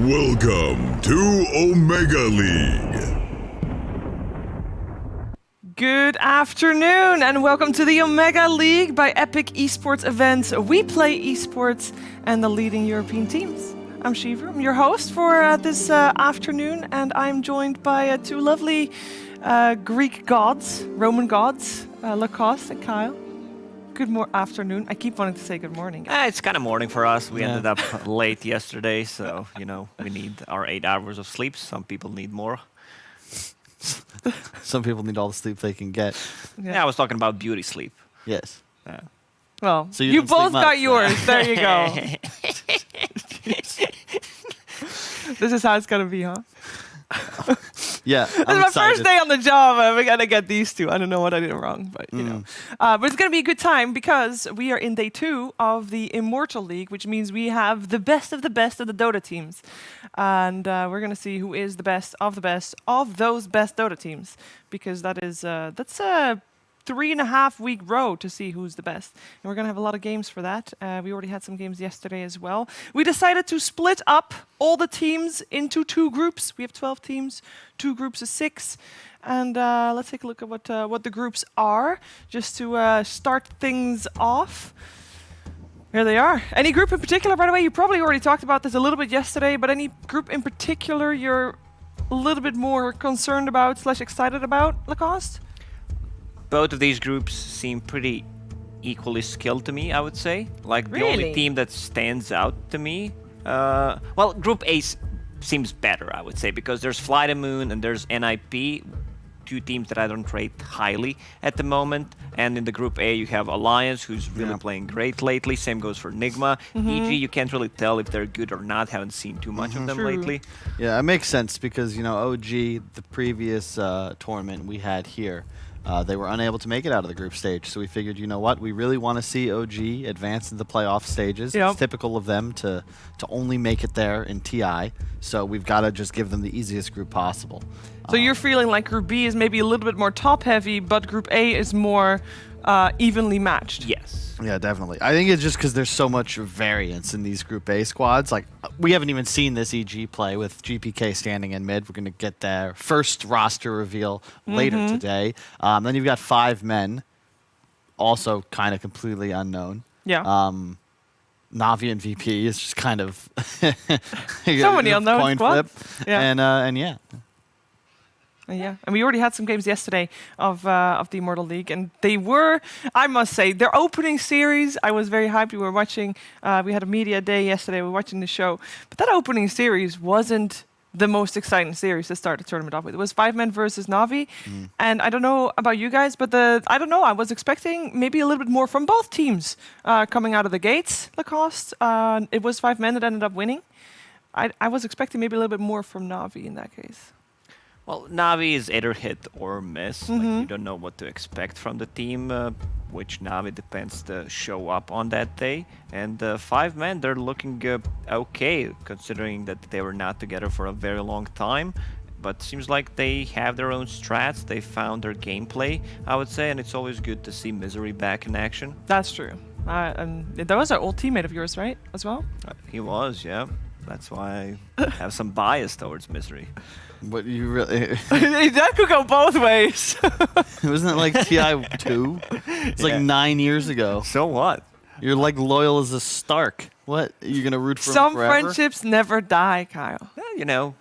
Welcome to Omega League. Good afternoon and welcome to the Omega League by Epic Esports events WePlay Esports and the leading European teams. I'm Shiva, I'm your host for this afternoon, and I'm joined by two lovely Greek gods, Roman gods, Lacoste and Kyle. Good afternoon. I keep wanting to say good morning. It's kind of morning for us. We ended up late yesterday, so, we need our 8 hours of sleep. Some people need more. Some people need all the sleep they can get. Yeah, I was talking about beauty sleep. Yes. Well, So you didn't sleep both got much, yours. There you go. This is how it's going to be, huh? Yeah, This is my first day on the job. We gotta get these two. I don't know what I did wrong, but you know. But it's gonna be a good time because we are in day 2 of the Immortal League, which means we have the best of the Dota teams, and we're gonna see who is the best of those best Dota teams, because that's a 3.5 week road to see who's the best. And we're going to have a lot of games for that. We already had some games yesterday as well. We decided to split up all the teams into 2 groups. We have 12 teams, 2 groups of 6. And let's take a look at what the groups are, just to start things off. Here they are. Any group in particular, by the way, you probably already talked about this a little bit yesterday, but any group in particular you're a little bit more concerned about / excited about, Lacoste? Both of these groups seem pretty equally skilled to me, I would say. Like, the only team that stands out to me... Group A seems better, I would say, because there's Fly the Moon and there's NIP, 2 teams that I don't rate highly at the moment. And in the Group A, you have Alliance, who's really playing great lately. Same goes for Nigma. EG, you can't really tell if they're good or not. Haven't seen too much of them lately. Yeah, it makes sense because, OG, the previous tournament we had here, they were unable to make it out of the group stage. So we figured, you know what, we really want to see OG advance into the playoff stages. Yep. It's typical of them to only make it there in TI. So we've got to just give them the easiest group possible. So you're feeling like Group B is maybe a little bit more top-heavy, but Group A is more evenly matched. Yes. Yeah, definitely. I think it's just because there's so much variance in these Group A squads. Like, we haven't even seen this EG play with GPK standing in mid. We're going to get their first roster reveal later today. Then you've got 5 men, also kind of completely unknown. Yeah. Navi and VP is just kind of So many unknown coin squads. flip. Yeah. And yeah. Yeah, and we already had some games yesterday of the Immortal League, and they were, I must say, their opening series, I was very hyped. We were watching, we had a media day yesterday, we were watching the show, but that opening series wasn't the most exciting series to start the tournament off with. It was 5 men versus Navi, and I don't know about you guys, but I was expecting maybe a little bit more from both teams coming out of the gates, Lacoste. It was 5 men that ended up winning. I was expecting maybe a little bit more from Navi in that case. Well, Navi is either hit or miss. Like, you don't know what to expect from the team, which Navi depends to show up on that day. And 5 men, they're looking okay, considering that they were not together for a very long time. But seems like they have their own strats. They found their gameplay, I would say, and it's always good to see Misery back in action. That's true. And that was an old teammate of yours, right, as well? He was, yeah. That's why I have some bias towards Misery. But you really... That could go both ways. Wasn't it like TI2? It's like 9 years ago. So what? You're like loyal as a Stark. What? You're going to root for him Some forever? friendships never die, Kyle. Yeah,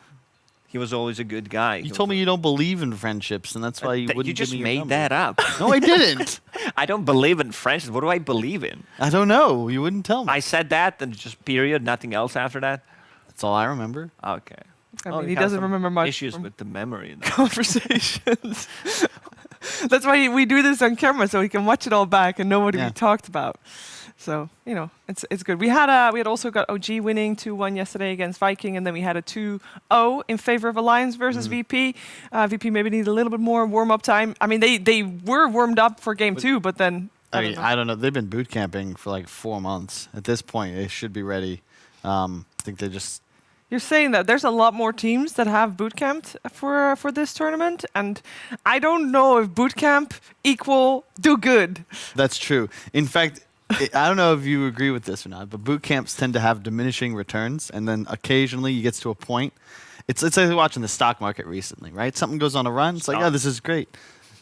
he was always a good guy. You told me you don't believe in friendships, and that's why you wouldn't You just give me your made number. that up. No, I didn't. I don't believe in friendships. What do I believe in? I don't know. You wouldn't tell me. I said that and just period, nothing else after that? That's all I remember. Okay. I mean, he doesn't remember much. Issues with the memory. Conversations. That's why we do this on camera, so we can watch it all back and know what we talked about. So, it's good. We had also got OG winning 2-1 yesterday against Viking, and then we had a 2-0 in favor of Alliance versus VP. VP maybe needed a little bit more warm-up time. I mean, they were warmed up for game 2, but then... I don't know. They've been boot camping for like 4 months. At this point, they should be ready. I think they just... You're saying that there's a lot more teams that have boot camped for this tournament, and I don't know if boot camp equal do good. That's true. In fact, I don't know if you agree with this or not, but boot camps tend to have diminishing returns, and then occasionally you get to a point. It's like watching the stock market recently, right? Something goes on a run. It's like, oh, this is great.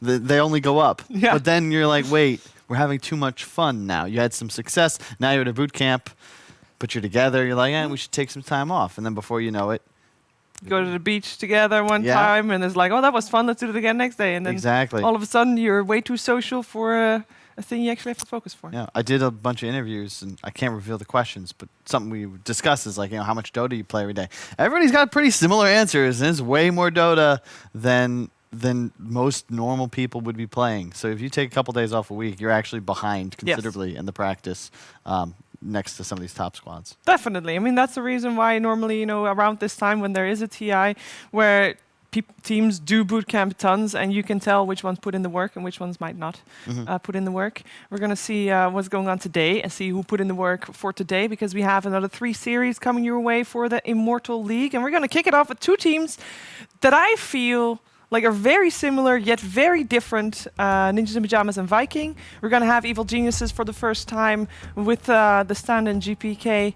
They only go up. Yeah. But then you're like, wait, we're having too much fun now. You had some success. Now you're at a boot camp, but you're together. You're like, we should take some time off. And then before you know it, Go to the beach together one time, and it's like, oh, that was fun. Let's do it again next day. And then all of a sudden, you're way too social for a thing you actually have to focus for. Yeah, I did a bunch of interviews, and I can't reveal the questions, but something we discussed is like, how much Dota you play every day. Everybody's got pretty similar answers, and it's way more Dota than most normal people would be playing. So if you take a couple days off a week, you're actually behind considerably in the practice next to some of these top squads. Definitely. I mean, that's the reason why normally, around this time when there is a TI where teams do boot camp tons, and you can tell which ones put in the work and which ones might not put in the work. We're going to see what's going on today and see who put in the work for today, because we have another 3 series coming your way for the Immortal League. And we're going to kick it off with 2 teams that I feel like are very similar yet very different, Ninjas in Pyjamas and Viking. We're going to have Evil Geniuses for the first time with the stand-in GPK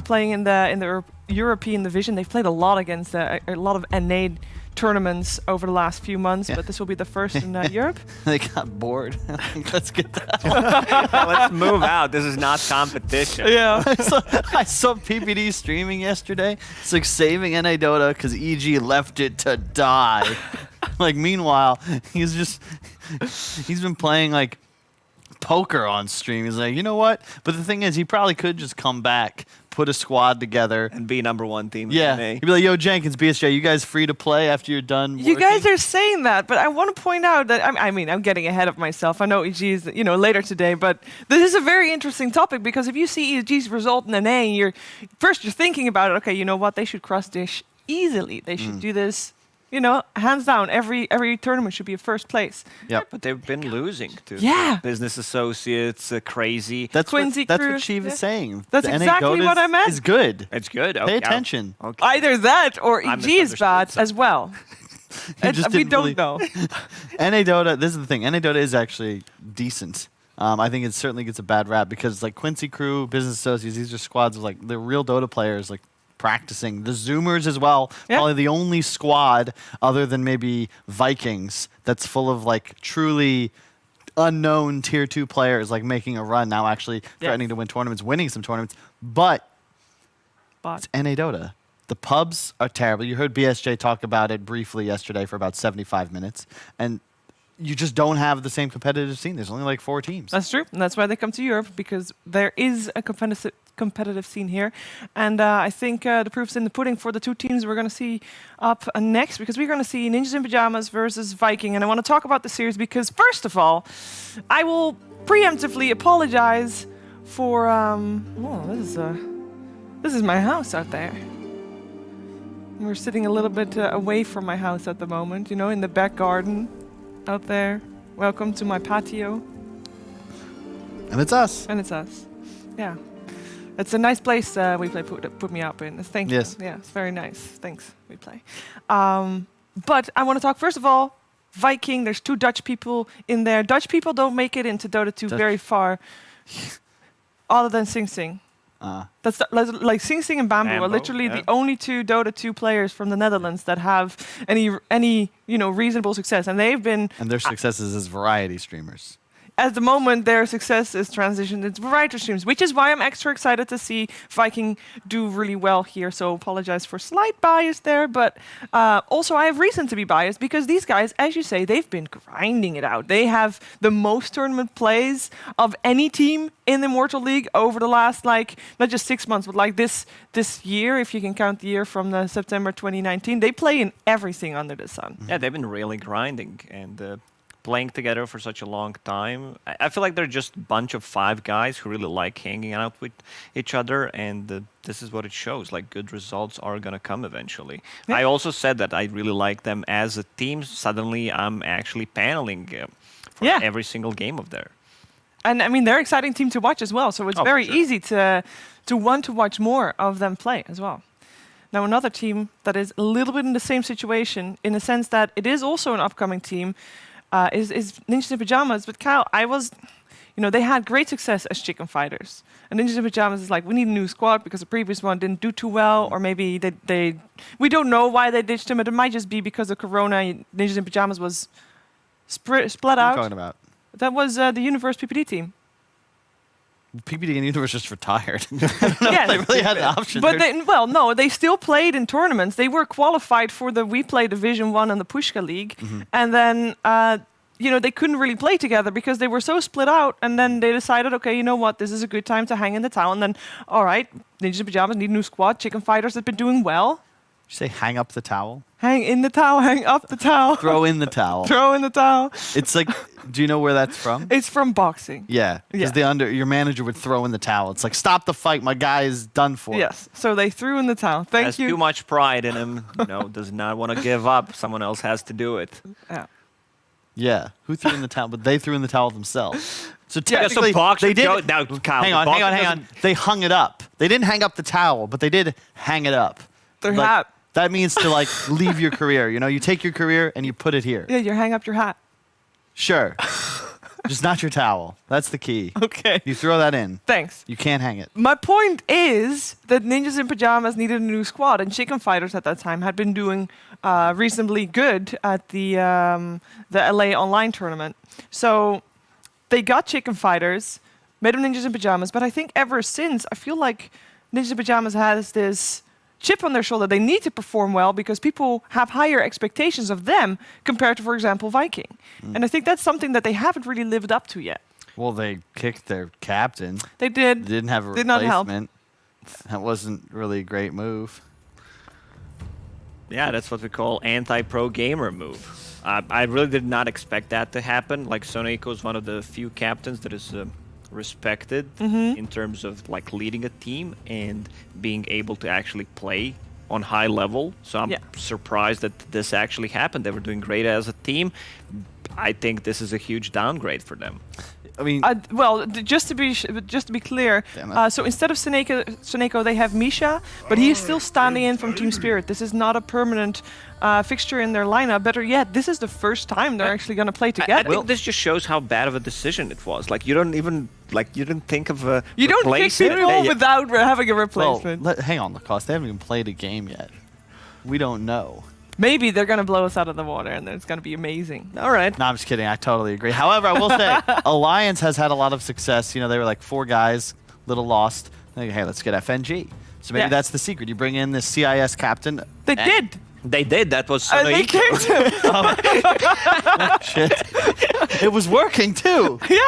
playing in the European division. They've played a lot against a lot of NA tournaments over the last few months, but this will be the first in Europe. They got bored. Let's get that. Let's move out. This is not competition. Yeah. I saw PPD streaming yesterday. It's like saving NA Dota because EG left it to die. Meanwhile, he's been playing like poker on stream. He's like, you know what? But the thing is, he probably could just come back, put a squad together, and be #1 team. Yeah, in NA. he'd be like, "Yo, Jenkins, BSJ, you guys free to play after you're done?" You guys are saying that, but I want to point out that I'm getting ahead of myself. I know EG is later today, but this is a very interesting topic, because if you see EG's result in NA, and you're thinking about it. Okay, you know what? They should cross dish easily. They should do this. Hands down, every tournament should be a first place. Yeah, but they've been losing to Business Associates, Crazy. That's what Crew. Chief is saying. That's exactly what I meant. It's good. It's good. Pay attention. Okay. Either that or EG is bad as well. We don't know. NA Dota, this is the thing. NA Dota is actually decent. I think it certainly gets a bad rap because like Quincy Crew, Business Associates, these are squads of like the real Dota players, like practicing. The Zoomers as well. Yeah. Probably the only squad other than maybe Vikings that's full of like truly unknown tier 2 players like making a run now, actually threatening to win tournaments, winning some tournaments. But it's NA Dota. The pubs are terrible. You heard BSJ talk about it briefly yesterday for about 75 minutes. And you just don't have the same competitive scene. There's only like 4 teams. That's true. And that's why they come to Europe, because there is a competitive scene here. And I think the proof's in the pudding for the 2 teams we're going to see up next, because we're going to see Ninjas in Pyjamas versus Viking. And I want to talk about the series because, first of all, I will preemptively apologize for... this is my house out there. We're sitting a little bit away from my house at the moment, in the back garden out there. Welcome to my patio. And it's us. And it's us. Yeah. It's a nice place WePlay put me up in. Thank you. Yeah, it's very nice. Thanks, WePlay. But I want to talk, first of all, Viking. There's 2 Dutch people in there. Dutch people don't make it into Dota 2 very far, other than Sing Sing. That's like Sing Sing and Bamboo are literally the only 2 Dota 2 players from the Netherlands that have any reasonable success, and they've been. And their successes as variety streamers. At the moment, their success is transitioned into variety streams, which is why I'm extra excited to see Viking do really well here. So apologize for slight bias there, but also I have reason to be biased because these guys, as you say, they've been grinding it out. They have the most tournament plays of any team in the Immortal League over the last, not just 6 months, but this year, if you can count the year from the September 2019. They play in everything under the sun. Yeah, they've been really grinding and playing together for such a long time. I feel like they're just a bunch of 5 guys who really like hanging out with each other, and this is what it shows. Like, good results are going to come eventually. Yeah. I also said that I really like them as a team. Suddenly, I'm actually paneling for every single game of theirs. And I mean, they're an exciting team to watch as well. So it's very easy to want to watch more of them play as well. Now, another team that is a little bit in the same situation, in the sense that it is also an upcoming team, is Ninjas in Pyjamas. But Kyle, I was, they had great success as chicken fighters. And Ninjas in Pajamas is like, we need a new squad because the previous one didn't do too well, or maybe we don't know why they ditched him. It might just be because of Corona. Ninjas in Pajamas was split out. What are you talking about? That was the Universe PPD team. PPD and Universe just retired. I don't know if they really had an option. But no, they still played in tournaments. They were qualified for the WePlay Division 1 and the Pushka League. And then, they couldn't really play together because they were so split out. And then they decided, okay, you know what? This is a good time to hang in the towel. And then, all right, Ninjas in Pajamas need a new squad. Chicken Fighters have been doing well. You say hang up the towel? Hang in the towel, hang up the towel. Throw in the towel. Throw in the towel. It's like, do you know where that's from? It's from boxing. Yeah, because your manager would throw in the towel. It's like, stop the fight, my guy is done for. Yes, so they threw in the towel. Thank you. Has too much pride in him. Does not want to give up. Someone else has to do it. Yeah, who threw in the towel? But they threw in the towel themselves. So Yeah, technically, boxer they did. go- now, Kyle, hang on, boxer hang on. doesn't- They hung it up. They didn't hang up the towel, but they did hang it up. Their Like, hat. That means to leave your career. You take your career and you put it here. Yeah, you hang up your hat. Sure. Just not your towel. That's the key. Okay. You throw that in. Thanks. You can't hang it. My point is that Ninjas in Pajamas needed a new squad, and Chicken Fighters at that time had been doing reasonably good at the LA online tournament. So they got Chicken Fighters, made them Ninjas in Pajamas, but I think ever since, I feel like Ninjas in Pajamas has this chip on their shoulder. They need to perform well because people have higher expectations of them compared to, for example, Viking. And I think that's something that they haven't really lived up to yet. Well, they kicked their captain. They did. They didn't have a Did not help. replacement. That wasn't really a great move. Yeah, that's what we call anti-pro gamer move. I really did not expect that to happen. Like, Soneko is one of the few captains that is respected in terms of leading a team and being able to actually play on high level. So I'm surprised that this actually happened. They were doing great as a team. I think this is a huge downgrade for them. I mean, just to be clear, so instead of Soneko, they have Misha, but he is still standing in from Team Spirit. This is not a permanent fixture in their lineup. Better yet, this is the first time they're actually going to play together. I think this just shows how bad of a decision it was. You don't even you didn't think of a you don't pick people without having a replacement. Well, hang on, Lacoste. They haven't even played a game yet. We don't know. Maybe they're going to blow us out of the water, and then it's going to be amazing. All right. No, I'm just kidding. I totally agree. However, I will say, Alliance has had a lot of success. They were like 4 guys, little lost. Like, hey, let's get FNG. So maybe that's the secret. You bring in the CIS captain. They did. They did. That was They kicked him. Shit. It was working, too. Yeah.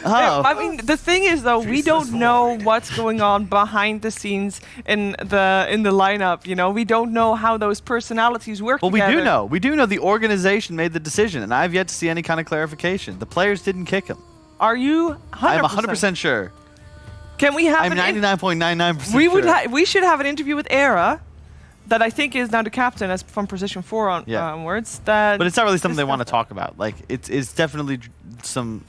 Oh. I mean, the thing is, though, we don't know what's going on behind the scenes in the lineup. We don't know how those personalities work Well, together. we do know. We do know the organization made the decision, and I've yet to see any kind of clarification. The players didn't kick him. Are you 100%? I'm 100% sure. Can we have I'm 99.99% We sure. we should have an interview with Era, that I think is now the captain as from position 4 onwards. But it's not really something they want to talk about. It's definitely some.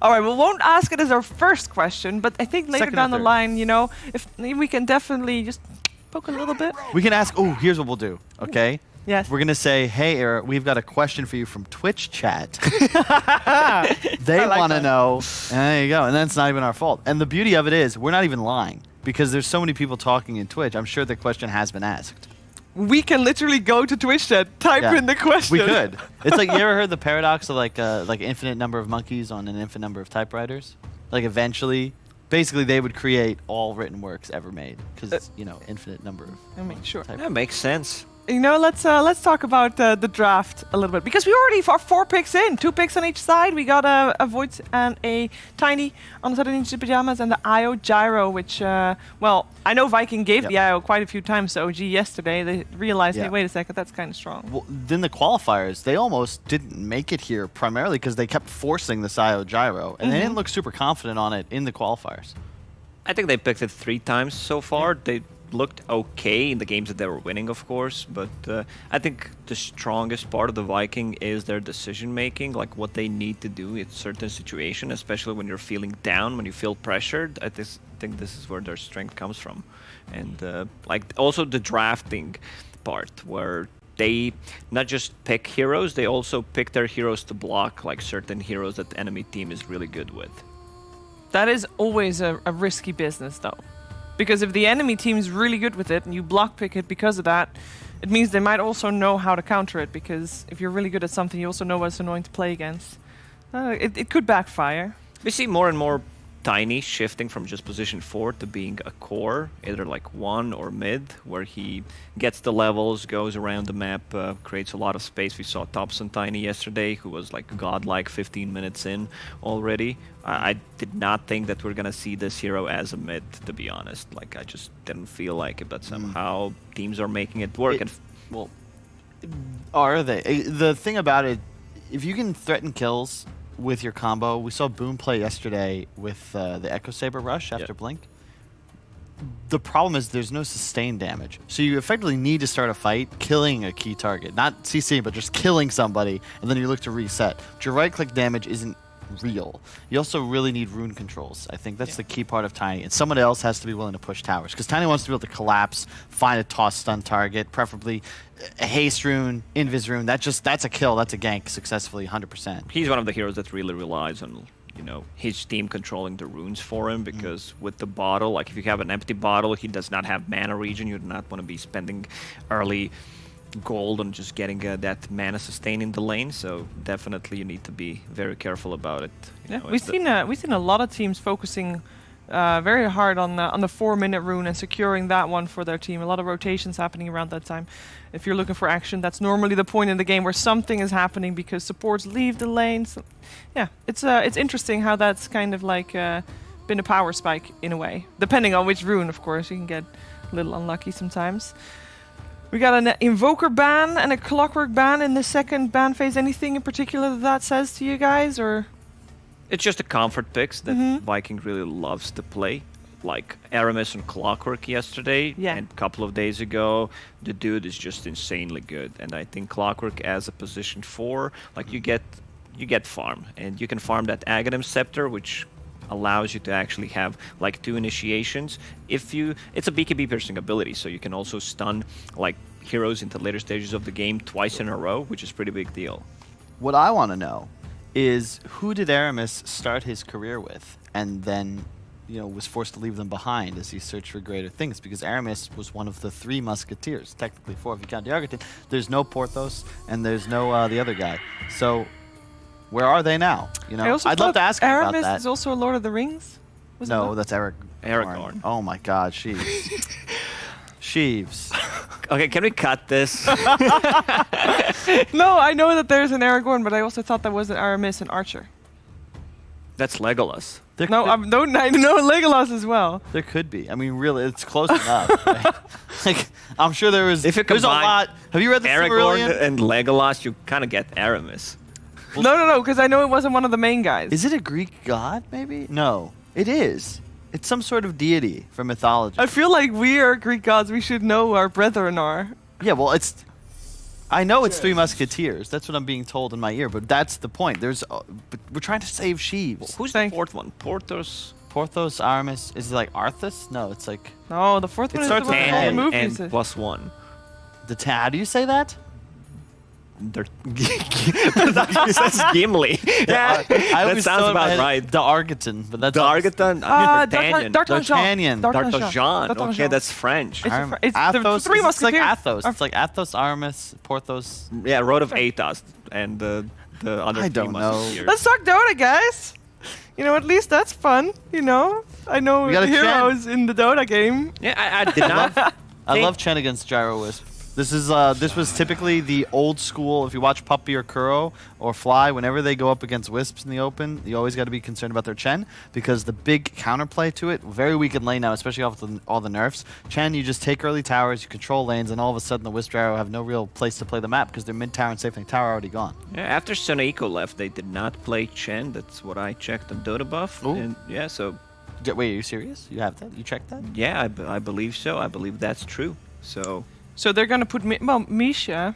All right, we won't ask it as our first question, but I think later Second or down the third. line, if we can definitely just poke a little bit. We can ask. Oh, here's what we'll do. Okay. Yes. We're gonna say, hey, Era, we've got a question for you from Twitch chat. They like want to that. know. And there you go. And that's not even our fault. And the beauty of it is, we're not even lying. Because there's so many people talking in Twitch, I'm sure the question has been asked. We can literally go to Twitch chat, type in the question. We could. It's like, you ever heard the paradox of like infinite number of monkeys on an infinite number of typewriters? Like eventually, basically they would create all written works ever made because it's infinite number of. I mean, sure. That makes sense. Let's talk about the draft a little bit because we already are 4 picks in, 2 picks on each side. We got a Void and a Tiny on the side of Ninja Pajamas and the IO Gyro, which I know Viking gave the IO quite a few times to OG yesterday. They realized, hey, wait a second, that's kind of strong. Well, then the qualifiers, they almost didn't make it here primarily because they kept forcing this IO Gyro, and they didn't look super confident on it in the qualifiers. I think they picked it 3 times so far. They looked okay in the games that they were winning, of course, but I think the strongest part of the Viking is their decision making, like what they need to do in certain situations, especially when you're feeling down, when you feel pressured. I think this is where their strength comes from, and also the drafting part where they not just pick heroes, they also pick their heroes to block like certain heroes that the enemy team is really good with. That is always a risky business, though. Because if the enemy team's really good with it and you block pick it because of that, it means they might also know how to counter it. Because if you're really good at something, you also know what's annoying to play against. It could backfire. We see more and more Tiny shifting from just position 4 to being a core, either like 1 or mid, where he gets the levels, goes around the map, creates a lot of space. We saw Thompson Tiny yesterday, who was like godlike 15 minutes in already. I did not think that we're gonna see this hero as a mid, to be honest. Like, I just didn't feel like it, but somehow teams are making it work. Well, are they? The thing about it, if you can threaten kills with your combo, we saw Boom play yesterday with the Echo Saber rush after Blink. The problem is there's no sustained damage. So you effectively need to start a fight killing a key target. Not CCing, but just killing somebody, and then you look to reset. But your right-click damage isn't real. You also really need rune controls. I think that's the key part of Tiny. And someone else has to be willing to push towers. Because Tiny wants to be able to collapse, find a toss stun target, preferably a haste rune, invis rune. That's a kill, that's a gank successfully 100%. He's one of the heroes that really relies on, you know, his team controlling the runes for him, because with the bottle, like if you have an empty bottle, he does not have mana regen. You do not want to be spending early gold on just getting that mana sustain in the lane, so definitely you need to be very careful about it. You know, we've seen a lot of teams focusing very hard on the 4-minute rune and securing that one for their team. A lot of rotations happening around that time. If you're looking for action, that's normally the point in the game where something is happening because supports leave the lane. So, yeah, it's interesting how that's kind of like been a power spike in a way. Depending on which rune, of course, you can get a little unlucky sometimes. We got an Invoker ban and a Clockwork ban in the second ban phase. Anything in particular that says to you guys, or? It's just the comfort picks that Viking really loves to play. Like Aramis and Clockwork yesterday, and a couple of days ago. The dude is just insanely good. And I think Clockwork as a position 4, like you get farm. And you can farm that Aghanim Scepter, which allows you to actually have like 2 initiations. It's a BKB piercing ability, so you can also stun like heroes into later stages of the game twice in a row, which is a pretty big deal. What I want to know is, who did Aramis start his career with and then, you know, was forced to leave them behind as he searched for greater things? Because Aramis was one of the 3 musketeers, technically 4 if you count the Argentine. There's no Porthos and there's no the other guy. So where are they now? You know, I'd love to ask him about that. Aramis is also a Lord of the Rings? No, that's Aragorn. Oh my God, Sheeves. Sheeves. Okay, can we cut this? No, I know that there's an Aragorn, but I also thought that was an Aramis and Archer. That's Legolas. I know Legolas as well. There could be. I mean, really, it's close enough. Right? Like, I'm sure there's a lot. Have you read the Aragorn Silmarillion? and Legolas, you kind of get Aramis. No, because I know it wasn't one of the main guys. Is it a Greek god, maybe? No, it is. It's some sort of deity from mythology. I feel like we are Greek gods. We should know who our brethren are. Yeah, well, I know it's 3 musketeers. That's what I'm being told in my ear. But that's the point. But we're trying to save Sheeves. Who's the 4th one? Porthos, Aramis. Is it like Arthas? No, it's like. No, the 4th one is the one from all the movies. And +1. How do you say that? That's Gimli. Yeah, that sounds about right. The Argeton, but that's D'Argeton. D'Artagnan. Okay, that's French. It's Athos. the 3 musketeers. It's like Athos. It's like Athos, Aramis, Porthos. Yeah, Road of Athos and the other. I don't know. Let's talk Dota, guys. You know, at least that's fun. You know, I know the heroes in the Dota game. Yeah, I did not. I love Chen against Gyro Wisp. This was typically the old school. If you watch Puppy or Kuro or Fly, whenever they go up against Wisps in the open, you always got to be concerned about their Chen, because the big counterplay to it, very weak in lane now, especially off all the nerfs. Chen, you just take early towers, you control lanes, and all of a sudden the Wisp Gyro have no real place to play the map because their mid tower and safe lane tower are already gone. Yeah, after Suneiko left, they did not play Chen. That's what I checked on Dota Buff. Ooh. And yeah, so. Wait, are you serious? You have that? You checked that? Yeah, I believe so. I believe that's true. So they're gonna put Misha.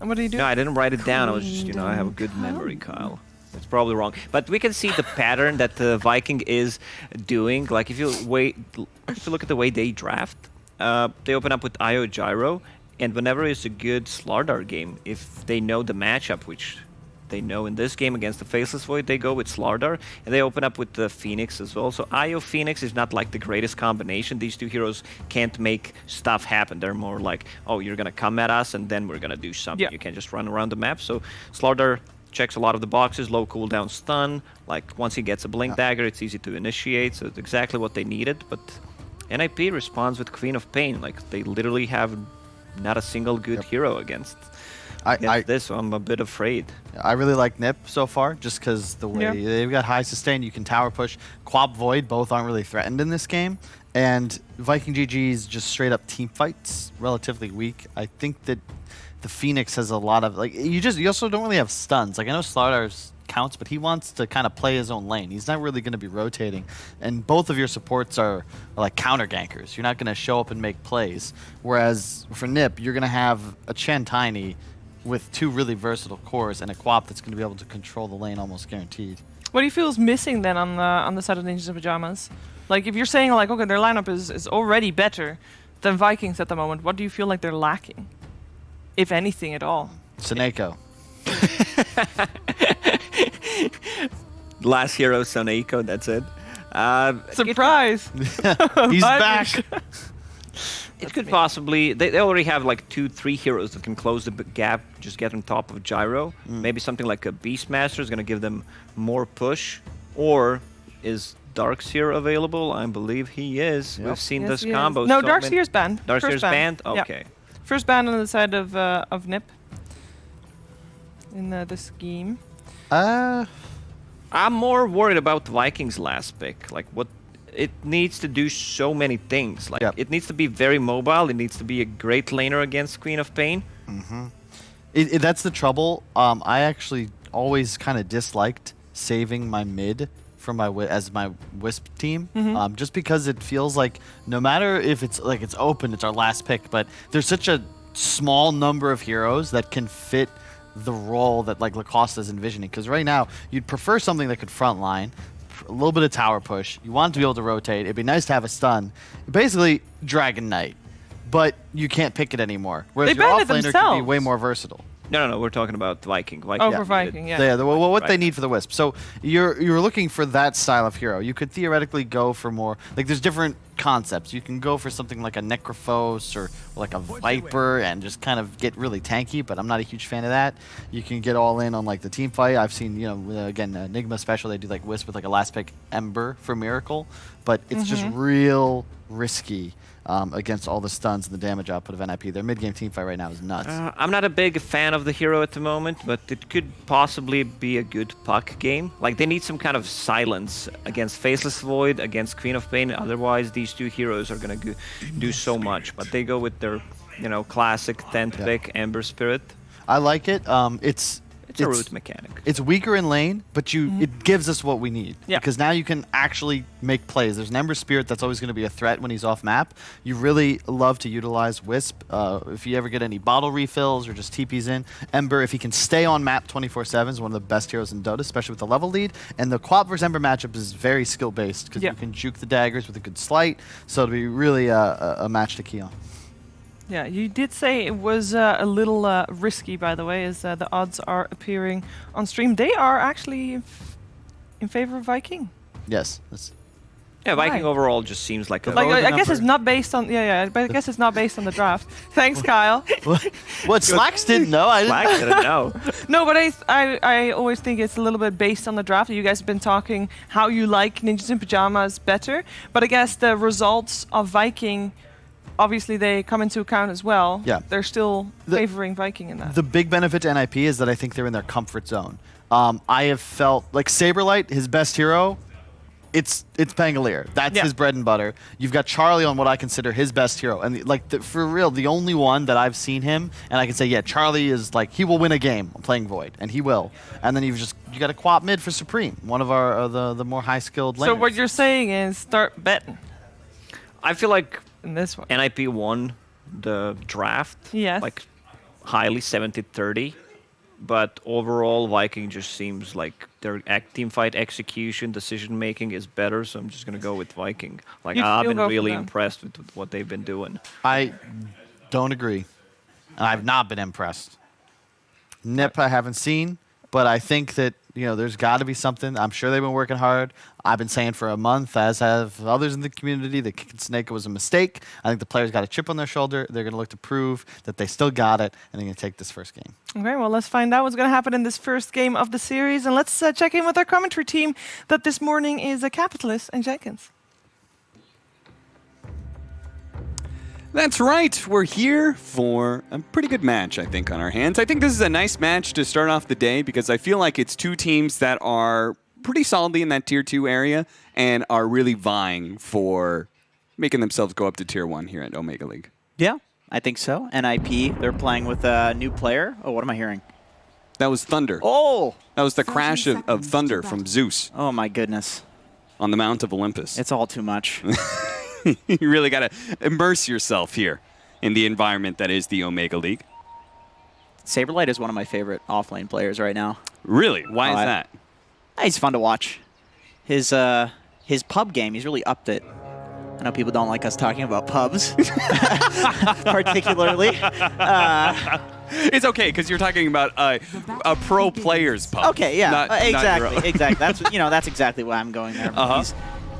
And what do you do? No, I didn't write it down. I was just, I have a good memory, Kyle. It's probably wrong, but we can see the pattern that the Viking is doing. Like if you look at the way they draft, they open up with IO Gyro, and whenever it's a good Slardar game, if they know the matchup, which they know in this game against the Faceless Void, they go with Slardar, and they open up with the Phoenix as well. So Io Phoenix is not like the greatest combination. These two heroes can't make stuff happen. They're more like, oh, you're gonna come at us, and then we're gonna do something. Yeah. You can't just run around the map. So Slardar checks a lot of the boxes, low cooldown stun. Like once he gets a Blink Dagger, it's easy to initiate. So it's exactly what they needed. But NIP responds with Queen of Pain. Like they literally have not a single good hero against this, so I'm a bit afraid. I really like Nip so far, just because the way they've got high sustain, you can tower push. Quap Void, both aren't really threatened in this game. And Viking GG's just straight up team fights, relatively weak. I think that the Phoenix has a lot of, like, you also don't really have stuns. Like, I know Slardar's counts, but he wants to kind of play his own lane. He's not really going to be rotating. And both of your supports are like counter gankers. You're not going to show up and make plays. Whereas for Nip, you're going to have a Chen Tiny with two really versatile cores and a Quap that's going to be able to control the lane almost guaranteed. What do you feel is missing then on the side of Ninjas in Pajamas? Like if you're saying like, okay, their lineup is already better than Vikings at the moment, what do you feel like they're lacking? If anything at all. Seneko. Last hero, Soneko, that's it. Surprise! He's back! It could possibly... They already have like 2-3 heroes that can close the gap, just get on top of Gyro. Maybe something like a Beastmaster is going to give them more push. Or is Darkseer available? I believe he is. We've seen this combo. No, Darkseer's banned. Darkseer's banned? Okay. Yeah. First ban on the side of Nip in the scheme. I'm more worried about Vikings' last pick. Like, what it needs to do so many things. Like, it needs to be very mobile. It needs to be a great laner against Queen of Pain. That's the trouble. I actually always kind of disliked saving my mid for my Wisp team, just because it feels like no matter if it's like it's open, it's our last pick, but there's such a small number of heroes that can fit the role that like Lacoste is envisioning. Because right now you'd prefer something that could frontline, a little bit of tower push. You want it to be able to rotate. It'd be nice to have a stun. Basically, Dragon Knight, but you can't pick it anymore. Whereas your offlaner can be way more versatile. No, we're talking about Viking. Oh, for Viking, yeah. What they need for the Wisp. So you're looking for that style of hero. You could theoretically go for more, like there's different concepts. You can go for something like a Necrophos or like a Viper and just kind of get really tanky, but I'm not a huge fan of that. You can get all in on like the team fight. I've seen, again, Nigma special, they do like Wisp with like a last pick Ember for Miracle, but it's just real risky. Against all the stuns and the damage output of NIP. Their mid-game teamfight right now is nuts. I'm not a big fan of the hero at the moment, but it could possibly be a good puck game. Like, they need some kind of silence against Faceless Void, against Queen of Pain. Otherwise, these two heroes are going to do so much. But they go with their, classic 10th pick, Ember Spirit. I like it. It's a root mechanic. It's weaker in lane, but it gives us what we need. Yeah. Because now you can actually make plays. There's an Ember Spirit that's always going to be a threat when he's off map. You really love to utilize Wisp. If you ever get any bottle refills or just TPs in, Ember, if he can stay on map 24/7, is one of the best heroes in Dota, especially with the level lead. And the Quap versus Ember matchup is very skill-based because you can juke the daggers with a good sleight. So it'll be really a match to key on. Yeah, you did say it was a little risky, by the way, as the odds are appearing on stream. They are actually in favor of Viking. Yes. Yeah, Viking overall just seems like a... I guess it's not based on... Yeah, but I guess it's not based on the draft. Thanks, Kyle. What, Slacks didn't know? Slacks didn't know. No, but I always think it's a little bit based on the draft. You guys have been talking how you like Ninjas in Pajamas better, but I guess the results of Viking... Obviously, they come into account as well. Yeah. They're still favoring Viking in that. The big benefit to NIP is that I think they're in their comfort zone. I have felt like Saberlight, his best hero, it's Pangolier. That's his bread and butter. You've got Charlie on what I consider his best hero. And for real, the only one that I've seen him, and I can say, yeah, Charlie is like, he will win a game playing Void, and he will. And then you got a Quap mid for Supreme, one of our the more high-skilled laners. So what you're saying is start betting. I feel like in this one, NIP won the draft, yes, like highly 70-30, but overall Viking just seems like their team fight execution, decision making is better, so I'm just gonna go with Viking. Like I've been really impressed with what they've been doing. I don't agree, and I've not been impressed. Nip I haven't seen. but I think that there's got to be something. I'm sure they've been working hard. I've been saying for a month, as have others in the community, that kicking Snake was a mistake. I think the players got a chip on their shoulder. They're going to look to prove that they still got it, and they're going to take this first game. Okay, well, let's find out what's going to happen in this first game of the series, and let's check in with our commentary team that this morning is Capitalist and Jenkins. That's right. We're here for a pretty good match, I think, on our hands. I think this is a nice match to start off the day because I feel like it's two teams that are pretty solidly in that Tier 2 area and are really vying for making themselves go up to Tier 1 here at Omega League. Yeah, I think so. NIP, they're playing with a new player. Oh, what am I hearing? That was Thunder. Oh! That was the crash of Thunder from Zeus Oh, my goodness. on the Mount of Olympus. It's all too much. You really got to immerse yourself here in the environment that is the Omega League. Saberlight is one of my favorite offlane players right now. Really? Why is that? He's fun to watch. His pub game, he's really upped it. I know people don't like us talking about pubs, particularly. It's okay because you're talking about a pro player's pub. Okay, yeah, not exactly, exactly. That's exactly why I'm going there.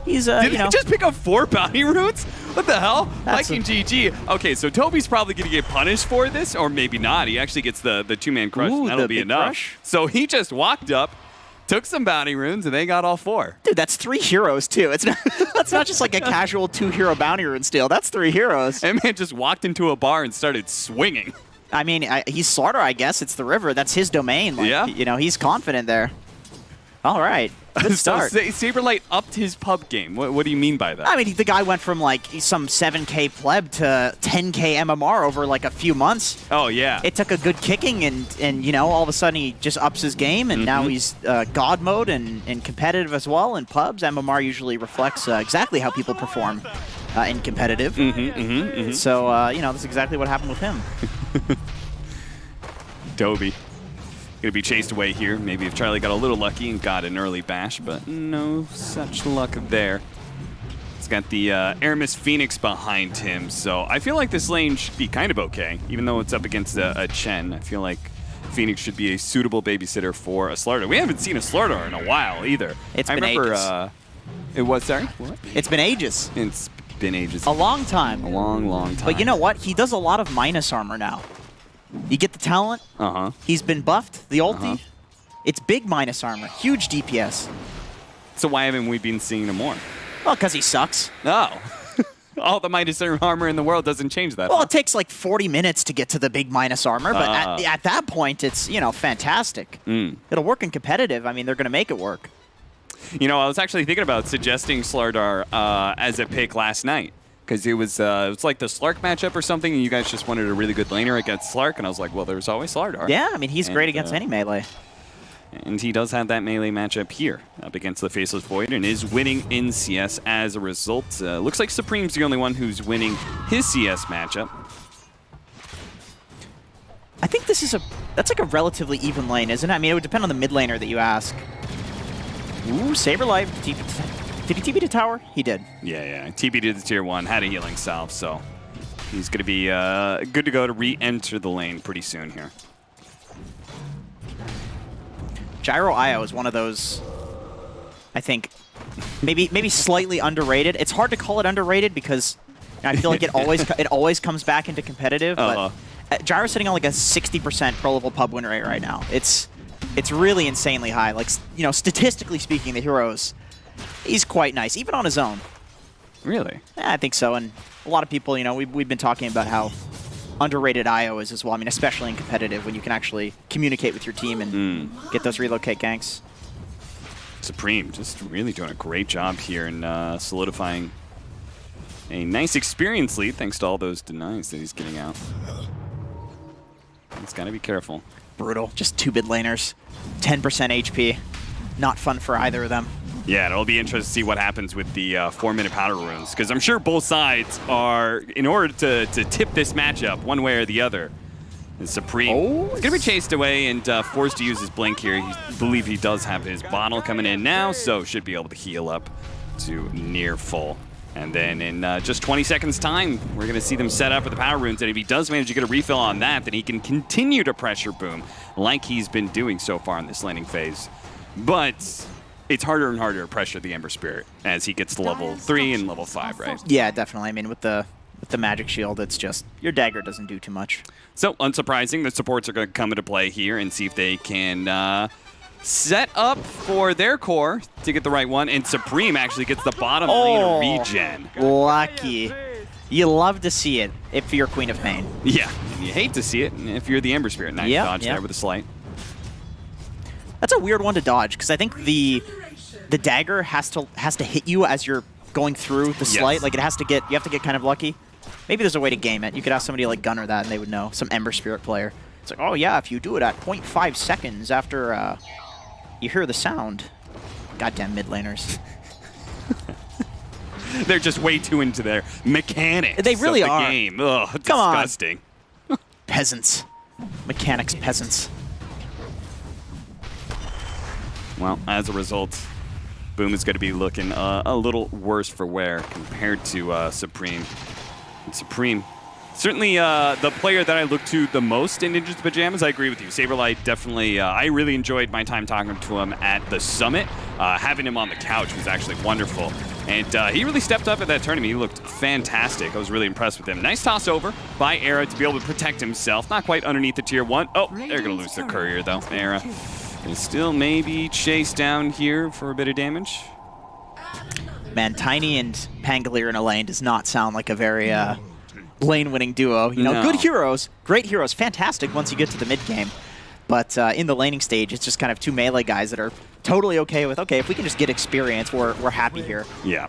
He's Did he just pick up 4 bounty roots? What the hell? That's Liking GG. Okay, so Toby's probably going to get punished for this, or maybe not. He actually gets the 2-man crush, Ooh, and that'll the be big enough. crush. So he just walked up, took some bounty runes, and they got all 4. Dude, that's 3 heroes too. It's not, that's not just like a casual 2-hero bounty rune steal. That's 3 heroes. That man just walked into a bar and started swinging. I mean, he's Slaughter, I guess. It's the river. That's his domain. Like, Yeah. He's confident there. All right. Good start. So Saberlight upped his pub game. What do you mean by that? I mean, the guy went from like some 7K pleb to 10K MMR over like a few months. Oh, yeah. It took a good kicking, and all of a sudden he just ups his game, and now he's God mode and competitive as well. In pubs, MMR usually reflects exactly how people perform in competitive. So, that's exactly what happened with him. Toby. Going to be chased away here. Maybe if Charlie got a little lucky and got an early bash, but no such luck there. He's got the Aramis Phoenix behind him, so I feel like this lane should be kind of okay, even though it's up against a Chen. I feel like Phoenix should be a suitable babysitter for a Slardar. We haven't seen a Slardar in a while either. It's I been remember, ages. It was, sorry? What? It's been ages. It's been ages. A long time. A long, long time. But you know what? He does a lot of minus armor now. You get the talent. Uh-huh. He's been buffed. The ulti. It's big minus armor. Huge DPS. So why haven't we been seeing him more? Well, because he sucks. Oh. All the minus armor in the world doesn't change that. Well, huh? it takes like 40 minutes to get to the big minus armor, but at that point, it's, fantastic. It'll work in competitive. I mean, they're going to make it work. I was actually thinking about suggesting Slardar as a pick last night. Because it was like the Slark matchup or something, and you guys just wanted a really good laner against Slark, and I was like, well, there's always Slardar. Yeah, I mean, he's great against any melee. And he does have that melee matchup here up against the Faceless Void, and is winning in CS as a result. Looks like Supreme's the only one who's winning his CS matchup. I think that's like a relatively even lane, isn't it? I mean, it would depend on the mid laner that you ask. Ooh, Saberlight. Did he TP to tower? He did. Yeah. TP to the Tier 1, had a healing salve, so he's going to be good to go to re-enter the lane pretty soon here. Gyro IO is one of those, I think, maybe slightly underrated. It's hard to call it underrated because I feel like it always comes back into competitive. But Gyro's sitting on like a 60% pro level pub win rate right now. It's really insanely high. Like, statistically speaking, the heroes, he's quite nice, even on his own. Really? Yeah, I think so. And a lot of people, we've been talking about how underrated IO is as well. I mean, especially in competitive when you can actually communicate with your team and get those relocate ganks. Supreme just really doing a great job here in solidifying a nice experience lead thanks to all those denies that he's getting out. He's got to be careful. Brutal. Just 2 mid laners, 10% HP. Not fun for either of them. Yeah, it'll be interesting to see what happens with the 4-minute powder runes, because I'm sure both sides are, in order to tip this matchup one way or the other, is Supreme is going to be chased away and forced to use his blink here. I believe he does have his bottle coming in now, so should be able to heal up to near full. And then in just 20 seconds time, we're going to see them set up for the power runes. And if he does manage to get a refill on that, then he can continue to pressure Boom like he's been doing so far in this laning phase. But it's harder and harder to pressure the Ember Spirit as he gets to level 3 and level 5, right? Yeah, definitely. I mean, with the magic shield, it's just your dagger doesn't do too much. So, unsurprising, the supports are going to come into play here and see if they can set up for their core to get the right one. And Supreme actually gets the bottom lane regen. Lucky. You love to see it if you're Queen of Pain. Yeah, and you hate to see it if you're the Ember Spirit. Nice dodge there with a slight. That's a weird one to dodge, because I think the dagger has to hit you as you're going through the slight. Yes. Like you have to get kind of lucky. Maybe there's a way to game it. You could ask somebody like Gunner that, and they would know. Some Ember Spirit player. It's like, oh yeah, if you do it at 0.5 seconds after you hear the sound. Goddamn mid laners. They're just way too into their mechanics. They really of the are. game. Ugh, Come disgusting. on. Peasants. Mechanics peasants. Well, as a result, Boom is going to be looking a little worse for wear compared to Supreme. And Supreme, certainly the player that I look to the most in Ninjas Pajamas. I agree with you. Saberlight definitely, I really enjoyed my time talking to him at the Summit. Having him on the couch was actually wonderful. And he really stepped up at that tournament. He looked fantastic. I was really impressed with him. Nice toss over by Era to be able to protect himself. Not quite underneath the tier 1. Oh, they're going to lose their courier, though. Era can still maybe chase down here for a bit of damage. Man, Tiny and Pangolier in a lane does not sound like a very lane-winning duo. You know, No. good heroes, great heroes, fantastic once you get to the mid-game. But in the laning stage, it's just kind of two melee guys that are totally okay with, okay, if we can just get experience, we're happy here. Yeah.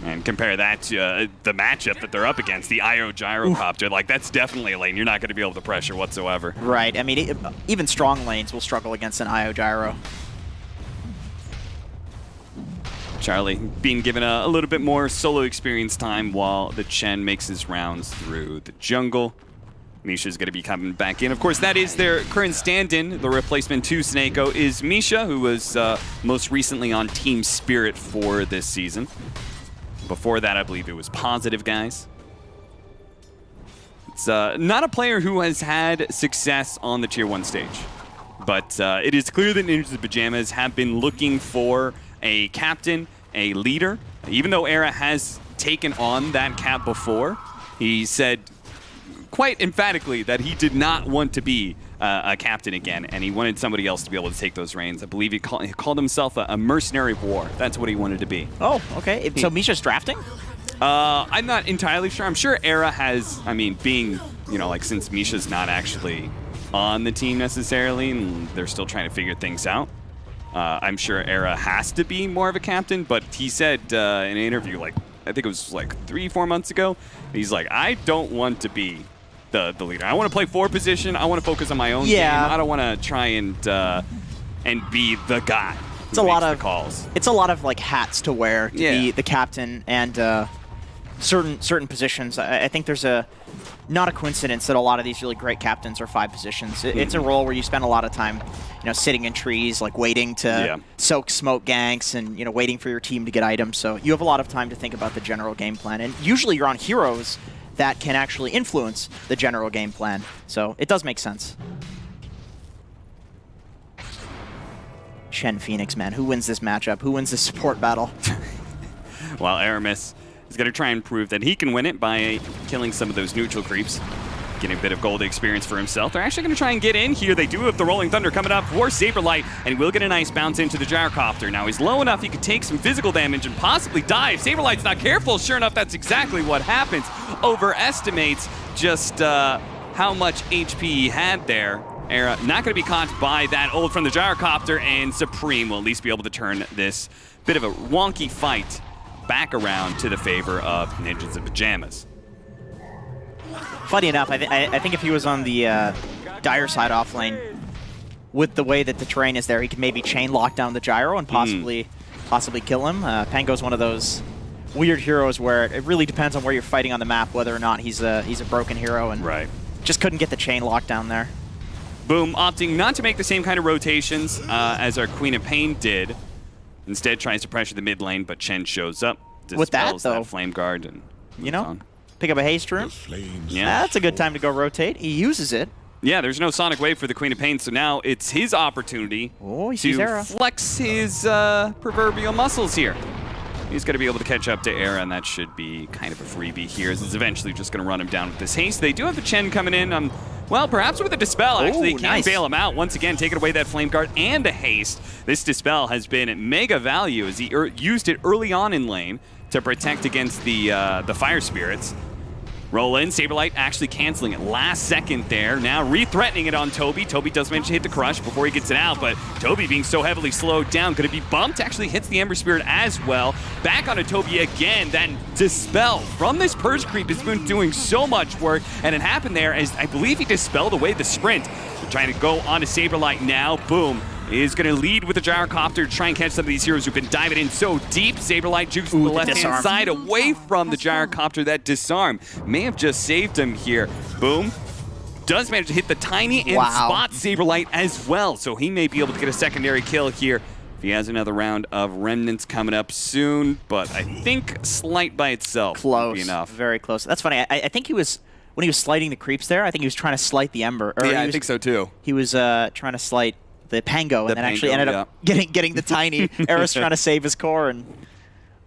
And compare that to the matchup that they're up against, the IO Gyrocopter. Like, that's definitely a lane you're not going to be able to pressure whatsoever. Right. I mean, even strong lanes will struggle against an IO Gyro. Charlie being given a little bit more solo experience time while the Chen makes his rounds through the jungle. Misha's going to be coming back in. Of course, that is their current stand-in. The replacement to Snako is Misha, who was most recently on Team Spirit for this season. Before that, I believe it was Positive Guys. It's not a player who has had success on the Tier 1 stage. But it is clear that Ninjas Pajamas have been looking for a captain, a leader. Even though Era has taken on that cap before, he said quite emphatically that he did not want to be a captain again, and he wanted somebody else to be able to take those reins. I believe he called himself a mercenary of war. That's what he wanted to be. Oh, okay. So Misha's drafting? I'm not entirely sure. I'm sure Era has, I mean, being, you know, like, since Misha's not actually on the team necessarily, and they're still trying to figure things out, I'm sure Era has to be more of a captain, but he said in an interview, like, I think it was like 3-4 months ago, he's like, I don't want to be the leader. I want to play forward position. I want to focus on my own game. I don't want to try and be the guy. It's a lot of calls. It's a lot of like hats to wear to be the captain and certain positions. I think there's not a coincidence that a lot of these really great captains are 5 positions. It's a role where you spend a lot of time, you know, sitting in trees, like waiting to soak smoke ganks and, you know, waiting for your team to get items. So you have a lot of time to think about the general game plan. And usually you're on heroes that can actually influence the general game plan. So it does make sense. Shen Phoenix, man. Who wins this matchup? Who wins this support battle? Well, Aramis is going to try and prove that he can win it by killing some of those neutral creeps, getting a bit of gold experience for himself. They're actually going to try and get in here. They do have the Rolling Thunder coming up for Saberlight, and he will get a nice bounce into the Gyrocopter. Now, he's low enough he could take some physical damage and possibly die. If Saberlight's not careful, sure enough, that's exactly what happens. Overestimates just how much HP he had there. Era not going to be caught by that ult from the Gyrocopter, and Supreme will at least be able to turn this bit of a wonky fight back around to the favor of Ninjas in Pajamas. Funny enough, I think if he was on the Dire side off lane, with the way that the terrain is there, he can maybe chain lock down the Gyro and possibly kill him. Pango's one of those weird heroes where it really depends on where you're fighting on the map, whether or not he's a broken hero, and just couldn't get the chain locked down there. Boom opting not to make the same kind of rotations as our Queen of Pain did. Instead tries to pressure the mid lane, but Chen shows up. with that, dispels though, Flame Guard and you know, on. pick up a haste rune. Yeah. That's a good time to go rotate. He uses it. Yeah, there's no Sonic Wave for the Queen of Pain, so now it's his opportunity Oh, he sees to Era. flex his proverbial muscles here. He's going to be able to catch up to Era, and that should be kind of a freebie here, as it's eventually just going to run him down with this haste. They do have a Chen coming in. Well, perhaps with a Dispel, actually, Ooh, can nice. bail him out. Once again, taking away that Flame Guard and a haste. This Dispel has been mega value, as he used it early on in lane to protect against the Fire Spirits. Roll in, Saberlight actually canceling it last second there. Now re-threatening it on Toby. Toby does manage to hit the crush before he gets it out, but Toby being so heavily slowed down, could it be bumped? Actually hits the Ember Spirit as well. Back onto Toby again. That Dispel from this Purge Creep has been doing so much work, and it happened there as I believe he dispelled away the sprint. They're trying to go onto Saberlight now. Boom. Is going to lead with the Gyrocopter to try and catch some of these heroes who've been diving in so deep. Saberlight jukes to the left-hand disarm. side away from the Gyrocopter. That disarm may have just saved him here. Boom. Does manage to hit the Tiny and spot Saberlight as well, so he may be able to get a secondary kill here if he has another round of Remnants coming up soon, but I think Slight by itself would be enough. Very close. That's funny. I think he was, when he was slighting the creeps there, I think he was trying to slight the Ember. Or Yeah, I think so too. He was trying to slight the Pango, and then actually Pango, ended up getting the Tiny. Era's trying to save his core and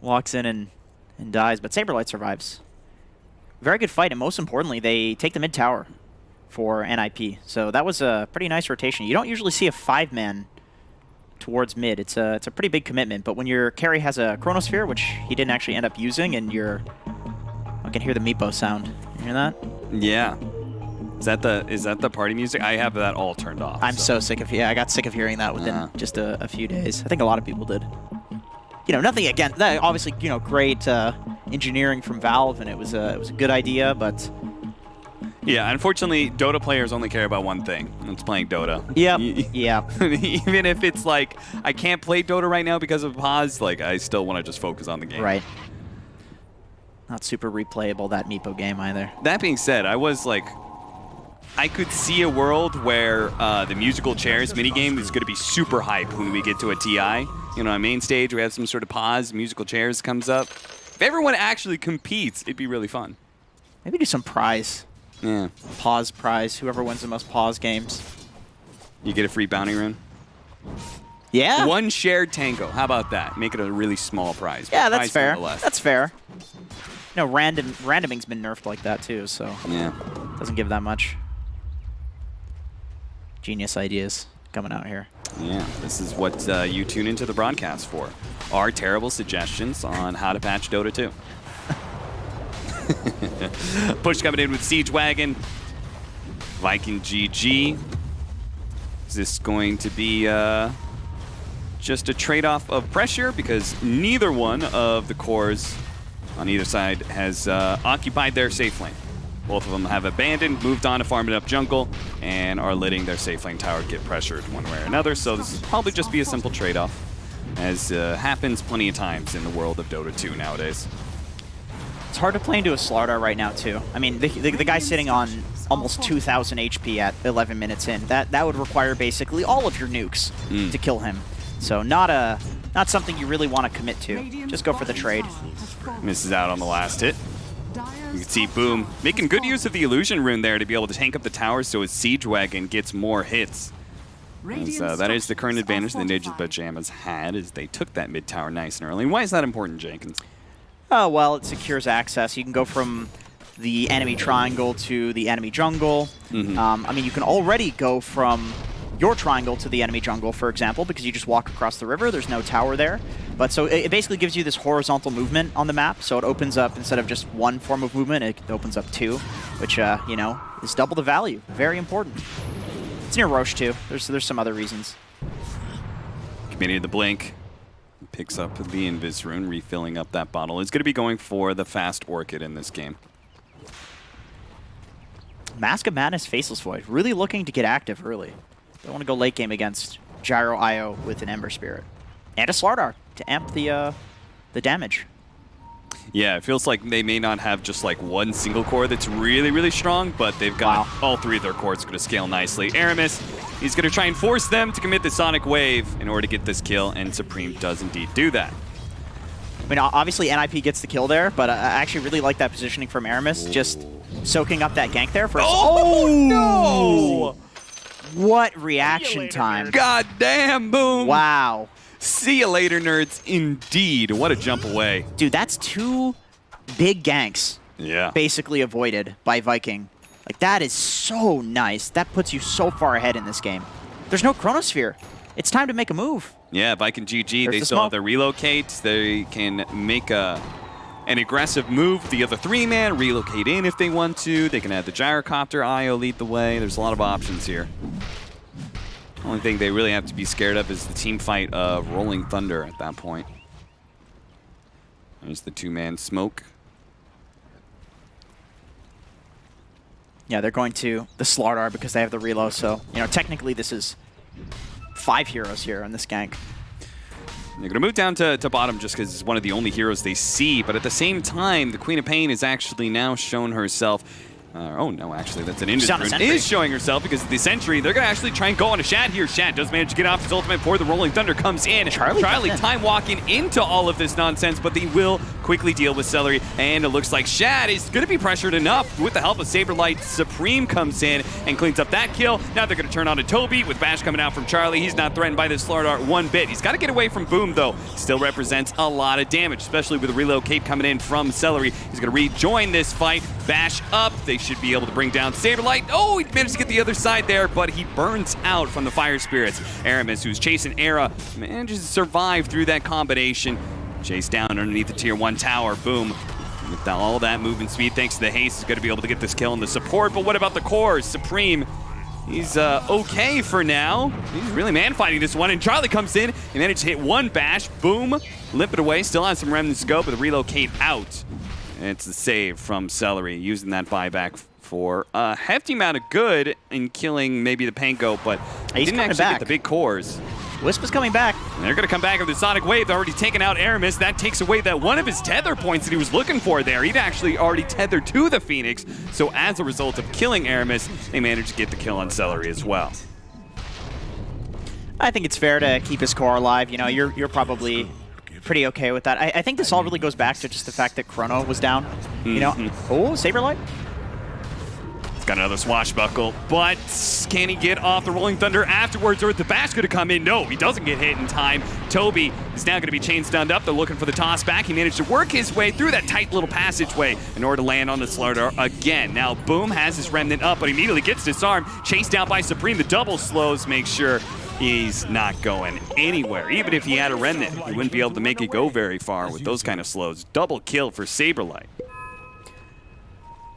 walks in and dies, but Saberlight survives. Very good fight, and most importantly, they take the mid tower for NIP. So that was a pretty nice rotation. You don't usually see a 5-man towards mid. It's a pretty big commitment, but when your carry has a Chronosphere, which he didn't actually end up using, and I can hear the Meepo sound. You hear that? Yeah. Is that the party music? I have that all turned off. I'm so sick of I got sick of hearing that within just a few days. I think a lot of people did. You know, nothing against that. Obviously, you know, great engineering from Valve, and it was a good idea, but yeah, unfortunately, Dota players only care about one thing, and it's playing Dota. Yep. Yeah. Even if it's like I can't play Dota right now because of pause, like I still want to just focus on the game. Right. Not super replayable, that Meepo game either. That being said, I could see a world where the musical chairs minigame is going to be super hype when we get to a TI. You know, on main stage, we have some sort of pause, musical chairs comes up. If everyone actually competes, it'd be really fun. Maybe do some prize. Yeah. Pause prize. Whoever wins the most pause games. You get a free bounty rune. Yeah. One shared tango. How about that? Make it a really small prize. Yeah, that's Prize fair. nonetheless. That's fair. You know, randoming's been nerfed like that too, so Yeah. doesn't give that much. Genius ideas coming out here. Yeah, this is what you tune into the broadcast for. Our terrible suggestions on how to patch Dota 2. Push coming in with Siege Wagon. Viking GG. Is this going to be just a trade-off of pressure? Because neither one of the cores on either side has occupied their safe lane. Both of them have abandoned, moved on to farming up jungle, and are letting their safe lane tower get pressured one way or another. So this will probably just be a simple trade-off, as happens plenty of times in the world of Dota 2 nowadays. It's hard to play into a Slardar right now, too. I mean, the guy sitting on almost 2,000 HP at 11 minutes in, that would require basically all of your nukes to kill him. So not something you really want to commit to. Just go for the trade. Misses out on the last hit. You can see Boom making good use of the illusion rune there to be able to tank up the tower so his Siege Wagon gets more hits. As, that is the current advantage the Ninja Pajamas had, is they took that mid tower nice and early. Why is that important, Jenkins? Oh, well, it secures access. You can go from the enemy triangle to the enemy jungle. I mean, you can already go from your triangle to the enemy jungle, for example, because you just walk across the river. There's no tower there. But so it basically gives you this horizontal movement on the map. So it opens up, instead of just one form of movement, it opens up two, which, you know, is double the value. Very important. It's near Roche, too. There's some other reasons. Committed the blink. Picks up the Invis rune, refilling up that bottle. Is going to be going for the fast Orchid in this game. Mask of Madness, Faceless Void. Really looking to get active early. Don't want to go late game against Gyro IO with an Ember Spirit. And a Slardar to amp the damage. Yeah, it feels like they may not have just like one single core that's really, really strong, but they've got all three of their cores going to scale nicely. Aramis, he's going to try and force them to commit the Sonic Wave in order to get this kill, and Supreme does indeed do that. I mean, obviously NIP gets the kill there, but I actually really like that positioning from Aramis, just soaking up that gank there. Oh, no! What reaction time. God damn, Boom. Wow. See you later, nerds. Indeed. What a jump away. Dude, that's 2 big ganks Yeah. basically avoided by Viking. Like, that is so nice. That puts you so far ahead in this game. There's no Chronosphere. It's time to make a move. Yeah, Viking GG, There's they the still have smoke. their relocate. They can make an aggressive move. The other 3-man, relocate in if they want to. They can have the gyrocopter, IO lead the way. There's a lot of options here. Only thing they really have to be scared of is the team fight of Rolling Thunder at that point. There's the 2-man smoke. Yeah, they're going to the Slardar because they have the reload, so, you know, technically this is 5 heroes here on this gank. They're going to move down to bottom just because it's one of the only heroes they see, but at the same time, the Queen of Pain has actually now shown herself. Oh no, actually, that's an She's on a Indus sentry. is showing herself because of the Sentry. They're going to actually try and go on a Shad here. Shad does manage to get off his ultimate before the Rolling Thunder comes in. Charlie time walking into all of this nonsense, but they will quickly deal with Celery, and it looks like Shad is going to be pressured enough with the help of Saberlight. Supreme comes in and cleans up that kill. Now they're going to turn on to Toby with Bash coming out from Charlie. He's not threatened by this Slardar one bit. He's got to get away from Boom, though. Still represents a lot of damage, especially with the relocate coming in from Celery. He's going to rejoin this fight. Bash up. They should be able to bring down Saberlight. Oh, he managed to get the other side there, but he burns out from the Fire Spirits. Aramis, who's chasing Era, manages to survive through that combination. Chase down underneath the tier 1 tower. Boom. With all that movement speed, thanks to the haste, is going to be able to get this kill in the support. But what about the cores? Supreme, he's okay for now. He's really man-fighting this one, and Charlie comes in and managed to hit 1 bash. Boom. Limp it away. Still has some remnants to go, but the relocate out. And it's the save from Celery, using that buyback for a hefty amount of good in killing maybe the Pango, but he didn't actually get the big cores. Wisp is coming back. And they're going to come back with the Sonic Wave. They're already taken out Aramis. That takes away that one of his tether points that he was looking for there. He'd actually already tethered to the Phoenix. So as a result of killing Aramis, they managed to get the kill on Celery as well. I think it's fair to keep his core alive. You know, you're probably pretty okay with that. I think this all really goes back to just the fact that Chrono was down. You know, oh, Saberlight. Got another swashbuckle, but can he get off the Rolling Thunder afterwards, or is the bash going to come in? No, he doesn't get hit in time. Toby is now going to be chain stunned up. They're looking for the toss back. He managed to work his way through that tight little passageway in order to land on the Slardar again. Now Boom has his remnant up, but immediately gets disarmed. Chased down by Supreme. The double slows make sure he's not going anywhere. Even if he had a remnant, he wouldn't be able to make it go very far with those kind of slows. Double kill for Saberlight.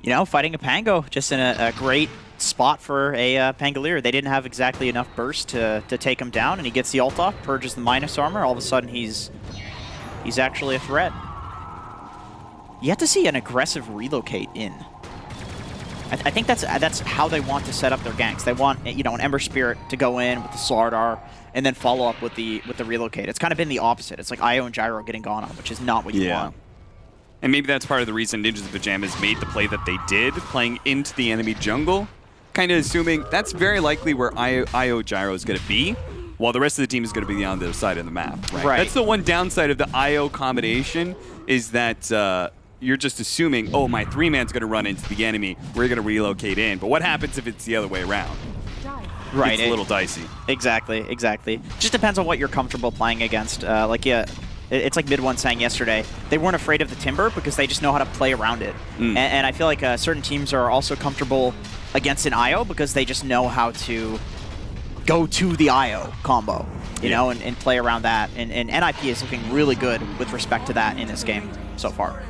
You know, fighting a Pango just in a great spot for a Pangolier. They didn't have exactly enough burst to take him down, and he gets the ult off, purges the minus armor. All of a sudden, he's actually a threat. You have to see an aggressive relocate in. I think that's how they want to set up their ganks. They want, you know, an Ember Spirit to go in with the Slardar and then follow up with the relocate. It's kind of been the opposite. It's like IO and Gyro getting gone on, which is not what you want. And maybe that's part of the reason Ninjas in Pajamas made the play that they did, playing into the enemy jungle. Kind of assuming that's very likely where IO Gyro is going to be, while the rest of the team is going to be on the other side of the map. Right. That's the one downside of the IO combination, is that you're just assuming, oh, my 3-man's going to run into the enemy, we're going to relocate in. But what happens if it's the other way around? Right. It's a little dicey. Exactly. Just depends on what you're comfortable playing against. It's like Mid1 saying yesterday, they weren't afraid of the Timber because they just know how to play around it. And I feel like certain teams are also comfortable against an IO because they just know how to go to the IO combo, you know, and play around that. And NIP is looking really good with respect to that in this game so far.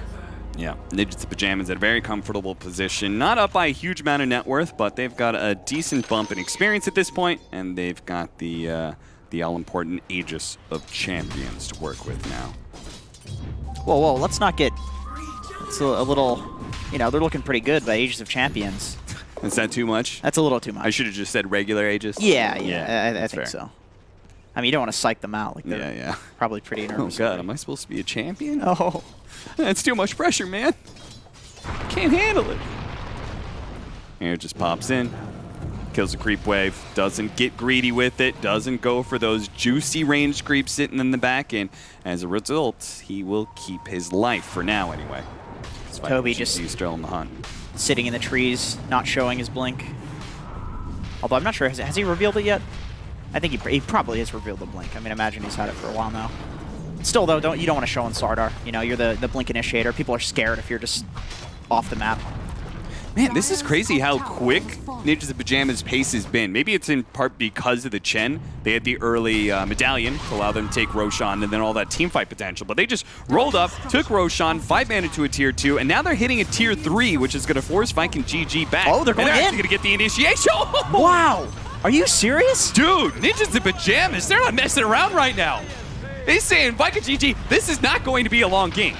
Yeah, Ninjas in Pajamas at a very comfortable position. Not up by a huge amount of net worth, but they've got a decent bump in experience at this point, and they've got the all-important Aegis of Champions to work with now. Whoa, let's not get... It's a little... You know, they're looking pretty good by Aegis of Champions. Is that too much? That's a little too much. I should have just said regular Aegis. Yeah, I think so. I mean, you don't want to psych them out. Like they're probably pretty nervous. Oh, God, am I supposed to be a champion? Oh. That's too much pressure, man. Can't handle it. Here it just pops in. Kills the creep wave, doesn't get greedy with it, doesn't go for those juicy ranged creeps sitting in the back, and as a result, he will keep his life for now anyway. Toby just still on the hunt. Sitting in the trees, not showing his blink. Although I'm not sure, has he revealed it yet? I think he probably has revealed the blink. I mean, imagine he's had it for a while now. Still though, you don't want to show on Sardar. You know, you're the blink initiator. People are scared if you're just off the map. Man, this is crazy how quick Ninjas in Pajamas' pace has been. Maybe it's in part because of the Chen. They had the early medallion to allow them to take Roshan and then all that teamfight potential. But they just rolled up, took Roshan, 5-mana to a tier 2, and now they're hitting a tier 3, which is going to force Viking GG back. Oh, they're going in. They're actually going to get the initiation. Wow. Are you serious? Dude, Ninjas in Pajamas, they're not messing around right now. They're saying, Viking GG, this is not going to be a long game.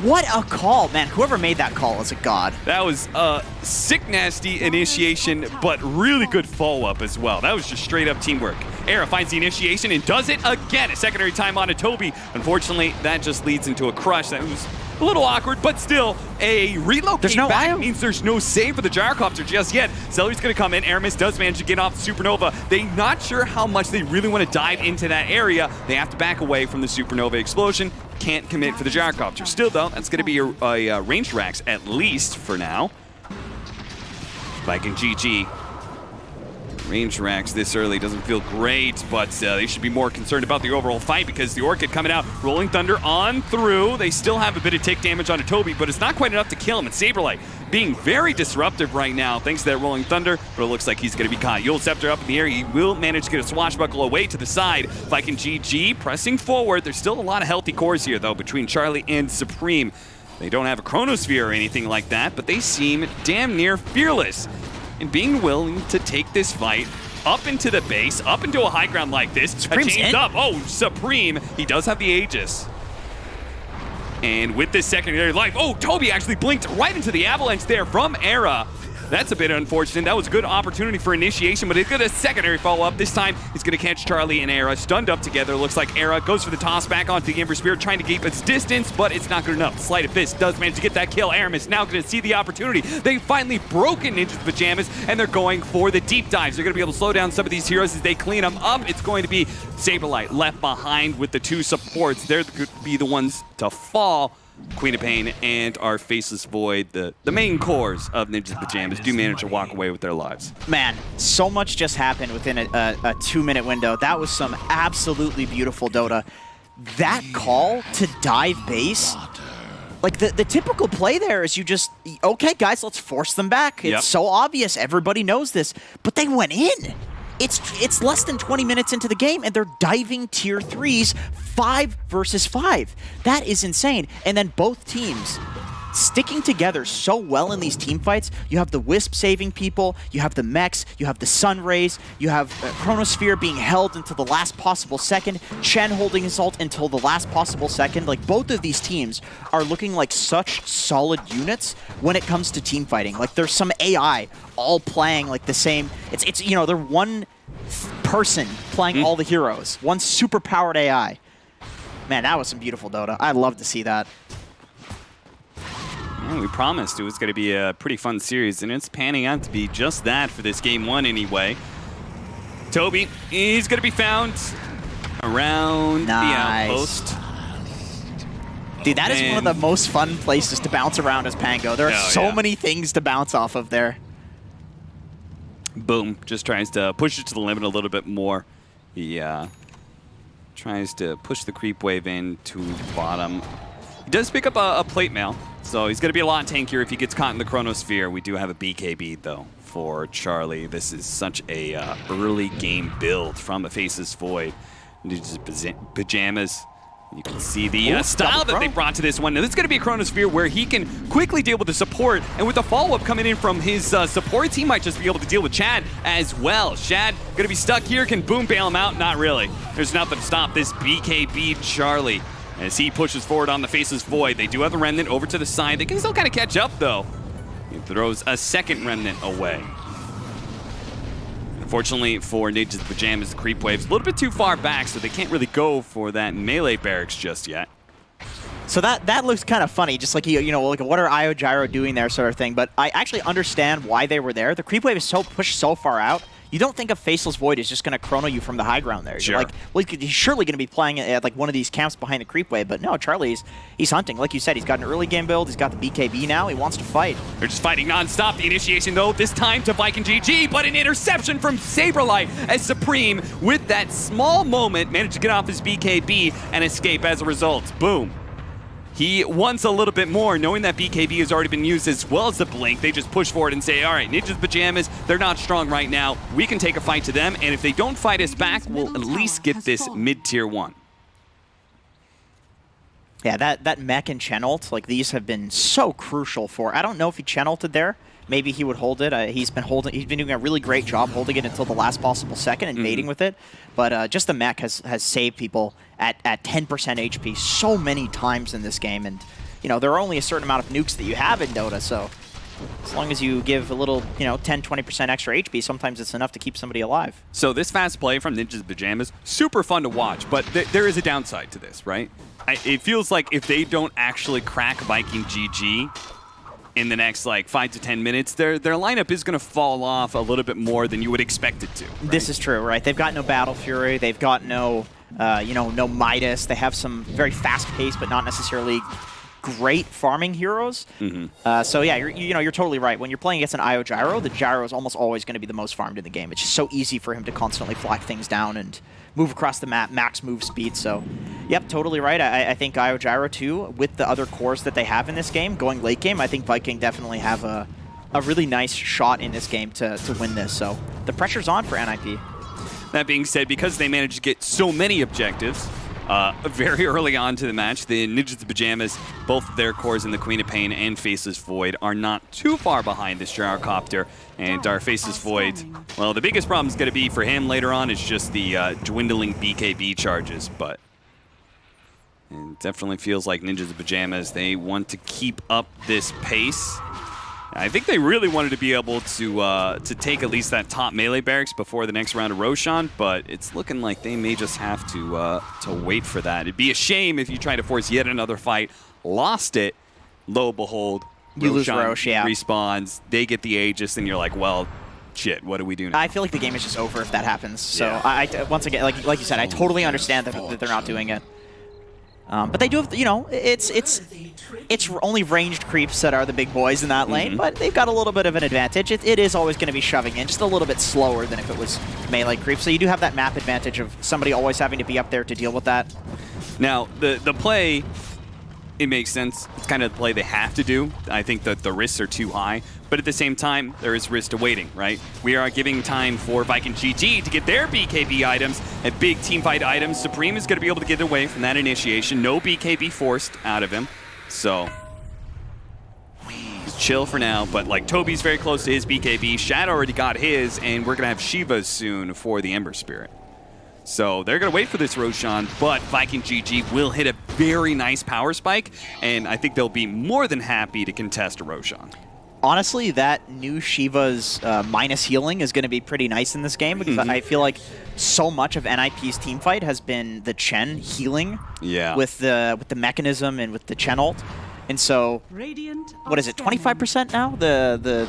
What a call, man. Whoever made that call is a god. That was a sick, nasty initiation, but really good follow-up as well. That was just straight-up teamwork. Era finds the initiation and does it again. A secondary time on a Toby. Unfortunately, that just leads into a crush. That was a little awkward, but still, a relocate there's no back IO. means there's no save for the Gyrocopter just yet. Celery's going to come in. Aramis does manage to get off the Supernova. They're not sure how much they really want to dive into that area. They have to back away from the Supernova explosion. Can't commit for the Gyrocopter. Still, though, that's going to be a ranged Rax, at least for now. Viking GG. Range Rax this early doesn't feel great, but they should be more concerned about the overall fight because the Orchid coming out, Rolling Thunder on through. They still have a bit of take damage on a Toby, but it's not quite enough to kill him. And Saberlight being very disruptive right now thanks to that Rolling Thunder, but it looks like he's going to be caught. Yule Scepter up in the air. He will manage to get a swashbuckle away to the side. Viking GG pressing forward. There's still a lot of healthy cores here, though, between Charlie and Supreme. They don't have a Chronosphere or anything like that, but they seem damn near fearless in being willing to take this fight up into the base, up into a high ground like this. Supreme's in. Up. Oh, Supreme. He does have the Aegis. And with this secondary life, oh, Toby actually blinked right into the avalanche there from Era. That's a bit unfortunate. That was a good opportunity for initiation, but he's got a secondary follow-up. This time, he's going to catch Charlie and Era stunned up together. Looks like Era goes for the toss back onto the Ember Spirit, trying to keep its distance, but it's not good enough. Sleight of Fist does manage to get that kill. Aramis now going to see the opportunity. They've finally broken Ninja's Pajamas, and they're going for the deep dives. They're going to be able to slow down some of these heroes as they clean them up. It's going to be Saberlight left behind with the two supports. They're going to be the ones to fall. Queen of Pain and our Faceless Void, the main cores of Ninja's Pajamas, do manage to walk away with their lives. Man, so much just happened within a 2-minute window. That was some absolutely beautiful Dota. That call to dive base, like the typical play there is you just, okay guys, let's force them back. It's so obvious, everybody knows this, but they went in. It's less than 20 minutes into the game, and they're diving tier 3s 5 versus 5. That is insane. And then both teams sticking together so well in these team fights. You have the Wisp saving people, you have the mechs, you have the Sun Rays, you have Chronosphere being held until the last possible second, Chen holding his ult until the last possible second. Like, both of these teams are looking like such solid units when it comes to team fighting. Like, there's some AI all playing like the same. It's you know, they're one person playing all the heroes, one super powered AI. Man, that was some beautiful Dota. I'd love to see that. Yeah, we promised it was going to be a pretty fun series, and it's panning out to be just that for this game one anyway. Toby, he's going to be found around the outpost. Dude, that is one of the most fun places to bounce around as Pango. There are so many things to bounce off of there. Boom, just tries to push it to the limit a little bit more. He tries to push the creep wave in to bottom. He does pick up a plate mail, so he's going to be a lot tankier if he gets caught in the Chronosphere. We do have a BKB, though, for Charlie. This is such a early game build from a Faceless Void. Pajamas. You can see the style that they brought to this one. Now, this is going to be a Chronosphere where he can quickly deal with the support, and with the follow-up coming in from his supports, he might just be able to deal with Chad as well. Shad going to be stuck here. Can Boom bail him out? Not really. There's nothing to stop this BKB Charlie as he pushes forward on the Faceless Void. They do have the Remnant over to the side. They can still kind of catch up, though. He throws a second Remnant away. Unfortunately for Ninja's Pajamas, the creep wave's a little bit too far back, so they can't really go for that melee barracks just yet. So that looks kind of funny, just like, you know, like what are Io Gyro doing there sort of thing. But I actually understand why they were there. The creep wave is so pushed so far out. You don't think a Faceless Void is just going to chrono you from the high ground there. Sure. You're like, well, he's surely going to be playing at like one of these camps behind the creep wave. But no, Charlie's he's hunting. Like you said, he's got an early game build. He's got the BKB now. He wants to fight. They're just fighting non-stop. The initiation, though, this time to Viking GG, but an interception from Saberlight as Supreme, with that small moment, managed to get off his BKB and escape as a result. Boom. He wants a little bit more, knowing that BKB has already been used as well as the Blink. They just push forward and say, all right, Ninja's Pajamas, they're not strong right now. We can take a fight to them, and if they don't fight us back, we'll at least get this mid-tier 1. Yeah, that mech and Chen ult, like these have been so crucial for. I don't know if he Chen ulted there. Maybe he would hold it. He's been doing a really great job holding it until the last possible second and baiting with it. But just the mech has saved people at 10% HP so many times in this game. And, you know, there are only a certain amount of nukes that you have in Dota, so as long as you give a little, you know, 10, 20% extra HP, sometimes it's enough to keep somebody alive. So this fast play from Ninja's Pajamas, super fun to watch, but there is a downside to this, right? It feels like if they don't actually crack Viking GG in the next like 5 to 10 minutes, their lineup is going to fall off a little bit more than you would expect it to. Right? This is true, right? They've got no Battle Fury, they've got no, you know, no Midas. They have some very fast-paced, but not necessarily great farming heroes. So yeah, you're totally right. When you're playing against an Io Gyro, the Gyro is almost always going to be the most farmed in the game. It's just so easy for him to constantly flag things down and move across the map, max move speed. So, yep, totally right. I think Io Gyro too, with the other cores that they have in this game, going late game, I think Viking definitely have a really nice shot in this game to win this. So the pressure's on for NIP. That being said, because they managed to get so many objectives very early on to the match, the Ninjas Pajamas, both of their cores in the Queen of Pain and Faceless Void, are not too far behind this Gyrocopter. And our Faceless Void, well, the biggest problem is going to be for him later on is just the dwindling BKB charges, but it definitely feels like Ninjas Pajamas, they want to keep up this pace. I think they really wanted to be able to take at least that top melee barracks before the next round of Roshan, but it's looking like they may just have to wait for that. It'd be a shame if you try to force yet another fight, lost it, lo and behold, you lose Rosh, yeah. Respawns, they get the Aegis, and you're like, well, shit, what do we do now? I feel like the game is just over if that happens. So Yeah. I once again, like you said, I totally understand that they're not doing it. But they do have, you know, it's only ranged creeps that are the big boys in that lane, but they've got a little bit of an advantage. It is always going to be shoving in, just a little bit slower than if it was melee creeps. So you do have that map advantage of somebody always having to be up there to deal with that. Now, the play, it makes sense. It's kind of the play they have to do. I think that the risks are too high, but at the same time, there is risk to waiting, right? We are giving time for Viking GG to get their BKB items and big teamfight items. Supreme is going to be able to get away from that initiation. No BKB forced out of him, so just chill for now. But like Toby's very close to his BKB. Shad already got his, and we're going to have Shiva soon for the Ember Spirit. So they're going to wait for this Roshan, but Viking GG will hit a very nice power spike, and I think they'll be more than happy to contest a Roshan. Honestly, that new Shiva's minus healing is going to be pretty nice in this game because I feel like so much of NIP's teamfight has been the Chen healing with the mechanism and with the Chen ult. And so, what is it, 25% now? The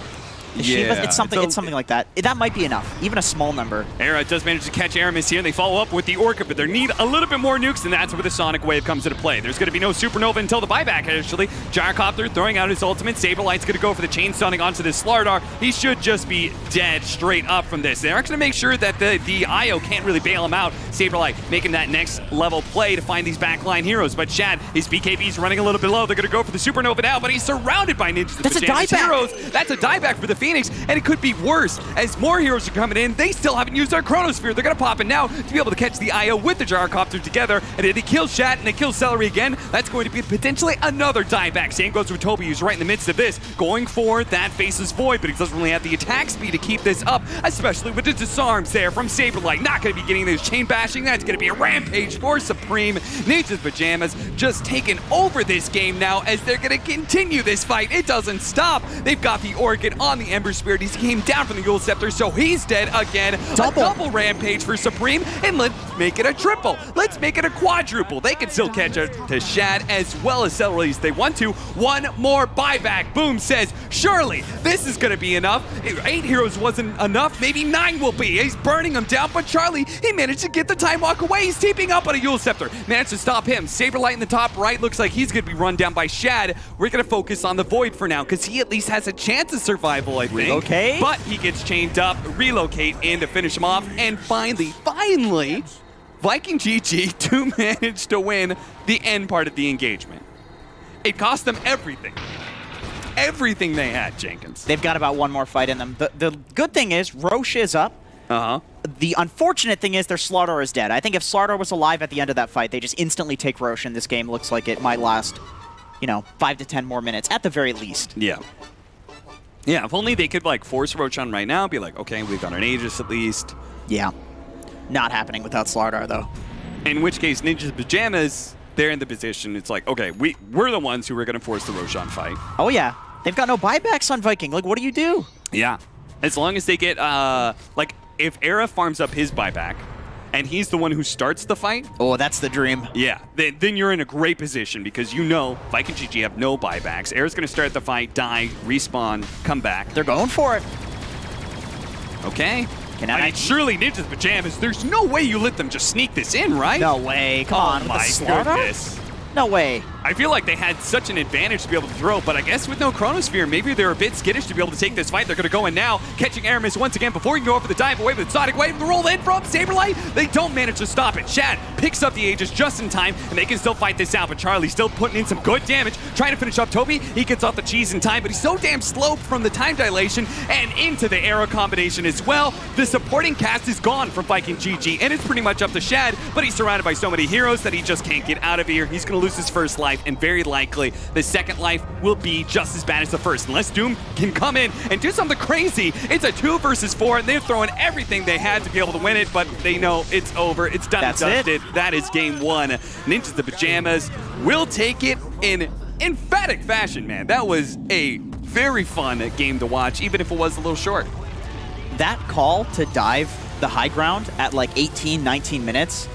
Shiva? It's something like that. That might be enough, even a small number. Era does manage to catch Aramis here, and they follow up with the Orca, but they need a little bit more nukes, and that's where the Sonic Wave comes into play. There's going to be no Supernova until the buyback, actually. Gyrocopter throwing out his ultimate. Saberlight's going to go for the chain stunning onto this Slardar. He should just be dead straight up from this. They're actually going to make sure that the IO can't really bail him out. Saberlight making that next level play to find these backline heroes, but Shad, his BKB's running a little bit low. They're going to go for the Supernova now, but he's surrounded by Ninjas. That's a dieback. Heroes. That's a dieback for the Phoenix, and it could be worse as more heroes are coming in. They still haven't used their Chronosphere. They're going to pop in now to be able to catch the IO with the Gyrocopter together, and if they kill Shat and they kill Celery again, that's going to be potentially another dieback. Same goes with Toby, who's right in the midst of this, going for that Faceless Void, but he doesn't really have the attack speed to keep this up, especially with the disarms there from Saberlight. Not going to be getting this chain bashing. That's going to be a rampage for Supreme. Ninjas Pajamas just taking over this game now as they're going to continue this fight. It doesn't stop. They've got the Orchid on the Ember Spirit. He came down from the Yule Scepter, so he's dead again. A double rampage for Supreme, and let's make it a triple. Let's make it a quadruple. They can still catch up to Shad as well as Celeries. They want to. One more buyback. Boom says, surely this is going to be enough. 8 heroes wasn't enough. Maybe 9 will be. He's burning them down, but Charlie, he managed to get the time walk away. He's TPing up on a Yule Scepter. Managed to stop him. Saberlight in the top right. Looks like he's going to be run down by Shad. We're going to focus on the Void for now because he at least has a chance of survival, I think. Okay. But he gets chained up, relocate in to finish him off, and finally, Viking GG do manage to win the end part of the engagement. It cost them everything. Everything they had, Jenkins. They've got about one more fight in them. The good thing is Roche is up. The unfortunate thing is their Slardar is dead. I think if Slardar was alive at the end of that fight, they just instantly take Roche, and this game looks like it might last, 5 to 10 more minutes at the very least. Yeah. Yeah, if only they could force Roche on right now, be like, okay, we've got an Aegis at least. Yeah. Not happening without Slardar, though. In which case, Ninja's Pajamas, they're in the position. It's like, okay, we're the ones who are going to force the Roshan fight. Oh, yeah. They've got no buybacks on Viking. What do you do? Yeah. As long as they get, if Era farms up his buyback, and he's the one who starts the fight. Oh, that's the dream. Yeah, then you're in a great position because Viking GG have no buybacks. Era's going to start the fight, die, respawn, come back. They're going for it. Okay. Surely Ninja's Pajamas, there's no way you let them just sneak this in, right? No way. Come on. Oh my goodness. No way. I feel like they had such an advantage to be able to throw, but I guess with no Chronosphere, maybe they're a bit skittish to be able to take this fight. They're going to go in now, catching Aramis once again before he can go over the dive away with Sonic Wave. The roll in from Saberlight. They don't manage to stop it. Shad picks up the Aegis just in time, and they can still fight this out, but Charlie still putting in some good damage, trying to finish up Toby. He gets off the cheese in time, but he's so damn slow from the time dilation and into the arrow combination as well. The supporting cast is gone from Viking GG, and it's pretty much up to Shad, but he's surrounded by so many heroes that he just can't get out of here. He's going to lose his first life, and very likely the second life will be just as bad as the first. Unless Doom can come in and do something crazy. It's a 2 versus 4, and they're throwing everything they had to be able to win it, but they know it's over. It's done and dusted. That is game 1. Ninja's the Pajamas will take it in emphatic fashion, man. That was a very fun game to watch, even if it was a little short. That call to dive the high ground at 18, 19 minutes,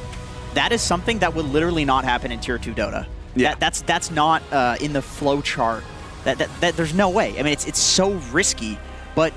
that is something that would literally not happen in Tier 2 Dota. Yeah. That's not in the flow chart. That there's no way. I mean, it's so risky, but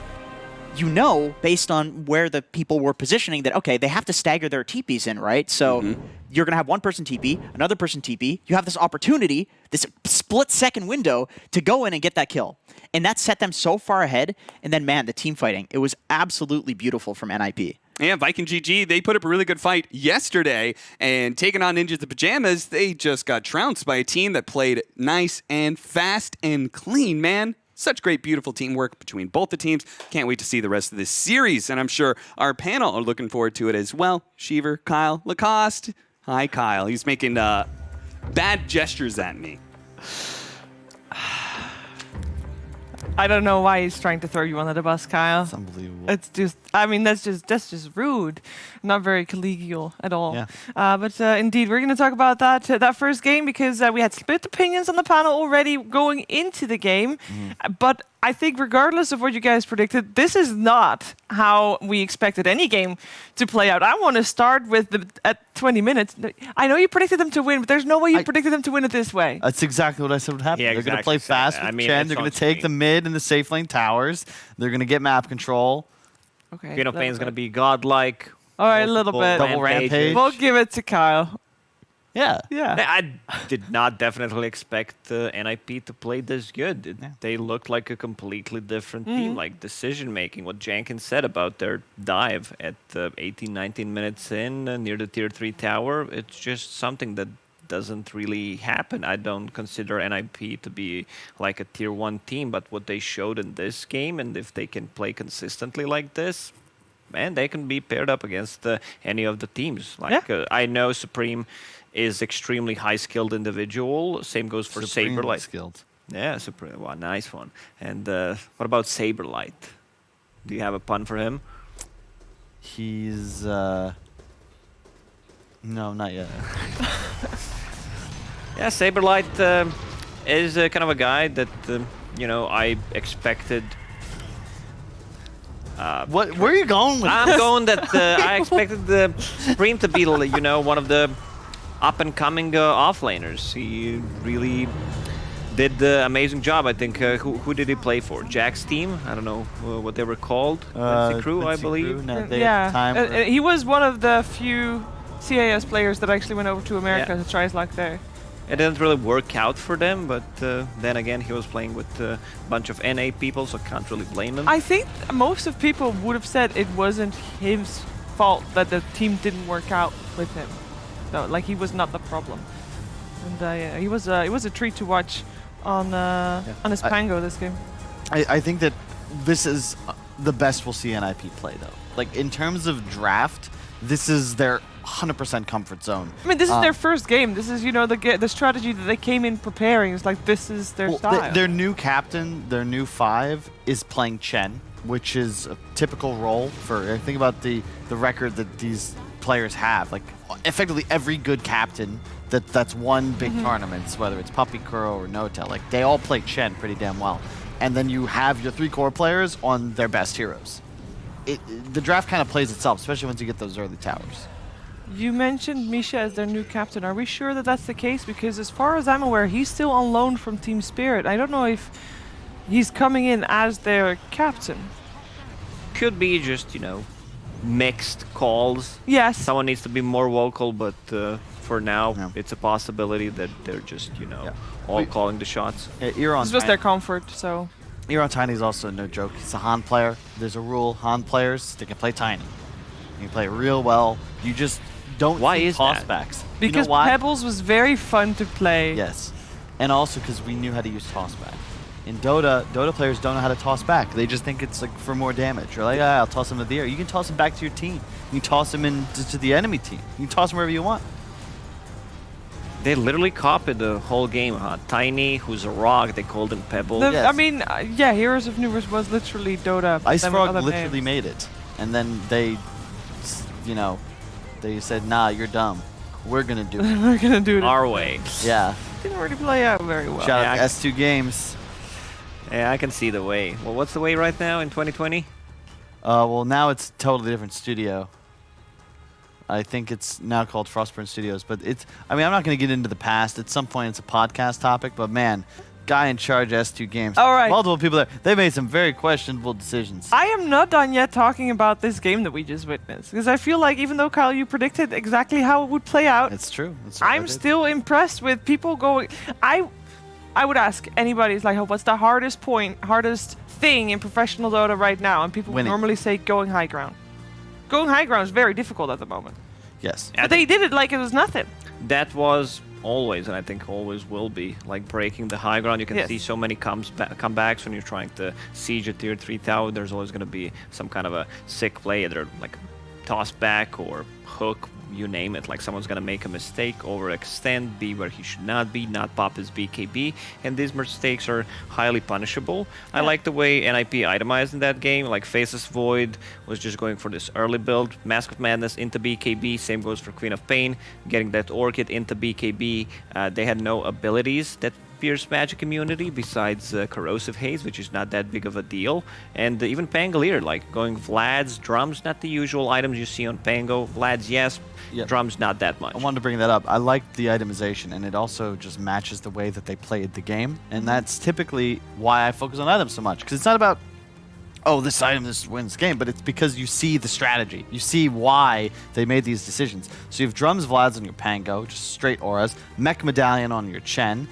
based on where the people were positioning that, okay, they have to stagger their TPs in, right? So you're going to have one person TP, another person TP. You have this opportunity, this split-second window to go in and get that kill. And that set them so far ahead. And then, man, the team fighting, it was absolutely beautiful from NIP. Yeah, Viking GG, they put up a really good fight yesterday, and taking on Ninjas the Pajamas, they just got trounced by a team that played nice and fast and clean, man. Such great, beautiful teamwork between both the teams. Can't wait to see the rest of this series, and I'm sure our panel are looking forward to it as well. Sheever, Kyle, Lacoste. Hi, Kyle. He's making bad gestures at me. I don't know why he's trying to throw you under the bus, Kyle. It's unbelievable. It's just, I mean, that's just rude. Not very collegial at all. Yeah. But indeed, we're going to talk about that first game because we had split opinions on the panel already going into the game. But I think regardless of what you guys predicted, this is not how we expected any game to play out. I want to start with at 20 minutes. I know you predicted them to win, but there's no way you predicted them to win it this way. That's exactly what I said would happen. Yeah, They're going to play fast with Chen. They're going to take the mid and the safe lane towers. They're going to get map control. Okay. Phenopane's going to be godlike. All right, a little bit. Double rampage. We'll give it to Kyle. Yeah. I did not definitely expect NIP to play this good. They looked like a completely different team, like decision-making. What Jenkins said about their dive at 18, 19 minutes in near the Tier 3 tower, it's just something that doesn't really happen. I don't consider NIP to be like a Tier 1 team, but what they showed in this game, and if they can play consistently like this, man, they can be paired up against any of the teams. I know Supreme is extremely high-skilled individual. Same goes for Saberlight. Skilled. Yeah, Supreme. Wow, nice one. And what about Saberlight? Do you have a pun for him? He's no, not yet. Yeah, Saberlight is kind of a guy that I expected What? Where are you going with I'm this? going that I expected the Supreme to be, one of the up-and-coming offlaners. He really did the amazing job. I think. Who did he play for? Jack's team? I don't know what they were called. Quincy Crew, I Quincy believe. Crew, no, they yeah, at the time were- he was one of the few CIS players that actually went over to America to try his luck there. It didn't really work out for them, but then again, he was playing with a bunch of NA people, so can't really blame him. I think most of people would have said it wasn't his fault that the team didn't work out with him. So, like, he was not the problem. And yeah, it was a treat to watch on his Pango this game. I think that this is the best we'll see NIP play, though. Like, in terms of draft, this is their 100% comfort zone. I mean, this is their first game. This is, the strategy that they came in preparing. It's like, this is their style. Their new captain, their new 5, is playing Chen, which is a typical role for. Think about the record that these players have. Like, effectively every good captain that's won big tournaments, whether it's Puppy Kuro or Nota, like, they all play Chen pretty damn well. And then you have your 3 core players on their best heroes. The draft kind of plays itself, especially once you get those early towers. You mentioned Misha as their new captain. Are we sure that that's the case? Because as far as I'm aware, he's still on loan from Team Spirit. I don't know if he's coming in as their captain. Could be just, mixed calls. Yes. Someone needs to be more vocal, but for now, it's a possibility that they're just, all calling the shots. Yeah, This was their comfort, so... Iran Tiny is also no joke. He's a Han player. There's a rule. Han players, they can play Tiny. You can play real well. You just don't see tossbacks. Because you know why? Pebbles was very fun to play. Yes. And also because we knew how to use tossback. In Dota players don't know how to toss back. They just think it's like for more damage. You're like, I'll toss him to the air. You can toss him back to your team. You can toss him to the enemy team. You can toss him wherever you want. They literally copied the whole game, huh? Tiny, who's a rock, they called him Pebble. Yes. I mean, Heroes of Nubers was literally Dota. Ice then with Frog other literally names. made it. And then they said, nah, you're dumb. We're going to do it. We're gonna do it Our way. Yeah. Didn't really play out very well. Shout out to S2 Games. Yeah, I can see the way. Well, what's the way right now in 2020? Well, now it's a totally different studio. I think it's now called Frostburn Studios, but I'm not going to get into the past. At some point, it's a podcast topic, but man, guy in charge of S2 Games. All right. Multiple people there. They made some very questionable decisions. I am not done yet talking about this game that we just witnessed, because I feel like even though, Kyle, you predicted exactly how it would play out, It's true. That's what I I'm did. still impressed with people going... I would ask anybody, it's like, what's the hardest thing in professional Dota right now? And people would Winning. normally say going high ground. Going high ground is very difficult at the moment. Yes. But they did it like it was nothing. That was always, and I think always will be, like breaking the high ground. You can see so many comebacks when you're trying to siege a tier 3 tower. There's always going to be some kind of a sick play, either like toss back or hook, you name it. Like someone's going to make a mistake, overextend, be where he should not be, not pop his BKB, and these mistakes are highly punishable. I like the way NIP itemized in that game. Like Faceless Void was just going for this early build, Mask of Madness into BKB, same goes for Queen of Pain, getting that Orchid into BKB. They had no abilities that pierce magic immunity besides Corrosive Haze, which is not that big of a deal. And even Pangolier, like going Vlad's, drums, not the usual items you see on Pango. Vlad's, yes, drums, not that much. I wanted to bring that up. I liked the itemization, and it also just matches the way that they played the game. And that's typically why I focus on items so much. Because it's not about, this item, this wins the game, but it's because you see the strategy. You see why they made these decisions. So you have drums, Vlad's on your Pango, just straight auras, Mech Medallion on your Chen,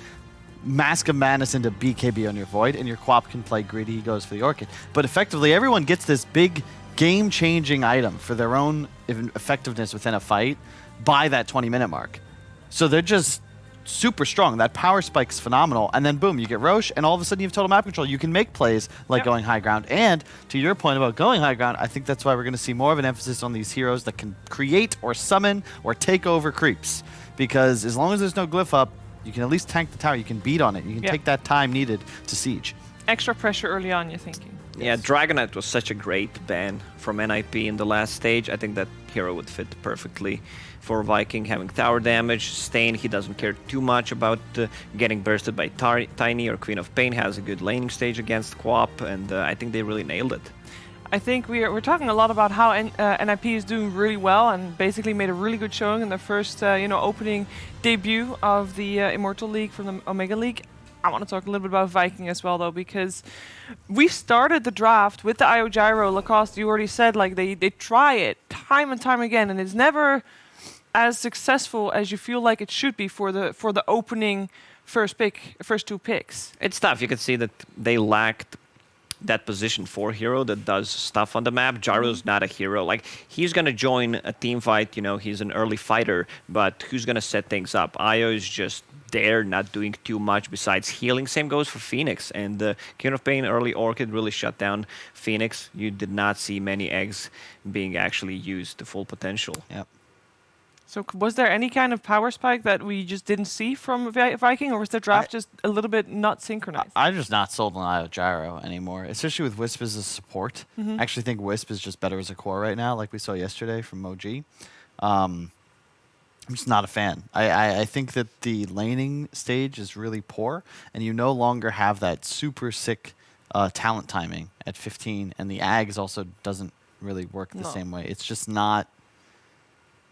Mask of Madness into BKB on your Void, and your Quap can play greedy, he goes for the Orchid. But effectively, everyone gets this big game-changing item for their own effectiveness within a fight by that 20-minute mark. So they're just super strong. That power spike's phenomenal, and then boom, you get Roche, and all of a sudden you have total map control. You can make plays like going high ground. And to your point about going high ground, I think that's why we're going to see more of an emphasis on these heroes that can create or summon or take over creeps. Because as long as there's no glyph up, you can at least tank the tower. You can beat on it. You can take that time needed to siege. Extra pressure early on, you're thinking. Yeah, Dragonite was such a great ban from NIP in the last stage. I think that hero would fit perfectly for Viking, having tower damage. Stain, he doesn't care too much about getting bursted by Tiny, or Queen of Pain has a good laning stage against Quap, and I think they really nailed it. I think we're talking a lot about how NIP is doing really well and basically made a really good showing in their first opening debut of the Immortal League from the Omega League. I want to talk a little bit about Viking as well, though, because we started the draft with the IO Gyro. Lacoste, you already said like they try it time and time again, and it's never as successful as you feel like it should be for the opening first two picks. It's tough. You can see that they lacked that position 4 hero that does stuff on the map. Gyro's not a hero. Like, he's going to join a team fight, he's an early fighter, but who's going to set things up? Io is just there, not doing too much besides healing. Same goes for Phoenix. And the King of Pain early Orchid really shut down Phoenix. You did not see many eggs being actually used to full potential. Yep. So was there any kind of power spike that we just didn't see from Viking, or was the draft just a little bit not synchronized? I'm just not sold on IO Gyro anymore, especially with Wisp as a support. I actually think Wisp is just better as a core right now, like we saw yesterday from OG. I'm just not a fan. I think that the laning stage is really poor, and you no longer have that super sick talent timing at 15, and the Ags also doesn't really work the same way. It's just not...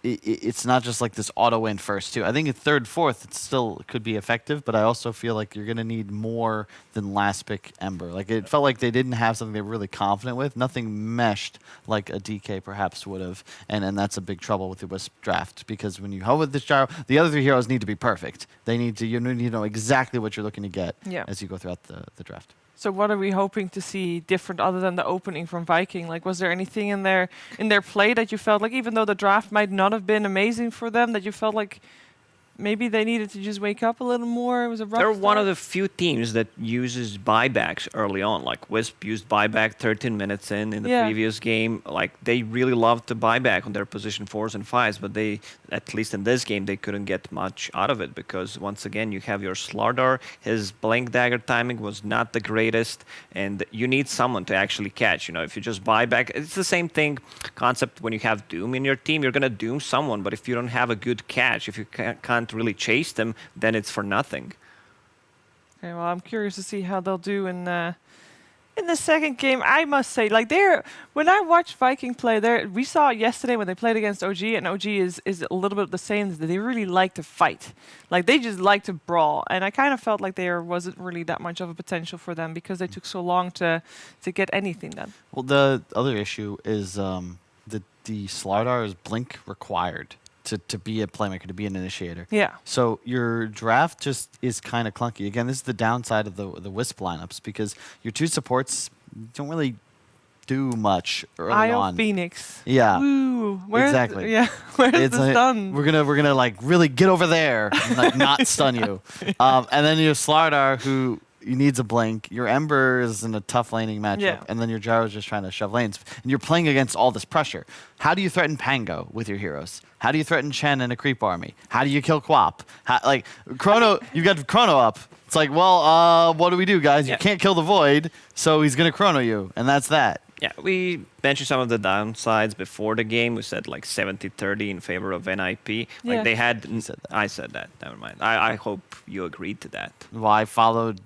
It's not just like this auto win first too. I think at third, fourth, it still could be effective, but I also feel like you're gonna need more than last pick Ember. Like, it felt like they didn't have something they were really confident with. Nothing meshed like a DK perhaps would have, and that's a big trouble with the Wisp draft, because when you go with this Gyro, the other 3 heroes need to be perfect. They need to you need to know exactly what you're looking to get as you go throughout the draft. So what are we hoping to see different other than the opening from Viking? Like, was there anything in their play that you felt like, even though the draft might not have been amazing for them, that you felt like maybe they needed to just wake up a little more? It was a rough They're start. one of the few teams that uses buybacks early on. Like, Wisp used buyback 13 minutes in the previous game. Like, they really loved to buyback on their position 4s and 5s, but they, at least in this game, they couldn't get much out of it, because once again, you have your Slardar. His Blink Dagger timing was not the greatest, and you need someone to actually catch. If you just buyback, it's the same concept when you have Doom in your team. You're going to Doom someone, but if you don't have a good catch, if you can't really chase them, then it's for nothing. Okay, well, I'm curious to see how they'll do in the second game. I must say, like, when I watched Viking play, we saw yesterday when they played against OG, and OG is a little bit the same. That they really like to fight, like they just like to brawl, and I kind of felt like there wasn't really that much of a potential for them because they took so long to get anything done. Well, the other issue is the Slardar is Blink required to be a playmaker, to be an initiator. Yeah. So your draft just is kind of clunky. Again, this is the downside of the Wisp lineups, because your 2 supports don't really do much early on. Phoenix. Yeah. Woo. Exactly. Where's the stun? We're gonna like really get over there and like not stun you. And then your Slardar, who needs a blink. Your Ember is in a tough laning matchup, and then your Gyro's just trying to shove lanes. And you're playing against all this pressure. How do you threaten Pango with your heroes? How do you threaten Chen and a creep army? How do you kill Quap? Like, Chrono, you got Chrono up. It's like, well, what do we do, guys? You can't kill the Void, so he's going to Chrono you, and that's that. Yeah, we mentioned some of the downsides before the game. We said like 70-30 in favor of NIP. Like, they had... I said that. Never mind. I hope you agreed to that. Well, I followed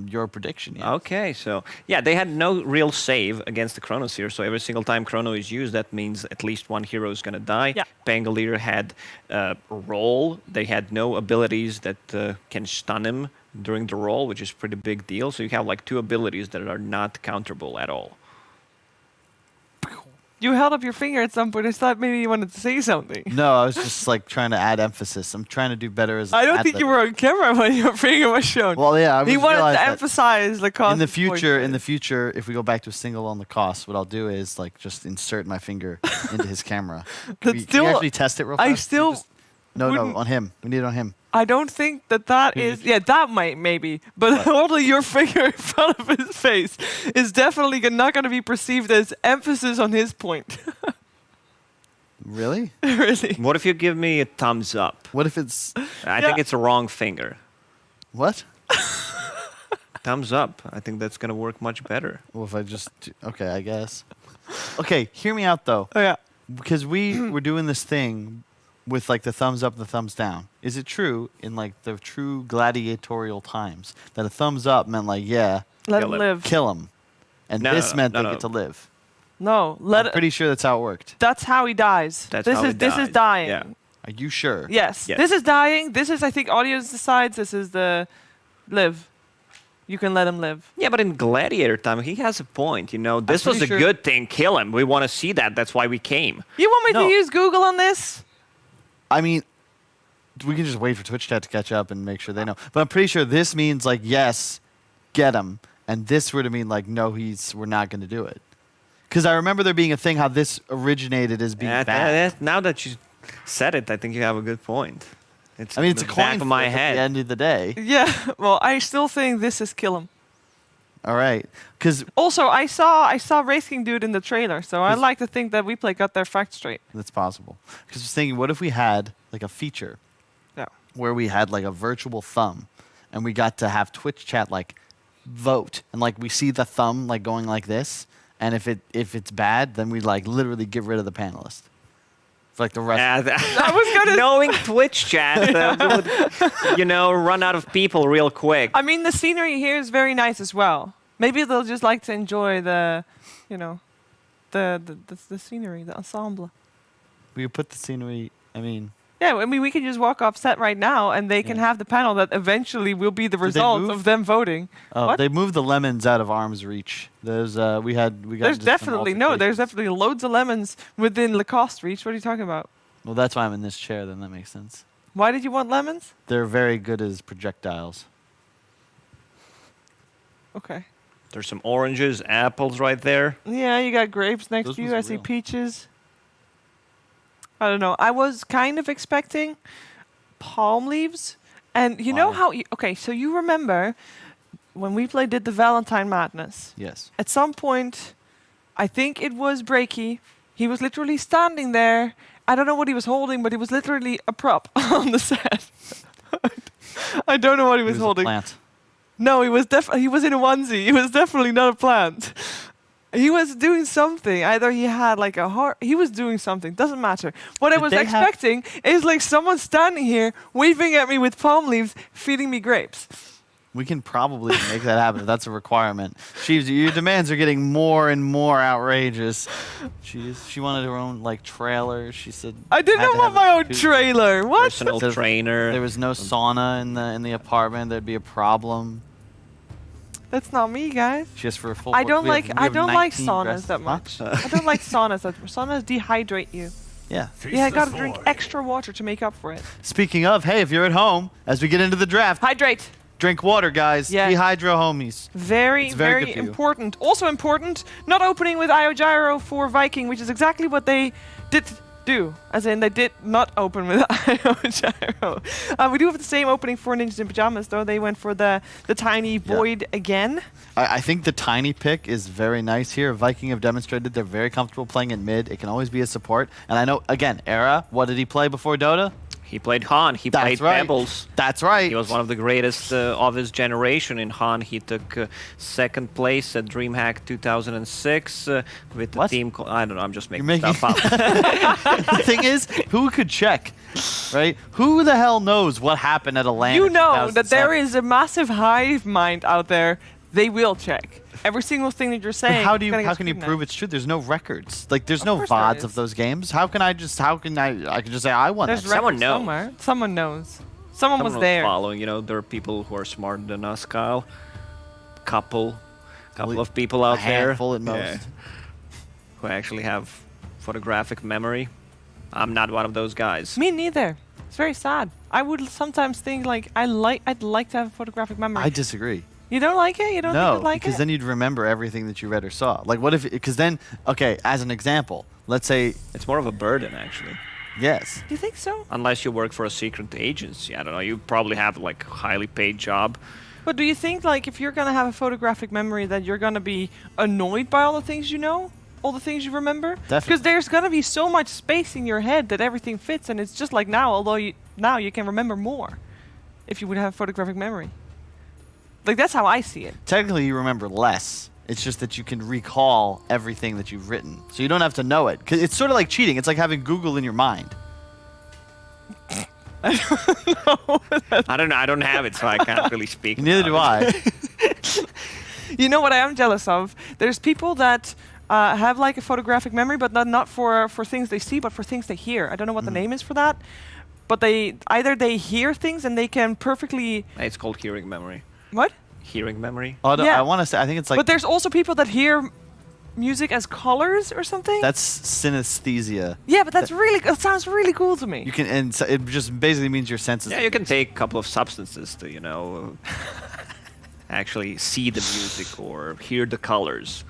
your prediction. Yeah. Okay, so yeah, they had no real save against the Chronos here. So every single time Chrono is used, that means at least one hero is going to die. Yeah. Pangolier had a roll. They had no abilities that can stun him during the roll, which is a pretty big deal. So you have like 2 abilities that are not counterable at all. You held up your finger at some point. I thought maybe you wanted to say something. No, I was just like trying to add emphasis. I'm trying to do better as. I don't think you were on camera when your finger was shown. Well, yeah, he wanted to emphasize the cost. In the future, if we go back to a single on the cost, what I'll do is like just insert my finger into his camera. Can you actually test it real fast? No, on him. We need it on him. I don't think that is... Yeah, that might, maybe. But holding your finger in front of his face is definitely not going to be perceived as emphasis on his point. Really? Really? What if you give me a thumbs up? What if it's... I think it's a wrong finger. What? Thumbs up. I think that's going to work much better. Well, if I just... Okay, I guess. Okay, hear me out, though. Oh, yeah. Because we were doing this thing with like the thumbs up and the thumbs down. Is it true in like the true gladiatorial times that a thumbs up meant like, yeah, let him live, kill him, and this meant they get to live? No, I'm pretty sure that's how it worked. That's how he dies. That's this how is he this is dies. dying. Yeah. Are you sure? Yes. Yes. This is dying. This is, I think, audience decides. This is the live. You can let him live. Yeah, but in Gladiator time, he has a point. You know, this was pretty a sure- good thing. Kill him. We want to see that. That's why we came. You want me No. to use Google on this? I mean, we can just wait for Twitch chat to catch up and make sure they know. But I'm pretty sure this means like yes, get him, and this would mean like no, we're not going to do it. Because I remember there being a thing how this originated as being bad. Now that you said it, I think you have a good point. It's I mean, it's a in the back coin of my flip head. at the end of the day. Yeah. Well, I still think this is kill him. All right, because Also, I saw Race King do it in the trailer, so I like to think that WePlay got their facts straight. that's possible. Because I was thinking, what if we had like a feature Yeah. where we had like a virtual thumb, and we got to have Twitch chat like vote, and like we see the thumb like going like this, and if it's bad, then we like literally get rid of the panelist. For like the rest. I was gonna knowing Twitch chat would, run out of people real quick. I mean, the scenery here is very nice as well. Maybe they'll just like to enjoy the scenery, the ensemble. We could put the scenery. I mean, Yeah, I mean, we can just walk off set right now, and they can have the panel that eventually will be the they result move? of them voting. What? they moved the lemons out of arm's reach. There's we got. There's just some definitely there's altercations. definitely loads of lemons within Lacoste reach. What are you talking about? Well, that's why I'm in this chair. Then that makes sense. Why did you want lemons? They're very good as projectiles. Okay. There's some oranges, apples right there. Yeah, you got grapes next Those to you. ones I are see real. peaches. I don't know. I was kind of expecting palm leaves. And you know Why? how... Okay, so you remember when WePlay did the Valentine Madness. Yes. At some point, I think it was Breaky. He was literally standing there. I don't know what he was holding, but he was literally a prop on the set. I don't know what he was Here's a holding. plant. No, he was in a onesie. He was definitely not a plant. He was doing something. Either he had like a heart. He was doing something. Doesn't matter. What I Did was they have- expecting is like someone standing here waving at me with palm leaves, feeding me grapes. We can probably make that happen if that's a requirement. Your demands are getting more and more outrageous. She wanted her own like trailer. She said I did had not to want have my a own jacuzzi. trailer. What? Personal There- trainer. There was no sauna in the apartment. There'd be a problem. That's not me, guys. Just for a full. I don't we have- like we have 19 saunas dresses. that much. I don't like saunas that much. Saunas dehydrate you. Yeah. Yeah, I gotta drink extra water to make up for it. Speaking of, hey, if you're at home, as we get into the draft, Hydrate. drink water, guys. Yeah. Dehydro homies. Very, It's very very good for you. important. Also important, not opening with IO Gyro for Viking, which is exactly what they did do. As in, they did not open with IO Gyro. We do have the same opening for Ninjas in Pajamas, though. They went for the tiny void again. I think the tiny pick is very nice here. Viking have demonstrated they're very comfortable playing in mid. It can always be a support. And I know, again, Era, what did he play before Dota? He played Han. He That's played right. Pebbles. That's right. He was one of the greatest of his generation. In Han, he took second place at DreamHack 2006 with the What? team. I don't know. I'm just making, making- stuff up. The thing is, who could check, right? Who the hell knows what happened at a LAN? You in know that there 2007? is a massive hive mind out there. They will check every single thing that you're But saying. how is gonna can get you prove scrutinized. it's true? There's no records. Like there's no course there VODs is. of those games. How can I can just say I won There's that? Someone records knows. somewhere. Someone knows. Someone was Someone there. following. There are people who are smarter than us, Kyle. Couple of people A out there handful at most. who actually have photographic memory. I'm not one of those guys. Me neither. It's very sad. I would sometimes think like I'd like to have a photographic memory. I disagree. You don't like it? You don't think No, you'd like because it? then you'd remember everything that you read or saw. Like what if? Because then, okay, as an example, let's say It's more of a burden, actually. yes. Do you think so? Unless you work for a secret agency. I don't know. You probably have like a highly paid job. But do you think like if you're gonna have a photographic memory that you're gonna be annoyed by all the things you know? All the things you remember? Definitely. Because there's gonna be so much space in your head that everything fits, and it's just like now, although now you can remember more if you would have a photographic memory. Like that's how I see it. Technically, you remember less. It's just that you can recall everything that you've written, so you don't have to know it. 'Cause it's sort of like cheating. It's like having Google in your mind. I don't know. I don't have it, so I can't really speak. Neither do about I. You know what I am jealous of? There's people that have like a photographic memory, but not for things they see, but for things they hear. I don't know what the name is for that, but they hear things and they can perfectly. It's called hearing memory. What? Hearing memory. Oh, no, Yeah. I want to say, I think it's like. But there's also people that hear music as colors or something. That's synesthesia. Yeah, but that's really. It sounds really cool to me. You can, and so it just basically means your senses. Yeah, you can take a couple of substances to, actually see the music or hear the colors.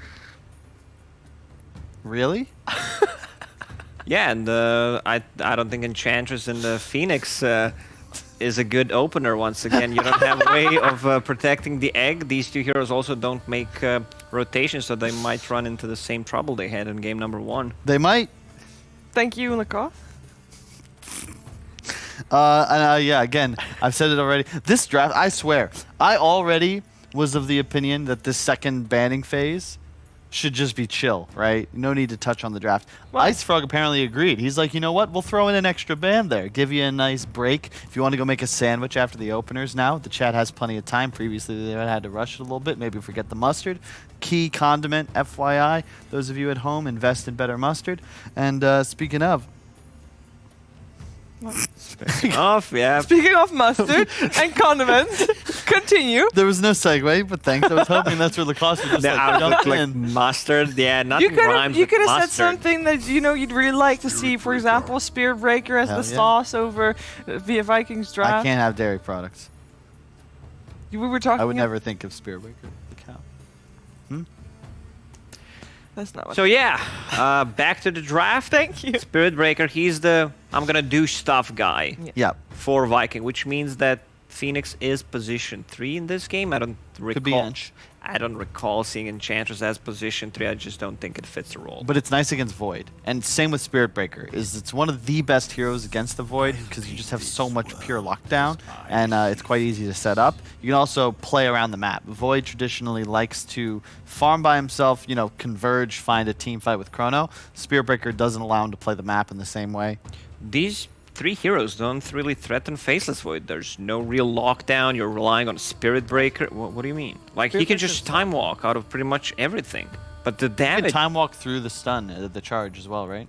Really? Yeah, and I don't think Enchantress and the Phoenix is a good opener once again. You don't have a way of protecting the egg. These two heroes also don't make rotations, so they might run into the same trouble they had in game number 1. They might. Thank you, Lakoff. Yeah, again, I've said it already. This draft, I swear, I already was of the opinion that this second banning phase should just be chill, right? No need to touch on the draft. Why? Ice Frog apparently agreed. He's like, you know what? We'll throw in an extra ban there. Give you a nice break. If you want to go make a sandwich after the openers now, the chat has plenty of time. Previously, they had to rush it a little bit. Maybe forget the mustard. Key condiment, FYI. Those of you at home, invest in better mustard. And speaking of, Off, yeah. Speaking of mustard and condiments, continue. there was no segue, but thanks. I was hoping that's where Lacoste would just jump in. Mustard, yeah, You nothing rhymes you with could have said mustard. something that you'd really like to see. For example, Spirit Breaker as Hell the yeah. sauce over via Vikings I draft. can't have dairy products. We were talking. I would never think of Spear Breaker, the cow. That's not what. So yeah, back to the draft. Thank you. Spirit Breaker, he's the I'm gonna do stuff guy Yeah. for Viking, which means that Phoenix is position 3 in this game. I don't Could be recall. Ench. I don't recall seeing Enchantress as position 3. I just don't think it fits the role. But it's nice against Void. And same with Spirit Breaker. It's one of the best heroes against the Void because you just have so much pure lockdown and it's quite easy to set up. You can also play around the map. Void traditionally likes to farm by himself, converge, find a team fight with Chrono. Spirit Breaker doesn't allow him to play the map in the same way. These 3 heroes don't really threaten Faceless Void. There's no real lockdown. You're relying on Spirit Breaker. What do you mean? Like, he can just time walk out of pretty much everything. But the You can damage... time walk through the stun, the charge as well, right?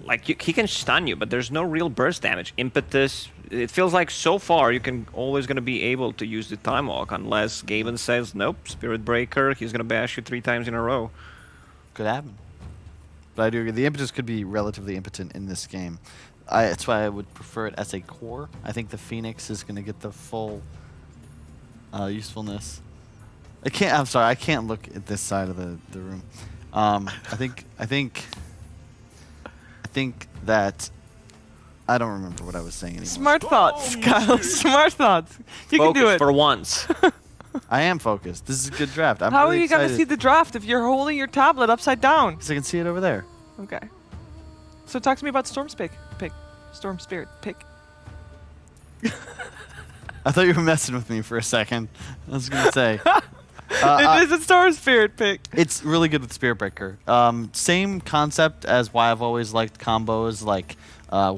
Like, he can stun you, but there's no real burst damage. Impetus, it feels like so far you can always going to be able to use the time walk unless Gaben says, nope, Spirit Breaker, he's going to bash you 3 times in a row. Could happen. But I do agree. The impetus could be relatively impotent in this game. That's why I would prefer it as a core. I think the Phoenix is going to get the full usefulness. I'm sorry. I can't look at this side of the room. I think that I don't remember what I was saying anymore. Smart thoughts, Kyle. Smart thoughts. You can do Focus it. for once. I am focused. This is a good draft. I'm How really are you gonna excited. see the draft if you're holding your tablet upside down? 'Cause I can see it over there. Okay. So talk to me about Storm Spirit pick. Storm Spirit pick. I thought you were messing with me for a second. I was gonna say. It is a Storm Spirit pick. It's really good with Spirit Breaker. Same concept as why I've always liked combos like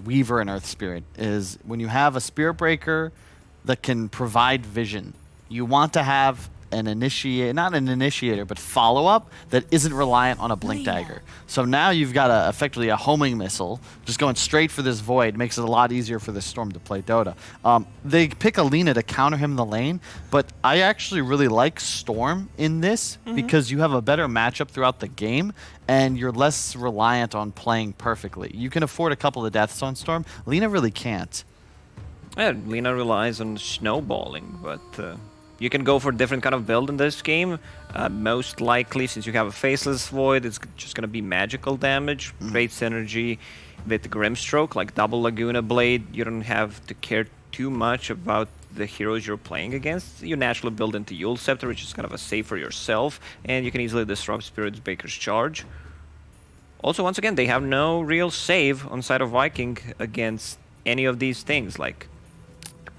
Weaver and Earth Spirit is when you have a Spirit Breaker that can provide vision, you want to have an not an initiator, but follow-up that isn't reliant on a blink dagger. So now you've got effectively a homing missile, just going straight for this void, makes it a lot easier for this Storm to play Dota. They pick Alina to counter him in the lane, but I actually really like Storm in this because you have a better matchup throughout the game, and you're less reliant on playing perfectly. You can afford a couple of deaths on Storm. Lina really can't. Yeah, Lina relies on snowballing, but you can go for a different kind of build in this game. Most likely, since you have a Faceless Void, it's just going to be magical damage, great synergy with Grimstroke, like double Laguna Blade. You don't have to care too much about the heroes you're playing against. You naturally build into Yule Scepter, which is kind of a save for yourself, and you can easily disrupt Spirit Breaker's charge. Also, once again, they have no real save on side of Viking against any of these things, like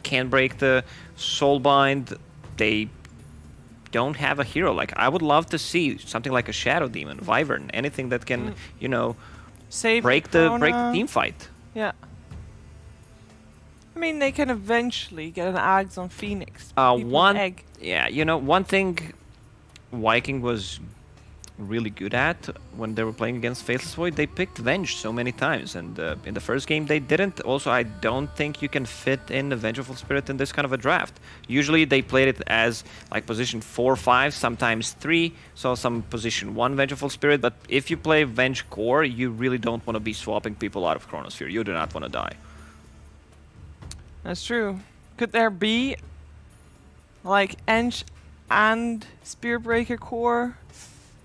can't break the Soulbind. They don't have a hero. Like, I would love to see something like a Shadow Demon, Wyvern, anything that can, Save break the Corona. team fight. Yeah. I mean, they can eventually get an Ags on Phoenix. One egg. Yeah, one thing Viking was really good at when they were playing against Faithless Void. They picked Venge so many times, and in the first game they didn't. Also, I don't think you can fit in the Vengeful Spirit in this kind of a draft. Usually they played it as like position 4, 5, sometimes 3, so some position 1 Vengeful Spirit, but if you play Venge Core, you really don't want to be swapping people out of Chronosphere. You do not want to die. That's true. Could there be like Ench and Spearbreaker core?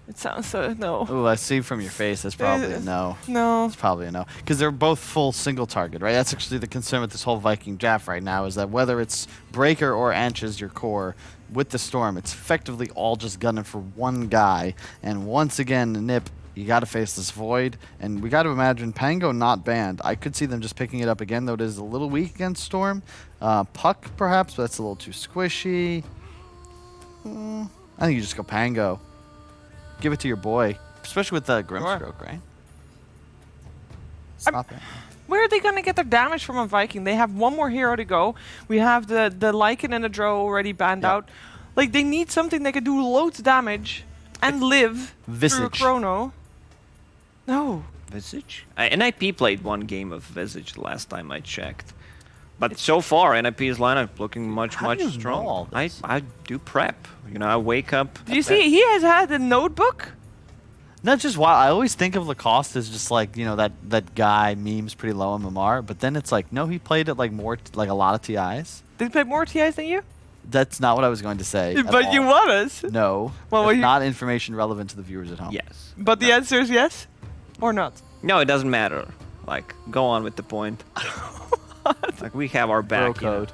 It sounds so no. Oh, I see from your face. That's probably a no. No. It's probably a no. Because they're both full single target, right? That's actually the concern with this whole Viking draft right now, is that whether it's Breaker or Ench as your core, with the Storm, it's effectively all just gunning for one guy. And once again, Nip, you got to face this Void. And we got to imagine Pango not banned. I could see them just picking it up again, though it is a little weak against Storm. Puck, perhaps, but that's a little too squishy. I think you just go Pango. Give it to your boy, especially with the Grimstroke, right? Stop it. Where are they going to get their damage from on Viking? They have one more hero to go. We have the Lycan and the Drow already banned out. Like, they need something that can do loads of damage and live through Chrono. No. Visage? NIP played one game of Visage the last time I checked. But so far, NIP's lineup looking much strong. I do prep. You know, I wake up. Do you see? He has had a notebook. Not just why I always think of Lacoste as just like, you know, that guy memes pretty low on MMR, but then it's like, no, he played it like more like a lot of TIs. Did he play more TIs than you? That's not what I was going to say. But you want us. No. Well, that's not information relevant to the viewers at home. Yes. But the answer is yes or not. No, it doesn't matter. Like, go on with the point. Like, we have our back. Bro code.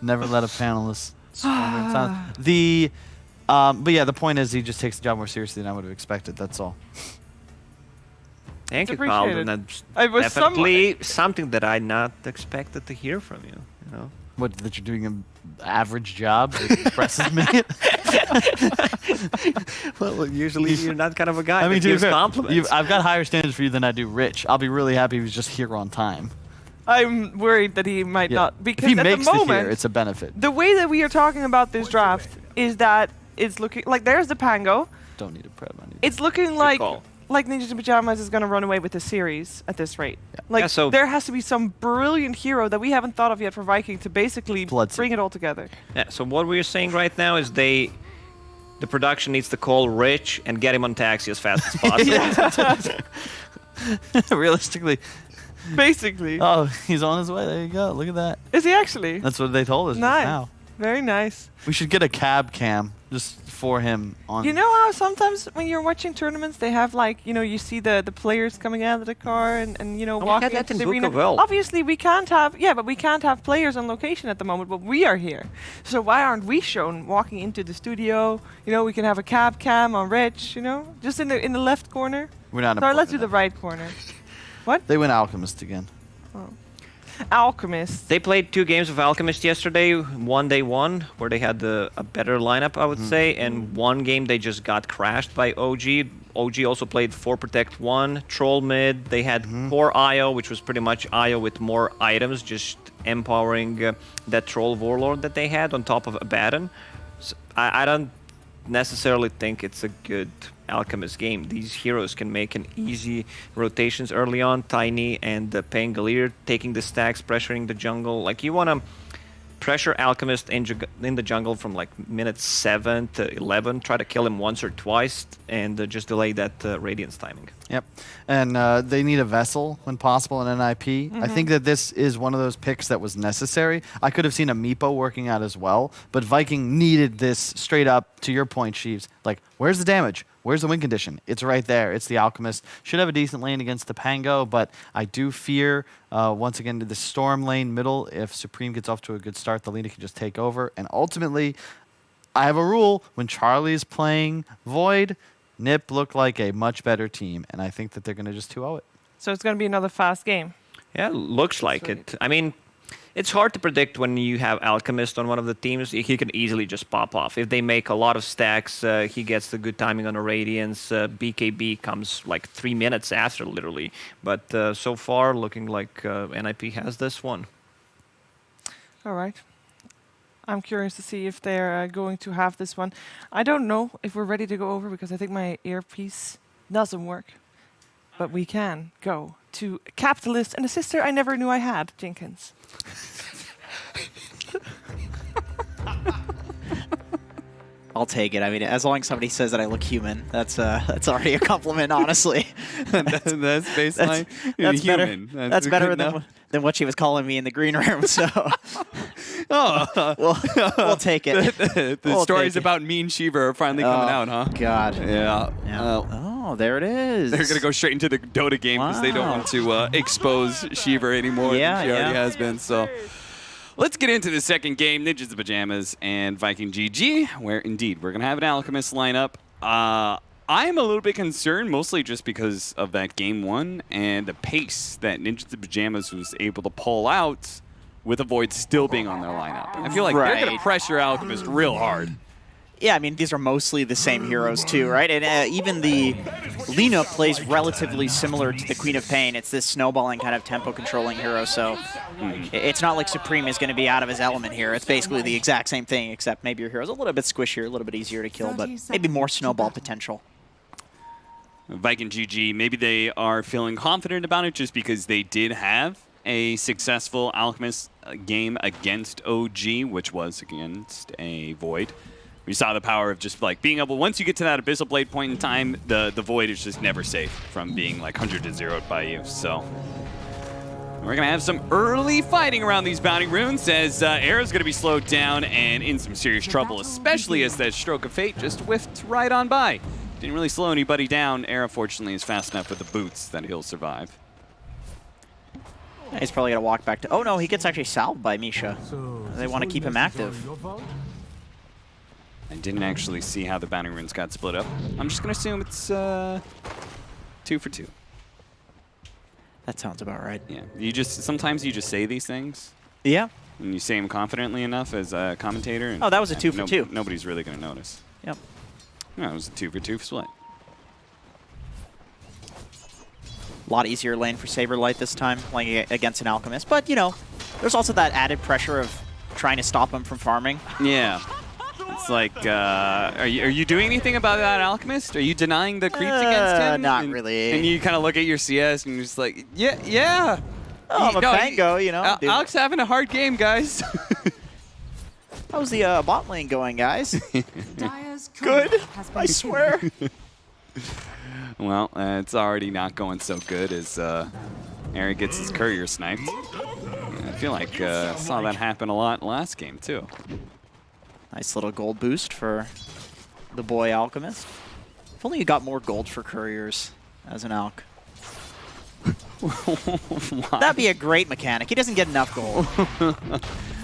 Never let a panelist. But yeah, the point is he just takes the job more seriously than I would have expected. That's all. Thank you, appreciated. Carl. That's definitely something that I not expected to hear from you. You know. What, that you're doing an average job? It impresses me. Well, usually you're not kind of a guy I mean, that gives compliments. I've got higher standards for you than I do Rich. I'll be really happy if he's just here on time. I'm worried that he might not. Because if he at makes the moment, it here, it's a benefit. the way that we are talking about this draft is that it's looking like there's the Pango. Don't need a prep. I need It's looking like Ninjas in Pajamas is going to run away with the series at this rate. Yeah. Like, Yeah, so there has to be some brilliant hero that we haven't thought of yet for Viking to basically bring it all together. Yeah, so what we're saying right now is the production needs to call Rich and get him on taxi as fast as possible. Realistically. Basically. Oh, he's on his way. There you go. Look at that. Is he actually? That's what they told us just Nice. now. Very nice. We should get a cab cam just for him on. You know how sometimes when you're watching tournaments, they have like, you know, you see the players coming out of the car and you know, walking that into in the arena. Bukovell. Obviously, we can't have, but we can't have players on location at the moment, but we are here. So why aren't we shown walking into the studio? You know, we can have a cab cam on Rich, you know, just in the left corner. We're not. Sorry, let's do important the right corner. What? They went Alchemist again. Alchemist. They played 2 games of Alchemist yesterday. One they won, where they had a better lineup, I would say, and one game they just got crashed by OG. OG also played 4 Protect 1, Troll mid. They had 4 IO, which was pretty much IO with more items, just empowering that Troll Warlord that they had on top of Abaddon. So I don't necessarily think it's a good Alchemist game. These heroes can make an easy rotations early on. Tiny and Pangolier taking the stacks, pressuring the jungle. Like, you want to pressure Alchemist in the jungle from like minute 7 to 11. Try to kill him once or twice and just delay that Radiance timing. Yep. And they need a Vessel when possible in NIP. I think that this is one of those picks that was necessary. I could have seen a Meepo working out as well, but Viking needed this straight up, to your point, Sheaves. Like, where's the damage? Where's the win condition? It's right there. It's the Alchemist. Should have a decent lane against the Pango, but I do fear, once again, the Storm lane middle. If Supreme gets off to a good start, the Lina can just take over. And ultimately, I have a rule. When Charlie's playing Void, Nip looked like a much better team, and I think that they're going to just 2-0 it. So it's going to be another fast game. Yeah, looks like it. I mean, it's hard to predict when you have Alchemist on one of the teams. He can easily just pop off. If they make a lot of stacks, he gets the good timing on the Radiance. BKB comes like 3 minutes after, literally. But so far, looking like NIP has this one. All right. I'm curious to see if they're going to have this one. I don't know if we're ready to go over because I think my earpiece doesn't work. But we can go to Capitalist and a sister I never knew I had, Jenkins. I'll take it. I mean, as long as somebody says that I look human, that's already a compliment, honestly. that's baseline. That's better. Human. That's better than what she was calling me in the green room. So, we'll take it. The stories about Mean Shiva are finally coming out, huh? God. Yeah. Oh, there it is. They're gonna go straight into the Dota game because they don't want to expose Shiva anymore than she already has been. So. Let's get into the second game, Ninjas in Pajamas and Viking GG, where indeed we're going to have an Alchemist lineup. I'm a little bit concerned, mostly just because of that game one and the pace that Ninjas in Pajamas was able to pull out with a Void still being on their lineup. I feel like they're going to pressure Alchemist real hard. Yeah, I mean, these are mostly the same heroes too, right? And even the Lina plays relatively similar to the Queen of Pain. It's this snowballing kind of tempo controlling hero, so it's not like Supreme is going to be out of his element here. It's basically the exact same thing, except maybe your hero's a little bit squishier, a little bit easier to kill, but maybe more snowball potential. Viking GG, maybe they are feeling confident about it just because they did have a successful Alchemist game against OG, which was against a Void. We saw the power of just like being able, once you get to that Abyssal Blade point in time, the Void is just never safe from being like 100-0'd by you. So we're going to have some early fighting around these bounty runes as Era's going to be slowed down and in some serious trouble, especially as that Stroke of Fate just whiffed right on by. Didn't really slow anybody down. Era, fortunately, is fast enough with the boots that he'll survive. He's probably going to walk back to... Oh, no, he gets actually salved by Misha. They want to keep him active. I didn't actually see how the bounty runes got split up. I'm just going to assume it's 2 for 2. That sounds about right. Yeah, sometimes you just say these things. Yeah. And you say them confidently enough as a commentator. And that was a 2 for 2. Nobody's really going to notice. Yep. No, it was a 2 for 2 split. A lot easier lane for Saberlight this time, playing against an Alchemist. But, you know, there's also that added pressure of trying to stop him from farming. Yeah. It's like, are you doing anything about that Alchemist? Are you denying the creeps against him? Not really. And you kind of look at your CS and you're just like, yeah. Oh, I'm a Fango, you know. Alex having a hard game, guys. How's the bot lane going, guys? Good, I swear. Well, it's already not going so good as Eric gets his courier sniped. I feel like saw that happen a lot last game, too. Nice little gold boost for the boy Alchemist. If only you got more gold for couriers as an Alch. That'd be a great mechanic. He doesn't get enough gold.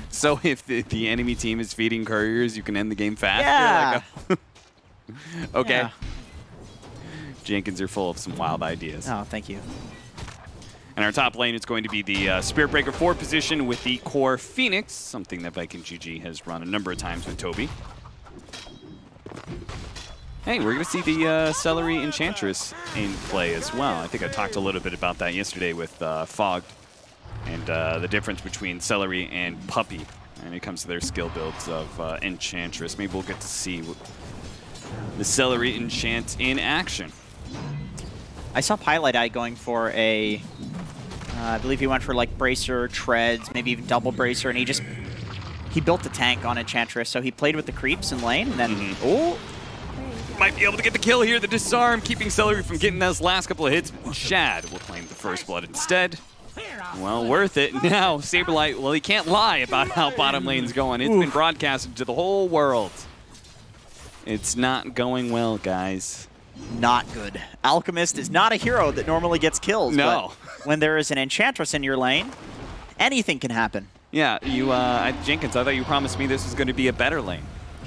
So if the enemy team is feeding couriers, you can end the game faster? Yeah. Like okay. Yeah. Jenkins are full of some wild ideas. Oh, thank you. And our top lane is going to be the Spirit Breaker 4 position with the Core Phoenix, something that Viking GG has run a number of times with Toby. Hey, we're going to see the Celery Enchantress in play as well. I think I talked a little bit about that yesterday with Fogged and the difference between Celery and Puppy when it comes to their skill builds of Enchantress. Maybe we'll get to see the Celery Enchant in action. I saw Pilot Eye going for a, I believe he went for like Bracer, Treads, maybe even Double Bracer, and he built the tank on Enchantress, so he played with the creeps in lane, and then, oh! Might be able to get the kill here, the disarm, keeping Celery from getting those last couple of hits. Shad will claim the first blood instead. Well, worth it. Now, Saberlight, well, he can't lie about how bottom lane's going. It's been broadcasted to the whole world. It's not going well, guys. Not good. Alchemist is not a hero that normally gets kills. No. But when there is an Enchantress in your lane, anything can happen. Yeah, you, Jenkins, I thought you promised me this was going to be a better lane.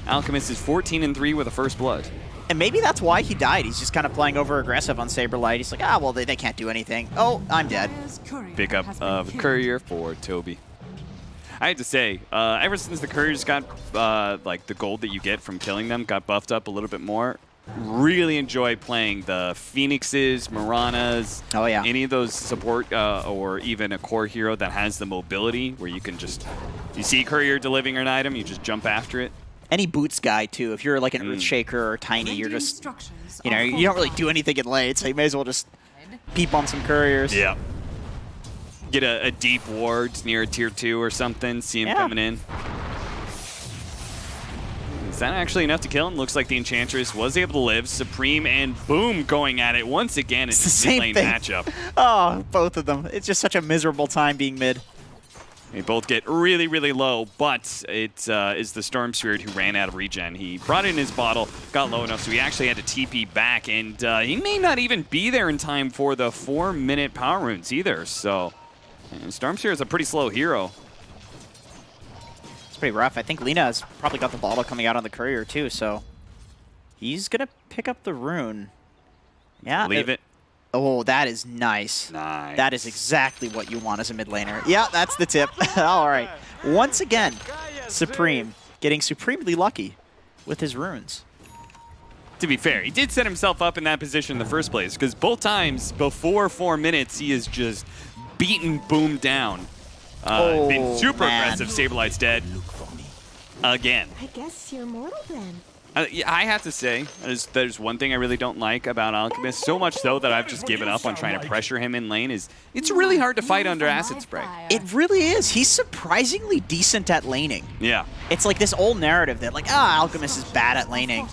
Alchemist is 14-3 with a first blood. And maybe that's why he died. He's just kind of playing over aggressive on Saberlight. He's like, well, they can't do anything. Oh, I'm dead. Pick up of Courier for Toby. I had to say, ever since the Couriers got, like, the gold that you get from killing them got buffed up a little bit more, really enjoy playing the Phoenixes, Miranas, any of those support, or even a core hero that has the mobility where you can just You see Courier delivering an item, you just jump after it. Any boots guy, too. If you're like an Earthshaker or Tiny, you're just, you know, you don't really do anything in lane, so you may as well just peep on some Couriers. Yeah. Get a deep ward near a tier 2 or something, see him coming in. Is that actually enough to kill him? Looks like the Enchantress was able to live. Supreme and Boom going at it once again. It's the same lane thing. matchup. Oh, both of them. It's just such a miserable time being mid. They both get really, really low, but it is the Storm Spirit who ran out of regen. He brought in his bottle, got low enough, so he actually had to TP back, and he may not even be there in time for the 4-minute power runes either. So, Storm Spirit is a pretty slow hero. It's pretty rough. I think Lina has probably got the bottle coming out on the Courier too, so he's gonna pick up the rune. Yeah. Leave it. Oh, that is nice. Nice. That is exactly what you want as a mid laner. Yeah, that's the tip. All right. Once again, Supreme getting supremely lucky with his runes. To be fair, he did set himself up in that position in the first place, because both times before 4 minutes, he is just beaten Boom down. Been super aggressive. Saberlight's dead. Again. I guess you're mortal then. Yeah, I have to say, there's one thing I really don't like about Alchemist, so much so that I've just given up on trying to pressure him in lane, is it's really hard to fight under Acid Spray. It really is. He's surprisingly decent at laning. Yeah. It's like this old narrative that, like, Alchemist is bad at laning.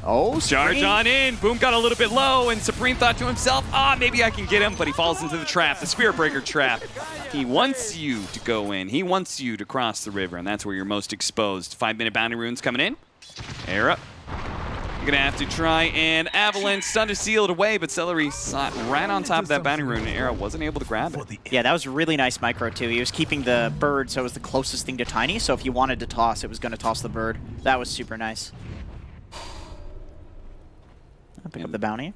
Oh, Charge Supreme. on in. Boom got a little bit low, and Supreme thought to himself, maybe I can get him, but he falls into the trap, the Spirit Breaker trap. He wants you to go in. He wants you to cross the river, and that's where you're most exposed. 5-minute bounty runes coming in. Era. You're going to have to try and Avalanche, stun to seal it away, but Celery sat right on top of that bounty rune, and Era wasn't able to grab it. Yeah, that was a really nice micro, too. He was keeping the bird, so it was the closest thing to Tiny, so if you wanted to toss, it was going to toss the bird. That was super nice. I'll pick up the bounty.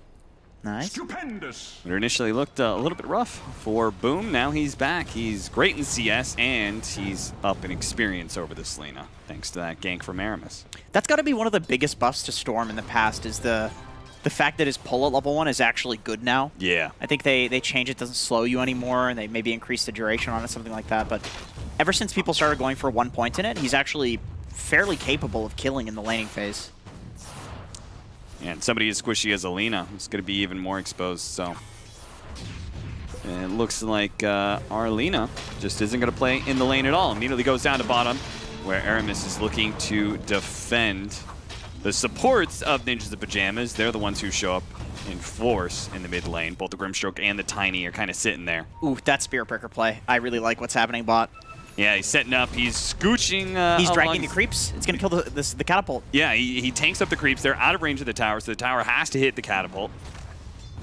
Nice. Stupendous. It initially looked a little bit rough for Boom. Now he's back. He's great in CS, and he's up in experience over this Lina, thanks to that gank from Aramis. That's got to be one of the biggest buffs to Storm in the past, is the fact that his pull at level 1 is actually good now. Yeah. I think they change it, doesn't slow you anymore, and they maybe increase the duration on it, something like that. But ever since people started going for 1 point in it, he's actually fairly capable of killing in the laning phase. And somebody as squishy as Alina is going to be even more exposed, so... And it looks like our Lina just isn't going to play in the lane at all. Immediately goes down to bottom, where Aramis is looking to defend the supports of Ninjas of Pajamas. They're the ones who show up in force in the mid lane. Both the Grimstroke and the Tiny are kind of sitting there. Ooh, that Spirit Breaker play. I really like what's happening, bot. Yeah, he's setting up. He's scooching. He's dragging the creeps. It's going to kill the catapult. Yeah, he tanks up the creeps. They're out of range of the tower, so the tower has to hit the catapult.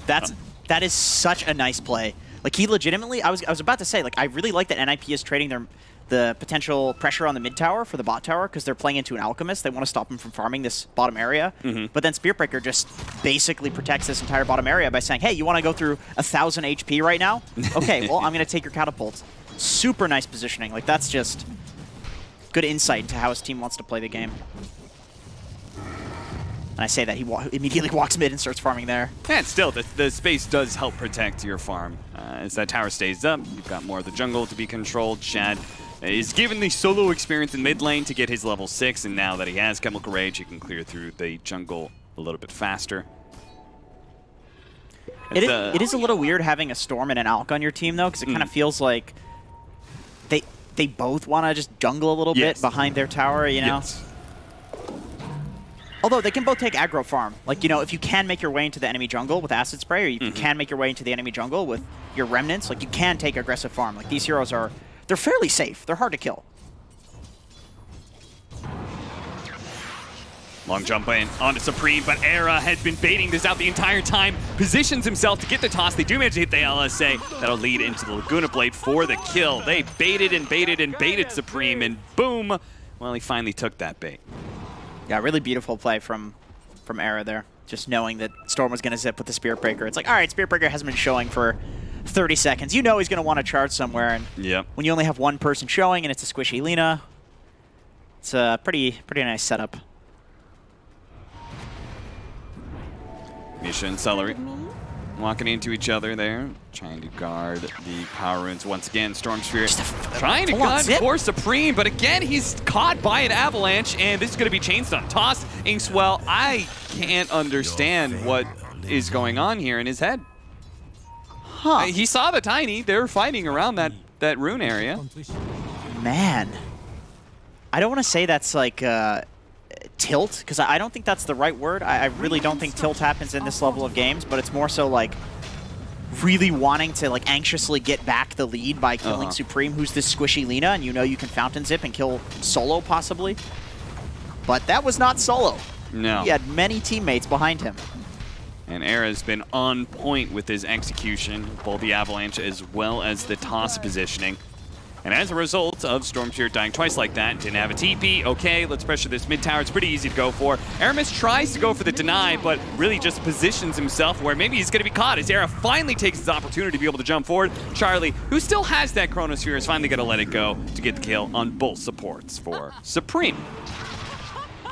That is such a nice play. Like, he legitimately, I was about to say, like, I really like that NIP is trading the potential pressure on the mid tower for the bot tower, because they're playing into an Alchemist. They want to stop him from farming this bottom area. But then Spirit Breaker just basically protects this entire bottom area by saying, hey, you want to go through 1,000 HP right now? Okay, well, I'm going to take your catapults. Super nice positioning. Like, that's just good insight into how his team wants to play the game. And I say that he immediately walks mid and starts farming there. And still, the space does help protect your farm. As that tower stays up, you've got more of the jungle to be controlled. Shad is given the solo experience in mid lane to get his level 6, and now that he has Chemical Rage, he can clear through the jungle a little bit faster. It is a little weird having a Storm and an Alk on your team, though, because it kind of feels like they both want to just jungle a little bit behind their tower, you know? Yes. Although they can both take aggro farm. Like, you know, if you can make your way into the enemy jungle with Acid Spray, or if you can make your way into the enemy jungle with your Remnants, like, you can take aggressive farm. Like, these heroes they're fairly safe. They're hard to kill. Long jump in onto Supreme, but Era has been baiting this out the entire time. Positions himself to get the toss. They do manage to hit the LSA. That'll lead into the Laguna Blade for the kill. They baited and baited and baited Supreme, and boom! Well, he finally took that bait. Yeah, really beautiful play from Era there. Just knowing that Storm was going to zip with the Spirit Breaker. It's like, all right, Spirit Breaker hasn't been showing for 30 seconds. You know he's going to want to charge somewhere, and when you only have one person showing and it's a squishy Lina, it's a pretty nice setup. Misha and Celery walking into each other there, trying to guard the power runes once again. Storm Spirit trying to gun for Supreme, but again, he's caught by an avalanche, and this is going to be chain stun. Toss, Inkswell, I can't understand what is going on here in his head. Huh. He saw the Tiny. They're fighting around that rune area. Man. I don't want to say that's like tilt, because I don't think that's the right word. I really don't think tilt happens in this level of games, but it's more so like really wanting to like anxiously get back the lead by killing Supreme, who's this squishy Lina, and you know you can fountain zip and kill solo possibly. But that was not solo. No. He had many teammates behind him. And Era's been on point with his execution, both the avalanche as well as the toss positioning. And as a result of Storm Spirit dying twice like that, didn't have a TP, okay, let's pressure this mid tower. It's pretty easy to go for. Aramis tries to go for the deny, but really just positions himself where maybe he's going to be caught as Era finally takes his opportunity to be able to jump forward. Charlie, who still has that Chronosphere, is finally going to let it go to get the kill on both supports for Supreme.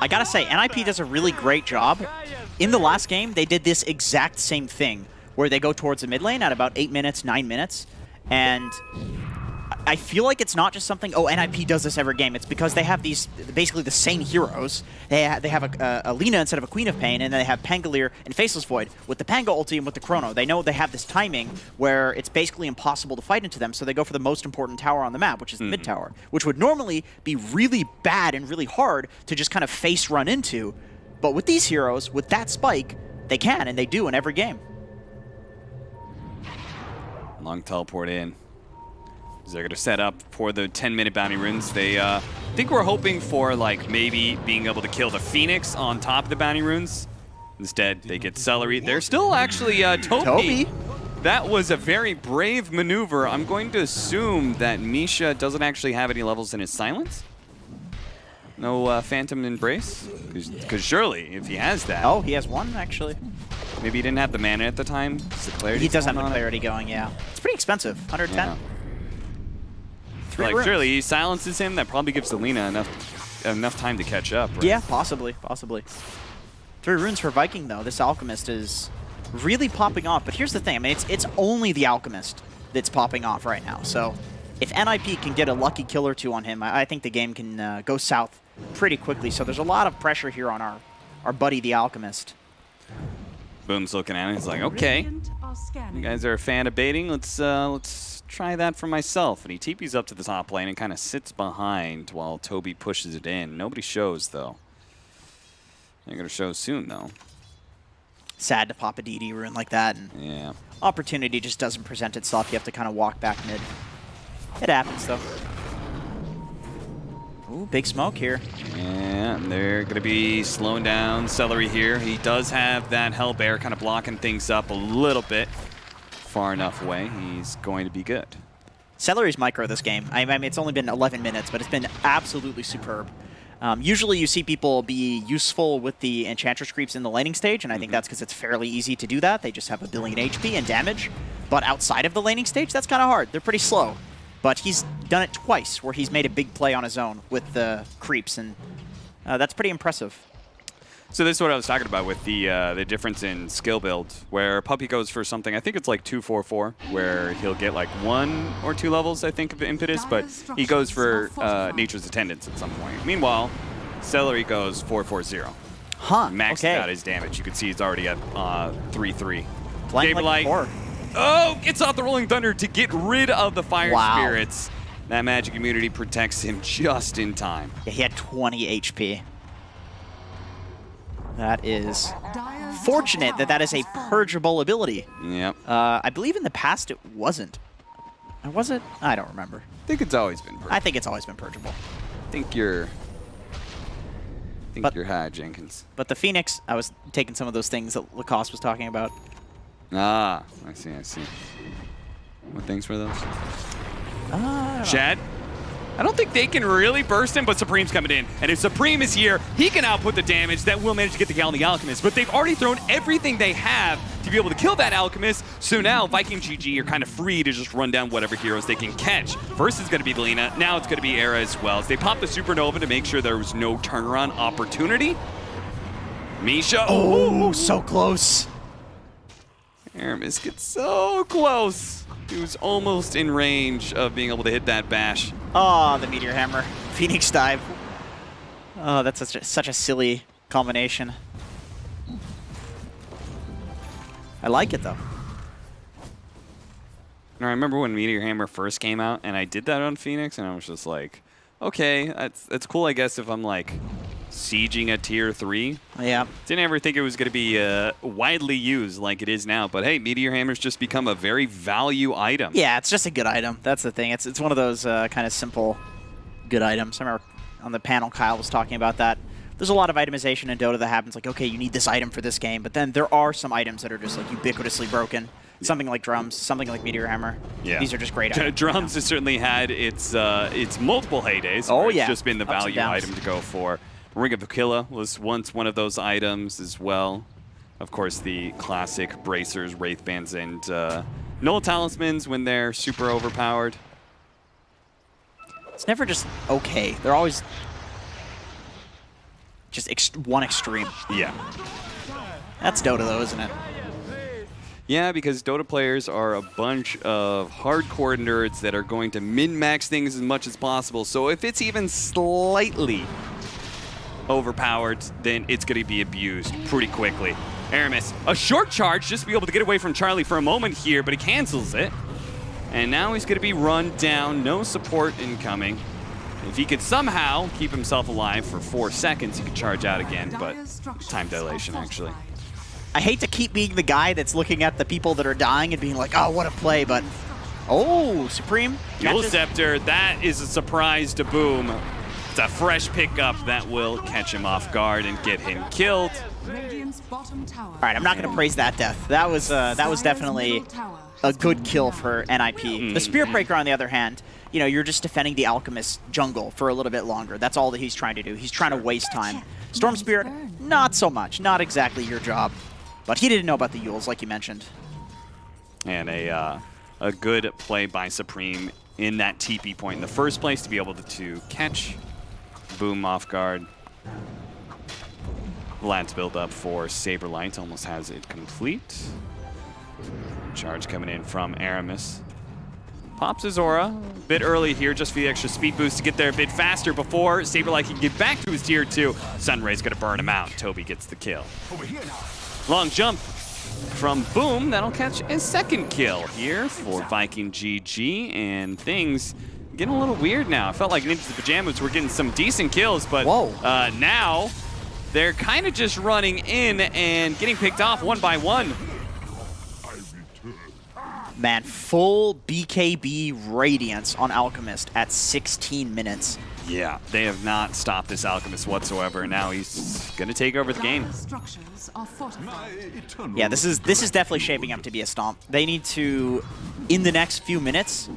I gotta say, NIP does a really great job. In the last game, they did this exact same thing, where they go towards the mid lane at about 8 minutes, 9 minutes, and I feel like it's not just something, oh, NIP does this every game. It's because they have these, basically the same heroes. They have a Lina instead of a Queen of Pain, and then they have Pangolier and Faceless Void. With the Panga ulti and with the Chrono, they know they have this timing where it's basically impossible to fight into them, so they go for the most important tower on the map, which is the mid tower, which would normally be really bad and really hard to just kind of face run into. But with these heroes, with that spike, they can, and they do in every game. Long teleport in. They're going to set up for the 10-minute bounty runes. They think we're hoping for like maybe being able to kill the Phoenix on top of the bounty runes. Instead, they get Celery. They're still actually Toby. That was a very brave maneuver. I'm going to assume that Misha doesn't actually have any levels in his silence. No Phantom Embrace? Because surely, if he has that... Oh, he has one, actually. Maybe he didn't have the mana at the time. The clarity he does have the clarity going, yeah. It's pretty expensive, 110. Yeah. Like, surely he silences him. That probably gives Selena enough time to catch up. Right? Yeah, possibly. 3 runes for Viking, though. This Alchemist is really popping off. But here's the thing. I mean, it's only the Alchemist that's popping off right now. So if NIP can get a lucky kill or two on him, I think the game can go south pretty quickly. So there's a lot of pressure here on our buddy, the Alchemist. Boom's looking at it. He's like, okay, you guys are a fan of baiting. Let's try that for myself. And he TP's up to the top lane and kind of sits behind while Toby pushes it in. Nobody shows, though. They're going to show soon, though. Sad to pop a DD rune like that. And yeah. Opportunity just doesn't present itself. You have to kind of walk back mid. It happens, though. Ooh, big smoke here. Yeah, and they're going to be slowing down Celery here. He does have that Hellbear kind of blocking things up a little bit. Far enough away, he's going to be good. Celery's micro this game. I mean, it's only been 11 minutes, but it's been absolutely superb. Usually you see people be useful with the Enchantress creeps in the laning stage, and I think that's because it's fairly easy to do that. They just have a billion HP and damage. But outside of the laning stage, that's kind of hard. They're pretty slow. But he's done it twice, where he's made a big play on his own with the creeps, and that's pretty impressive. So this is what I was talking about with the difference in skill build, where Puppy goes for something, I think it's like 2-4-4, where he'll get like 1 or 2 levels, I think, of impetus, but he goes for Nature's Attendance at some point. Meanwhile, Celery goes 4-4-0. Huh, Maxed out his damage. You can see he's already at 3-3. Playing like oh, gets off the Rolling Thunder to get rid of the Fire Spirits. That magic immunity protects him just in time. Yeah, he had 20 HP. That is fortunate that is a purgeable ability. Yep. I believe in the past it wasn't. Was it? I don't remember. I think it's always been purgeable. I think it's always been purgeable. I think you're high, Jenkins. But the Phoenix, I was taking some of those things that Lacoste was talking about. Ah, I see. What things were those? Shad? I don't think they can really burst him, but Supreme's coming in. And if Supreme is here, he can output the damage that will manage to get the kill on the Alchemist. But they've already thrown everything they have to be able to kill that Alchemist. So now Viking GG are kind of free to just run down whatever heroes they can catch. First is going to be Lina. Now it's going to be Era as well. As they pop the Supernova to make sure there was no turnaround opportunity. Misha. Oh, so close. Aramis gets so close. He was almost in range of being able to hit that bash. Oh, the Meteor Hammer. Phoenix dive. Oh, that's such a silly combination. I like it, though. And I remember when Meteor Hammer first came out, and I did that on Phoenix, and I was just like, okay, that's cool, I guess, if I'm, like, sieging a tier 3. Yeah. Didn't ever think it was going to be widely used like it is now. But hey, Meteor Hammer's just become a very value item. Yeah, it's just a good item. That's the thing. It's one of those kind of simple good items. I remember on the panel Kyle was talking about that. There's a lot of itemization in Dota that happens like, okay, you need this item for this game. But then there are some items that are just like ubiquitously broken. Something like drums, something like Meteor Hammer. Yeah. These are just great items. Drums has certainly had its multiple heydays. Oh, yeah. It's just been the Ups and value downs. item to go for. Ring of Aquila was once one of those items as well. Of course, the classic bracers, wraith bands, and null talismans when they're super overpowered. It's never just okay. They're always just one extreme. Yeah. That's Dota, though, isn't it? Yeah, because Dota players are a bunch of hardcore nerds that are going to min-max things as much as possible. So if it's even slightly overpowered, then it's going to be abused pretty quickly. Aramis, a short charge, just to be able to get away from Charlie for a moment here, but he cancels it. And now he's going to be run down, no support incoming. If he could somehow keep himself alive for 4 seconds, he could charge out again, but time dilation, actually. I hate to keep being the guy that's looking at the people that are dying and being like, oh, what a play, but... Oh, Supreme. Dual catches- Scepter, that is a surprise to Boom. It's a fresh pickup that will catch him off guard and get him killed. All right, I'm not going to praise that death. That was definitely a good kill for NIP. The Spirit Breaker, on the other hand, you know, you're just defending the Alchemist jungle for a little bit longer. That's all that he's trying to do. He's trying to waste time. Storm Spirit, not so much. Not exactly your job. But he didn't know about the Yules, like you mentioned. And a good play by Supreme in that TP point in the first place to be able to catch Boom off guard. Vlad's build up for Saberlight almost has it complete. Charge coming in from Aramis. Pops his aura a bit early here just for the extra speed boost to get there a bit faster before Saberlight can get back to his tier 2. Sunray's gonna burn him out. Toby gets the kill. Long jump from Boom. That'll catch a second kill here for Viking GG, and things getting a little weird now. I felt like Ninjas in Pajamas were getting some decent kills, but now they're kind of just running in and getting picked off one by one. Man, full BKB Radiance on Alchemist at 16 minutes. Yeah, they have not stopped this Alchemist whatsoever. Now he's going to take over the game. Yeah, this is definitely shaping up to be a stomp. They need to, in the next few minutes,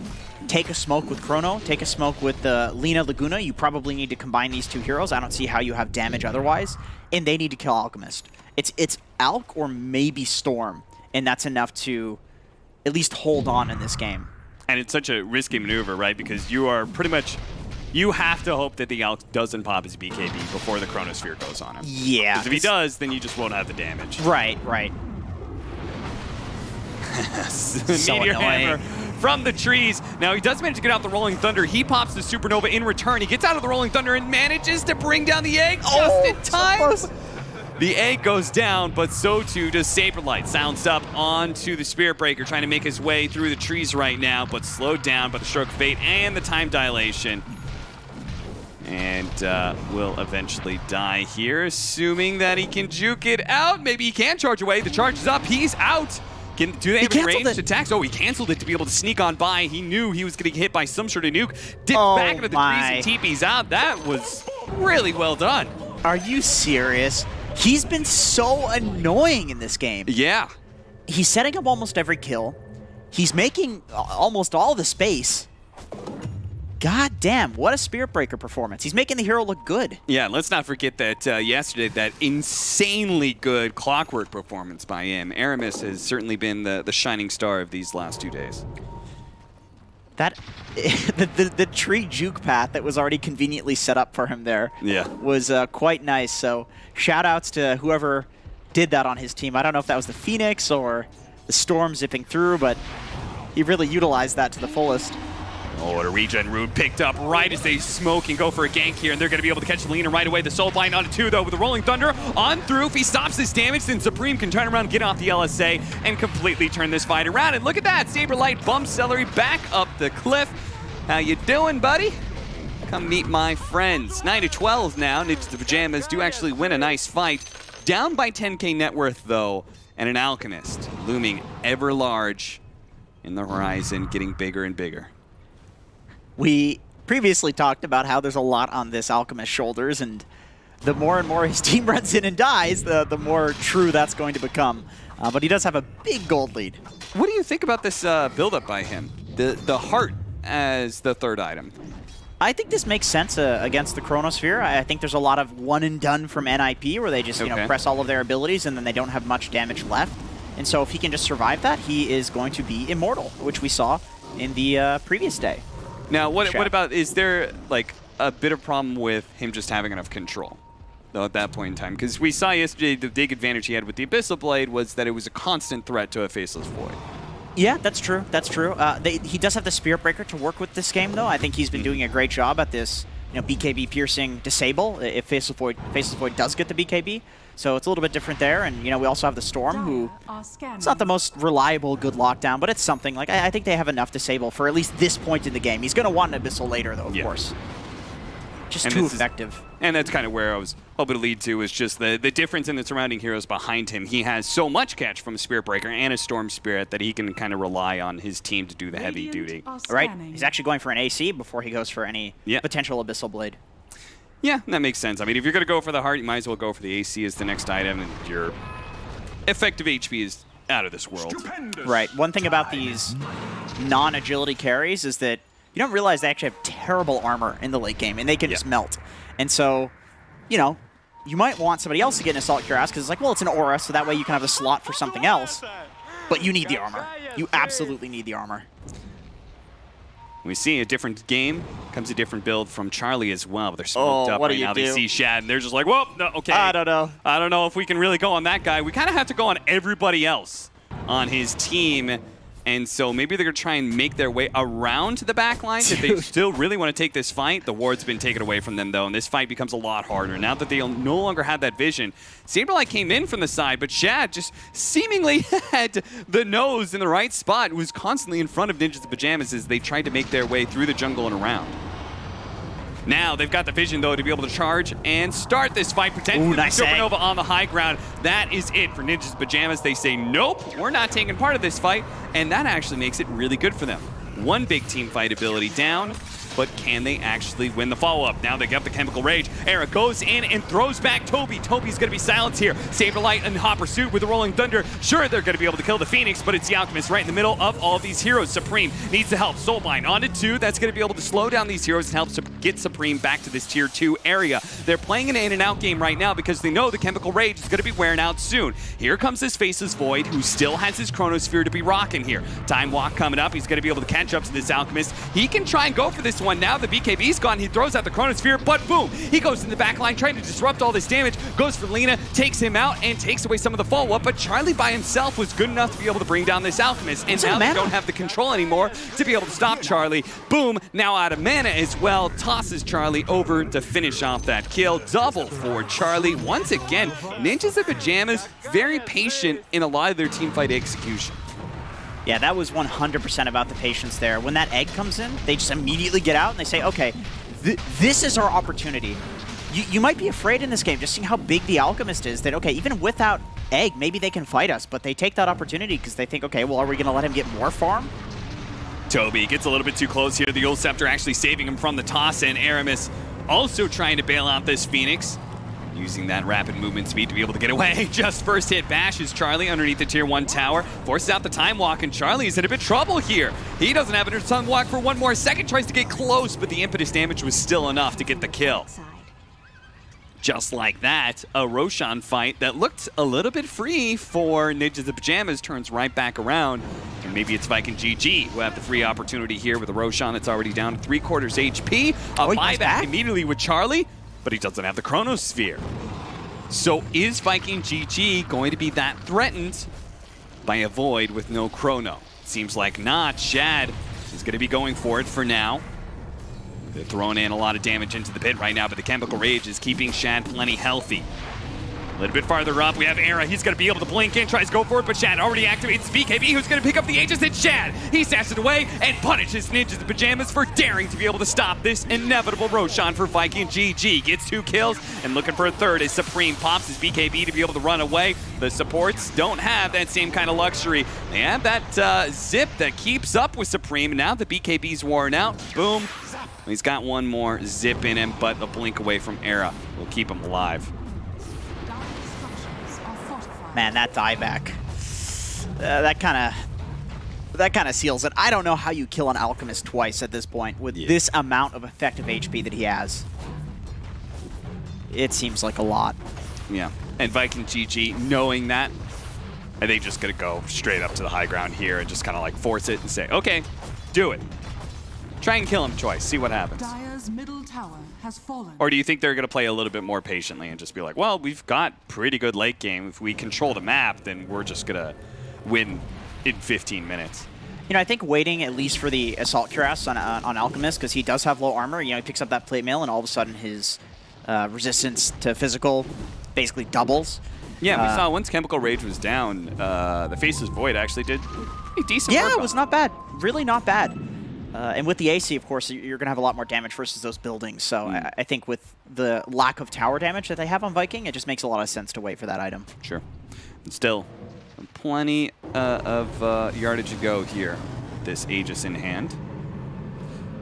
take a smoke with Chrono, take a smoke with Lina Laguna. You probably need to combine these two heroes. I don't see how you have damage otherwise. And they need to kill Alchemist. It's Alch or maybe Storm, and that's enough to at least hold on in this game. And it's such a risky maneuver, right? Because you are pretty much... You have to hope that the Alch doesn't pop his BKB before the Chronosphere goes on him. Yeah. Because if he does, then you just won't have the damage. Right, right. So Meteor annoying. Hammer from the trees. Now he does manage to get out the Rolling Thunder. He pops the Supernova in return. He gets out of the Rolling Thunder and manages to bring down the egg just in time. The egg goes down, but so too does Saberlight. Sounds up onto the Spirit Breaker, trying to make his way through the trees right now, but slowed down by the Stroke of Fate and the time dilation. And will eventually die here, assuming that he can juke it out. Maybe he can charge away. The charge is up. He's out. Do they have any ranged attacks? Oh, he canceled it to be able to sneak on by. He knew he was getting hit by some sort of nuke. Dipped back into the trees and TP's out. That was really well done. Are you serious? He's been so annoying in this game. Yeah. He's setting up almost every kill. He's making almost all the space. God damn, what a Spirit Breaker performance. He's making the hero look good. Yeah, let's not forget that yesterday, that insanely good Clockwork performance by him. Aramis has certainly been the shining star of these last 2 days. That the tree juke path that was already conveniently set up for him there was quite nice. So shout outs to whoever did that on his team. I don't know if that was the Phoenix or the storm zipping through, but he really utilized that to the fullest. Oh, and a regen rune picked up right as they smoke and go for a gank here, and they're going to be able to catch Lina right away. The Soul Bind onto 2, though, with the Rolling Thunder on through. If he stops this damage, then Supreme can turn around, get off the LSA, and completely turn this fight around. And look at that, Saberlight bumps Celery back up the cliff. How you doing, buddy? Come meet my friends. 9-12 now. Ninjas the Pajamas do actually win a nice fight. Down by 10k net worth, though, and an Alchemist looming ever large in the horizon, getting bigger and bigger. We previously talked about how there's a lot on this Alchemist's shoulders, and the more and more his team runs in and dies, the more true that's going to become. But he does have a big gold lead. What do you think about this build-up by him? The heart as the third item. I think this makes sense against the Chronosphere. I think there's a lot of one and done from NIP where they just press all of their abilities and then they don't have much damage left. And so if he can just survive that, he is going to be immortal, which we saw in the previous day. Now, what about, is there like a bit of problem with him just having enough control, though, at that point in time? Because we saw yesterday the big advantage he had with the Abyssal Blade was that it was a constant threat to a Faceless Void. Yeah, that's true. That's true. He does have the Spirit Breaker to work with this game, though. I think he's been doing a great job at this, BKB piercing disable if Faceless Void does get the BKB. So it's a little bit different there, and we also have the Storm, who it's not the most reliable good lockdown, but it's something. Like I think they have enough disable for at least this point in the game. He's going to want an Abyssal later, though, of course. Just too effective. And that's kind of where I was hoping to lead to, is just the difference in the surrounding heroes behind him. He has so much catch from a Spirit Breaker and a Storm Spirit that he can kind of rely on his team to do the heavy duty. Right. He's actually going for an AC before he goes for any potential Abyssal Blade. Yeah, that makes sense. I mean, if you're going to go for the heart, you might as well go for the AC as the next item, and your effective HP is out of this world. Stupendous. Right. One thing about these non-agility carries is that you don't realize they actually have terrible armor in the late game, and they can just melt. And so, you might want somebody else to get an Assault Cuirass, because it's like, well, it's an aura, so that way you can have a slot for something else. But you need the armor. You absolutely need the armor. We see a different game, comes a different build from Charlie as well, but they're smoked up right now. They see Shad, and they're just like, whoa, no, okay. I don't know. I don't know if we can really go on that guy. We kind of have to go on everybody else on his team. And so maybe they're going to try and make their way around to the back line if they still really want to take this fight. The ward's been taken away from them, though, and this fight becomes a lot harder. Now that they no longer have that vision, Saberlight came in from the side, but Shad just seemingly had the nose in the right spot, was constantly in front of Ninjas the Pajamas as they tried to make their way through the jungle and around. Now they've got the vision, though, to be able to charge and start this fight. Potentially nice Supernova on the high ground. That is it for Ninjas Pajamas. They say, nope, we're not taking part of this fight. And that actually makes it really good for them. One big team fight ability down, but can they actually win the follow-up? Now they got the Chemical Rage. Era goes in and throws back Toby. Toby's going to be silenced here. Saberlight in hot pursuit with the Rolling Thunder. Sure, they're going to be able to kill the Phoenix, but it's the Alchemist right in the middle of all of these heroes. Supreme needs the help. Soulbind onto 2. That's going to be able to slow down these heroes and help get Supreme back to this tier 2 area. They're playing an in-and-out game right now because they know the Chemical Rage is going to be wearing out soon. Here comes this Faceless Void, who still has his Chronosphere to be rocking here. Time Walk coming up. He's going to be able to catch up to this Alchemist. He can try and go for this one now. The BKB's gone. He throws out the Chronosphere, but boom! He goes in the back line trying to disrupt all this damage. Goes for Lina, takes him out, and takes away some of the follow-up. But Charlie by himself was good enough to be able to bring down this Alchemist. And now they don't have the control anymore to be able to stop Charlie. Boom! Now out of mana as well. Tosses Charlie over to finish off that kill. Double for Charlie. Once again, Ninjas of Pajamas very patient in a lot of their teamfight execution. Yeah, that was 100% about the patience there. When that egg comes in, they just immediately get out and they say, okay, this is our opportunity. You might be afraid in this game, just seeing how big the Alchemist is, that, okay, even without egg, maybe they can fight us, but they take that opportunity because they think, okay, well, are we going to let him get more farm? Toby gets a little bit too close here. The Old Scepter actually saving him from the toss, and Aramis also trying to bail out this Phoenix, using that rapid movement speed to be able to get away. Just first hit bashes Charlie underneath the tier 1 tower, forces out the time walk, and Charlie is in a bit of trouble here. He doesn't have a time walk for one more second, tries to get close, but the impetus damage was still enough to get the kill. Just like that, a Roshan fight that looked a little bit free for Ninjas of Pajamas turns right back around. And maybe it's Viking GG who have the free opportunity here with a Roshan that's already down to 3/4 HP. A buyback immediately with Charlie, but he doesn't have the Chronosphere. So is Viking GG going to be that threatened by a Void with no Chrono. Seems like not. Shad is going to be going for it for now. They're throwing in a lot of damage into the pit right now, but the Chemical Rage is keeping Shad plenty healthy. A little bit farther up, we have Era. He's going to be able to blink in, tries to go for it, but Shad already activates BKB, who's going to pick up the Aegis. It's Shad. He stashes it away and punishes Ninjas in Pajamas for daring to be able to stop this inevitable Roshan for Viking GG. Gets 2 kills and looking for a third as Supreme pops his BKB to be able to run away. The supports don't have that same kind of luxury. They have that zip that keeps up with Supreme. Now the BKB's worn out. Boom. He's got one more zip in him, but a blink away from Era will keep him alive. Man, that dieback. That kind of seals it. I don't know how you kill an Alchemist twice at this point with this amount of effective HP that he has. It seems like a lot. Yeah, and Viking GG, knowing that, are they just going to go straight up to the high ground here and just kind of like force it and say, okay, do it. Try and kill him twice, see what happens. Dire's middle tower has fallen. Or do you think they're going to play a little bit more patiently and just be like, well, we've got pretty good late game. If we control the map, then we're just going to win in 15 minutes. You know, I think waiting at least for the Assault Cuirass on Alchemist, because he does have low armor. You know, he picks up that plate mail, and all of a sudden his resistance to physical basically doubles. Yeah, we saw once Chemical Rage was down, the Faceless Void actually did pretty decent work. Yeah, it was not bad. Really not bad. And with the AC, of course, you're going to have a lot more damage versus those buildings. So I think with the lack of tower damage that they have on Viking, it just makes a lot of sense to wait for that item. Sure. And still, plenty of yardage to go here. This Aegis in hand.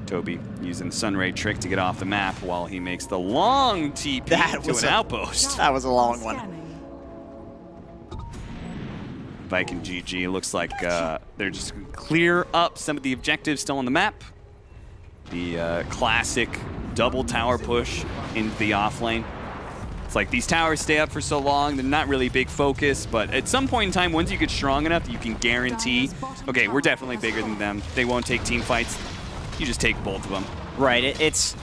Toby using the Sunray trick to get off the map while he makes the long TP to an outpost. That was a long one. Viking GG looks like they're just going to clear up some of the objectives still on the map. The classic double tower push into the off lane. It's like these towers stay up for so long, they're not really big focus, but at some point in time, once you get strong enough, you can guarantee, okay, we're definitely bigger than them. They won't take team fights. You just take both of them. Right, it's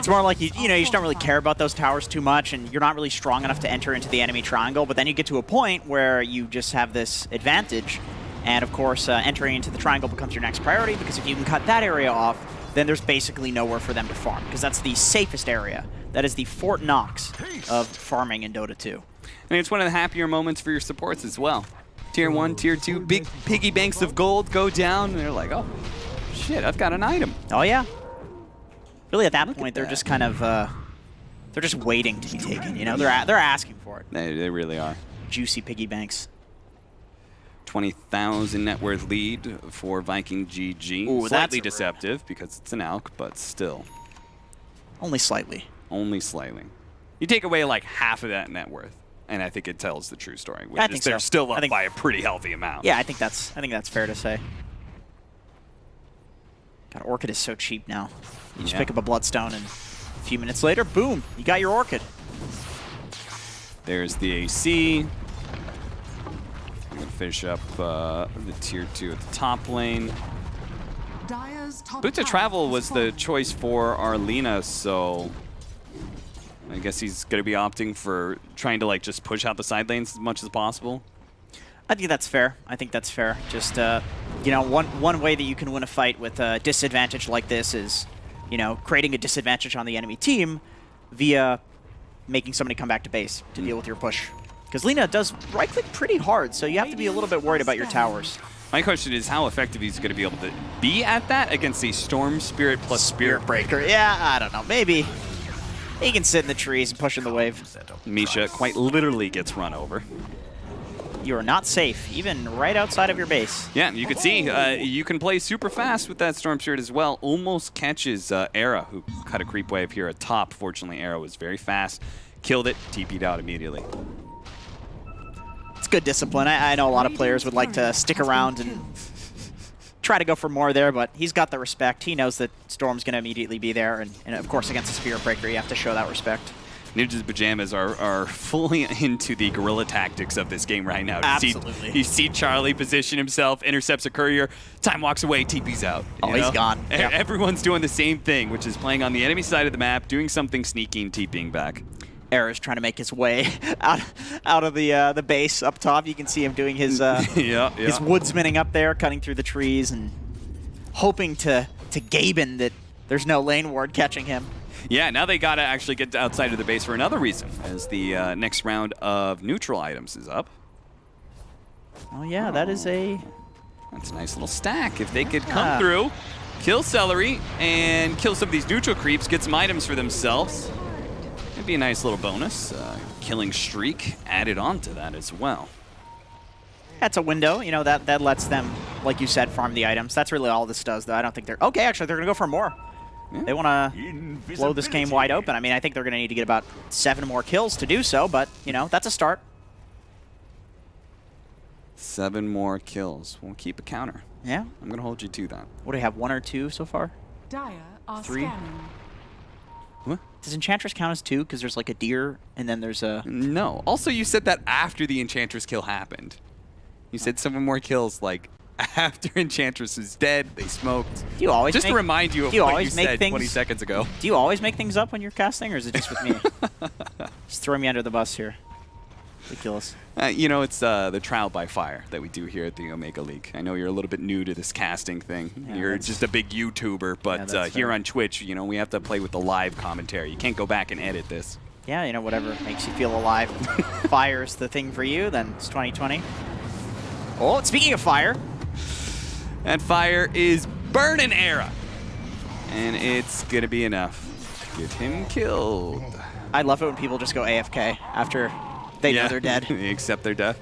more like, you know, you just don't really care about those towers too much, and you're not really strong enough to enter into the enemy triangle, but then you get to a point where you just have this advantage, and of course, entering into the triangle becomes your next priority, because if you can cut that area off, then there's basically nowhere for them to farm, because that's the safest area. That is the Fort Knox of farming in Dota 2. And it's one of the happier moments for your supports as well. Tier 1, Tier 2, big piggy banks of gold go down, and they're like, oh, shit, I've got an item. Oh, yeah. Really, at that point, they're just kind of, they're just waiting to be taken, you know? They're asking for it. They really are. Juicy piggy banks. 20,000 net worth lead for Viking GG. Ooh, slightly deceptive because it's an Alk, but still. Only slightly. Only slightly. You take away like half of that net worth, and I think it tells the true story. Which I think they're so. still up by a pretty healthy amount. Yeah, I think that's fair to say. God, Orchid is so cheap now. You just pick up a Bloodstone, and a few minutes later, boom, you got your Orchid. There's the AC. I'm going to finish up the Tier 2 at the top lane. Boots of Travel was the choice for Arlena, so I guess he's going to be opting for trying to like just push out the side lanes as much as possible. I think that's fair. I think that's fair. Just, you know, one way that you can win a fight with a disadvantage like this is, you know, creating a disadvantage on the enemy team via making somebody come back to base to deal with your push. Because Lina does right-click pretty hard, so you have to be a little bit worried about your towers. My question is how effective he's going to be able to be at that against a Storm Spirit plus Spirit Breaker. Yeah, I don't know. Maybe he can sit in the trees and push in the wave. Misha quite literally gets run over. You are not safe, even right outside of your base. Yeah, you can see you can play super fast with that Storm Spirit as well. Almost catches Era, who cut a creep wave here at top. Fortunately, Era was very fast. Killed it, TP'd out immediately. It's good discipline. I know a lot of players would like to stick around and try to go for more there, but he's got the respect. He knows that Storm's going to immediately be there, and of course against a Spirit Breaker, you have to show that respect. Ninjas Pajamas are fully into the guerrilla tactics of this game right now. Absolutely. You see Charlie position himself, intercepts a courier, time walks away, TP's out. Oh, he's gone. Everyone's doing the same thing, which is playing on the enemy side of the map, doing something sneaky and TPing back. Era's trying to make his way out of the base up top. You can see him doing his his woodsmaning up there, cutting through the trees and hoping to Gaben that there's no lane ward catching him. Yeah, now they gotta actually get outside of the base for another reason, as the next round of neutral items is up. Oh yeah, that's a nice little stack. If they could come through, kill Celery, and kill some of these neutral creeps, get some items for themselves, it'd be a nice little bonus. Killing streak added on to that as well. That's a window, you know, that lets them, like you said, farm the items. That's really all this does, though. I don't think they're... Okay, actually, they're going to go for more. Yeah. They want to blow this game wide open. I mean, I think they're going to need to get about 7 more kills to do so, but, you know, that's a start. 7 more kills. We'll keep a counter. Yeah. I'm going to hold you to that. What do we have, 1 or 2 so far? Dire are 3? scanning. What? Does Enchantress count as 2? Because there's like a deer, and then there's a... No. Also, you said that after the Enchantress kill happened. You said 7 more kills, like, after Enchantress is dead, they smoked. Do you always just to remind you of what you said 20 seconds ago. Do you always make things up when you're casting, or is it just with me? Just throw me under the bus here. Ridiculous. You know, it's the trial by fire that we do here at the Omega League. I know you're a little bit new to this casting thing. Yeah, you're just a big YouTuber, but here on Twitch, you know, we have to play with the live commentary. You can't go back and edit this. Yeah, you know, whatever makes you feel alive. Fire's the thing for you, then it's 2020. Oh, speaking of fire. That fire is burning Era. And it's going to be enough. Get him killed. I love it when people just go AFK after they know they're dead. They accept their death.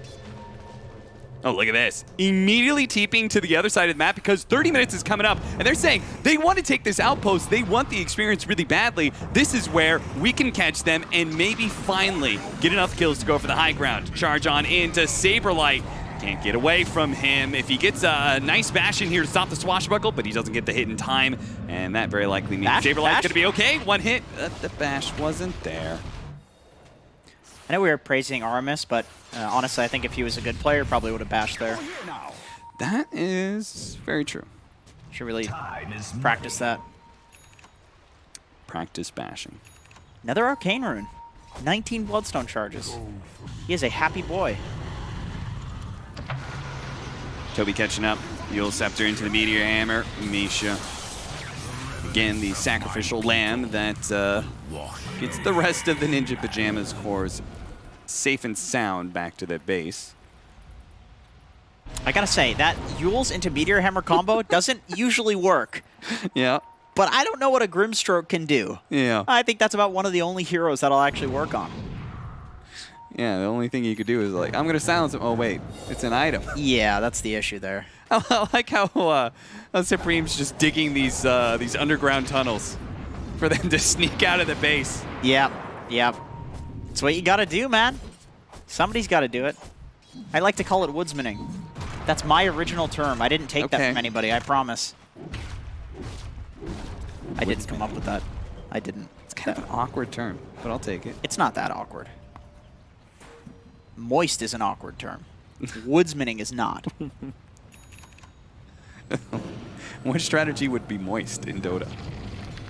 Oh, look at this. Immediately TPing to the other side of the map because 30 minutes is coming up. And they're saying they want to take this outpost. They want the experience really badly. This is where we can catch them and maybe finally get enough kills to go for the high ground. Charge on into Saberlight. Can't get away from him. If he gets a nice bash in here to stop the swashbuckle, but he doesn't get the hit in time, and that very likely means Saberlight's going to be okay. 1 hit. The bash wasn't there. I know we were praising Aramis, but honestly, I think if he was a good player, probably would have bashed there. That is very true. Should really practice that. Practice bashing. Another Arcane Rune. 19 Bloodstone charges. He is a happy boy. Toby catching up. Yule Scepter into the Meteor Hammer. Misha. Again, the sacrificial lamb that gets the rest of the Ninja Pajamas cores safe and sound back to their base. I gotta say, that Yule's into Meteor Hammer combo doesn't usually work. Yeah. But I don't know what a Grimstroke can do. Yeah. I think that's about one of the only heroes that'll actually work on. Yeah, the only thing you could do is like, I'm gonna silence him. Oh wait, it's an item. Yeah, that's the issue there. I like how Supreme's just digging these underground tunnels for them to sneak out of the base. Yep, yep. That's what you gotta do, man. Somebody's gotta do it. I like to call it woodsmaning. That's my original term. I didn't take that from anybody, I promise. I didn't come up with that. I didn't. It's kind of an awkward term, but I'll take it. It's not that awkward. Moist is an awkward term. Woodsmaning is not. What strategy would be moist in Dota?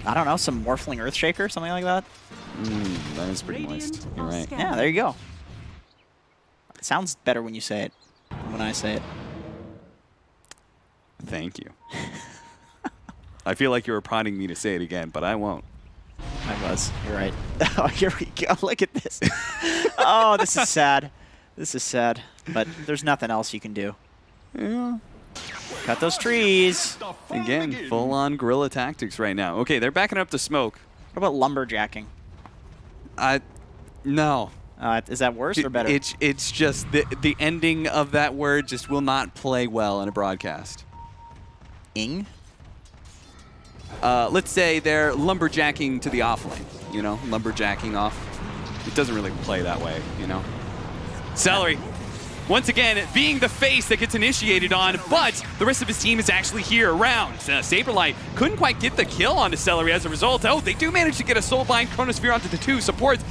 I don't know, some Morphling Earthshaker, something like that? That is pretty moist. You're right. Yeah, there you go. It sounds better when you say it than when I say it. Thank you. I feel like you were prodding me to say it again, but I won't. I was. You're right. Oh, here we go. Look at this. Oh, this is sad. This is sad. But there's nothing else you can do. Yeah. Cut those trees. Again, full-on guerrilla tactics right now. Okay, they're backing up to smoke. What about lumberjacking? No. Is that worse or better? It's just the ending of that word just will not play well in a broadcast. Ing? Let's say they're lumberjacking to the off lane, you know, lumberjacking off. It doesn't really play that way, you know. Celery, once again, being the face that gets initiated on, but the rest of his team is actually here around. Saberlight couldn't quite get the kill onto Celery as a result. Oh, they do manage to get a Soulbind Chronosphere onto the 2 supports.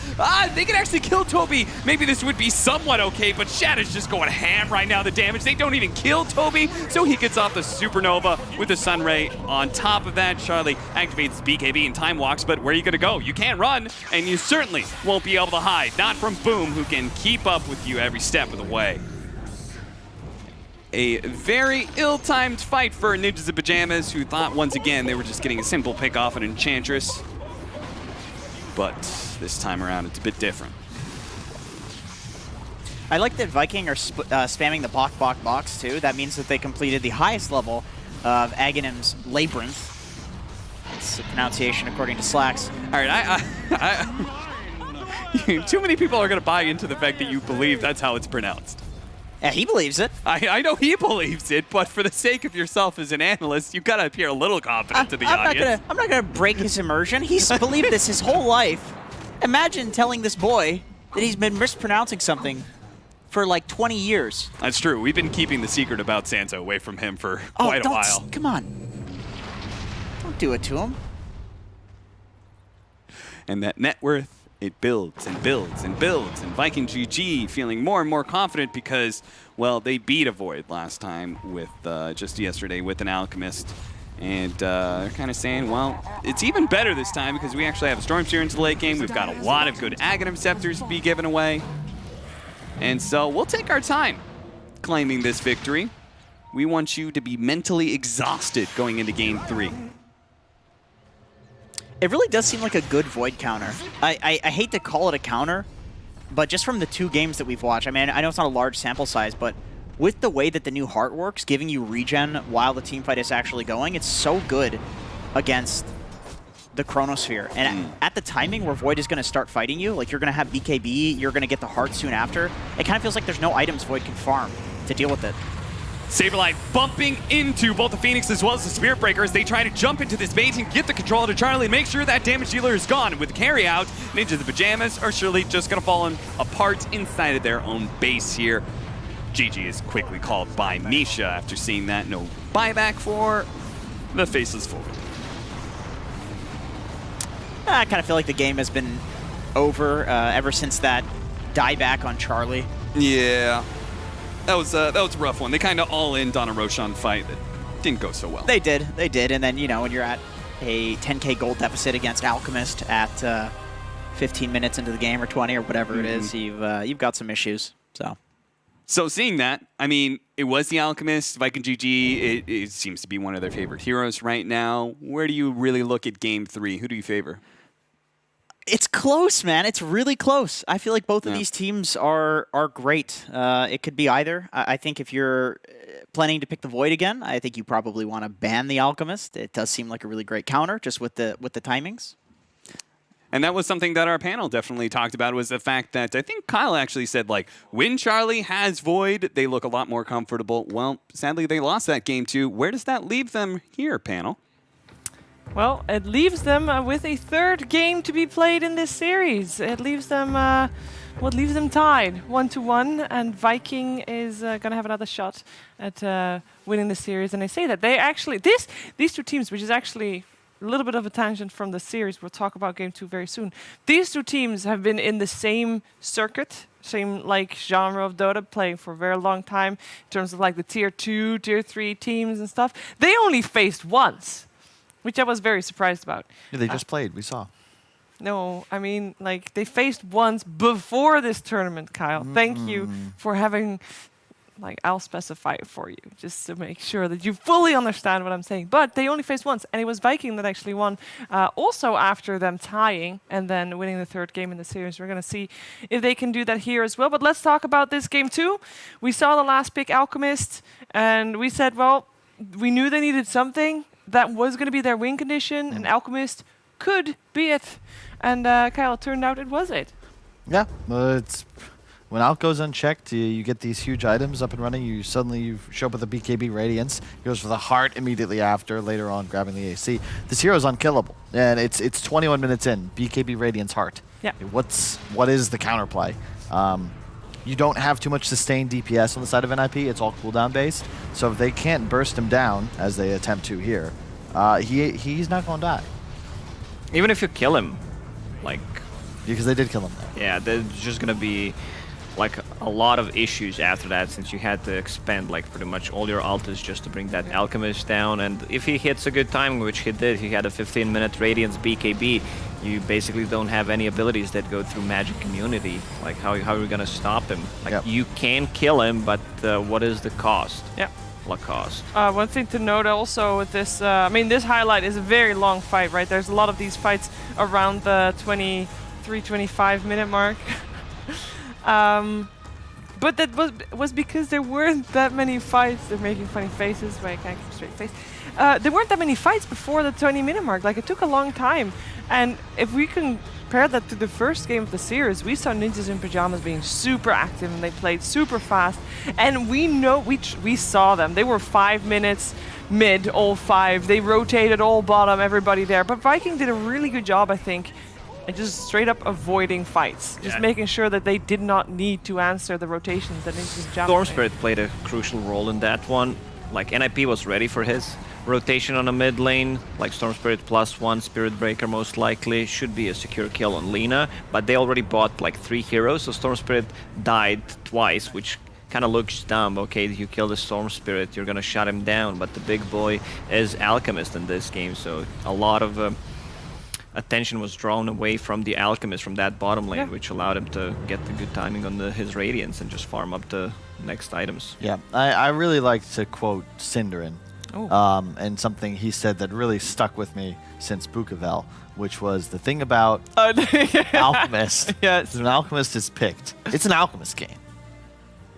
They can actually kill Toby. Maybe this would be somewhat okay, but Shad is just going ham right now, the damage. They don't even kill Toby, so he gets off the Supernova with the Sunray. On top of that, Charlie activates BKB and Time Walks, but where are you going to go? You can't run, and you certainly won't be able to hide. Not from Boom, who can keep up with you every step of the way. A very ill-timed fight for Ninjas in Pajamas, who thought once again they were just getting a simple pick off an Enchantress. But this time around, it's a bit different. I like that Viking are spamming the box too. That means that they completed the highest level of Aghanim's Labyrinth. It's a pronunciation according to Slacks. All right, too many people are going to buy into the fact that you believe that's how it's pronounced. Yeah, he believes it. I know he believes it, but for the sake of yourself as an analyst, you've got to appear a little confident to the audience. I'm not gonna break his immersion. He's believed this his whole life. Imagine telling this boy that he's been mispronouncing something for like 20 years. That's true. We've been keeping the secret about Sansa away from him for quite a while. Come on. Don't do it to him. And that net worth, it builds and builds and builds, and Viking GG feeling more and more confident because, well, they beat a Void last time with just yesterday with an Alchemist, and they're kind of saying, well, it's even better this time because we actually have a Stormseer into the late game. We've got a lot of good Aghanim Scepters to be given away, and so we'll take our time claiming this victory. We want you to be mentally exhausted going into Game 3. It really does seem like a good Void counter. I hate to call it a counter, but just from the 2 games that we've watched, I mean, I know it's not a large sample size, but with the way that the new heart works, giving you regen while the team fight is actually going, it's so good against the Chronosphere. And at the timing where Void is going to start fighting you, like you're going to have BKB, you're going to get the heart soon after, it kind of feels like there's no items Void can farm to deal with it. Saberlight bumping into both the Phoenix as well as the Spirit Breaker as they try to jump into this bait and get the control to Charlie and make sure that damage dealer is gone. With the carry out, Ninja in the Pajamas are surely just going to fall apart inside of their own base here. GG is quickly called by Misha after seeing that. No buyback for the Faceless Void. I kind of feel like the game has been over ever since that dieback on Charlie. Yeah. That was a rough one. They kind of all-in on a Roshan fight that didn't go so well. They did. And then, you know, when you're at a 10k gold deficit against Alchemist at 15 minutes into the game or 20 or whatever it is, you've got some issues. So seeing that, I mean, it was the Alchemist, Viking GG. It seems to be one of their favorite heroes right now. Where do you really look at Game 3? Who do you favor? It's close, man. It's really close. I feel like both of these teams are great. It could be either. I think if you're planning to pick the Void again, I think you probably want to ban the Alchemist. It does seem like a really great counter, just with the timings. And that was something that our panel definitely talked about, was the fact that I think Kyle actually said, like, when Charlie has Void, they look a lot more comfortable. Well, sadly, they lost that game too. Where does that leave them here, panel? Well, it leaves them with a 3rd game to be played in this series. It leaves them, leaves them tied 1-1, and Viking is going to have another shot at winning the series. And I say that they actually, these 2 teams, which is actually a little bit of a tangent from the series, we'll talk about Game 2 very soon. These 2 teams have been in the same circuit, same like genre of Dota, playing for a very long time in terms of like the tier 2, tier 3 teams and stuff. They only faced once, which I was very surprised about. Yeah, they just played, we saw. No, I mean, like, they faced once before this tournament, Kyle. Thank you for having, like, I'll specify it for you, just to make sure that you fully understand what I'm saying. But they only faced once, and it was Viking that actually won. Also after them tying and then winning the 3rd game in the series. We're going to see if they can do that here as well. But let's talk about this Game 2. We saw the last pick, Alchemist, and we said, well, we knew they needed something that was going to be their win condition, and Alchemist could be it. And Kyle, it turned out it was it. Yeah, it's when Alk goes unchecked, you get these huge items up and running. You suddenly show up with a BKB Radiance. He goes for the heart immediately after, later on grabbing the AC. This hero is unkillable, and it's 21 minutes in. BKB Radiance heart. Yeah. What is the counterplay? you don't have too much sustained DPS on the side of NIP. It's all cooldown based. So if they can't burst him down, as they attempt to here, he's not going to die. Even if you kill him, like... Because they did kill him there. Yeah, there's just going to be like a lot of issues after that, since you had to expend like pretty much all your ultis just to bring that Alchemist down. And if he hits a good timing, which he did, he had a 15-minute Radiance BKB, you basically don't have any abilities that go through Magic Community. Like, how are we gonna stop him? Like, you can kill him, but what is the cost? Yeah. What cost? One thing to note also with this, I mean, this highlight is a very long fight, right? There's a lot of these fights around the 23-25 minute mark. But that was because there weren't that many fights. They're making funny faces, but I can't keep a straight face. There weren't that many fights before the 20-minute mark. Like, it took a long time. And if we compare that to the first game of the series, we saw Ninjas in Pajamas being super active and they played super fast. And we know, we saw them. They were 5 minutes mid, all 5. They rotated all bottom, everybody there. But Viking did a really good job, I think, and just straight up avoiding fights. Just making sure that they did not need to answer the rotations that Ninjas in Pajamas Storm Spirit played a crucial role in that one. Like, NIP was ready for his rotation on the mid lane. Like, Storm Spirit +1, Spirit Breaker most likely. Should be a secure kill on Lina. But they already bought like 3 heroes, so Storm Spirit died twice, which kind of looks dumb. Okay, you kill the Storm Spirit, you're gonna shut him down. But the big boy is Alchemist in this game, so a lot of... attention was drawn away from the Alchemist from that bottom lane, which allowed him to get the good timing on his Radiance and just farm up the next items. Yeah, I really like to quote Cinderin, and something he said that really stuck with me since Bukavel, which was the thing about Alchemist. Yes. When an Alchemist is picked, it's an Alchemist game.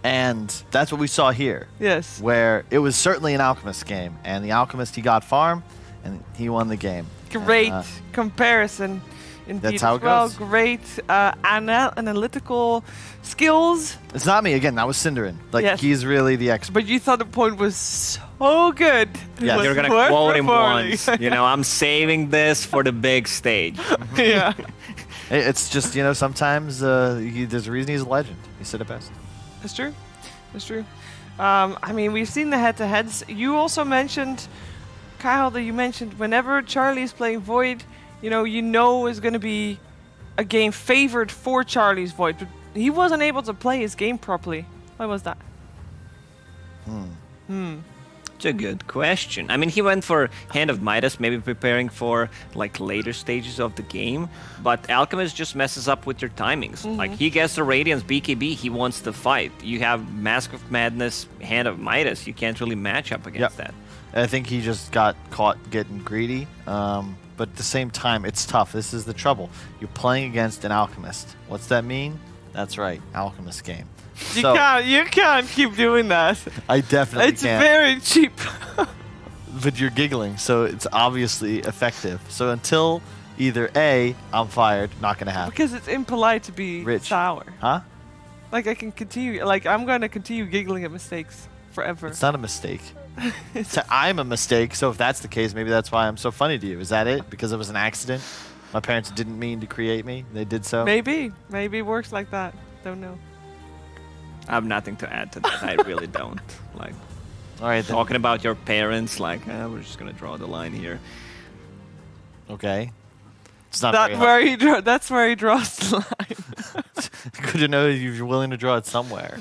And that's what we saw here. Yes. Where it was certainly an Alchemist game, and the Alchemist, he got farm, and he won the game. Great comparison indeed. That's how it well. goes. Great analytical skills. It's not me, again, that was Cinderin. Like, he's really the expert. But you thought the point was so good. Yeah, you're gonna quote him once. You know, I'm saving this for the big stage. Yeah. It's just, you know, sometimes there's a reason he's a legend. He said it best. That's true. That's true. I mean, we've seen the head-to-heads. You also mentioned, Kyle, that you mentioned whenever Charlie's playing Void, you know is going to be a game favored for Charlie's Void. But he wasn't able to play his game properly. Why was that? It's a good question. I mean, he went for Hand of Midas, maybe preparing for like later stages of the game. But Alchemist just messes up with your timings. Like, he gets the Radiance BKB, he wants to fight. You have Mask of Madness, Hand of Midas. You can't really match up against that. I think he just got caught getting greedy. But at the same time, it's tough. This is the trouble. You're playing against an Alchemist. What's that mean? That's right, Alchemist game. You can't keep doing that. I definitely It's can't. very cheap. But you're giggling, so it's obviously effective. So until either A, I'm fired, not going to happen. Because it's impolite to be sour. Huh? Like, I can continue, like, I'm going to continue giggling at mistakes forever. It's not a mistake. I'm a mistake, so if that's the case, maybe that's why I'm so funny to you. Is that it? Because it was an accident? My parents didn't mean to create me? They did so? Maybe. Maybe it works like that. Don't know. I have nothing to add to that. I really don't. Like, all right, then. Talking about your parents, like, we're just gonna draw the line here. Okay. It's not that's where he draws the line. Good to know you're willing to draw it somewhere.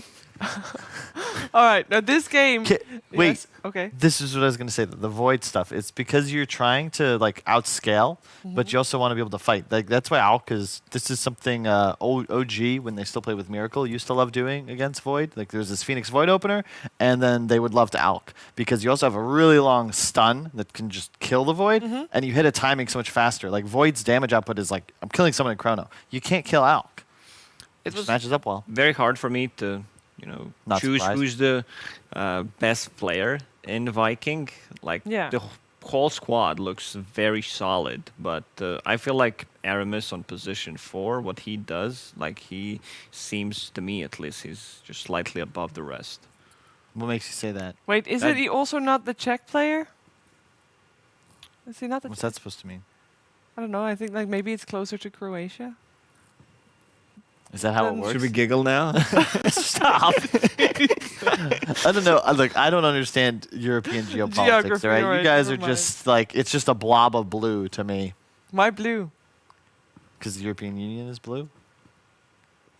All right, now this game. Wait. Yes, okay. This is what I was going to say. The Void stuff. It's because you're trying to like outscale, but you also want to be able to fight. Like, that's why Alka's. This is something OG, when they still play with Miracle, used to love doing against Void. Like, there's this Phoenix Void opener, and then they would love to Alk because you also have a really long stun that can just kill the Void, and you hit a timing so much faster. Like, Void's damage output is like, I'm killing someone in Chrono. You can't kill Alk. It just matches up well. Very hard for me to, Not choose surprised. who's the best player in Viking. Like, the whole squad looks very solid, but I feel like Aramis on position 4, what he does, like, he seems, to me at least, he's just slightly above the rest. What makes you say that? Wait, is it he also not the Czech player? Is he not the What's that supposed to mean? I don't know. I think like maybe it's closer to Croatia. Is that how it Then- works? Should we giggle now? Stop. I don't know. Look, I don't understand European geopolitics. Geography, All right, right, you guys are never mind. just like it's just a blob of blue to me My blue, because the European Union is blue.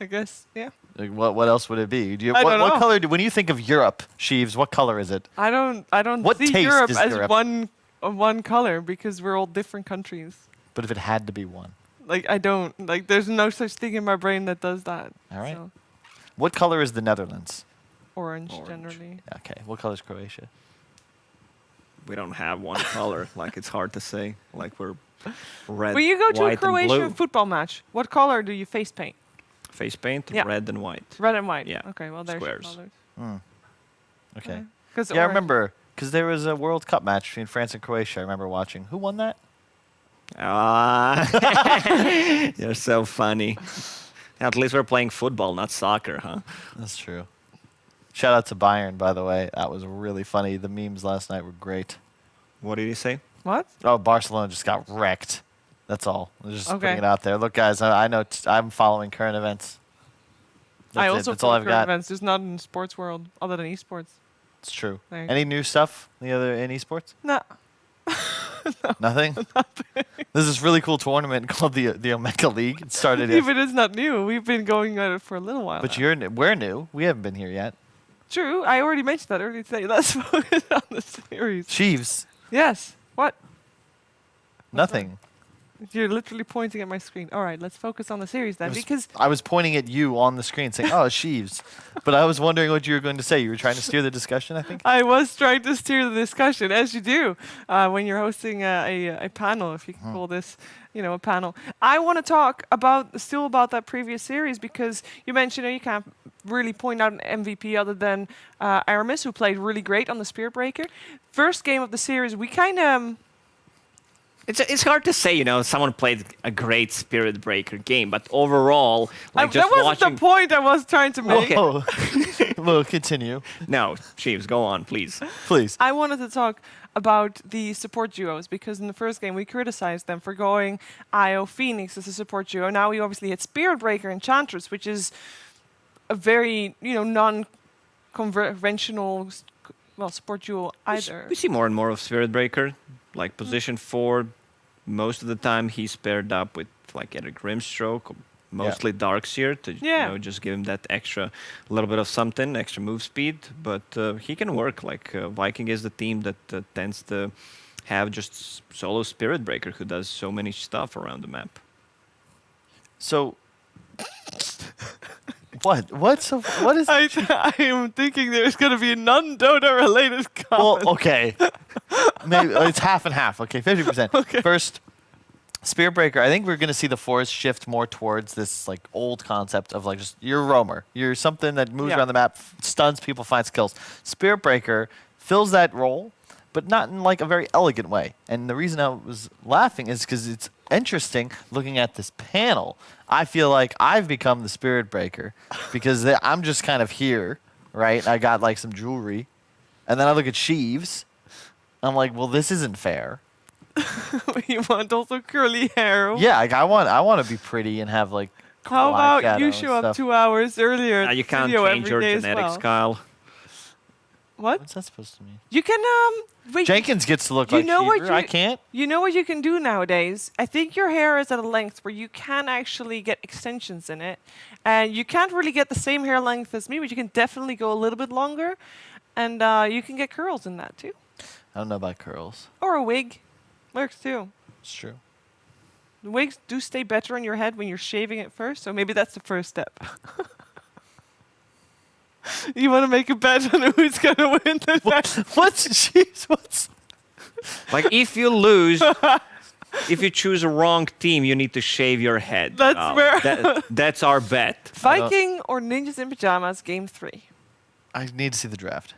I guess. Yeah. Like, what else would it be? Do you, I what, don't what know. color? When you think of Europe, Sheaves, what color is it? I don't What see taste Europe is as Europe? one color because we're all different countries. But if it had to be one, Like I don't like. There's no such thing in my brain that does that. All right. So, what color is the Netherlands? orange generally. Okay. What color is Croatia? We don't have one color. Like it's hard to say. Like we're red, When you go to a white, and Croatian blue. football match, what color do you face paint? Face paint, Yeah. red and white. Red and white. Yeah, Okay. Well, there's your squares. colors. Okay. Because Yeah, I remember because there was a World Cup match between France and Croatia. I remember watching. Who won that? Ah, you're so funny. At least we're playing football, not soccer, huh? That's true. Shout out to Bayern, by the way. That was really funny. The memes last night were great. What did you say? What? Oh, Barcelona just got wrecked. That's all. I'm just Okay. putting it out there. Look, guys, I know I'm following current events. That's I it. also That's all follow I've current got. events, just not in the sports world, other than esports. It's true. There you Any new stuff? Any other in esports? No. Nothing. There's this really cool tournament called the Omega League. It started. Even it's not new. We've been going at it for a little while. But now. we're new. We haven't been here yet. True. I already mentioned that earlier today. Let's focus on the series. Sheaves. Yes. What? Nothing. You're literally pointing at my screen. All right, let's focus on the series then, because I was pointing at you on the screen saying, "Oh, Sheaves," but I was wondering what you were going to say. You were trying to steer the discussion, I think. I was trying to steer the discussion, as you do when you're hosting a panel, if you can call this, a panel. I want to talk about that previous series because you mentioned you can't really point out an MVP other than Aramis, who played really great on the Spear Breaker. First game of the series, we kind of. It's hard to say, someone played a great Spirit Breaker game, but overall, like just that wasn't watching. the point I was trying to make. Okay. Oh, well, continue, No, Sheaves, go on, please. please. I wanted to talk about the support duos because in the first game we criticized them for going IO Phoenix as a support duo. Now we obviously had Spirit Breaker Enchantress, which is a very non-conventional support duo either. We see more and more of Spirit Breaker, like position 4. Most of the time he's paired up with like either Grimstroke, or mostly Darkseer to just give him that extra little bit of something, extra move speed. But he can work. Like Viking is the team that tends to have just solo Spirit Breaker who does so many stuff around the map. So, what? What is? I am thinking there's going to be a non-Dota related comment. Well, okay. Maybe it's half and half. Okay, 50%. Okay. First, Spear Breaker. I think we're going to see the forest shift more towards this like old concept of like just you're a roamer. You're something that moves around the map, stuns people, finds kills. Spear Breaker fills that role, but not in like a very elegant way. And the reason I was laughing is because it's interesting looking at this panel. I feel like I've become the Spirit Breaker because I'm just kind of here, right? I got like some jewelry, and then I look at Sheaves. I'm like, well, this isn't fair. You want also curly hair. Yeah, like I want to be pretty and have like. How cool about eyeshadow you and show up stuff. 2 hours earlier? You at can't studio change every your day as genetics, well? Kyle. What? What's that supposed to mean? You can wait. Jenkins gets to look You like know what Sheaver. I can't. You know what you can do nowadays? I think your hair is at a length where you can actually get extensions in it. And you can't really get the same hair length as me, but you can definitely go a little bit longer. And you can get curls in that too. I don't know about curls. Or a wig. Works too. It's true. The wigs do stay better on your head when you're shaving it first, so maybe that's the first step. You want to make a bet on who's going to win the What's Like if you lose, if you choose a wrong team, you need to shave your head. That's where- That's our bet. Viking or Ninjas in Pajamas, game 3? I need to see the draft.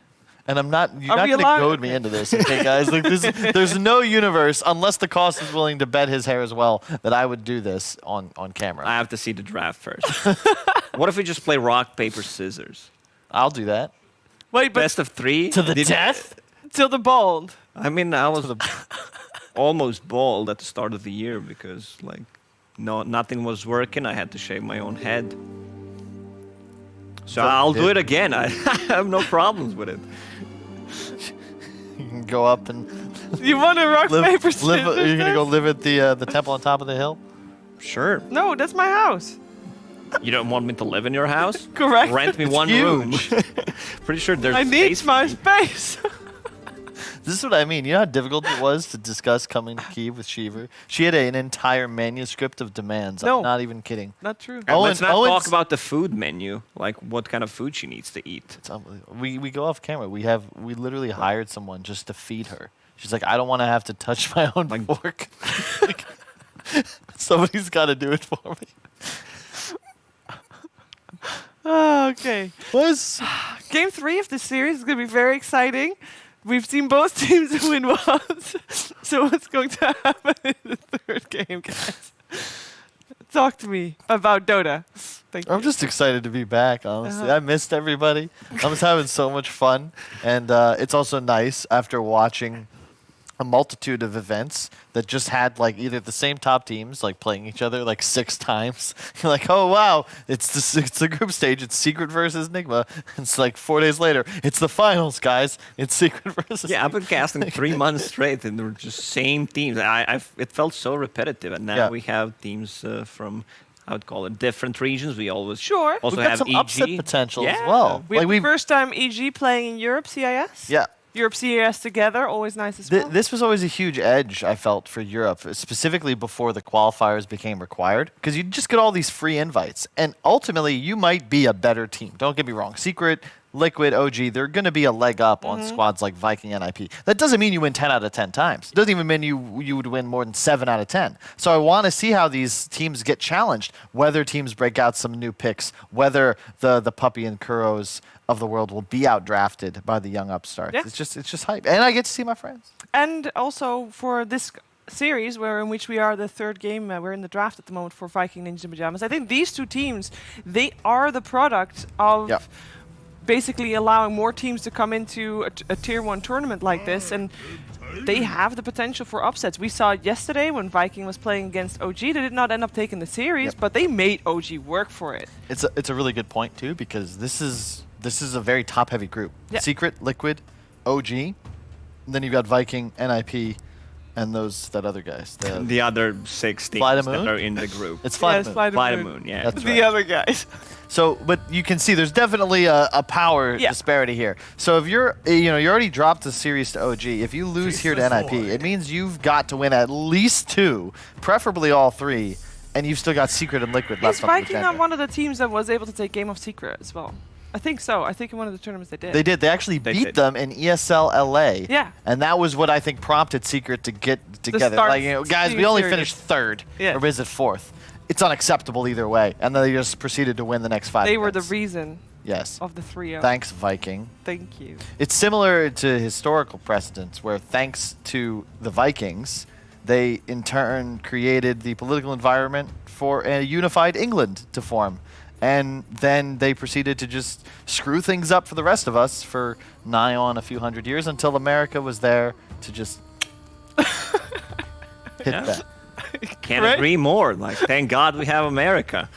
And I'm not. You're Are not we going to allowed- goad me into this, okay, guys? Like there's no universe unless the cost is willing to bet his hair as well that I would do this on camera. I have to see the draft first. What if we just play rock, paper, scissors? I'll do that. Wait, but Best of 3? To the death? till the bald. I mean, I was almost bald at the start of the year because, like, nothing was working. I had to shave my own head. So I'll do it again. I have no problems with it. You can go up and You want to rock, paper, scissors? You're gonna go live at the temple on top of the hill. Sure. No, that's my house. You don't want me to live in your house? Correct. Rent me It's one room. huge. Pretty sure there's I need space my for me. space. This is what I mean. You know how difficult it was to discuss coming to Kyiv with Shiver? She had an entire manuscript of demands. No. I'm not even kidding. Not true. And let's not Owen's- talk about the food menu, like what kind of food she needs to eat. It's unbelievable. We go off camera. We literally hired someone just to feed her. She's like, I don't want to have to touch my own fork. Like, somebody's got to do it for me. Okay. Was Game 3 of this series is going to be very exciting. We've seen both teams win once. So what's going to happen in the third game, guys? Talk to me about Dota. Thank you. I'm just excited to be back, honestly. Uh-huh. I missed everybody. I was having so much fun. And it's also nice after watching a multitude of events that just had like either the same top teams like playing each other like 6 times. You're like, oh wow, it's the group stage. It's Secret versus Nigma. It's like 4 days later. It's the finals, guys. It's Secret versus. Yeah, I've been casting 3 months straight, and they're just same teams. It felt so repetitive, and now Yeah. we have teams from, I would call it, different regions. We always Sure. also We've got have some EG. upset potential as Yeah. well. We have Like the first time EG playing in Europe CIS. yeah. Europe CIS together, always nice as well. This was always a huge edge, I felt, for Europe, specifically before the qualifiers became required, because you just get all these free invites, and ultimately you might be a better team. Don't get me wrong. Secret, Liquid, OG, they're going to be a leg up on squads like Viking and NIP. That doesn't mean you win 10 out of 10 times. It doesn't even mean you would win more than 7 out of 10. So I want to see how these teams get challenged, whether teams break out some new picks, whether the Puppy and Kuros of the world will be outdrafted by the young upstarts. Yeah. It's just hype. And I get to see my friends. And also for this series, in which we are the third game, we're in the draft at the moment for Viking Ninjas in Pajamas. I think these two teams, they are the product of Yeah. basically allowing more teams to come into a tier 1 tournament like this, and they have the potential for upsets. We saw it yesterday when Viking was playing against OG. They did not end up taking the series, but they made OG work for it. It's a really good point too, because this is a very top heavy group. Yeah. Secret, Liquid, OG, and then you've got Viking, NIP, and that other guys. The other 6 teams Fly to that Moon? are in the group. It's Fly Yes, to Moon. Fly to Fly to Moon. Moon, yeah. That's The right. other guys. So, but you can see there's definitely a power Yeah. disparity here. So if you already dropped the series to OG, if you lose here to NIP, it means you've got to win at least 2, preferably all 3, and you've still got Secret and Liquid Is left on the Viking not contender. one of the teams that was able to take Game of Secret as well? I think so. I think in one of the tournaments they did. They did. They actually They beat did. them in ESL LA. Yeah. And that was what I think prompted Secret to get together. start Like, guys, we being only serious. finished 3rd. Yeah. Or is it 4th? It's unacceptable either way. And then they just proceeded to win the next 5 They were the events. reason Yes. of the 3-0. Thanks, Viking. Thank you. It's similar to historical precedents where, thanks to the Vikings, they in turn created the political environment for a unified England to form. And then they proceeded to just screw things up for the rest of us for nigh on a few hundred years until America was there to just hit Yeah. that. Can't Right? agree more. Like, thank God we have America.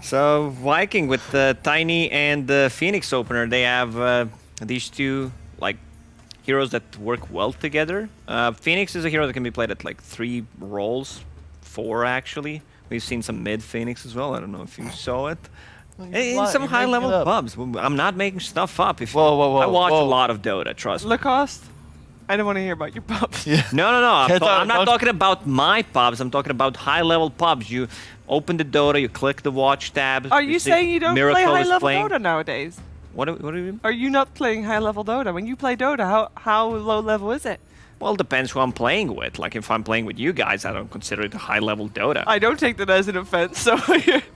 So Viking with the Tiny and the Phoenix opener, they have these two like heroes that work well together. Phoenix is a hero that can be played at like 3 roles, 4 actually. We've seen some mid Phoenix as well. I don't know if you saw it. In some you're high making level it up. pubs. I'm not making stuff up. If Whoa, whoa, whoa, I watch whoa. a lot of Dota, trust me. Lacoste, I don't want to hear about your pups. Yeah. No. Can't I'm not don't- talking about my pubs. I'm talking about high-level pubs. You open the Dota, you click the watch tab. Are you see saying you don't Miracle play is high-level playing. Dota nowadays? What do you mean? Are you not playing high-level Dota? When you play Dota, how low level is it? Well, it depends who I'm playing with. Like, if I'm playing with you guys, I don't consider it a high-level Dota. I don't take that as an offense, so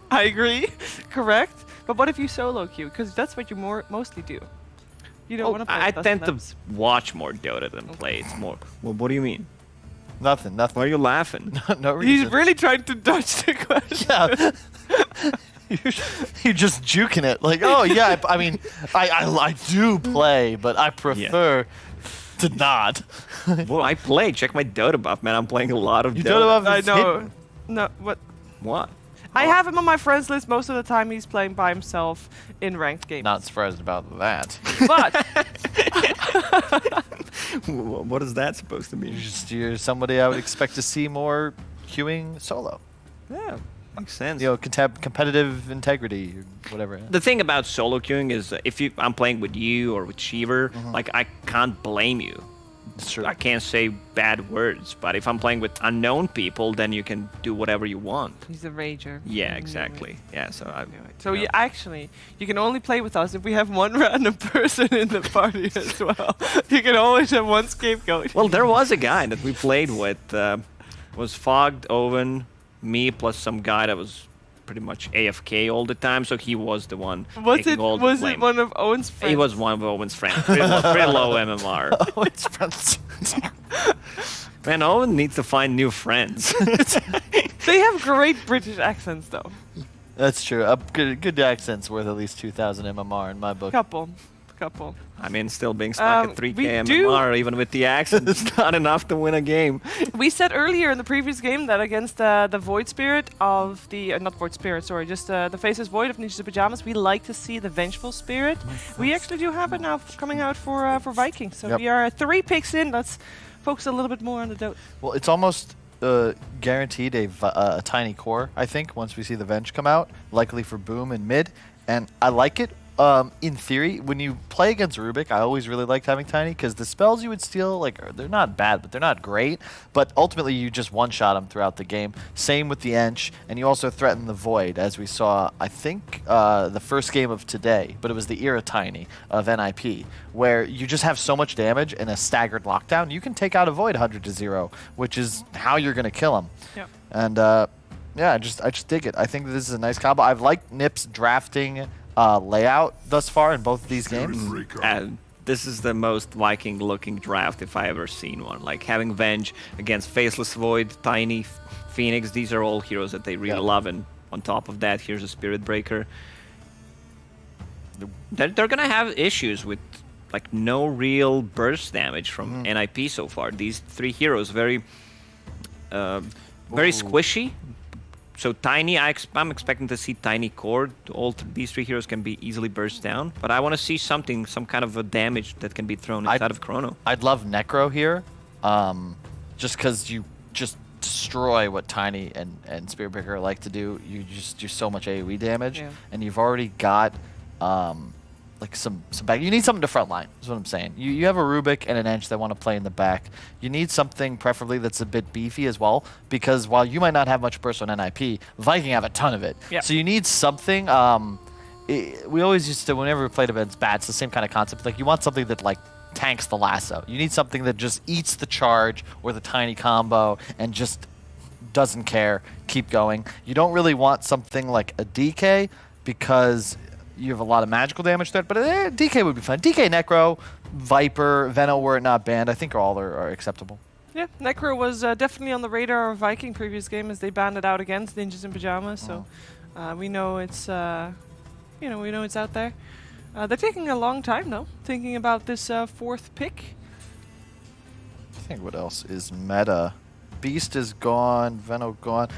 I agree. Correct. But what if you solo queue? Because that's what you mostly do. You don't Well, want to play. I custom tend to maps. watch more Dota than play. It's more. Well, what do you mean? Nothing. Why are you laughing? No reason. He's really trying to dodge the question. Yeah. You're just juking it. Like, oh, yeah, I mean, I do play, but I prefer to not. Well, I play. Check my Dota buff, man. I'm playing a lot of You Dota. Dota buff I is know. hidden. No, what? What? I have him on my friends list most of the time. He's playing by himself in ranked games. Not surprised about that. But What is that supposed to mean? You're somebody I would expect to see more queuing solo. Yeah, makes sense. You know, competitive integrity, or whatever. The thing about solo queuing is if I'm playing with you or with Cheever, like I can't blame you. It's true. I can't say bad words, but if I'm playing with unknown people, then you can do whatever you want. he's a rager. Yeah, I knew exactly. it. Yeah, so I. So you actually, you can only play with us if we have one random person in the party as well. You can always have one scapegoat. Well, there was a guy that we played with. Was Fogged, Owen, me, plus some guy that was pretty much AFK all the time, so he was the one taking all the Was blame. it one of Owen's friends? He was one of Owen's friends. Pretty low MMR. Oh, it's friends. Man, Owen needs to find new friends. They have great British accents, though. That's true. Good accent's worth at least 2,000 MMR in my book. Couple. I mean, still being stuck at 3k we MMR, even with the accent, it's not enough to win a game. We said earlier in the previous game that against the Void Spirit of the not Void Spirit, sorry, just the Faceless Void of Ninjas in Pajamas, we like to see the Vengeful Spirit. We actually do have it now coming out for Vikings, so Yep. we are 3 picks in. Let's focus a little bit more on the Dota. Well, it's almost guaranteed a tiny core, I think, once we see the Venge come out, likely for Boom and mid. And I like it. In theory, when you play against Rubik, I always really liked having Tiny because the spells you would steal, they're not bad, but they're not great. But ultimately, you just one-shot them throughout the game. Same with the Ench, and you also threaten the Void, as we saw, I think, the first game of today, but it was the Era Tiny of NIP, where you just have so much damage in a staggered lockdown, you can take out a Void 100-0, which is how you're going to kill him. Yep. And, yeah, I just dig it. I think this is a nice combo. I've liked Nip's drafting layout thus far in both of these games. And this is the most Viking-looking draft if I ever seen one. Like having Venge against Faceless Void, Tiny, Phoenix, these are all heroes that they really love. And on top of that, here's a Spirit Breaker. They're gonna have issues with like no real burst damage from NIP so far. These 3 heroes very squishy. So Tiny, I'm expecting to see Tiny core. These 3 heroes can be easily burst down, but I want to see some kind of a damage that can be thrown inside of Chrono. I'd love Necro here, just because you just destroy what Tiny and Spirit Breaker like to do. You just do so much AoE damage, and you've already got like some back. You need something to frontline, is what I'm saying. You have a Rubik and an Ench that want to play in the back. You need something preferably that's a bit beefy as well, because while you might not have much burst on NIP, Viking have a ton of it. Yep. So you need something. We always used to, whenever we played events, it's the same kind of concept. Like you want something that like tanks the lasso. You need something that just eats the charge or the Tiny combo and just doesn't care. Keep going. You don't really want something like a DK because you have a lot of magical damage threat, but DK would be fine. DK, Necro, Viper, Veno, were it not banned, I think all are acceptable. Yeah, Necro was definitely on the radar of Viking previous game as they banned it out against Ninjas in Pajamas, so we know it's we know it's out there. They're taking a long time though, thinking about this 4th pick. I think what else is meta? Beast is gone, Veno gone.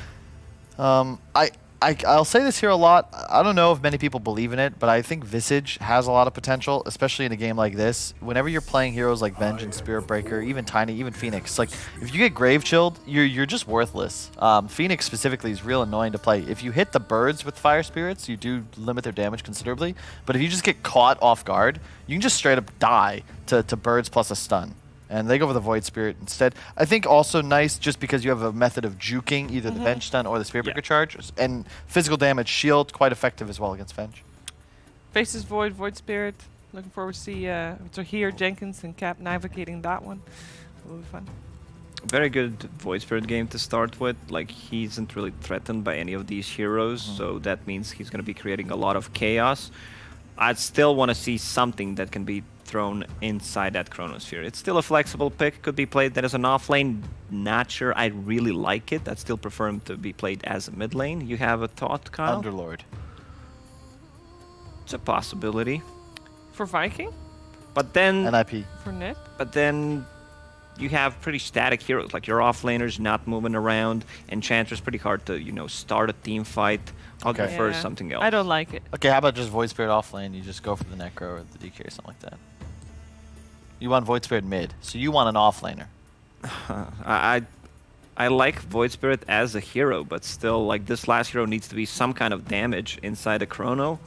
I'll say this here a lot. I don't know if many people believe in it, but I think Visage has a lot of potential, especially in a game like this. Whenever you're playing heroes like Venge and Spirit Breaker, even Tiny, even Phoenix, like if you get Grave Chilled, you're just worthless. Phoenix specifically is real annoying to play. If you hit the birds with Fire Spirits, you do limit their damage considerably. But if you just get caught off guard, you can just straight up die to birds plus a stun. And they go for the Void Spirit instead. I think also nice just because you have a method of juking either the Venge stun or the Spirit Breaker charge. And physical damage, shield, quite effective as well against Venge. Faces Void, Void Spirit. Looking forward to see Tahir, Jenkins, and Cap navigating that one. It will be fun. Very good Void Spirit game to start with. Like, he isn't really threatened by any of these heroes, so that means he's going to be creating a lot of chaos. I'd still want to see something that can be thrown inside that Chronosphere. It's still a flexible pick, could be played as an offlane. Not sure I really like it. I'd still prefer him to be played as a mid lane. You have a thought, Kyle? Underlord. It's a possibility. For Viking? But then... NIP. For Nip? But then you have pretty static heroes, like your offlaner's not moving around, Enchantress pretty hard to, you know, start a team fight. I'll Okay. prefer something else. I don't like it. Okay, how about just Void Spirit off lane? You just go for the Necro or the DK or something like that. You want Void Spirit mid, so you want an offlaner. I like Void Spirit as a hero, but still, like, this last hero needs to be some kind of damage inside a Chrono.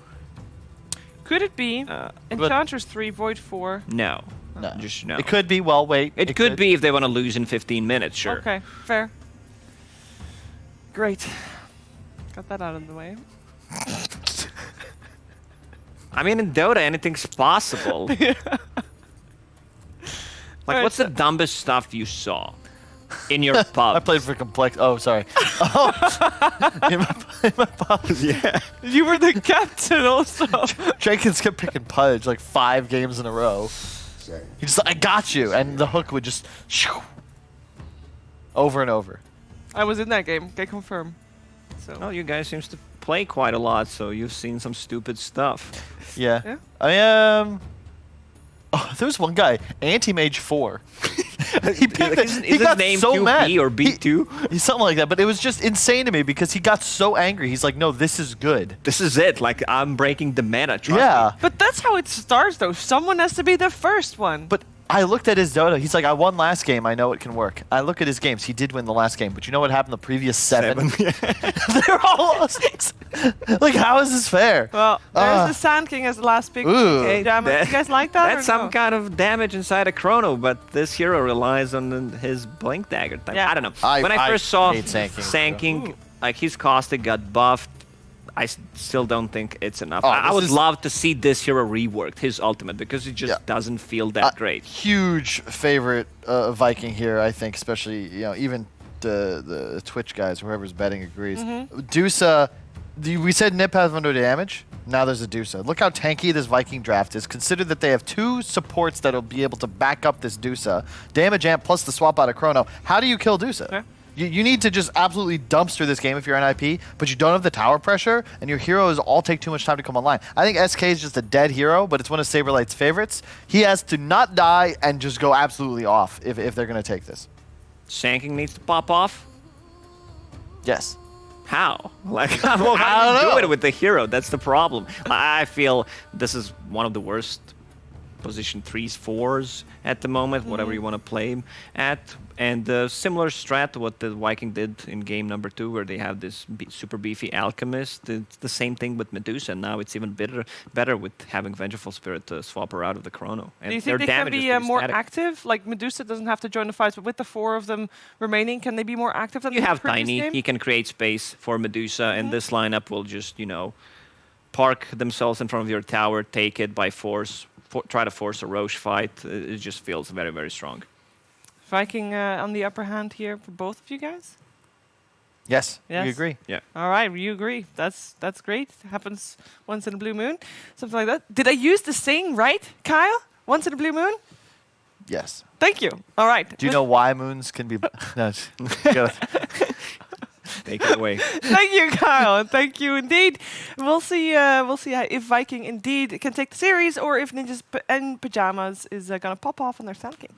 Could it be Enchantress 3, Void 4? No. No. Just no. It could be, well, wait. It could be if they want to lose in 15 minutes, sure. Okay, fair. Great. Got that out of the way. I mean, in Dota, anything's possible. Like, what's the dumbest stuff you saw in your pub? I played for Complex. Oh, sorry. Oh. in my pubs, yeah. You were the captain also. Jenkins kept picking Pudge like 5 games in a row. He just, I got you, and the hook would just shoo, over and over. I was in that game. Can confirm. So. Well, you guys seems to play quite a lot, so you've seen some stupid stuff. Yeah. Yeah? I am. Oh, there's one guy, Anti-Mage 4. he picked Isn't he his got name so QB mad. or B2? He's something like that, but it was just insane to me because he got so angry. He's like, no, this is good. This is it. Like, I'm breaking the meta, trust Yeah. me. But that's how it starts, though. Someone has to be the first one. But I looked at his Dota. He's like, I won last game. I know it can work. I look at his games. He did win the last game. But you know what happened the previous 7? They're all losses. Like, how is this fair? Well, there's the Sand King as the last pick. Ooh. Okay, damn it. You guys like that? That's or some no? kind of damage inside a Chrono, but this hero relies on his Blink Dagger type. Yeah. I don't know. I When I first saw hate Sand King, like, his caustic got buffed, I still don't think it's enough. Oh, I this would is- love to see this hero reworked, his ultimate, because it just doesn't feel that great. Huge favorite Viking here, I think, especially, you know, even the Twitch guys, whoever's betting agrees. Dusa, we said Nip has under damage. Now there's a Dusa. Look how tanky this Viking draft is. Consider that they have 2 supports that'll be able to back up this Dusa. Damage amp plus the swap out of Chrono. How do you kill Dusa? Yeah. You need to just absolutely dumpster this game if you're NIP, but you don't have the tower pressure, and your heroes all take too much time to come online. I think SK is just a dead hero, but it's one of Saberlight's favorites. He has to not die and just go absolutely off if they're going to take this. Shanking needs to pop off? Yes. How? Like, how do you do it with the hero? That's the problem. I feel this is one of the worst position 3s, 4s at the moment, whatever you want to play him at. And similar strat to what the Viking did in game number 2, where they have this super beefy alchemist. It's the same thing with Medusa. Now it's even better with having Vengeful Spirit to swap her out of the Chrono. And Do you their think they can damage is be pretty more static. active? Like, Medusa doesn't have to join the fights, but with the 4 of them remaining, can they be more active than You the have previous Tiny. game? He can create space for Medusa, and this lineup will just, you know, park themselves in front of your tower, take it by force, try to force a Roche fight. It just feels very, very strong. Viking on the upper hand here for both of you guys? Yes, Yes. we agree. Yeah. All right, you agree. That's great. Happens once in a blue moon. Something like that. Did I use the saying right, Kyle? Once in a blue moon? Yes. Thank you. All right. Do you know why moons can be... No, Take it away. Thank you, Kyle, and thank you indeed. We'll see if Viking indeed can take the series, or if Ninjas and Pajamas is gonna pop off on their Sand King.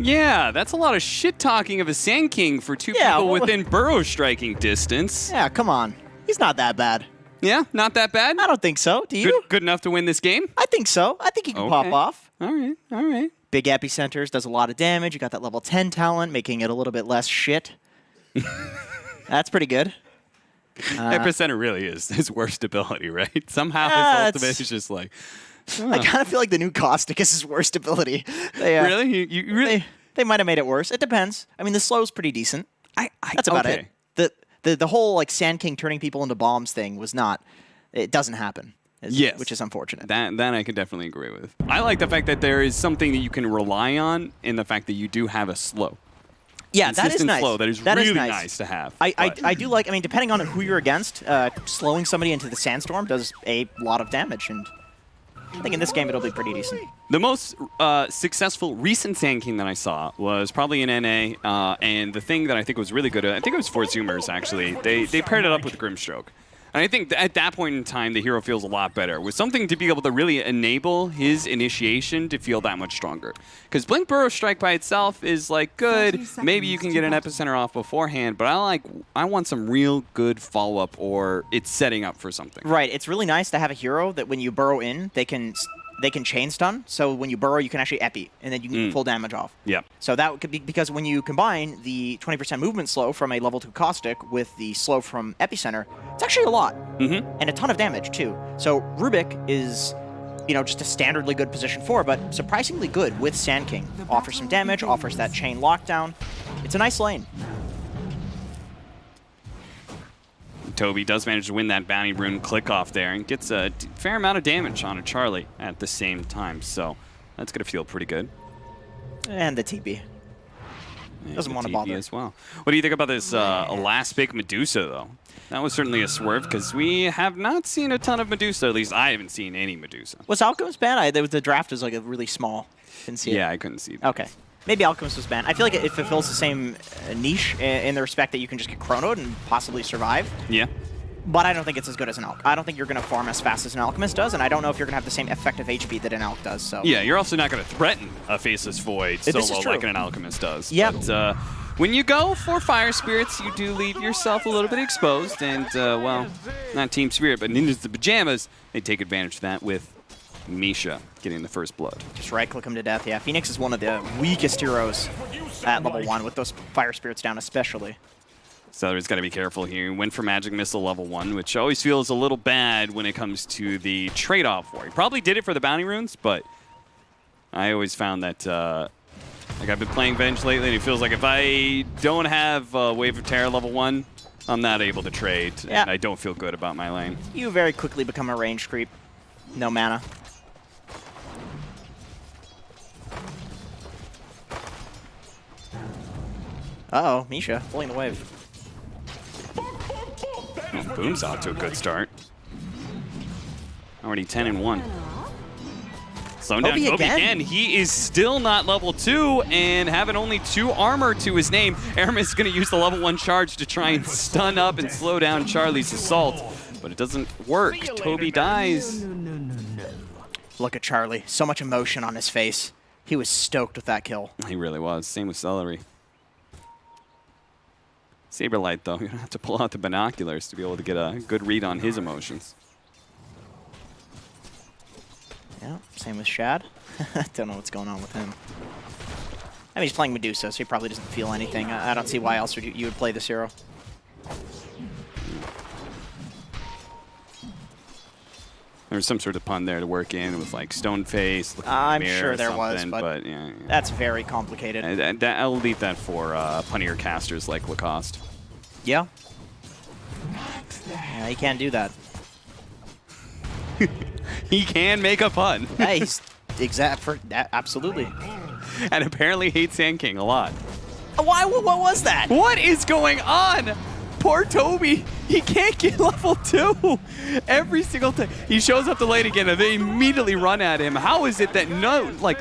Yeah, that's a lot of shit talking of a Sand King for 2 Yeah, people well- within burrow striking distance. Yeah, come on. He's not that bad. Yeah, not that bad. I don't think so. Do you? Good enough to win this game. I think so. I think he can pop Okay. off. All right, all right. Big epicenters, does a lot of damage. You got that level 10 talent, making it a little bit less shit. That's pretty good. Epicenter really is his worst ability, right? Somehow Yeah, his it's- ultimate is just like, I kind of feel like the new Caustic is his worst ability. They, really? You really? They might have made it worse. It depends. I mean, the slow's pretty decent. That's about okay. it. The whole like Sand King turning people into bombs thing was not. It doesn't happen. Yes. Which is unfortunate. That I can definitely agree with. I like the fact that there is something that you can rely on in the fact that you do have a slow. Yeah, that is Consistent nice. flow that is really nice to have. I do like. I mean, depending on who you're against, slowing somebody into the sandstorm does a lot of damage, and I think in this game it'll be pretty decent. The most successful recent Sand King that I saw was probably in NA, and the thing that I think was really good, I think it was for Zoomers actually. They paired it up with Grimstroke. And I think at that point in time, the hero feels a lot better. With something to be able to really enable his initiation to feel that much stronger. Because Blink Burrow Strike by itself is like good. Maybe you can get an Epicenter off beforehand, but I want some real good follow-up or it's setting up for something. Right. It's really nice to have a hero that when you burrow in, they can chain stun. So when you burrow, you can actually epi, and then you can get full damage off. Yeah. So that could be because when you combine the 20% movement slow from a level 2 caustic with the slow from epicenter, it's actually a lot. And a ton of damage too. So Rubik is, just a standardly good position 4, but surprisingly good with Sand King. Offers some damage, offers that chain lockdown. It's a nice lane. Toby does manage to win that bounty rune click off there and gets a fair amount of damage on a Charlie at the same time. So that's going to feel pretty good. And the TP. Doesn't want to bother. As well. What do you think about this last pick Medusa, though? That was certainly a swerve because we have not seen a ton of Medusa. At least I haven't seen any Medusa. Was Alchemist banned? The draft was like a really small. Didn't see it. Yeah, I couldn't see that. Okay. Maybe Alchemist was banned. I feel like it fulfills the same niche in the respect that you can just get chronoed and possibly survive. Yeah. But I don't think it's as good as an Alch. I don't think you're going to farm as fast as an Alchemist does, and I don't know if you're going to have the same effective HP that an Alch does. So yeah, you're also not going to threaten a Faceless Void solo like an Alchemist does. Yeah. But when you go for Fire Spirits, you do leave yourself a little bit exposed, and, well, not Team Spirit, but Ninjas the Pajamas, they take advantage of that with Misha getting the first blood. Just right-click him to death. Yeah, Phoenix is one of the weakest heroes at level 1, with those Fire Spirits down especially. Celery's got to be careful here. He went for Magic Missile level 1, which always feels a little bad when it comes to the trade-off for it. He probably did it for the bounty runes, but I always found that, like I've been playing Venge lately, and it feels like if I don't have Wave of Terror level 1, I'm not able to trade, and I don't feel good about my lane. You very quickly become a range creep. No mana. Uh-oh, Misha pulling the wave. Boom's out to a good start. Already 10-1. Slowing down Kobe again. He is still not level 2 and having only 2 armor to his name. Aramis is going to use the level 1 charge to try and stun up and slow down Charlie's assault. But it doesn't work. Toby dies. Look at Charlie. So much emotion on his face. He was stoked with that kill. He really was. Same with Celery. Saberlight, though, you're going to have to pull out the binoculars to be able to get a good read on his emotions. Yeah, same with Shad. Don't know what's going on with him. I mean, he's playing Medusa, so he probably doesn't feel anything. I don't see why else you would play this hero. There was some sort of pun there to work in with like Stone Face. I'm sure there was, but yeah. That's very complicated. I'll leave that for punnier casters like Lacoste. Yeah. Yeah, he can't do that. He can make a pun. Yeah, he's exact for that, absolutely. And apparently hates Sand King a lot. Why? What was that? What is going on? Poor Toby. He can't get level 2 every single time. He shows up the lane again and they immediately run at him. How is it that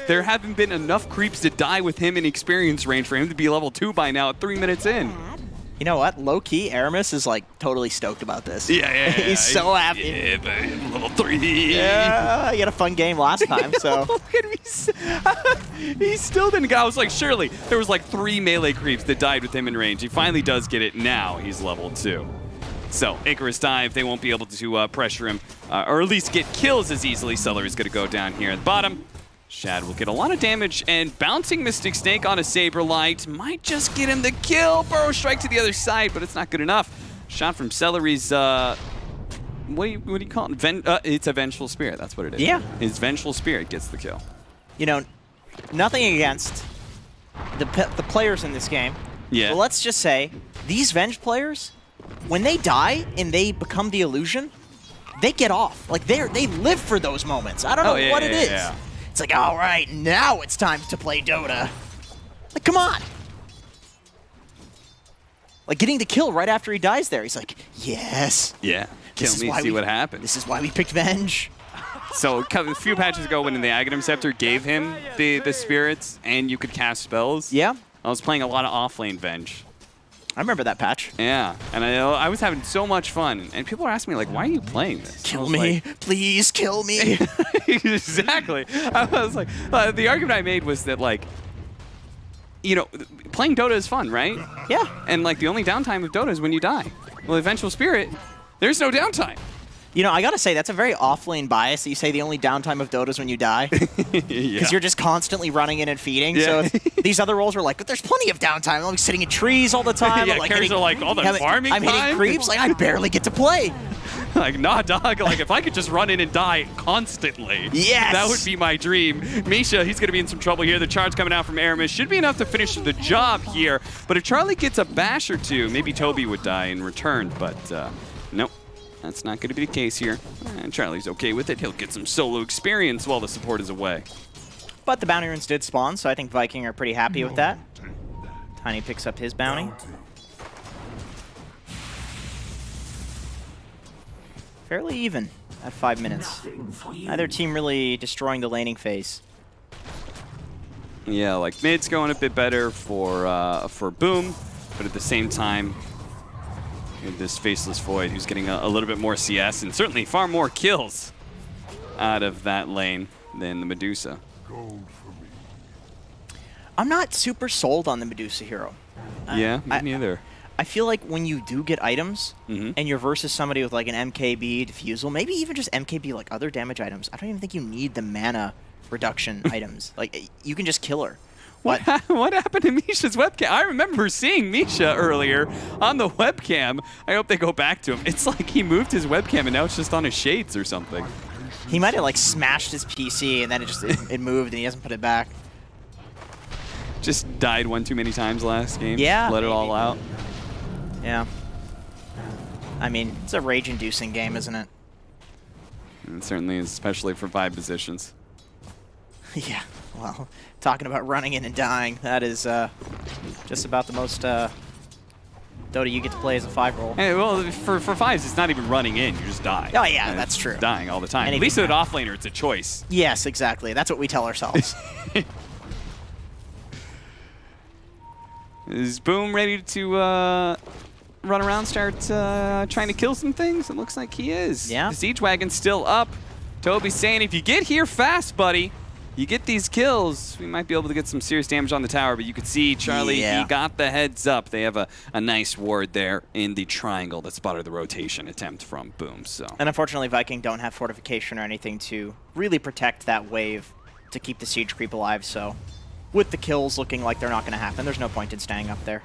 there haven't been enough creeps to die with him in experience range for him to be level 2 by now at 3 minutes in? You know what? Low-key, Aramis is like totally stoked about this. Yeah. He's so happy. Yeah, babe, level 3. Yeah, he had a fun game last time, so. Look at me. He still didn't get. I was like, surely there was like 3 melee creeps that died with him in range. He finally does get it. Now he's level 2. So Icarus dive. They won't be able to pressure him, or at least get kills as easily. Celery's going to go down here at the bottom. Shad will get a lot of damage, and bouncing Mystic Snake on a Saberlight might just get him the kill. Burrow Strike to the other side, but it's not good enough. Shot from Celery's, what do you call it? It's a Vengeful Spirit, that's what it is. Yeah. His Vengeful Spirit gets the kill. You know, nothing against the players in this game. Yeah. But let's just say, these Venge players, when they die and they become the illusion, they get off. Like, they live for those moments. I don't know what it is. Yeah. It's like, all right, now it's time to play Dota. Like, come on. Like, getting the kill right after he dies there. He's like, yes. Yeah, kill me, see what happens. This is why we picked Venge. So a few patches ago when the Aghanim Scepter gave him the spirits and you could cast spells, yeah, I was playing a lot of offlane Venge. I remember that patch. Yeah, and I was having so much fun, and people are asking me like, "Why are you playing this?" Kill me, please kill me. Exactly. I was like, the argument I made was that like, you know, playing Dota is fun, right? Yeah. And like the only downtime of Dota is when you die. Well, Eventual Spirit, there's no downtime. You know, I gotta say, that's a very off-lane bias that you say the only downtime of Dota is when you die. Because you're just constantly running in and feeding. Yeah. So these other roles are like, but there's plenty of downtime. I'm like sitting in trees all the time. Yeah, I'm like carries are like, all the farming I'm hitting time? creeps. Like, I barely get to play. Like, nah, dog. Like, if I could just run in and die constantly, Yes! that would be my dream. Misha, he's going to be in some trouble here. The charge coming out from Aramis should be enough to finish the job here. But if Charlie gets a bash or two, maybe Toby would die in return. But nope, that's not going to be the case here. And Charlie's okay with it. He'll get some solo experience while the support is away. But the bounty runes did spawn, so I think Viking are pretty happy with that. Tiny picks up his bounty. Fairly even at 5 minutes. Neither team really destroying the laning phase. Yeah, like mid's going a bit better for Boom, but at the same time, this Faceless Void who's getting a little bit more CS and certainly far more kills out of that lane than the Medusa. I'm not super sold on the Medusa hero. Yeah, me neither. I feel like when you do get items Mm-hmm. and you're versus somebody with like an MKB defusal, maybe even just MKB like other damage items, I don't even think you need the mana reduction items. Like, you can just kill her. What happened to Misha's webcam? I remember seeing Misha earlier on the webcam. I hope they go back to him. It's like he moved his webcam and now it's just on his shades or something. He might have like smashed his PC and then it moved and he hasn't put it back. Just died one too many times last game. Yeah, Let it all maybe. out. Yeah. I mean, it's a rage-inducing game, isn't it? And certainly, especially for vibe positions. Yeah. Well, talking about running in and dying, that is just about the most Dota you get to play as a 5-role. Hey, well, for fives, it's not even running in. You just die. Oh, yeah, And that's it's true. Dying all the time. Anything At least with can an offlaner, it's a choice. Yes, exactly. That's what we tell ourselves. Is Boom ready to run around, start trying to kill some things? It looks like he is. Yeah. The Siege Wagon's still up. Toby's saying, if you get here fast, buddy, you get these kills, we might be able to get some serious damage on the tower, but you could see Charlie, Yeah. he got the heads up. They have a nice ward there in the triangle that spotted the rotation attempt from Boom. So. And unfortunately, Viking don't have fortification or anything to really protect that wave to keep the siege creep alive, so with the kills looking like they're not going to happen, there's no point in staying up there.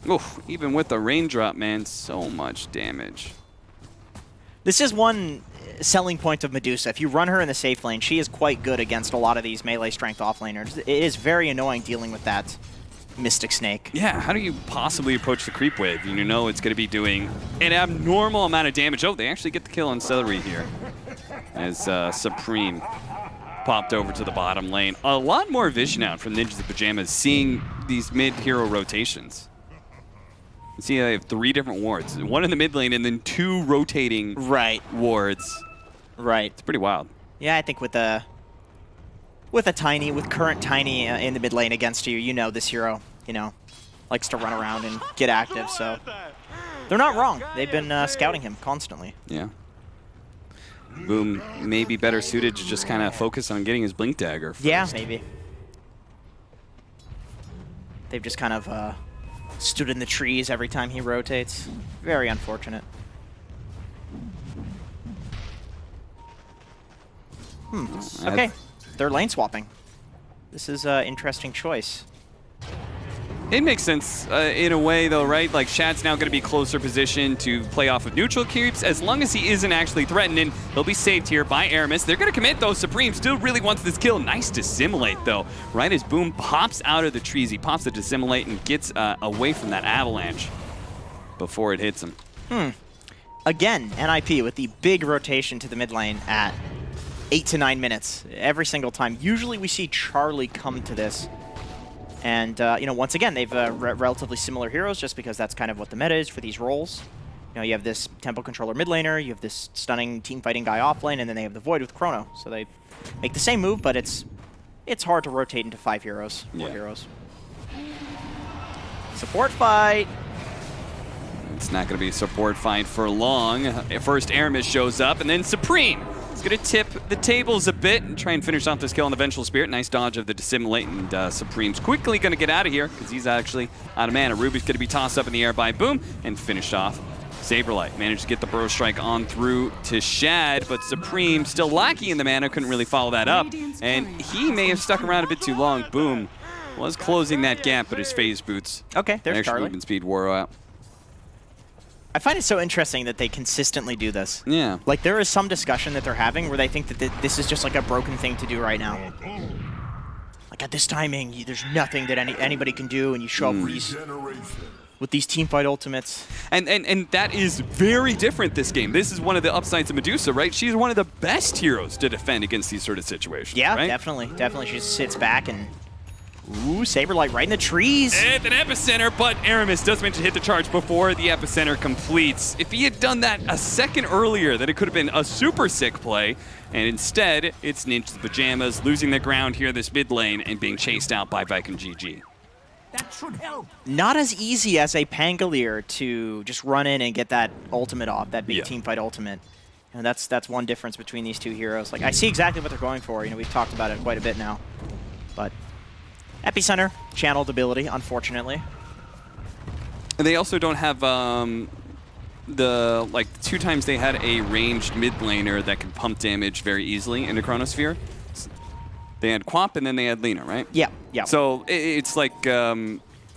Oof, even with the raindrop, man, so much damage. This is one selling point of Medusa. If you run her in the safe lane, she is quite good against a lot of these melee strength offlaners. It is very annoying dealing with that Mystic Snake. Yeah, how do you possibly approach the creep wave? You know it's going to be doing an abnormal amount of damage. Oh, they actually get the kill on Celery here as Supreme popped over to the bottom lane. A lot more vision out from Ninjas in Pajamas seeing these mid-hero rotations. You see I have 3 different wards. One in the mid lane and then 2 rotating wards. Right. It's pretty wild. Yeah, I think with current Tiny in the mid lane against you, you know this hero, likes to run around and get active, so they're not wrong. They've been scouting him constantly. Yeah. Boom may be better suited to just kind of focus on getting his Blink Dagger first. Yeah, maybe. They've just kind of stood in the trees every time he rotates. Very unfortunate. Okay, they're lane swapping. This is an interesting choice. It makes sense in a way, though, right? Like, Shad's now going to be closer position to play off of neutral creeps. As long as he isn't actually threatening, he'll be saved here by Aramis. They're going to commit, though. Supreme still really wants this kill. Nice Dissimulate, though. Right as Boom pops out of the trees, he pops the Dissimulate and gets away from that avalanche before it hits him. Again, NIP with the big rotation to the mid lane at 8 to 9 minutes every single time. Usually we see Charlie come to this. And, once again, they've relatively similar heroes just because that's kind of what the meta is for these roles. You have this tempo controller mid laner, you have this stunning team fighting guy off lane, and then they have the Void with Chrono. So they make the same move, but it's it's hard to rotate into 5 heroes, 4 Yeah. heroes. Support fight. It's not going to be a support fight for long. First, Aramis shows up, and then Supreme is going to tip the tables a bit and try and finish off this kill on the Vengeful Spirit. Nice dodge of the Dissimulate, and Supreme's quickly going to get out of here because he's actually out of mana. Ruby's going to be tossed up in the air by Boom and finished off. Saberlight managed to get the Burrow Strike on through to Shad, but Supreme still lacking in the mana, couldn't really follow that up, and he may have stuck around a bit too long. Boom was closing that gap, but his phase boots. Okay, there's Extra Charlie. movement speed wore out. I find it so interesting that they consistently do this. Yeah. Like, there is some discussion that they're having where they think that this is just like a broken thing to do right now. Like, at this timing, there's nothing that anybody can do, and you show up with these teamfight ultimates. And that is very different this game. This is one of the upsides of Medusa, right? She's one of the best heroes to defend against these sort of situations. Yeah, right? definitely. Definitely. She just sits back and... Ooh, Saberlight right in the trees. At an epicenter, but Aramis does manage to hit the charge before the epicenter completes. If he had done that a second earlier, then it could have been a super sick play. And instead, it's Ninja's Pajamas losing the ground here this mid lane and being chased out by Viking GG. That should help. Not as easy as a Pangolier to just run in and get that ultimate off, that big Yeah. teamfight ultimate. And that's one difference between these two heroes. Like, I see exactly what they're going for. You know, we've talked about it quite a bit now. But Epicenter, channeled ability, unfortunately. And they also don't have the, like, 2 times they had a ranged mid laner that can pump damage very easily into Chronosphere. They had Quap and then they had Lina, right? Yeah, yeah. So it's like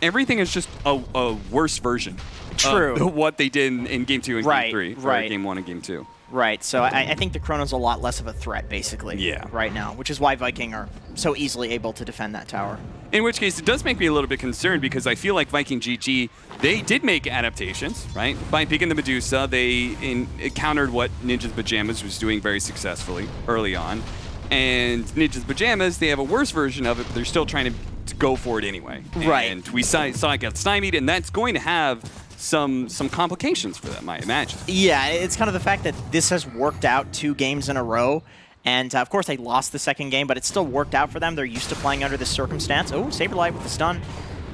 everything is just a worse version True. of what they did in Game 2 and Right, Game 3, right. or Game 1 and Game 2. Right, so I think the Chrono's a lot less of a threat, basically, Yeah. right now, which is why Viking are so easily able to defend that tower. In which case, it does make me a little bit concerned because I feel like Viking GG, they did make adaptations, right? By picking the Medusa, they countered what Ninja's Pajamas was doing very successfully early on. And Ninja's Pajamas, they have a worse version of it, but they're still trying to go for it anyway. Right. And we saw it get stymied, and that's going to have some complications for them, I imagine. Yeah, it's kind of the fact that this has worked out 2 games in a row. And, of course, they lost the second game, but it still worked out for them. They're used to playing under this circumstance. Oh, Saberlight with the stun.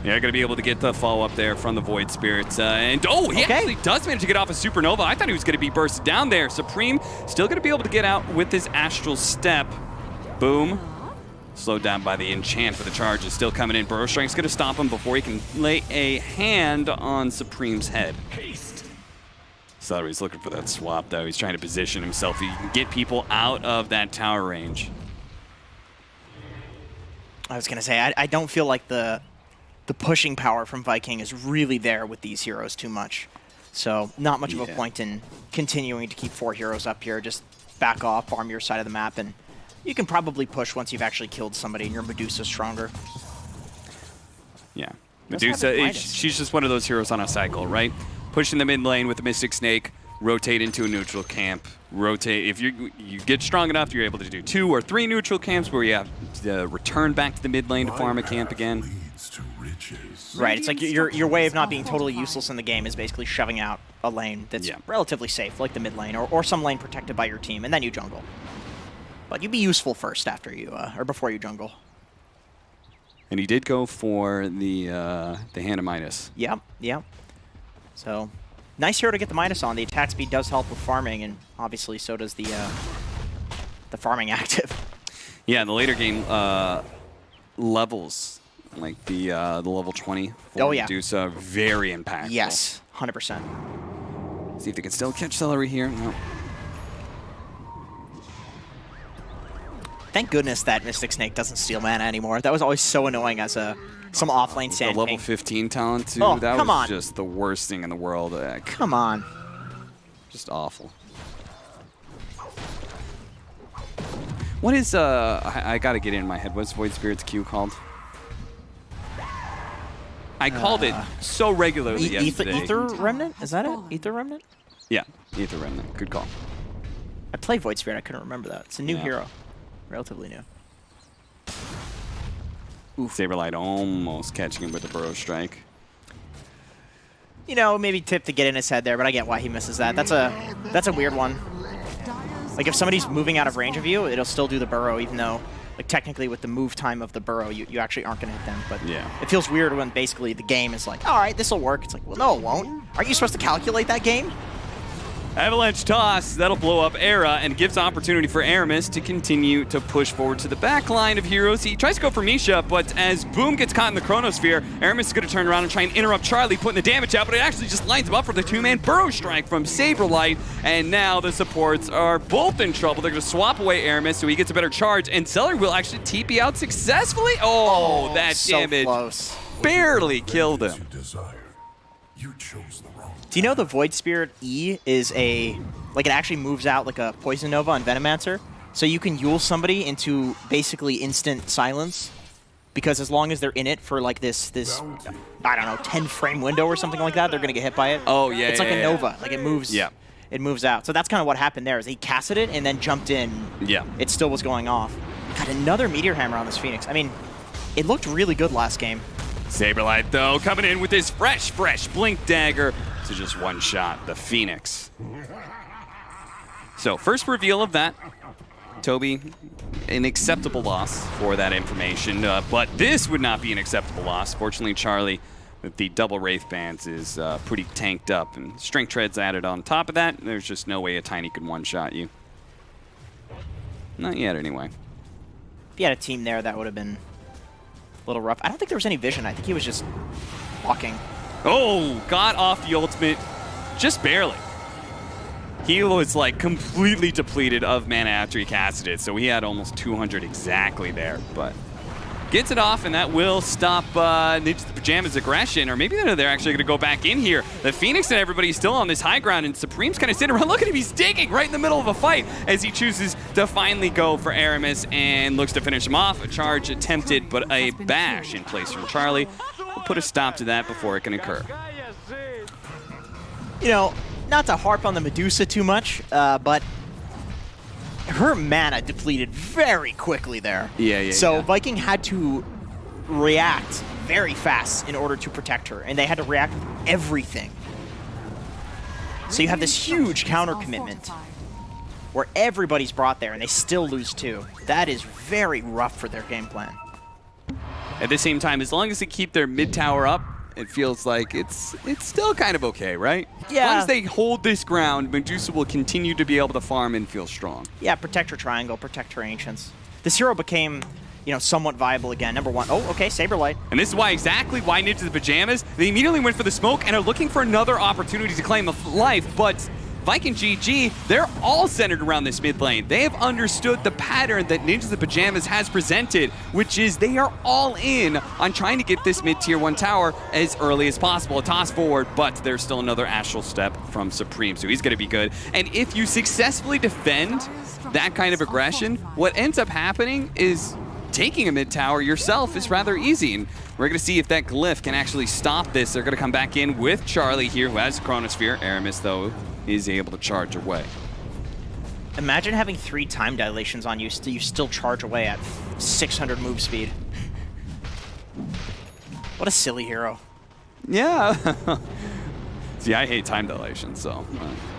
Yeah, going to be able to get the follow-up there from the Void Spirits. And, he Okay. actually does manage to get off a Supernova. I thought he was going to be bursted down there. Supreme still going to be able to get out with his Astral Step. Boom. Slowed down by the enchant, but the charge is still coming in. Burrow Strike's going to stop him before he can lay a hand on Supreme's head. So he's looking for that swap, though. He's trying to position himself. He can get people out of that tower range. I was going to say, I don't feel like the pushing power from Viking is really there with these heroes too much. So not much of a point in continuing to keep 4 heroes up here. Just back off, farm your side of the map, and you can probably push once you've actually killed somebody and your Medusa's stronger. Yeah. Does have Medusa, the Midas. she's just one of those heroes on a cycle, right? Pushing the mid lane with the Mystic Snake, rotate into a neutral camp, rotate. If you get strong enough, you're able to do 2 or 3 neutral camps where you have to return back to the mid lane to farm a camp again. Leads to riches. Right, it's like your way of not being totally useless in the game is basically shoving out a lane that's Yeah. relatively safe, like the mid lane, or some lane protected by your team, and then you jungle. But you'd be useful first after you, or before you jungle. And he did go for the Hand of Midas. Yep, yep. So, nice hero to get the Midas on. The attack speed does help with farming, and obviously so does the farming active. Yeah, in the later game levels, like the level 20 for Medusa, very impactful. Yes, 100%. See if they can still catch Celery here. No. Thank goodness that Mystic Snake doesn't steal mana anymore. That was always so annoying as some offlane The sand level king. 15 talent, too. Oh, that come was on. just the worst thing in the world. Come on. Just awful. What is, I gotta get it in my head. What's Void Spirit's Q called? I called it so regularly yesterday. Ether Remnant? Is that it? Ether Remnant? Yeah, Ether Remnant. Good call. I played Void Spirit. I couldn't remember that. It's a new Yeah. hero. Relatively new. Saberlight almost catching him with a Burrow Strike. You know, maybe tip to get in his head there, but I get why he misses that. That's a weird one. Like, if somebody's moving out of range of you, it'll still do the burrow, even though like technically with the move time of the burrow, you actually aren't going to hit them. But Yeah. it feels weird when basically the game is like, all right, this will work. It's like, well, no, it won't. Aren't you supposed to calculate that game? Avalanche toss, that'll blow up Era and gives opportunity for Aramis to continue to push forward to the back line of heroes. He tries to go for Misha, but as Boom gets caught in the Chronosphere, Aramis is going to turn around and try and interrupt Charlie, putting the damage out, but it actually just lines him up for the two-man burrow strike from Saberlight, and now the supports are both in trouble. They're going to swap away Aramis so he gets a better charge, and Celer will actually TP out successfully. Oh, that so damage close. barely killed him. You desire. You chose the wrong. Do you know the Void Spirit E is like it actually moves out like a Poison Nova on Venomancer? So you can Yule somebody into basically instant silence, because as long as they're in it for like this I don't know, 10 frame window or something like that, they're gonna get hit by it. Oh, yeah, It's like a Nova, like it moves. Yeah. It moves out. So that's kind of what happened there, is he casted it and then jumped in. Yeah. It still was going off. Got another Meteor Hammer on this Phoenix. I mean, it looked really good last game. Saberlight, though, coming in with his fresh Blink Dagger to just one shot the Phoenix. So, first reveal of that. Toby, an acceptable loss for that information, but this would not be an acceptable loss. Fortunately, Charlie, with the double Wraith Bands, is pretty tanked up, and Strength Treads added on top of that. There's just no way a Tiny could one-shot you. Not yet, anyway. If you had a team there, that would have been a little rough. I don't think there was any vision. I think he was just walking. Oh, got off the ultimate just barely. He was like completely depleted of mana after he casted it, so he had almost 200 exactly there, but gets it off, and that will stop Ninja the Pajama's aggression, or maybe they're actually going to go back in here. The Phoenix and everybody's still on this high ground, and Supreme's kind of sitting around. Look at him, he's digging right in the middle of a fight as he chooses to finally go for Aramis and looks to finish him off. A charge attempted, but a bash in place from Charlie will put a stop to that before it can occur. You know, not to harp on the Medusa too much, but her mana depleted very quickly there. So Viking had to react very fast in order to protect her, and they had to react with everything. So you have this huge counter commitment where everybody's brought there, and they still lose two. That is very rough for their game plan. At the same time, as long as they keep their mid tower up, it feels like it's still kind of okay, right? Yeah. As long as they hold this ground, Medusa will continue to be able to farm and feel strong. Yeah, protect her triangle, protect her ancients. This hero became, you know, somewhat viable again. Number one. Oh, okay, Saberlight. And this is why exactly why Ninja the Pajamas, they immediately went for the smoke and are looking for another opportunity to claim a life, but Viking GG, they're all centered around this mid lane. They have understood the pattern that Ninja the Pajamas has presented, which is they are all in on trying to get this mid-tier 1 tower as early as possible. A toss forward, but there's still another astral step from Supreme, so he's going to be good. And if you successfully defend that kind of aggression, what ends up happening is taking a mid tower yourself is rather easy. And we're going to see if that glyph can actually stop this. They're going to come back in with Charlie here, who has Chronosphere. Aramis, though, is able to charge away. Imagine having 3 time dilations on you, you still charge away at 600 move speed. What a silly hero. Yeah. See, I hate time dilation, so.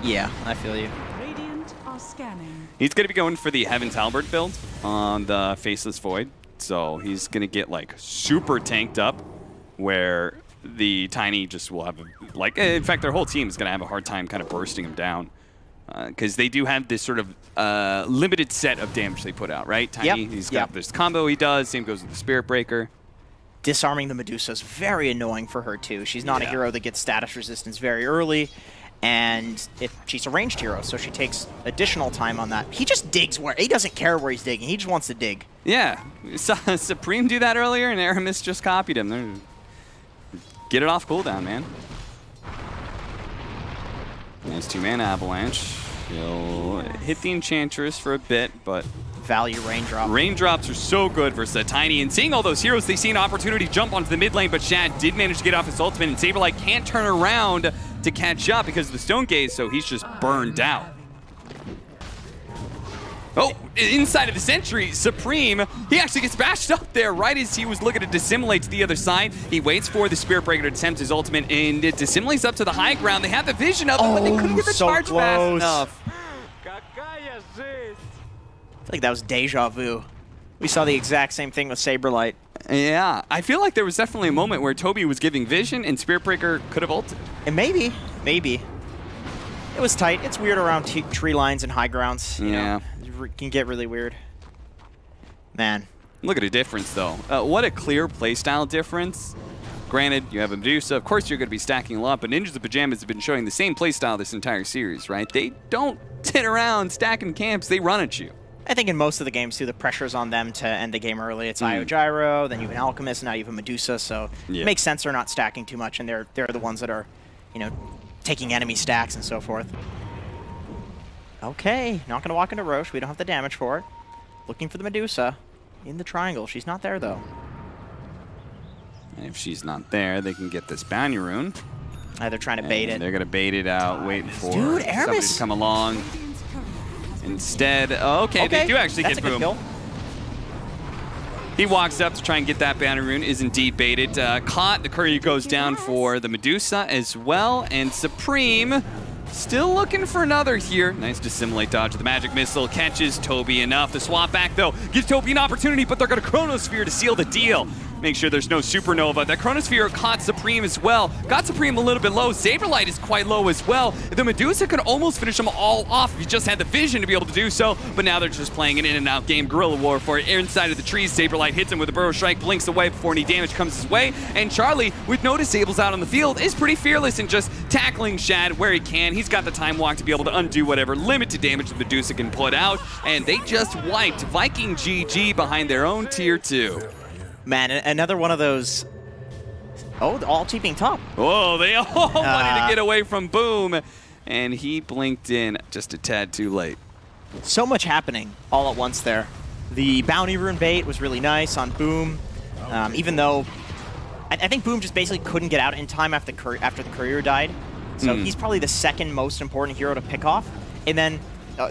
Yeah, I feel you. Radiant are scanning. He's going to be going for the Heaven's Halberd build on the Faceless Void. So he's going to get like super tanked up, where the Tiny just will have, like, in fact, their whole team is going to have a hard time kind of bursting him down. Because they do have this sort of limited set of damage they put out, right? Tiny, he's got this combo he does, same goes with the Spirit Breaker. Disarming the Medusa is very annoying for her too. She's not a hero that gets status resistance very early, and she's a ranged hero, so she takes additional time on that. He just digs where, he doesn't care where he's digging, he just wants to dig. Yeah, we saw Supreme do that earlier, and Aramis just copied him. Get it off cooldown, man. Nice 2-mana Avalanche. He'll hit the Enchantress for a bit, but value raindrop. Raindrops are so good versus a Tiny, and seeing all those heroes, they see an opportunity to jump onto the mid lane, but Shad did manage to get off his ultimate, and Saberlight can't turn around to catch up because of the Stone Gaze, so he's just burned out. Oh, inside of the Sentry, Supreme, he actually gets bashed up there right as he was looking to dissimulate to the other side. He waits for the Spirit Breaker to attempt his ultimate, and it dissimulates up to the high ground. They have the vision of it, but they couldn't get the charge fast enough. I feel like that was deja vu. We saw the exact same thing with Saberlight. Yeah, I feel like there was definitely a moment where Toby was giving vision and Spirit Breaker could have ulted. And maybe. It was tight. It's weird around tree lines and high grounds. You know, it can get really weird. Man. Look at the difference, though. What a clear playstyle difference. Granted, you have a Medusa. Of course, you're going to be stacking a lot, but Ninjas of Pajamas have been showing the same playstyle this entire series, right? They don't sit around stacking camps. They run at you. I think in most of the games, too, the pressure's on them to end the game early. It's Io Gyro, then you have an Alchemist, now you have a Medusa, so it makes sense they're not stacking too much, and they're the ones that are, you know, taking enemy stacks and so forth. Okay, not going to walk into Roche. We don't have the damage for it. Looking for the Medusa in the triangle. She's not there, though. And if she's not there, they can get this bounty rune. They're trying to bait it. They're going to bait it out, waiting for Dude, somebody to come along. Instead, okay, they do actually That's get a good Boom. kill. He walks up to try and get that bounty rune, is indeed baited. Caught, the courier goes down for the Medusa as well, and Supreme still looking for another here. Nice dissimulate dodge of the magic missile, catches Toby enough. The swap back, though, gives Toby an opportunity, but they're going to Chronosphere to seal the deal. Make sure there's no Supernova. That Chronosphere caught Supreme as well. Got Supreme a little bit low. Saberlight is quite low as well. The Medusa could almost finish them all off if you just had the vision to be able to do so, but now they're just playing an in-and-out game. Guerrilla War for it. Inside of the trees, Saberlight hits him with a Burrow Strike, blinks away before any damage comes his way, and Charlie, with no disables out on the field, is pretty fearless in just tackling Shad where he can. He's got the time walk to be able to undo whatever limited damage the Medusa can put out, and they just wiped Viking GG behind their own tier 2. Man, another one of those... Oh, all TPing top. Oh, they all wanted to get away from Boom, and he blinked in just a tad too late. So much happening all at once there. The bounty rune bait was really nice on Boom, even though I think Boom just basically couldn't get out in time after the courier died. So he's probably the second most important hero to pick off, and then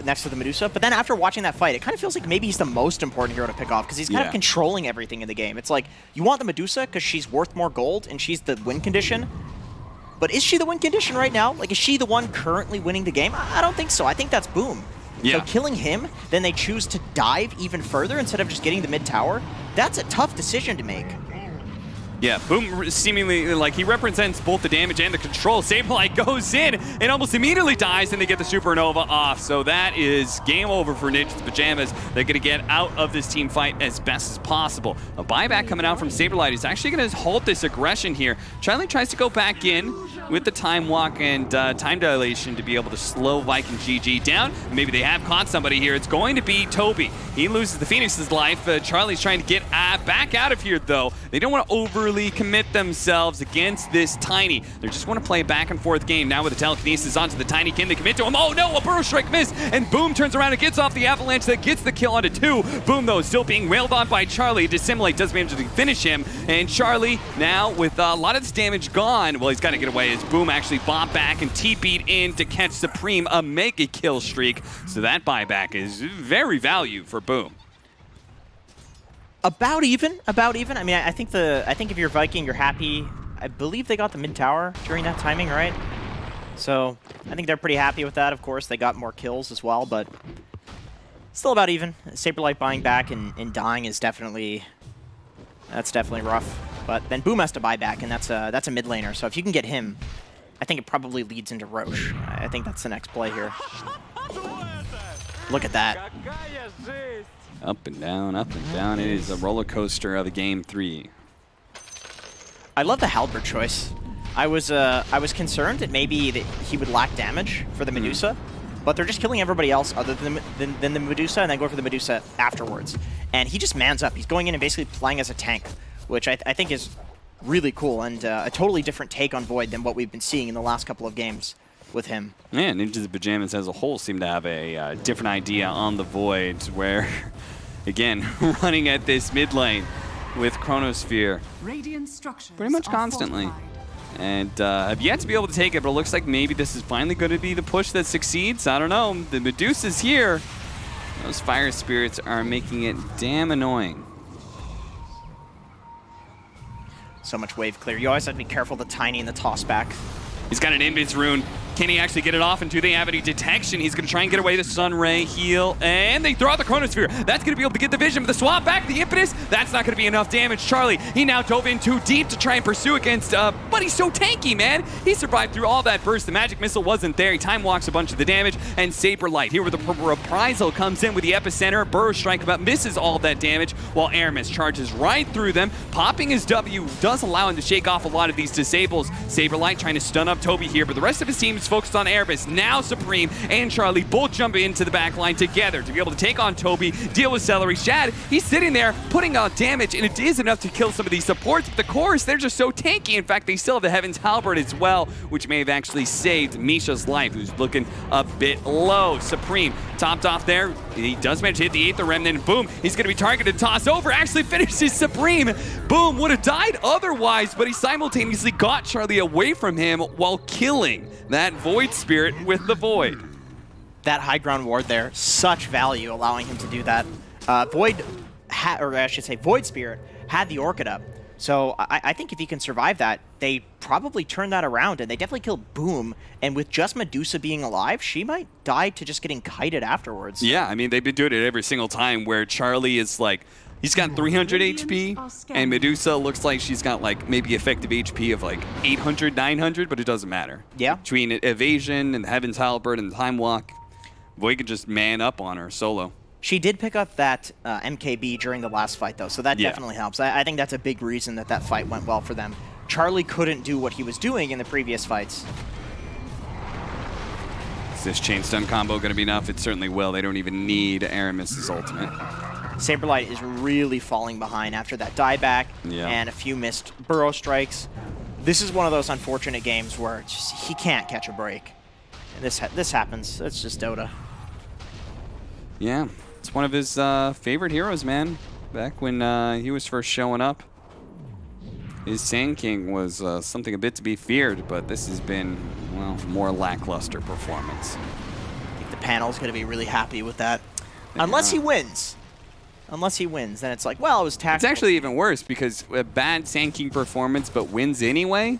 next to the Medusa. But then after watching that fight, it kind of feels like maybe he's the most important hero to pick off because he's kind of controlling everything in the game. It's like, you want the Medusa because she's worth more gold and she's the win condition. But is she the win condition right now? Like, is she the one currently winning the game? I don't think so. I think that's Boom. Yeah. So killing him, then they choose to dive even further instead of just getting the mid tower. That's a tough decision to make. Yeah, Boom seemingly, like, he represents both the damage and the control. Saberlight goes in and almost immediately dies, and they get the Supernova off. So that is game over for Ninjas Pajamas. They're going to get out of this team fight as best as possible. A buyback coming out from Saberlight is actually going to halt this aggression here. Charlie tries to go back in with the time walk and time dilation to be able to slow Viking GG down. Maybe they have caught somebody here. It's going to be Toby. He loses the Phoenix's life. Charlie's trying to get back out of here, though. They don't want to overly commit themselves against this Tiny. They just want to play a back and forth game. Now with the telekinesis onto the Tiny, can they commit to him? Oh no, a Burrow Strike miss, and Boom turns around and gets off the Avalanche that gets the kill onto 2. Boom, though, is still being wailed on by Charlie. Dissimulate does manage to finish him, and Charlie now with a lot of this damage gone, well, he's got to get away as Boom actually bombed back and TP'd in to catch Supreme, a mega kill streak. So that buyback is very value for Boom. About even. I mean, I think if you're Viking, you're happy. I believe they got the mid tower during that timing, right? So I think they're pretty happy with that. Of course, they got more kills as well, but still about even. Saberlight buying back and dying is definitely rough. But then Boom has to buy back, and that's a mid laner. So if you can get him, I think it probably leads into Roche. I think that's the next play here. Look at that. Up and down, up and down. It is a roller coaster of a game 3. I love the Halberd choice. I was concerned that maybe that he would lack damage for the Medusa, but they're just killing everybody else other than the Medusa, and then going for the Medusa afterwards. And he just mans up. He's going in and basically playing as a tank, which I think is really cool and a totally different take on Void than what we've been seeing in the last couple of games with him. Yeah, Ninjas Pajamas as a whole seem to have a different idea on the Void, where, again, running at this mid lane with Chronosphere pretty much constantly. And have yet to be able to take it, but it looks like maybe this is finally going to be the push that succeeds. I don't know. The Medusa's here. Those fire spirits are making it damn annoying. So much wave clear. You always have to be careful of the Tiny and the toss back. He's got an Invis rune. Can he actually get it off, and do they have any detection? He's going to try and get away the Sunray heal, and they throw out the Chronosphere. That's going to be able to get the vision, but the swap back, the impetus, that's not going to be enough damage. Charlie, he now dove in too deep to try and pursue against, but he's so tanky, man. He survived through all that burst. The magic missile wasn't there. He time walks a bunch of the damage, and Saberlight here where the reprisal comes in with the epicenter. Burrow strike about misses all that damage, while Aramis charges right through them. Popping his W does allow him to shake off a lot of these disables. Saberlight trying to stun up Toby here, but the rest of his team is focused on Aramis. Now Supreme and Charlie both jump into the back line together to be able to take on Toby, deal with Celery. Shad, he's sitting there putting out damage, and it is enough to kill some of these supports, but the chorus, they're just so tanky. In fact, they still have the Heaven's Halberd as well, which may have actually saved Misha's life, who's looking a bit low. Supreme topped off there. He does manage to hit the Aether Remnant, and boom, he's going to be targeted, toss over, actually finishes Supreme. Boom, would have died otherwise, but he simultaneously got Charlie away from him while killing that Void Spirit with the Void. That high ground ward there, such value allowing him to do that. Void Spirit had the Orchid up. So I think if he can survive that, they probably turn that around, and they definitely kill Boom. And with just Medusa being alive, she might die to just getting kited afterwards. Yeah, I mean, they've been doing it every single time where Charlie is like, he's got 300 HP, and Medusa looks like she's got like maybe effective HP of like 800, 900, but it doesn't matter. Yeah. Between Evasion and the Heaven's Halberd and the Time Walk, Void can just man up on her solo. She did pick up that MKB during the last fight, though, so that definitely helps. I think that's a big reason that that fight went well for them. Charlie couldn't do what he was doing in the previous fights. Is this chain stun combo going to be enough? It certainly will. They don't even need Aramis's ultimate. Saberlight is really falling behind after that dieback and a few missed burrow strikes. This is one of those unfortunate games where he can't catch a break. And this happens. It's just Dota. Yeah, it's one of his favorite heroes, man. Back when he was first showing up, his Sand King was something a bit to be feared, but this has been, well, more lackluster performance. I think the panel's going to be really happy with that. Unless he wins. Unless he wins, then it's like, well, it was tactical. It's actually even worse, because a bad Sand King performance but wins anyway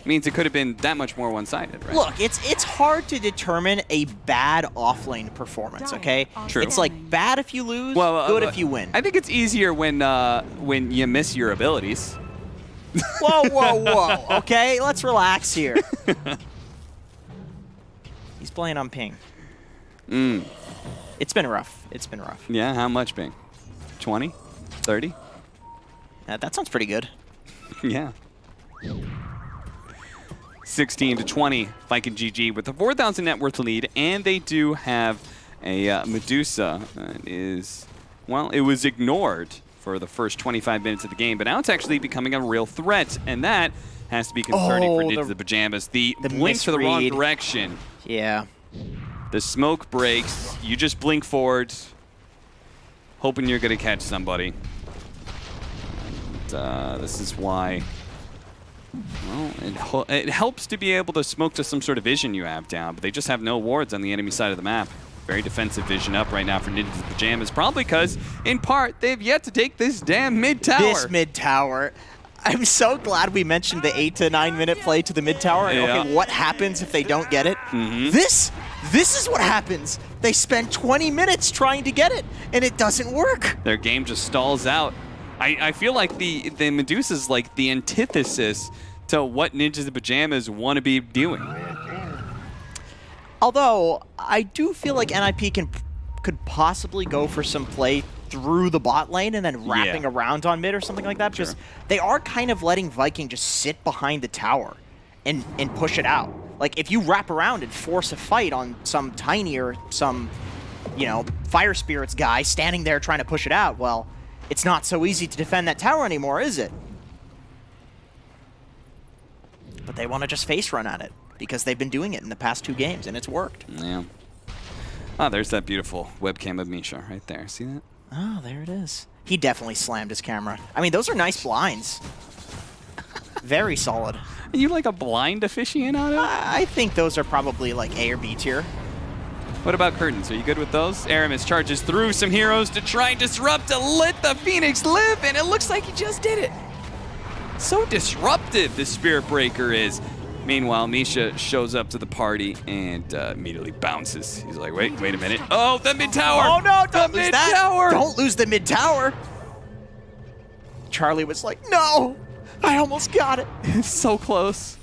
means it could have been that much more one-sided, right? Look, it's hard to determine a bad offlane performance, okay? True. It's like bad if you lose, good if you win. I think it's easier when you miss your abilities. Whoa, whoa, whoa. Okay, let's relax here. He's playing on ping. It's been rough. It's been rough. Yeah, how much ping? 20? 30? That sounds pretty good. Yeah. 16 to 20, Viking GG with a 4,000 net worth lead, and they do have a Medusa that is, well, it was ignored for the first 25 minutes of the game, but now it's actually becoming a real threat, and that has to be concerning for Ninjas the Pajamas. The blink to the wrong direction. Yeah. The smoke breaks, you just blink forward, hoping you're going to catch somebody. And, this is why, well, it helps to be able to smoke to some sort of vision you have down, but they just have no wards on the enemy side of the map. Very defensive vision up right now for Ninjas Pajamas, probably because, in part, they've yet to take this damn mid-tower. This mid-tower. I'm so glad we mentioned the 8 to 9 minute play to the mid-tower. And okay, what happens if they don't get it? This is what happens. They spend 20 minutes trying to get it, and it doesn't work. Their game just stalls out. I feel like the Medusa's like the antithesis to what Ninjas Pajamas want to be doing. Although, I do feel like NIP could possibly go for some play through the bot lane and then wrapping around on mid or something like that, because they are kind of letting Viking just sit behind the tower and push it out. Like, if you wrap around and force a fight on some Tiny or some, you know, Fire Spirits guy standing there trying to push it out, well, it's not so easy to defend that tower anymore, is it? But they want to just face run at it, because they've been doing it in the past 2 games, and it's worked. Yeah. Oh, there's that beautiful webcam of Misha right there. See that? Oh, there it is. He definitely slammed his camera. I mean, those are nice blinds. Very solid. Are you like a blind aficionado? I think those are probably like A or B tier. What about curtains? Are you good with those? Aramis charges through some heroes to try and disrupt to let the Phoenix live, and it looks like he just did it. So disruptive, this Spirit Breaker is. Meanwhile, Misha shows up to the party and immediately bounces. He's like, wait a minute. Oh, the mid tower! Oh no, don't the lose mid that! tower! Don't lose the mid tower! Charlie was like, no! I almost got it! It's so close.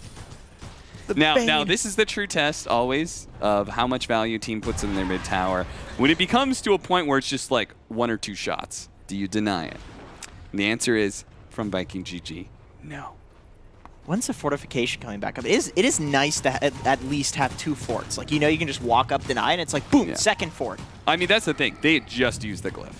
The Now, bane. this is the true test, always, of how much value a team puts in their mid tower. When it becomes to a point where it's just like 1 or 2 shots, do you deny it? And the answer is, from Viking GG, no. When's the fortification coming back up? It is nice to at least have 2 forts. Like, you know, you can just walk up, deny, and it's like, boom, Yeah. second fort. I mean, that's the thing. They just used the glyph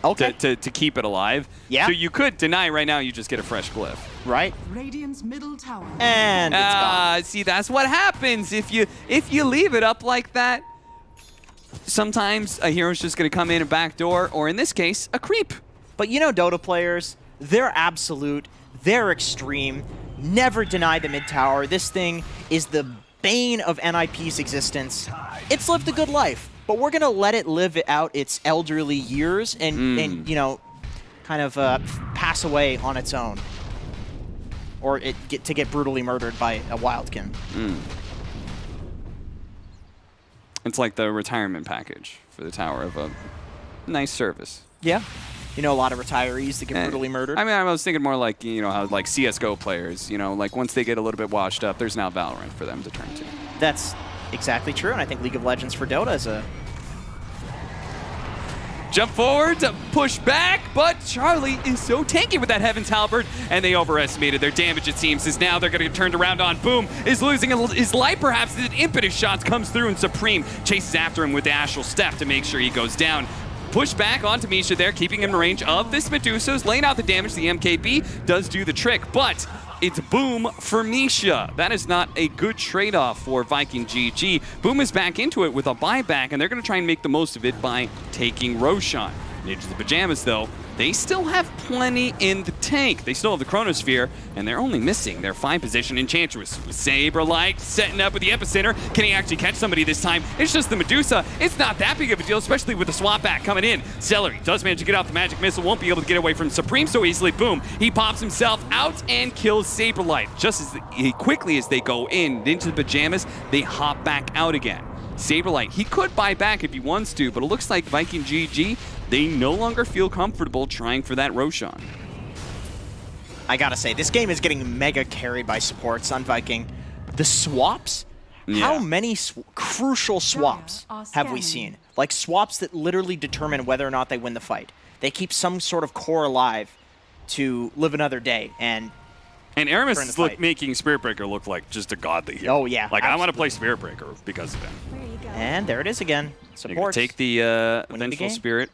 Okay. to keep it alive. Yeah. So you could deny right now, you just get a fresh glyph. Right? Radiant's middle tower. And it's gone. See, that's what happens if you leave it up like that. Sometimes a hero's just going to come in a back door, or in this case, a creep. But you know Dota players, they're absolute, they're extreme, never deny the mid tower. This thing is the bane of NIP's existence. It's lived a good life, but we're going to let it live out its elderly years and you know, kind of pass away on its own. Or get brutally murdered by a wildkin. It's like the retirement package for the tower of a nice service. Yeah. You know, a lot of retirees that get brutally murdered. I mean, I was thinking more like, you know, how like CSGO players, you know, like once they get a little bit washed up, there's now Valorant for them to turn to. That's exactly true, and I think League of Legends for Dota is a... Jump forward to push back, but Charlie is so tanky with that Heaven's Halberd, and they overestimated their damage, it seems, as now they're going to get turned around on. Boom is losing his life, perhaps, as an impetus shot comes through, and Supreme chases after him with the Astral Step to make sure he goes down. Push back onto Misha there, keeping him in range of this Medusa's, laying out the damage. The MKB does do the trick, but it's Boom for Misha. That is not a good trade-off for Viking GG. Boom is back into it with a buyback, and they're going to try and make the most of it by taking Roshan. Ninjas the Pajamas, though, they still have plenty in the tank. They still have the Chronosphere, and they're only missing their 5 position Enchantress. With Saberlight setting up with the Epicenter. Can he actually catch somebody this time? It's just the Medusa. It's not that big of a deal, especially with the swap back coming in. Celery does manage to get out the magic missile, won't be able to get away from Supreme so easily. Boom, he pops himself out and kills Saberlight. Just as quickly as they go in into the Pajamas, they hop back out again. Saberlight, he could buy back if he wants to, but it looks like Viking GG, they no longer feel comfortable trying for that Roshan. I gotta say, this game is getting mega carried by supports on Viking. The swaps? Yeah. How many crucial swaps have we seen? Like swaps that literally determine whether or not they win the fight. They keep some sort of core alive to live another day, and Aramis Turn the is fight. making Spirit Breaker look like just a godly hero. Oh, yeah, Like, I want to play Spirit Breaker because of him. Where you go? and there it is again. You're going Supports. to take the Winning the Vengeful game. Spirit.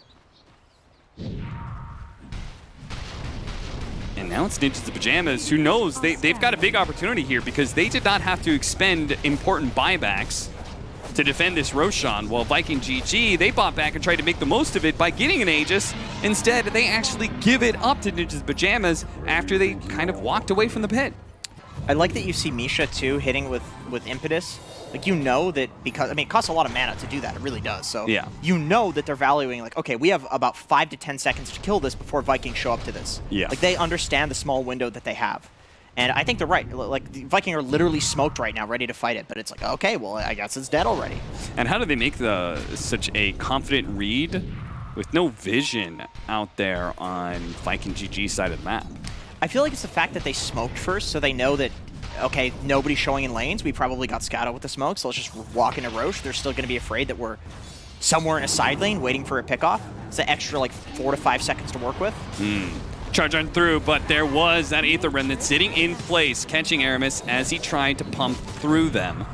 And now it's Ninjas the Pajamas. Who knows? They've got a big opportunity here because they did not have to expend important buybacks to defend this Roshan, while Viking GG, they bought back and tried to make the most of it by getting an Aegis. Instead, they actually give it up to Ninjas the Pajamas after they kind of walked away from the pit. I like that you see Misha too hitting with impetus. Like, you know that because, I mean, it costs a lot of mana to do that. It really does. So Yeah. you know that they're valuing, like, okay, we have about 5 to 10 seconds to kill this before Vikings show up to this. Yeah. Like, they understand the small window that they have. And I think they're right. Like, the Viking are literally smoked right now, ready to fight it. But it's like, okay, well, I guess it's dead already. And how do they make such a confident read with no vision out there on Viking GG side of the map? I feel like it's the fact that they smoked first, so they know that, okay, nobody's showing in lanes. We probably got scouted with the smoke, so let's just walk into Roche. They're still going to be afraid that we're somewhere in a side lane waiting for a pickoff. It's an extra, like, 4 to 5 seconds to work with. Charge on through, but there was that Aether Remnant sitting in place, catching Aramis as he tried to pump through them.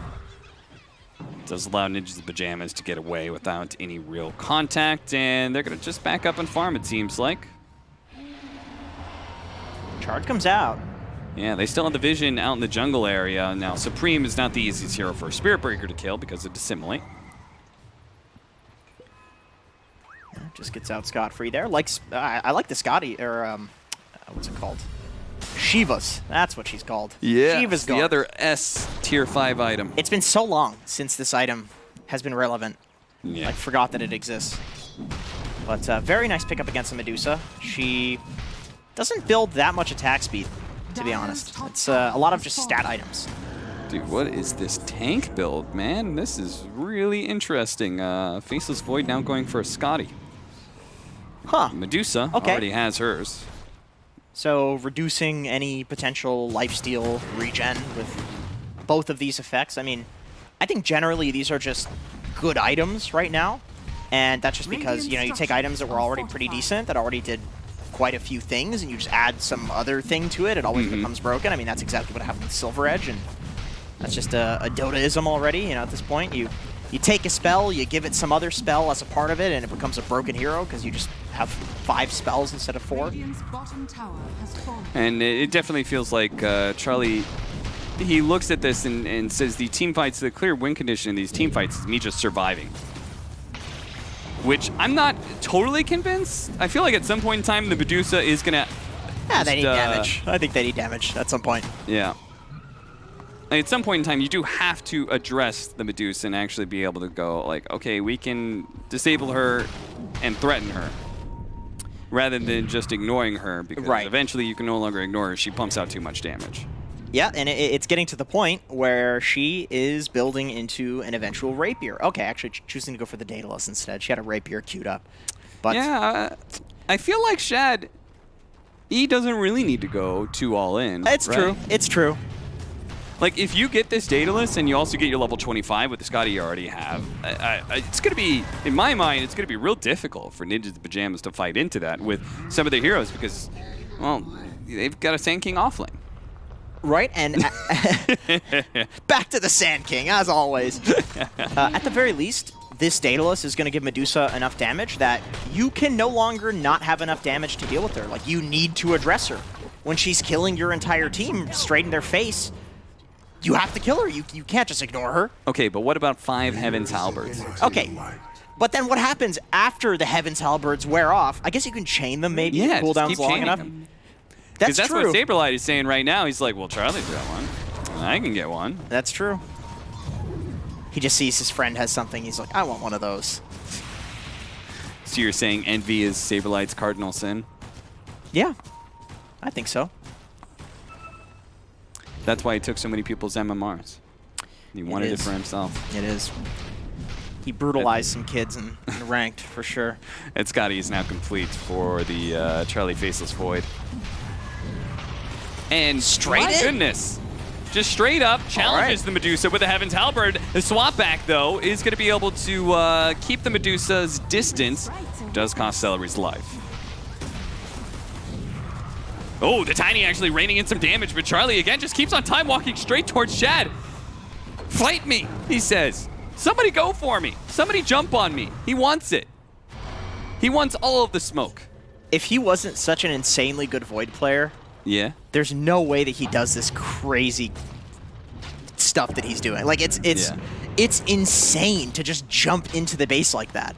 Does allow Ninjas the Pajamas to get away without any real contact, and they're going to just back up and farm, it seems like. Charge comes out. Yeah, they still have the vision out in the jungle area. Now, Supreme is not the easiest hero for a Spirit Breaker to kill because of Dissimulate. Just gets out scot-free there. I like the Scotty, or what's it called? Shiva's. That's what she's called. Shiva's the guard. other S tier 5 item. It's been so long since this item has been relevant. Yeah. I forgot that it exists. But very nice pickup against the Medusa. She doesn't build that much attack speed, to be honest. It's a lot of just stat items. Dude, what is this tank build, man? This is really interesting. Faceless Void now going for a Scotty. Huh. Medusa already has hers. So reducing any potential lifesteal regen with both of these effects. I mean, I think generally these are just good items right now. And that's just because, you know, you take items that were already pretty decent, that already did quite a few things, and you just add some other thing to it, it always becomes broken. I mean, that's exactly what happened with Silver Edge, and that's just a Dota-ism already, you know, at this point. You take a spell, you give it some other spell as a part of it, and it becomes a broken hero because you just have 5 spells instead of 4. Radiant's bottom tower has fallen. And it definitely feels like Charlie, he looks at this and says the team fights, the clear win condition in these team fights is me just surviving. Which I'm not totally convinced. I feel like at some point in time the Medusa is gonna... Yeah, they need damage. I think they need damage at some point. Yeah. At some point in time, you do have to address the Medusa and actually be able to go like, okay, we can disable her and threaten her, rather than just ignoring her, because eventually you can no longer ignore her. She pumps out too much damage. Yeah, and it's getting to the point where she is building into an eventual rapier. Okay, actually choosing to go for the Daedalus instead. She had a rapier queued up. But yeah, I feel like Shad, he doesn't really need to go too all in. It's true. It's true. Like, if you get this Daedalus and you also get your level 25 with the Scotty you already have, it's going to be, in my mind, it's going to be real difficult for Ninjas in Pajamas to fight into that with some of their heroes because, well, they've got a Sand King offlane. Right, and back to the Sand King, as always. At the very least, this Daedalus is going to give Medusa enough damage that you can no longer not have enough damage to deal with her. Like, you need to address her. When she's killing your entire team straight in their face, you have to kill her. You can't just ignore her. Okay, but what about 5 Heaven's Halberds? Okay, but then what happens after the Heaven's Halberds wear off? I guess you can chain them maybe. Yeah, cooldowns long enough. Them. That's true. true. That's what Saberlight is saying right now. He's like, well, Charlie's got one. I can get one. That's true. He just sees his friend has something. He's like, I want one of those. So you're saying envy is Saberlight's cardinal sin? Yeah, I think so. That's why he took so many people's MMRs. He wanted it for himself. It is. He brutalized some kids and ranked, for sure. And Scotty is now complete for the Charlie Faceless Void. And Straight my in? goodness. Just straight up challenges the Medusa with the Heaven's Halberd. The swap back, though, is going to be able to keep the Medusa's distance. Does cost Celery's life. Oh, the Tiny actually raining in some damage, but Charlie, again, just keeps on time walking straight towards Shad. Fight me, he says. Somebody go for me. Somebody jump on me. He wants it. He wants all of the smoke. If he wasn't such an insanely good Void player, Yeah. there's no way that he does this crazy stuff that he's doing. Like, it's insane to just jump into the base like that.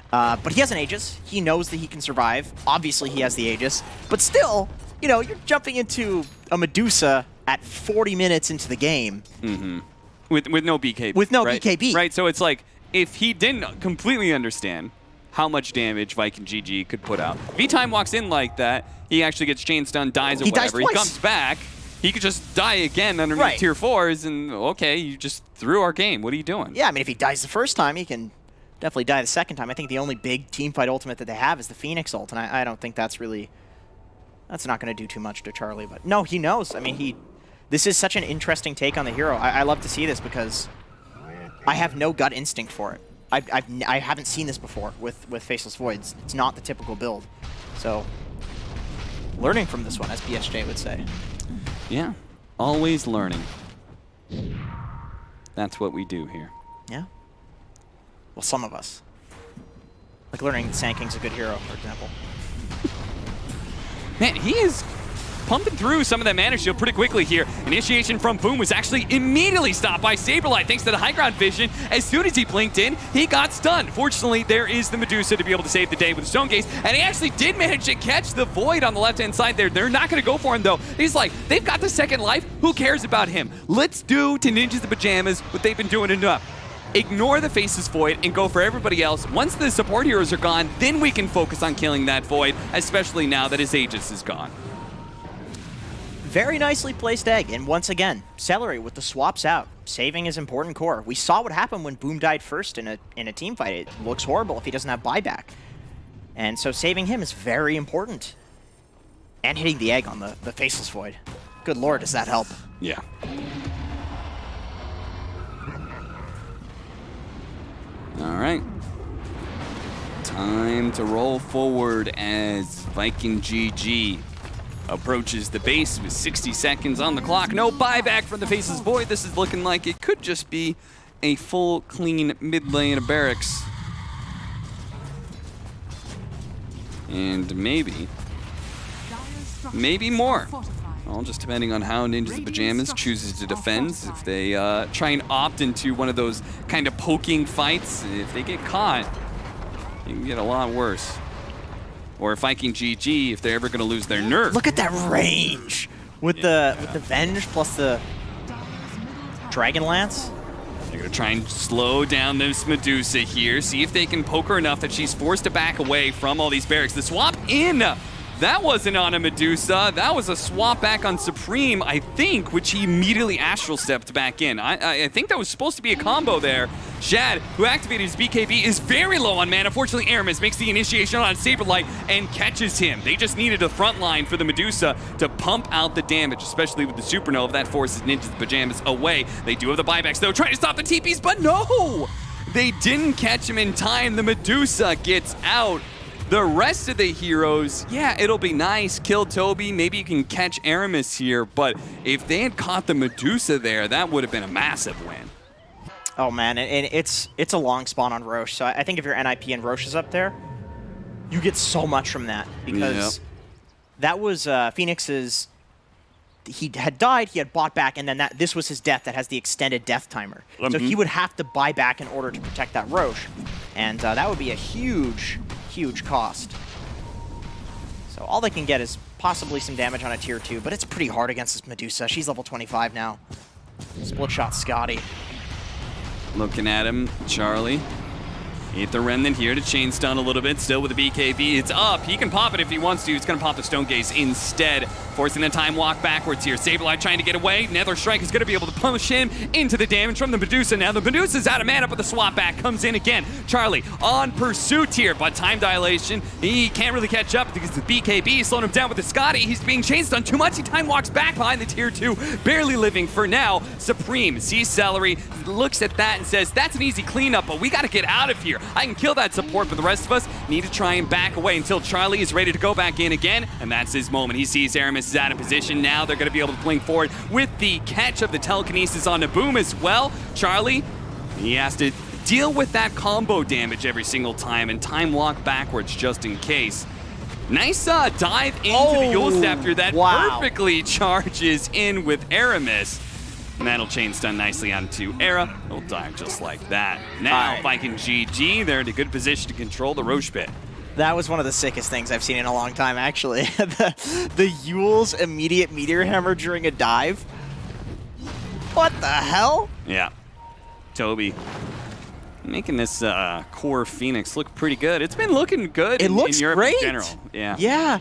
But he has an Aegis. He knows that he can survive. Obviously, he has the Aegis. But still, you know, you're jumping into a Medusa at 40 minutes into the game. Mm-hmm. With no BKB. With no right? BKB. Right, so it's like, if he didn't completely understand how much damage Viking GG could put out, V-Time walks in like that, he actually gets chain stun, dies or whatever. He comes back, he could just die again underneath tier 4s, and okay, you just threw our game. What are you doing? Yeah, I mean, if he dies the first time, he can definitely die the second time. I think the only big teamfight ultimate that they have is the Phoenix ult, and I don't think that's really... That's not going to do too much to Charlie, but no, he knows. I mean, this is such an interesting take on the hero. I love to see this because I have no gut instinct for it. I haven't seen this before with Faceless Voids. It's not the typical build. So, learning from this one, as BSJ would say. Yeah, always learning. That's what we do here. Yeah. Well, some of us. Like learning that Sand King's a good hero, for example. Man, he is pumping through some of that mana shield pretty quickly here. Initiation from Boom was actually immediately stopped by Saberlight thanks to the high ground vision. As soon as he blinked in, he got stunned. Fortunately, there is the Medusa to be able to save the day with Stone Gaze, and he actually did manage to catch the Void on the left-hand side there. They're not going to go for him, though. He's like, they've got the second life. Who cares about him? Let's do to Ninjas in Pajamas what they've been doing enough. Ignore the Faceless Void and go for everybody else. Once the support heroes are gone, then we can focus on killing that Void, especially now that his Aegis is gone. Very nicely placed egg, and once again, Celery with the swaps out, saving his important core. We saw what happened when Boom died first in a team fight. It looks horrible if he doesn't have buyback. And so saving him is very important. And hitting the egg on the Faceless Void. Good lord, does that help? Yeah. All right. Time to roll forward as Viking GG approaches the base with 60 seconds on the clock. No buyback from the Faceless Void. This is looking like it could just be a full, clean mid lane of barracks. And maybe more. Well, just depending on how Ninjas in Pajamas chooses to defend. If they try and opt into one of those kind of poking fights, if they get caught, it can get a lot worse. Or Viking GG, if they're ever going to lose their nerf. Look at that range with the Venge plus the Dragon Lance. They're going to try and slow down this Medusa here, see if they can poke her enough that she's forced to back away from all these barracks. The swap in! That wasn't on a Medusa. That was a swap back on Supreme, I think, which he immediately Astral stepped back in. I think that was supposed to be a combo there. Shad, who activated his BKB, is very low on mana. Unfortunately, Aramis makes the initiation on Saberlight and catches him. They just needed a front line for the Medusa to pump out the damage, especially with the Supernova. That forces Ninjas in Pajamas away. They do have the buybacks, though, trying to stop the TPs, but no! They didn't catch him in time. The Medusa gets out. The rest of the heroes, yeah, it'll be nice. Kill Toby, maybe you can catch Aramis here, but if they had caught the Medusa there, that would have been a massive win. Oh man, and it's a long spawn on Roche, so I think if your NIP and Roche is up there, you get so much from that, because that was Phoenix's, he had died, he had bought back, and then this was his death that has the extended death timer. So he would have to buy back in order to protect that Roche, and that would be a huge cost. So all they can get is possibly some damage on a tier 2, but it's pretty hard against this Medusa. She's level 25 now. Split shot Scotty. Looking at him, Charlie. Hit the Remnant here to chain stun a little bit. Still with the BKB, it's up. He can pop it if he wants to. He's going to pop the Stone Gaze instead, forcing a time walk backwards here. Saberlight trying to get away. Nether Strike is going to be able to punish him into the damage from the Medusa. Now the Medusa's out of mana, but the swap back comes in again. Charlie on pursuit here, but time dilation. He can't really catch up because the BKB is slowing him down with the Scotty. He's being chain stunned too much. He time walks back behind the tier 2, barely living for now. Supreme sees Celery, looks at that and says, that's an easy cleanup, but we got to get out of here. I can kill that support, but the rest of us need to try and back away until Charlie is ready to go back in again, and that's his moment. He sees Aramis is out of position. Now they're going to be able to blink forward with the catch of the telekinesis on the Boom as well. Charlie, he has to deal with that combo damage every single time and time walk backwards just in case. Nice dive into the Yule Scepter that perfectly charges in with Aramis. And that'll chain stun nicely onto Era. He'll die just like that. Now, Viking GG, they're in a good position to control the Roche pit. That was one of the sickest things I've seen in a long time, actually. the Yule's immediate Meteor Hammer during a dive. What the hell? Yeah. Toby making this core Phoenix look pretty good. It's been looking good in Europe in general. Yeah. Yeah.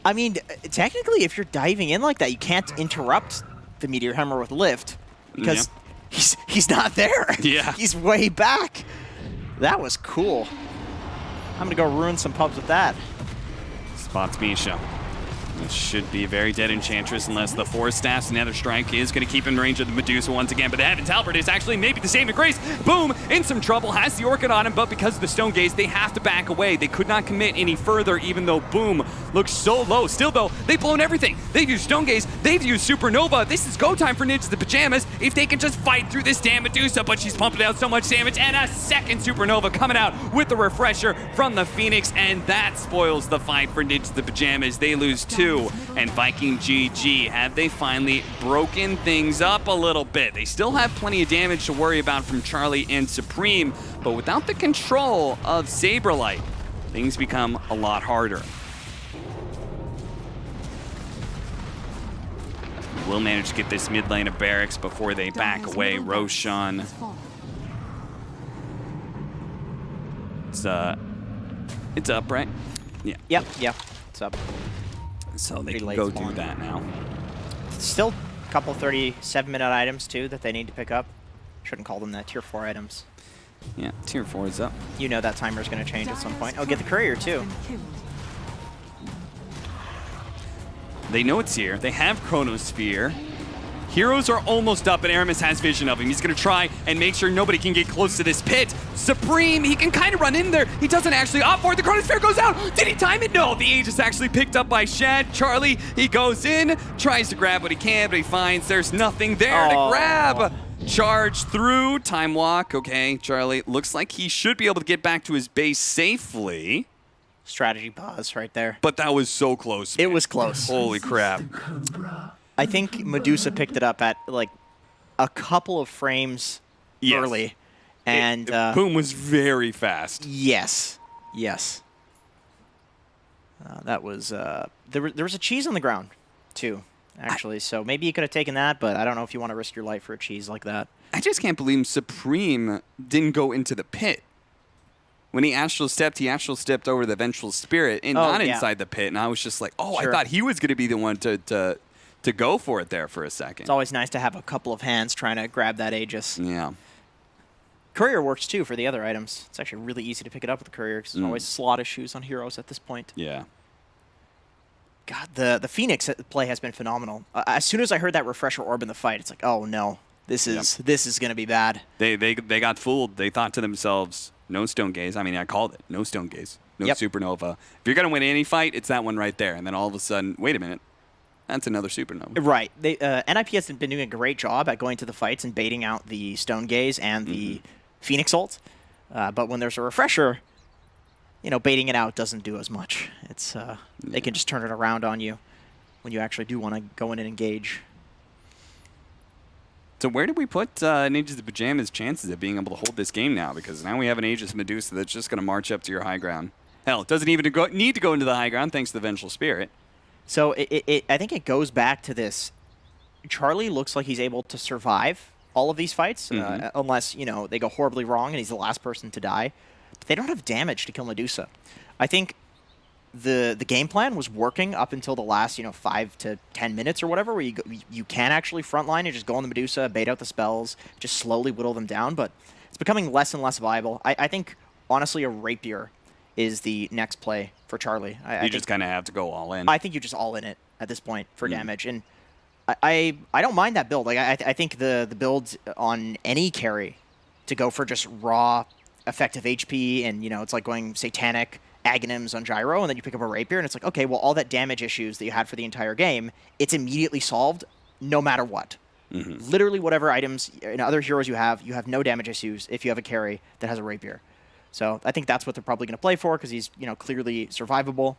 I mean, technically, if you're diving in like that, you can't interrupt the Meteor Hammer with lift because he's not there. Yeah. He's way back. That was cool. I'm gonna go ruin some pubs with that. Spots Misha. This should be a very dead Enchantress unless the Force Staff's Nether Strike is going to keep in range of the Medusa once again. But the Heaven's Halberd is actually maybe the saving grace. Boom! In some trouble. Has the Orchid on him, but because of the Stone Gaze, they have to back away. They could not commit any further, even though Boom looks so low. Still, though, they've blown everything. They've used Stone Gaze. They've used Supernova. This is go time for Ninjas in the Pajamas if they can just fight through this damn Medusa, but she's pumping out so much damage. And a second Supernova coming out with the refresher from the Phoenix, and that spoils the fight for Ninjas in the Pajamas. They lose 2. And Viking GG, have they finally broken things up a little bit? They still have plenty of damage to worry about from Charlie and Supreme, but without the control of Saberlight, things become a lot harder. We'll manage to get this mid lane of barracks before they back away. Roshan. It's up, right? Yeah. Yep, it's up. So they can go do that now. Still a couple 37-minute items, too, that they need to pick up. Shouldn't call them that. Tier 4 items. Yeah, tier 4 is up. You know that timer is going to change at some point. Oh, get the courier, too. They know it's here. They have Chronosphere. Heroes are almost up, and Aramis has vision of him. He's going to try and make sure nobody can get close to this pit. Supreme, he can kind of run in there. He doesn't actually opt for it. The Chronosphere goes out. Did he time it? No, the Aegis actually picked up by Shad. Charlie, he goes in, tries to grab what he can, but he finds there's nothing there to grab. Charge through, time walk. Okay, Charlie, looks like he should be able to get back to his base safely. Strategy pause right there. But that was so close. It was close. Holy crap. I think Medusa picked it up at like a couple of frames early, and Boom was very fast. Yes, that was there was a cheese on the ground too, actually. So maybe you could have taken that, but I don't know if you want to risk your life for a cheese like that. I just can't believe Supreme didn't go into the pit. When he astral stepped over the Vengeful Spirit and not inside the pit, and I was just like, oh, Sure. I thought he was going to be the one to go for it there for a second. It's always nice to have a couple of hands trying to grab that Aegis. Yeah. Courier works too for the other items. It's actually really easy to pick it up with the Courier because there's always slot issues on heroes at this point. Yeah. God, the Phoenix play has been phenomenal. As soon as I heard that refresher orb in the fight, it's like, oh no, this is going to be bad. They got fooled. They thought to themselves, no Stone Gaze. I mean, I called it. No Stone Gaze. No Supernova. If you're going to win any fight, it's that one right there. And then all of a sudden, wait a minute. That's another Supernova. Right. NIP has been doing a great job at going to the fights and baiting out the Stone Gaze and the Phoenix ult. But when there's a refresher, baiting it out doesn't do as much. It's they can just turn it around on you when you actually do want to go in and engage. So where do we put Ninjas the Pajamas' chances of being able to hold this game now? Because now we have an Aegis Medusa that's just going to march up to your high ground. Hell, it doesn't even need to go into the high ground thanks to the Vengeful Spirit. So I think it goes back to this. Charlie looks like he's able to survive all of these fights, unless, they go horribly wrong and he's the last person to die. But they don't have damage to kill Medusa. I think the game plan was working up until the last, 5 to 10 minutes or whatever, where you can actually frontline and just go on the Medusa, bait out the spells, just slowly whittle them down. But it's becoming less and less viable. I think, honestly, a Rapier is the next play for Charlie. You just kind of have to go all in. I think you just all in it at this point for damage. And I don't mind that build. Like I think the build on any carry to go for just raw effective HP and, it's like going Satanic Aghanims on Gyro, and then you pick up a Rapier, and it's like, okay, well, all that damage issues that you had for the entire game, it's immediately solved no matter what. Literally whatever items and other heroes you have no damage issues if you have a carry that has a Rapier. So I think that's what they're probably going to play for because he's, clearly survivable.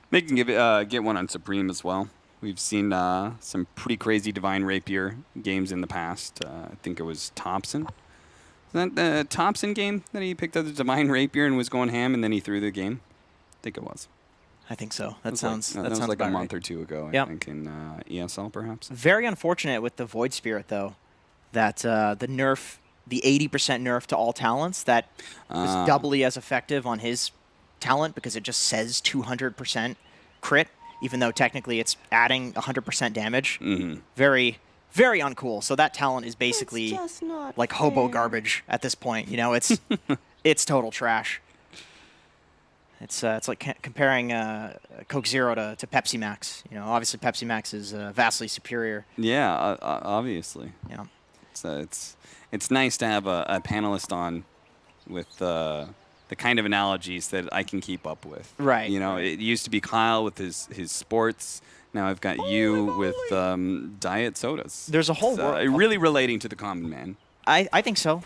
They can get one on Supreme as well. We've seen some pretty crazy Divine Rapier games in the past. I think it was Thompson. Is that the Thompson game that he picked up the Divine Rapier and was going ham and then he threw the game? I think it was. I think so. That sounds like a month or two ago, I think, in ESL perhaps. Very unfortunate with the Void Spirit, though, that the nerf, the 80% nerf to all talents, that was doubly as effective on his talent because it just says 200% crit, even though technically it's adding 100% damage. Very, very uncool. So that talent is basically like hobo garbage at this point. It's it's total trash. It's like comparing Coke Zero to Pepsi Max. Obviously Pepsi Max is vastly superior. Yeah, obviously. Yeah. So it's nice to have a panelist on with the kind of analogies that I can keep up with. Right. It used to be Kyle with his sports. Now I've got you with diet sodas. There's a whole world. Really relating to the common man. I think so.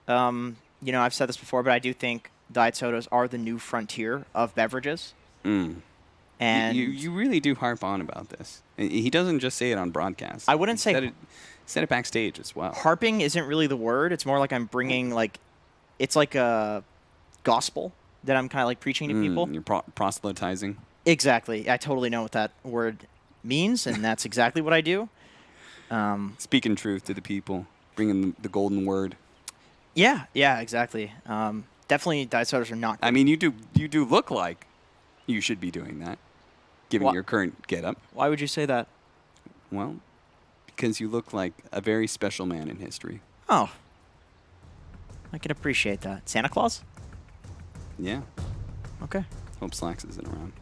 I've said this before, but I do think diet sodas are the new frontier of beverages. And you really do harp on about this. He doesn't just say it on broadcast. I wouldn't say said it backstage as well. Harping isn't really the word. It's more like I'm bringing it's like a gospel that I'm kind of like preaching to people. You're proselytizing. Exactly. I totally know what that word means, and that's exactly what I do. Speaking truth to the people, bringing the golden word. Yeah, exactly. Definitely, diet sodas are not good. I mean, you do look like you should be doing that, given your current getup. Why would you say that? Well, because you look like a very special man in history. Oh. I can appreciate that. Santa Claus? Yeah. Okay. Hope Slacks isn't around.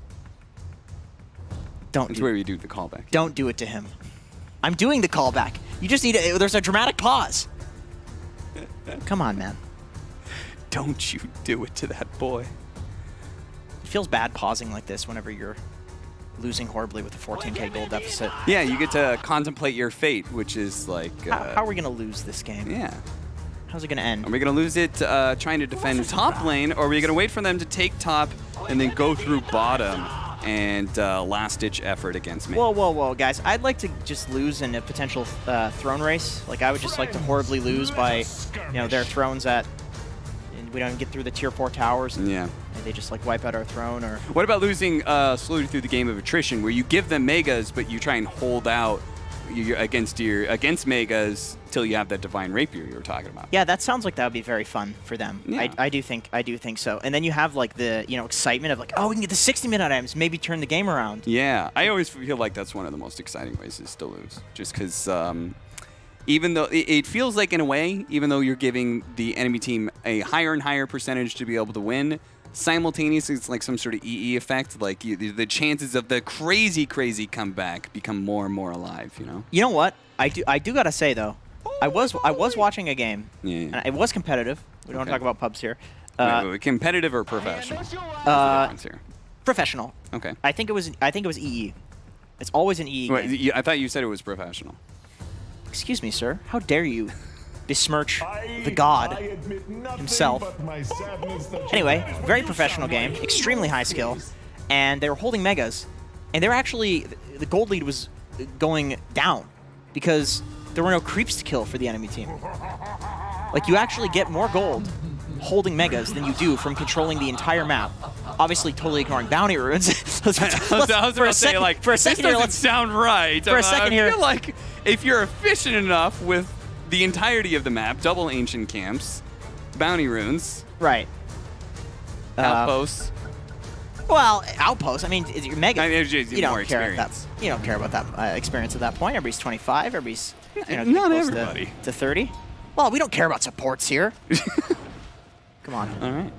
Don't That's do, where we do the callback. don't do it to him. I'm doing the callback. You just need there's a dramatic pause. Come on, man. Don't you do it to that boy. It feels bad pausing like this whenever you're losing horribly with a 14K gold deficit. Yeah, you get to contemplate your fate, which is like... How are we going to lose this game? Yeah. How's it going to end? Are we going to lose it trying to defend top lane, or are we going to wait for them to take top and then go through bottom and last-ditch effort against me? Whoa, whoa, whoa, guys. I'd like to just lose in a potential throne race. Like, I would just like to horribly lose by, their thrones and we don't even get through the tier 4 towers. Yeah. And they just, like, wipe out our throne, or... What about losing slowly through the game of attrition, where you give them megas, but you try and hold out against megas till you have that divine rapier you were talking about? Yeah, that sounds like that would be very fun for them. Yeah. I do think so. And then you have like the excitement of like, oh, we can get the 60-minute items, maybe turn the game around. Yeah, I always feel like that's one of the most exciting ways is to lose, just because even though it feels like in a way, even though you're giving the enemy team a higher and higher percentage to be able to win, simultaneously it's like some sort of EE effect. Like the chances of the crazy comeback become more and more alive. You know what? I do gotta say though, I was watching a game. Yeah. And it was competitive. We don't want to talk about pubs here. Wait, competitive or professional? What's the difference here? Professional. Okay. I think it was EE. It's always an EE Wait, game. I thought you said it was professional. Excuse me, sir. How dare you besmirch the god himself? Anyway, very professional game, extremely high skill, and they were holding megas, and they're actually the gold lead was going down because there were no creeps to kill for the enemy team. Like, you actually get more gold holding megas than you do from controlling the entire map. Obviously, totally ignoring bounty runes. I was about to say, like, for a second this here, doesn't sound right. For a second I here, feel like if you're efficient enough with the entirety of the map, double ancient camps, bounty runes, right? Outposts. Well, outposts. I mean, your mega. I mean, it's just you more don't care. experience. You don't care about that experience at that point. Everybody's 25. Everybody's Not close everybody. to 30. Well, we don't care about supports here. Come on. All right.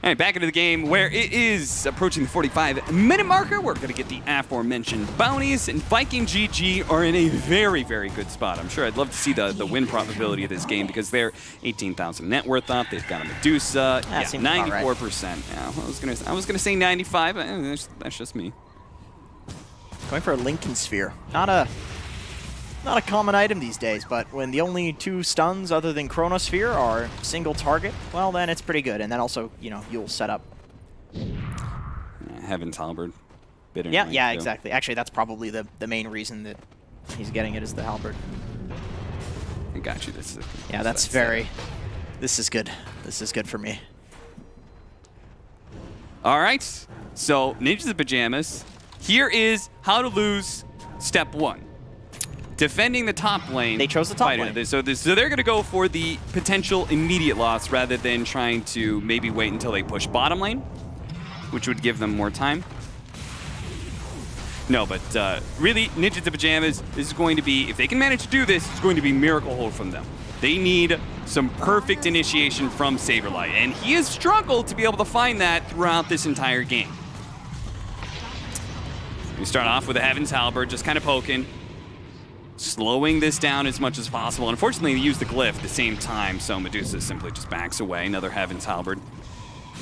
All right, back into the game where it is approaching the 45-minute marker. We're going to get the aforementioned bounties, and Viking GG are in a very, very good spot. I'm sure I'd love to see the win probability of this game because they're 18,000 net worth up. They've got a Medusa. That seems about right. 94%. Yeah, I was gonna say 95. But that's just me. Going for a Lincoln Sphere. Not a common item these days, but when the only two stuns other than Chronosphere are single target, well, then it's pretty good. And then also, you'll set up. Heaven's Halberd. Yeah, exactly. Actually, that's probably the main reason that he's getting it is the Halberd. I got you. Yeah, that's very... This is good. This is good for me. All right. So, Ninjas in Pajamas. Here is how to lose step 1. Defending the top lane. They chose the top lane. So they're going to go for the potential immediate loss rather than trying to maybe wait until they push bottom lane, which would give them more time. No, but really, Ninjas in Pajamas, this is going to be, if they can manage to do this, it's going to be miracle hold from them. They need some perfect initiation from Saberlight, and he has struggled to be able to find that throughout this entire game. We start off with a Heaven's Halberd, just kind of poking. Slowing this down as much as possible. Unfortunately, they use the glyph at the same time, so Medusa simply just backs away. Another Heaven's Halberd.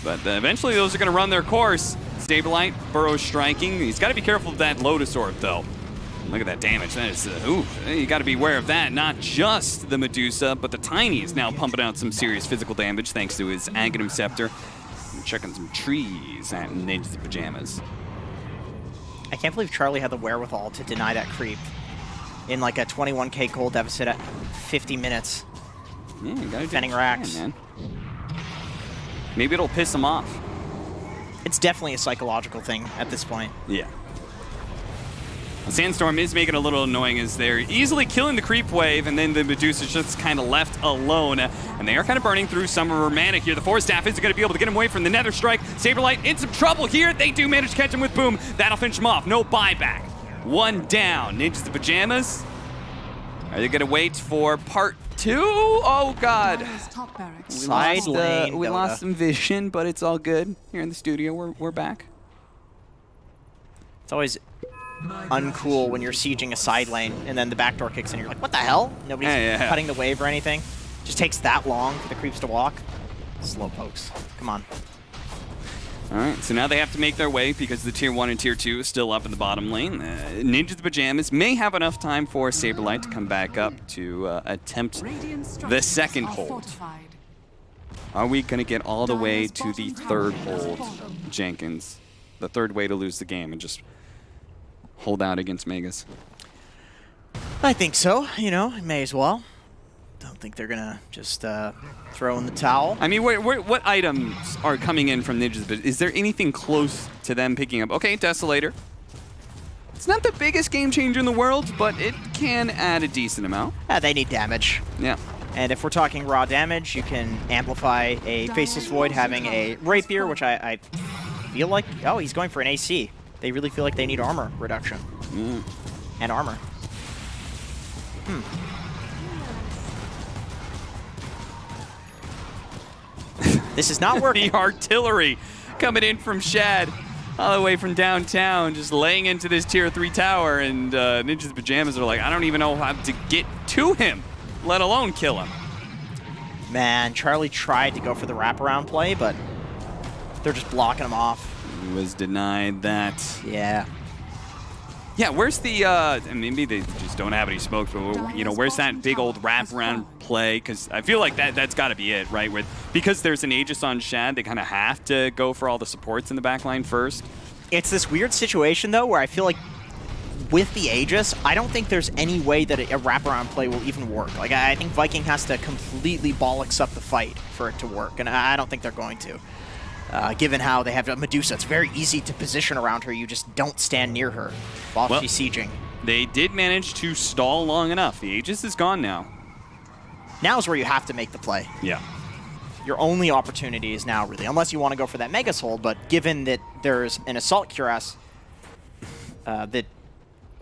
But eventually, those are going to run their course. Saberlight, Burrow striking. He's got to be careful of that Lotus Orb, though. Look at that damage. That is, you got to be aware of that. Not just the Medusa, but the Tiny is now pumping out some serious physical damage thanks to his Aghanim Scepter. And checking some trees at Ninjas in Pajamas. I can't believe Charlie had the wherewithal to deny that creep in like a 21K gold deficit at 50 minutes. Yeah, you gotta defending racks. Man. Maybe it'll piss him off. It's definitely a psychological thing at this point. Yeah. Sandstorm is making it a little annoying as they're easily killing the creep wave, and then the Medusa's just kind of left alone. And they are kind of burning through some of her mana here. The Force Staff isn't going to be able to get him away from the Nether Strike. Saberlight in some trouble here. They do manage to catch him with Boom. That'll finish him off. No buyback. One down. Ninjas the Pajamas. Are they going to wait for part 2? Oh, God. Dire's top barracks We Side lost, lane we Dota. lost some vision, but it's all good. Here in the studio, we're back. It's always uncool when you're sieging a side lane and then the backdoor kicks in. You're like, what the hell? Nobody's Yeah. cutting the wave or anything. Just takes that long for the creeps to walk. Slow pokes. Come on. All right, so now they have to make their way because the Tier 1 and Tier 2 is still up in the bottom lane. Ninjas the Pajamas may have enough time for Saberlight to come back up to attempt Radiant the structures second are hold. fortified. Are we going to get all the way Dire's to the bottom third tower has hold, fallen. Jenkins? The third way to lose the game and just hold out against Megas? I think so. You know, may as well. Don't think they're going to just throw in the towel. I mean, what items are coming in from Ninjas? Is there anything close to them picking up? Okay, Desolator. It's not the biggest game changer in the world, but it can add a decent amount. They need damage. Yeah. And if we're talking raw damage, you can amplify a Faceless Void having a Rapier, which I feel like... Oh, he's going for an AC. They really feel like they need armor reduction. And armor. This is not working. The artillery coming in from Shad, all the way from downtown, just laying into this Tier 3 tower, and Ninjas Pajamas are like, I don't even know how to get to him, let alone kill him. Man, Charlie tried to go for the wraparound play, but they're just blocking him off. He was denied that. Yeah. Yeah, where's the, maybe they just don't have any smokes, but, you know, where's that big old wraparound play? Because I feel like that's got to be it, right? Because there's an Aegis on Shad, they kind of have to go for all the supports in the backline first. It's this weird situation, though, where I feel like with the Aegis, I don't think there's any way that a wraparound play will even work. Like, I think Viking has to completely bollocks up the fight for it to work, and I don't think they're going to. Given how they have Medusa, it's very easy to position around her. You just don't stand near her while she's sieging. They did manage to stall long enough. The Aegis is gone now. Now's where you have to make the play. Yeah. Your only opportunity is now, really, unless you want to go for that Megas hold, but given that there's an Assault Cuirass that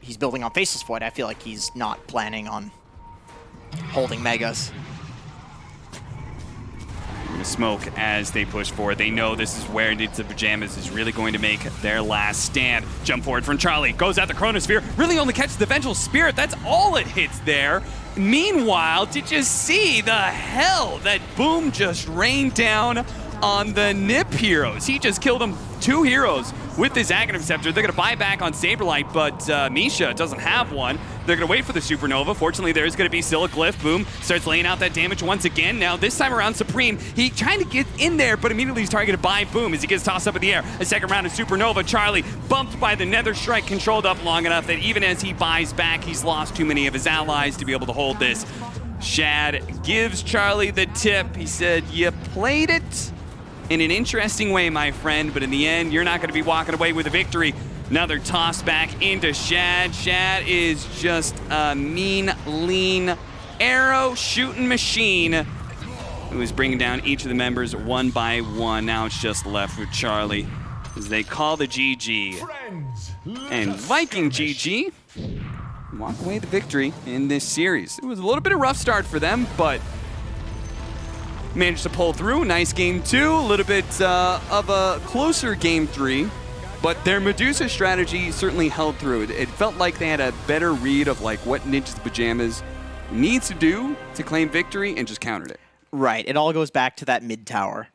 he's building on Faceless Void, I feel like he's not planning on holding Megas. Smoke as they push forward. They know this is where Ninjas the Pajamas is really going to make their last stand. Jump forward from Charlie. Goes at the Chronosphere. Really only catches the Vengeful Spirit. That's all it hits there. Meanwhile, did you see the hell that Boom just rained down on the Nip heroes? He just killed them 2 heroes with his Aghanim Scepter. They're going to buy back on Saberlight, but Misha doesn't have one. They're going to wait for the Supernova. Fortunately, there's going to be still a Glyph. Boom starts laying out that damage once again. Now, this time around, Supreme, he trying to get in there, but immediately he's targeted by Boom as he gets tossed up in the air. A second round of Supernova. Charlie bumped by the Nether Strike, controlled up long enough that even as he buys back, he's lost too many of his allies to be able to hold this. Shad gives Charlie the tip. He said, you played it in an interesting way, my friend, but in the end, you're not going to be walking away with a victory. Another toss back into Shad. Shad is just a mean, lean, arrow-shooting machine who is bringing down each of the members one by one. Now it's just left with Charlie as they call the GG. And Viking GG walk away the victory in this series. It was a little bit of a rough start for them, but managed to pull through. Nice game 2, a little bit of a closer game 3, but their Medusa strategy certainly held through. It felt like they had a better read of like what Ninjas the Pajamas needs to do to claim victory and just countered it. Right, it all goes back to that mid tower.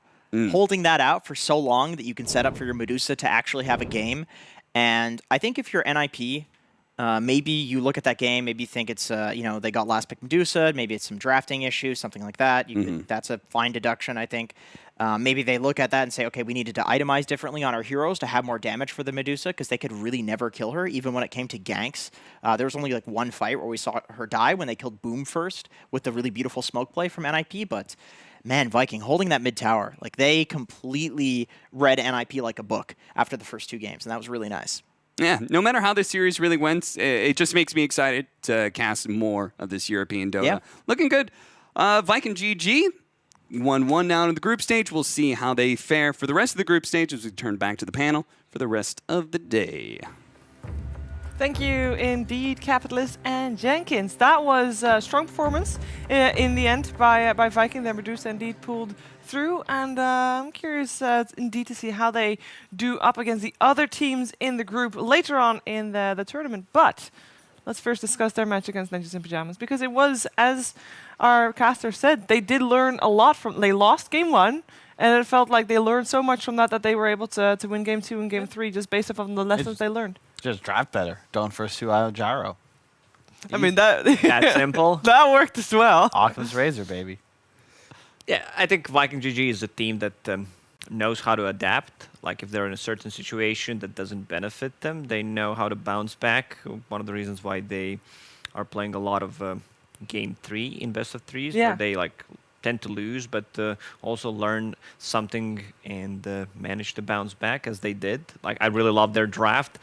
Holding that out for so long that you can set up for your Medusa to actually have a game. And I think if you're NIP, maybe you look at that game, maybe you think it's, you know, they got last pick Medusa, maybe it's some drafting issues, something like that. That's a fine deduction, I think. Maybe they look at that and say, okay, we needed to itemize differently on our heroes to have more damage for the Medusa because they could really never kill her, even when it came to ganks. There was only like one fight where we saw her die when they killed Boom first with the really beautiful smoke play from NIP, but man, Viking holding that mid tower, like they completely read NIP like a book after the first 2 games, and that was really nice. Yeah, no matter how this series really went, it just makes me excited to cast more of this European Dota. Yeah. Looking good. Viking GG, 1-1 now in the group stage. We'll see how they fare for the rest of the group stage as we turn back to the panel for the rest of the day. Thank you indeed, Capitalist and Jenkins. That was a strong performance in the end by Viking. Then Medusa indeed pulled through, and I'm curious indeed to see how they do up against the other teams in the group later on in the tournament. But let's first discuss their match against Ninjas in Pajamas, because it was, as our caster said, they did learn a lot from. They lost game 1. And it felt like they learned so much from that they were able to win game 2 and game 3 just based off of the lessons they learned. Just draft better. Don't first 2 IO gyro. I mean, that simple. That worked as well. Occam's razor, baby. Yeah, I think Viking GG is a team that knows how to adapt. Like if they're in a certain situation that doesn't benefit them, they know how to bounce back. One of the reasons why they are playing a lot of game 3 in best of 3s, where they like tend to lose, but also learn something and manage to bounce back as they did. Like I really love their draft.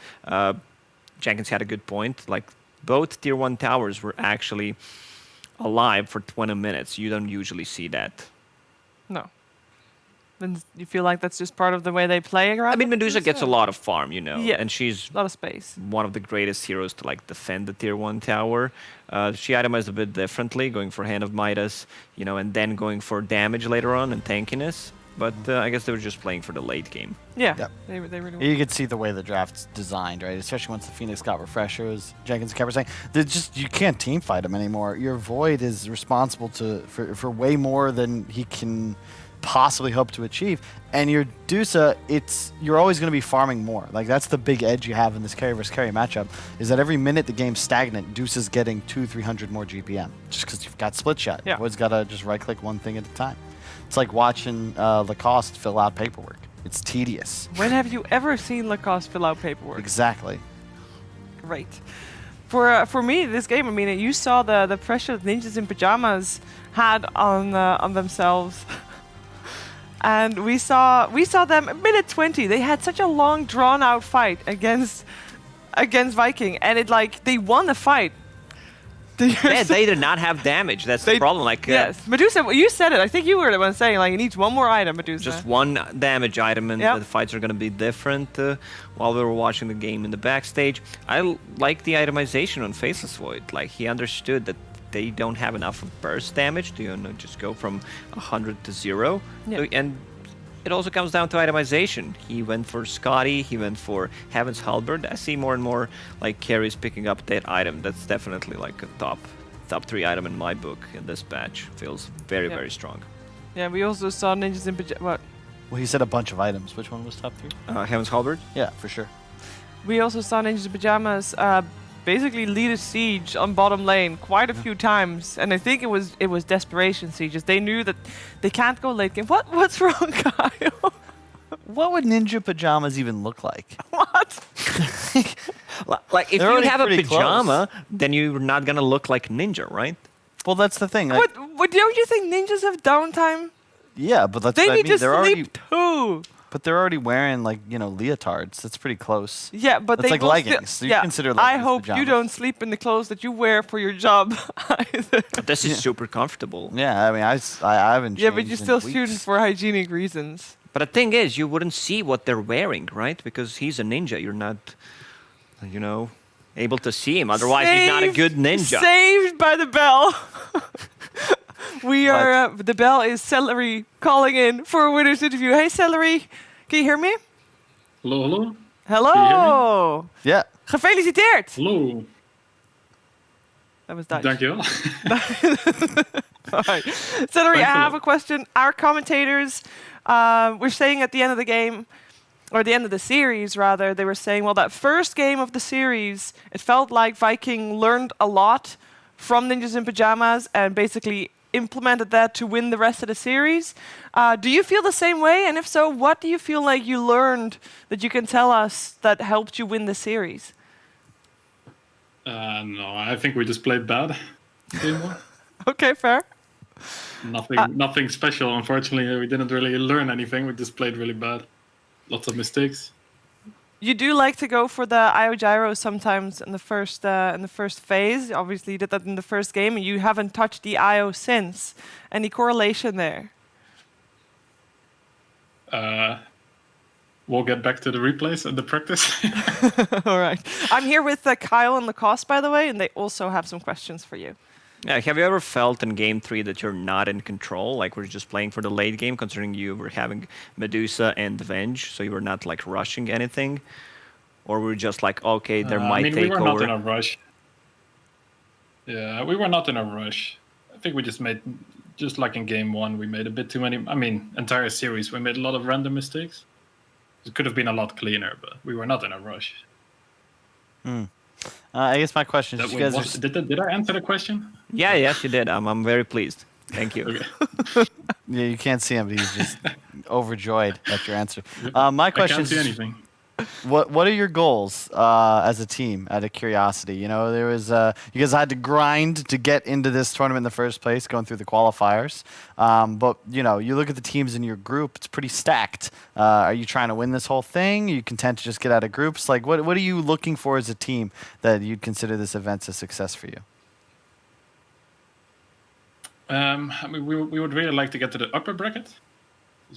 Jenkins had a good point. Like both tier 1 towers were actually alive for 20 minutes. You don't usually see that. No. And you feel like that's just part of the way they play around? I mean, Medusa gets a lot of farm, you know, and she's a lot of space. One of the greatest heroes to like defend the tier 1 tower. She itemized a bit differently, going for Hand of Midas, you know, and then going for damage later on and tankiness. But I guess they were just playing for the late game. Yeah, Yep. they really were. You could see the way the draft's designed, right? Especially once the Phoenix got refreshers. Jenkins kept saying, you can't team fight him anymore. Your Void is responsible for way more than he can possibly hope to achieve. And your Dusa, you're always going to be farming more. Like that's the big edge you have in this carry versus carry matchup, is that every minute the game's stagnant, Dusa's getting 200-300 more GPM just because you've got split shot. Yeah. You've always got to just right click one thing at a time. It's like watching Lacoste fill out paperwork. It's tedious. When have you ever seen Lacoste fill out paperwork? Exactly. Great. For me, this game, I mean, you saw the pressure that Ninjas in Pajamas had on themselves. And we saw them at minute 20. They had such a long, drawn-out fight against Viking, and they won the fight. Yeah, they did not have damage. That's the problem. Like yes, Medusa, you said it. I think you were the one saying like it needs one more item, Medusa. Just one damage item, and the fights are going to be different. While we were watching the game in the backstage, I like the itemization on Faceless Void. Like he understood that they don't have enough of burst damage to just go from 100 to 0. Yeah. So, and it also comes down to itemization. He went for Scotty, he went for Heaven's Halberd. I see more and more like carries picking up that item. That's definitely like a top 3 item in my book in this batch. Feels very, very strong. Yeah, we also saw Ninjas in Pajamas. What? Well, he said a bunch of items. Which one was top 3? Heaven's Halberd? Yeah, for sure. We also saw Ninjas in Pajamas basically lead a siege on bottom lane quite a few times, and I think it was desperation sieges. They knew that they can't go late game. What's wrong, Kyle? What would Ninja Pajamas even look like? What? Like if They're you already have a pretty pajama, then you're not gonna look like Ninja, right? Well, that's the thing. Like, What don't you think ninjas have downtime? yeah, but that's They what I need mean. to They're already, sleep too. but they're already wearing leotards. That's pretty close. Yeah, but That's they like will leggings. still- So you consider I leggings hope you pajamas. don't sleep in the clothes that you wear for your job either. This is super comfortable. Yeah, I mean, I haven't. Yeah, but you're changed in still weeks. shooting for hygienic reasons. But the thing is, you wouldn't see what they're wearing, right? Because he's a ninja. You're not, able to see him. Otherwise, he's not a good ninja. Saved by the bell. We are. The bell is Celery calling in for a winner's interview. Hey, Celery, can you hear me? Hallo, hallo. Hello. Yeah. Gefeliciteerd. Hallo. That was Dutch. Dankjewel. All right. Celery, I Thanks a have lot. a question. Our commentators were saying at the end of the game, or the end of the series, rather, they were saying, well, that first game of the series, it felt like Viking learned a lot from Ninjas in Pajamas and basically implemented that to win the rest of the series. Do you feel the same way? And if so, what do you feel like you learned that you can tell us that helped you win the series? No, I think we just played bad. Anymore. Okay, fair. Nothing special, unfortunately. We didn't really learn anything. We just played really bad. Lots of mistakes. You do like to go for the IO gyro sometimes in the first phase. Obviously, you did that in the first game, and you haven't touched the IO since. Any correlation there? we'll get back to the replays and the practice. All right. I'm here with Kyle and Lacoste, by the way, and they also have some questions for you. Yeah, have you ever felt in Game 3 that you're not in control? Like, we're just playing for the late game, considering you were having Medusa and Venge, so you were not, like, rushing anything? Or were you just like, okay, there might take over? We were not in a rush. Yeah, we were not in a rush. I think we just made, just like in Game 1, we made a bit too many, entire series, we made a lot of random mistakes. It could have been a lot cleaner, but we were not in a rush. I guess my question is, you guys are... Did I answer the question? Yeah, yes, you did. I'm very pleased. Thank you. Okay. Yeah, you can't see him, but he's just overjoyed at your answer. My question I can't see anything. What are your goals as a team? Out of curiosity, you know, there was you guys had to grind to get into this tournament in the first place, going through the qualifiers. But you know, you look at the teams in your group; it's pretty stacked. Are you trying to win this whole thing? Are you content to just get out of groups? Like, what are you looking for as a team that you'd consider this event's a success for you? We would really like to get to the upper bracket.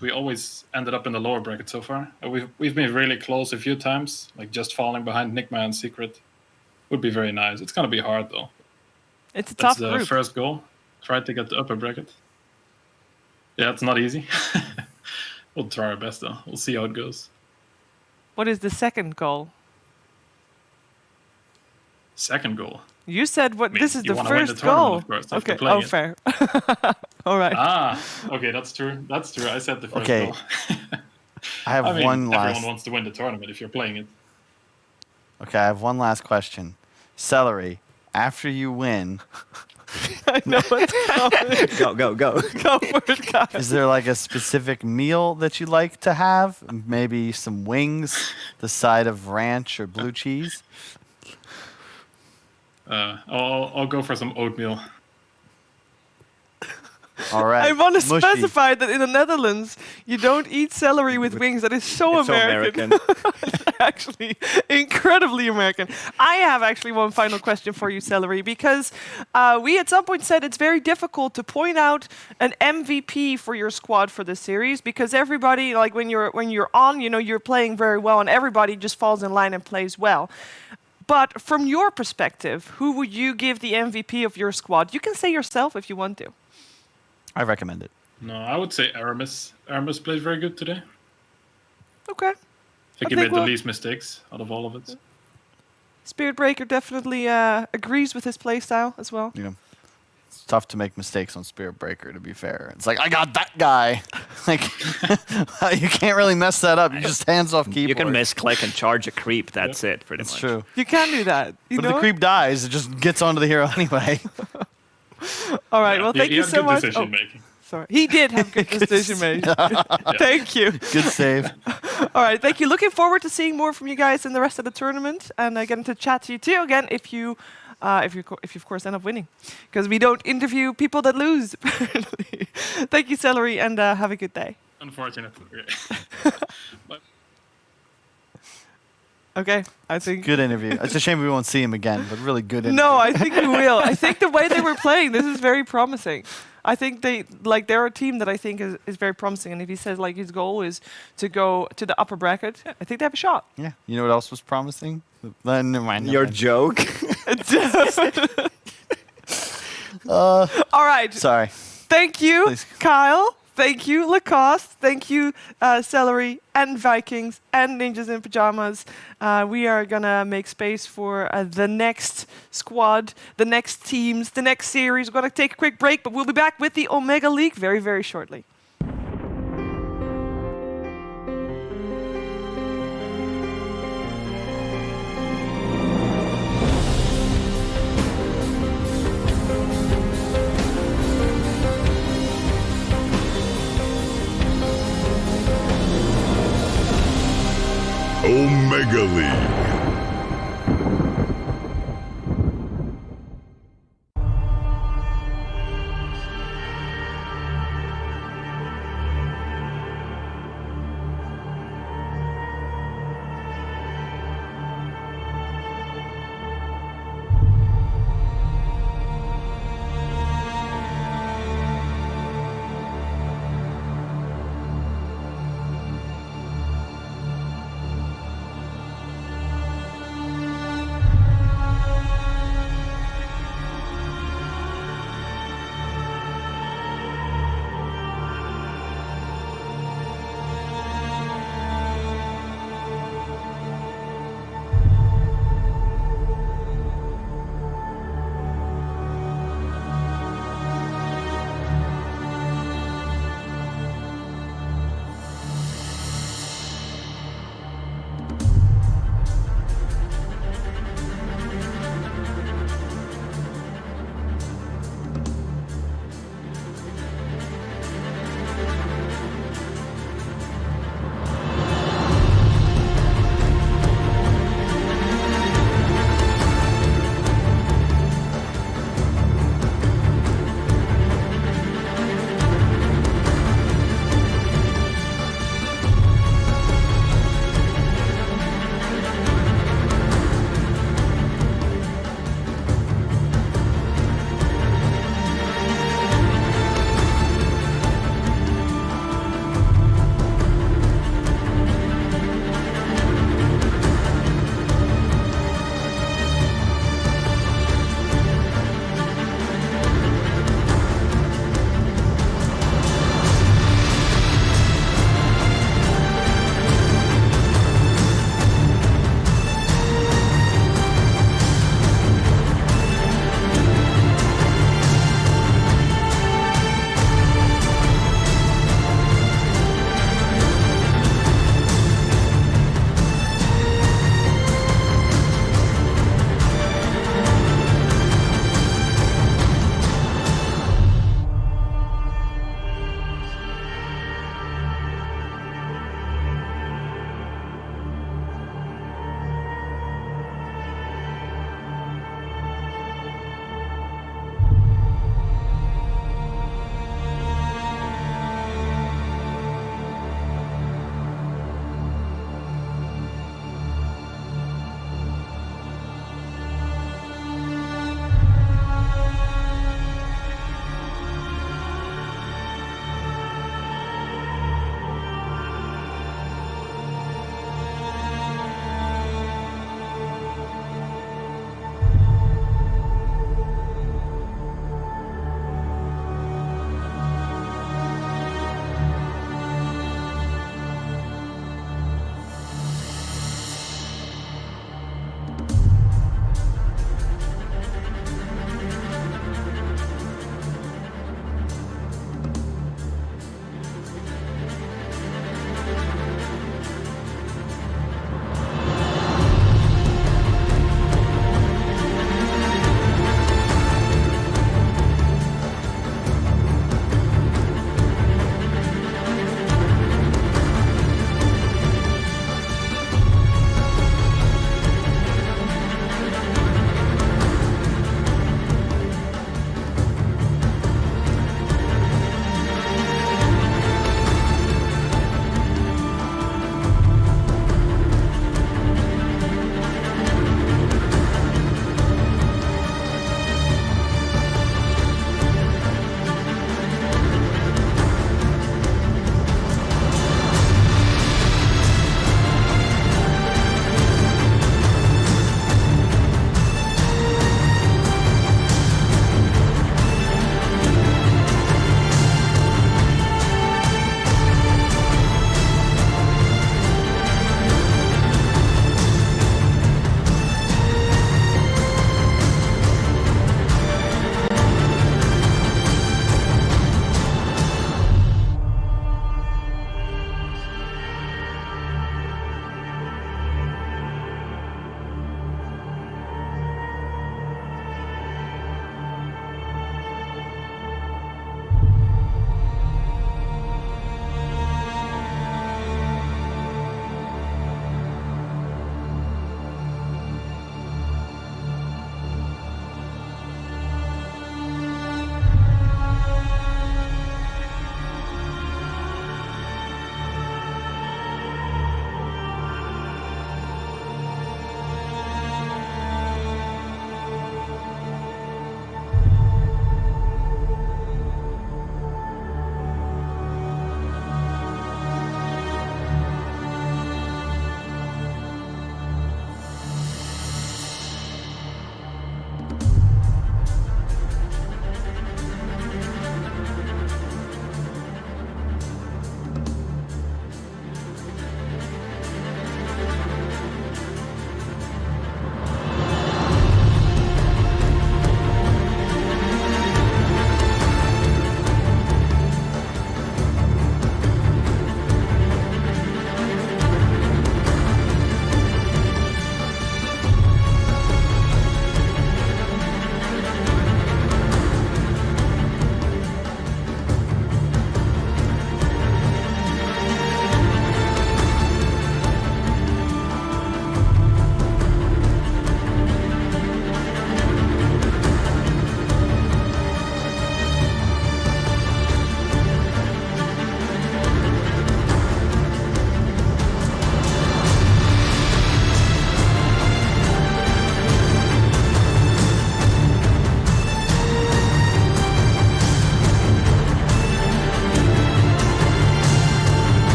We always ended up in the lower bracket so far. We've been really close a few times, like just falling behind Nigma and Secret. Would be very nice. It's gonna be hard though. It's a tough That's the group. first goal. Try to get the upper bracket. Yeah, it's not easy. We'll try our best though. We'll see how it goes. What is the second goal? Second goal. You said this is you the wanna win the first tournament, goal. of course, after Okay. playing Oh, it. fair. All right. Okay, that's true. That's true. I said the first Okay. goal. I have one last. Everyone wants to win the tournament if you're playing it. Okay, I have one last question. Celery, after you win, I know what's coming. Go. Go for it, guys. is there like a specific meal that you like to have? Maybe some wings, the side of ranch or blue cheese? I'll go for some oatmeal. All right. I want to Mushy. specify that in the Netherlands, you don't eat celery with wings. That is so It's so American. Actually, incredibly American. I have actually one final question for you, Celery, because we at some point said it's very difficult to point out an MVP for your squad for this series, because everybody, like when you're on, you know, you're playing very well, and everybody just falls in line and plays well. But from your perspective, who would you give the MVP of your squad? You can say yourself if you want to. I recommend it. No, I would say Aramis. Aramis played very good today. Okay. I think he made the least mistakes out of all of it. Spirit Breaker definitely agrees with his playstyle as well. You know, it's tough to make mistakes on Spirit Breaker, to be fair. It's like, I got that guy. Like, you can't really mess that up. You just hands off keyboard. You can misclick and charge a creep. That's it, pretty It's much. true. You can do that. You But know if the creep dies, it just gets onto the hero anyway. All right. Well, thank He you had so good much. decision making. Sorry. He did have good decision making. Thank you. Good save. All right. Thank you. Looking forward to seeing more from you guys in the rest of the tournament, and getting to chat to you too again if you of course end up winning, because we don't interview people that lose. Apparently. Thank you, Celery, and have a good day. Unfortunately. But Okay. I think. Good interview. It's a shame we won't see him again, but really good interview. No, I think we will. I think the way they were playing, this is very promising. I think they're a team that I think is very promising. And if he says like his goal is to go to the upper bracket, I think they have a shot. Yeah. You know what else was promising? Never mind. Your joke? All right. Sorry. Thank you, Please. Kyle. Thank you, Lacoste. Thank you, Celery and Vikings and Ninjas in Pajamas. We are going to make space for the next squad, the next teams, the next series. We're going to take a quick break, but we'll be back with the Omega League very, very shortly. Omega League.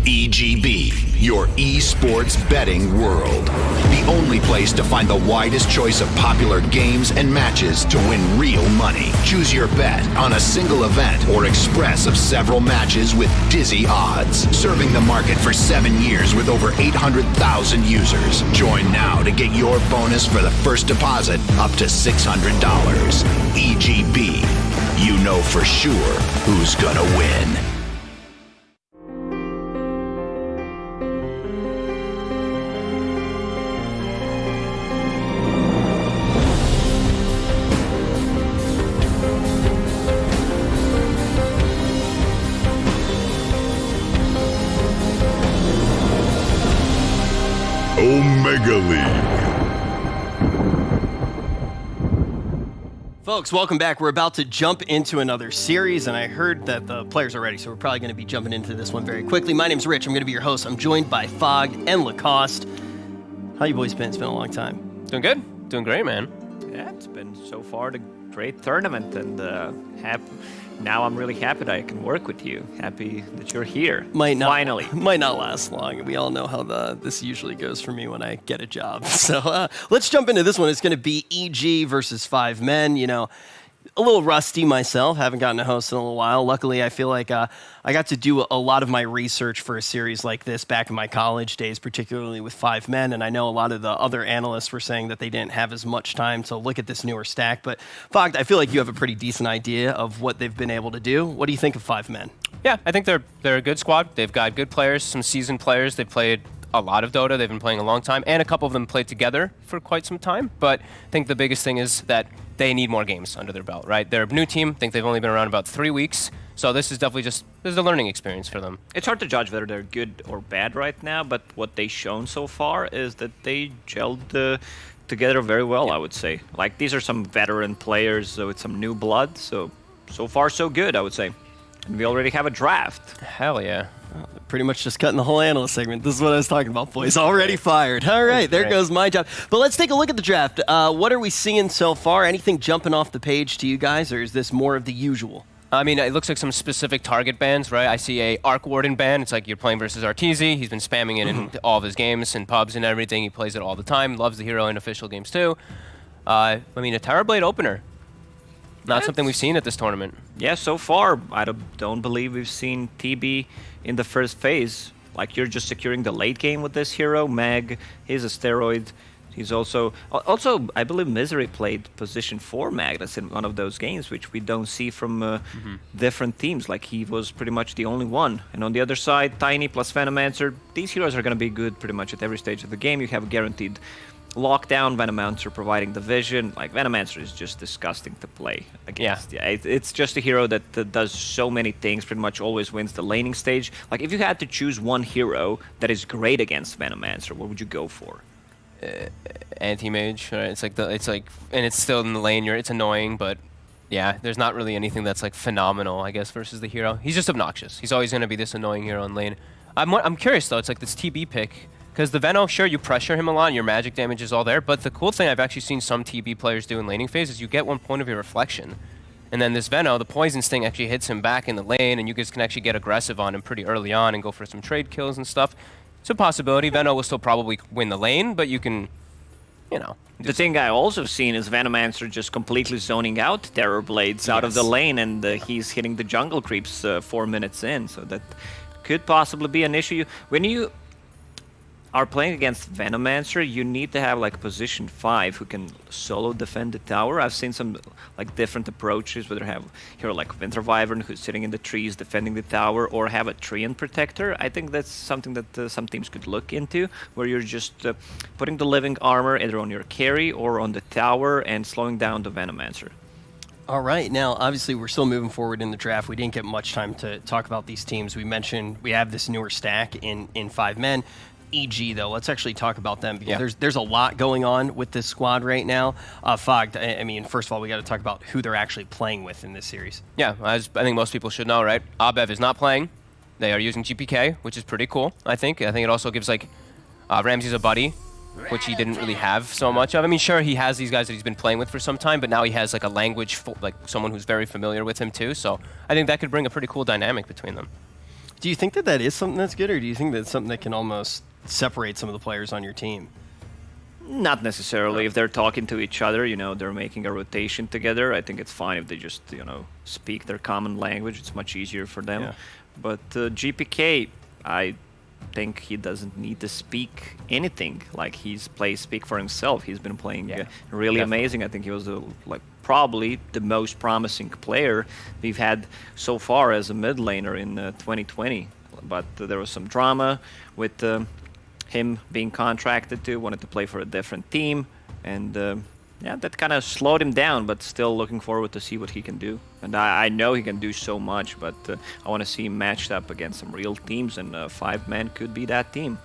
EGB, your esports betting world. The only place to find the widest choice of popular games and matches to win real money. Choose your bet on a single event or express of several matches with dizzy odds. Serving the market for 7 years with over 800,000 users. Join now to get your bonus for the first deposit up to $600. EGB, you know for sure who's gonna win. Omega League. Folks, welcome back. We're about to jump into another series, and I heard that the players are ready, so we're probably going to be jumping into this one very quickly. My name's Rich. I'm going to be your host. I'm joined by Fog and Lacoste. How you boys been? It's been a long time. Doing good. Doing great, man. Yeah, it's been so far a great tournament, and now I'm really happy that I can work with you. Happy that you're here. Finally. Might not last long. We all know how this usually goes for me when I get a job. So let's jump into this one. It's going to be EG versus 5 Men. You know, a little rusty myself. Haven't gotten to host in a little while. Luckily, I feel like I got to do a lot of my research for a series like this back in my college days, particularly with 5 Men. And I know a lot of the other analysts were saying that they didn't have as much time to look at this newer stack. But Fogg, I feel like you have a pretty decent idea of what they've been able to do. What do you think of 5 Men? Yeah, I think they're a good squad. They've got good players, some seasoned players. They've played a lot of Dota. They've been playing a long time, and a couple of them played together for quite some time. But I think the biggest thing is that they need more games under their belt, right? They're a new team. I think they've only been around about 3 weeks. So this is definitely this is a learning experience for them. It's hard to judge whether they're good or bad right now, but what they've shown so far is that they gelled together very well, I would say. Like, these are some veteran players with some new blood, so far so good, I would say. And we already have a draft. Hell yeah. Pretty much just cutting the whole analyst segment. This is what I was talking about, boys. Already fired. All right, there goes my job. But let's take a look at the draft. What are we seeing so far? Anything jumping off the page to you guys, or is this more of the usual? I mean, it looks like some specific target bans, right? I see a Arc Warden ban. It's like you're playing versus Arteezy. He's been spamming it in all of his games and pubs and everything. He plays it all the time. Loves the hero in official games too. I mean, a Terrorblade opener. Not something we've seen at this tournament. Yeah, so far, I don't believe we've seen TB in the first phase. Like, you're just securing the late game with this hero. Meg, he's a steroid. He's also, I believe Misery played position 4 Magnus in one of those games, which we don't see from different teams. Like, he was pretty much the only one. And on the other side, Tiny plus Venomancer. These heroes are going to be good pretty much at every stage of the game. You have guaranteed lockdown, Venomancer providing the vision. Like, Venomancer is just disgusting to play against. Yeah, it's just a hero that does so many things, pretty much always wins the laning stage. Like, if you had to choose one hero that is great against Venomancer, what would you go for? Anti-mage, right? It's like, and it's still in the lane. It's annoying, but yeah, there's not really anything that's like phenomenal, I guess, versus the hero. He's just obnoxious. He's always going to be this annoying hero in lane. I'm curious though. It's like this TB pick. Because the Veno, sure, you pressure him a lot, and your magic damage is all there, but the cool thing I've actually seen some TB players do in laning phase is you get 1 point of your reflection. And then this Veno, the Poison Sting actually hits him back in the lane, and you guys can actually get aggressive on him pretty early on and go for some trade kills and stuff. It's a possibility. Veno will still probably win the lane, but you can, you know. The thing I also seen is Venomancer just completely zoning out Terrorblades out of the lane, and he's hitting the jungle creeps 4 minutes in, so that could possibly be an issue. When you are playing against Venomancer, you need to have like position 5 who can solo defend the tower. I've seen some like different approaches, whether have hero like Winter Wyvern who's sitting in the trees defending the tower, or have a Treant Protector. I think that's something that some teams could look into, where you're just putting the living armor either on your carry or on the tower and slowing down the Venomancer. All right, now obviously we're still moving forward in the draft. We didn't get much time to talk about these teams. We mentioned we have this newer stack in 5 Men. EG, though, let's actually talk about them, because there's a lot going on with this squad right now. Fogg, I mean, first of all, we got to talk about who they're actually playing with in this series. Yeah, as I think most people should know, right? Abev is not playing. They are using GPK, which is pretty cool, I think. I think it also gives, like, Ramsey's a buddy, which he didn't really have so much of. I mean, sure, he has these guys that he's been playing with for some time, but now he has, like, a language, like, someone who's very familiar with him, too. So I think that could bring a pretty cool dynamic between them. Do you think that that is something that's good, or do you think that's something that can almost separate some of the players on your team? Not necessarily. If they're talking to each other, they're making a rotation together, I think it's fine if they just, speak their common language. It's much easier for them. Yeah. But GPK, I think he doesn't need to speak anything. Like, speak for himself. He's been playing really amazing. I think he was probably the most promising player we've had so far as a mid laner in 2020. But there was some drama with him being contracted wanted to play for a different team, and that kind of slowed him down, but still looking forward to see what he can do. And I know he can do so much, but I want to see him matched up against some real teams, and 5-man could be that team.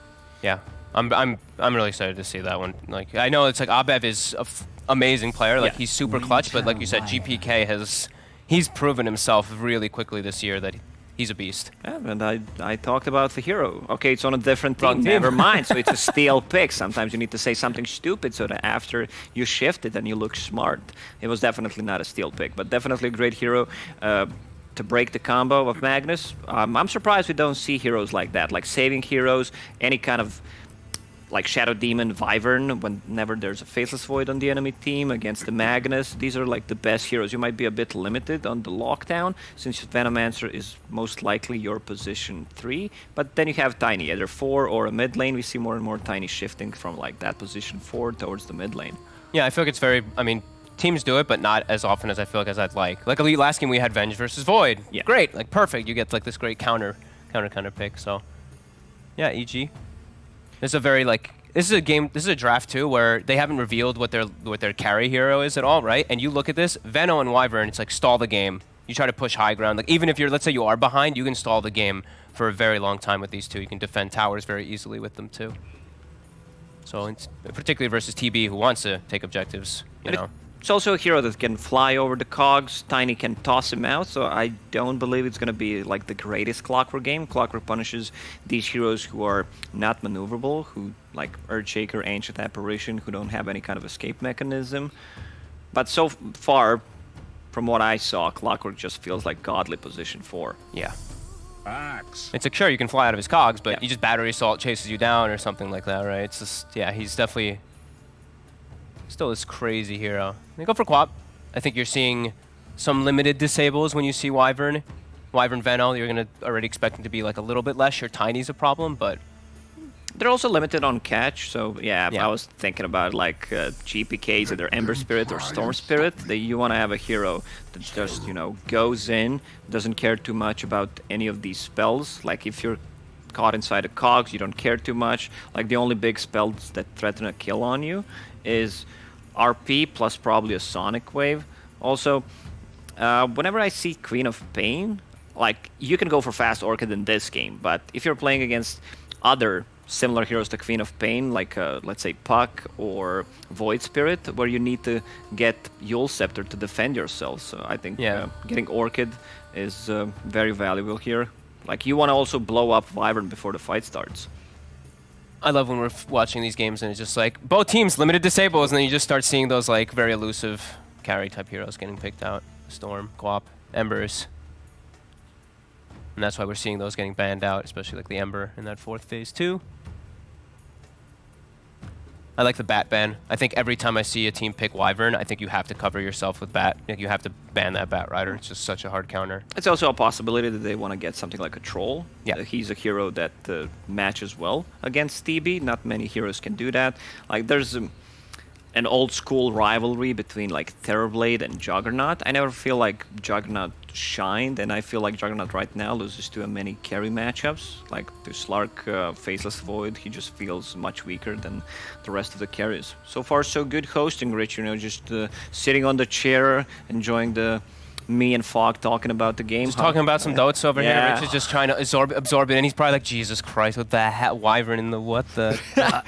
Yeah, I'm really excited to see that one. Like, I know it's like Abev is an amazing player, like he's super clutch, but like you said, GPK he's proven himself really quickly this year that he's a beast. Yeah, and I talked about the hero. Okay, it's on a different team. Never mind. So it's a steal pick. Sometimes you need to say something stupid so that after you shift it and you look smart. It was definitely not a steal pick, but definitely a great hero to break the combo of Magnus. I'm surprised we don't see heroes like that, like saving heroes, any kind of like Shadow Demon, Wyvern, whenever there's a Faceless Void on the enemy team against the Magnus. These are like the best heroes. You might be a bit limited on the lockdown, since Venomancer is most likely your position 3, but then you have Tiny, either 4 or a mid lane. We see more and more Tiny shifting from like that position 4 towards the mid lane. Yeah, I feel like it's very, teams do it, but not as often as I feel like as I'd like. Like Elite last game we had Venge versus Void. Yeah. Great, like perfect. You get like this great counter pick, so. Yeah, EG. This is a draft too where they haven't revealed what their carry hero is at all, right? And you look at this, Veno and Wyvern, it's like stall the game. You try to push high ground. Like even if let's say you are behind, you can stall the game for a very long time with these two. You can defend towers very easily with them too. So it's particularly versus TB who wants to take objectives, It's also a hero that can fly over the cogs. Tiny can toss him out, so I don't believe it's going to be like the greatest Clockwork game. Clockwork punishes these heroes who are not maneuverable, who like Earthshaker, Ancient Apparition, who don't have any kind of escape mechanism. But so far, from what I saw, Clockwork just feels like godly position 4. Yeah. It's like, sure, you can fly out of his cogs, but you just battery assault chases you down or something like that, right? It's just, he's definitely still this crazy hero. They go for Quap. I think you're seeing some limited disables when you see Wyvern. Wyvern Veno, you're going to already expect him to be like a little bit less. Your Tiny's a problem, but they're also limited on catch, so I was thinking about like GPKs, either Ember Spirit or Storm Spirit. You want to have a hero that just, goes in, doesn't care too much about any of these spells. Like if you're caught inside a cogs, you don't care too much. Like the only big spells that threaten a kill on you is RP plus probably a Sonic Wave. Also, whenever I see Queen of Pain, like you can go for fast Orchid in this game, but if you're playing against other similar heroes to Queen of Pain, like let's say Puck or Void Spirit, where you need to get Yule Scepter to defend yourself. So I think getting Orchid is very valuable here. Like you want to also blow up Wyvern before the fight starts. I love when we're watching these games and it's just like both teams limited disables, and then you just start seeing those like very elusive carry type heroes getting picked out. Storm, Quap, Embers. And that's why we're seeing those getting banned out, especially like the Ember in that 4th phase too. I like the Bat ban. I think every time I see a team pick Wyvern, I think you have to cover yourself with Bat. Like you have to ban that Bat Rider. It's just such a hard counter. It's also a possibility that they want to get something like a Troll. Yeah. He's a hero that matches well against TB. Not many heroes can do that. Like there's an old school rivalry between like Terrorblade and Juggernaut. I never feel like Juggernaut shined, and I feel like Juggernaut right now loses to many carry matchups. Like to Slark, Faceless Void, he just feels much weaker than the rest of the carries. So far so good hosting, Rich, just sitting on the chair, enjoying me and Fog talking about the game. Just talking about some Dots over here. Rich is just trying to absorb it, and he's probably like, Jesus Christ, what the Wyvern in the what the?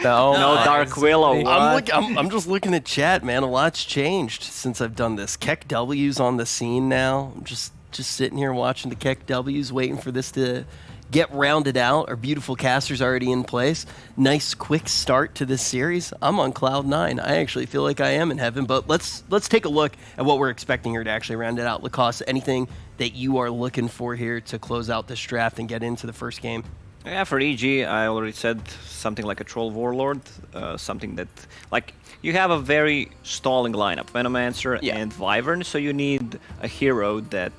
No Dark Willow. I'm just looking at chat, man. A lot's changed since I've done this. Keck W's on the scene now. I'm just sitting here watching the Keck W's, waiting for this to get rounded out. Our beautiful casters already in place. Nice quick start to this series. I'm on cloud 9. I actually feel like I am in heaven, but let's take a look at what we're expecting here to actually round it out. Lacoste, anything that you are looking for here to close out this draft and get into the first game? Yeah, for EG, I already said something like a Troll Warlord, something that, like, you have a very stalling lineup, Venomancer and Wyvern, so you need a hero that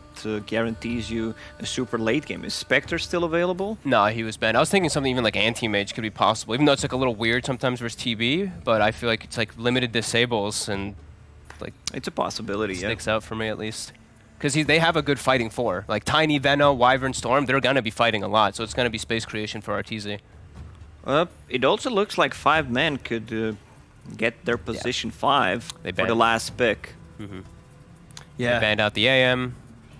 guarantees you a super late game. Is Spectre still available? No, he was banned. I was thinking something even like Anti-Mage could be possible, even though it's like a little weird sometimes versus TB, but I feel like it's like limited disables and like... It's a possibility, sticks out for me at least. Because they have a good fighting four. Like Tiny, Veno, Wyvern, Storm, they're going to be fighting a lot, so it's going to be space creation for RTZ. It also looks like 5 men could get their position 5 for the last pick. Mm-hmm. Yeah. They banned out the AM.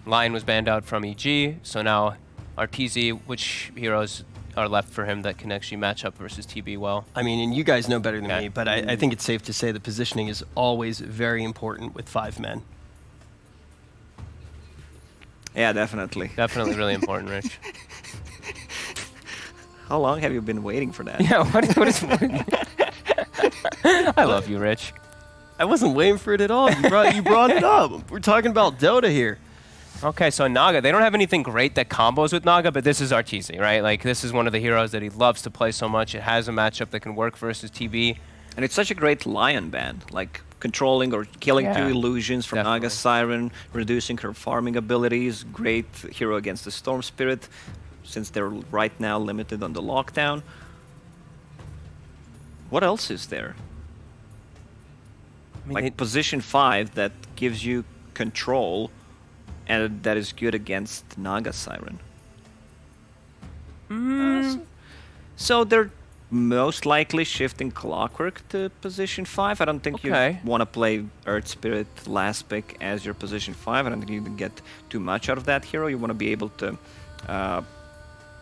Lion was banned out from EG, so now RTZ, which heroes are left for him that can actually match up versus TB well? I mean, and you guys know better than me, but I think it's safe to say the positioning is always very important with 5 men. Yeah, definitely. Definitely really important, Rich. How long have you been waiting for that? Yeah, what is... I love you, Rich. I wasn't waiting for it at all. You brought it up. We're talking about Dota here. Okay, so Naga, they don't have anything great that combos with Naga, but this is RTZ, right? Like, this is one of the heroes that he loves to play so much. It has a matchup that can work versus TB. And it's such a great Lion band, like controlling or killing 2 illusions from Naga Siren, reducing her farming abilities, great hero against the Storm Spirit, since they're right now limited on the lockdown. What else is there? I mean, like position 5 that gives you control and that is good against Naga Siren. So they're most likely shifting Clockwork to position 5. I don't think you want to play Earth Spirit last pick as your position 5. I don't think you can get too much out of that hero. You want to be able to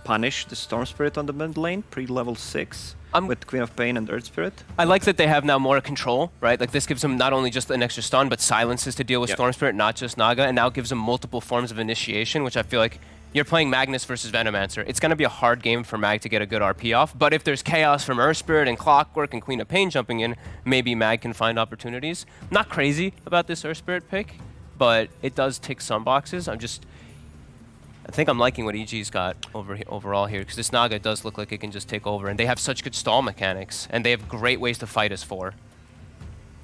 punish the Storm Spirit on the mid lane, pre-level 6. With Queen of Pain and Earth Spirit. I like that they have now more control, right? Like this gives them not only just an extra stun, but silences to deal with Storm Spirit, not just Naga, and now gives them multiple forms of initiation, which I feel like you're playing Magnus versus Venomancer. It's going to be a hard game for Mag to get a good RP off, but if there's chaos from Earth Spirit and Clockwork and Queen of Pain jumping in, maybe Mag can find opportunities. Not crazy about this Earth Spirit pick, but it does tick some boxes. I think I'm liking what EG's got overall here, because this Naga does look like it can just take over, and they have such good stall mechanics, and they have great ways to fight as 4.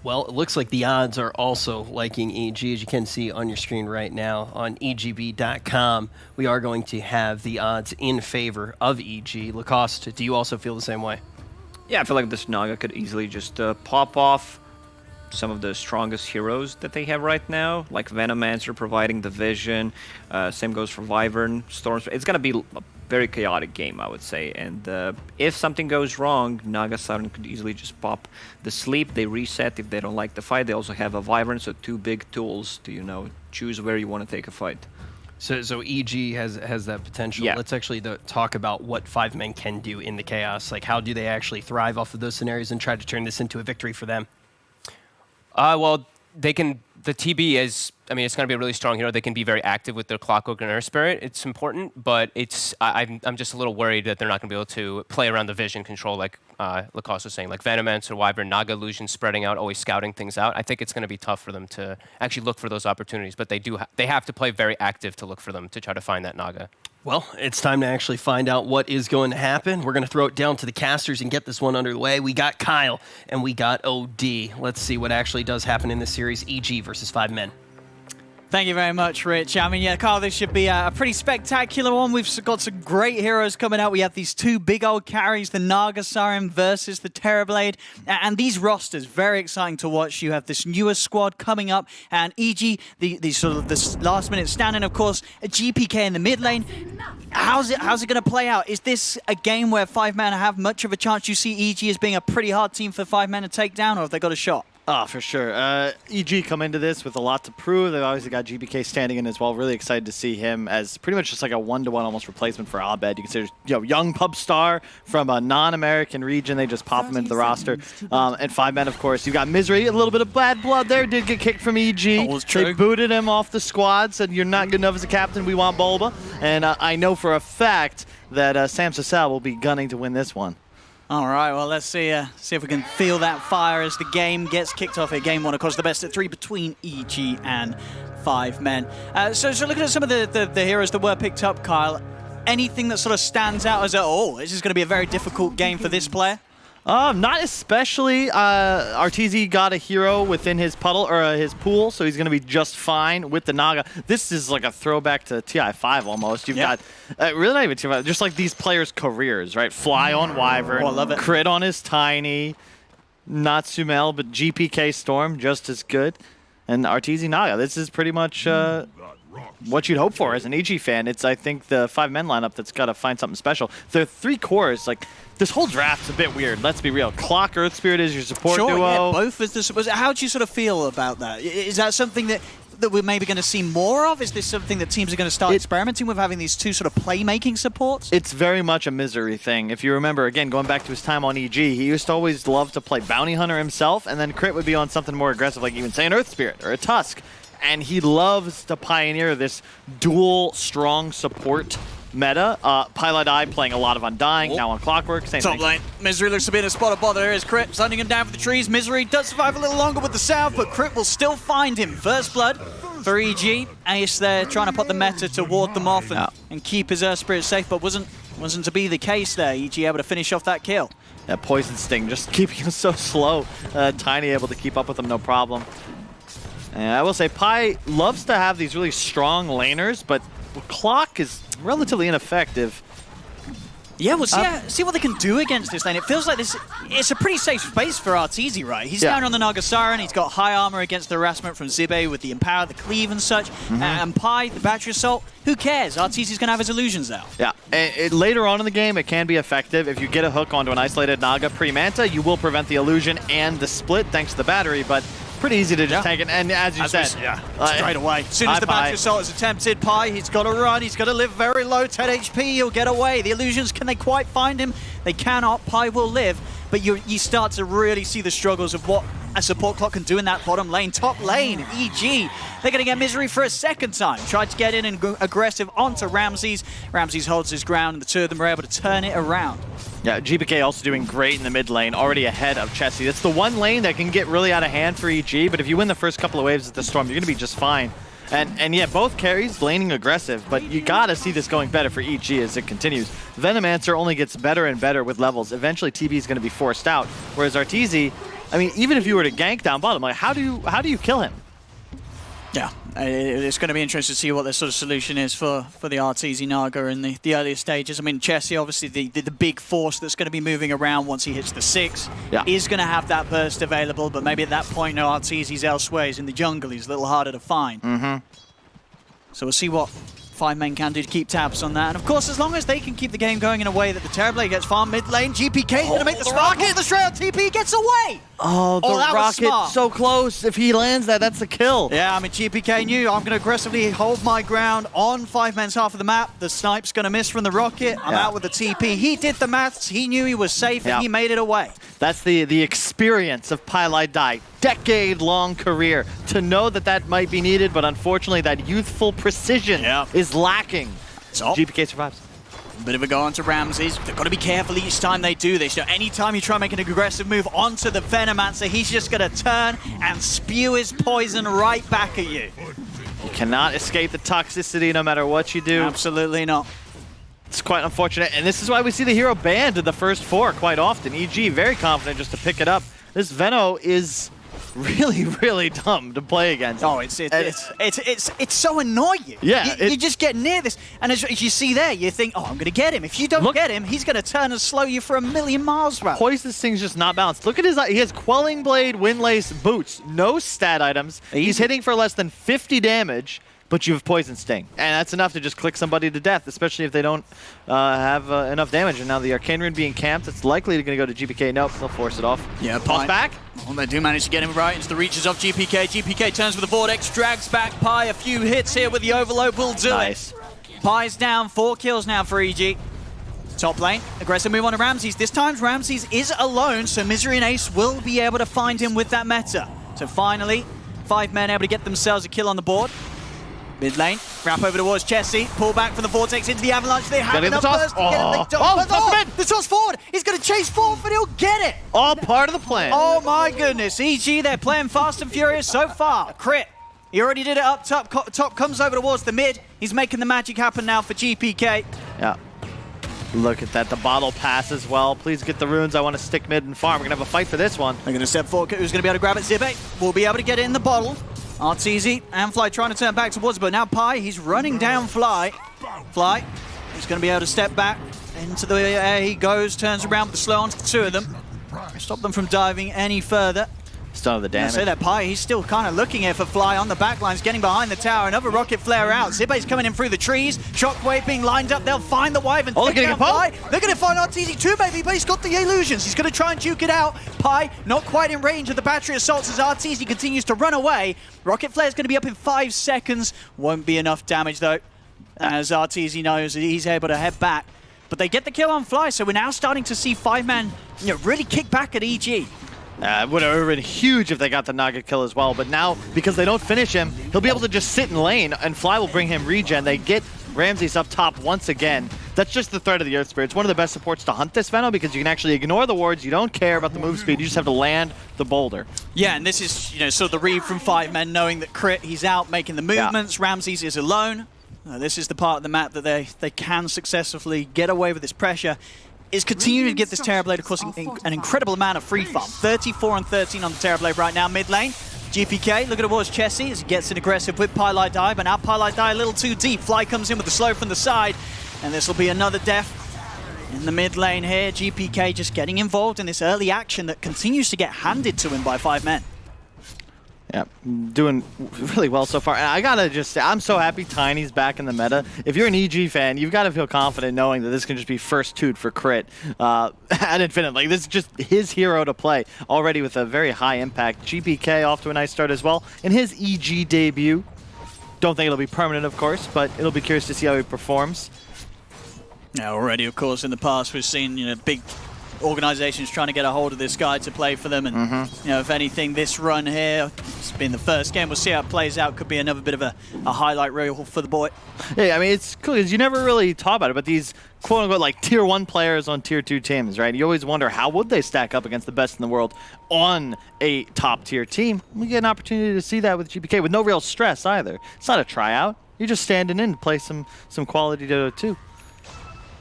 Well, it looks like the odds are also liking EG, as you can see on your screen right now on EGB.com. We are going to have the odds in favor of EG. Lacoste, do you also feel the same way? Yeah, I feel like this Naga could easily just pop off some of the strongest heroes that they have right now, like Venomancer providing the vision. Same goes for Wyvern, Storm. It's going to be a very chaotic game, I would say. And if something goes wrong, Naga Siren could easily just pop the sleep. They reset if they don't like the fight. They also have a Wyvern, so 2 big tools to, choose where you want to take a fight. So EG has that potential. Yeah. Let's actually talk about what 5 men can do in the chaos. Like, how do they actually thrive off of those scenarios and try to turn this into a victory for them? Well, they can. The TB is. I mean, it's going to be a really strong hero. They can be very active with their Clockwork and Earth Spirit. It's important, but it's. I'm just a little worried that they're not going to be able to play around the vision control, like Lacoste was saying, like Venomancer, Wyvern, Naga Illusion spreading out, always scouting things out. I think it's going to be tough for them to actually look for those opportunities, but they do. They have to play very active to look for them to try to find that Naga. Well, it's time to actually find out what is going to happen. We're going to throw it down to the casters and get this one underway. We got Kyle and we got OD. Let's see what actually does happen in this series. EG versus 5 men. Thank you very much, Rich. I mean, yeah, Carl, this should be a pretty spectacular one. We've got some great heroes coming out. We have these 2 big old carries, the Naga Siren versus the Terrorblade. And these rosters, very exciting to watch. You have this newer squad coming up, and EG, the sort of this last-minute stand-in, of course, a GPK in the mid lane. How's it going to play out? Is this a game where 5 men have much of a chance? You see EG as being a pretty hard team for 5 men to take down, or have they got a shot? Oh, for sure. EG come into this with a lot to prove. They've obviously got GBK standing in as well. Really excited to see him as pretty much just like a one-to-one almost replacement for Abed. You consider, young pub star from a non-American region. They just pop him into the roster. And 5 men, of course. You got Misery, a little bit of bad blood there. Did get kicked from EG. They booted him off the squad. Said, you're not good enough as a captain. We want Bulba. And I know for a fact that Sam Sassal will be gunning to win this one. All right, well, let's see if we can feel that fire as the game gets kicked off here. Game 1, of course, the best of 3 between EG and 5 men. So looking at some of the heroes that were picked up, Kyle, anything that sort of stands out as, this is going to be a very difficult game for this player? Not especially. Arteezy got a hero within his puddle or his pool, so he's going to be just fine with the Naga. This is like a throwback to TI5 almost. You've got really not even TI5, just like these players' careers, right? Fly on Wyvern, I love it. Crit on his Tiny, not Sumail, but GPK Storm just as good, and Arteezy Naga. This is pretty much what you'd hope for as an EG fan. It's, I think, the 5 men lineup that's got to find something special. The 3 cores, like. This whole draft's a bit weird, let's be real. Clock, Earth Spirit is your support duo. Yeah, both as the support. How do you sort of feel about that? Is that something that we're maybe going to see more of? Is this something that teams are going to start experimenting with, having these 2 sort of playmaking supports? It's very much a Misery thing. If you remember, again, going back to his time on EG, he used to always love to play Bounty Hunter himself, and then Crit would be on something more aggressive, like even say an Earth Spirit or a Tusk. And he loves to pioneer this dual strong support meta. Pieliedie playing a lot of Undying, now on Clockwork, same Top thing. lane. Misery looks to be in a spot of bother. There is Crit, hunting him down for the trees. Misery does survive a little longer with the salve, but Crit will still find him. First blood for EG. Ace there trying to put the meta to ward them off and keep his Earth Spirit safe, but wasn't to be the case there. EG able to finish off that kill. That Poison Sting just keeping him so slow. Tiny able to keep up with him, no problem. And I will say, Pi loves to have these really strong laners, but Clock is relatively ineffective. Yeah, we'll see what they can do against this lane. It feels like it's a pretty safe space for Arteezy, right? He's down on the Naga Siren. He's got high armor against the harassment from Zibe with the Empower, the Cleave and such. And Pi, the Battery Assault, who cares? Arteezy's going to have his illusions out. Yeah, later on in the game, it can be effective. If you get a hook onto an isolated Naga pre-Manta, you will prevent the illusion and the split thanks to the battery, but pretty easy to just tank it. And as you said, straight away. As soon as the Battery Assault is attempted, Pi, he's got to run. He's got to live very low, 10 HP. He'll get away. The illusions, can they quite find him? They cannot. Pi will live. But you start to really see the struggles of what a support Clock can do in that bottom lane. Top lane, EG. They're going to get Misery for a second time. Tried to get in and go aggressive onto Ramses. Ramses holds his ground, and the 2 of them are able to turn it around. Yeah, GPK also doing great in the mid lane, already ahead of Chessie. It's the one lane that can get really out of hand for EG, but if you win the first couple of waves at the Storm, you're going to be just fine. And yeah, both carries laning aggressive, but you gotta see this going better for EG as it continues. Venomancer only gets better and better with levels. Eventually TB is gonna be forced out, whereas Arteezy, I mean, even if you were to gank down bottom, like how do you kill him? Yeah, it's going to be interesting to see what the sort of solution is for the Arteezy Naga in the earlier stages. I mean, Chessie, obviously the big force that's going to be moving around once he hits the 6, is going to have that burst available, but maybe at that point, no, Arteezy's elsewhere. He's in the jungle. He's a little harder to find. So we'll see what 5 men can do to keep tabs on that. And of course, as long as they can keep the game going in a way that the Terrorblade gets farmed mid lane, GPK is going to make the rocket. The straight out TP gets away. Oh, the rocket so close. If he lands that, that's a kill. Yeah, I mean, GPK knew I'm going to aggressively hold my ground on 5 men's half of the map. The snipe's going to miss from the rocket. I'm out with the TP. He did the maths. He knew he was safe, and he made it away. That's the experience of Pieliedie. Decade-long career to know that might be needed, but unfortunately, that youthful precision is lacking. So GPK survives. Bit of a go onto Ramses. They've got to be careful each time they do this. You know, anytime you try and make an aggressive move onto the Venomancer, he's just going to turn and spew his poison right back at you. You cannot escape the toxicity no matter what you do. Absolutely not. It's quite unfortunate, and this is why we see the hero banned in the first 4 quite often. EG very confident just to pick it up. This Veno is really, really dumb to play against. Oh, it's so annoying. Yeah, you just get near this, and as you see there, you think, oh, I'm going to get him. If you don't get him, he's going to turn and slow you for 1,000,000 miles round. Poison Sting's just not balanced. Look at his, he has Quelling Blade, Windlace, Boots, no stat items. He's hitting for less than 50 damage, but you have Poison Sting. And that's enough to just click somebody to death, especially if they don't have enough damage. And now the Arcane Rune being camped, it's likely going to go to GPK. Nope, they'll force it off. Yeah, Toss back. Well, they do manage to get him right into the reaches of GPK. GPK turns with the Vortex, drags back Pi. A few hits here with the Overload will do it. Pi's down, 4 kills now for EG. Top lane, aggressive move on to Ramses. This time Ramses is alone, so Misery and Ace will be able to find him with that meta. So finally, 5 men able to get themselves a kill on the board. Mid lane, wrap over towards Chessie, pull back from the Vortex into the Avalanche. They have enough burst to get it. They don't. The toss forward. He's going to chase forward, but he'll get it. All part of the plan. Oh my goodness, EG, they're playing fast and furious so far. Crit. He already did it up top. Top comes over towards the mid. He's making the magic happen now for GPK. Yeah. Look at that, the bottle pass as well. Please get the runes. I want to stick mid and farm. We're going to have a fight for this one. They're going to step forward. Who's going to be able to grab it? Zibe will be able to get it in the bottle. Arteezy and Fly trying to turn back towards it, but now Pi, he's running down Fly. Fly, he's going to be able to step back into the air. He goes, turns around with the slow on to the 2 of them. Stop them from diving any further. Still the damage. I say that Pi, he's still kind of looking here for Fly on the backlines, getting behind the tower. Another rocket flare out. Zibe's coming in through the trees. Shockwave being lined up. They'll find the Wyvern. Oh, they're getting a Pi. They're going to find Arteezy too, baby, but he's got the illusions. He's going to try and duke it out. Pi not quite in range of the battery assaults as Arteezy continues to run away. Rocket flare is going to be up in 5 seconds. Won't be enough damage though, as Arteezy knows he's able to head back. But they get the kill on Fly, so we're now starting to see 5-man really kick back at EG. It would have been huge if they got the Naga kill as well, but now, because they don't finish him, he'll be able to just sit in lane, and Fly will bring him regen. They get Ramses up top once again. That's just the threat of the Earth Spirit. It's one of the best supports to hunt this Venom, because you can actually ignore the wards, you don't care about the move speed, you just have to land the boulder. Yeah, and this is sort of the read from 5 men, knowing that Crit, he's out making the movements, Ramses is alone. This is the part of the map that they can successfully get away with this pressure. Is continuing to get this Terrorblade, of course, an incredible amount of free farm. 34 and 13 on the Terrorblade right now, mid lane. GPK looking towards Chessie as he gets it aggressive with Pylai Die, but now Pylai Die a little too deep. Fly comes in with the slow from the side, and this will be another death in the mid lane here. GPK just getting involved in this early action that continues to get handed to him by 5 men. Yeah, doing really well so far. And I gotta just say, I'm so happy Tiny's back in the meta. If you're an EG fan, you've got to feel confident knowing that this can just be first toot for Crit at Infinite. Like, this is just his hero to play already with a very high impact. GPK off to a nice start as well in his EG debut. Don't think it'll be permanent, of course, but it'll be curious to see how he performs. Yeah, already, of course, in the past we've seen big organizations trying to get a hold of this guy to play for them, and if anything, this run here, it's been the first game. We'll see how it plays out. Could be another bit of a highlight reel for the boy. Yeah, I mean, it's cool because you never really talk about it, but these quote-unquote like tier 1 players on tier 2 teams, right? You always wonder how would they stack up against the best in the world on a top tier team. We get an opportunity to see that with GPK with no real stress either. It's not a tryout. You're just standing in to play some quality Dota 2.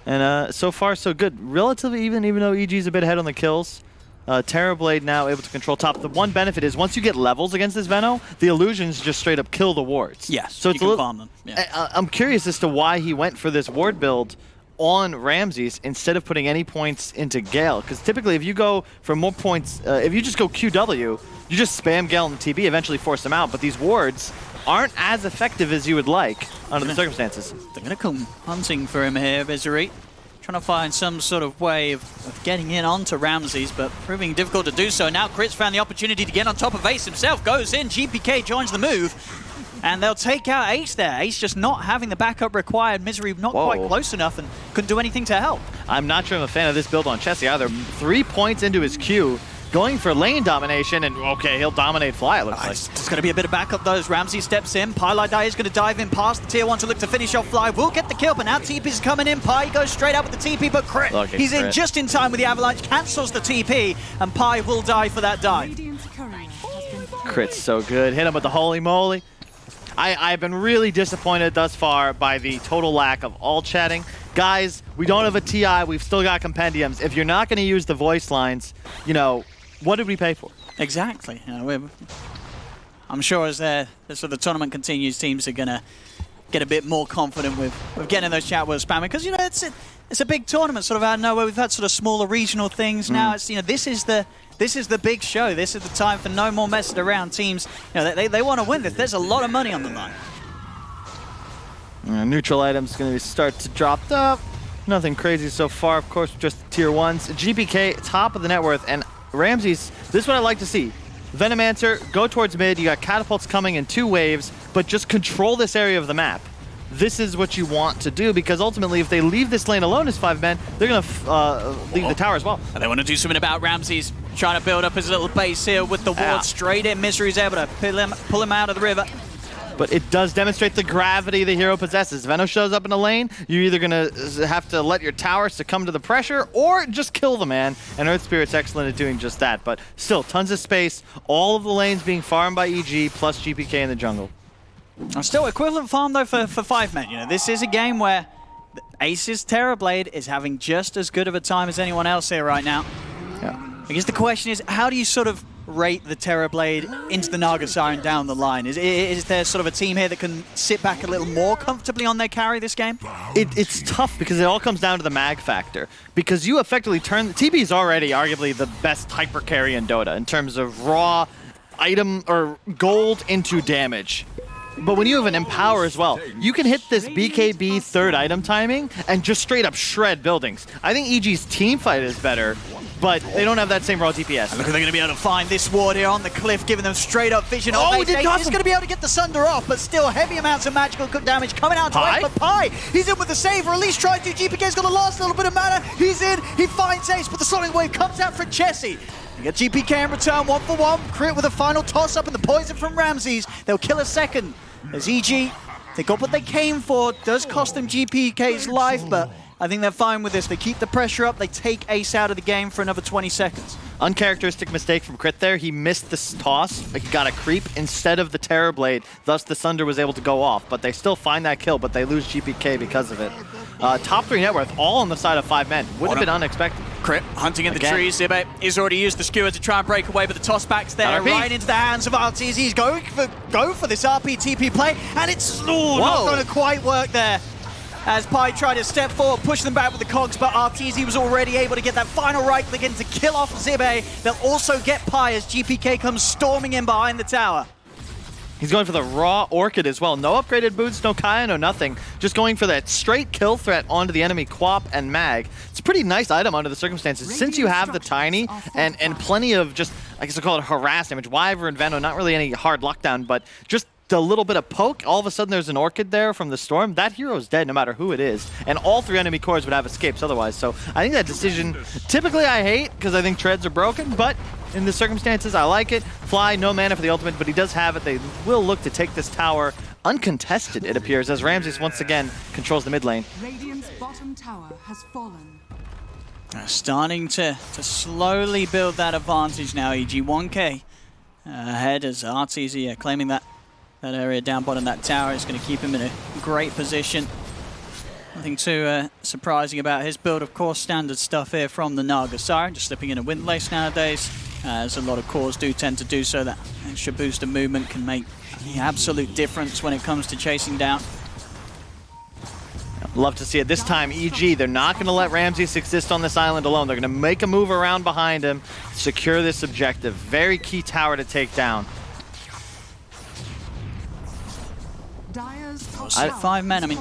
And so far, so good. Relatively even though EG's a bit ahead on the kills. Terrorblade now able to control top. The one benefit is once you get levels against this Veno, the illusions just straight up kill the wards. Yes, so you can farm them. Yeah. I'm curious as to why he went for this ward build on Ramses instead of putting any points into Gale. Because typically if you go for more points, if you just go QW, you just spam Gale and TB, eventually force them out. But these wards aren't as effective as you would like under the circumstances. They're going to come hunting for him here, Visery. Trying to find some sort of way of getting in onto Ramses, but proving difficult to do so. Now Crit's found the opportunity to get on top of Ace himself. Goes in, GPK joins the move, and they'll take out Ace there. Ace just not having the backup required. Misery not quite close enough and couldn't do anything to help. I'm not sure I'm a fan of this build on Chessie either. 3 points into his Q. Going for lane domination, and okay, he'll dominate Fly, it looks like. There's going to be a bit of backup though as Ramsey steps in. Pylai Die is going to dive in past the tier 1 to look to finish off Fly. Will get the kill, but now TP's coming in. Pi goes straight out with the TP, but Crit, he's in just in time with the Avalanche, cancels the TP, and Pi will die for that dive. Crit's so good. Hit him with the holy moly. I've been really disappointed thus far by the total lack of all chatting. Guys, we don't have a TI, we've still got compendiums. If you're not going to use the voice lines, what did we pay for? Exactly. I'm sure as the tournament continues, teams are going to get a bit more confident with getting those chat words spamming, because it's a big tournament sort of out of nowhere. We've had sort of smaller regional things. Now it's this is the big show. This is the time for no more messing around. Teams, they want to win this. There's a lot of money on the line. Neutral items going to start to drop up. Nothing crazy so far, of course, just tier 1s. GPK, top of the net worth, and Ramses, this is what I like to see. Venomancer, go towards mid, you got catapults coming in 2 waves, but just control this area of the map. This is what you want to do, because ultimately, if they leave this lane alone as 5 men, they're going to leave the tower as well. And they want to do something about Ramses, trying to build up his little base here with the ward straight in. Misery's able to pull him out of the river. But it does demonstrate the gravity the hero possesses. Veno shows up in a lane, you're either going to have to let your tower succumb to the pressure or just kill the man. And Earth Spirit's excellent at doing just that. But still, tons of space. All of the lanes being farmed by EG plus GPK in the jungle. Still equivalent farm though for 5 men. You know, this is a game where Ace's Terrorblade is having just as good of a time as anyone else here right now. Yeah. I guess the question is, how do you sort of rate the Terrorblade into the Naga Siren down the line? Is there sort of a team here that can sit back a little more comfortably on their carry this game? It's tough because it all comes down to the mag factor. Because you effectively turn... TB is already arguably the best hyper carry in Dota in terms of raw item or gold into damage. But when you have an Empower as well, you can hit this BKB 3rd item timing and just straight up shred buildings. I think EG's team fight is better, but they don't have that same raw DPS. And look, they're going to be able to find this ward here on the cliff, giving them straight up vision. Oh, He's going to be able to get the Sunder off, but still heavy amounts of magical damage coming out to Ace. But Pi, he's in with the save, or at least trying to. GPK's got the last little bit of mana. He's in, he finds Ace, but the Sonic Wave comes out for Chessie. You get GPK in return, 1-for-1. Crit with a final toss-up and the poison from Ramses. They'll kill a second. As EG, they got what they came for. Does cost them GPK's life, but I think they're fine with this. They keep the pressure up. They take Ace out of the game for another 20 seconds. Uncharacteristic mistake from Crit there. He missed the toss. He got a creep instead of the Terrorblade. Thus, the Sunder was able to go off. But they still find that kill, but they lose GPK because of it. Top 3 net worth, all on the side of 5 men. Would have been unexpected. Crit hunting in the trees. Zibe has already used the skewer to try and break away, but the tossback's there, right into the hands of RTZ. He's going for this RP-TP play, and it's not going to quite work there. As Pi tried to step forward, push them back with the cogs, but RTZ was already able to get that final right click in to kill off Zibe. They'll also get Pi as GPK comes storming in behind the tower. He's going for the raw Orchid as well. No upgraded boots, no Kaya, no nothing. Just going for that straight kill threat onto the enemy Quap and Mag. It's a pretty nice item under the circumstances. Since you have the Tiny and plenty of just, I guess I'll call it harass damage. Wyvern, Veno, not really any hard lockdown, but just a little bit of poke. All of a sudden there's an Orchid there from the Storm. That hero is dead no matter who it is. And all 3 enemy cores would have escapes otherwise. So I think that decision, typically I hate because I think treads are broken, but in the circumstances, I like it. Fly, no mana for the ultimate, but he does have it. They will look to take this tower uncontested, it appears, as Ramses once again controls the mid lane. Radiant's bottom tower has fallen. Starting to slowly build that advantage now. EG 1k ahead as RTZ claiming that area down bottom, that tower is going to keep him in a great position. Nothing too surprising about his build, of course. Standard stuff here from the Naga Siren, just slipping in a Windlace nowadays, as a lot of cores do tend to do so. That extra boost of movement can make the absolute difference when it comes to chasing down. Love to see it. This time, EG, they're not going to let Ramses exist on this island alone. They're going to make a move around behind him, secure this objective. Very key tower to take down. At 5 men, I mean,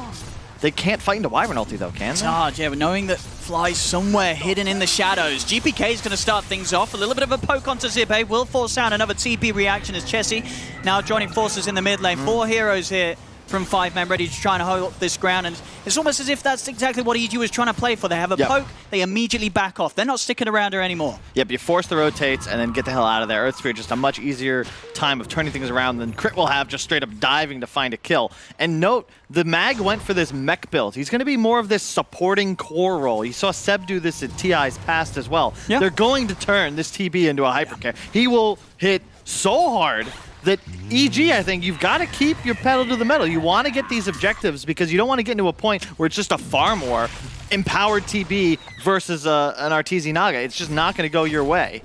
they can't fight into Wyvern ulti though, can they? Hard, yeah, but knowing that Fly's somewhere hidden in the shadows. GPK is going to start things off. A little bit of a poke onto Zibe. Will force out another TP reaction as Chessie now joining forces in the mid lane. 4 heroes here from 5 men ready to try and hold this ground, and it's almost as if that's exactly what EG was trying to play for. They have a poke, they immediately back off. They're not sticking around here anymore. Yep, you force the rotates and then get the hell out of there. Earth Spirit, just a much easier time of turning things around than Crit will have just straight up diving to find a kill. And note, the Mag went for this mech build. He's going to be more of this supporting core role. You saw Seb do this at TI's past as well. They're going to turn this TB into a hypercar. He will hit so hard that EG, I think, you've got to keep your pedal to the metal. You want to get these objectives because you don't want to get into a point where it's just a farm war, empowered TB versus an Arteezy Naga. It's just not going to go your way.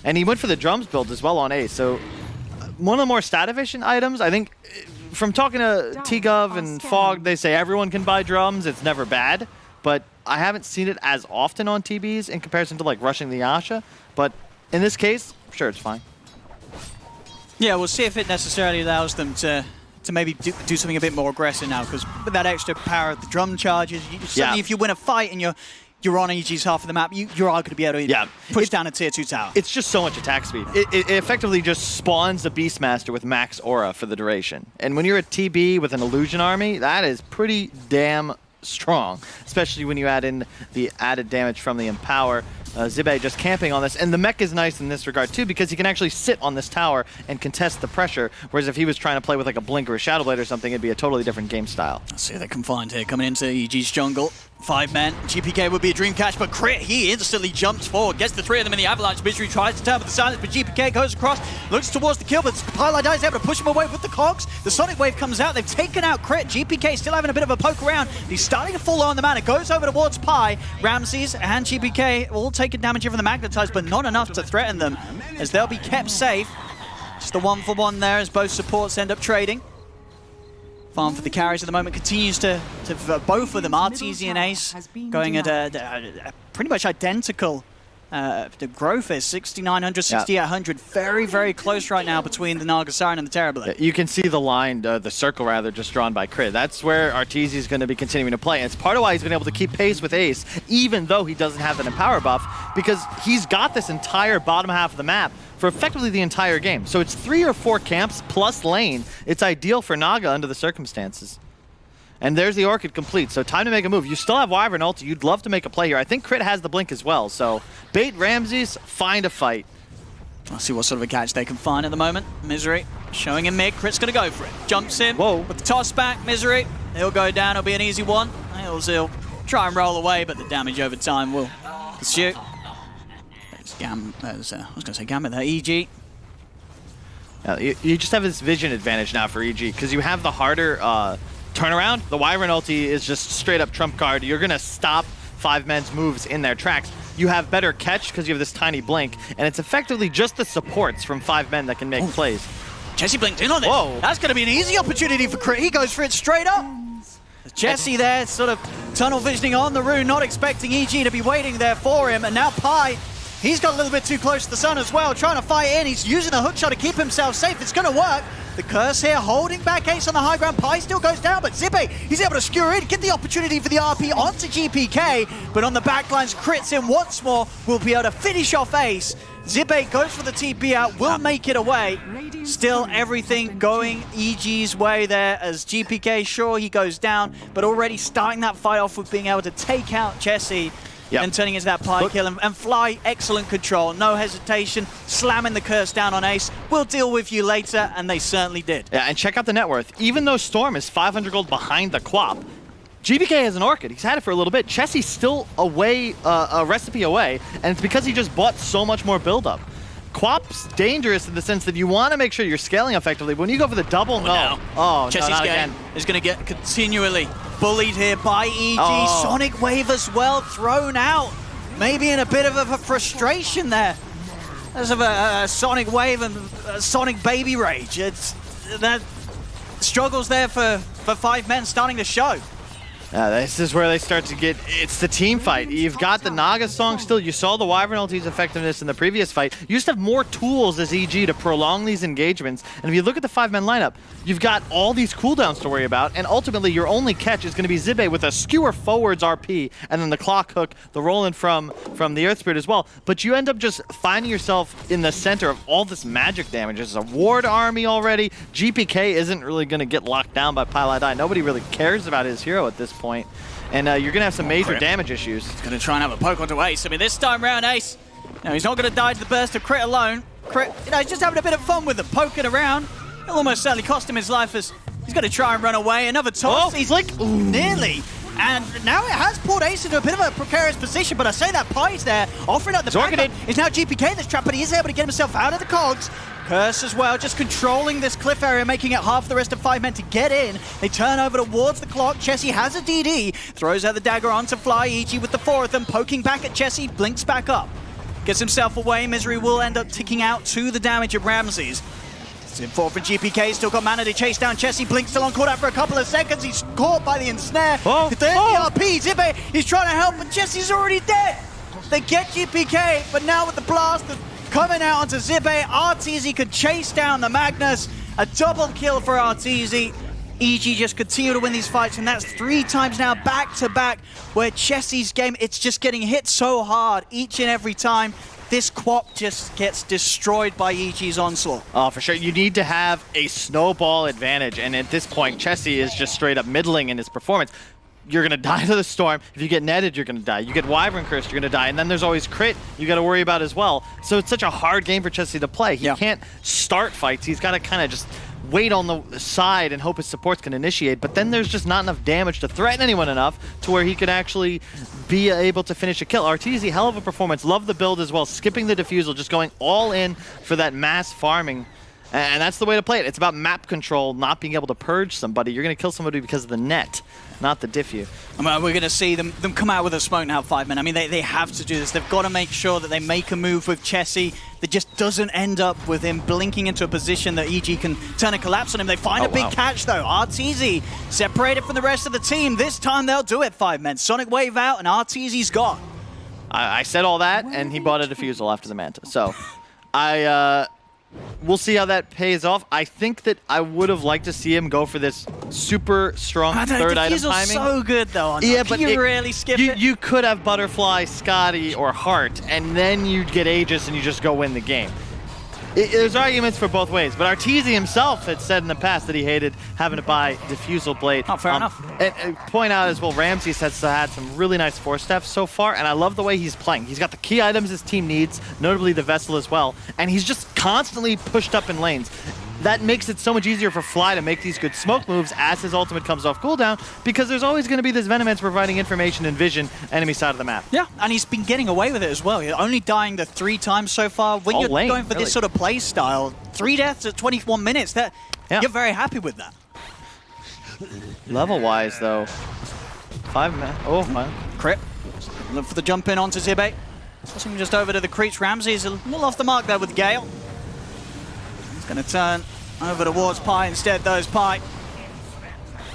And he went for the drums build as well on Ace. So one of the more stat efficient items, I think, from talking to T-Gov and Fog, they say everyone can buy drums. It's never bad. But I haven't seen it as often on TBs in comparison to like rushing the Yasha. But in this case, sure, it's fine. Yeah, we'll see if it necessarily allows them to to maybe do something a bit more aggressive now, because with that extra power of the drum charges, suddenly if you win a fight and you're on EG's half of the map, you are going to be able to push down a tier 2 tower. It's just so much attack speed. It effectively just spawns a Beastmaster with max aura for the duration. And when you're a TB with an illusion army, that is pretty damn strong, especially when you add in the added damage from the Empower. Zibe just camping on this, and the mech is nice in this regard too, because he can actually sit on this tower and contest the pressure, whereas if he was trying to play with like a Blink or a Shadow Blade or something, it'd be a totally different game style. Let's see what they can find here. Coming into EG's jungle, 5 men. GPK would be a dream catch, but Crit, he instantly jumps forward, gets the 3 of them in the Avalanche. Misery tries to turn with the silence, but GPK goes across, looks towards the kill, but Pylai is able to push him away with the cogs. The Sonic Wave comes out, they've taken out Crit. GPK still having a bit of a poke around. He's starting to fall low on the mana, goes over towards Pi. Ramses and GPK all taking damage from the Magnetize, but not enough to threaten them, as they'll be kept safe. Just the 1-for-1 there, as both supports end up trading. Farm for the carries at the moment continues to both of them, Arteezy and Ace, going at a pretty much identical. The growth is 6,900, 6,800. Very, very close right now between the Naga Siren and the Terrorblade. You can see the line, the circle rather, just drawn by Crit. That's where Arteezy is going to be continuing to play. And it's part of why he's been able to keep pace with Ace, even though he doesn't have that Empower buff, because he's got this entire bottom half of the map for effectively the entire game. So it's 3 or 4 camps plus lane. It's ideal for Naga under the circumstances. And there's the Orchid complete, so time to make a move. You still have Wyvern ulti. You'd love to make a play here. I think Crit has the Blink as well, so bait Ramses, find a fight. Let's see what sort of a catch they can find at the moment. Misery showing him mid. Crit's going to go for it. Jumps in with the toss back. Misery, he'll go down. It'll be an easy one. He'll try and roll away, but the damage over time will pursue. I was going to say Gambit there. EG. You just have this vision advantage now for EG, because you have the harder turnaround. The Wyvern ulti is just straight up trump card. You're going to stop 5 men's moves in their tracks. You have better catch because you have this tiny blink, and it's effectively just the supports from 5 men that can make plays. Jesse blinked in on it. That's going to be an easy opportunity for Crit. He goes for it straight up. Jesse there, sort of tunnel visioning on the rune, not expecting EG to be waiting there for him, and now Pi, he's got a little bit too close to the sun as well, trying to fight in. He's using a hookshot to keep himself safe. It's going to work. The curse here, holding back Ace on the high ground. Pi still goes down, but Zibe, he's able to skewer in, get the opportunity for the RP onto GPK, but on the backlines, Crits in once more, will be able to finish off Ace. Zibe goes for the TP out, will make it away. Still everything going EG's way there, as GPK, sure, he goes down, but already starting that fight off with being able to take out Jesse. And turning into that Pi kill. And Fly, excellent control, no hesitation, slamming the curse down on Ace. We'll deal with you later, and they certainly did. Yeah, and check out the net worth. Even though Storm is 500 gold behind the Quap, GPK has an Orchid. He's had it for a little bit. Chessie's still away, a recipe away, and it's because he just bought so much more buildup. Quap's dangerous in the sense that you want to make sure you're scaling effectively. But when you go for the double, Chessie's not game again. Is going to get continually bullied here by EG. Sonic Wave as well, thrown out. Maybe in a bit of a frustration there. There's a Sonic Wave and a Sonic Baby Rage. It's that struggles there for 5 men starting to show. This is where they start to get, it's the team fight. You've got the Naga song still. You saw the Wyvern ulti's effectiveness in the previous fight. You just have more tools as EG to prolong these engagements. And if you look at the 5-man lineup, you've got all these cooldowns to worry about. And ultimately, your only catch is going to be Zibe with a skewer forwards RP, and then the clock hook, the rolling from the Earth Spirit as well. But you end up just finding yourself in the center of all this magic damage. There's a ward army already. GPK isn't really going to get locked down by Pylai. Nobody really cares about his hero at this point. And you're going to have some major damage issues. He's going to try and have a poke onto Ace. I mean, this time round, Ace, he's not going to die to the burst of Crit alone. Crit, he's just having a bit of fun with him, poking around. It'll almost certainly cost him his life as he's going to try and run away. Another toss. He's like, nearly. And now it has pulled Ace into a bit of a precarious position, but I say that Pi's there, offering up the backup. It's now GPK that's trapped, but he is able to get himself out of the cogs. Curse as well, just controlling this cliff area, making it hard for the rest of 5 men to get in. They turn over towards the clock. Chessie has a DD, throws out the dagger onto Fly. EG with the 4 of them, poking back at Chessie, blinks back up. Gets himself away. Misery will end up ticking out to the damage of Ramses. It's in 4 for GPK, still got mana to chase down Chessie. Blink still on, caught out for a couple of seconds. He's caught by the ensnare. There's the RP, Zibe, he's trying to help, but Chessie's already dead. They get GPK, but now with the blast coming out onto Zibe, Arteezy could chase down the Magnus, A double kill for Arteezy. EG just continue to win these fights, and that's 3 times now back-to-back where Chessie's game, it's just getting hit so hard each and every time. This Quap just gets destroyed by EG's onslaught. Oh, for sure. You need to have a snowball advantage, and at this point, Chessie is just straight up middling in his performance. You're going to die to the Storm. If you get netted, you're going to die. You get Wyvern Cursed, you're going to die. And then there's always Crit you got to worry about as well. So it's such a hard game for Chessie to play. He can't start fights. He's got to kind of just wait on the side and hope his supports can initiate, but then there's just not enough damage to threaten anyone enough to where he could actually be able to finish a kill. Arteezy, hell of a performance. Love the build as well, skipping the defusal, just going all in for that mass farming. And that's the way to play it. It's about map control, not being able to purge somebody. You're going to kill somebody because of the net, not the diffu. I mean, we're going to see them come out with a smoke now, 5 men. I mean, they have to do this. They've got to make sure that they make a move with Chessie that just doesn't end up with him blinking into a position that EG can turn a collapse on him. They find a big catch, though. Arteezy separated from the rest of the team. This time they'll do it, 5 men. Sonic Wave out, and Arteezy's gone. I said all that, and he bought a defusal after the Manta. So, we'll see how that pays off. I think that I would have liked to see him go for this super strong third item timing. So good though. Yeah, but you really skip it. You could have Butterfly, Scotty, or Hart, and then you'd get Aegis and you just go win the game. There's arguments for both ways, but Arteezy himself had said in the past that he hated having to buy Defusal Blade. Oh, fair enough. And point out as well, Ramses has had some really nice 4-steps so far, and I love the way he's playing. He's got the key items his team needs, notably the Vessel as well, and he's just constantly pushed up in lanes. That makes it so much easier for Fly to make these good smoke moves as his ultimate comes off cooldown, because there's always going to be this Venomance providing information and vision enemy side of the map. Yeah, and he's been getting away with it as well. You're only dying the 3 times so far. When you're going for this sort of play style, 3 deaths at 21 minutes, you're very happy with that. Level-wise, though, 5 men. Oh, wow. Crit. Look for the jump in onto Zibe. Tossing just over to the creeps. Ramsey's a little off the mark there with Gale. Going to turn over towards Pi instead, though. Pi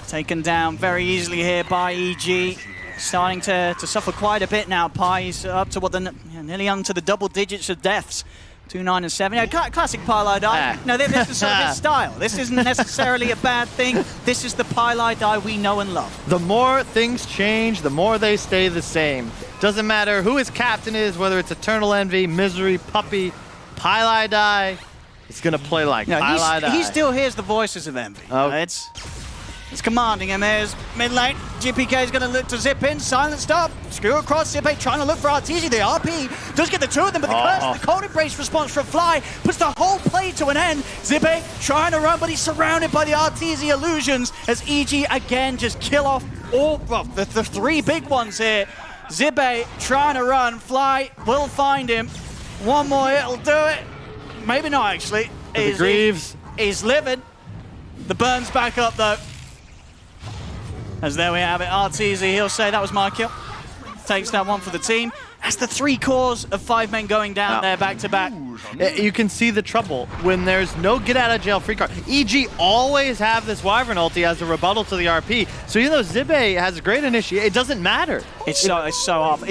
taken down very easily here by EG. Starting to suffer quite a bit now. Pi's up to nearly onto the double digits of deaths. 2, 9, and 7. Yeah, classic Pylai die. No, this is sort of his style. This isn't necessarily a bad thing. This is the Pylai die we know and love. The more things change, the more they stay the same. Doesn't matter who his captain is, whether it's Eternal Envy, Misery, Puppy, Pylai die. It's going to play like he still hears the voices of Envy. Oh. It's commanding him. There's mid lane. GPK is going to look to zip in. Silent stop. Screw across. Zipe trying to look for Arteezy. The RP does get the 2 of them, but the curse, the cold embrace response from Fly puts the whole play to an end. Zipe trying to run, but he's surrounded by the Arteezy illusions as EG again just kill off all the 3 big ones here. Zipe trying to run. Fly will find him. One more hit'll do it. Maybe not, actually. He's livid. The burn's back up, though. As there we have it. Arteezy, he'll say that was my kill. Takes that one for the team. That's the 3 cores of 5 men going down there back to back. You can see the trouble when there's no get out of jail free card. EG always have this Wyvern ulti as a rebuttal to the RP. So even though Zibe has a great initiate, it doesn't matter. It's so off.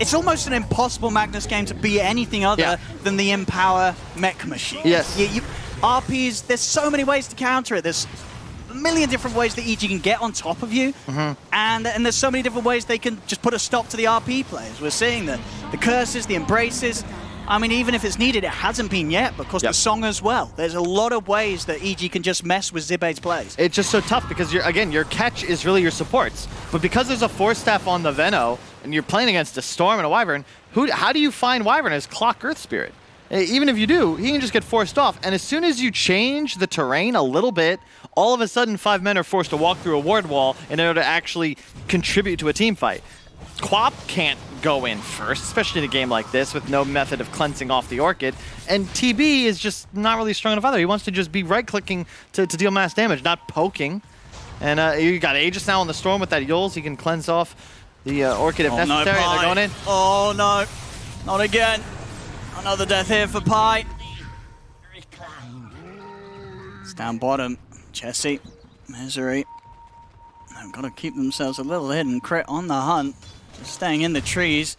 It's almost an impossible Magnus game to be anything other than the Empower mech machine. Yes. RPs, there's so many ways to counter it. There's a million different ways that EG can get on top of you. And there's so many different ways they can just put a stop to the RP players. We're seeing the curses, the embraces. I mean, even if it's needed, it hasn't been yet because the song as well. There's a lot of ways that EG can just mess with Zibe's plays. It's just so tough because, your catch is really your supports. But because there's a 4-staff on the Veno, and you're playing against a Storm and a Wyvern, how do you find Wyvern as Clock Earth Spirit? Even if you do, he can just get forced off. And as soon as you change the terrain a little bit, all of a sudden 5 men are forced to walk through a ward wall in order to actually contribute to a team fight. Quap can't go in first, especially in a game like this with no method of cleansing off the Orchid. And TB is just not really strong enough either. He wants to just be right-clicking to deal mass damage, not poking. And you got Aegis now on the Storm with that Yules. He can cleanse off the Orchid if necessary. No, they're going in. Oh no, not again. Another death here for Pi. It's down bottom. Chessie, Misery. They've got to keep themselves a little hidden. Crit on the hunt. Just staying in the trees.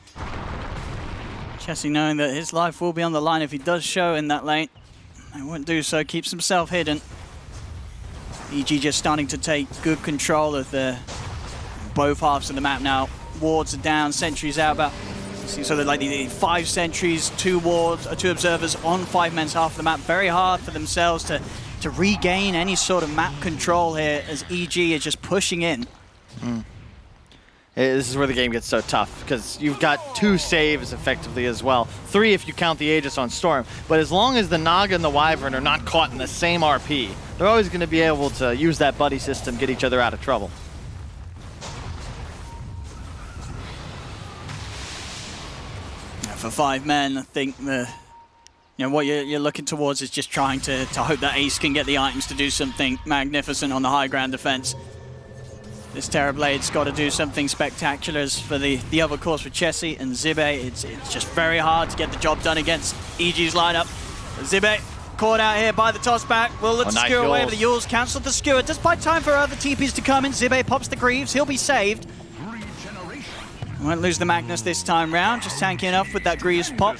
Chessie knowing that his life will be on the line if he does show in that lane. They won't do so, keeps himself hidden. EG just starting to take good control of both halves of the map now. Wards are down, sentries out, but so they're like the 5 sentries, 2 wards, 2 observers on 5 men's half of the map. Very hard for themselves to regain any sort of map control here as EG is just pushing in. This is where the game gets so tough, because you've got 2 saves effectively as well. 3 if you count the Aegis on Storm. But as long as the Naga and the Wyvern are not caught in the same RP, they're always going to be able to use that buddy system, get each other out of trouble. For 5 men, I think what you're looking towards is just trying to hope that Ace can get the items to do something magnificent on the high ground defense. This Terrorblade's got to do something spectacular. As for the other course for Chessie and Zibe, it's just very hard to get the job done against EG's lineup. Zibe caught out here by the toss back. Will let the skewer away, but the Yules cancelled the skewer. Just by time for other TPs to come in. Zibe pops the Greaves. He'll be saved. Won't lose the Magnus this time round. Just tanky enough with that Greaves pop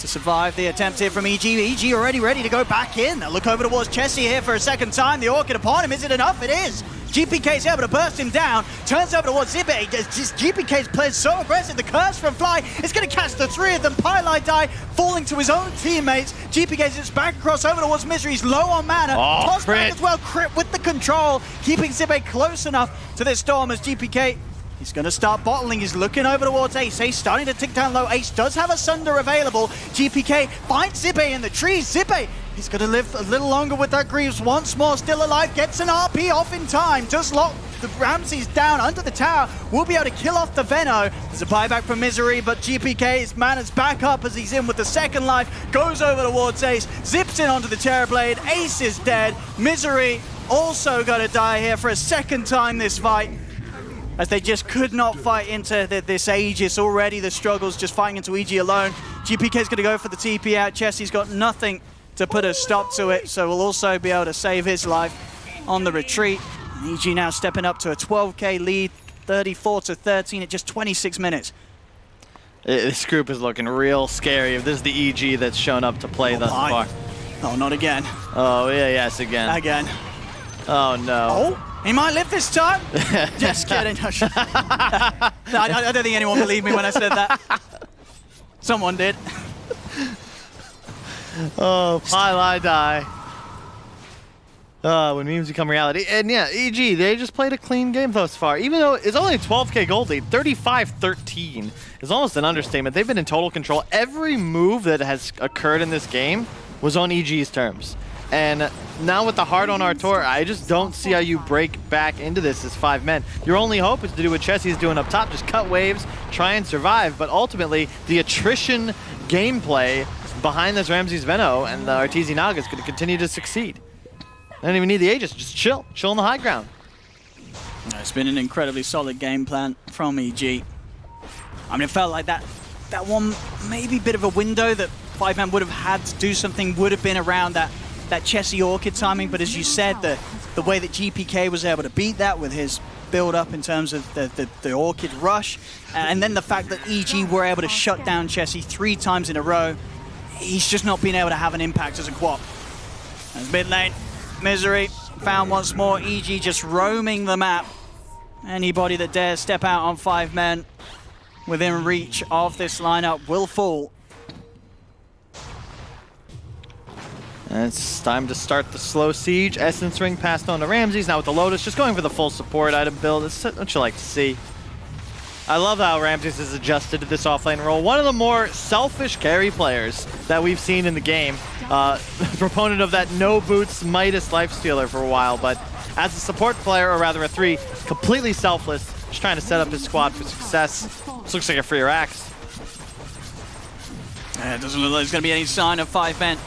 to survive the attempt here from EG. EG already ready to go back in. They'll look over towards Chessie here for a second time. The Orchid upon him. Is it enough? It is. GPK's able to burst him down, turns over towards Zibe. GPK's played so aggressive. The curse from Fly is going to catch the 3 of them. Pylai die, falling to his own teammates. GPK just back across over towards Misery. He's low on mana. Toss back as well. Crit with the control, keeping Zibe close enough to this Storm as GPK. He's going to start bottling. He's looking over towards Ace. Ace starting to tick down low. Ace does have a Sunder available. GPK finds Zibe in the trees. Zibe, he's going to live a little longer with that Greaves. Once more, still alive. Gets an RP off in time. Does lock the Ramses down under the tower. Will be able to kill off the Veno. There's a buyback from Misery, but GPK's mana's back up as he's in with the second life. Goes over towards Ace. Zips in onto the Terrorblade. Ace is dead. Misery also going to die here for a second time this fight, as they just could not fight into this Aegis already. The struggles just fighting into EG alone. GPK's going to go for the TP out. Chessie's got nothing to put a stop to it, so we'll also be able to save his life on the retreat. And EG now stepping up to a 12k lead, 34-13 at just 26 minutes. This group is looking real scary. If this is the EG that's shown up to play thus far. Oh, not again. Oh, yeah, yes, again. Again. Oh, no. Oh, he might live this time. Just kidding. I don't think anyone believed me when I said that. Someone did. Oh, Pylai die. When memes become reality. And yeah, EG, they just played a clean game thus far. Even though it's only a 12k gold lead, 35-13 is almost an understatement. They've been in total control. Every move that has occurred in this game was on EG's terms. And now with the heart on our tour, I just don't see how you break back into this as 5 men. Your only hope is to do what Chessie's doing up top, just cut waves, try and survive. But ultimately, the attrition gameplay behind this Ramses Veno and the Arteezy Naga is going to continue to succeed. They don't even need the Aegis, just chill on the high ground. It's been an incredibly solid game plan from EG. I mean, it felt like that one maybe bit of a window that 5 men would have had to do something would have been around that Chessie Orchid timing, but as you said, the way that GPK was able to beat that with his build-up in terms of the Orchid rush, and then the fact that EG were able to shut down Chessie 3 times in a row, he's just not been able to have an impact as a quap. As mid lane, Misery found once more. EG just roaming the map. Anybody that dares step out on 5 men within reach of this lineup will fall. And it's time to start the slow siege. Essence Ring passed on to Ramses. Now with the Lotus, just going for the full support item build. It's what you like to see. I love how Ramses has adjusted to this offlane role. One of the more selfish carry players that we've seen in the game. Proponent of that no boots Midas lifestealer for a while, but as a support player, or rather a 3, completely selfless, just trying to set up his squad for success. This looks like a freer axe. It doesn't look like there's going to be any sign of 5 men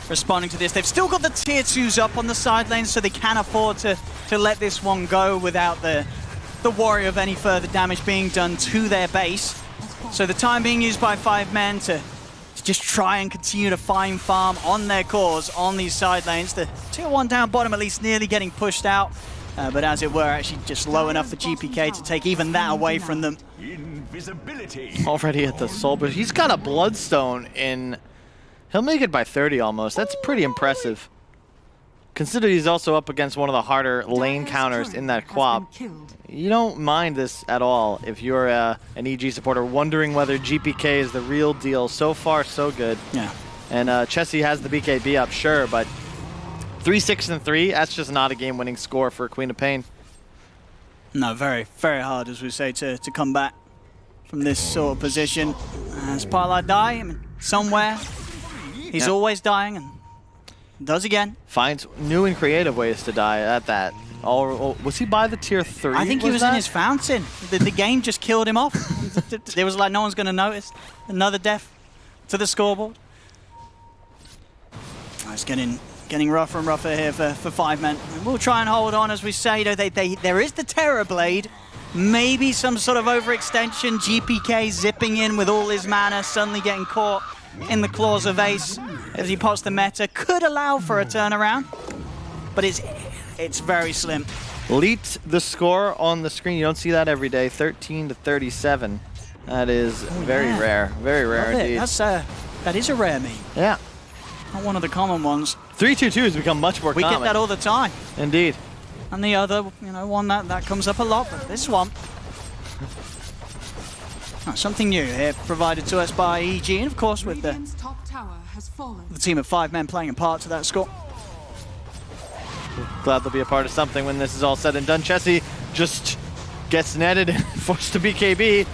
responding to this. They've still got the tier 2s up on the side lanes, so they can afford to let this one go without the worry of any further damage being done to their base. So the time being used by 5 men to just try and continue to find farm on their cores on these side lanes. The tier 1 down bottom at least nearly getting pushed out, but as it were, actually just low enough for GPK to take even that away from them. Already at the soul, but he's got a Bloodstone in He'll make it by 30 almost. That's pretty impressive. Consider he's also up against one of the harder lane counters in that Quap. You don't mind this at all if you're an EG supporter wondering whether GPK is the real deal. So far, so good. Yeah. And Chessie has the BKB up, sure, but 3-6-3, that's just not a game-winning score for Queen of Pain. No, very, very hard, as we say, to come back from this sort of position. As Pylar die, I mean, somewhere, he's always dying and does again. Finds new and creative ways to die at that. Was he by the tier 3? I think he was in his fountain. The game just killed him off. It was like no one's going to notice. Another death to the scoreboard. Oh, it's getting rougher and rougher here for 5 men. And we'll try and hold on, as we say. There is the Terror Blade. Maybe some sort of overextension. GPK zipping in with all his mana, suddenly getting caught in the claws of Ace as he pops the meta. Could allow for a turnaround, but it's very slim. Leaked the score on the screen. You don't see that every day. 13-37. That is very rare. Very rare indeed. That is a rare meme. Yeah. Not one of the common ones. 3-2-2 has become much more common. We get that all the time. Indeed. And the other, one that comes up a lot, but this one. Something new here, provided to us by EG, and of course with the team of 5 men playing a part to that score. Glad they'll be a part of something when this is all said and done. Chessie just gets netted and forced to BKB.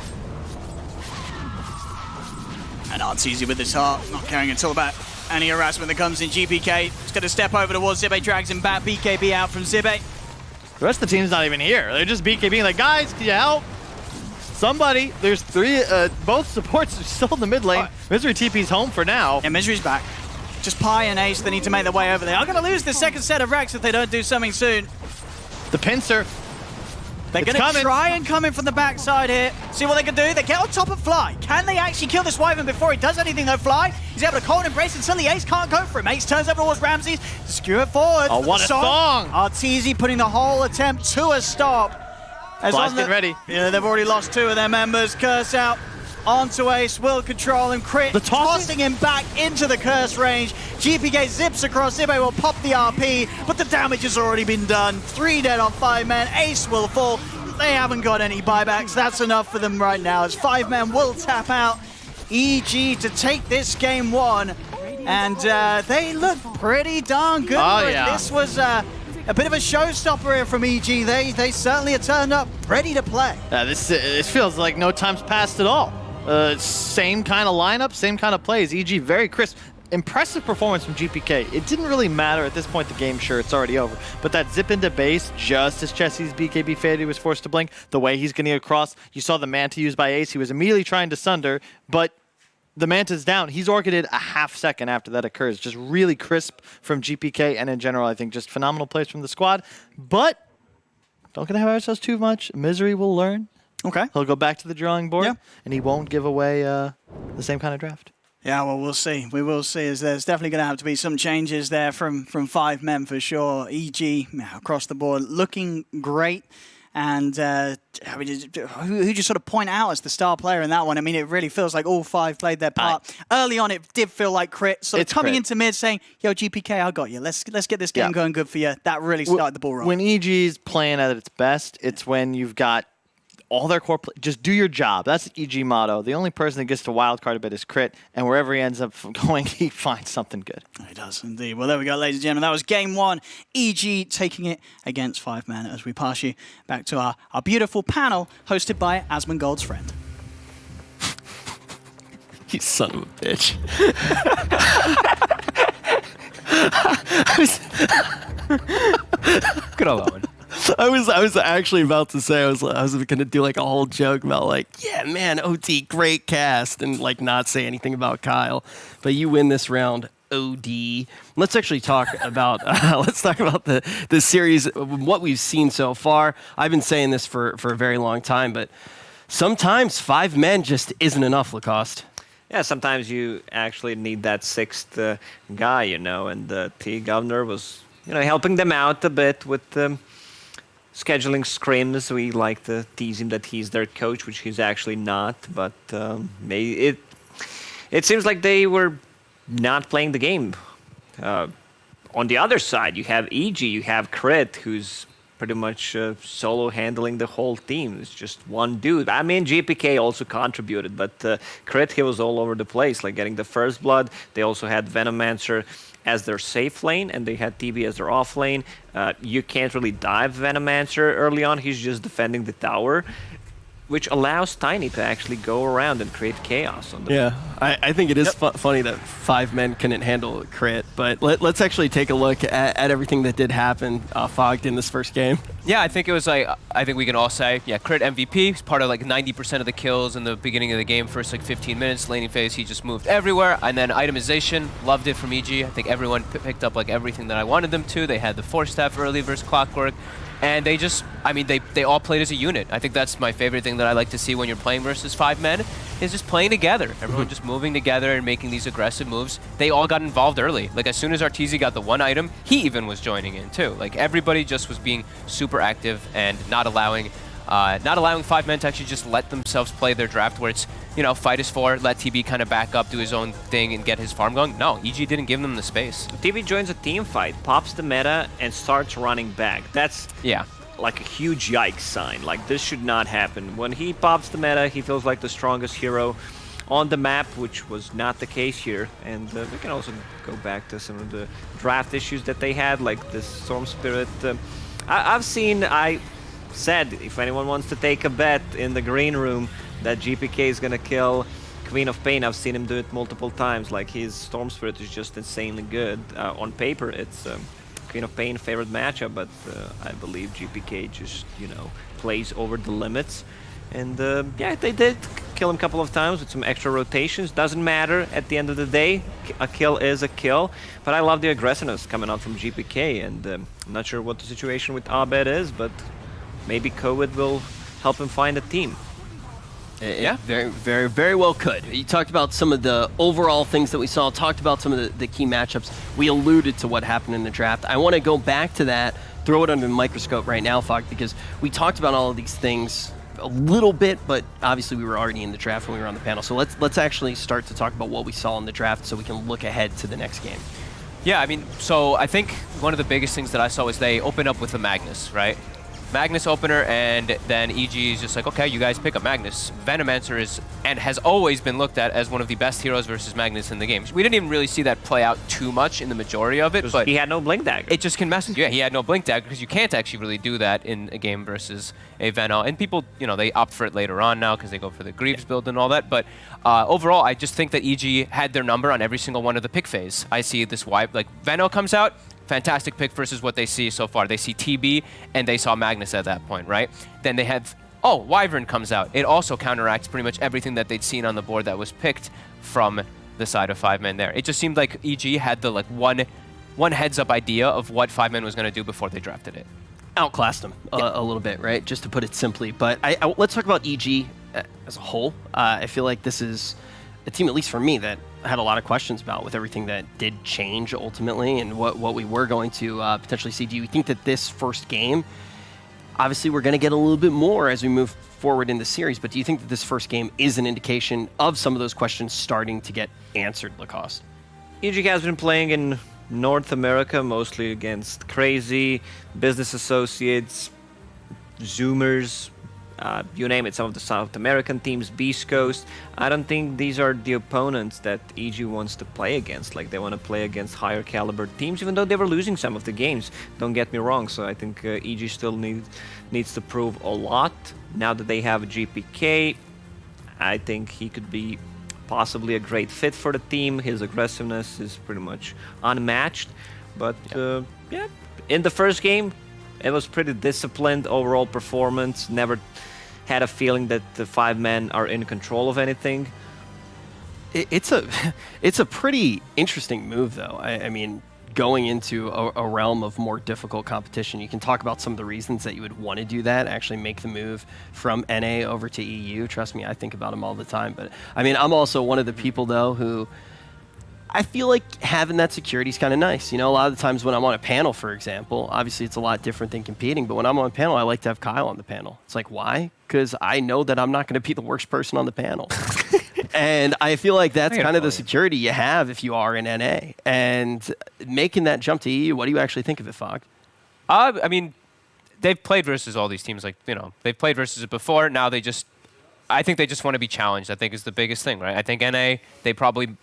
And Arteezy with his heart, not caring at all about any harassment that comes in. GPK is going to step over towards Zibe, drags him back. BKB out from Zibe. The rest of the team's not even here. They're just BKBing like, guys, can you help? Somebody. There's 3, both supports are still in the mid lane. Misery TP's home for now. Yeah, Misery's back. Just Pi and Ace that need to make their way over there. I'm going to lose the second set of Rex if they don't do something soon. The pincer. They're going to try and come in from the backside here. See what they can do. They get on top of Fly. Can they actually kill this Wyvern before he does anything though? Fly, he's able to cold embrace and suddenly Ace can't go for him. Ace turns over towards Ramses to skew it forward. Oh, what a song! Arteezy putting the whole attempt to a stop. Fly's getting ready. Yeah, they've already lost 2 of their members. Curse out onto Ace, will control him. Crit, tossing him back into the curse range. GPK zips across. Zibe will pop the RP, but the damage has already been done. 3 dead on 5 men. Ace will fall. They haven't got any buybacks. That's enough for them right now, as 5 men will tap out. EG to take this game 1. And they look pretty darn good. Oh, yeah. This was a bit of a showstopper here from EG. They certainly have turned up, ready to play. This feels like no time's passed at all. Same kind of lineup, same kind of plays. EG very crisp. Impressive performance from GPK. It didn't really matter at this point the game, sure, it's already over. But that zip into base, just as Chessie's BKB faded, he was forced to blink. The way he's getting across, you saw the Manta used by Ace. He was immediately trying to sunder, but the Manta's down. He's orchided a half second after that occurs. Just really crisp from GPK, and in general, I think just phenomenal plays from the squad. But don't get ahead of ourselves too much. Misery will learn. Okay. He'll go back to the drawing board, and he won't give away the same kind of draft. Yeah, well, we'll see. We will see, as there's definitely going to have to be some changes there from 5 men for sure. EG, across the board, looking great. And I mean, who just sort of point out as the star player in that one? I mean, it really feels like all 5 played their part. Early on, it did feel like Crit, sort of coming into mid saying, yo, GPK, I got you. Let's get this game going good for you. That really started the ball rolling. When EG's playing at its best, it's when you've got all their core just do your job. That's the EG motto. The only person that gets to wildcard a bit is Crit, and wherever he ends up going, he finds something good. He does indeed. Well, there we go, ladies and gentlemen. That was game 1. EG taking it against 5 men, as we pass you back to our beautiful panel hosted by Asmongold's friend. You son of a bitch. Good old Owen. I was actually about to say I was gonna do like a whole joke about like, yeah man, OT great cast, and like not say anything about Kyle, but you win this round, OD. Let's actually talk about the series, what we've seen so far. I've been saying this for a very long time, but sometimes 5 men just isn't enough, Lacoste. Yeah, sometimes you actually need that 6th guy, and the T governor was helping them out a bit with scheduling scrims. We like to tease him that he's their coach, which he's actually not. But it seems like they were not playing the game. On the other side, you have EG, you have Crit, who's pretty much solo handling the whole team. It's just one dude. I mean, GPK also contributed, but Crit, he was all over the place, like getting the first blood. They also had Venomancer as their safe lane, and they had TB as their off lane. You can't really dive Venomancer early on. He's just defending the tower, which allows Tiny to actually go around and create chaos on the Yeah, I think it is funny that 5 men couldn't handle Crit, but let's actually take a look at everything that did happen, Fogged, in this first game. Yeah, I think it was like, I think we can all say, yeah, Crit MVP. He's part of like 90% of the kills in the beginning of the game, first like 15 minutes. Laning phase, he just moved everywhere. And then itemization, loved it from EG. I think everyone picked up like everything that I wanted them to. They had the Force Staff early versus Clockwork. And they just, I mean, they all played as a unit. I think that's my favorite thing that I like to see when you're playing versus 5 men, is just playing together. Everyone just moving together and making these aggressive moves. They all got involved early. Like, as soon as Arteezy got the one item, he even was joining in too. Like, everybody just was being super active and not allowing 5 men to actually just let themselves play their draft, where it's, you know, fight is 4, let TB kind of back up, do his own thing, and get his farm going. No, EG didn't give them the space. TB joins a team fight, pops the meta, and starts running back. That's like a huge yikes sign. Like, this should not happen. When he pops the meta, he feels like the strongest hero on the map, which was not the case here. And we can also go back to some of the draft issues that they had, like this Storm Spirit. I said, if anyone wants to take a bet in the green room that GPK is gonna kill Queen of Pain, I've seen him do it multiple times. Like, his Storm Spirit is just insanely good. On paper, it's Queen of Pain favorite matchup, but I believe GPK just, you know, plays over the limits. And yeah, they did kill him a couple of times with some extra rotations. Doesn't matter at the end of the day. A kill is a kill. But I love the aggressiveness coming out from GPK, and I'm not sure what the situation with Abed is, but maybe COVID will help him find a team. Yeah, very well could. You talked about some of the overall things that we saw, talked about some of the key matchups. We alluded to what happened in the draft. I want to go back to that, throw it under the microscope right now, Fogg, because we talked about all of these things a little bit, but obviously we were already in the draft when we were on the panel. So let's actually start to talk about what we saw in the draft so we can look ahead to the next game. Yeah, I mean, so I think one of the biggest things that I saw was they opened up with the Magnus, right? Magnus opener, and then EG is just like, okay, you guys pick up Magnus. Venomancer is, and has always been looked at as one of the best heroes versus Magnus in the game. We didn't even really see that play out too much in the majority of it, but he had no Blink Dagger. It just can mess with you. Yeah, he had no Blink Dagger, because you can't actually really do that in a game versus a Veno. And people, you know, they opt for it later on now because they go for the Greaves build and all that. But overall, I just think that EG had their number on every single one of the pick phase. I see this wipe, like Veno comes out, fantastic pick versus what they see so far. They see TB, and they saw Magnus at that point, right? Then they have, oh, Wyvern comes out. It also counteracts pretty much everything that they'd seen on the board that was picked from the side of 5 men there. It just seemed like EG had the like one heads-up idea of what 5 men was going to do before they drafted it. Outclassed them a little bit, right? Just to put it simply. But let's talk about EG as a whole. I feel like this is a team, at least for me, that I had a lot of questions about with everything that did change ultimately and what we were going to potentially see. Do you think that this first game, obviously we're going to get a little bit more as we move forward in the series, but do you think that this first game is an indication of some of those questions starting to get answered, Lacoste? EG has been playing in North America, mostly against Crazy, Business Associates, Zoomers, you name it, some of the South American teams, Beast Coast. I don't think these are the opponents that EG wants to play against. Like, they want to play against higher caliber teams, even though they were losing some of the games. Don't get me wrong. So I think EG still needs to prove a lot. Now that they have a GPK, I think he could be possibly a great fit for the team. His aggressiveness is pretty much unmatched. But yeah, in the first game, it was pretty disciplined overall performance. Never had a feeling that the 5 men are in control of anything. It's a pretty interesting move, though. I mean, going into a realm of more difficult competition, you can talk about some of the reasons that you would want to do that, actually make the move from NA over to EU. Trust me, I think about them all the time. But I mean, I'm also one of the people, though, who I feel like having that security is kind of nice. You know, a lot of the times when I'm on a panel, for example, obviously it's a lot different than competing, but when I'm on a panel, I like to have Kyle on the panel. It's like, why? Because I know that I'm not going to be the worst person on the panel. And I feel like that's kind of the you. security you have if you are in NA. And making that jump to EU, what do you actually think of it, Fog? I mean, they've played versus all these teams. Like, they've played versus it before. Now I think they just want to be challenged, I think is the biggest thing, right? I think NA, they probably,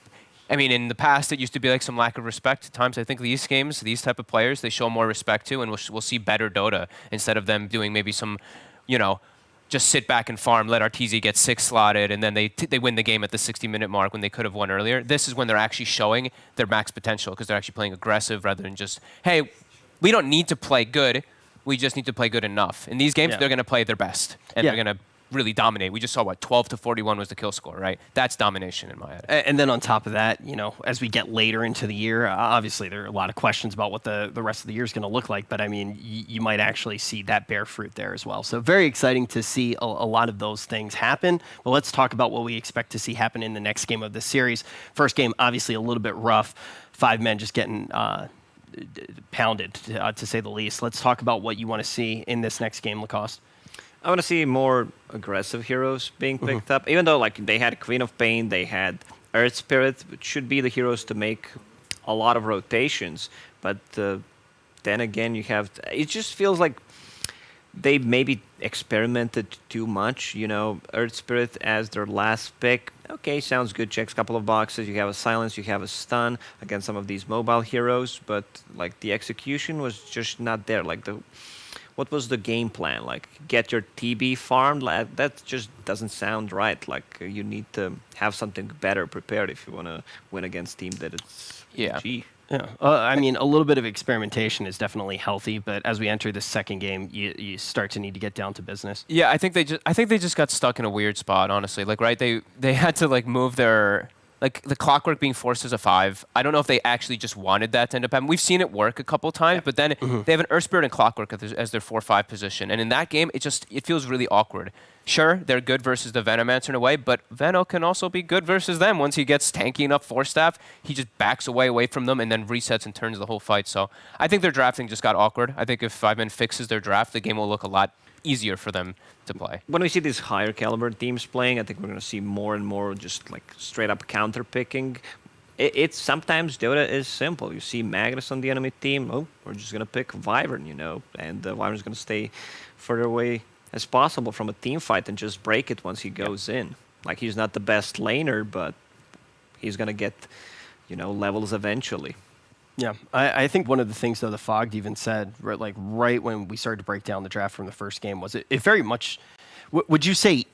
I mean, in the past, it used to be like some lack of respect at times. I think these games, these type of players, they show more respect to, and we'll see better Dota instead of them doing maybe some, just sit back and farm, let RTZ get 6 slotted, and then they win the game at the 60-minute mark when they could have won earlier. This is when they're actually showing their max potential because they're actually playing aggressive rather than just, hey, we don't need to play good. We just need to play good enough. In these games, they're going to play their best, and they're going to really dominate. We just saw 12-41 was the kill score, right? That's domination in my head. And then on top of that, as we get later into the year, obviously there are a lot of questions about what the rest of the year is going to look like. But I mean, you might actually see that bear fruit there as well. So very exciting to see a lot of those things happen. Well, let's talk about what we expect to see happen in the next game of the series. First game, obviously a little bit rough. 5 men just getting pounded, to say the least. Let's talk about what you want to see in this next game, Lacoste. I want to see more aggressive heroes being picked up. Even though they had Queen of Pain, they had Earth Spirit, which should be the heroes to make a lot of rotations. But then again, it just feels like they maybe experimented too much. Earth Spirit as their last pick. Okay, sounds good. Checks a couple of boxes. You have a silence, you have a stun against some of these mobile heroes. But the execution was just not there. What was the game plan? Get your TB farmed? That just doesn't sound right. You need to have something better prepared if you want to win against team that it's G. Yeah. I mean, a little bit of experimentation is definitely healthy, but as we enter the second game, you start to need to get down to business. Yeah, I think they just got stuck in a weird spot, honestly. Right, they had to move their the Clockwork being forced as a 5. I don't know if they actually just wanted that to end up happening. We've seen it work a couple times, but then they have an Earth Spirit and Clockwork as their 4-5 position. And in that game, it feels really awkward. Sure, they're good versus the Venomancer in a way, but Veno can also be good versus them. Once he gets tanky enough Force Staff, he just backs away from them and then resets and turns the whole fight. So I think their drafting just got awkward. I think if 5 men fixes their draft, the game will look a lot easier for them to play. When we see these higher caliber teams playing, I think we're going to see more and more just straight up counter picking. It's sometimes Dota is simple. You see Magnus on the enemy team. Oh, we're just going to pick Wyvern, and Wyvern's going to stay further away as possible from a team fight and just break it once he goes in. He's not the best laner, but he's going to get, levels eventually. Yeah, I think one of the things, though, the Fog even said, right when we started to break down the draft from the first game, was it very much, would you say,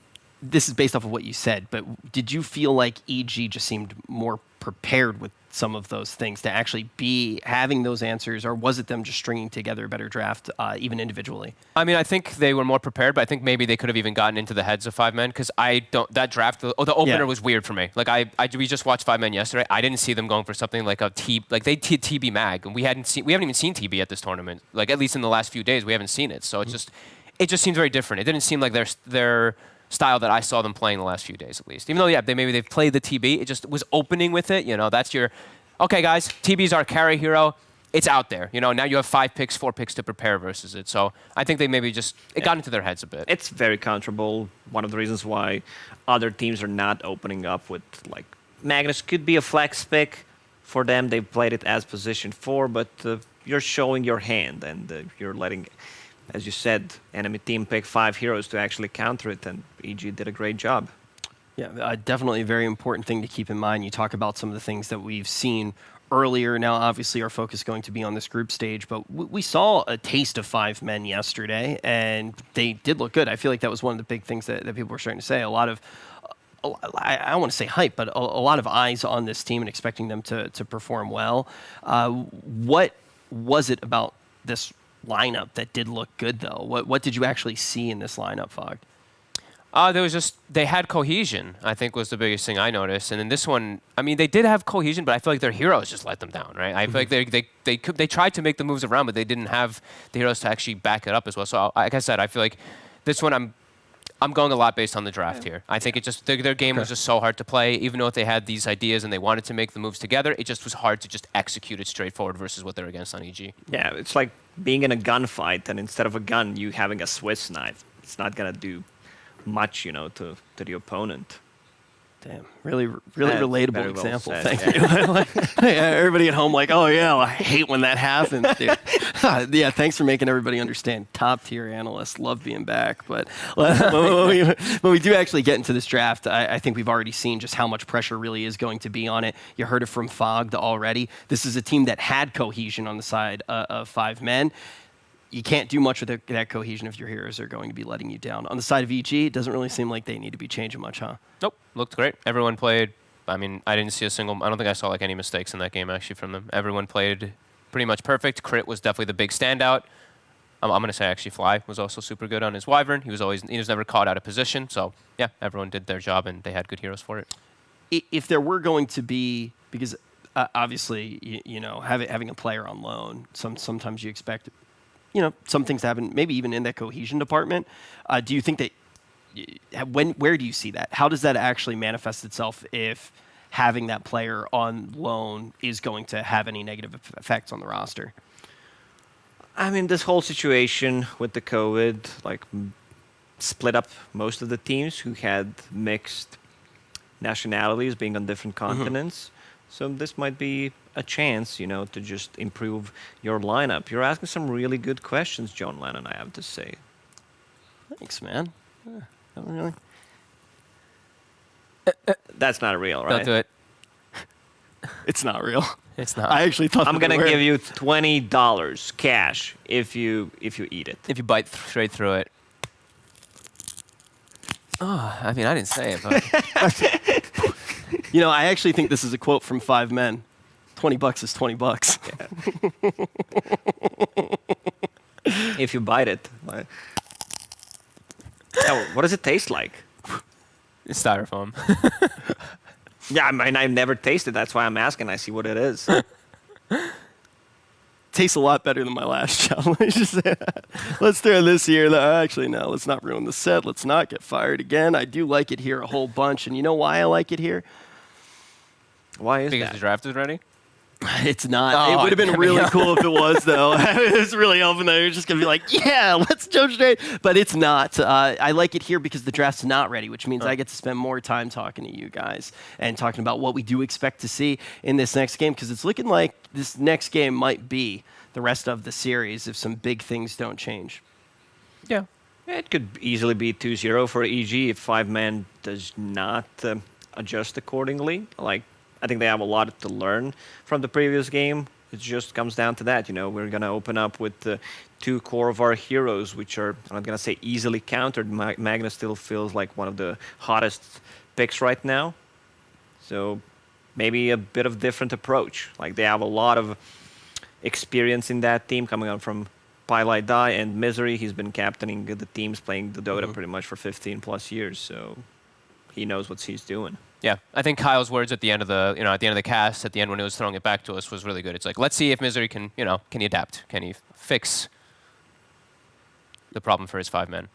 this is based off of what you said, but did you feel like EG just seemed more prepared with some of those things to actually be having those answers, or was it them just stringing together a better draft, even individually? I mean, I think they were more prepared, but I think maybe they could have even gotten into the heads of 5 men because that draft, the opener was weird for me. We just watched 5 men yesterday. I didn't see them going for something like they did TB Mag, and we haven't even seen TB at this tournament. At least in the last few days, we haven't seen it. So it just seems very different. It didn't seem like their style that I saw them playing the last few days, at least. Even though, they've played the TB, it just was opening with it. That's your, okay, guys, TB's our carry hero. It's out there. Now you have 5 picks, 4 picks to prepare versus it. So I think they maybe it got into their heads a bit. It's very counterable. One of the reasons why other teams are not opening up with, Magnus could be a flex pick for them. They've played it as position 4, but you're showing your hand and you're letting, as you said, enemy team pick 5 heroes to actually counter it, and EG did a great job. Yeah, definitely a very important thing to keep in mind. You talk about some of the things that we've seen earlier. Now, obviously, our focus is going to be on this group stage, but we saw a taste of 5 men yesterday, and they did look good. I feel like that was one of the big things that people were starting to say. A lot of, I don't want to say hype, but a lot of eyes on this team and expecting them to perform well. What was it about this lineup that did look good, though? What did you actually see in this lineup, Fog? They had cohesion, I think, was the biggest thing I noticed. And in this one, I mean, they did have cohesion, but I feel like their heroes just let them down, right? I feel like they tried to make the moves around, but they didn't have the heroes to actually back it up as well. So, like I said, I feel like this one, I'm going a lot based on the draft here. I think their game was just so hard to play. Even though they had these ideas and they wanted to make the moves together, it just was hard to just execute it straightforward versus what they're against on EG. Yeah, it's like being in a gunfight, and instead of a gun, you having a Swiss knife. It's not gonna do much, to the opponent. Damn, really relatable very well example. said, Thank you. Yeah, everybody at home like, oh yeah, well, I hate when that happens, dude. Yeah, thanks for making everybody understand. Top tier analyst, love being back. But when we do actually get into this draft, I think we've already seen just how much pressure really is going to be on it. You heard it from Fogged already. This is a team that had cohesion on the side of 5 men. You can't do much with that cohesion if your heroes are going to be letting you down. On the side of EG, it doesn't really seem like they need to be changing much, huh? Nope, looked great. Everyone played. I mean, I didn't see a single. I don't think I saw like any mistakes in that game actually from them. Everyone played pretty much perfect. Crit was definitely the big standout. I'm gonna say actually Fly was also super good on his Wyvern. He was never caught out of position. So yeah, everyone did their job and they had good heroes for it. If there were going to be, because obviously you know having a player on loan, sometimes you expect. Some things happen, maybe even in that cohesion department. Do you think that, where do you see that? How does that actually manifest itself if having that player on loan is going to have any negative effects on the roster? I mean, this whole situation with the COVID, like, split up most of the teams who had mixed nationalities being on different continents. So this might be a chance, to just improve your lineup. You're asking some really good questions, John Lennon, I have to say. Thanks, man. Really? That's not real, right? Don't do it. It's not real. It's not. I actually thought I'm gonna give you $20 cash if you eat it. If you bite straight through it. Oh, I mean, I didn't say it, but I actually think this is a quote from 5 men. $20 is $20. Yeah. If you bite it. What does it taste like? It's styrofoam. Yeah, I mean, I've never tasted. That's why I'm asking. I see what it is. Tastes a lot better than my last challenge. Let me just say that. Let's throw this here. Actually, no, let's not ruin the set. Let's not get fired again. I do like it here a whole bunch. And you know why I like it here? Why is because that? the draft is ready? It's not. Oh, it would have been really cool if it was, though. It's really hoping that you're just going to be like, yeah, let's jump straight. But it's not. I like it here because the draft's not ready, which means I get to spend more time talking to you guys and talking about what we do expect to see in this next game, because it's looking like this next game might be the rest of the series if some big things don't change. Yeah. It could easily be 2-0 for EG if 5 man does not adjust accordingly. I think they have a lot to learn from the previous game. It just comes down to that. We're going to open up with 2 core of our heroes, which are, I'm not going to say easily countered. Magna still feels like one of the hottest picks right now. So maybe a bit of different approach. They have a lot of experience in that team coming on from Pylai Dai and Misery. He's been captaining the teams playing the Dota pretty much for 15 plus years. So he knows what he's doing. Yeah, I think Kyle's words at the end of the cast, at the end when he was throwing it back to us, was really good. It's like, let's see if Misery can he adapt? Can he fix the problem for his 5 men?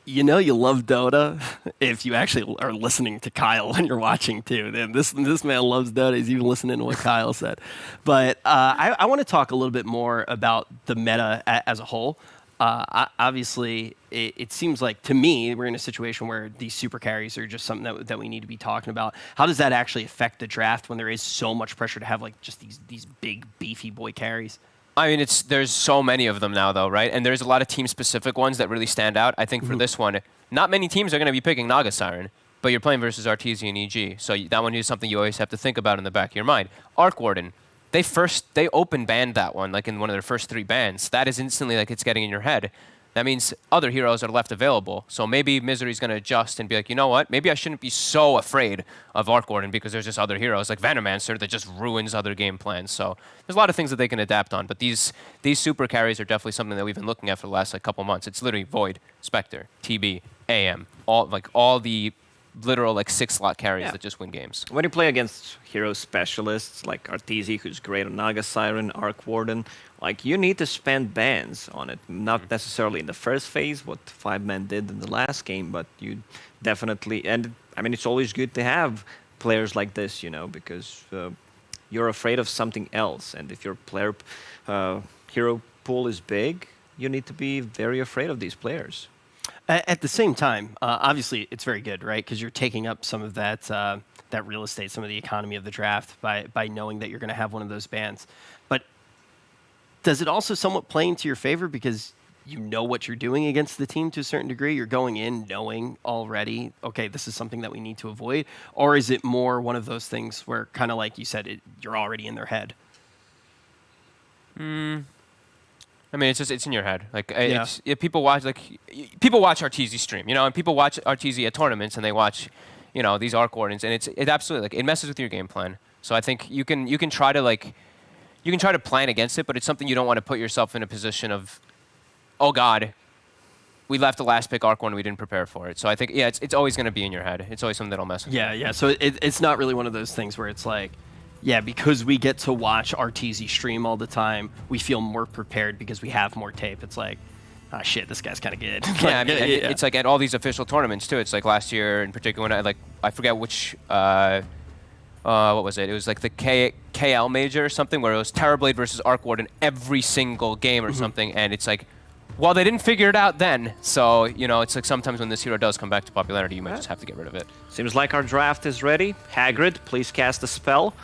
You love Dota if you actually are listening to Kyle when you're watching too. Then this man loves Dota. He's even listening to what Kyle said. But I want to talk a little bit more about the meta as a whole. Obviously, it seems like, to me, we're in a situation where these super carries are just something that we need to be talking about. How does that actually affect the draft when there is so much pressure to have just these big, beefy boy carries? I mean, there's so many of them now, though, right? And there's a lot of team-specific ones that really stand out. I think for this one, not many teams are going to be picking Naga Siren, but you're playing versus Arteezy and EG, so that one is something you always have to think about in the back of your mind. Arc Warden. They open banned that one, in one of their first 3 bans. That is instantly it's getting in your head. That means other heroes are left available. So maybe Misery's going to adjust and be like, you know what? Maybe I shouldn't be so afraid of Arc Warden because there's just other heroes like Venomancer that just ruins other game plans. So there's a lot of things that they can adapt on. But these super carries are definitely something that we've been looking at for the last couple months. It's literally Void, Spectre, TB, AM, all the literal 6-slot carries that just win games. When you play against hero specialists like Arteezy, who's great on Naga Siren, Arc Warden, you need to spend bans on it. Not necessarily in the first phase, what 5 men did in the last game, but you definitely, and I mean, it's always good to have players like this, because you're afraid of something else. And if your hero pool is big, you need to be very afraid of these players. At the same time, obviously it's very good, right? Because you're taking up some of that that real estate, some of the economy of the draft by knowing that you're going to have one of those bans. But does it also somewhat play into your favor because you know what you're doing against the team to a certain degree? You're going in knowing already, okay, this is something that we need to avoid? Or is it more one of those things where, kind of like you said, you're already in their head? I mean, it's in your head. Like, people watch Arteezy stream, and people watch Arteezy at tournaments, and they watch, these Arc Wardens, and it absolutely, like, it messes with your game plan. So I think you can try to plan against it, but it's something you don't want to put yourself in a position of, oh God, we left the last pick Arc Warden, we didn't prepare for it. So I think, it's always going to be in your head. It's always something that'll mess with you. Yeah. So it's not really one of those things where it's like, yeah, because we get to watch Arteezy stream all the time, we feel more prepared because we have more tape. It's like, oh shit, this guy's kind of good. Yeah, I mean, it's like at all these official tournaments too. It's like last year in particular when I forget which, what was it? It was like the KL Major or something where it was Terrorblade versus Arc Warden every single game or something, and it's like, well, they didn't figure it out then. So, it's like sometimes when this hero does come back to popularity, you might just have to get rid of it. Seems like our draft is ready. Hagrid, please cast a spell.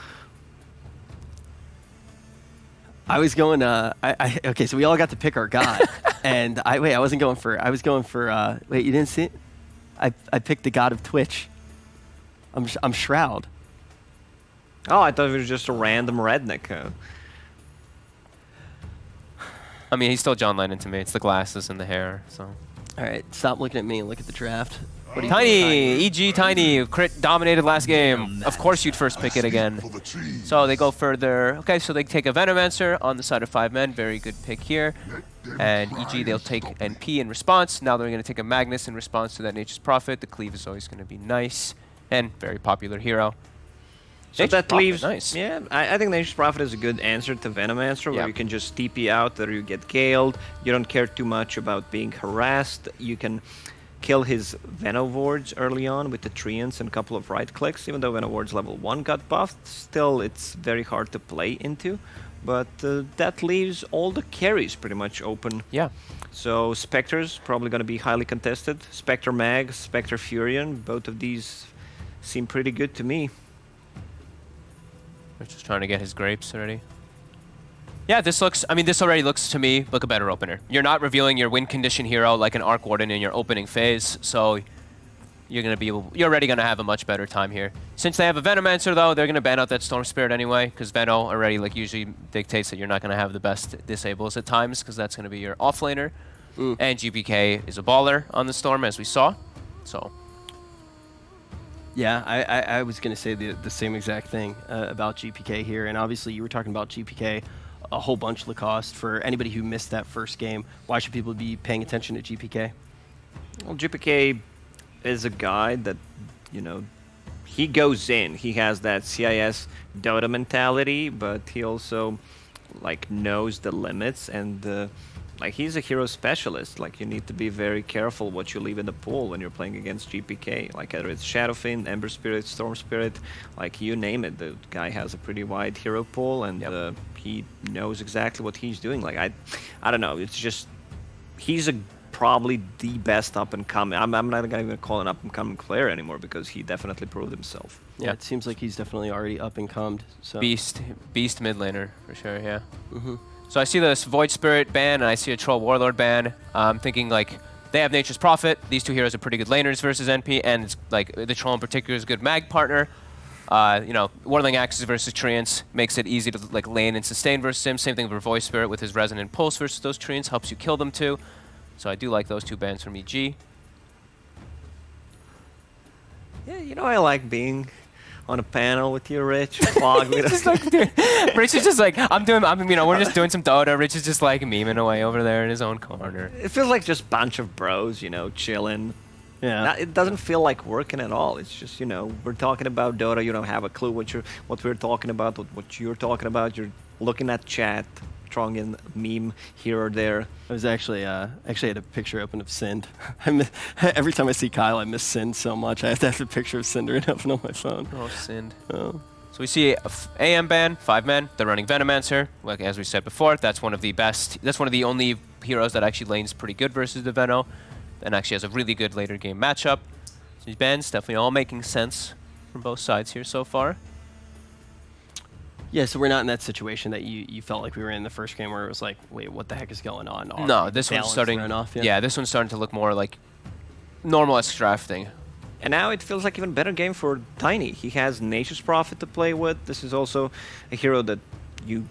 I was going, okay, so we all got to pick our god. And I was going for, wait, you didn't see it? I picked the god of Twitch. I'm Shroud. Oh, I thought it was just a random redneck. I mean, he's still John Lennon to me. It's the glasses and the hair, so. All right, stop looking at me and look at the draft. What Tiny, EG Tiny, crit dominated last game. Of course you'd first pick it again. So they go further. Okay, so they take a Venomancer on the side of 5 men. Very good pick here. And EG, they'll take NP in response. Now they're going to take a Magnus in response to that Nature's Prophet. The cleave is always going to be nice. And very popular hero. So Nature's that Prophet, leaves, nice. yeah, I think Nature's Prophet is a good answer to Venomancer, where you can just TP out, or you get Galed. You don't care too much about being harassed. You can kill his Venowards early on with the Treants and a couple of right clicks. Even though Venowards level 1 got buffed, still it's very hard to play into. But that leaves all the carries pretty much open. Yeah. So Spectre's probably going to be highly contested. Spectre Mag, Spectre Furion, both of these seem pretty good to me. We're just trying to get his grapes already. Yeah, this already looks to me like a better opener. You're not revealing your win condition hero like an Arc Warden in your opening phase, so you're already gonna have a much better time here. Since they have a Venomancer though, they're gonna ban out that Storm Spirit anyway, because Veno already usually dictates that you're not gonna have the best disables at times, because that's gonna be your offlaner. And GPK is a baller on the Storm, as we saw. So. Yeah, I was going to say the same exact thing about GPK here. And obviously you were talking about GPK a whole bunch, Lacoste. For anybody who missed that first game, why should people be paying attention to GPK? Well, GPK is a guy that, he goes in. He has that CIS Dota mentality, but he also, knows the limits and... he's a hero specialist. You need to be very careful what you leave in the pool when you're playing against GPK. Either it's Shadowfiend, Ember Spirit, Storm Spirit, you name it. The guy has a pretty wide hero pool, and he knows exactly what he's doing. I don't know. It's just he's probably the best up and coming. I'm not gonna even call an up and coming player anymore because he definitely proved himself. Yeah, it seems like he's definitely already up and comed. So Beast mid laner for sure. Yeah. So I see this Void Spirit ban, and I see a Troll Warlord ban. I'm thinking, they have Nature's Prophet. These two heroes are pretty good laners versus NP, and it's, the Troll in particular is a good mag partner. Whirling Axes versus Treants makes it easy to, lane and sustain versus him. Same thing for Void Spirit with his Resonant Pulse versus those Treants. Helps you kill them, too. So I do like those two bans from EG. Yeah, I like being on a panel with you, Rich. Rich is just we're just doing some Dota. Rich is just memeing away over there in his own corner. It feels like just a bunch of bros, chilling. Yeah. It doesn't feel like working at all. It's just, we're talking about Dota. You don't have a clue what we're talking about, what you're talking about. You're looking at chat, throwing in meme here or there. I was actually had a picture open of Sind. Every time I see Kyle, I miss Sind so much. I have to have a picture of Cinder open on my phone. Oh, Sind. Oh. So we see AM ban, 5 men. They're running Venomancer. As we said before, that's one of the best. That's one of the only heroes that actually lanes pretty good versus the Veno. and actually has a really good later game matchup. So these bans definitely all making sense from both sides here so far. Yeah, so we're not in that situation that you felt like we were in the first game where it was like, wait, what the heck is going on? No, this one's starting. Off, yeah, this one's starting to look more like normal-esque drafting. And now it feels like even better game for Tiny. He has Nature's Prophet to play with. This is also a hero that you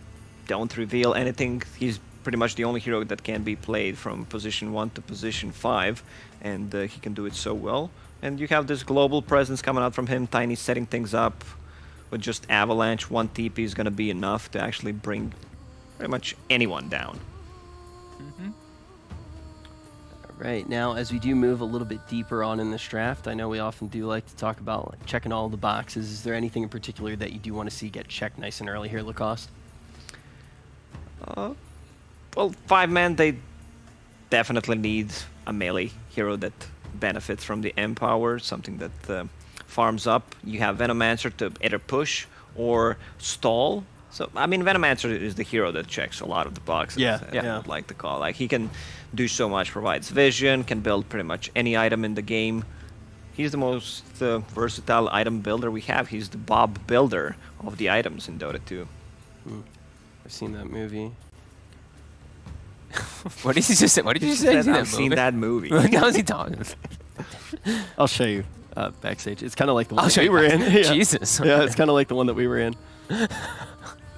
don't reveal anything. He's pretty much the only hero that can be played from position 1 to position 5, and he can do it so well. And you have this global presence coming out from him. Tiny setting things up with just Avalanche. 1 TP is going to be enough to actually bring pretty much anyone down. Right, now as we do move a little bit deeper on in this draft, I know we often do like to talk about like, checking all the boxes. Is there anything in particular that you do want to see get checked nice and early here, Lacoste? Well, 5-man, they definitely need a melee hero that benefits from the Empower, something that farms up. You have Venomancer to either push or stall. So, I mean, Venomancer is the hero that checks a lot of the boxes, I would like to call. Like, he can do so much, provides vision, can build pretty much any item in the game. He's the most versatile item builder we have. He's the Bob builder of the items in Dota 2. I've seen that movie. What did you just say? What did you say? I've seen that movie. How is he talking? I'll show you backstage. It's kind of like the one I'll show we you were in. Yeah. Jesus. Yeah, it's kind of like the one that we were in.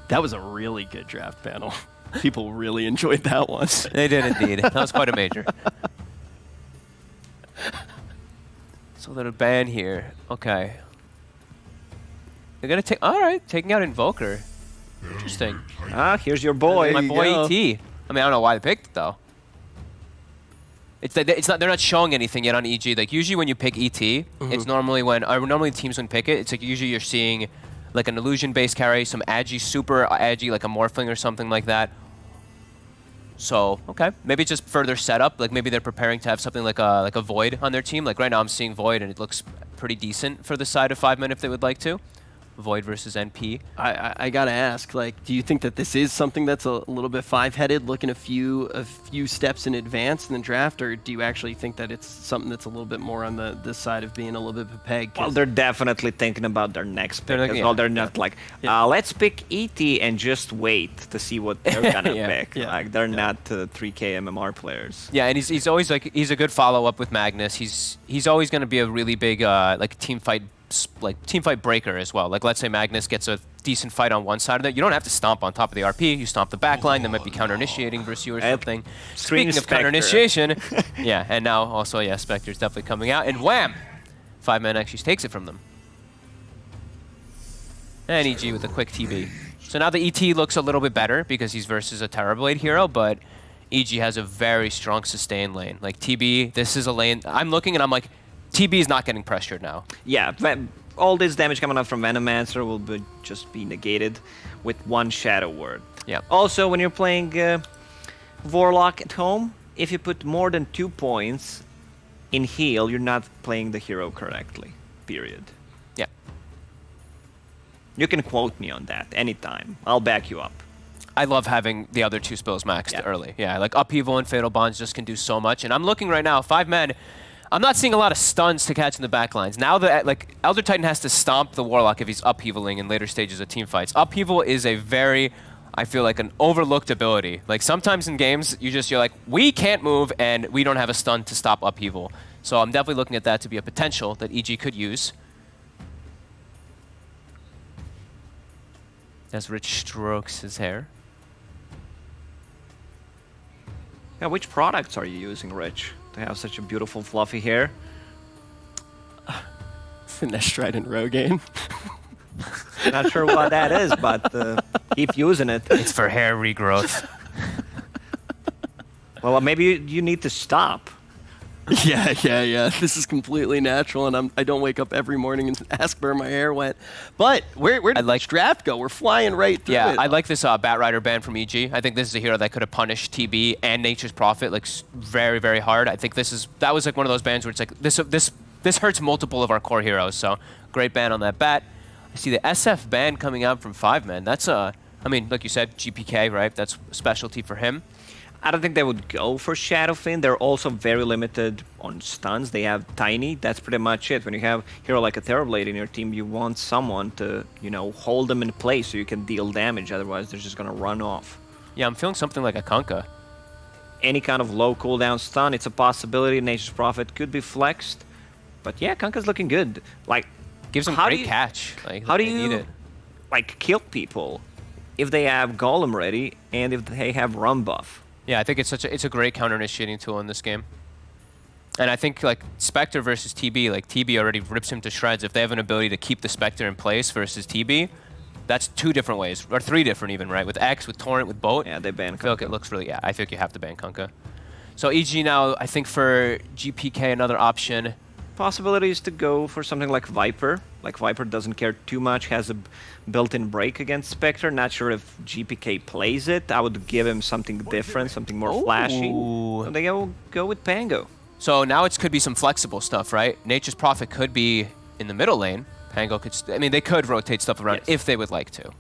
That was a really good draft panel. People really enjoyed that one. They did indeed. That was quite a major. So they're a ban here. Okay. They're gonna take. All right, taking out Invoker. Interesting. Here's your boy. My boy ET. I mean, I don't know why they picked it though. It's not. They're not showing anything yet on EG. Like usually when you pick ET, it's normally when normally teams when pick it. It's like usually you're seeing like an illusion-based carry, some agi, super agi, like a Morphling or something like that. So okay, maybe just further setup. Like maybe they're preparing to have something like a Void on their team. Like right now I'm seeing Void and it looks pretty decent for the side of 5-man if they would like to. Void versus NP. I gotta ask, like, do you think that this is something that's a little bit 5-headed, looking a few steps in advance in the draft, or do you actually think that it's something that's a little bit more on this side of being a little bit of a peg? Well, they're definitely thinking about their next pick as well. They're not like, let's pick ET and just wait to see what they're gonna pick. Like they're not 3K MMR players. Yeah, and he's always like he's a good follow up with Magnus. He's always gonna be a really big like team fight breaker as well. Like let's say Magnus gets a decent fight on one side of it, you don't have to stomp on top of the RP, you stomp the backline, that might be counter-initiating versus you or something. Speaking of counter-initiation, yeah, and now also, yeah, Spectre's definitely coming out, and wham! 5-man actually takes it from them. And EG with a quick TB. So now the ET looks a little bit better because he's versus a Terrorblade hero, but EG has a very strong sustain lane. Like TB, this is a lane, I'm looking and I'm like, TB is not getting pressured now. Yeah, all this damage coming out from Venomancer will just be negated with one Shadow Word. Yeah. Also, when you're playing Warlock at home, if you put more than 2 points in heal, you're not playing the hero correctly. Period. Yeah. You can quote me on that anytime. I'll back you up. I love having the other 2 spells maxed early. Yeah, like Upheaval and Fatal Bonds just can do so much. And I'm looking right now, 5-man, I'm not seeing a lot of stuns to catch in the backlines. Now that like Elder Titan has to stomp the Warlock if he's upheavaling in later stages of team fights. Upheaval is a very, I feel like an overlooked ability. Like sometimes in games you're like, we can't move and we don't have a stun to stop Upheaval. So I'm definitely looking at that to be a potential that EG could use. As Rich strokes his hair. Yeah, which products are you using, Rich, to have such a beautiful fluffy hair? Finesse Trident Rogaine. Not sure what that is, but keep using it. It's for hair regrowth. Well, maybe you need to stop. Yeah. This is completely natural, and I don't wake up every morning and ask where my hair went. But where did the draft go? We're flying right through it. Yeah, I like this Batrider ban from EG. I think this is a hero that could have punished TB and Nature's Prophet like very, very hard. I think that was like one of those bans where it's like this hurts multiple of our core heroes. So great ban on that bat. I see the SF ban coming out from 5-man. That's I mean, like you said, GPK, right? That's a specialty for him. I don't think they would go for Shadowfin. They're also very limited on stuns. They have Tiny. That's pretty much it. When you have a hero like a Terrorblade in your team, you want someone to, hold them in place so you can deal damage. Otherwise, they're just going to run off. Yeah, I'm feeling something like a Kunkka. Any kind of low cooldown stun, it's a possibility. Nature's Prophet could be flexed. But yeah, Kunkka's looking good. Like, gives them great catch. Like, how do need you, it. kill people if they have Golem ready and if they have Run buff? Yeah, I think it's a great counter-initiating tool in this game. And I think like Spectre versus TB, like TB already rips him to shreds. If they have an ability to keep the Spectre in place versus TB, that's 2 different ways, or 3 different even, right? With X, with Torrent, with Boat. Yeah, they ban Kunkka. I feel like it looks really, I think you have to ban Kunkka. So EG now, I think for GPK, another option. Possibility is to go for something like Viper. Like Viper doesn't care too much, has a built-in break against Spectre. Not sure if GPK plays it. I would give him something different, something more flashy. So they go with Pango. So now it could be some flexible stuff, right? Nature's Prophet could be in the middle lane. Pango could, they could rotate stuff around if they would like to.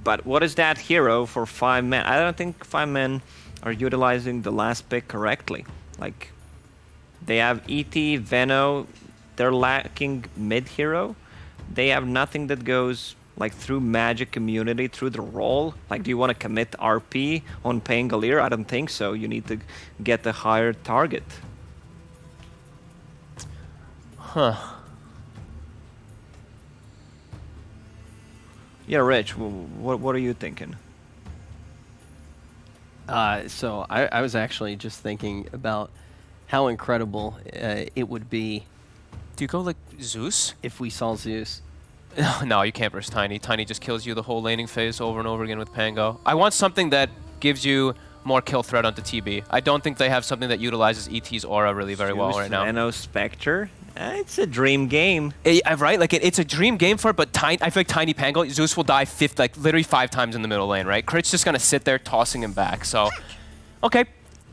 But what is that hero for 5 men? I don't think 5 men are utilizing the last pick correctly. Like, they have ET, Veno, they're lacking mid-hero. They have nothing that goes like through magic community, through the role. Like, do you want to commit RP on Pangolier? I don't think so. You need to get a higher target. Huh. Yeah, Rich, what are you thinking? So I was actually just thinking about how incredible it would be. Do you go like Zeus? If we saw Zeus. No, you can't versus Tiny. Tiny just kills you the whole laning phase over and over again with Pango. I want something that gives you more kill threat onto TB. I don't think they have something that utilizes ET's aura really very well right now. Veno Spectre? It's a dream game. Right? Like, it's a dream game for it, but I feel like Tiny Pango, Zeus will die literally 5 times in the middle lane, right? Crit's just going to sit there tossing him back. So, okay.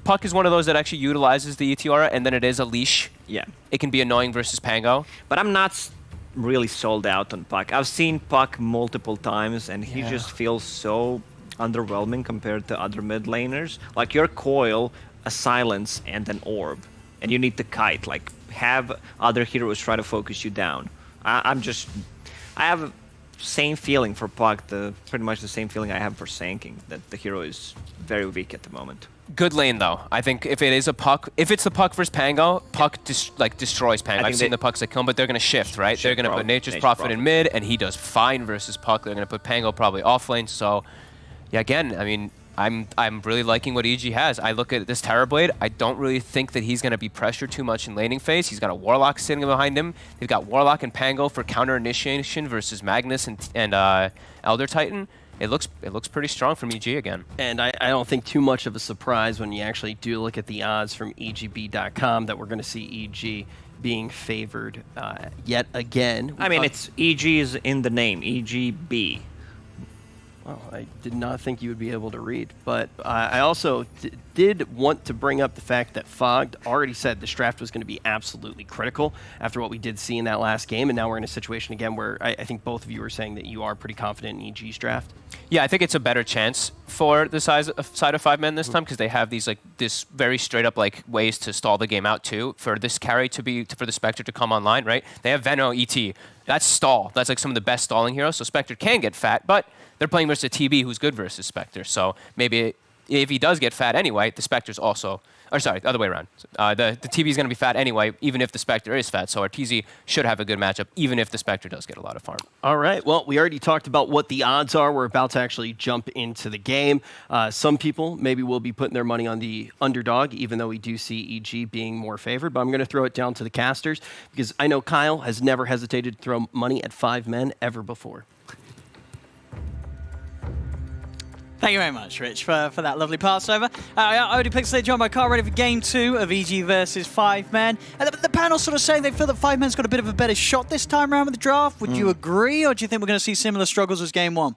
Puck is one of those that actually utilizes the ET aura, and then it is a leash. Yeah. It can be annoying versus Pango. But I'm not really sold out on Puck. I've seen Puck multiple times, and he just feels so underwhelming compared to other mid laners. Like, your coil, a silence, and an orb. And you need to kite. Like, have other heroes try to focus you down. I have the same feeling for Puck, pretty much the same feeling I have for Sanking, that the hero is very weak at the moment. Good lane, though. I think if it is a Puck, if it's the Puck versus Pango, Puck destroys Pango. I've seen the Pucks that kill him, but they're going to shift, right? They're going to put Nature's Prophet in mid, and he does fine versus Puck. They're going to put Pango probably off lane. So, yeah, again, I mean, I'm really liking what EG has. I look at this Terrorblade. I don't really think that he's going to be pressured too much in laning phase. He's got a Warlock sitting behind him. They've got Warlock and Pango for counter initiation versus Magnus and Elder Titan. It looks pretty strong from EG again. And I don't think too much of a surprise when you actually do look at the odds from EGB.com that we're going to see EG being favored yet again. I mean, it's EG is in the name, EGB. Well, I did not think you would be able to read, but I also did want to bring up the fact that Fogged already said this draft was going to be absolutely critical after what we did see in that last game, and now we're in a situation again where I think both of you are saying that you are pretty confident in EG's draft. Yeah, I think it's a better chance for the side of 5 men this time because they have these this very straight up ways to stall the game out too. For this carry for the Spectre to come online, right? They have Veno ET. That's stall. That's like some of the best stalling heroes. So Spectre can get fat, but they're playing versus a TB who's good versus Spectre. So maybe if he does get fat anyway, the Spectre's also, or sorry, the other way around. The TB is going to be fat anyway, even if the Spectre is fat. So our TZ should have a good matchup, even if the Spectre does get a lot of farm. All right. Well, we already talked about what the odds are. We're about to actually jump into the game. Some people maybe will be putting their money on the underdog, even though we do see EG being more favored. But I'm going to throw it down to the casters because I know Kyle has never hesitated to throw money at 5 men ever before. Thank you very much, Rich, for that lovely passover. ODPixel joined by Carl, ready for game 2 of EG versus 5 men. The panel sort of saying they feel that 5 men's got a bit of a better shot this time around with the draft. Would you agree, or do you think we're going to see similar struggles as game 1?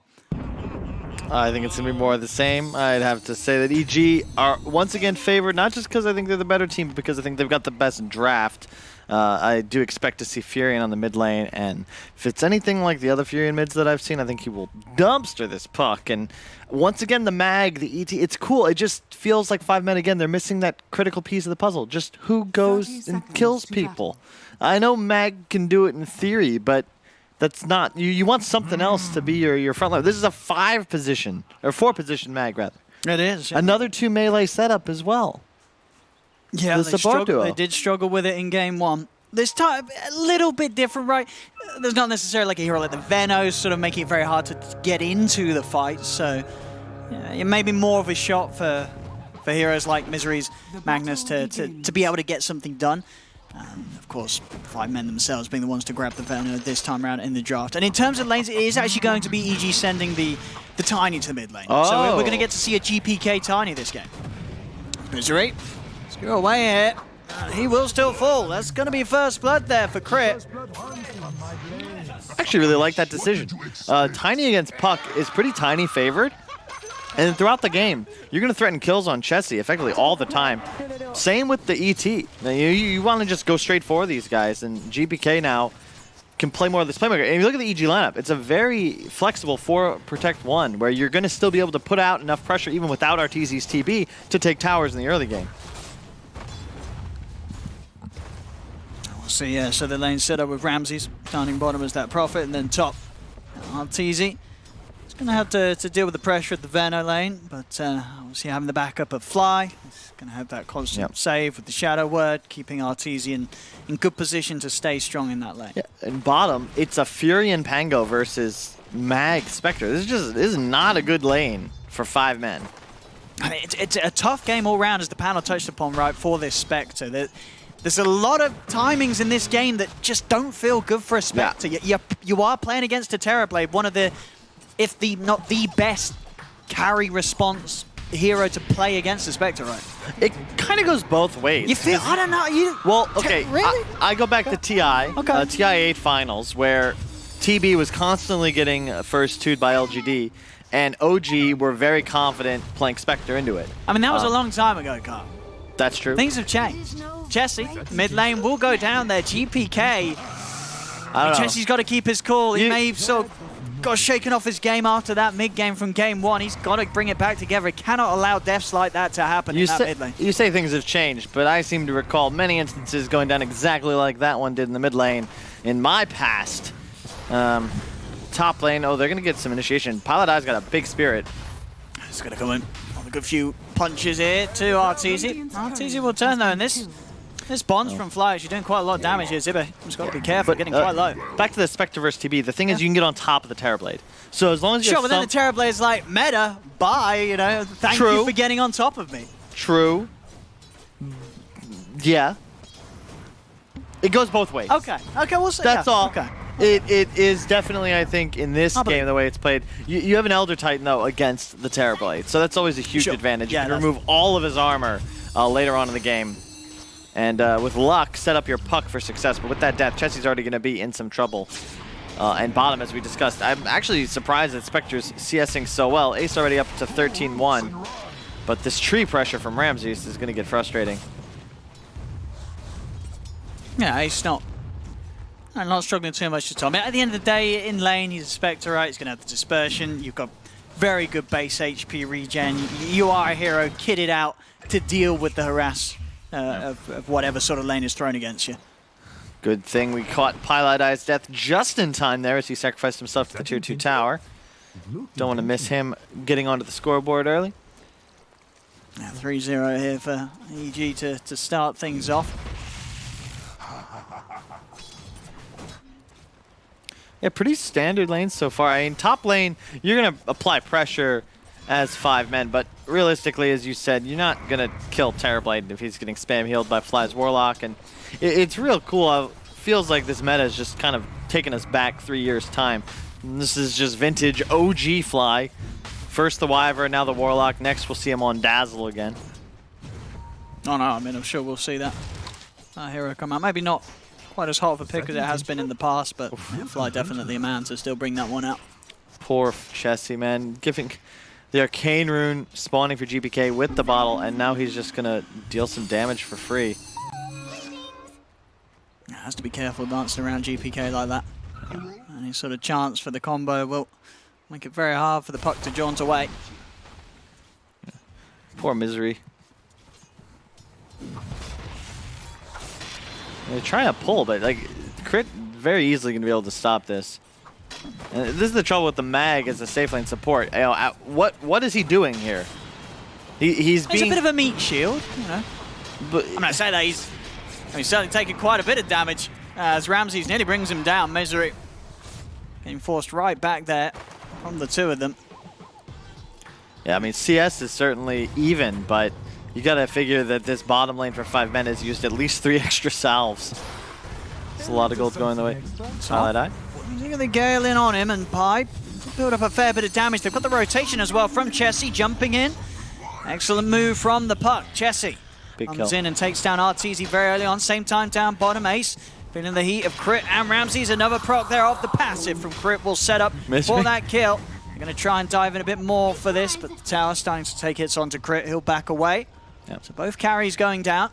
I think it's going to be more of the same. I'd have to say that EG are once again favored, not just because I think they're the better team, but because I think they've got the best draft. I do expect to see Furion on the mid lane, and if it's anything like the other Furion mids that I've seen, I think he will dumpster this puck. And once again, the mag, the ET, it's cool. It just feels like 5 men again. They're missing that critical piece of the puzzle. Just who goes and kills people. I know mag can do it in theory, but that's not. You want something else to be your front line. This is a 5-position or 4-position mag rather. It is. Yeah. Another 2 melee setup as well. Yeah, they did struggle with it in game 1. This time, a little bit different, right? There's not necessarily like a hero like the Venos sort of making it very hard to get into the fight, so yeah, it may be more of a shot for heroes like Misery's Magnus to be able to get something done. Of course, 5 men themselves being the ones to grab the Veno this time around in the draft. And in terms of lanes, it is actually going to be EG sending the Tiny to the mid lane. Oh. So we're going to get to see a GPK Tiny this game. Misery. Go away here. He will still fall. That's going to be first blood there for Crit. I actually really like that decision. Tiny against Puck is pretty Tiny favored. And throughout the game, you're going to threaten kills on Chessie effectively all the time. Same with the ET. Now, you want to just go straight for these guys, and GPK now can play more of this playmaker. And if you look at the EG lineup, it's a very flexible 4-protect-1, where you're going to still be able to put out enough pressure even without Arteezy's TB to take towers in the early game. So yeah, so the lane set up with Ramses, starting bottom as that Prophet, and then top Arteezy. He's going to have to deal with the pressure at the Veno lane, but obviously having the backup of Fly, he's going to have that constant save with the Shadow Word, keeping Arteezy in good position to stay strong in that lane. Yeah, and bottom, it's a Furion Pango versus Mag Spectre. This is not a good lane for 5 men. It's a tough game all round, as the panel touched upon, right, for this Spectre. There's a lot of timings in this game that just don't feel good for a Spectre. Yeah. You are playing against a Terrorblade, one of the, if not the best carry response hero to play against a Spectre, right? It kind of goes both ways. You feel, I don't know, well, okay, really? I go back to TI, TI 8 finals, where TB was constantly getting first 2'd by LGD, and OG were very confident playing Spectre into it. I mean, that was a long time ago, Carl. That's true. Things have changed. Chessie, mid lane will go down there. GPK. Chessie's got to keep his cool. He may have sort of got shaken off his game after that mid game from game 1. He's got to bring it back together. He cannot allow deaths like that to happen in that mid lane. You say things have changed, but I seem to recall many instances going down exactly like that one did in the mid lane in my past. Top lane, they're going to get some initiation. Pilot Eye's got a big spirit. It's going to come in. A good few punches here to Arteezy. Arteezy will turn though, and this bonds from Fly. You're doing quite a lot of damage here, Zibbe. Just got to be careful, getting quite low. Back to the Spectre versus TB. The thing is, you can get on top of the Terrorblade. So as long as you but then the Terrorblade's like, meta, bye, thank you for getting on top of me. True. Yeah. It goes both ways. Okay, we'll see. That's all. Okay. It is definitely, I think, in this game, the way it's played, you have an Elder Titan, though, against the Terrorblade. So that's always a huge advantage. You can remove all of his armor later on in the game. And with luck, set up your Puck for success. But with that death, Chessie's already going to be in some trouble. And bottom, as we discussed, I'm actually surprised that Spectre's CSing so well. Ace already up to 13-1. But this tree pressure from Ramses is going to get frustrating. Yeah, Ace not struggling too much to Tom. At the end of the day, in lane, he's a Spectre, right? He's going to have the dispersion. You've got very good base HP regen. You are a hero kitted out to deal with the harass of whatever sort of lane is thrown against you. Good thing we caught Pilot Eye's death just in time there as he sacrificed himself to the tier 2 tower. Don't want to miss him getting onto the scoreboard early. Now 3-0 here for EG to start things off. Yeah, pretty standard lanes so far. I mean, top lane, you're going to apply pressure as 5 men, but realistically, as you said, you're not going to kill Terrorblade if he's getting spam healed by Fly's Warlock. And it's real cool. It feels like this meta is just kind of taking us back 3 years' time. And this is just vintage OG Fly. First the Wyvern, now the Warlock. Next, we'll see him on Dazzle again. Oh, no, I mean, I'm sure we'll see that hero come out. Maybe not quite as hot of a pick as it has been in the past, but Fly definitely a man to still bring that one out. Poor Chessie, man. Giving the Arcane Rune spawning for GPK with the bottle, and now he's just going to deal some damage for free. Has to be careful dancing around GPK like that. Any sort of chance for the combo will make it very hard for the puck to jaunt away. Poor Misery. They're trying to pull, but like Crit very easily going to be able to stop this. And this is the trouble with the Mag as a safe lane support. You know, what is he doing here? He's being a bit of a meat shield, you know. But I'm going to say that he's certainly taking quite a bit of damage as Ramses nearly brings him down. Misery getting forced right back there from the two of them. Yeah, I mean, CS is certainly even, but you got to figure that this bottom lane for 5 men has used at least 3 extra salves. It's a lot of gold going the way. Solid Eye. Look at the Gale in on him, and Pi build up a fair bit of damage. They've got the rotation as well from Chessie jumping in. Excellent move from the puck. Chessie comes in and takes down Arteezy very early on. Same time down bottom. Ace feeling the heat of Crit and Ramses. Another proc there off the passive from Crit will set up for that kill. They're going to try and dive in a bit more for this, but the tower starting to take hits onto Crit. He'll back away. Yep. So both carries going down.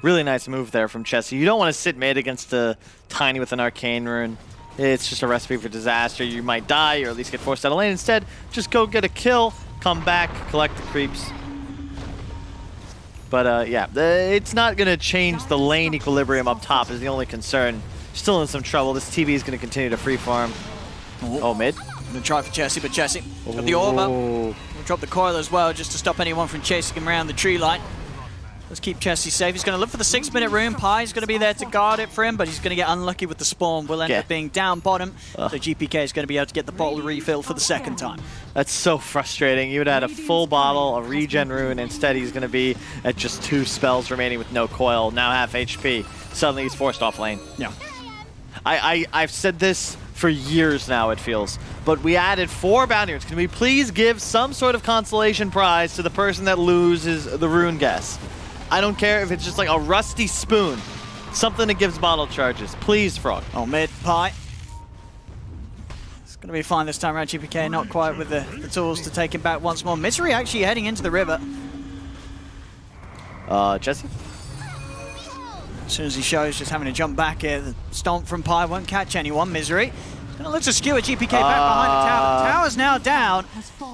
Really nice move there from Chessie. You don't want to sit mid against a Tiny with an Arcane Rune. It's just a recipe for disaster. You might die or at least get forced out of lane. Instead, just go get a kill, come back, collect the creeps. But yeah, it's not going to change the lane equilibrium up top is the only concern. Still in some trouble. This TB is going to continue to free farm. Oh, mid. Going to try for Chessie, but Chessie got the orb up. We'll drop the coil as well just to stop anyone from chasing him around the tree line. Let's keep Chessie safe. He's going to look for the 6-minute rune. Pie's going to be there to guard it for him, but he's going to get unlucky with the spawn. Will end up being down bottom, so GPK is going to be able to get the bottle refilled for the second time. That's so frustrating. You would have had a full bottle, a regen rune. Instead, he's going to be at just 2 spells remaining with no coil, now half HP. Suddenly, he's forced off lane. Yeah. I've said this for years now, it feels. But we added 4 bounties. Can we please give some sort of consolation prize to the person that loses the rune guess? I don't care if it's just like a rusty spoon. Something that gives bottle charges. Please, Frog. Oh, mid, Pie. It's going to be fine this time around. GPK not quite with the tools to take him back once more. Misery actually heading into the river. Chessie? As soon as he shows, just having to jump back here. The stomp from Pie won't catch anyone. Misery gonna look to skewer GPK back behind the tower. The tower's now down.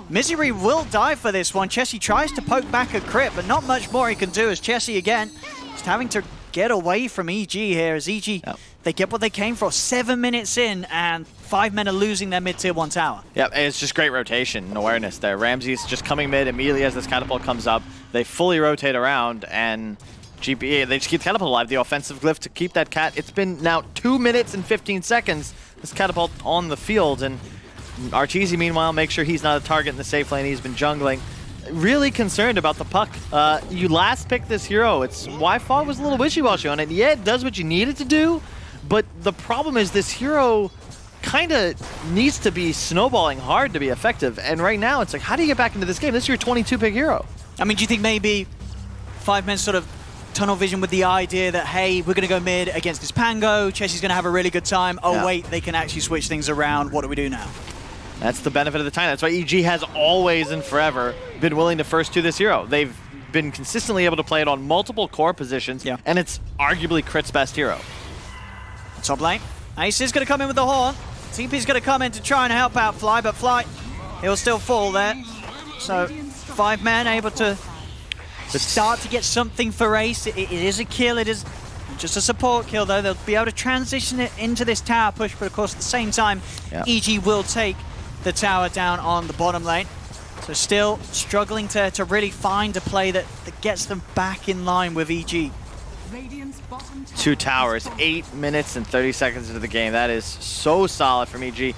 Misery will die for this one. Chessie tries to poke back a Crit, but not much more he can do as Chessie again just having to get away from EG here as EG, they get what they came for. 7 minutes in and 5 men are losing their mid-tier 1 tower. Yep, it's just great rotation and awareness there. Ramses just coming mid immediately as this catapult comes up. They fully rotate around and GPA, they just keep the catapult alive. The offensive glyph to keep that cat. It's been now 2 minutes and 15 seconds. This catapult on the field, and Arteezy, meanwhile, makes sure he's not a target in the safe lane. He's been jungling. Really concerned about the puck. You last picked this hero. It's why Fog was a little wishy-washy on it. Yeah, it does what you need it to do, but the problem is this hero kind of needs to be snowballing hard to be effective, and right now it's like, how do you get back into this game? This is your 22-pick hero. I mean, do you think maybe 5 men sort of tunnel vision with the idea that, hey, we're going to go mid against this Pango, Chessie's going to have a really good time. Oh, wait, they can actually switch things around. What do we do now? That's the benefit of the time. That's why EG has always and forever been willing to first to this hero. They've been consistently able to play it on multiple core positions, and it's arguably Crit's best hero. Top lane. Ace is going to come in with the horn. TP's going to come in to try and help out Fly, but Fly, he'll still fall there. So 5 men able to start to get something for Ace. It is a kill. It is just a support kill, though. They'll be able to transition it into this tower push, but of course, at the same time, EG will take the tower down on the bottom lane. So still struggling to really find a play that gets them back in line with EG. 2 towers, 8 minutes and 30 seconds into the game. That is so solid from EG.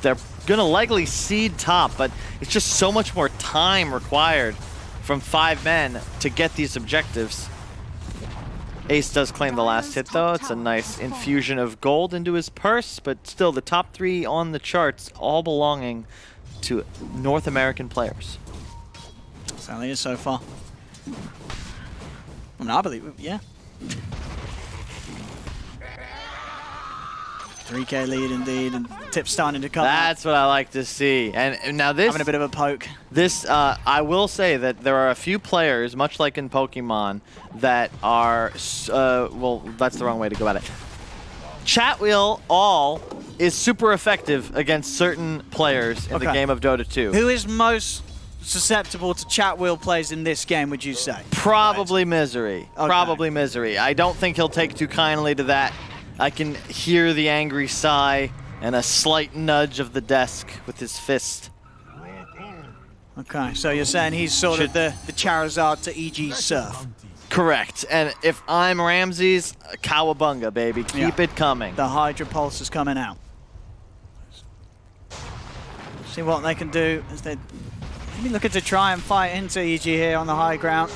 They're going to likely seed top, but it's just so much more time required from 5 men to get these objectives. Ace does claim the last hit, though. It's a nice infusion of gold into his purse, but still the top 3 on the charts, all belonging to North American players. Certainly is so far. I mean, I believe it, yeah. 3K lead indeed, and Tip's starting to come That's what I like to see. And now this... having a bit of a poke. This, I will say that there are a few players, much like in Pokemon, that are... well, that's the wrong way to go about it. Chat wheel all is super effective against certain players in the game of Dota 2. Who is most susceptible to chat wheel plays in this game, would you say? Probably Misery. Okay. Probably Misery. I don't think he'll take too kindly to that. I can hear the angry sigh and a slight nudge of the desk with his fist. Okay, so you're saying he's sort of the Charizard to EG's Surf. Correct. And if I'm Ramses, cowabunga, baby. Keep it coming. The Hydra Pulse is coming out. See what they can do as they maybe looking to try and fight into EG here on the high ground.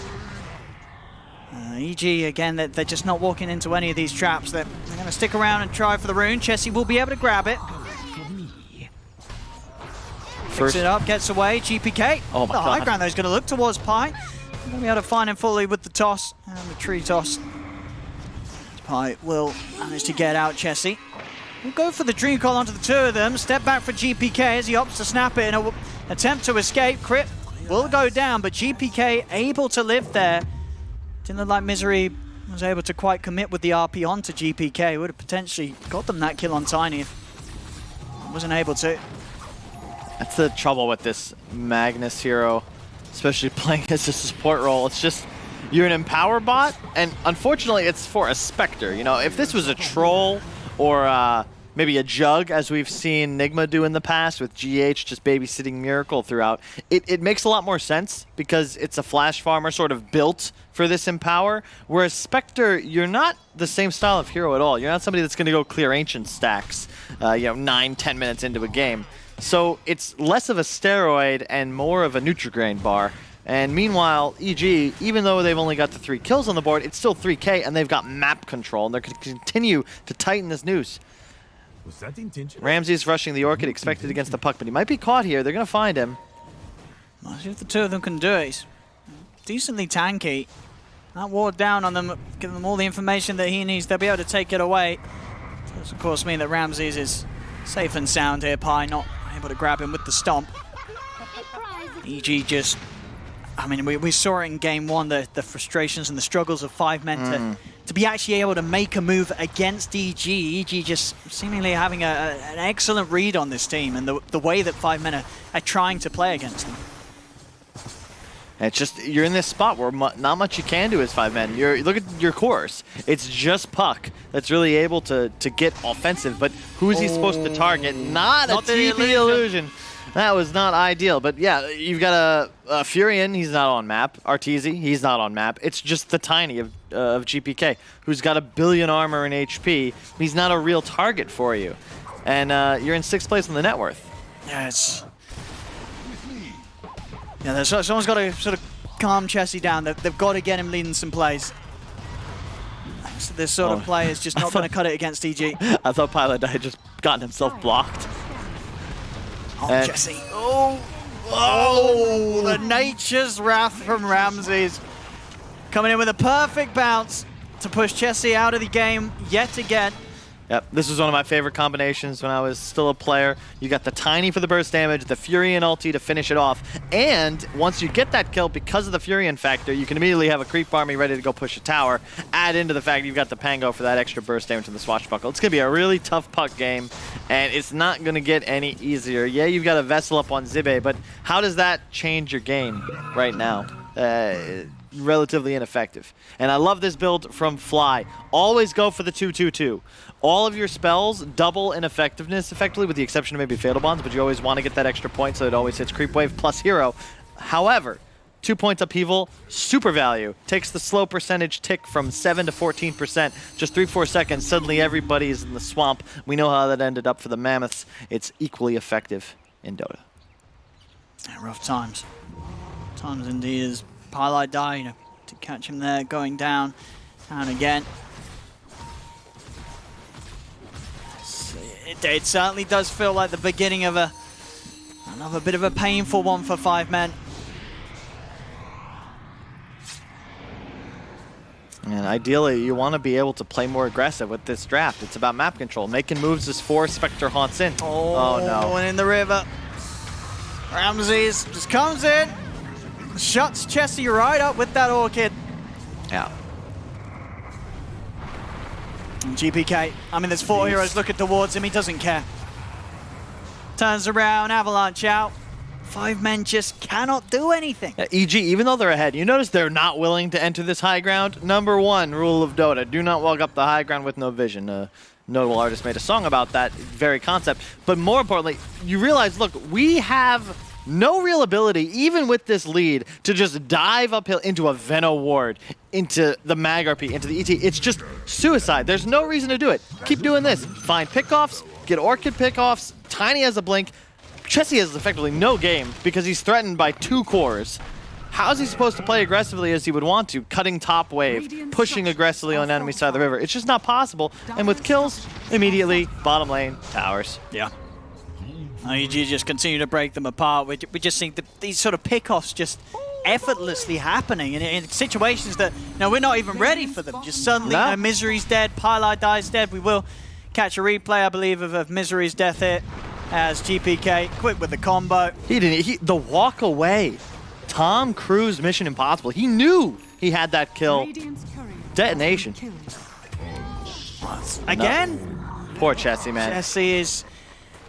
EG, again, they're just not walking into any of these traps. They're going to stick around and try for the rune. Chessie will be able to grab it. Picks it up, gets away. GPK. Oh my the high God. ground, though, is going to look towards Pi. Going to be able to find him fully with the toss and the tree toss. Pi will manage to get out Chessie. We'll go for the Dream Call onto the two of them. Step back for GPK as he opts to snap it in an attempt to escape. Crit will go down, but GPK able to live there. Didn't look like Misery was able to quite commit with the RP onto GPK. Would have potentially got them that kill on Tiny if wasn't able to. That's the trouble with this Magnus hero, especially playing as a support role. It's just, you're an Empower bot, and unfortunately it's for a Spectre. You know, if this was a troll or maybe a Jug, as we've seen Nigma do in the past with GH just babysitting Miracle throughout, it makes a lot more sense because it's a Flash Farmer sort of built for this Empower, whereas Spectre, you're not the same style of hero at all. You're not somebody that's going to go clear Ancient stacks, 9-10 minutes into a game. So it's less of a steroid and more of a Nutrigrain bar. And meanwhile, EG, even though they've only got the 3 kills on the board, it's still 3K, and they've got map control, and they're going to continue to tighten this noose. Was that intentional? Ramses rushing the Orchid, expected against the puck, but he might be caught here. They're going to find him. Well, see if the two of them can do it. He's decently tanky. That ward down on them, giving them all the information that he needs. They'll be able to take it away. Does, of course, mean that Ramses is safe and sound here. Pi not able to grab him with the stomp. EG just... I mean, we saw it in game one, the frustrations and the struggles of 5 men to be actually able to make a move against EG. EG just seemingly having an excellent read on this team and the way that 5 men are trying to play against them. It's just, you're in this spot where not much you can do as 5 men. Look at your course. It's just Puck that's really able to get offensive, but who's he supposed to target? Not a TP illusion. That was not ideal, but yeah, you've got a Furion, he's not on map. Arteezy, he's not on map. It's just the Tiny of GPK, who's got 1 billion armor and HP. He's not a real target for you. And you're in 6th place on the net worth. Yeah, it's... Yeah, someone's got to sort of calm Chessie down. They've got to get him leading some plays. So this sort of play is just not going to cut it against EG. I thought Pilot had just gotten himself blocked. Oh, Chessie. Oh, the Nature's Wrath from Ramses. Coming in with a perfect bounce to push Chessie out of the game yet again. Yep, this was one of my favorite combinations when I was still a player. You got the Tiny for the burst damage, the Furion ulti to finish it off, and once you get that kill, because of the Furion factor, you can immediately have a creep army ready to go push a tower, add into the fact you've got the Pango for that extra burst damage and the Swashbuckle. It's going to be a really tough puck game, and it's not going to get any easier. Yeah, you've got a Vessel up on Zibe, but how does that change your game right now? Relatively ineffective. And I love this build from Fly. Always go for the 2-2-2. All of your spells double in effectiveness, effectively, with the exception of maybe Fatal Bonds, but you always want to get that extra point so it always hits Creep Wave plus Hero. However, 2 points upheaval, super value. Takes the slow percentage tick from 7 to 14%. Just 3-4 seconds, suddenly everybody's in the swamp. We know how that ended up for the Mammoths. It's equally effective in Dota. Yeah, rough times. Times indeed as Pilot died to catch him there, going down and again. It certainly does feel like the beginning of another bit of a painful one for 5 men. And ideally, you want to be able to play more aggressive with this draft. It's about map control, making moves as 4 Spectre haunts in. Oh no. And in the river. Ramses just comes in, shuts Chessie right up with that Orchid. Yeah. And GPK, I mean, there's 4 heroes looking towards him. He doesn't care. Turns around, Avalanche out. 5 men just cannot do anything. Yeah, EG, even though they're ahead, you notice they're not willing to enter this high ground. Number 1 rule of Dota, do not walk up the high ground with no vision. A notable artist made a song about that very concept. But more importantly, you realize, look, we have no real ability, even with this lead, to just dive uphill into a Veno ward, into the Mag RP, into the ET. It's just suicide. There's no reason to do it. Keep doing this. Find pickoffs, get Orchid pickoffs. Tiny has a blink. Chessie has effectively no game because he's threatened by 2 cores. How is he supposed to play aggressively as he would want to? Cutting top wave, pushing aggressively on the enemy side of the river. It's just not possible. And with kills, immediately, bottom lane, towers. Yeah. EG just continue to break them apart. We just think that these sort of pickoffs just effortlessly happening in situations that we're not even ready for them. Just suddenly, Misery's dead, Pylai dies dead. We will catch a replay, I believe, of Misery's death hit as GPK quick with the combo. The walk away. Tom Cruise Mission Impossible. He knew he had that kill. Detonation. Again? Poor Chessie, man. Chessie is...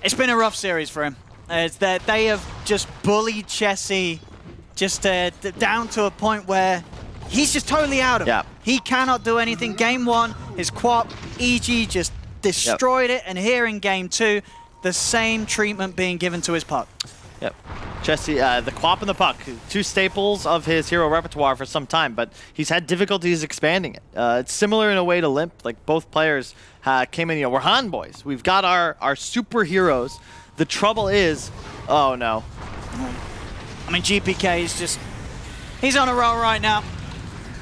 It's been a rough series for him. It's that they have just bullied Chessie just down to a point where he's just totally out of it. He cannot do anything. Game 1, his Quap, EG just destroyed it, and here in Game 2, the same treatment being given to his puck. Yep. Chessie, the Quap and the puck, 2 staples of his hero repertoire for some time, but he's had difficulties expanding it. It's similar in a way to Limp. Like, both players came in, we're Han boys. We've got our superheroes. The trouble is, oh no. I mean, GPK is just, he's on a roll right now.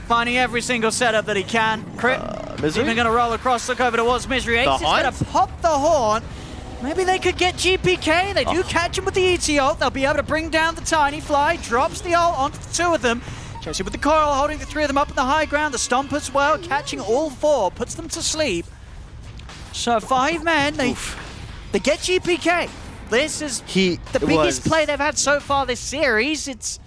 Finding every single setup that he can. Crit, Misery? even gonna roll across, look over towards Misery. Ace is gonna pop the horn. Maybe they could get GPK. They do catch him with the ET ult. They'll be able to bring down the Tiny Fly. Drops the ult onto the 2 of them. Chessie with the coil, holding the 3 of them up in the high ground. The Stomp as well, catching all 4. Puts them to sleep. So 5 men, they get GPK. This is the biggest play they've had so far this series. It's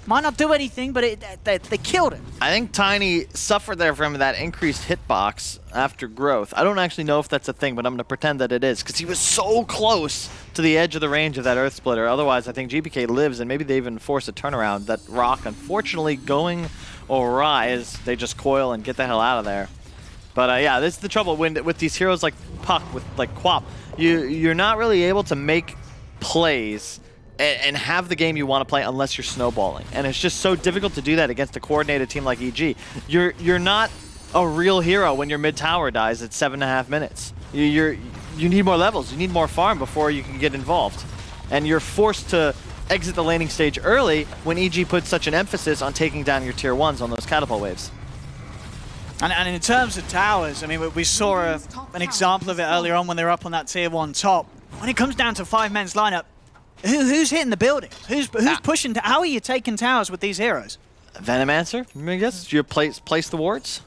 might not do anything, but they killed him. I think Tiny suffered there from that increased hitbox after growth. I don't actually know if that's a thing, but I'm going to pretend that it is, because he was so close to the edge of the range of that Earth Splitter. Otherwise, I think GPK lives, and maybe they even force a turnaround. That rock, unfortunately, going awry as they just coil and get the hell out of there. But yeah, this is the trouble with these heroes like Puck, with like Quap. You're not really able to make plays and have the game you want to play unless you're snowballing. And it's just so difficult to do that against a coordinated team like EG. You're not a real hero when your mid tower dies at 7.5 minutes. You need more levels, you need more farm before you can get involved. And you're forced to exit the laning stage early when EG puts such an emphasis on taking down your tier 1s on those catapult waves. And in terms of towers, I mean, we saw an example of it earlier on when they were up on that tier 1 top. When it comes down to 5 men's lineup, who's hitting the building? Who's pushing? How are you taking towers with these heroes? Venomancer, I guess. You place the wards?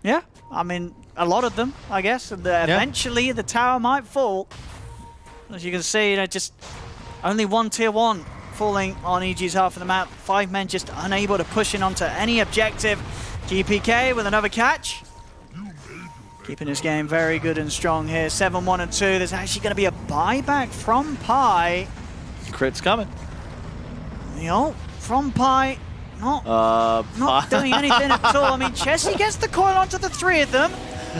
Yeah, I mean, a lot of them, I guess. And eventually the tower might fall. As you can see, just only 1 tier 1 falling on EG's half of the map. 5 men just unable to push in onto any objective. GPK with another catch. Keeping his game very good and strong here. 7-1 and 2. There's actually going to be a buyback from Pi. Crit's coming. The ult from Pi. Not doing anything at all. I mean, Chessie gets the coil onto the 3 of them,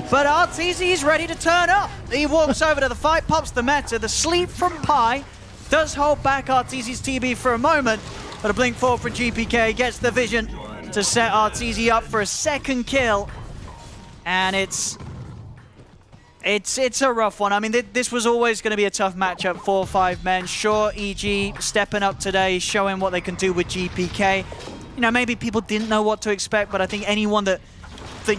but RTZ is ready to turn up. He walks over to the fight, pops the meta. The sleep from Pi does hold back RTZ's TB for a moment, but a blink forward from GPK gets the vision to set RTZ up for a 2nd kill. And it's a rough one. I mean, this was always going to be a tough matchup for 5 men. Sure, EG stepping up today, showing what they can do with GPK. You know, maybe people didn't know what to expect, but I think anyone that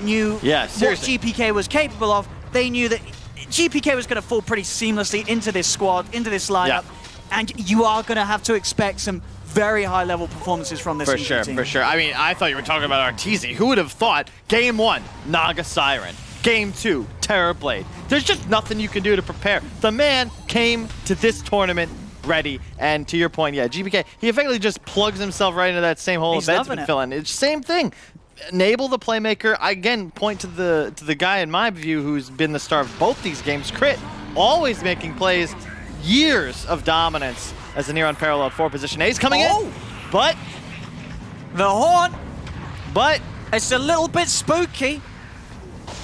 knew what GPK was capable of, they knew that GPK was going to fall pretty seamlessly into this squad, into this lineup. And you are going to have to expect some very high-level performances from this EG team. For sure. I mean, I thought you were talking about Arteezy. Who would have thought? Game 1, Naga Siren. Game 2, Terrorblade. There's just nothing you can do to prepare. The man came to this tournament ready, and to your point, yeah, GPK, he effectively just plugs himself right into that same hole Bed's been filling. It's same thing. Enable the playmaker. I again point to the guy in my view who's been the star of both these games, Crit, always making plays, years of dominance as a near unparalleled 4 position ace coming in, but the horn, but it's a little bit spooky.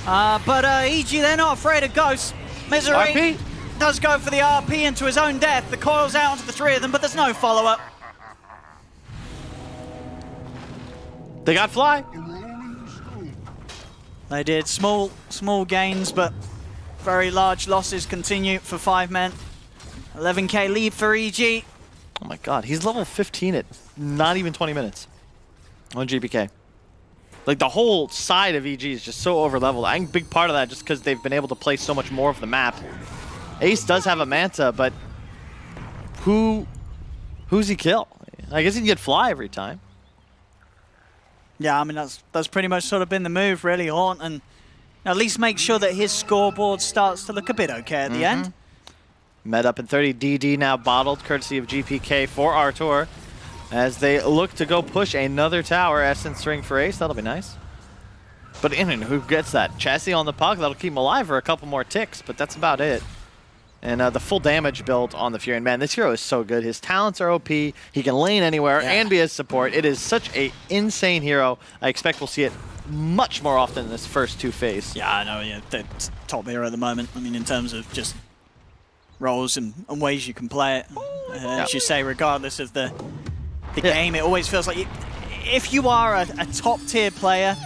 But EG, they're not afraid of ghosts. Misery RP does go for the RP into his own death. The coil's out onto the 3 of them, but there's no follow-up. They got Fly. They did small gains, but very large losses continue for 5 men. 11k lead for EG. Oh my god, he's level 15 at not even 20 minutes on GPK. Like, the whole side of EG is just so over-leveled. I think a big part of that just because they've been able to play so much more of the map. Ace does have a Manta, but who's he kill? I guess he can get Fly every time. Yeah, I mean, that's pretty much sort of been the move, really, Haunt, and at least make sure that his scoreboard starts to look a bit okay at the end. Med up in 30, DD now bottled, courtesy of GPK for Artur, as they look to go push another tower. Essence ring for Ace, that'll be nice. But who gets that? Chassis on the puck, that'll keep him alive for a couple more ticks, but that's about it. And the full damage build on the Fury. And man, this hero is so good. His talents are OP. He can lane anywhere and be a support. It is such an insane hero. I expect we'll see it much more often in this first 2 phase. Yeah, I know. Yeah, the top hero at the moment. I mean, in terms of just roles and ways you can play it. As you say, regardless of the game, it always feels like if you are a top-tier player,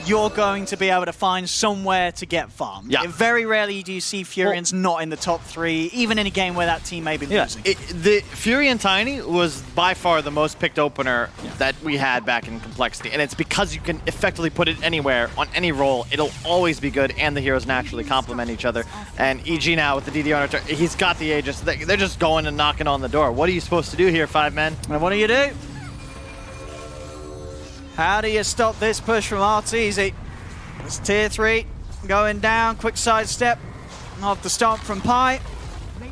you're going to be able to find somewhere to get farmed. Yeah. Very rarely do you see Furians not in the top 3, even in a game where that team may be losing. The Fury and Tiny was by far the most picked opener that we had back in Complexity, and it's because you can effectively put it anywhere, on any role. It'll always be good, and the heroes naturally complement each other. And EG now with the DD on return, he's got the Aegis. They're just going and knocking on the door. What are you supposed to do here, 5 men? And what do you do? How do you stop this push from Arteezy? It's tier 3 going down. Quick sidestep off the stomp from Pi.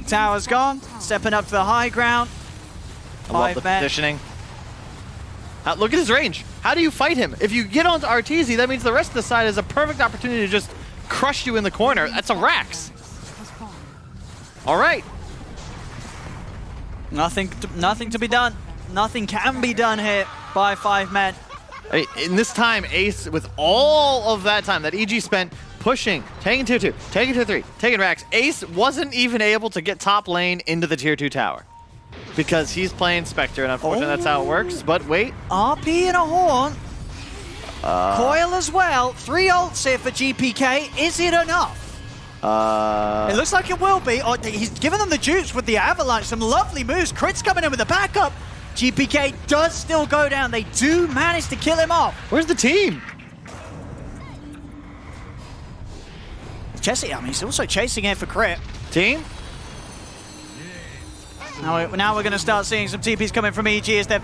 Tower's gone. Stepping up to the high ground. I love the positioning. Look at his range. How do you fight him? If you get onto Arteezy, that means the rest of the side has a perfect opportunity to just crush you in the corner. That's a Rax. All right. Nothing to be done. Nothing can be done here by 5 men. In this time, Ace, with all of that time that EG spent pushing, taking tier 2, taking tier 3, taking Rax, Ace wasn't even able to get top lane into the tier 2 tower because he's playing Spectre, and unfortunately that's how it works. But wait. RP and a Horn. Coil as well. 3 ults here for GPK. Is it enough? It looks like it will be. Oh, he's giving them the juice with the Avalanche. Some lovely moves. Crit's coming in with the backup. GPK does still go down. They do manage to kill him off. Where's the team? Jesse, I mean, he's also chasing it for Crit. Team? Now we're going to start seeing some TPs coming from EG as they're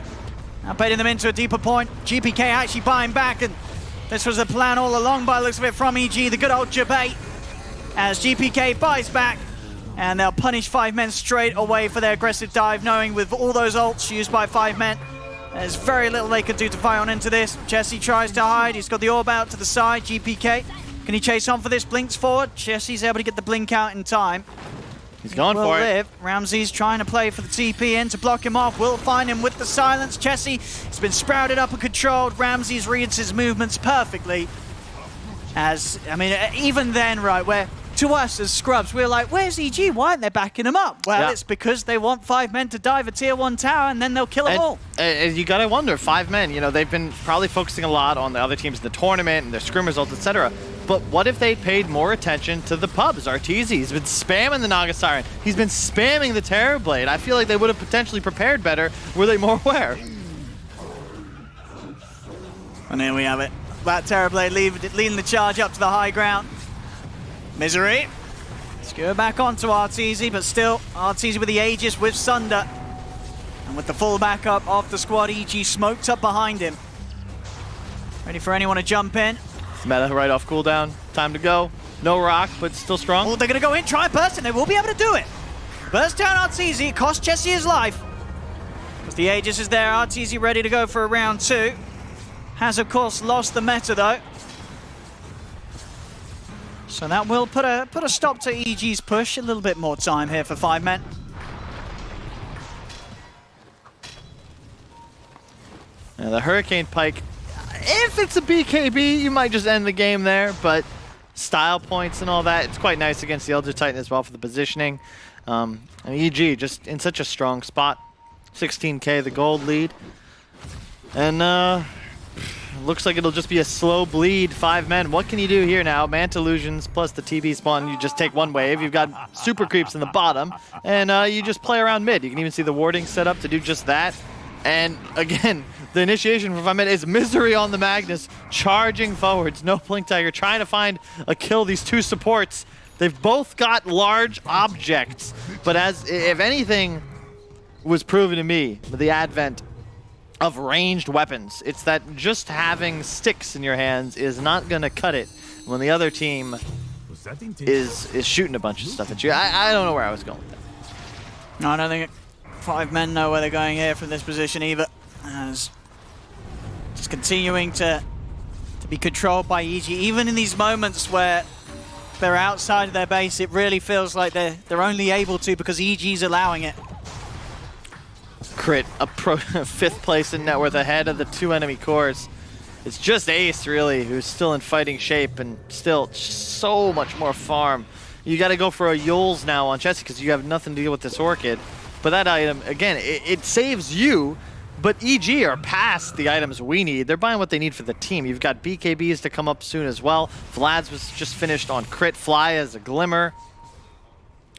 now baiting them into a deeper point. GPK actually buying back, and this was the plan all along by the looks of it from EG. The good old Jabate as GPK buys back. And they'll punish 5 men straight away for their aggressive dive, knowing with all those ults used by 5 men, there's very little they can do to fight on into this. Jesse tries to hide. He's got the orb out to the side. GPK, can he chase on for this? Blinks forward. Jesse's able to get the blink out in time. He's going for it. Ramsey's trying to play for the TP in to block him off. Will find him with the silence. Jesse has been sprouted up and controlled. Ramsey's reads his movements perfectly. As, I mean, even then, right, where to us as scrubs, we're like, where's EG? Why aren't they backing him up? Well, it's because they want 5 men to dive a tier 1 tower and then they'll kill them all. You gotta wonder, 5 men, you know, they've been probably focusing a lot on the other teams in the tournament and their scrim results, etc. But what if they paid more attention to the pubs? Arteezy, he's been spamming the Naga Siren. He's been spamming the Terrorblade. I feel like they would have potentially prepared better were they more aware. And there we have it. That Terrorblade leading the charge up to the high ground. Misery. Let's go back onto Arteezy, but still, Arteezy with the Aegis with Sunder. And with the full backup of the squad, EG smoked up behind him. Ready for anyone to jump in. Meta right off cooldown. Time to go. No rock, but still strong. Oh, they're going to go in, try and burst, and they will be able to do it. Burst down Arteezy, it cost Jesse his life. Because the Aegis is there, Arteezy ready to go for a round 2. Has, of course, lost the meta, though. So that will put a stop to EG's push. A little bit more time here for 5 men. Yeah, the Hurricane Pike, if it's a BKB, you might just end the game there, but style points and all that, it's quite nice against the Elder Titan as well for the positioning. And EG just in such a strong spot. 16k, the gold lead. And looks like it'll just be a slow bleed. 5 men. What can you do here now? Manta Illusions plus the TB spawn. You just take one wave. You've got super creeps in the bottom. And you just play around mid. You can even see the warding set up to do just that. And again, the initiation for 5 men is Misery on the Magnus. Charging forwards. No Blink Tiger. Trying to find a kill. These two supports. They've both got large objects. But as if anything was proven to me with the advent of ranged weapons, it's that just having sticks in your hands is not going to cut it when the other team is shooting a bunch of stuff at you. I don't know where I was going with that. No, I don't think 5 men know where they're going here from this position either. As just continuing to be controlled by EG, even in these moments where they're outside of their base, it really feels like they're only able to because EG's allowing it. Crit, a 5th place in net worth ahead of the 2 enemy cores. It's just Ace, really, who's still in fighting shape and still so much more farm. You got to go for a Yules now on Chessie because you have nothing to deal with this Orchid. But that item, again, it saves you, but EG are past the items we need. They're buying what they need for the team. You've got BKBs to come up soon as well. Vlad's was just finished on Crit. Fly as a Glimmer.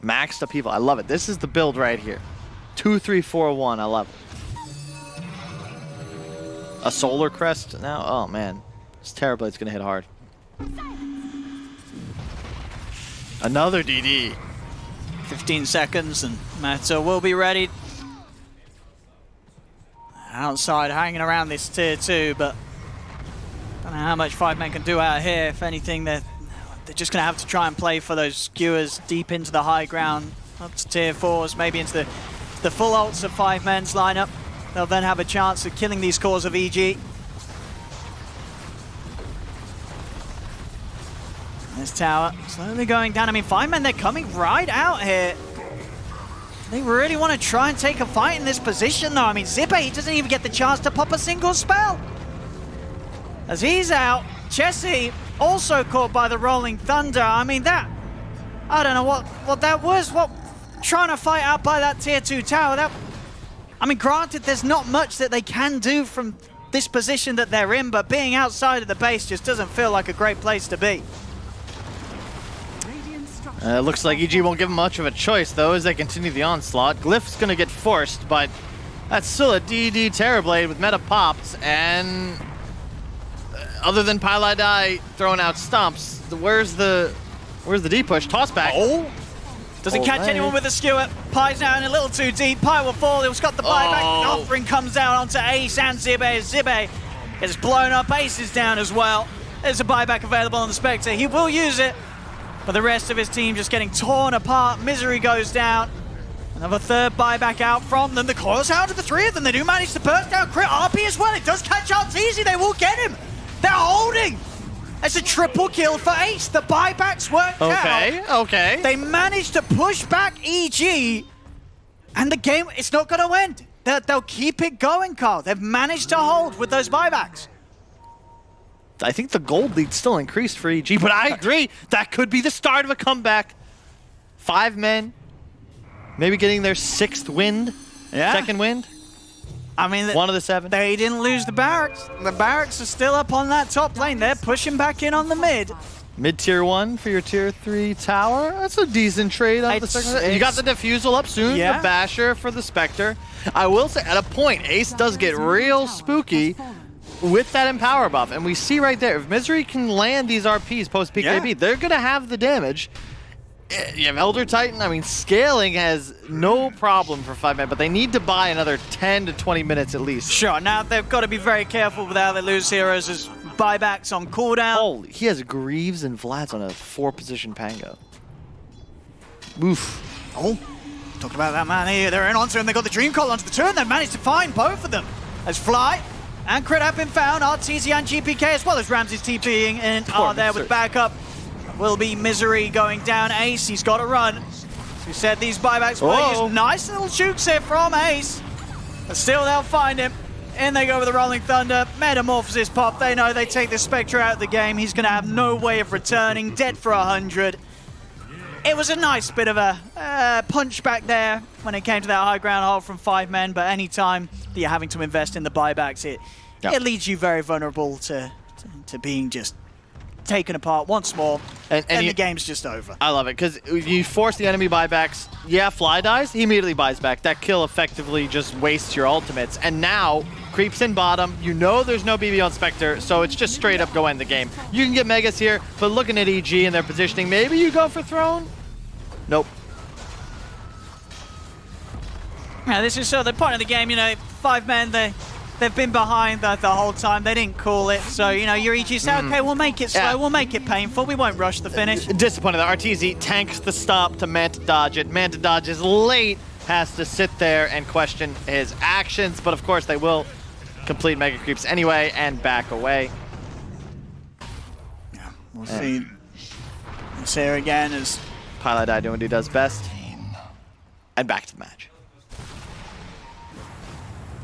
Maxed up people. I love it. This is the build right here. 2, 3, 4, 1. I love it. A Solar Crest now? Oh, man. This Terrorblade's going to hit hard. Another DD. 15 seconds and Meta will be ready. Outside, hanging around this tier 2, but I don't know how much 5 men can do out here. If anything, they're just going to have to try and play for those skewers deep into the high ground, up to tier 4s, maybe into the full ults of 5 men's lineup. They'll then have a chance of killing these cores of EG. This tower slowly going down. I mean, 5 men, they're coming right out here. They really want to try and take a fight in this position, though. I mean, Zippe, he doesn't even get the chance to pop a single spell. As he's out, Chessie also caught by the Rolling Thunder. I mean, that... I don't know what that was. Trying to fight out by that tier 2 tower. I mean, granted, there's not much that they can do from this position that they're in, but being outside of the base just doesn't feel like a great place to be. It looks like EG won't give them much of a choice, though, as they continue the onslaught. Glyph's going to get forced, but that's still a DD Terrorblade with meta popped, and other than Pylai throwing out stumps, where's the D push? Toss back. Oh! Doesn't catch anyone with a skewer. Pie's now in a little too deep. Pie will fall. He's got the buyback. The offering comes out onto Ace and Zippe. Zippe is blown up. Ace is down as well. There's a buyback available on the Spectre. He will use it. But the rest of his team just getting torn apart. Misery goes down. Another third buyback out from them. The coils out to the 3 of them. They do manage to burst out Crit. RP as well. It does catch Arteezy. They will get him. They're holding. It's a triple kill for Ace. The buybacks worked out. Okay. They managed to push back EG. And the game, it's not going to end. They'll keep it going, Carl. They've managed to hold with those buybacks. I think the gold lead still increased for EG, but I agree. That could be the start of a comeback. 5 men, maybe getting their 6th wind, second wind. I mean, one of the 7. They didn't lose the barracks. The barracks are still up on that top lane. They're pushing back in on the mid. Mid tier 1 for your tier 3 tower. That's a decent trade on the second. You got the Diffusal up soon. The Basher for the Spectre. I will say, at a point, Ace does get real spooky with that Empower buff. And we see right there, if Misery can land these RPs post-BKB, they're going to have the damage. you have Elder Titan. I mean, scaling has no problem for 5 men, but they need to buy another 10 to 20 minutes at least. Sure, now they've got to be very careful with how they lose heroes as buybacks on cooldown. Holy, he has Greaves and Vlad's on a 4-position Pango. Oof. Oh, talking about that man here. They're in onto him. They got the Dream Call onto the turn. They managed to find both of them. As Fly and Crit have been found. RTZ and GPK as well as Ramsey's TPing and are there with backup. Will be Misery going down. Ace, he's got to run. As we said, these buybacks will use nice little jukes here from Ace. But still, they'll find him. In they go with the Rolling Thunder. Metamorphosis pop. They know they take the Spectre out of the game. He's going to have no way of returning. Dead for 100. It was a nice bit of a punch back there when it came to that high ground hold from 5 men, but any time that you're having to invest in the buybacks, it leaves you very vulnerable to being just taken apart once more, and the game's just over. I love it, because you force the enemy buybacks. Yeah, Fly dies, he immediately buys back. That kill effectively just wastes your ultimates, and now creeps in bottom. You know there's no BB on Spectre, so it's just straight up go end the game. You can get Megas here, but looking at EG and their positioning, maybe you go for Throne? Nope. Yeah, this is the point of the game, 5 men, they've been behind the whole time. They didn't call it, so, your EG say, okay, we'll make it slow, we'll make it painful, we won't rush the finish. Disappointed that RTZ tanks the stop to Manta dodge it. Manta dodges late, has to sit there and question his actions, but of course they will complete Mega Creeps anyway and back away. Yeah, we'll see. It's here again as Pilot doing what he does best. And back to the match.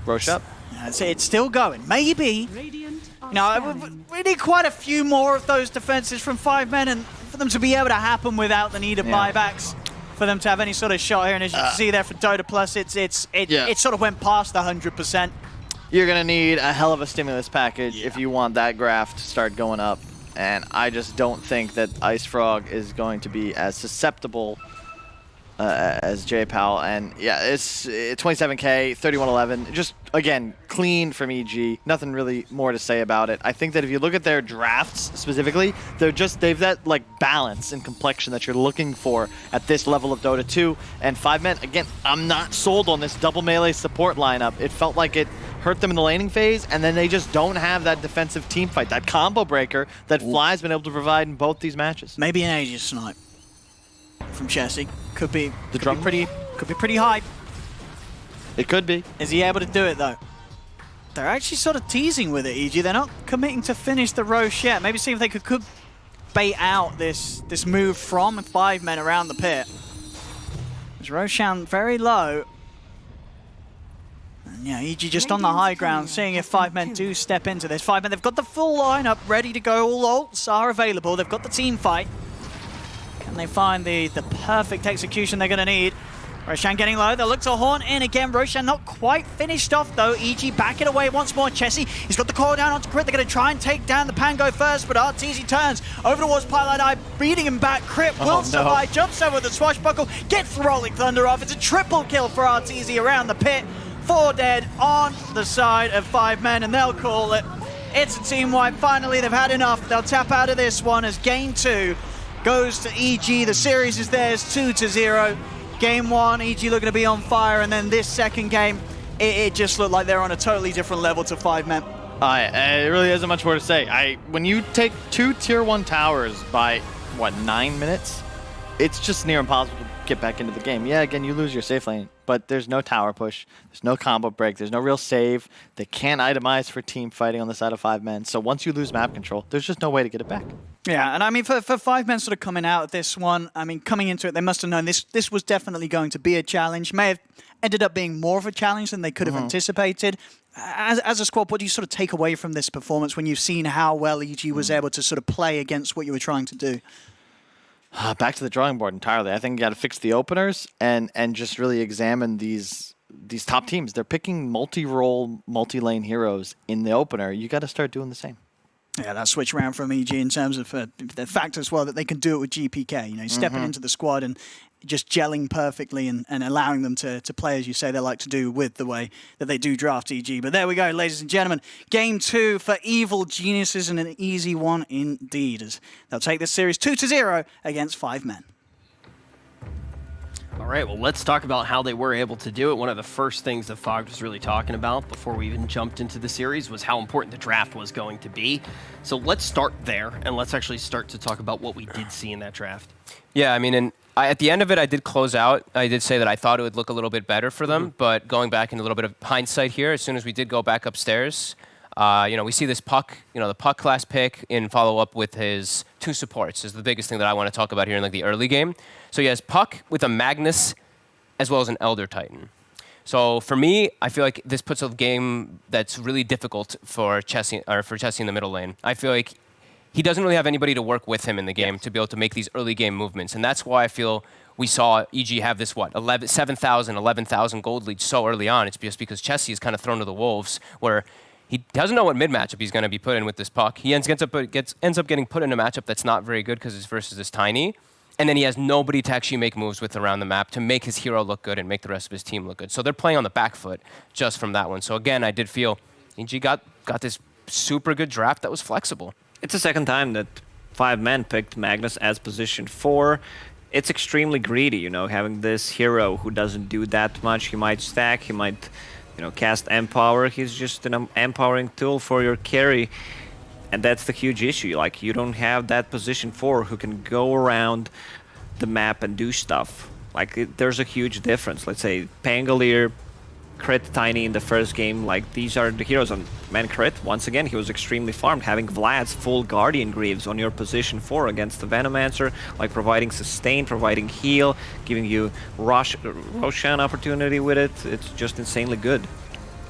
Roche up. It's still going. Maybe. We need quite a few more of those defenses from 5 men and for them to be able to happen without the need of buybacks. For them to have any sort of shot here, and as you can see there for Dota Plus, it sort of went past the 100%. You're gonna need a hell of a stimulus package if you want that graph to start going up, and I just don't think that Ice Frog is going to be as susceptible as J-Pal, and yeah, it's 27k, 3111, just again clean from EG. Nothing really more to say about it. I think that if you look at their drafts specifically, they've that like balance and complexion that you're looking for at this level of Dota 2. And 5 men, again, I'm not sold on this double melee support lineup. It felt like it hurt them in the laning phase, and then they just don't have that defensive team fight, that combo breaker that Fly's been able to provide in both these matches. Maybe an Aegis snipe from Chessie. Could be pretty high. It could be. Is he able to do it though? They're actually sort of teasing with it, EG. They're not committing to finish the Roche yet. Maybe see if they could bait out this move from 5 men around the pit. There's Roshan very low. And yeah, EG just on the high ground, seeing if 5 men do step into this. 5 men, they've got the full lineup ready to go. All ults are available. They've got the team fight. Can they find the perfect execution they're going to need? Roshan getting low. They'll look to Horn in again. Roshan not quite finished off, though. EG backing away once more. Chessie, he's got the call down onto Crit. They're going to try and take down the Pango first, but RTZ turns over towards Pilot Eye, beating him back. Crit will survive. Jumps over the swashbuckle. Gets the Rolling Thunder off. It's a triple kill for RTZ around the pit. 4 dead on the side of 5 men, and they'll call it. It's a team wipe. Finally, they've had enough. They'll tap out of this one as Game 2 goes to EG. The series is theirs, 2-0. Game 1, EG looking to be on fire, and then this second game, it just looked like they're on a totally different level to 5 men. It really isn't much more to say. When you take 2 tier 1 towers by, 9 minutes? It's just near impossible to get back into the game. Yeah, again, you lose your safe lane, but there's no tower push, there's no combo break, there's no real save. They can't itemize for team fighting on the side of 5 men, so once you lose map control, there's just no way to get it back. Yeah, and I mean, for 5 men sort of coming out of this one, I mean, coming into it, they must have known this was definitely going to be a challenge. May have ended up being more of a challenge than they could have anticipated. As a squad, what do you sort of take away from this performance when you've seen how well EG was able to sort of play against what you were trying to do? Back to the drawing board entirely. I think you got to fix the openers and just really examine these top teams. They're picking multi-role, multi-lane heroes in the opener. You got to start doing the same. Yeah, that switch around from EG in terms of the fact as well that they can do it with GPK. Stepping into the squad and just gelling perfectly and allowing them to play, as you say, they like to do with the way that they do draft EG. But there we go, ladies and gentlemen. Game 2 for Evil Geniuses, and an easy one indeed, as they'll take this series 2-0 against 5 men. right, well, let's talk about how they were able to do it. One of the first things that Fogg was really talking about before we even jumped into the series was how important the draft was going to be. So let's start there, and let's actually start to talk about what we did see in that draft. Yeah, I mean, and at the end of it, I did close out. I did say that I thought it would look a little bit better for them, but going back in a little bit of hindsight here, as soon as we did go back upstairs, we see this Puck, the Puck class pick in follow-up with his 2 supports is the biggest thing that I want to talk about here in like the early game. So he has Puck with a Magnus as well as an Elder Titan. So for me, I feel like this puts a game that's really difficult for Chessie in the middle lane. I feel like he doesn't really have anybody to work with him in the game to be able to make these early game movements. And that's why I feel we saw EG have this, 7,000, 11,000 gold lead so early on. It's just because Chessie is kind of thrown to the wolves where he doesn't know what mid-matchup he's going to be put in with this Puck. He ends up getting put in a matchup that's not very good because it's versus this Tiny. And then he has nobody to actually make moves with around the map to make his hero look good and make the rest of his team look good. So they're playing on the back foot just from that one. So again, I did feel EG got this super good draft that was flexible. It's the second time that 5 men picked Magnus as position 4. It's extremely greedy, having this hero who doesn't do that much. He might stack, he might, cast Empower. He's just an empowering tool for your carry. And that's the huge issue. Like, you don't have that position 4 who can go around the map and do stuff. Like, there's a huge difference. Let's say Pangolier crit Tiny in the first game. Like, these are the heroes on man crit. Once again, he was extremely farmed. Having Vlad's full Guardian Greaves on your position 4 against the Venomancer, like providing sustain, providing heal, giving you Roshan opportunity with it. It's just insanely good.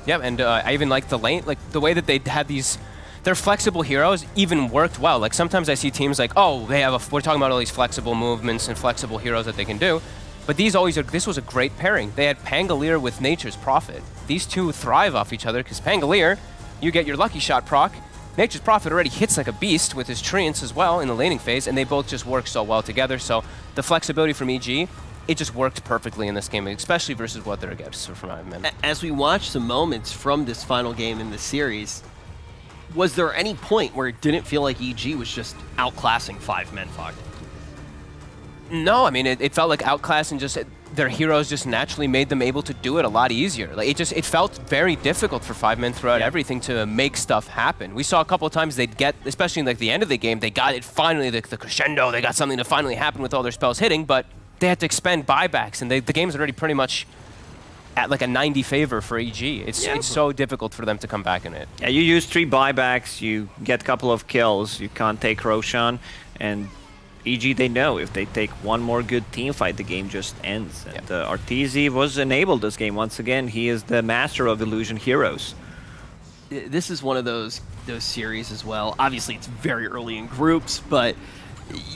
Yeah, and I even like the lane, like the way that they had these. Their flexible heroes even worked well. Like sometimes I see teams like, oh, we're talking about all these flexible movements and flexible heroes that they can do. But this was a great pairing. They had Pangolier with Nature's Prophet. These two thrive off each other because Pangolier, you get your Lucky Shot proc. Nature's Prophet already hits like a beast with his Treants as well in the laning phase, and they both just work so well together. So the flexibility from EG, it just worked perfectly in this game, especially versus what they're against for 5 men. As we watch some moments from this final game in the series, was there any point where it didn't feel like EG was just outclassing 5 men, Fogg? No, I mean, it felt like outclass and just their heroes just naturally made them able to do it a lot easier. Like it felt very difficult for 5 men throughout everything to make stuff happen. We saw a couple of times they'd get, especially in like the end of the game, they got it finally, the crescendo, they got something to finally happen with all their spells hitting, but they had to expend buybacks, and the game's already pretty much at like a 90 favor for EG. It's so difficult for them to come back in it. Yeah, you use 3 buybacks, you get a couple of kills, you can't take Roshan, and EG, they know if they take one more good team fight, the game just ends. And Arteezy was enabled this game once again. He is the master of illusion heroes. This is one of those series as well. Obviously, it's very early in groups, but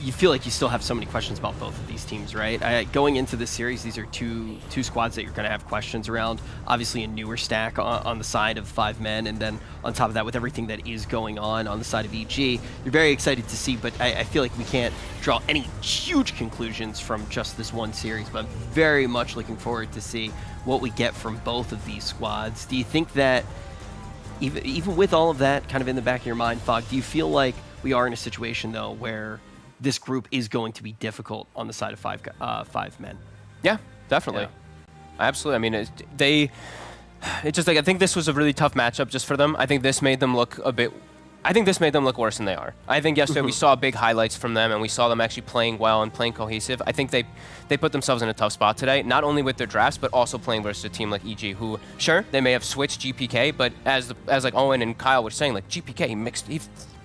you feel like you still have so many questions about both of these teams, right? Going into this series, these are two squads that you're going to have questions around. Obviously, a newer stack on the side of 5 men, and then on top of that, with everything that is going on the side of EG, you're very excited to see, but I feel like we can't draw any huge conclusions from just this one series, but I'm very much looking forward to see what we get from both of these squads. Do you think that, even with all of that kind of in the back of your mind, Fogg, do you feel like we are in a situation, though, where this group is going to be difficult on the side of 5 men? Yeah, definitely. Yeah. Absolutely. I mean, it's just like, I think this was a really tough matchup just for them. I think this made them look worse than they are. I think yesterday we saw big highlights from them, and we saw them actually playing well and playing cohesive. I think they put themselves in a tough spot today, not only with their drafts, but also playing versus a team like EG, who, sure, they may have switched GPK, but as like Owen and Kyle were saying, like GPK,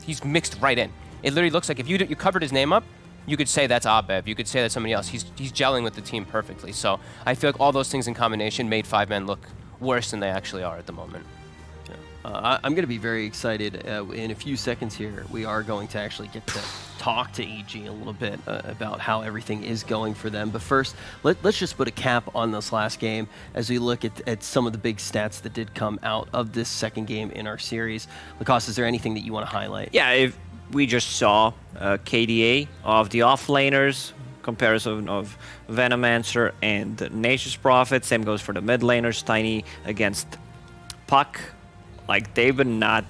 he's mixed right in. It literally looks like if you covered his name up, you could say that's Abev, you could say that's somebody else. He's gelling with the team perfectly. So I feel like all those things in combination made 5 men look worse than they actually are at the moment. I'm going to be very excited. In a few seconds here, we are going to actually get to talk to EG a little bit about how everything is going for them. But first, let's just put a cap on this last game as we look at some of the big stats that did come out of this second game in our series. Lacoste, is there anything that you want to highlight? Yeah, we just saw KDA of the offlaners, comparison of Venomancer and Nature's Prophet. Same goes for the mid laners, Tiny against Puck. Like, they've been not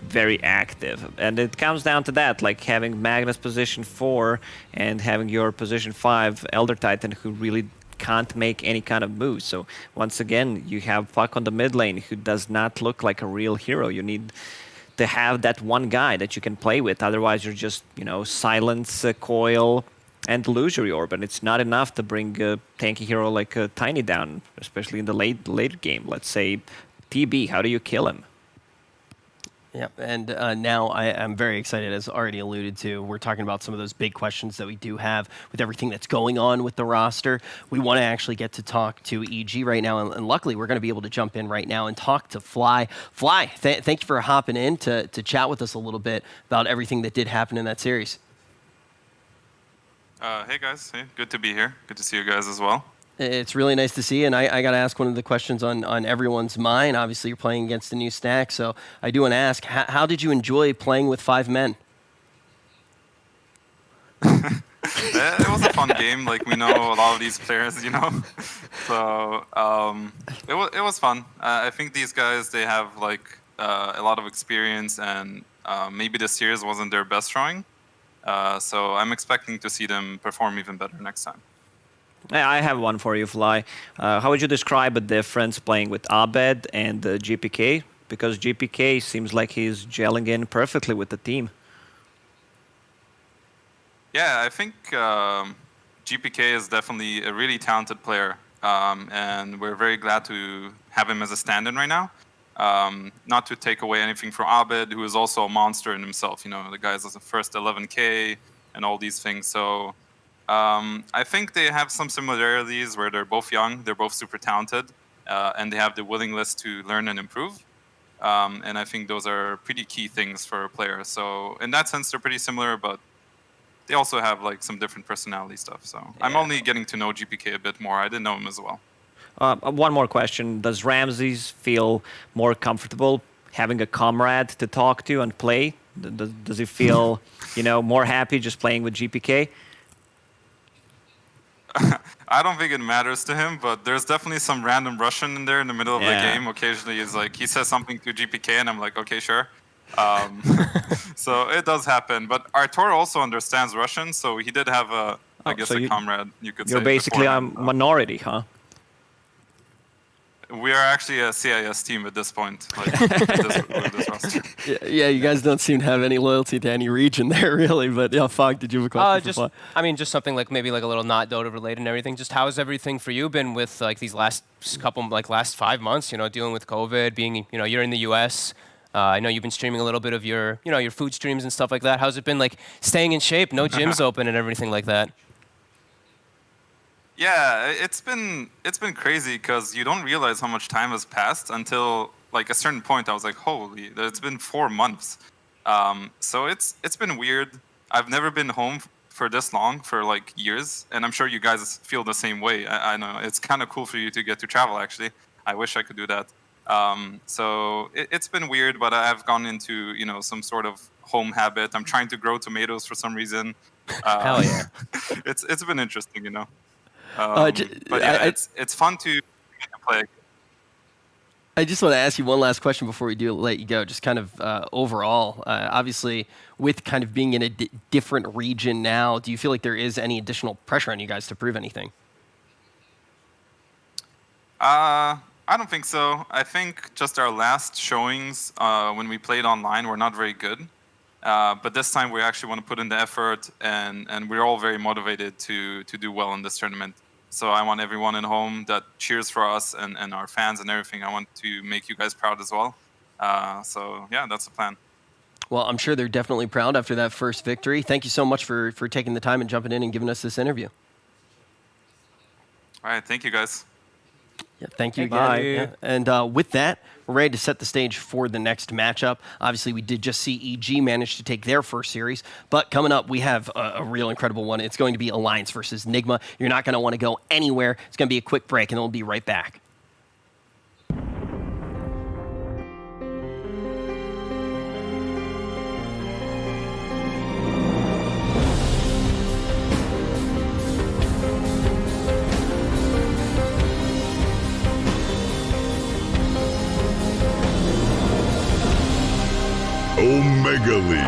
very active. And it comes down to that, like having Magnus position 4 and having your position 5 Elder Titan who really can't make any kind of moves. So once again, you have Puck on the mid lane who does not look like a real hero. You need to have that one guy that you can play with. Otherwise, you're just, silence, coil, and illusory orb, and it's not enough to bring a tanky hero like Tiny down, especially in the later game. Let's say TB, how do you kill him? Yep, and now I'm very excited, as already alluded to. We're talking about some of those big questions that we do have with everything that's going on with the roster. We want to actually get to talk to EG right now, and luckily we're going to be able to jump in right now and talk to Fly. Fly, thank you for hopping in to chat with us a little bit about everything that did happen in that series. Hey guys, hey, good to be here. Good to see you guys as well. It's really nice to see you, and I got to ask one of the questions on everyone's mind. Obviously, you're playing against the new stack, so I do want to ask, how did you enjoy playing with 5 men? It was a fun game. Like, we know a lot of these players, So it was fun. I think these guys, they have like a lot of experience, and maybe this series wasn't their best showing. So I'm expecting to see them perform even better next time. I have one for you, Fly. How would you describe a difference playing with Abed and GPK? Because GPK seems like he's gelling in perfectly with the team. Yeah, I think GPK is definitely a really talented player, and we're very glad to have him as a stand-in right now. Not to take away anything from Abed, who is also a monster in himself. The guy's the first 11K and all these things. So I think they have some similarities where they're both young, they're both super talented, and they have the willingness to learn and improve. And I think those are pretty key things for a player. So in that sense, they're pretty similar, but they also have like some different personality stuff. So yeah. I'm only getting to know GPK a bit more. I didn't know him as well. One more question. Does Ramses feel more comfortable having a comrade to talk to and play? Does he feel, more happy just playing with GPK? I don't think it matters to him, but there's definitely some random Russian in there in the middle of the game. Occasionally, it's like he says something to GPK, and I'm like, okay, sure. So it does happen. But Artur also understands Russian, so he did have a comrade, you could say. You're basically a minority, huh? We are actually a CIS team at this point. This roster. Yeah, you guys don't seem to have any loyalty to any region there, really. But yeah, Fog, did you have a question? Just something like maybe like a little not Dota related and everything. Just how has everything for you been with like these last 5 months? Dealing with COVID, being you're in the US. I know you've been streaming a little bit of your your food streams and stuff like that. How's it been like staying in shape? No gyms open and everything like that. Yeah, it's been crazy because you don't realize how much time has passed until like a certain point. I was like, holy, it's been 4 months. So it's been weird. I've never been home for this long for like years, and I'm sure you guys feel the same way. I know it's kind of cool for you to get to travel. Actually, I wish I could do that. So it's been weird, but I've gone into some sort of home habit. I'm trying to grow tomatoes for some reason. Hell yeah! It's been interesting, but yeah, it's fun to play. I just want to ask you one last question before we do let you go. Just kind of overall, obviously, with kind of being in a different region now, do you feel like there is any additional pressure on you guys to prove anything? I don't think so. I think just our last showings when we played online were not very good. But this time we actually want to put in the effort, and we're all very motivated to do well in this tournament. So I want everyone at home that cheers for us and our fans and everything. I want to make you guys proud as well. So yeah, that's the plan. Well, I'm sure they're definitely proud after that first victory. Thank you so much for taking the time and jumping in and giving us this interview. All right, thank you guys. Yeah, thank you again. Yeah. And with that, we're ready to set the stage for the next matchup. Obviously, we did just see EG manage to take their first series, but coming up, we have a real incredible one. It's going to be Alliance versus Nigma. You're not going to want to go anywhere. It's going to be a quick break, and then we'll be right back. Omega League.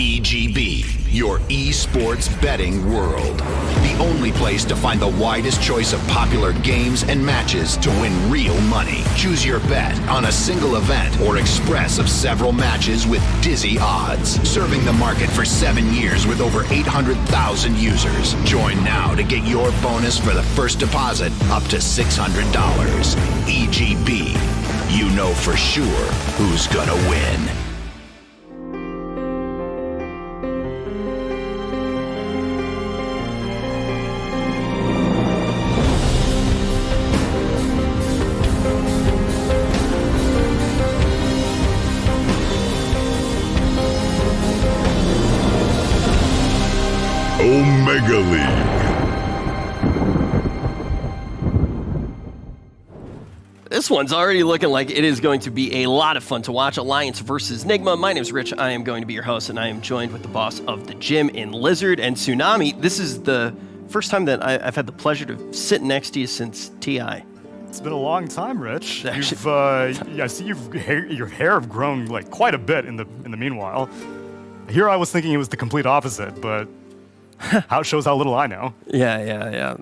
EGB, your esports betting world. The only place to find the widest choice of popular games and matches to win real money. Choose your bet on a single event or express of several matches with dizzy odds. Serving the market for 7 years with over 800,000 users. Join now to get your bonus for the first deposit up to $600. EGB, you know for sure who's gonna win. Omega League. This one's already looking like it is going to be a lot of fun to watch. Alliance versus Nigma. My name's Rich. I am going to be your host, and I am joined with the boss of the gym in Lizard and Tsunami. This is the first time that I've had the pleasure to sit next to you since TI. It's been a long time, Rich. I see your hair have grown like quite a bit in the meanwhile. Here I was thinking it was the complete opposite, but how it shows how little I know. Yeah.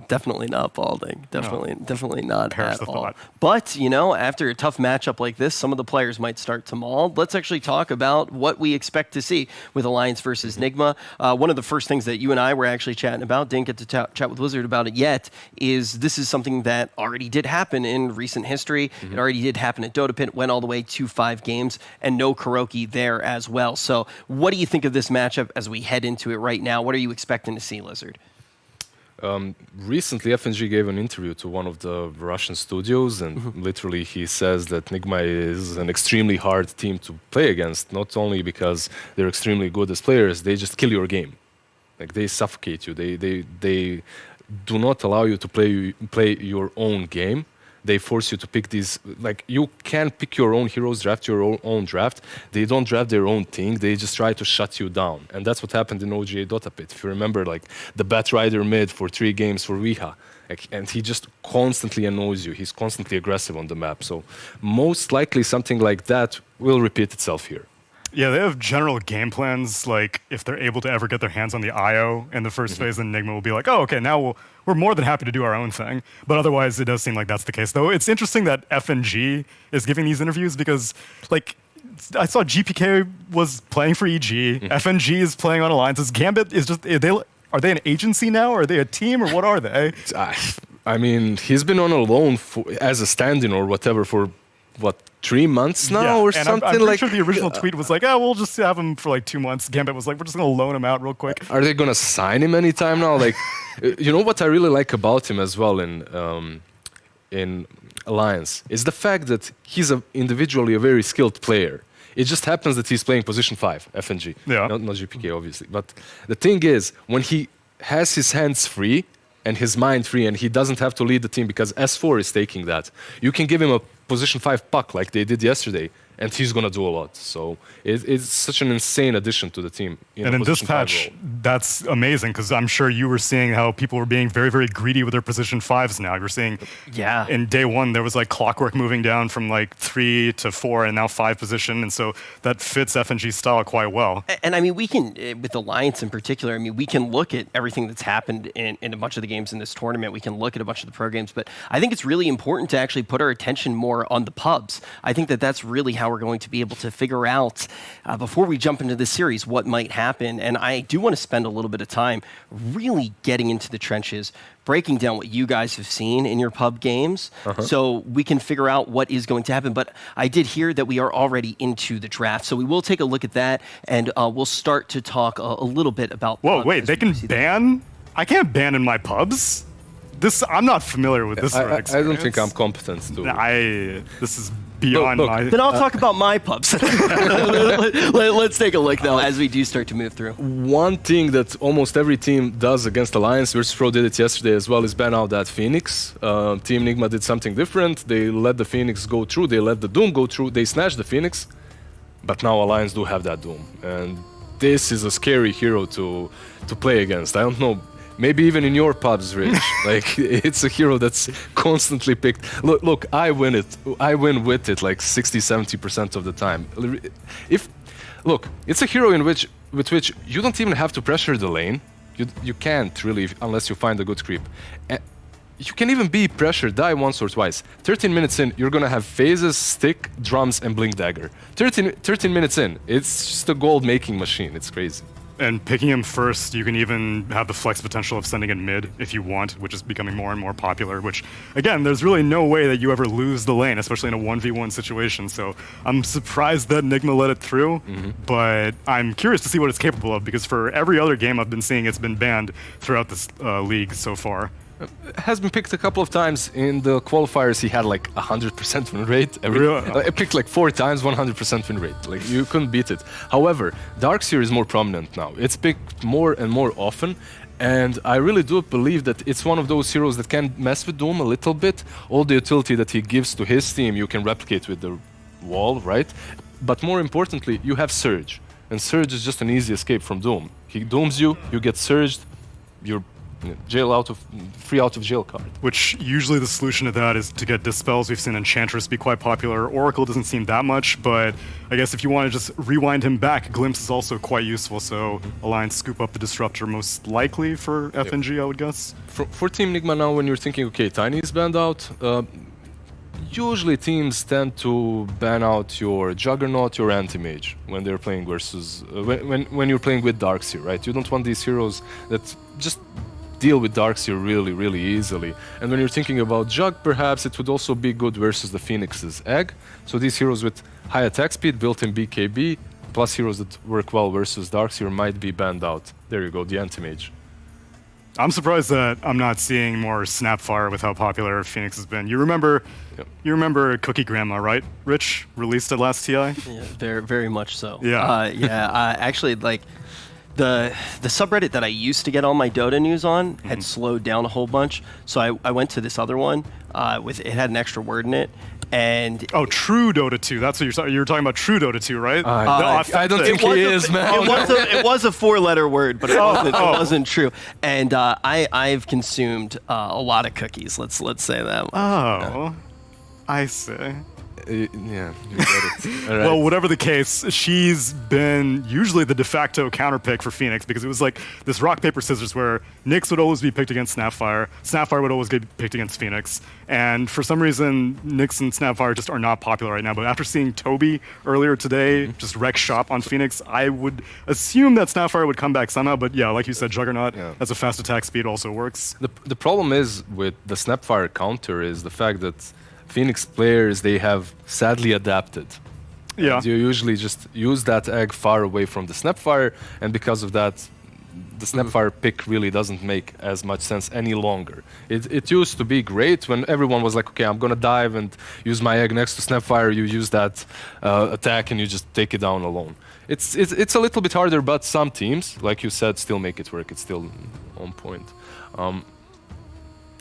Definitely not balding. Definitely not Perish at the all. thought. But, you know, after a tough matchup like this, some of the players might start to maul. Let's actually talk about what we expect to see with Alliance versus Nigma. One of the first things that you and I were actually chatting about, didn't get to chat with Wizard about it yet, is this is something that already did happen in recent history. It already did happen at Dota Pit, went all the way to 5 games, and no karaoke there as well. So what do you think of this matchup as we head into it right now? What are you expecting to see, Lizard? Recently, FNG gave an interview to one of the Russian studios, and literally he says that Nigma is an extremely hard team to play against, not only because they're extremely good as players, they just kill your game. Like, they suffocate you. They do not allow you to play your own game. They force you to pick these, like, you can pick your own heroes, draft your own draft. They don't draft their own thing. They just try to shut you down. And that's what happened in OGA Dota Pit. If you remember, like, the Batrider mid for 3 games for Weha. Like, and he just constantly annoys you. He's constantly aggressive on the map. So most likely something like that will repeat itself here. Yeah, they have general game plans, like if they're able to ever get their hands on the IO in the first phase, then Nigma will be like, oh, okay, now we're more than happy to do our own thing. But otherwise, it does seem like that's the case. Though it's interesting that FNG is giving these interviews because, like, I saw GPK was playing for EG, FNG is playing on Alliances, Gambit is just, are they an agency now? Are they a team, or what are they? I mean, he's been on a loan as a stand-in or whatever for, what, 3 months now or and something? I'm like sure the original tweet was like, oh, we'll just have him for like 2 months. Gambit was like, we're just going to loan him out real quick. Are they going to sign him anytime now? Like, you know what I really like about him as well in Alliance is the fact that he's individually a very skilled player. It just happens that he's playing position 5, FNG, not GPK, obviously. But the thing is, when he has his hands free and his mind free and he doesn't have to lead the team because S4 is taking that, you can give him a position 5 puck like they did yesterday, and he's going to do a lot. So it's such an insane addition to the team. And in this patch, that's amazing, because I'm sure you were seeing how people were being very, very greedy with their position 5s now. You're seeing, in day 1, there was like clockwork moving down from like 3 to 4 and now 5 position. And so that fits FNG's style quite well. And I mean, we can, with Alliance in particular, I mean, we can look at everything that's happened in a bunch of the games in this tournament. We can look at a bunch of the pro games, but I think it's really important to actually put our attention more on the pubs. I think that that's really how we're going to be able to figure out, before we jump into the series, what might happen. And I do want to spend a little bit of time really getting into the trenches, breaking down what you guys have seen in your pub games, so we can figure out what is going to happen. But I did hear that we are already into the draft, so we will take a look at that, and we'll start to talk a little bit about... Whoa, wait, they can ban? I can't ban in my pubs? I'm not familiar with this. I don't think I'm competent to do it. This is beyond my... Then I'll talk about my pubs. Let's take a look, though, as we do start to move through. One thing that almost every team does against Alliance, Virtus Pro did it yesterday as well, is ban out that Phoenix. Team Nigma did something different. They let the Phoenix go through. They let the Doom go through. They snatched the Phoenix. But now Alliance do have that Doom. And this is a scary hero to play against. I don't know. Maybe even in your pubs, Rich. Like, it's a hero that's constantly picked. Look, I win with it like 60-70% of the time. Look, it's a hero in which with which you don't even have to pressure the lane. You can't really, unless you find a good creep. You can even be pressured, die once or twice. 13 minutes in, you're gonna have phases, stick, drums, and blink dagger. 13 minutes in, it's just a gold-making machine. It's crazy. And picking him first, you can even have the flex potential of sending in mid if you want, which is becoming more and more popular, which, again, there's really no way that you ever lose the lane, especially in a 1v1 situation. So I'm surprised that Nigma let it through, but I'm curious to see what it's capable of, because for every other game I've been seeing, it's been banned throughout this league so far. Has been picked a couple of times. In the qualifiers, he had like 100% win rate. I picked like 4 times, 100% win rate. Like, you couldn't beat it. However, Darkseer is more prominent now. It's picked more and more often, and I really do believe that it's one of those heroes that can mess with Doom a little bit. All the utility that he gives to his team, you can replicate with the wall, right? But more importantly, you have Surge, and Surge is just an easy escape from Doom. He dooms you, you get surged, you're free out of jail card. Which usually the solution to that is to get dispels. We've seen Enchantress be quite popular. Oracle doesn't seem that much, but I guess if you want to just rewind him back, Glimpse is also quite useful. So Alliance scoop up the Disruptor most likely for FNG, I would guess. For Team Nigma now, when you're thinking, okay, Tiny is banned out, usually teams tend to ban out your Juggernaut, your Anti-Mage when they're playing versus when you're playing with Darkseer, right? You don't want these heroes that just deal with Darkseer really easily. And when you're thinking about Jug, perhaps it would also be good versus the Phoenix's Egg. So these heroes with high attack speed, built-in BKB, plus heroes that work well versus Darkseer might be banned out. There you go, the Anti-Mage. I'm surprised that I'm not seeing more Snapfire with how popular Phoenix has been. You remember Cookie Grandma, right? Rich released it last TI. Yeah, very much so. Yeah. Actually, like the subreddit that I used to get all my Dota news on had slowed down a whole bunch. So I went to this other one with it had an extra word in it. And True Dota 2. That's what you're talking about. True Dota 2, right? I don't think he is, man. It was a 4-letter word, but it wasn't true. And I've consumed a lot of cookies. Let's say that. I see. Yeah, you get it. All right. Well, whatever the case, she's been usually the de facto counterpick for Phoenix, because it was like this rock, paper, scissors where Nyx would always be picked against Snapfire, Snapfire would always get picked against Phoenix, and for some reason, Nyx and Snapfire just are not popular right now. But after seeing Toby earlier today just wreck shop on Phoenix, I would assume that Snapfire would come back somehow, but yeah, like you said, Juggernaut, as a fast attack speed, also works. The problem is with the Snapfire counter is the fact that Phoenix players, they have sadly adapted. Yeah. And you usually just use that egg far away from the Snapfire, and because of that, the Snapfire pick really doesn't make as much sense any longer. It used to be great when everyone was like, okay, I'm gonna dive and use my egg next to Snapfire, you use that attack and you just take it down alone. It's a little bit harder, but some teams, like you said, still make it work. It's still on point.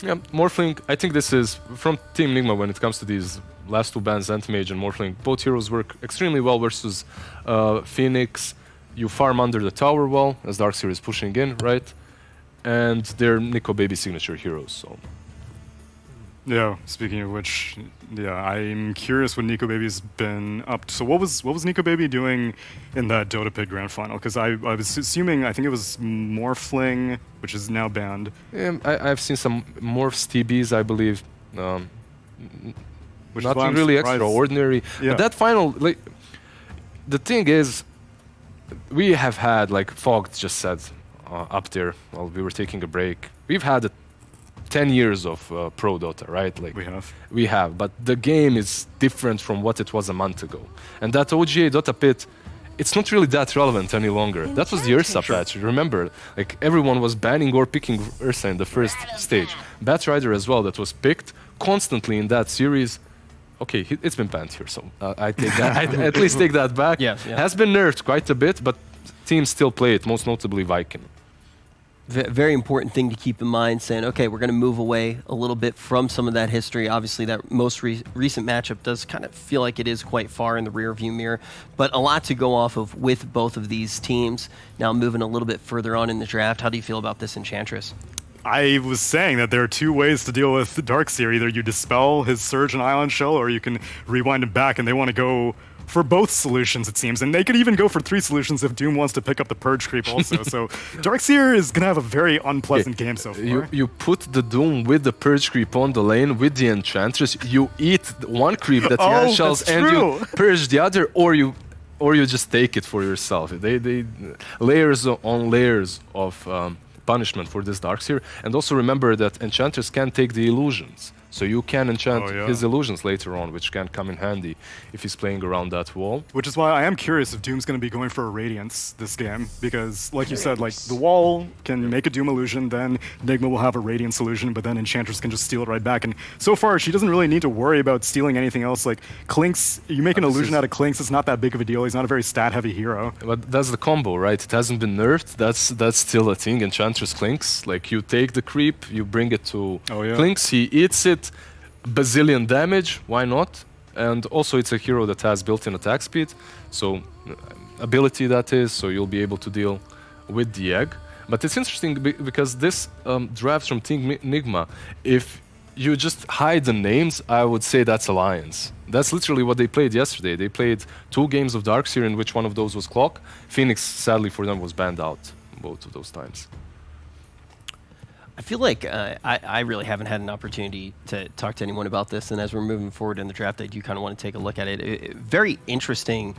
Yeah, Morphling, I think this is, from Team Nigma when it comes to these last 2 bans, Anti-Mage and Morphling, both heroes work extremely well versus Phoenix. You farm under the tower well, as Darkseer is pushing in, right? And they're Nico Baby signature heroes, so... Yeah, speaking of which, yeah, I'm curious what Nico Baby's been up to. So what was Nico Baby doing in that Dota Pit Grand Final? Because I was assuming, I think it was Morphling, which is now banned. Yeah, I've seen some Morphs TBs, I believe. Which nothing really extraordinary. Yeah. But that final, like, the thing is, we have had, like Fog just said up there while we were taking a break, we've had 10 years of pro Dota, right? Like we have, but the game is different from what it was a month ago. And that OGA Dota Pit, it's not really that relevant any longer. That was the Ursa patch, remember? Like everyone was banning or picking Ursa in the first stage. Batrider as well, that was picked constantly in that series. Okay, it's been banned here, so I take that. I at least take that back. Yeah. Has been nerfed quite a bit, but teams still play it, most notably Viking. Very important thing to keep in mind, saying, okay, we're going to move away a little bit from some of that history. Obviously, that most recent matchup does kind of feel like it is quite far in the rearview mirror, but a lot to go off of with both of these teams. Now moving a little bit further on in the draft, how do you feel about this Enchantress? I was saying that there are 2 ways to deal with Darkseer. Either you dispel his Surge and Island Shell, or you can rewind him back, and they want to go for both solutions, it seems. And they could even go for 3 solutions if Doom wants to pick up the Purge creep also. So Darkseer is going to have a very unpleasant game so far. You put the Doom with the Purge creep on the lane with the Enchantress. You eat one creep that he has shells and you purge the other, or you just take it for yourself. They layers on layers of punishment for this Darkseer. And also remember that Enchantress can take the illusions. So you can enchant his illusions later on, which can come in handy if he's playing around that wall. Which is why I am curious if Doom's going to be going for a Radiance this game, because like you said, like the wall can make a Doom illusion, then Nigma will have a Radiance illusion, but then Enchantress can just steal it right back. And so far, she doesn't really need to worry about stealing anything else. Like Clinkz, you make an illusion out of Clinkz, it's not that big of a deal. He's not a very stat-heavy hero. But that's the combo, right? It hasn't been nerfed. That's still a thing. Enchantress Clinkz. Like you take the creep, you bring it to Clinkz, he eats it. Bazillion damage, why not? And also it's a hero that has built-in attack speed, so ability that is, so you'll be able to deal with the egg. But it's interesting because this draft from Team Nigma, if you just hide the names, I would say that's Alliance. That's literally what they played yesterday. They played 2 games of Darkseer in which one of those was Clock. Phoenix, sadly for them, was banned out both of those times. I feel like I really haven't had an opportunity to talk to anyone about this, and as we're moving forward in the draft, I do kind of want to take a look at it. Very interesting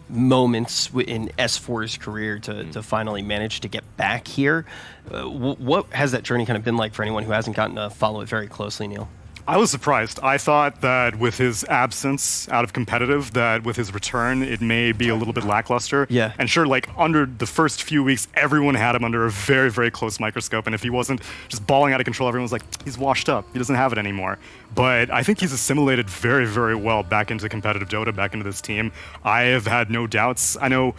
moments in S4's career to finally manage to get back here. What has that journey kind of been like for anyone who hasn't gotten to follow it very closely, Neil? I was surprised. I thought that with his absence out of competitive, that with his return, it may be a little bit lackluster. Yeah. And sure, like under the first few weeks, everyone had him under a very, very close microscope. And if he wasn't just balling out of control, everyone was like, he's washed up. He doesn't have it anymore. But I think he's assimilated very, very well back into competitive Dota, back into this team. I have had no doubts. I know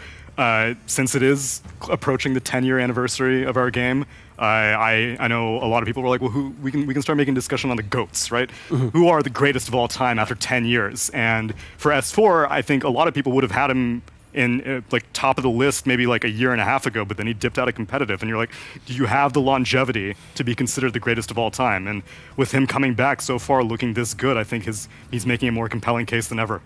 since it is approaching the 10-year anniversary of our game, I know a lot of people were like, well, we can start making discussion on the GOATs, right? Who are the greatest of all time after 10 years? And for S4, I think a lot of people would have had him in like top of the list maybe like a year and a half ago, but then he dipped out of competitive. And you're like, do you have the longevity to be considered the greatest of all time? And with him coming back so far looking this good, I think he's making a more compelling case than ever.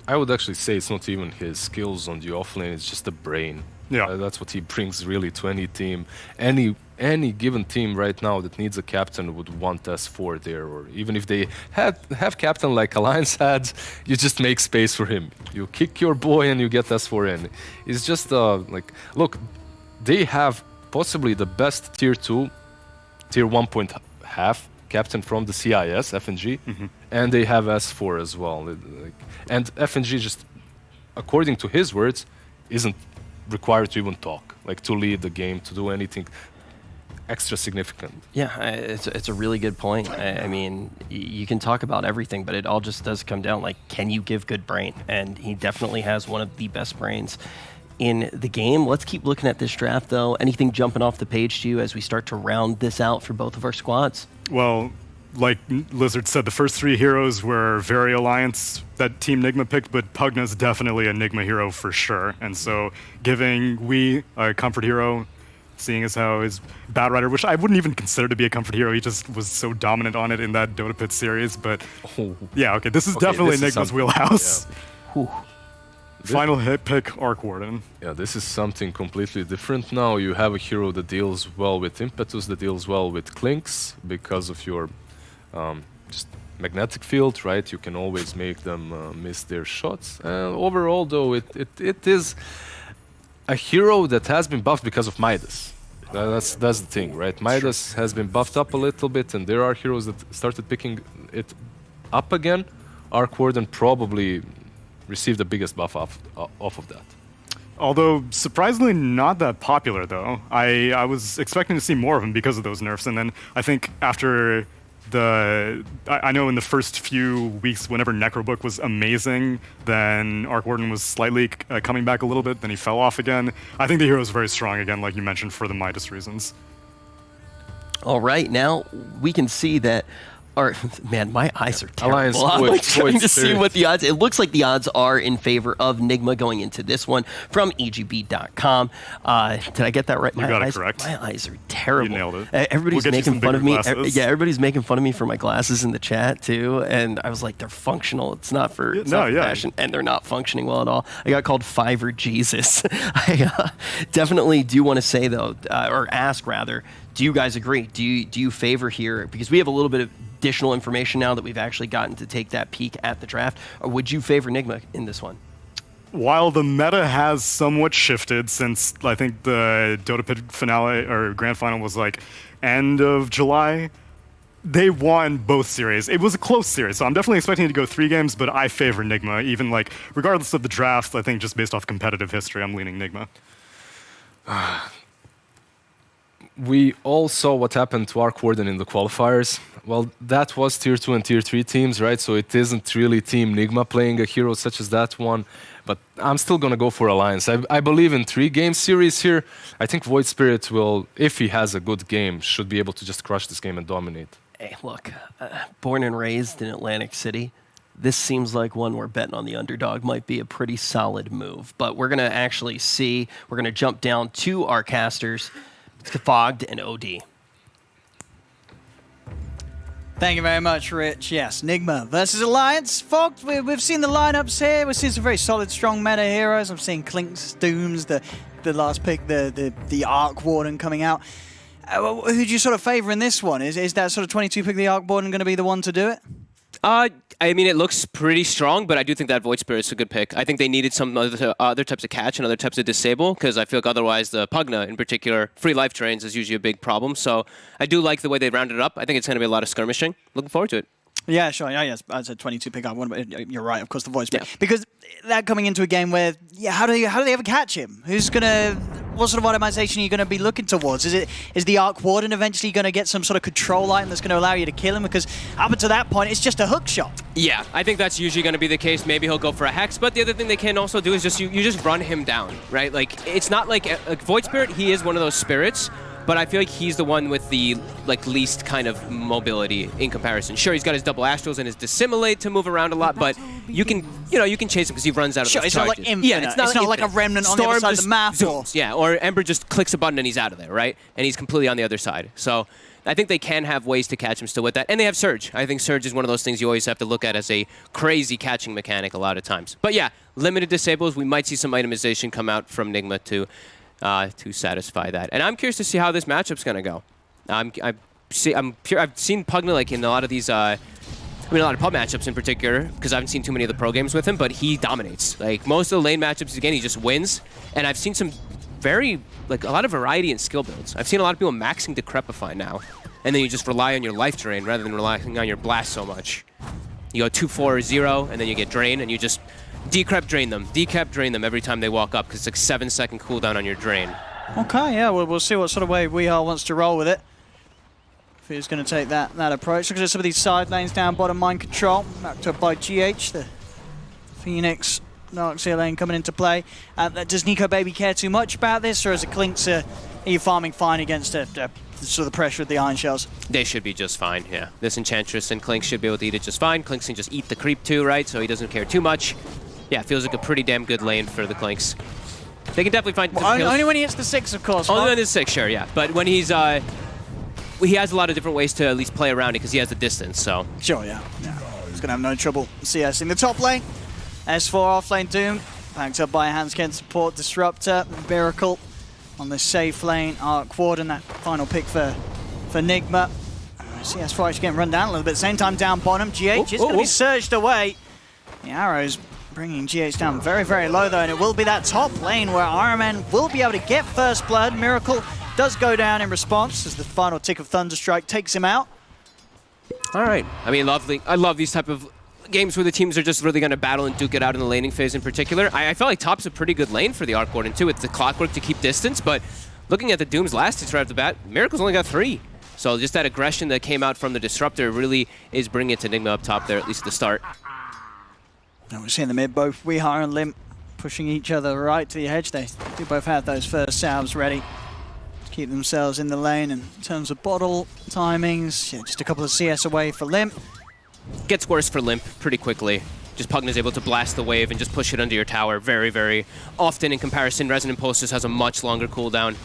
I would actually say it's not even his skills on the offlane, it's just the brain. Yeah, that's what he brings really to any team. Any given team right now that needs a captain would want S4 there, or even if they have captain like Alliance had, you just make space for him. You kick your boy and you get S4 in. It's just like, look, they have possibly the best tier 2, tier 1.5 captain from the CIS, FNG, and they have S4 as well. And FNG just, according to his words, isn't required to even talk, like to lead the game, to do anything extra significant. Yeah, it's a really good point. I mean, you can talk about everything, but it all just does come down like, can you give good brain? And he definitely has one of the best brains in the game. Let's keep looking at this draft, though. Anything jumping off the page to you as we start to round this out for both of our squads? Well, like Lizard said, the first 3 heroes were very Alliance that Team Nigma picked, but Pugna's definitely a Nigma hero for sure. And so giving We a comfort hero, seeing as how his Batrider, which I wouldn't even consider to be a comfort hero, he just was so dominant on it in that Dota Pit series. But yeah, okay, this is definitely Nigma's wheelhouse. Yeah. Final hit pick, Arc Warden. Yeah, this is something completely different now. You have a hero that deals well with Impetus, that deals well with Clinkz because of your just magnetic field, right? You can always make them miss their shots. Overall, though, it is a hero that has been buffed because of Midas. That's the thing, right? Midas has been buffed up a little bit, and there are heroes that started picking it up again. Arc Warden probably received the biggest buff off of that. Although surprisingly not that popular, though. I was expecting to see more of him because of those nerfs, and then I think after I know in the first few weeks, whenever Necrobook was amazing, then Arc Warden was slightly coming back a little bit, then he fell off again. I think the hero is very strong again, like you mentioned, for the Midas reasons. All right, now we can see that Or, man, my eyes are Alliance terrible. I'm Void- like trying Void to see Spirit. what the odds. It looks like the odds are in favor of Nigma going into this one from EGB.com. Did I get that right? You got it correct. My eyes are terrible. You nailed it. Everybody's We'll get you making some fun of me. bigger glasses. Yeah, everybody's making fun of me for my glasses in the chat too. And I was like, they're functional. It's not for, it's not for fashion, and they're not functioning well at all. I got called Fiverr Jesus. I definitely do want to say though, or ask rather. Do you guys agree? Do you favor here? Because we have a little bit of additional information now that we've actually gotten to take that peek at the draft. Or would you favor Nigma in this one? While the meta has somewhat shifted since I think the Dota Pit finale or grand final was like end of July, they won both series. It was a close series, so I'm definitely expecting it to go 3 games, but I favor Nigma. Even like regardless of the drafts, I think just based off competitive history, I'm leaning Nigma. We all saw what happened to Arc Warden in the qualifiers. Well, that was Tier 2 and Tier 3 teams, right? So it isn't really Team Nigma playing a hero such as that one. But I'm still going to go for Alliance. I believe in 3-game series here. I think Void Spirit will, if he has a good game, should be able to just crush this game and dominate. Hey, look, born and raised in Atlantic City, this seems like one where betting on the underdog might be a pretty solid move. But we're going to actually see, we're going to jump down to our casters, Fogged and OD. Thank you very much, Rich. Yes, Nigma versus Alliance. Fogged, we've seen the lineups here. We've seen some very solid, strong meta heroes. I'm seeing Clinks, Dooms, the last pick, the Arc Warden coming out. Who do you sort of favor in this one? Is that sort of 22 pick the Arc Warden going to be the one to do it? I mean, it looks pretty strong, but I do think that Void Spirit's a good pick. I think they needed some other types of catch and other types of disable, because I feel like otherwise the Pugna, in particular, free life drains is usually a big problem. So I do like the way they rounded it up. I think it's going to be a lot of skirmishing. Looking forward to it. Yeah, sure. Yeah, yes. I said 22 pick up. You're right, of course, the Void Spirit. Yeah. Because that coming into a game where, how do they ever catch him? What sort of itemization are you going to be looking towards? Is the Arc Warden eventually going to get some sort of control item that's going to allow you to kill him? Because up until that point, it's just a hook shot. Yeah, I think that's usually going to be the case. Maybe he'll go for a Hex, but the other thing they can also do is just you just run him down, right? Like, it's not like a Void Spirit, he is one of those spirits, but I feel like he's the one with the least kind of mobility in comparison. Sure, he's got his double astrals and his dissimilate to move around a lot, but you can chase him because he runs out of those it's charges. Not like infinite. Yeah, it's not like a remnant on the other side of the map. Or Ember just clicks a button and he's out of there, right? And he's completely on the other side. So I think they can have ways to catch him still with that. And they have Surge. I think Surge is one of those things you always have to look at as a crazy catching mechanic a lot of times. But yeah, limited disables. We might see some itemization come out from Nigma to satisfy that. And I'm curious to see how this matchup's going to go. I've seen Pugna like in a lot of these, a lot of pub matchups in particular, because I haven't seen too many of the pro games with him, but he dominates. Like, most of the lane matchups, again, he just wins. And I've seen some a lot of variety in skill builds. I've seen a lot of people maxing Decrepify now. And then you just rely on your life drain rather than relying on your blast so much. You go 2-4-0, and then you get drain, and you just decrep drain them every time they walk up, because it's like 7-second cooldown on your drain. Okay, yeah, we'll see what sort of way Weehar wants to roll with it. If he's going to take that approach. Look at some of these side lanes down bottom, mind control. Backed up by GH, the Phoenix Noxia lane coming into play. Does Nico Baby care too much about this, or is it Clinks, are you farming fine against sort of the pressure of the Iron Shells? They should be just fine, yeah. This Enchantress and Clinks should be able to eat it just fine. Clinks can just eat the creep too, right? So he doesn't care too much. Yeah, feels like a pretty damn good lane for the Clinks. They can definitely find kills. Only when he hits the 6, of course. Only when it's 6, sure, yeah. But when he's he has a lot of different ways to at least play around it because he has the distance, so. Sure, yeah. He's going to have no trouble CSing the top lane. S4 off lane Doom, backed up by Hansken support, Disruptor, Miracle on the safe lane. Arc Warden, that final pick for Nigma. CS4 actually getting run down a little bit. Same time down bottom. GH is going to be surged away. The arrows bringing GH down very, very low though, and it will be that top lane where Iron Man will be able to get first blood. Miracle does go down in response as the final tick of Thunderstrike takes him out. All right. I mean, lovely. I love these type of games where the teams are just really going to battle and duke it out in the laning phase in particular. I felt like top's a pretty good lane for the Arc Warden too. It's the clockwork to keep distance, but looking at the Doom's last hits right off the bat, Miracle's only got 3. So just that aggression that came out from the Disruptor really is bringing it to Nigma up top there, at least at the start. Now we're seeing the mid, both Weehar and Limp pushing each other right to the edge. They do both have those first salves ready. keep themselves in the lane. And in terms of bottle timings, yeah, just a couple of CS away for Limp. Gets worse for Limp pretty quickly. Just Pugna's able to blast the wave and just push it under your tower very, very often in comparison. Resonant Pulse just has a much longer cooldown.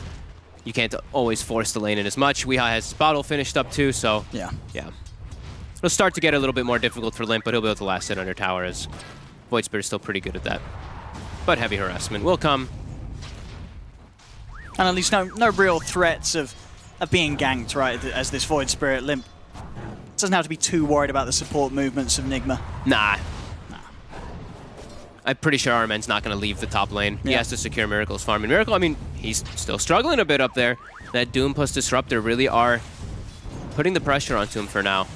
You can't always force the lane in as much. Weeha has his bottle finished up too, so yeah. It'll start to get a little bit more difficult for Limp, but he'll be able to last it under tower as Void Spirit's still pretty good at that. But heavy harassment will come. And at least no real threats of being ganked, right, as this Void Spirit. Limp doesn't have to be too worried about the support movements of Nigma. Nah. I'm pretty sure Arman's not going to leave the top lane. He has to secure Miracle's farm. And Miracle, I mean, he's still struggling a bit up there. That Doom plus Disruptor really are putting the pressure onto him for now.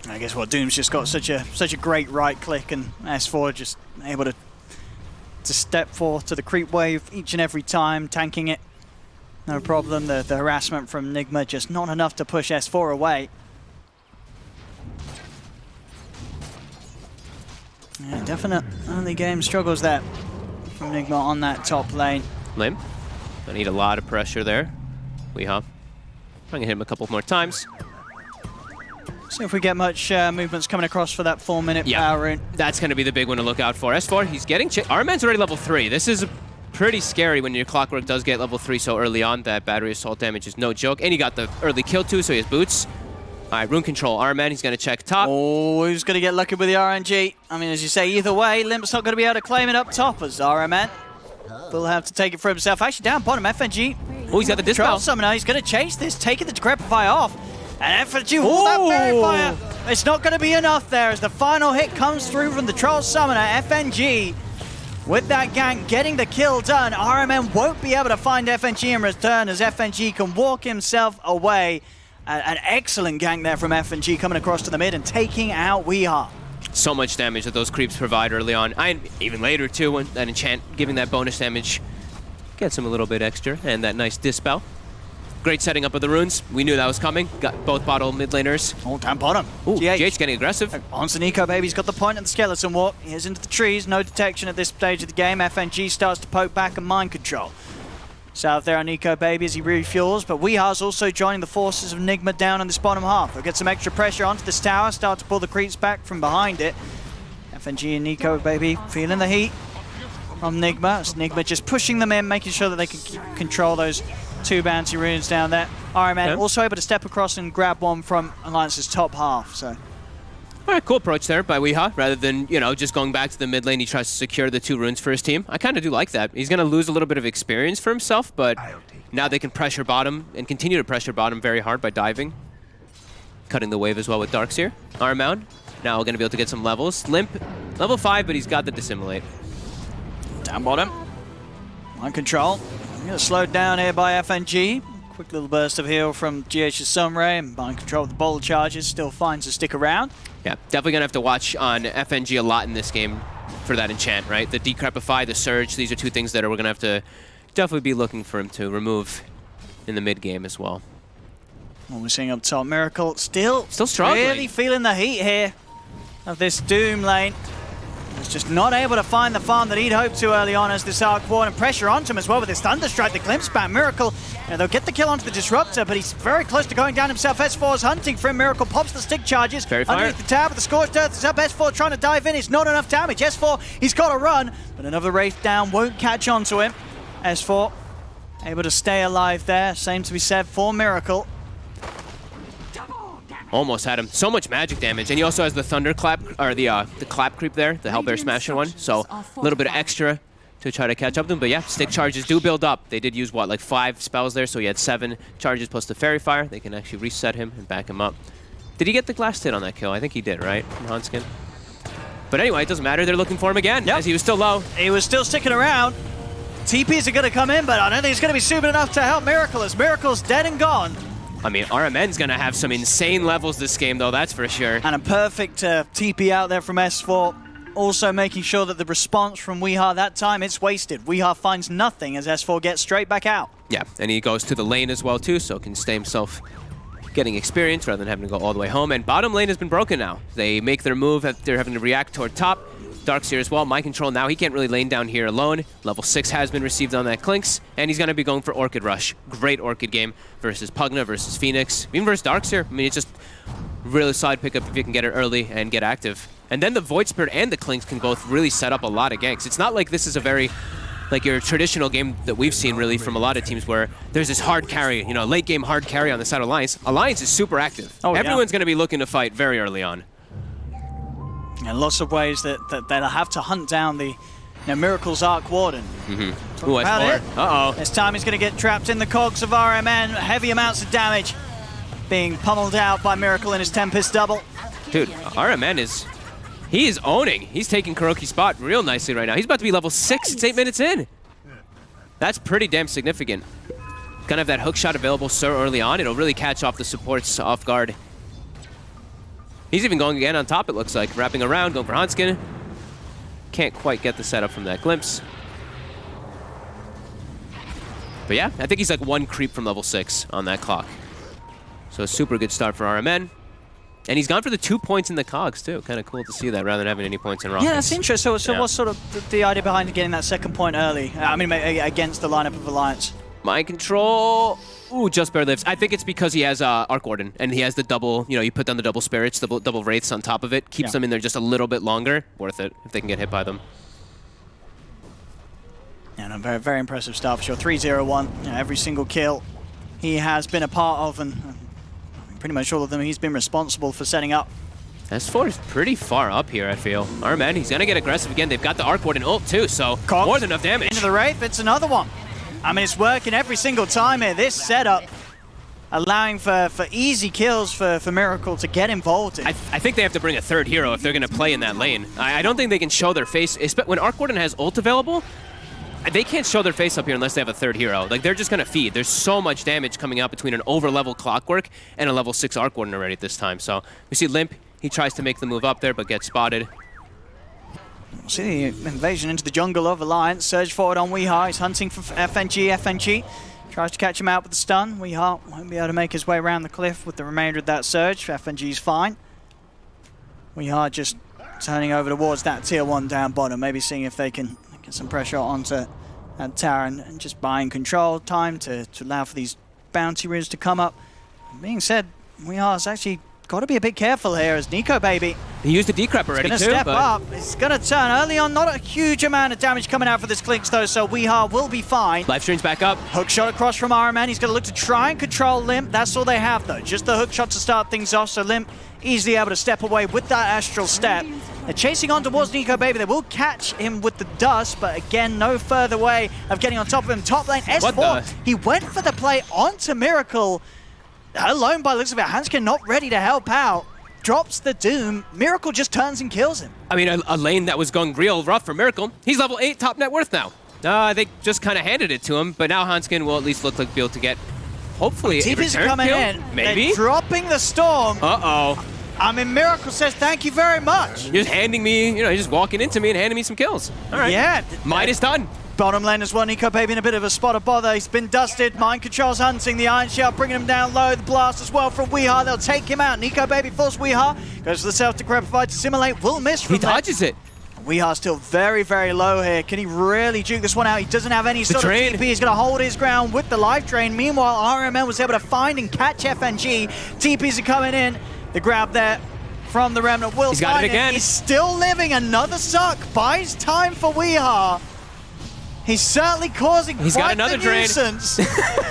I guess Doom's just got such a great right click, and S4 just able to step forth to the creep wave each and every time, tanking it. No problem. The harassment from Nigma just not enough to push S4 away. Yeah, definite early game struggles there from Nigma on that top lane. Limp, gonna need a lot of pressure there. Weeha, I'm gonna hit him a couple more times. See if we get much movements coming across for that 4-minute power rune. That's gonna be the big one to look out for. S4, he's getting Arman's already level 3. This is pretty scary when your Clockwork does get level 3 so early on. That battery assault damage is no joke. And he got the early kill too, so he has boots. All right, rune control, Arman, he's going to check top. Oh, who's going to get lucky with the RNG? I mean, as you say, either way, Limp's not going to be able to claim it up top as Arman will have to take it for himself. Actually, down bottom, FNG. Oh, he's got the dispel. Summoner, he's going to chase this, taking the Decrepify off. And FNG, that Fairy Fire. It's not going to be enough there as the final hit comes through from the Troll Summoner. FNG, with that gank, getting the kill done. RMN won't be able to find FNG in return as FNG can walk himself away. An excellent gank there from FNG coming across to the mid and taking out Weeha. So much damage that those creeps provide early on. And even later too, when that enchant giving that bonus damage gets him a little bit extra. And that nice dispel. Great setting up of the runes. We knew that was coming. Got both bottle mid laners. Oh, down bottom. Ooh, GH getting aggressive. On Nico, baby. He's got the point of the skeleton walk. He is into the trees. No detection at this stage of the game. FNG starts to poke back and mind control. South there on Nico, baby, as he refuels, but Weeha's also joining the forces of Nigma down in this bottom half. They'll get some extra pressure onto this tower, start to pull the creeps back from behind it. FNG and Nico, baby, feeling the heat from Nigma. It's Nigma just pushing them in, making sure that they can control those 2 bounty runes down there. RMN also able to step across and grab one from Alliance's top half, so... All right, cool approach there by Weeha. Rather than, you know, just going back to the mid lane, he tries to secure the 2 runes for his team. I kind of do like that. He's going to lose a little bit of experience for himself, but now they can pressure bottom and continue to pressure bottom very hard by diving. Cutting the wave as well with Darkseer. Armound, now going to be able to get some levels. Limp, level 5, but he's got the Dissimulate. Down bottom. On control. Slowed down here by FNG. Quick little burst of heal from GH's Sunray, and mind control of the bottle charges still finds to stick around. Yeah, definitely going to have to watch on FNG a lot in this game for that enchant, right? The Decrepify, the Surge, these are 2 things that we're going to have to definitely be looking for him to remove in the mid game as well. What we're seeing up top, Miracle still struggling. Really feeling the heat here of this Doom lane. He's just not able to find the farm that he'd hoped to early on as this Arc Ward, and pressure onto him as well with this Thunderstrike, the Glimpse Ban. Miracle, they'll get the kill onto the Disruptor, but he's very close to going down himself. S4's hunting for him. Miracle pops the stick charges underneath the tower, but the Scorched Earth is up. S4 trying to dive in. It's not enough damage. S4, he's got to run, but another Wraith down won't catch onto him. S4 able to stay alive there. Same to be said for Miracle. Almost had him. So much magic damage, and he also has the Thunderclap, or the Clap Creep there, the Hellbear Smasher one. So a little bit of extra to try to catch up to him. But yeah, stick charges do build up. They did use, what, like 5 spells there, so he had 7 charges plus the Fairy Fire. They can actually reset him and back him up. Did he get the glass hit on that kill? I think he did, right? From Hanskin. But anyway, it doesn't matter. They're looking for him again, as he was still low. He was still sticking around. TPs are going to come in, but I don't think it's going to be soon enough to help Miracle, as Miracle's dead and gone. I mean, RMN's going to have some insane levels this game, though, that's for sure. And a perfect TP out there from S4. Also making sure that the response from Weeha that time, it's wasted. Weeha finds nothing as S4 gets straight back out. Yeah, and he goes to the lane as well, too, so can stay himself getting experience rather than having to go all the way home. And bottom lane has been broken now. They make their move. They're having to react toward top. Darkseer as well. Mind control now. He can't really lane down here alone. Level 6 has been received on that Clinks, and he's going to be going for Orchid Rush. Great Orchid game versus Pugna, versus Phoenix, even versus Darkseer. I mean, it's just really solid pickup if you can get it early and get active. And then the Void Spirit and the Clinks can both really set up a lot of ganks. It's not like this is a very, like your traditional game that we've seen really from a lot of teams where there's this hard carry, you know, late game hard carry on the side of Alliance. Alliance is super active. Oh, Everyone's going to be looking to fight very early on. And lots of ways that they'll have to hunt down the Miracle's Arc Warden. Mm-hmm. Ooh, About it. Uh-oh. This time he's going to get trapped in the cogs of RMN. Heavy amounts of damage being pummeled out by Miracle in his Tempest double. Dude, RMN he is owning. He's taking Kuroki's spot real nicely right now. He's about to be level 6. It's 8 minutes in. That's pretty damn significant. Gonna have that hook shot available so early on. It'll really catch off the supports off guard. He's even going again on top, it looks like. Wrapping around, going for Hanskin. Can't quite get the setup from that glimpse. But yeah, I think he's like 1 creep from level 6 on that clock. So a super good start for RMN. And he's gone for the 2 points in the cogs too. Kind of cool to see that rather than having any points in rockets. Yeah, that's interesting. So what's sort of the idea behind getting that 2nd point early? I mean, against the lineup of Alliance. Mind control. Ooh, just bare lives. I think it's because he has Arc Warden and he has the double, you know, you put down the double spirits, double wraiths on top of it. Keeps them in there just a little bit longer. Worth it if they can get hit by them. And a very, very impressive start for sure. 3-0-1. Every single kill he has been a part of, and pretty much all of them he's been responsible for setting up. S4 is pretty far up here, I feel. Arman, he's going to get aggressive again. They've got the Arc Warden ult too, so more than enough damage. Into the Wraith, it's another one. I mean, it's working every single time here. This setup allowing for easy kills for Miracle to get involved in. I think they have to bring a 3rd hero if they're going to play in that lane. I don't think they can show their face. When Arc Warden has ult available, they can't show their face up here unless they have a 3rd hero. Like, they're just going to feed. There's so much damage coming out between an over-level Clockwork and a level 6 Arc Warden already at this time. So we see Limp. He tries to make the move up there, but gets spotted. We'll see the invasion into the jungle of Alliance. Surge forward on Weeha. He's hunting for FNG. FNG tries to catch him out with the stun. Weeha won't be able to make his way around the cliff with the remainder of that surge. FNG's fine. Weeha just turning over towards that tier 1 down bottom. Maybe seeing if they can get some pressure onto that tower and just buying control time to allow for these bounty runes to come up. Being said, Weeha's actually got to be a bit careful here as Nico Baby. He used the decrep already He's too. Gonna step up. It's gonna turn early on. Not a huge amount of damage coming out for this Clinks though, so Weeha will be fine. Life stream's back up. Hook shot across from RMN. He's gonna look to try and control Limp. That's all they have though. Just the hook shot to start things off, so Limp easily able to step away with that astral step. They're chasing on towards Nico Baby. They will catch him with the dust, but again, no further way of getting on top of him. Top lane, S4. He went for the play onto Miracle. Alone by the looks of it. Hanskin not ready to help out. Drops the Doom. Miracle just turns and kills him. I mean, a lane that was going real rough for Miracle. He's level 8 top net worth now. They just kind of handed it to him, but now Hanskin will at least look like be able to get, hopefully, a TP's return coming kill? in. Maybe? They're dropping the Storm. Uh-oh. I mean, Miracle says thank you very much. You're just handing me, you know, you're just walking into me and handing me some kills. All right. Yeah. Midas done. Bottom lane as well, Nico Baby in a bit of a spot of bother. He's been dusted. Mind controls hunting the Iron Shell, bringing him down low. The blast as well from Weeha. They'll take him out. Nico Baby force Weeha. Goes for the self-decrepify to simulate. Will miss from He dodges it. Weeha's still very, very low here. Can he really juke this one out? He doesn't have any sort of TP. He's going to hold his ground with the life drain. Meanwhile, RMN was able to find and catch FNG. TPs are coming in. The grab there from the Remnant. He's got it again. He's still living. Another suck. Buys time for Weeha. He's certainly causing quite the nuisance.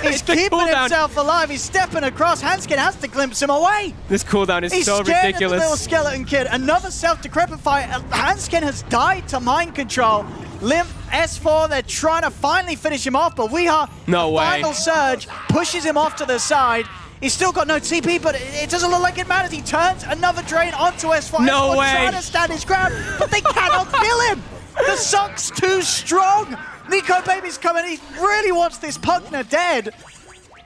He's keeping himself alive. He's stepping across. Hanskin has to glimpse him away. This cooldown is so ridiculous. He's scared of the little skeleton kid. Another self-decrepify. Hanskin has died to mind control. Limp, S4, they're trying to finally finish him off, but Weeha, final surge, pushes him off to the side. He's still got no TP, but it doesn't look like it matters. He turns another drain onto S4. No S4 way. trying to stand his ground, but they cannot kill him. The suck's too strong. Nico Baby's coming. He really wants this Pugna dead.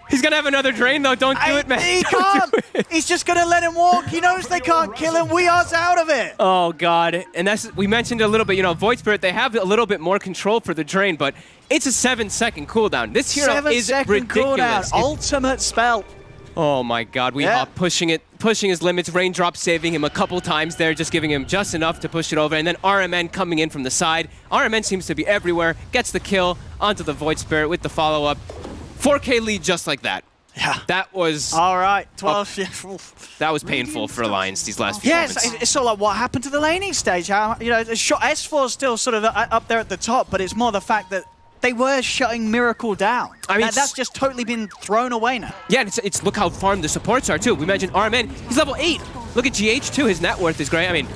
He's going to have another drain, though. Don't do it, man. He can't. He's just going to let him walk. He knows they can't kill him. We are out of it. Oh, God. And that's, we mentioned a little bit, you know, Void Spirit, they have a little bit more control for the drain, but it's a 7-second cooldown. This hero is ridiculous. Cooldown. Ultimate spell. Oh my god, WeHop pushing his limits, Raindrop saving him a couple times there, just giving him just enough to push it over, and then RMN coming in from the side. RMN seems to be everywhere, gets the kill onto the Void Spirit with the follow-up. 4K lead just like that. Yeah. That was... All right, 12. That was painful for Alliance these last few Yes, moments. it's sort of like what happened to the laning stage. How, you know, the shot S4 is still sort of up there at the top, but it's more the fact that they were shutting Miracle down. I mean, that's just totally been thrown away now. Yeah, and it's look how farmed the supports are too. We mentioned RMN, he's level 8. Look at GH too, his net worth is great. I mean,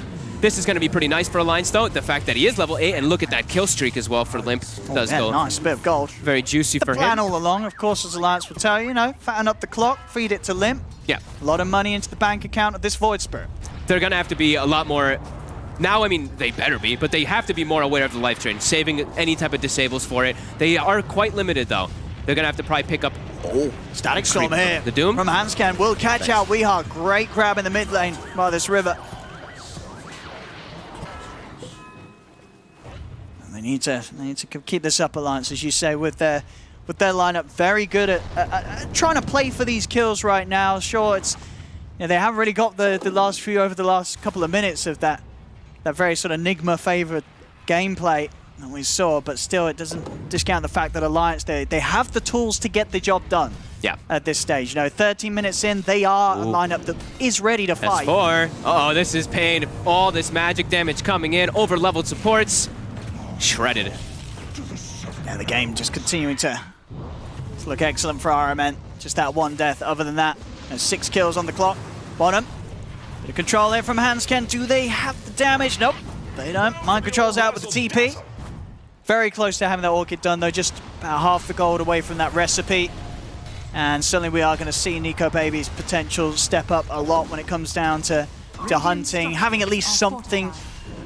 this is going to be pretty nice for Alliance though, the fact that he is level 8, and look at that kill streak as well for Limp. Does go nice bit of gold. Very juicy for The plan him. all along, of course, as Alliance will tell you, fatten up the clock, feed it to Limp. Yeah. A lot of money into the bank account of this Void Spirit. They're going to have to be a lot more... Now, I mean, they better be, but they have to be more aware of the life drain, saving any type of disables for it. They are quite limited, though. They're going to have to probably pick up... Oh, Static Storm here. The Doom? From Hanscan will catch out WeHop. Great grab in the mid lane by this River. And they need to keep this up, Alliance, as you say, with their lineup. Very good at trying to play for these kills right now. Sure, it's they haven't really got the last few over the last couple of minutes of that very sort of Nigma favored gameplay that we saw, but still it doesn't discount the fact that Alliance, they have the tools to get the job done. Yeah. At this stage, 13 minutes in, they are a lineup that is ready to fight. S4. Uh-oh, this is pain. All this magic damage coming in, over-leveled supports. Shredded. Yeah, the game just continuing to look excellent for RMN. Just that one death. Other than that, there's 6 kills on the clock. Bottom. Bit of control there from Hansken. Do they have the damage? Nope, they don't. Mind control's out with the TP. Very close to having that Orchid done, though. Just about half the gold away from that recipe. And suddenly we are going to see NicoBaby's potential step up a lot when it comes down to hunting. Having at least something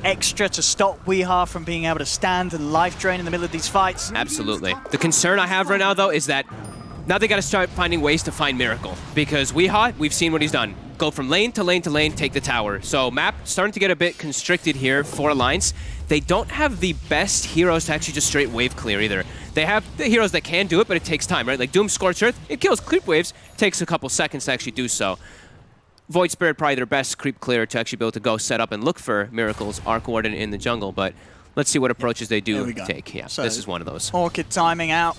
extra to stop WeHop from being able to stand and life drain in the middle of these fights. Absolutely. The concern I have right now, though, is that now they got to start finding ways to find Miracle. Because WeHop, we've seen what he's done. Go from lane to lane to lane, take the tower. So map starting to get a bit constricted here for Alliance. They don't have the best heroes to actually just straight wave clear either. They have the heroes that can do it, but it takes time, right? Like Doom, Scorched Earth, it kills creep waves, takes a couple seconds to actually do so. Void Spirit probably their best creep clear to actually be able to go set up and look for Miracle's Arc Warden in the jungle, but let's see what approaches they do take. Yeah, So this is one of those. Orchid timing out.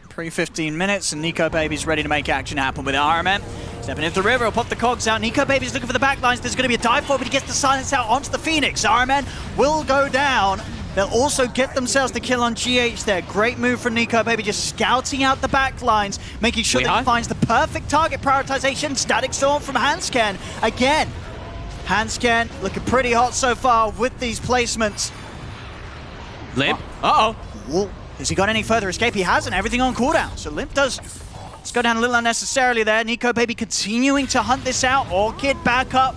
Pre-15 minutes, and NicoBaby's ready to make action happen with RMN. Stepping into the river, he'll pop the cogs out. NicoBaby's looking for the backlines. There's going to be a dive for it, but he gets the silence out onto the Phoenix. RMN will go down. They'll also get themselves the kill on GH there. Great move from NicoBaby, just scouting out the backlines, making sure that he finds the perfect target prioritization. Static Storm from Hanscan. Again, Hanscan looking pretty hot so far with these placements. Limp. Uh-oh. Whoa. Has he got any further escape? He hasn't. Everything on cooldown. So Limp does go down a little unnecessarily there. NicoBaby continuing to hunt this out. Orchid back up.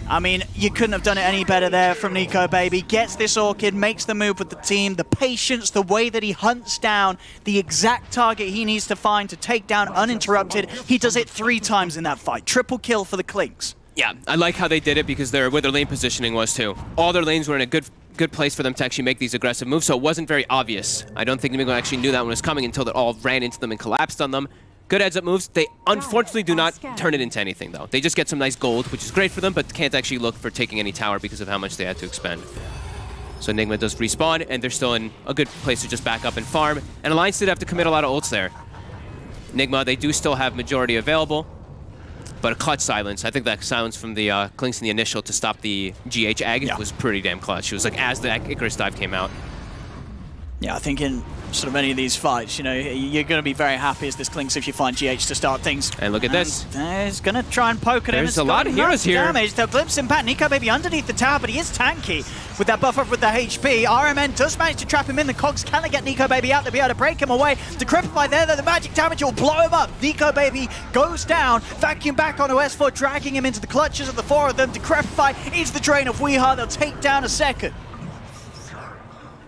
I mean, you couldn't have done it any better there from NicoBaby. Gets this Orchid, makes the move with the team. The patience, the way that he hunts down the exact target he needs to find to take down uninterrupted. He does it 3 times in that fight. Triple kill for the Clinks. Yeah, I like how they did it because where their lane positioning was too. All their lanes were in a good place for them to actually make these aggressive moves, so it wasn't very obvious. I don't think Nigma actually knew that one was coming until they all ran into them and collapsed on them. Good heads-up moves. They unfortunately do not turn it into anything, though. They just get some nice gold, which is great for them, but can't actually look for taking any tower because of how much they had to expend. So Nigma does respawn, and they're still in a good place to just back up and farm. And Alliance did have to commit a lot of ults there. Nigma, they do still have majority available, but a clutch silence. I think that silence from the Clinks in the initial to stop the GH Ag was pretty damn clutch. It was like as the Icarus dive came out. Yeah, I think in sort of any of these fights, you're going to be very happy as this Clinks if you find GH to start things. And look at this. He's going to try and poke at him. There's a lot of heroes here. Damage. They'll glimpse him back. NicoBaby underneath the tower, but he is tanky with that buff up with the HP. RMN does manage to trap him in. The cogs can they get NicoBaby out? They'll be able to break him away. Decrepify there, the magic damage will blow him up. NicoBaby goes down. Vacuum back onto S4, dragging him into the clutches of the 4 of them. Decrepify is the drain of WeHop. They'll take down a second.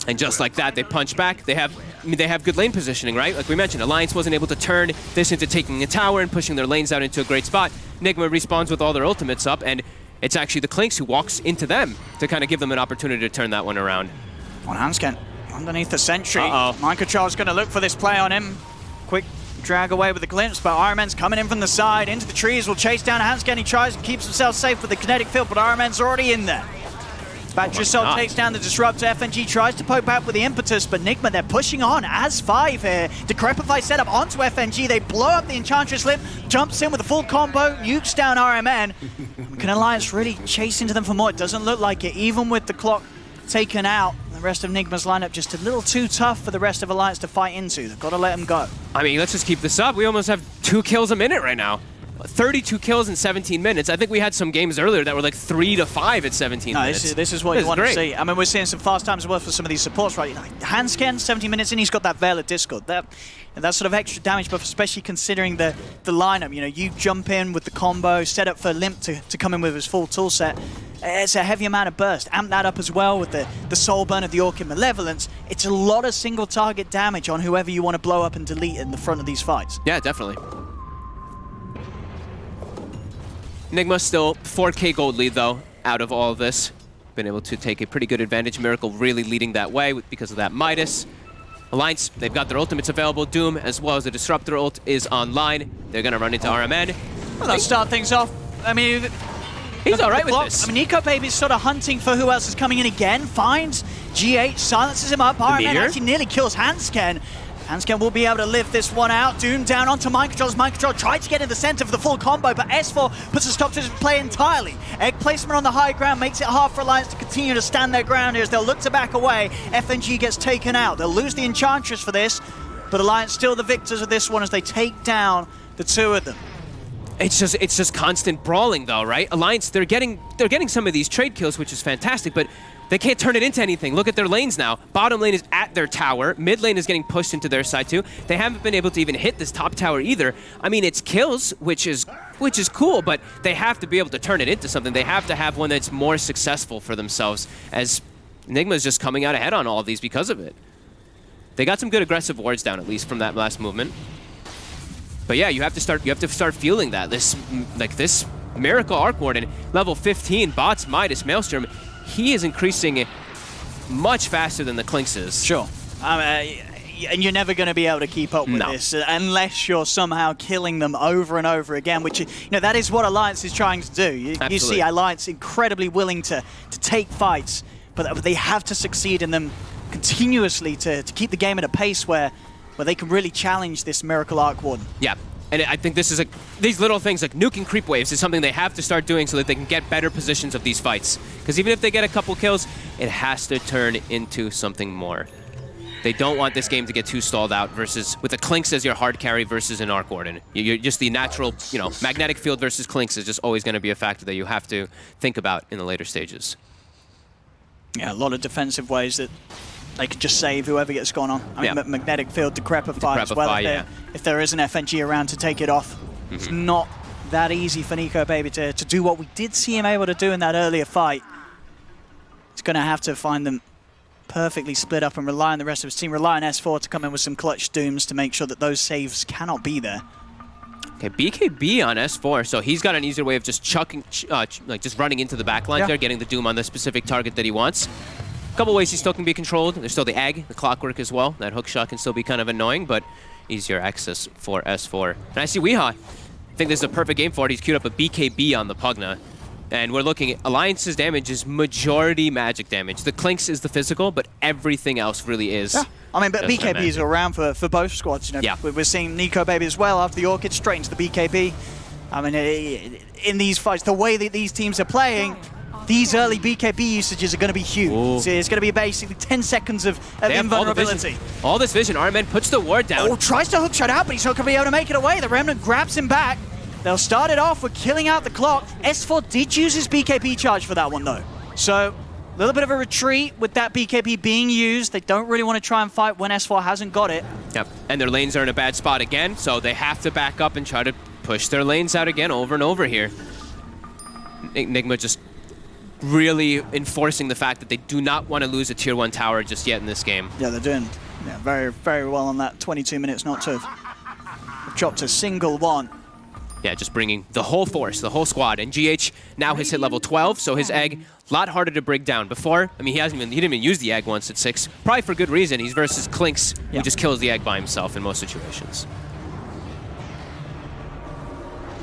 And just like that, they punch back. They have good lane positioning, right? Like we mentioned, Alliance wasn't able to turn this into taking a tower and pushing their lanes out into a great spot. Nigma respawns with all their ultimates up, and it's actually the Clinks who walks into them to kind of give them an opportunity to turn that one around. On Hansken, underneath the sentry. Uh-oh. Mind Control's going to look for this play on him. Quick drag away with the glimpse, but Iron Man's coming in from the side, into the trees, will chase down Hansken. He tries and keeps himself safe with the kinetic field, but Iron Man's already in there. Batricel takes down the Disruptor. FNG tries to poke back with the Impetus, but Nigma, they're pushing on as 5 here. Decrepify set up onto FNG. They blow up the Enchantress Limp, jumps in with a full combo, nukes down RMN. Can Alliance really chase into them for more? It doesn't look like it, even with the clock taken out. The rest of Nigma's lineup just a little too tough for the rest of Alliance to fight into. They've got to let him go. I mean, let's just keep this up. We almost have 2 kills a minute right now. 32 kills in 17 minutes. I think we had some games earlier that were like 3 to 5 at 17 minutes. This is what you want to see. I mean, we're seeing some fast times as well for some of these supports, right? Hansken, 17 minutes in, he's got that Veil of Discord. That sort of extra damage buff, especially considering the lineup. You know, you jump in with the combo, set up for Limp to come in with his full tool set. It's a heavy amount of burst. Amp that up as well with the Soul Burn of the Orchid Malevolence. It's a lot of single target damage on whoever you want to blow up and delete in the front of these fights. Yeah, definitely. Nigma still 4K gold lead, though, out of all of this. Been able to take a pretty good advantage. Miracle really leading that way because of that Midas. Alliance, they've got their ultimates available. Doom, as well as the Disruptor ult, is online. They're going to run into RMN. Well, they'll start things off. I mean, he's all right with this. I mean, Nico Baby's sort of hunting for who else is coming in again. Finds GH, silences him up. RMN actually nearly kills Hansken. Hansken will be able to lift this one out. Doom down onto Mind Control as Mind Control tried to get in the center for the full combo, but S4 puts a stop to his play entirely. Egg placement on the high ground makes it hard for Alliance to continue to stand their ground here as they'll look to back away. FNG gets taken out. They'll lose the Enchantress for this, but Alliance still the victors of this one as they take down the 2 of them. It's just constant brawling, though, right? Alliance, they're getting some of these trade kills, which is fantastic, but they can't turn it into anything. Look at their lanes now. Bottom lane is at their tower. Mid lane is getting pushed into their side too. They haven't been able to even hit this top tower either. I mean, it's kills, which is cool, but they have to be able to turn it into something. They have to have one that's more successful for themselves, as Nigma is just coming out ahead on all of these because of it. They got some good aggressive wards down, at least from that last movement. But yeah, you have to start feeling that. This Miracle Arc Warden, level 15, bots Midas, Maelstrom, he is increasing much faster than the Clinks is. Sure. And you're never going to be able to keep up with this unless you're somehow killing them over and over again, which, that is what Alliance is trying to do. You see Alliance incredibly willing to take fights, but they have to succeed in them continuously to keep the game at a pace where they can really challenge this Miracle Arc Warden. Yeah. And I think this is these little things like nuking creep waves is something they have to start doing so that they can get better positions of these fights. Because even if they get a couple kills, it has to turn into something more. They don't want this game to get too stalled out versus with the Clinks as your hard carry versus an Arc Warden. You're just the natural, magnetic field versus Clinks is just always going to be a factor that you have to think about in the later stages. Yeah, a lot of defensive ways that they could just save whoever gets gone on. I mean, magnetic field, Decrepify as well. If there is an FNG around to take it off, it's not that easy for Nico Baby to do what we did see him able to do in that earlier fight. He's going to have to find them perfectly split up and rely on the rest of his team, rely on S4 to come in with some clutch dooms to make sure that those saves cannot be there. Okay, BKB on S4, so he's got an easier way of just chucking, just running into the backline there, getting the doom on the specific target that he wants. A couple ways he still can be controlled. There's still the egg, the clockwork as well. That hook shot can still be kind of annoying, but easier access for S4. And I see Weeha. I think this is a perfect game for it. He's queued up a BKB on the Pugna. And we're looking at Alliance's damage is majority magic damage. The Clinks is the physical, but everything else really is. Yeah. I mean, but BKBs are around for both squads. We're seeing Nico Baby as well after the Orchid straight into the BKB. I mean, in these fights, the way that these teams are playing, these early BKB usages are going to be huge. So it's going to be basically 10 seconds of invulnerability. All this vision. Armin puts the ward down. Oh, tries to hookshot out, but he's not going to be able to make it away. The Remnant grabs him back. They'll start it off with killing out the clock. S4 did use his BKB charge for that one, though. So a little bit of a retreat with that BKB being used. They don't really want to try and fight when S4 hasn't got it. Yep, and their lanes are in a bad spot again, so they have to back up and try to push their lanes out again over and over here. Nigma just really enforcing the fact that they do not want to lose a tier 1 tower just yet in this game. Yeah, they're doing very, very well on that 22 minutes not to have dropped a single one. Yeah, just bringing the whole force, the whole squad. And GH now has hit level 12, so his egg, a lot harder to break down. Before, I mean, he didn't even use the egg once at 6. Probably for good reason. He's versus Clinks, who just kills the egg by himself in most situations.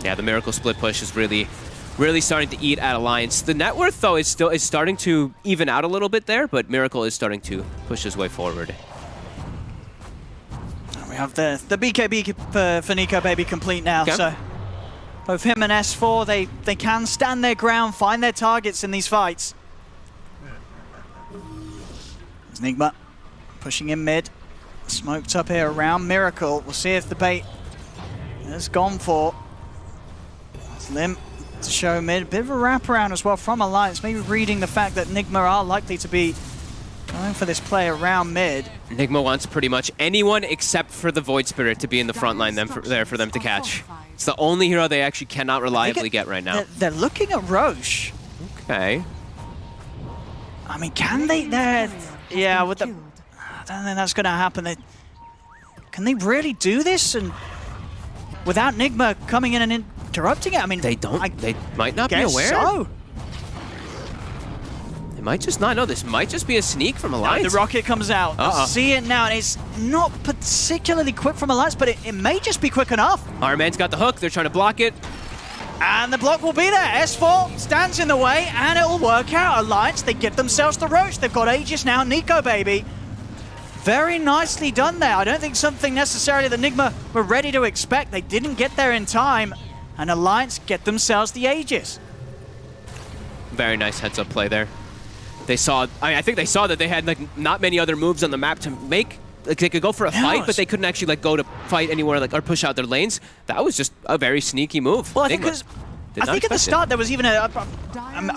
Yeah, the Miracle split push is really starting to eat at Alliance. The net worth, though, is starting to even out a little bit there, but Miracle is starting to push his way forward. We have the BKB for Nico Baby complete now, so both him and S4, they can stand their ground, find their targets in these fights. There's Nigma pushing in mid, smoked up here around Miracle. We'll see if the bait has gone for. It's Limp to show mid, a bit of a wraparound as well from Alliance, maybe reading the fact that Nigma are likely to be going for this play around mid. Nigma wants pretty much anyone except for the Void Spirit to be in the front line there for them to catch. It's the only hero they actually cannot reliably get right now. They're looking at Roche. Okay. I mean, can they? Yeah, with the, I don't think that's going to happen. Can they really do this and without Nigma coming in and interrupting it? I mean, they don't. They might not be aware. So. They might just not know. This might just be a sneak from Alliance. The rocket comes out. See it now, and it's not particularly quick from Alliance, but it may just be quick enough. Our man's got the hook. They're trying to block it. And the block will be there. S4 stands in the way, and it will work out. Alliance, they get themselves the Roche. They've got Aegis now. Nico Baby. Very nicely done there. I don't think something necessarily that Nigma were ready to expect. They didn't get there in time, and Alliance get themselves the Aegis. Very nice heads-up play there. They saw. I think they saw that they had like not many other moves on the map to make. Like they could go for a fight, but they couldn't actually like go to fight anywhere like or push out their lanes. That was just a very sneaky move. Well, I think at the start there was even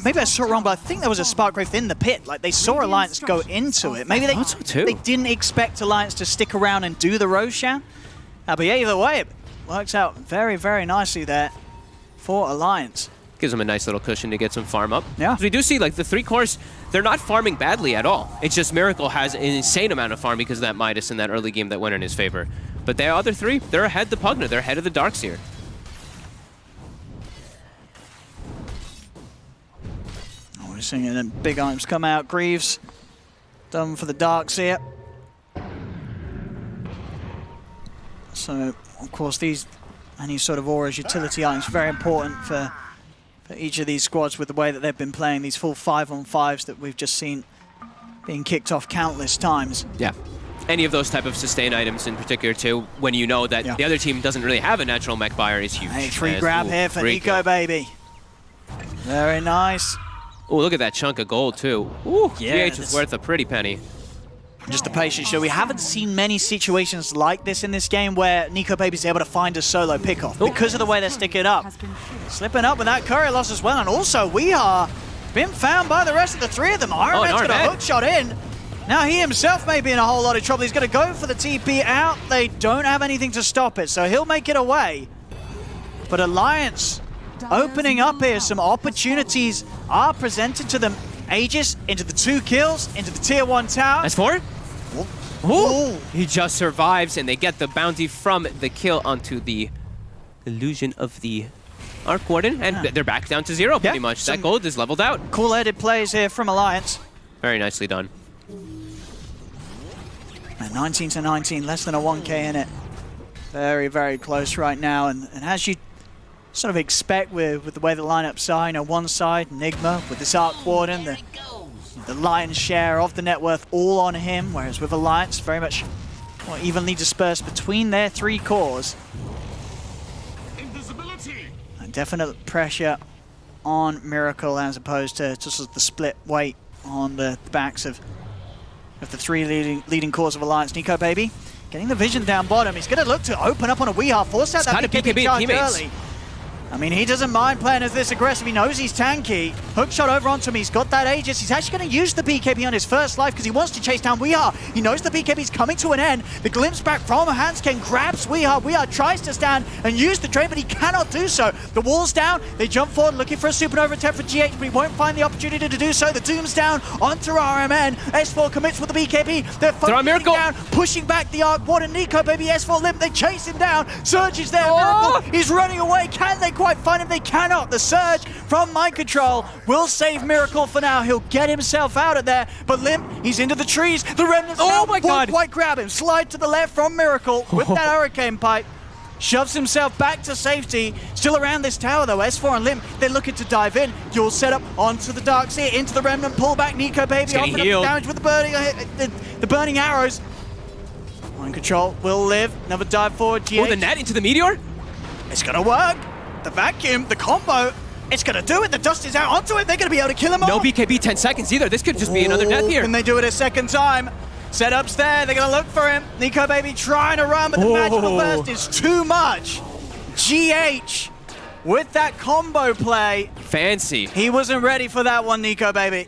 maybe I saw it wrong, but I think there was a spark growth in the pit. Like they saw Alliance go into it. Maybe they didn't expect Alliance to stick around and do the Roshan. But yeah, either way, it works out very, very nicely there for Alliance. Gives them a nice little cushion to get some farm up. Yeah. We do see like the 3 cores, they're not farming badly at all. It's just Miracle has an insane amount of farm because of that Midas in that early game that went in his favor. But the other 3, they're ahead the Pugna. They're ahead of the Darkseer. Oh, we're seeing the big items come out. Greaves done for the Darkseer. So, of course, any sort of Aura's utility items very important for each of these squads with the way that they've been playing these full 5-on-5s that we've just seen being kicked off countless times. Yeah. Any of those type of sustain items in particular too, when you know that the other team doesn't really have a natural mech buyer, is huge. Hey, free grab here for Nico Baby. Very nice. Oh, look at that chunk of gold too. Ooh, yeah, GH is worth a pretty penny. Just a patience show. We haven't seen many situations like this in this game where Nico Baby's able to find a solo pickoff because of the way they're sticking up. Slipping up with that courier loss as well, and also we are been found by the rest of the 3 of them. Iron Man's got a hook shot in. Now he himself may be in a whole lot of trouble. He's going to go for the TP out. They don't have anything to stop it, so he'll make it away. But Alliance opening up here. Some opportunities are presented to them. Aegis into the 2 kills, into the tier 1 tower. That's 4? Ooh. He just survives, and they get the bounty from the kill onto the illusion of the Arc Warden, and they're back down to 0 pretty much. That gold is leveled out. Cool-headed plays here from Alliance. Very nicely done. And 19 to 19, less than a 1k in it. Very, very close right now, and as you sort of expect with the way the lineups are, you know, one side, Nigma with this Arc Warden, the lion's share of the net worth all on him, whereas with Alliance, very much more evenly dispersed between their 3 cores. And definite pressure on Miracle as opposed to just the split weight on the backs of the 3 leading cores of Alliance. Nico Baby getting the vision down bottom. He's going to look to open up on a Weehaw, force out that BKB charge early. I mean, he doesn't mind playing as this aggressive. He knows he's tanky. Hook shot over onto him. He's got that Aegis. He's actually going to use the BKB on his first life because he wants to chase down Weehaw. He knows the BKB's coming to an end. The glimpse back from Hansken grabs Weehaw. Weehaw tries to stand and use the trade, but he cannot do so. The wall's down. They jump forward looking for a supernova attempt for GH, but he won't find the opportunity to do so. The Doom's down onto RMN. S4 commits with the BKB. They're focusing down, pushing back the Arc Warden. Nico Baby, S4 limp. They chase him down. Surge is there. Miracle. He's running away. Can they quite find him? They cannot. The surge from Mind Control will save Miracle for now. He'll get himself out of there. But Limp, he's into the trees. The Remnants now won't quite grab him. Slide to the left from Miracle with that Hurricane Pipe. shoves himself back to safety. Still around this tower though, S4 and Lim, they're looking to dive in. Dual setup onto the Dark Seer, into the Remnant, pull back Nico Baby, offering up the damage with the burning arrows. Mind control will live, another dive forward, GH. Oh, the net into the Meteor? It's gonna work. The vacuum, the combo, it's gonna do it. The dust is out onto it, they're gonna be able to kill him all. No BKB 10 seconds either. This could just be another death here. Can they do it a second time? Setup's there, they're gonna look for him. Nico Baby trying to run, but the magical burst is too much. GH with that combo play. Fancy. He wasn't ready for that one, Nico Baby.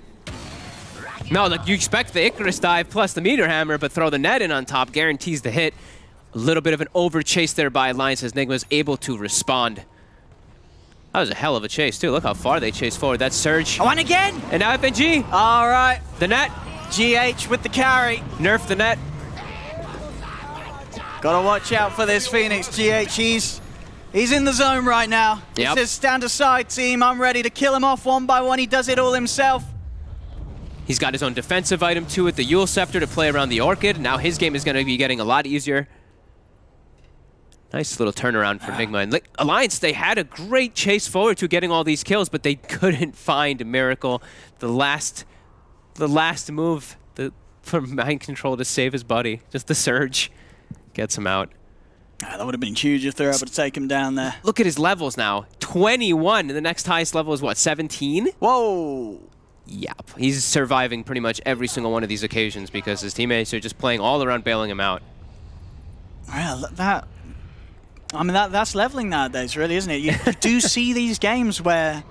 No, like you expect the Icarus dive plus the Meteor Hammer, but throw the net in on top, guarantees the hit. A little bit of an over chase there by Alliance as Nigma is able to respond. That was a hell of a chase too. Look how far they chased forward. That surge. Oh, and again! And now FNG. All right. The net. GH with the carry. Nerf the net. Gotta watch out for this Phoenix. GH, he's in the zone right now. He says, stand aside, team. I'm ready to kill him off one by one. He does it all himself. He's got his own defensive item too with the Yule Scepter to play around the Orchid. Now his game is going to be getting a lot easier. Nice little turnaround for Nigma. And Alliance, they had a great chase forward to getting all these kills, but they couldn't find Miracle. The last move for Mind Control to save his buddy. Just the surge gets him out. That would have been huge if they're able to take him down there. Look at his levels now. 21, and the next highest level is what, 17? Whoa. Yep. He's surviving pretty much every single one of these occasions because his teammates are just playing all around bailing him out. Well, that's leveling nowadays, really, isn't it? You do see these games where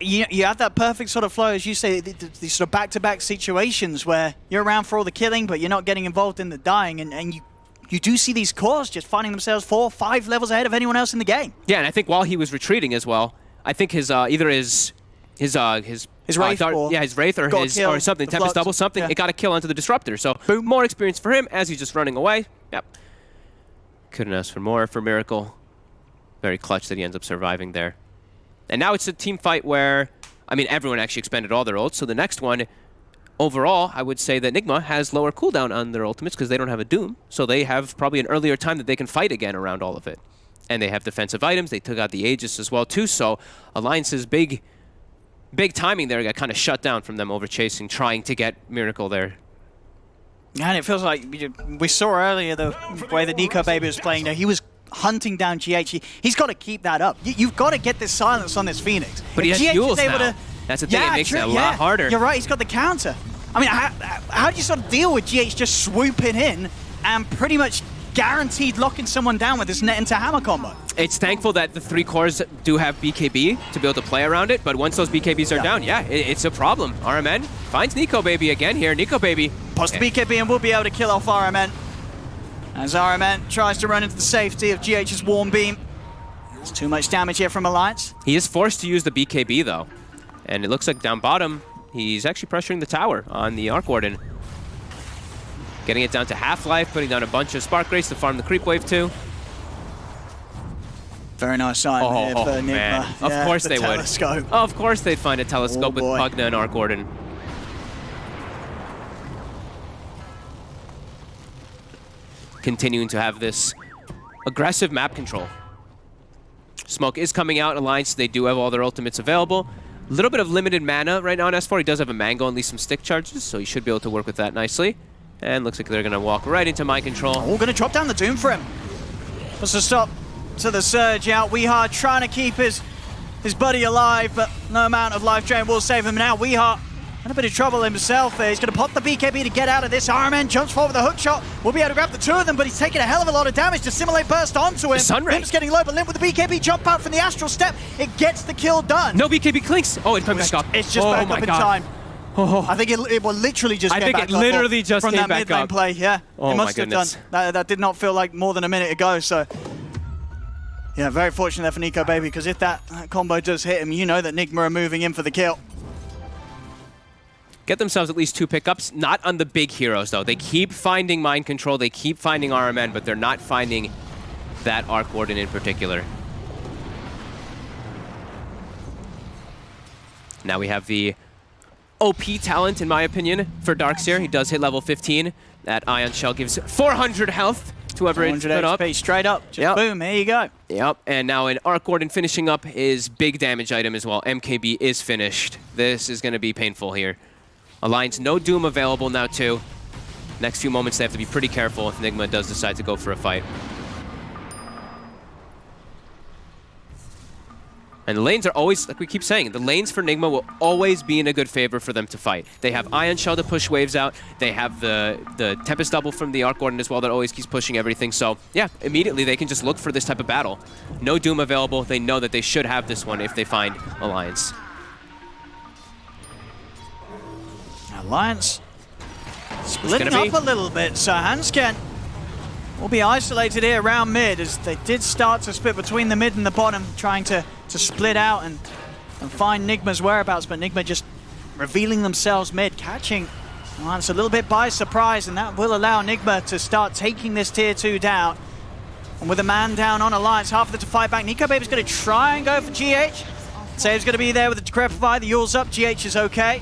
you have that perfect sort of flow, as you say, these sort of back-to-back situations where you're around for all the killing, but you're not getting involved in the dying, and you do see these cores just finding themselves 4 or 5 levels ahead of anyone else in the game. Yeah, and I think while he was retreating as well, I think his either his Wraith, his Wraith or something, Tempest Double, something, it got a kill onto the Disruptor. So more experience for him as he's just running away. Yep. Couldn't ask for more for Miracle. Very clutch that he ends up surviving there. And now it's a team fight where, I mean, everyone actually expended all their ults. So the next one, overall, I would say that Nigma has lower cooldown on their ultimates because they don't have a Doom. So they have probably an earlier time that they can fight again around all of it. And they have defensive items. They took out the Aegis as well, too. So Alliance's big timing there got kind of shut down from them over chasing, trying to get Miracle there. And it feels like we saw earlier the way that Nico Baby was playing there. He was hunting down GH. He's got to keep that up. You've got to get this silence on this Phoenix. But he has Yules now. That's the thing. It makes it a lot harder. You're right. He's got the counter. I mean, how do you sort of deal with GH just swooping in and pretty much guaranteed locking someone down with this net into hammer combo? It's thankful that the 3 cores do have BKB to be able to play around it, but once those BKBs are down, it's a problem. RMN finds Nico Baby again here. Nico Baby post the BKB and will be able to kill off RMN. As RMN tries to run into the safety of GH's Warm Beam. There's too much damage here from Alliance. He is forced to use the BKB though. And it looks like down bottom, he's actually pressuring the tower on the Arc Warden. Getting it down to half-life, putting down a bunch of Spark Rays to farm the creep wave too. Very nice sign here for Nigma. Man. Of course they telescope. would. Of course they'd find a telescope with Pugna and Arc Warden. Continuing to have this aggressive map control. Smoke is coming out. Alliance, they do have all their ultimates available. A little bit of limited mana right now on S4. He does have a Mango and at least some stick charges, so he should be able to work with that nicely. And looks like they're going to walk right into Mind Control. We're going to drop down the Doom for him. What's the stop to the Surge out? Weehart trying to keep his buddy alive, but no amount of life drain will save him now. Weehart in a bit of trouble himself. He's going to pop the BKB to get out of this. RMN jumps forward with a hook shot. We'll be able to grab the 2 of them, but he's taking a hell of a lot of damage to simulate burst onto him. Limp's getting low, but Limp with the BKB jump out from the Astral Step. It gets the kill done. No BKB clinks. Oh, it came back up. It's just back up in time. I think it will literally just get back up. I think it literally just from came that back mid lane up. play. Yeah, it must have done. That did not feel like more than a minute ago. So, yeah, very fortunate there for Nico Baby, because if that combo does hit him, you know that Nigma are moving in for the kill. Get themselves at least 2 pickups, not on the big heroes though. They keep finding Mind Control, they keep finding RMN, but they're not finding that Arc Warden in particular. Now we have the OP talent, in my opinion, for Darkseer. He does hit level 15. That Ion Shell gives 400 health to whoever it's put up. HP straight up. Just boom, here you go. Yep, and now an Arc Warden finishing up his big damage item as well. MKB is finished. This is going to be painful here. Alliance, no Doom available now too. Next few moments they have to be pretty careful if Nigma does decide to go for a fight. And the lanes are always, like we keep saying, the lanes for Nigma will always be in a good favor for them to fight. They have Ion Shell to push waves out. They have the Tempest Double from the Arc Warden as well that always keeps pushing everything. So, yeah, immediately they can just look for this type of battle. No Doom available. They know that they should have this one if they find Alliance. Alliance splitting up a little bit, so Hansken will be isolated here around mid as they did start to split between the mid and the bottom, trying to split out and find Nigma's whereabouts, but Nigma just revealing themselves mid, catching Alliance a little bit by surprise, and that will allow Nigma to start taking this tier 2 down. And with a man down on Alliance, half of them to fight back. Nico Baby's going to try and go for GH. Save's going to be there with the Decrepify, the Yule's up, GH is okay.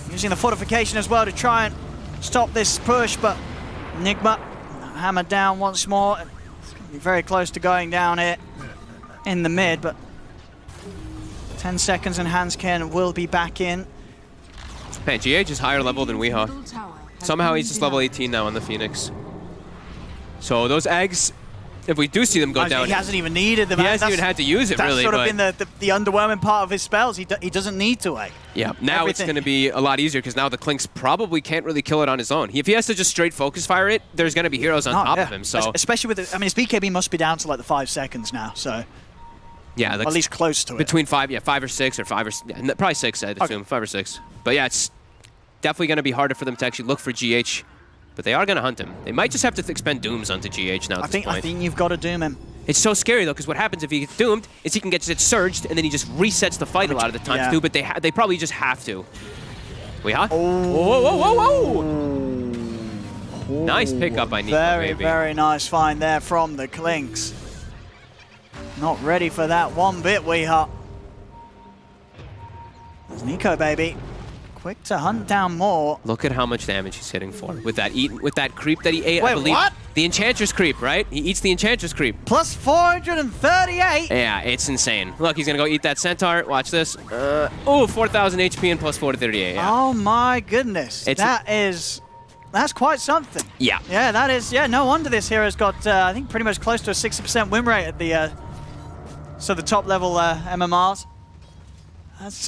Using the fortification as well to try and stop this push, but Nigma hammered down once more. It's going to be very close to going down here in the mid, but 10 seconds and Hansken will be back in. Hey, GH is higher level than Weehaw. Somehow he's just level 18 now on the Phoenix. So those eggs, if we do see them go down... He hasn't even needed them. He hasn't even had to use it, really. That's sort of been the underwhelming part of his spells. He doesn't need to, Yeah, now it's going to be a lot easier because now the Clinks probably can't really kill it on his own. If he has to just straight focus fire it, there's going to be heroes on top of him. So especially with his BKB must be down to like the 5 seconds now, so... Yeah, at least close to it. Between 5 or 6, or probably 6, I'd assume, 5 or 6. But yeah, it's definitely going to be harder for them to actually look for GH. But they are going to hunt him. They might just have to expend Dooms onto GH now at this point. I think you've got to Doom him. It's so scary, though, because what happens if he gets Doomed is he can get surged, and then he just resets the fight a lot of the times, too. But they probably just have to. Weehaw? Oh. Whoa. Nice pickup by Nico, baby. Very nice find there from the Clinks. Not ready for that one bit, Weehaw. There's Nico, baby. Quick to hunt down more. Look at how much damage he's hitting for with that creep that he ate. Wait, I believe. What? The Enchantress creep, right? He eats the Enchantress creep. Plus 438. Yeah, it's insane. Look, he's gonna go eat that Centaur. Watch this. 4,000 HP and plus 438. Yeah. Oh my goodness. That's quite something. Yeah. Yeah, that is. Yeah, no wonder this hero's got, I think, pretty much close to a 60% win rate at the top level MMRs. That's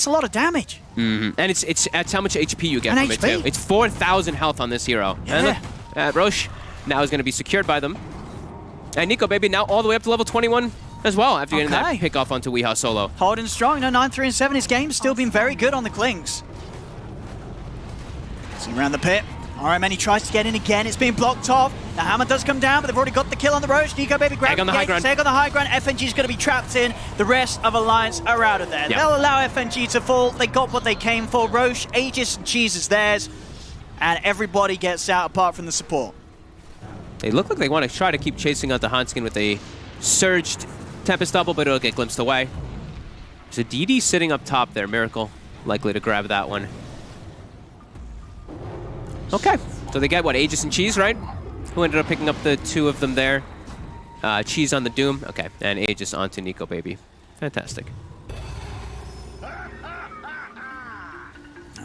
a lot of damage. And it's how much HP you get and from HP. it too. It's 4,000 health on this hero. Yeah. And Roche now is going to be secured by them. And Nico, baby, now all the way up to level 21 as well after getting that pick off onto Weehaw solo. Holding strong. No, 9-3-7. His game's still been very good on the Clinks. See around the pit. RMN, he tries to get in again. It's being blocked off. The hammer does come down, but they've already got the kill on the Roche. Nico, baby, grab Egg on the high ground. Egg on the high ground. FNG's going to be trapped in. The rest of Alliance are out of there. Yeah. They'll allow FNG to fall. They got what they came for. Roche, Aegis, and Cheese is theirs. And everybody gets out apart from the support. They look like they want to try to keep chasing out the Hansken with a surged Tempest Double, but it'll get glimpsed away. There's a DD sitting up top there. Miracle likely to grab that one. Okay, so they get, what, Aegis and Cheese, right? Who ended up picking up the 2 of them there. Cheese on the Doom. Okay, and Aegis onto Nico, baby. Fantastic. And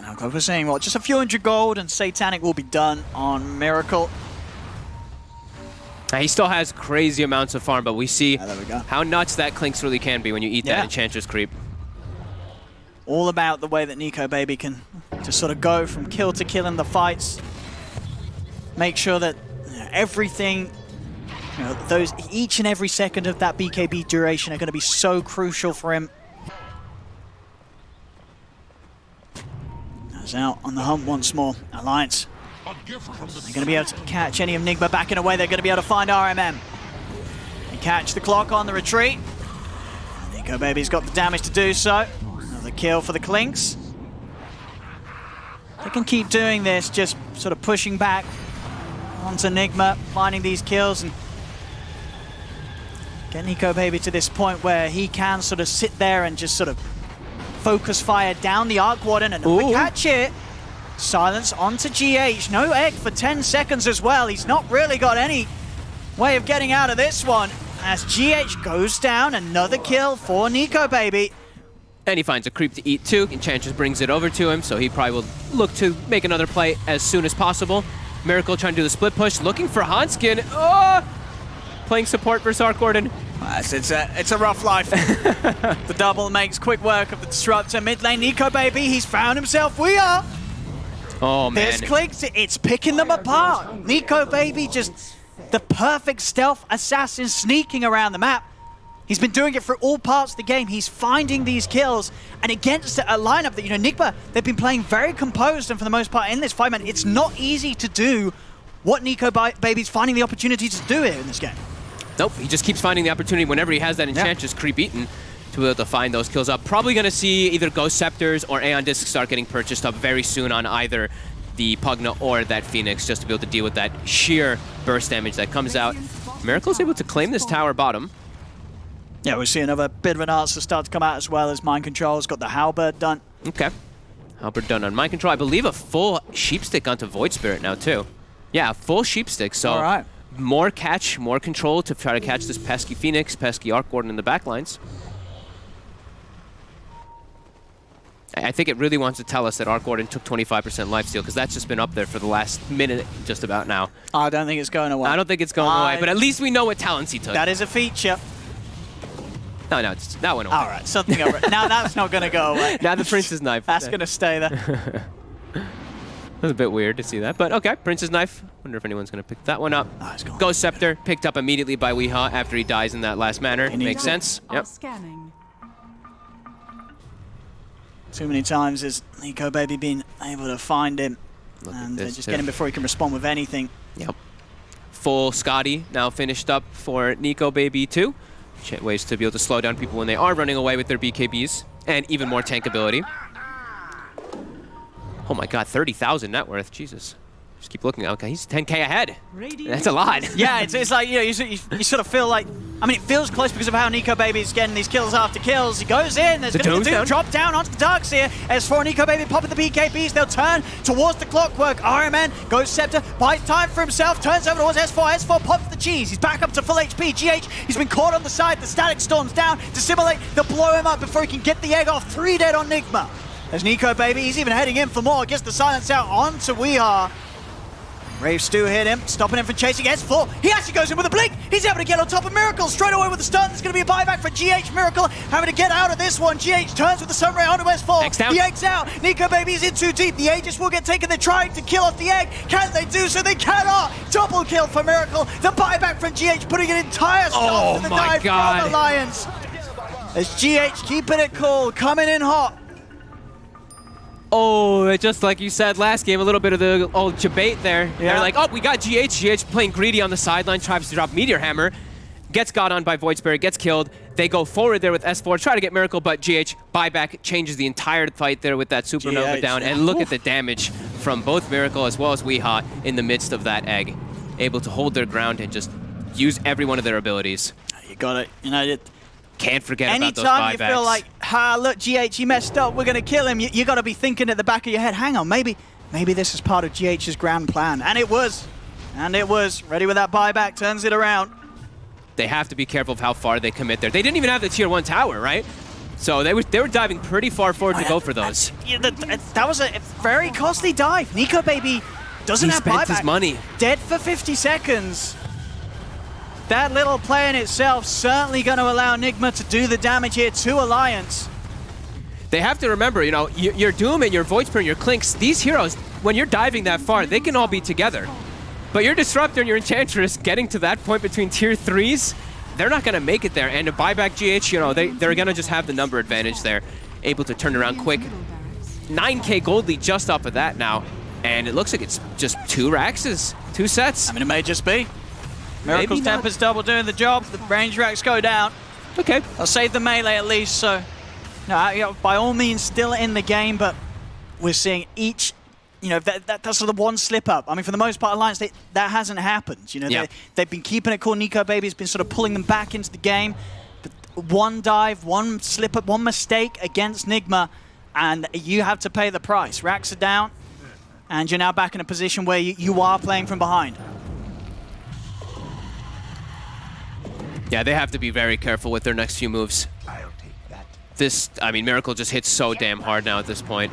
I'll go for saying, well, just a few hundred gold and Satanic will be done on Miracle. He still has crazy amounts of farm, but we see how nuts that Clinks really can be when you eat that Enchantress creep. All about the way that Nico, baby, can just sort of go from kill to kill in the fights. Make sure that everything, each and every second of that BKB duration are going to be so crucial for him. He's out on the hunt once more. Alliance. They're going to be able to catch any of Nigma back in a way. They're going to be able to find RMM. They catch the clock on the retreat. Nico, baby's got the damage to do so. Another kill for the Clinks. They can keep doing this, just sort of pushing back onto Nigma, finding these kills, and get Nico, baby, to this point where he can sort of sit there and just sort of focus fire down the Arc Warden, and catch it. Silence onto GH. No egg for 10 seconds as well. He's not really got any way of getting out of this one. As GH goes down, another kill for Nico Baby. And he finds a creep to eat too. Enchantress brings it over to him, so he probably will look to make another play as soon as possible. Miracle trying to do the split push, looking for Hanskin. Oh! Playing support versus Arc Gordon. It's a rough life. The double makes quick work of the Disruptor. Mid lane, Nico Baby, he's found himself. We are. Oh, man. This clicks, it's picking them apart. Nico Baby just the perfect stealth assassin sneaking around the map. He's been doing it for all parts of the game. He's finding these kills. And against a lineup that, Nigma, they've been playing very composed, and for the most part in this fight, man, it's not easy to do what Nico Baby's finding the opportunity to do here in this game. Nope, he just keeps finding the opportunity whenever he has that Enchantress creep eaten to be able to find those kills up. Probably going to see either Ghost Scepters or Aeon Discs start getting purchased up very soon on either the Pugna or that Phoenix, just to be able to deal with that sheer burst damage that comes out. Miracle's able to claim this tower bottom. Yeah, we see another bit of an answer start to come out as well as Mind Control's got the Halberd done. Okay. Halberd done on Mind Control. I believe a full Sheep Stick onto Void Spirit now too. Yeah, a full Sheep Stick. So all right. More catch, more control to try to catch this pesky Phoenix, pesky Arc Gordon in the backlines. I think it really wants to tell us that Arc Gordon took 25% lifesteal, because that's just been up there for the last minute just about now. I don't think it's going away. I don't think it's going away, but at least we know what talents he took. That is a feature. No, that went away. All right, something over. Now that's not going to go away. Now the Prince's Knife. That's going to stay there. That was a bit weird to see that, but okay. Prince's Knife. Wonder if anyone's going to pick that one up. Ghost Scepter, picked up immediately by Weehaw after he dies in that last manner. Makes sense. Yep. Scanning. Too many times has Nico Baby been able to find him and just get him before he can respond with anything. Yep. Full Scotty now finished up for Nico Baby too. Ways to be able to slow down people when they are running away with their BKBs, and even more tank ability. Oh my god, 30,000 net worth, Jesus. Just keep looking, okay, he's 10k ahead. That's a lot. Yeah, it's like, you sort of feel like, I mean, it feels close because of how Nico Baby's getting these kills after kills. He goes in, there's going to be the Doom drop down onto the Darks here. S4 Nico Baby popping the BKBs, they'll turn towards the Clockwork. RMN, Ghost Scepter, buys time for himself, turns over towards S4. S4 pops the cheese, he's back up to full HP. GH, he's been caught on the side, the Static Storm's down. Dissimulate, they'll blow him up before he can get the egg off. 3 dead on Nigma. There's Nico Baby, he's even heading in for more, gets the silence out onto Weehaw. Rave Stew hit him, stopping him from chasing S4. He actually goes in with a blink. He's able to get on top of Miracle straight away with the stun. There's going to be a buyback for GH. Miracle having to get out of this one. GH turns with the Sunray onto S4. He eggs out. Nico Baby's in too deep. The Aegis will get taken. They're trying to kill off the egg. Can they do so? They cannot. Double kill for Miracle. The buyback from GH, putting an entire stop to the dive from Alliance. As GH keeping it cool, coming in hot. Oh, just like you said last game, a little bit of the old debate there. Yeah. They're like, oh, we got GH. GH playing greedy on the sideline, tries to drop Meteor Hammer, gets got on by Void Spirit, gets killed. They go forward there with S4, try to get Miracle, but GH buyback changes the entire fight there with that Supernova down. And look at the damage from both Miracle as well as Weehaw in the midst of that egg. Able to hold their ground and just use every one of their abilities. You got it. You know, can't forget about those buybacks. Anytime you feel like, look, GH, he messed up, we're going to kill him, you got to be thinking at the back of your head, hang on, maybe this is part of GH's grand plan. And it was. And it was. Ready with that buyback, turns it around. They have to be careful of how far they commit there. They didn't even have the tier 1 tower, right? So they were diving pretty far forward to go for those. That was a very costly dive. Nico Baby doesn't have buyback. He spent his money. Dead for 50 seconds. That little play in itself certainly going to allow Nigma to do the damage here to Alliance. They have to remember, your Doom and your Void Spirit and your Clinks, these heroes, when you're diving that far, they can all be together. But your Disruptor and your Enchantress getting to that point between tier 3s, they're not going to make it there. And to buy back GH, they're going to just have the number advantage there. Able to turn around quick. 9k gold lead just off of that now. And it looks like it's just 2 Raxes, 2 sets. I mean, it may just be. Miracle's Tempest double doing the job. The range racks go down. Okay. I'll save the melee at least, so... No, by all means, still in the game, but we're seeing each... that's sort of one slip up. I mean, for the most part, Alliance, that hasn't happened. They've been keeping it cool. Nico Baby's been sort of pulling them back into the game. But one dive, one slip up, one mistake against Nigma, and you have to pay the price. Racks are down. and you're now back in a position where you are playing from behind. Yeah, they have to be very careful with their next few moves. This, I mean, Miracle just hits so damn hard now at this point.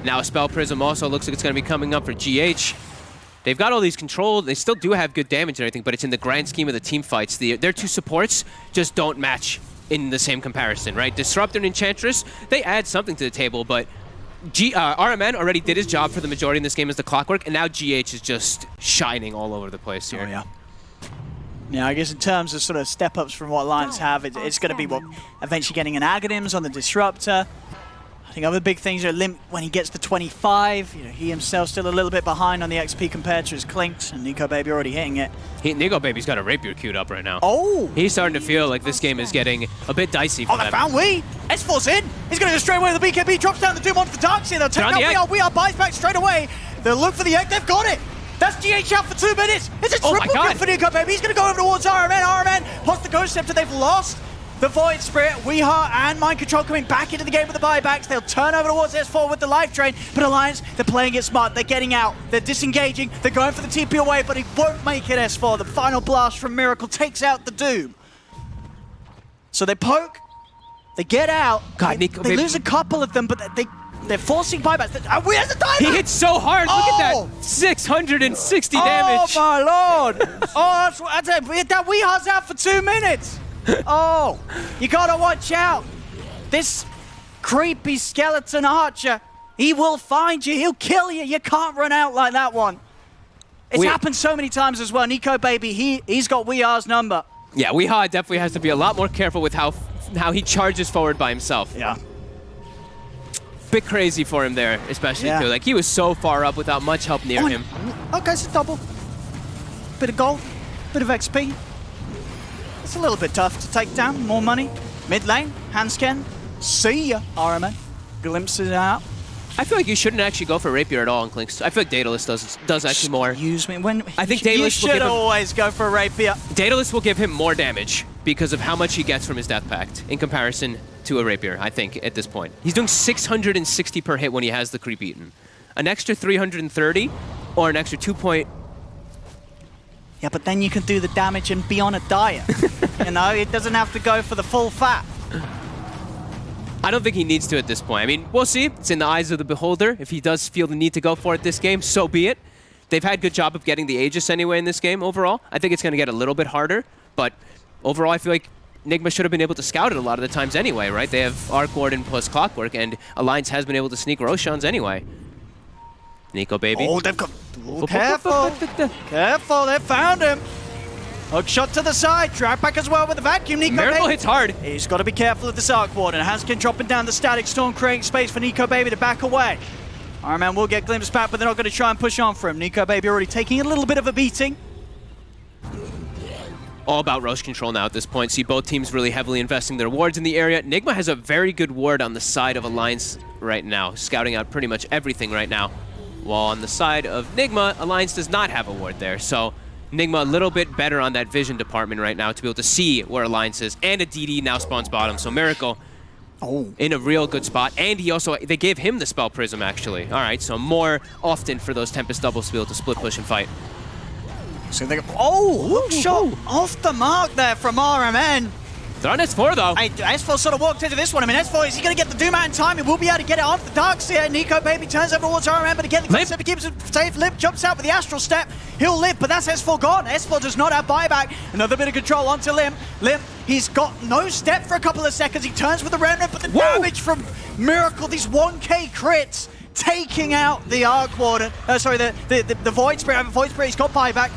Now Spell Prism also looks like it's going to be coming up for GH. They've got all these controls. They still do have good damage and everything, but it's in the grand scheme of the team fights. Their two supports just don't match in the same comparison, right? Disruptor and Enchantress, they add something to the table, but RMN already did his job for the majority in this game as the Clockwork, and now GH is just shining all over the place here. Oh, yeah. Yeah, I guess in terms of sort of step-ups from what Alliance have, it's going to be what eventually getting an Aghanims on the Disruptor. I think other big things are Limp when he gets to 25. You know, he himself still a little bit behind on the XP compared to his Clinks, and Nico Baby already hitting it. Nico Baby's got a Rapier queued up right now. Oh! He's starting to feel like this game is getting a bit dicey for them. They found Wii! S4's in! He's going to go straight away with the BKB, drops down the Doom onto the Darkseer. They'll take out We Are buys back straight away. They'll look for the egg, they've got it! That's GH out for 2 minutes! It's a triple kill for Nico Baby. He's going to go over towards RMN. RMN plus the Ghost Scepter. They've lost the Void Spirit. Weeha and Mind Control coming back into the game with the buybacks. They'll turn over towards S4 with the Life Drain. But Alliance, they're playing it smart. They're getting out. They're disengaging. They're going for the TP away, but he won't make it, S4. The final blast from Miracle takes out the Doom. So they poke. They get out. God, they lose a couple of them, but they're forcing buybacks. Where's the dieback? He hit so hard. Look at that. 660 damage. Oh, my Lord. That's it. That Weeha's out for 2 minutes. Oh, you got to watch out. This creepy skeleton archer, he will find you. He'll kill you. You can't run out like that one. It's happened so many times as well. Nico Baby, he's got Weeha's number. Yeah, Weeha definitely has to be a lot more careful with how he charges forward by himself. Yeah. Bit crazy for him there, especially too. Like, he was so far up without much help near him. Okay, it's a double. Bit of gold, bit of XP. It's a little bit tough to take down. More money. Mid lane, Hansken. See ya, RMN. Glimpses out. I feel like you shouldn't actually go for Rapier at all in Clinks. I feel like Daedalus does actually more. Use me. I think Daedalus you should always go for Rapier. Daedalus will give him more damage because of how much he gets from his Death Pact in comparison to a Rapier, I think, at this point. He's doing 660 per hit when he has the Creep Eaten. An extra 330 or an extra 2 point... Yeah, but then you can do the damage and be on a diet. You know, it doesn't have to go for the full fat. I don't think he needs to at this point. I mean, we'll see. It's in the eyes of the beholder. If he does feel the need to go for it this game, so be it. They've had good job of getting the Aegis anyway in this game overall. I think it's going to get a little bit harder, but overall I feel like Nigma should have been able to scout it a lot of the times anyway, right? They have Arc Warden plus Clockwork, and Alliance has been able to sneak Roshans anyway. Nico Baby. Oh, they've got... Oh, careful. Careful, they found him. Hook shot to the side. Drag back as well with the vacuum. Nico Miracle Baby hits hard. He's got to be careful of this Arc Warden. Hanskin dropping down the Static Storm, creating space for Nico Baby to back away. Iron Man will get glimpsed back, but they're not going to try and push on for him. Nico Baby already taking a little bit of a beating. All about Rosh control now at this point. See both teams really heavily investing their wards in the area. Nigma has a very good ward on the side of Alliance right now, scouting out pretty much everything right now. While on the side of Nigma, Alliance does not have a ward there. So Nigma a little bit better on that vision department right now to be able to see where Alliance is. And a DD now spawns bottom. So Miracle in a real good spot. And they gave him the Spell Prism actually. All right, so more often for those Tempest doubles to be able to split push and fight. So they go, hook shot off the mark there from RMN. They're on S4 though. S4 sort of walked into this one. I mean, S4, is he going to get the Doom out in time? He will be able to get it off the Darkseer. Nico Baby turns over towards RMN, but again, the concept keeps him safe. Limp jumps out with the Astral Step. He'll live, but that's S4 gone. S4 does not have buyback. Another bit of control onto Limp. Limp, he's got no step for a couple of seconds. He turns with the Remnant, but the damage from Miracle, these 1k crits, taking out the Arc Warden. The Void Spirit. Void Spirit, he's got buyback.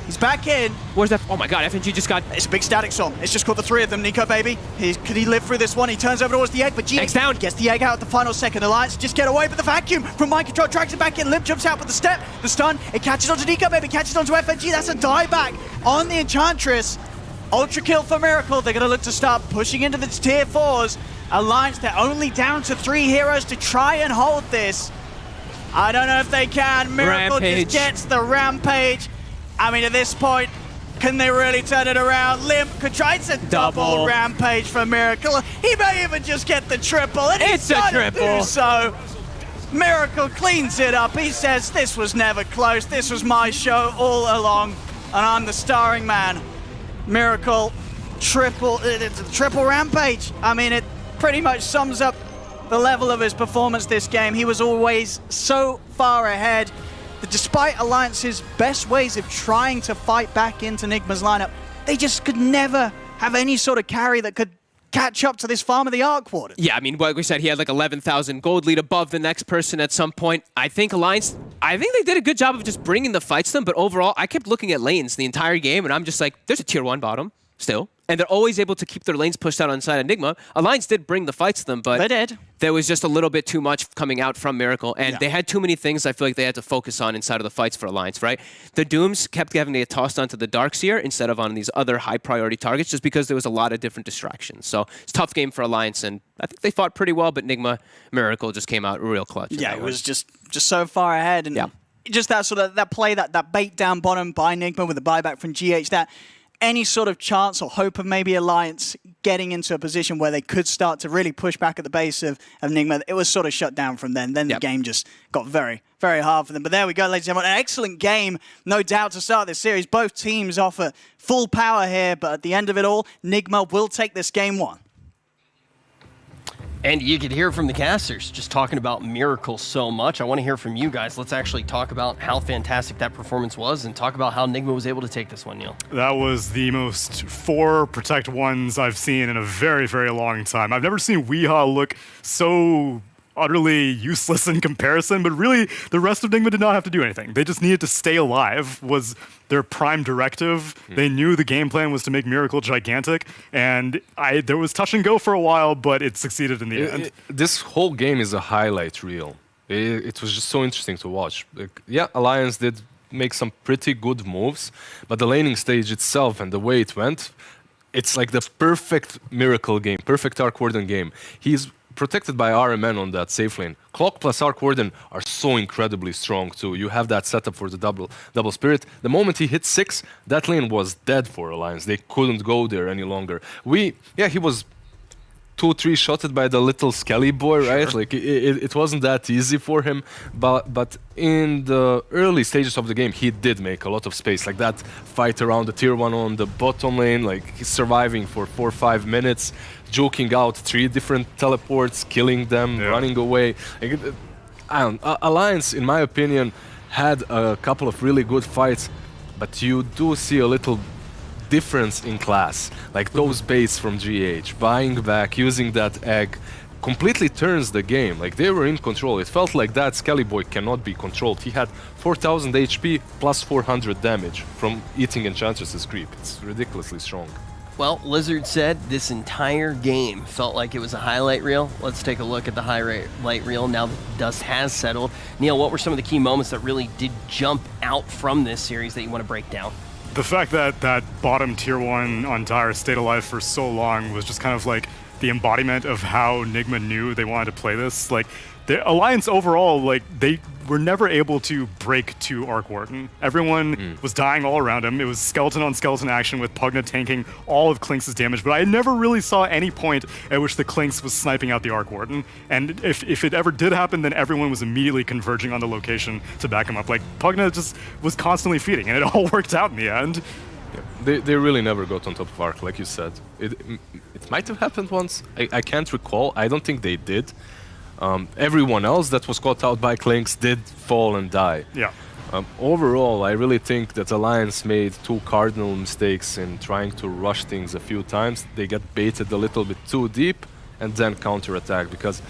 He's back in. Where's that? Oh my god, FNG just got... It's a big Static Storm. It's just caught the three of them. Nico Baby, could he live through this one? He turns over towards the egg, but GX down. Gets the egg out at the final second. Alliance just get away with the vacuum from Mind Control, drags it back in. Limp jumps out with the step, the stun. It catches onto Nico Baby, catches onto FNG. That's a dieback on the Enchantress. Ultra kill for Miracle. They're going to look to start pushing into the tier 4s. Alliance, they're only down to 3 heroes to try and hold this. I don't know if they can. Miracle just gets the Rampage. I mean, at this point, can they really turn it around? Limp could try. It's a double Rampage for Miracle. He may even just get the triple. And it's a triple. Do so. Miracle cleans it up. He says, this was never close. This was my show all along, and I'm the starring man. Miracle, triple rampage. I mean, it pretty much sums up the level of his performance this game. He was always so far ahead that despite Alliance's best ways of trying to fight back into Nigma's lineup, they just could never have any sort of carry that could catch up to this Farm of the Arc Warden. Yeah, I mean, like we said, he had like 11,000 gold lead above the next person at some point. I think Alliance, they did a good job of just bringing the fights to them, but overall, I kept looking at lanes the entire game, and I'm just like, there's a tier 1 bottom still. And they're always able to keep their lanes pushed out on the side of Nigma. Alliance did bring the fights to them, but they did. There was just a little bit too much coming out from Miracle, and they had too many things I feel like they had to focus on inside of the fights for Alliance, right? The Dooms kept having to get tossed onto the Darkseer instead of on these other high-priority targets just because there was a lot of different distractions. So it's a tough game for Alliance, and I think they fought pretty well, but Nigma, Miracle just came out real clutch. Yeah, it was just so far ahead, and just that sort of that play, that bait down bottom by Nigma with the buyback from GH, that any sort of chance or hope of maybe Alliance getting into a position where they could start to really push back at the base of Nigma, it was sort of shut down from then. Then the game just got very, very hard for them. But there we go, ladies and gentlemen. An excellent game, no doubt, to start this series. Both teams offer full power here, but at the end of it all, Nigma will take this game 1. And you could hear from the casters just talking about Miracle so much. I want to hear from you guys. Let's actually talk about how fantastic that performance was and talk about how Nigma was able to take this one, Neil. That was the most 4 Protect 1s I've seen in a very, very long time. I've never seen Weehaw look so utterly useless in comparison, but really the rest of Nigma did not have to do anything. They just needed to stay alive was their prime directive. They knew the game plan was to make Miracle gigantic, and there was touch and go for a while, but it succeeded in the end. This whole game is a highlight reel. It was just so interesting to watch. Alliance did make some pretty good moves, but the laning stage itself and the way it went, it's like the perfect Miracle game, perfect Arc Warden game. He's protected by RMN on that safe lane. Clock plus Arc Warden are so incredibly strong too. You have that setup for the double spirit. The moment he hit 6, that lane was dead for Alliance. They couldn't go there any longer. He was 2-3 shotted by the little Skelly boy, right? Like it wasn't that easy for him. But in the early stages of the game, he did make a lot of space. Like that fight around the tier 1 on the bottom lane, like he's surviving for 4 or 5 minutes, joking out 3 different teleports, killing them, running away. Like, Alliance, in my opinion, had a couple of really good fights, but you do see a little difference in class. Like those baits from GH, buying back, using that egg, completely turns the game. Like they were in control. It felt like that Skelly boy cannot be controlled. He had 4,000 HP plus 400 damage from eating Enchantress's creep. It's ridiculously strong. Well, Lizard said this entire game felt like it was a highlight reel. Let's take a look at the highlight reel now that the dust has settled. Neil, what were some of the key moments that really did jump out from this series that you want to break down? The fact that that bottom tier 1 on Dire stayed alive for so long was just kind of like the embodiment of how Nigma knew they wanted to play this. Like, the Alliance overall, like, they were never able to break to Arc Warden. Everyone was dying all around him. It was skeleton on skeleton action with Pugna tanking all of Klinks' damage, but I never really saw any point at which the Klinks was sniping out the Arc Warden. And if it ever did happen, then everyone was immediately converging on the location to back him up. Like, Pugna just was constantly feeding, and it all worked out in the end. They really never got on top of Arc, like you said. It might have happened once. I can't recall. I don't think they did. Everyone else that was caught out by Klinks did fall and die. Yeah. Overall, I really think that Alliance made 2 cardinal mistakes in trying to rush things a few times. They got baited a little bit too deep and then counterattack, because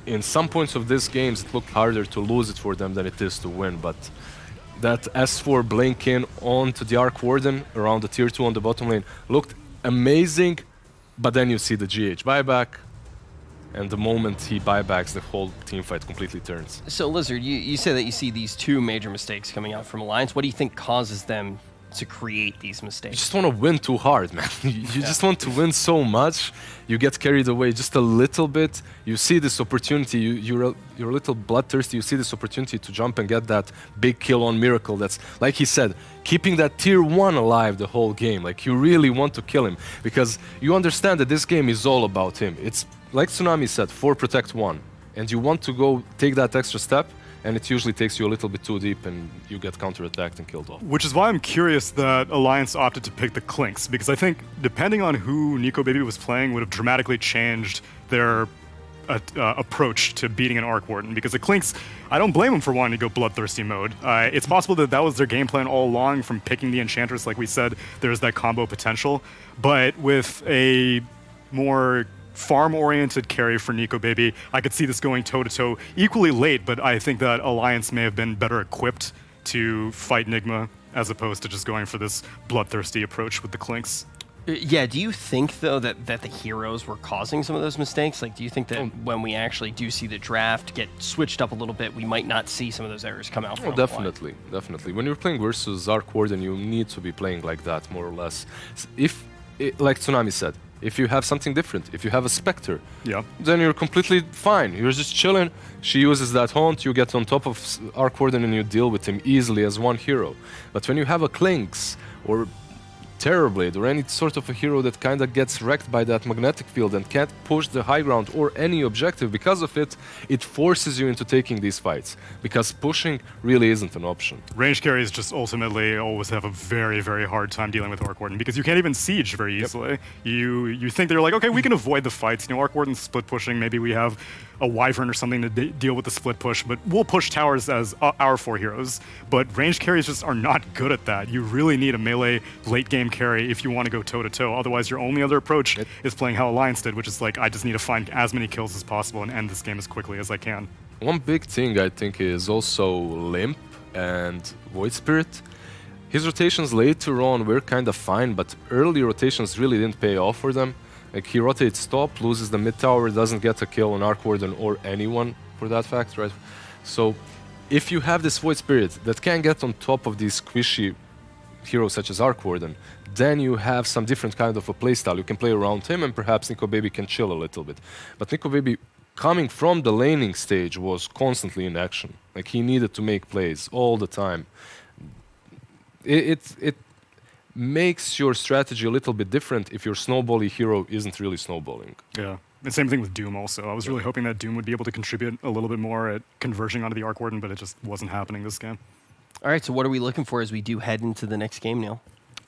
in some points of this game it looked harder to lose it for them than it is to win. But that S4 blink in onto the Arc Warden around the tier 2 on the bottom lane looked amazing, but then you see the GH buyback, and the moment he buybacks, the whole team fight completely turns. So Lizard, you say that you see these 2 major mistakes coming out from Alliance. What do you think causes them to create these mistakes? You just want to win too hard, man. You just want to win so much. You get carried away just a little bit. You see this opportunity. You're a little bloodthirsty. You see this opportunity to jump and get that big kill on Miracle. That's, like he said, keeping that tier 1 alive the whole game. Like, you really want to kill him because you understand that this game is all about him. It's like Tsunami said, 4 protect 1. and you want to go take that extra step, and it usually takes you a little bit too deep, and you get counterattacked and killed off. Which is why I'm curious that Alliance opted to pick the Clinks, because I think depending on who Nico Baby was playing would have dramatically changed their approach to beating an Arc Warden, because the Clinks, I don't blame them for wanting to go bloodthirsty mode. It's possible that that was their game plan all along from picking the Enchantress. Like we said, there's that combo potential, but with a more farm-oriented carry for Nico Baby, I could see this going toe-to-toe equally late, but I think that Alliance may have been better equipped to fight Nigma as opposed to just going for this bloodthirsty approach with the Clinks. Yeah, do you think, though, that the heroes were causing some of those mistakes? Like, do you think that when we actually do see the draft get switched up a little bit, we might not see some of those errors come out? Oh, definitely, definitely. When you're playing versus Arc Warden, you need to be playing like that, more or less. If, like Tsunami said, if you have something different, if you have a Spectre, then you're completely fine. You're just chilling. She uses that haunt, you get on top of Arc Warden and you deal with him easily as one hero. But when you have a Clinks or Terrorblade or any sort of a hero that kind of gets wrecked by that magnetic field and can't push the high ground or any objective because of it, it forces you into taking these fights, because pushing really isn't an option. Range carries just ultimately always have a very, very hard time dealing with Arc Warden, because you can't even siege very easily. You think they're like, okay, we can avoid the fights. You know, Arc Warden's split pushing, maybe we have a Wyvern or something to deal with the split push, but we'll push towers as our 4 heroes. But range carries just are not good at that. You really need a melee late game carry if you want to go toe-to-toe. Otherwise, your only other approach is playing how Alliance did, which is like, I just need to find as many kills as possible and end this game as quickly as I can. One big thing I think is also Limp and Void Spirit. His rotations later on were kind of fine, but early rotations really didn't pay off for them. Like, he rotates top, loses the mid tower, doesn't get a kill on Arc Warden or anyone for that fact, right? So if you have this Void Spirit that can get on top of these squishy heroes such as Arc Warden, then you have some different kind of a playstyle. You can play around him, and perhaps Nico Baby can chill a little bit. But Nico Baby, coming from the laning stage, was constantly in action. Like, he needed to make plays all the time. It makes your strategy a little bit different if your snowbally hero isn't really snowballing. Yeah. And same thing with Doom also. I was really hoping that Doom would be able to contribute a little bit more at converging onto the Arc Warden, but it just wasn't happening this game. All right, so what are we looking for as we do head into the next game, Neil?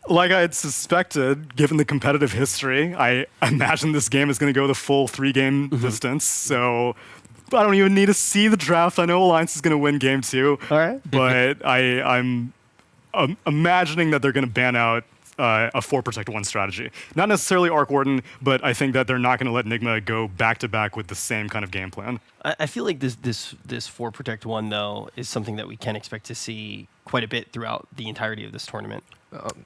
Like I had suspected, given the competitive history, I imagine this game is going to go the full 3-game distance, so I don't even need to see the draft. I know Alliance is going to win game 2. All right. But I'm imagining that they're going to ban out a 4 Protect 1 strategy. Not necessarily Arc Warden, but I think that they're not going to let Nigma go back-to-back with the same kind of game plan. I feel like this 4 Protect 1, though, is something that we can expect to see quite a bit throughout the entirety of this tournament.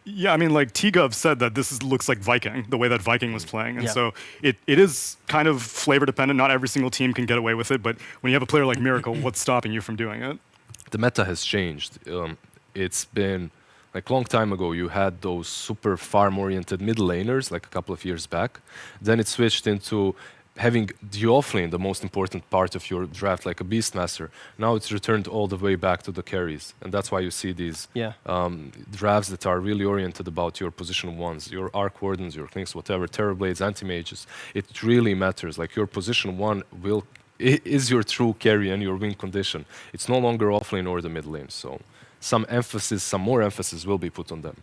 Yeah, I mean, like, T-Gov said that this looks like Viking, the way that Viking was playing. And so it is kind of flavor-dependent. Not every single team can get away with it, but when you have a player like Miracle, what's stopping you from doing it? The meta has changed. It's been, like, long time ago, you had those super farm-oriented mid laners, like a couple of years back. Then it switched into having the offlane, the most important part of your draft, like a Beastmaster. Now it's returned all the way back to the carries, and that's why you see these drafts that are really oriented about your position 1s, your Arc Wardens, your Clinks, whatever, Terrorblades, Anti-Mages. It really matters. Like, your position 1 is your true carry and your win condition. It's no longer offlane or the mid lane, so some more emphasis will be put on them.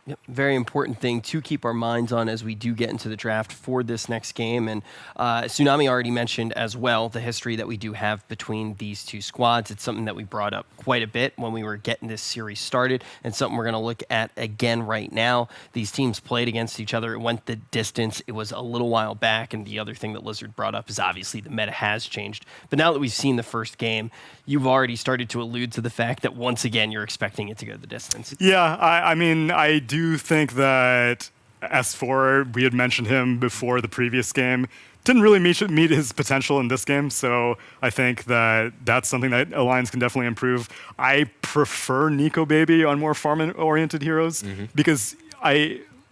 Yep, very important thing to keep our minds on as we do get into the draft for this next game. And Tsunami already mentioned as well the history that we do have between these two squads. It's something that we brought up quite a bit when we were getting this series started, and something we're going to look at again right now. These teams played against each other. It went the distance. It was a little while back, and the other thing that Lizard brought up is obviously the meta has changed. But now that we've seen the first game, you've already started to allude to the fact that once again you're expecting it to go the distance. Yeah, I mean, I do think that S4, we had mentioned him before the previous game, didn't really meet his potential in this game, so I think that that's something that Alliance can definitely improve. I prefer Nico Baby on more farm-oriented heroes, because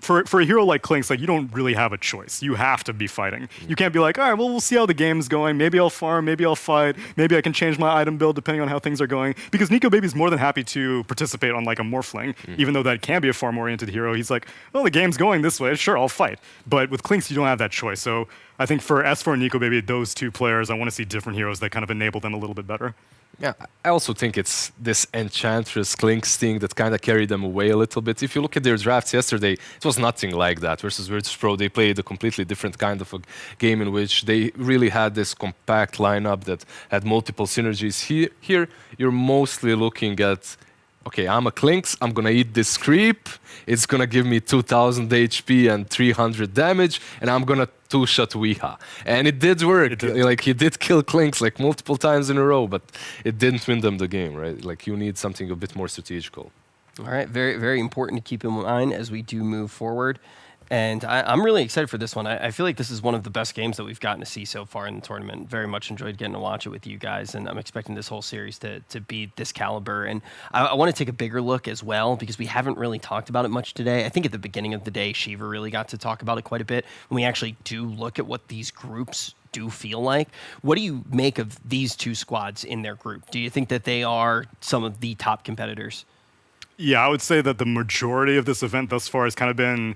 for a hero like Clinks, like, you don't really have a choice. You have to be fighting. You can't be like, all right, well, we'll see how the game's going. Maybe I'll farm, maybe I'll fight, maybe I can change my item build depending on how things are going. Because Nico Baby's more than happy to participate on, like, a Morphling, even though that can be a farm-oriented hero. He's like, well, the game's going this way. Sure, I'll fight. But with Clinks, you don't have that choice. So I think for S4 and Nico Baby, those two players, I want to see different heroes that kind of enable them a little bit better. Yeah, I also think it's this Enchantress Clinks thing that kind of carried them away a little bit. If you look at their drafts yesterday, it was nothing like that. Versus Virtus Pro, they played a completely different kind of a game in which they really had this compact lineup that had multiple synergies. Here you're mostly looking at, okay, I'm a Clinks, I'm gonna eat this creep, it's gonna give me 2000 HP and 300 damage, and I'm gonna two-shot Weeha. And it did work. Like, he did kill Clinks like multiple times in a row, but it didn't win them the game, right? Like, you need something a bit more strategical. All right, very, very important to keep in mind as we do move forward. And I'm really excited for this one. I feel like this is one of the best games that we've gotten to see so far in the tournament. Very much enjoyed getting to watch it with you guys, and I'm expecting this whole series to be this caliber. And I want to take a bigger look as well, because we haven't really talked about it much today. I think at the beginning of the day, Shiva really got to talk about it quite a bit. When we actually do look at what these groups do feel like, what do you make of these two squads in their group? Do you think that they are some of the top competitors? Yeah, I would say that the majority of this event thus far has kind of been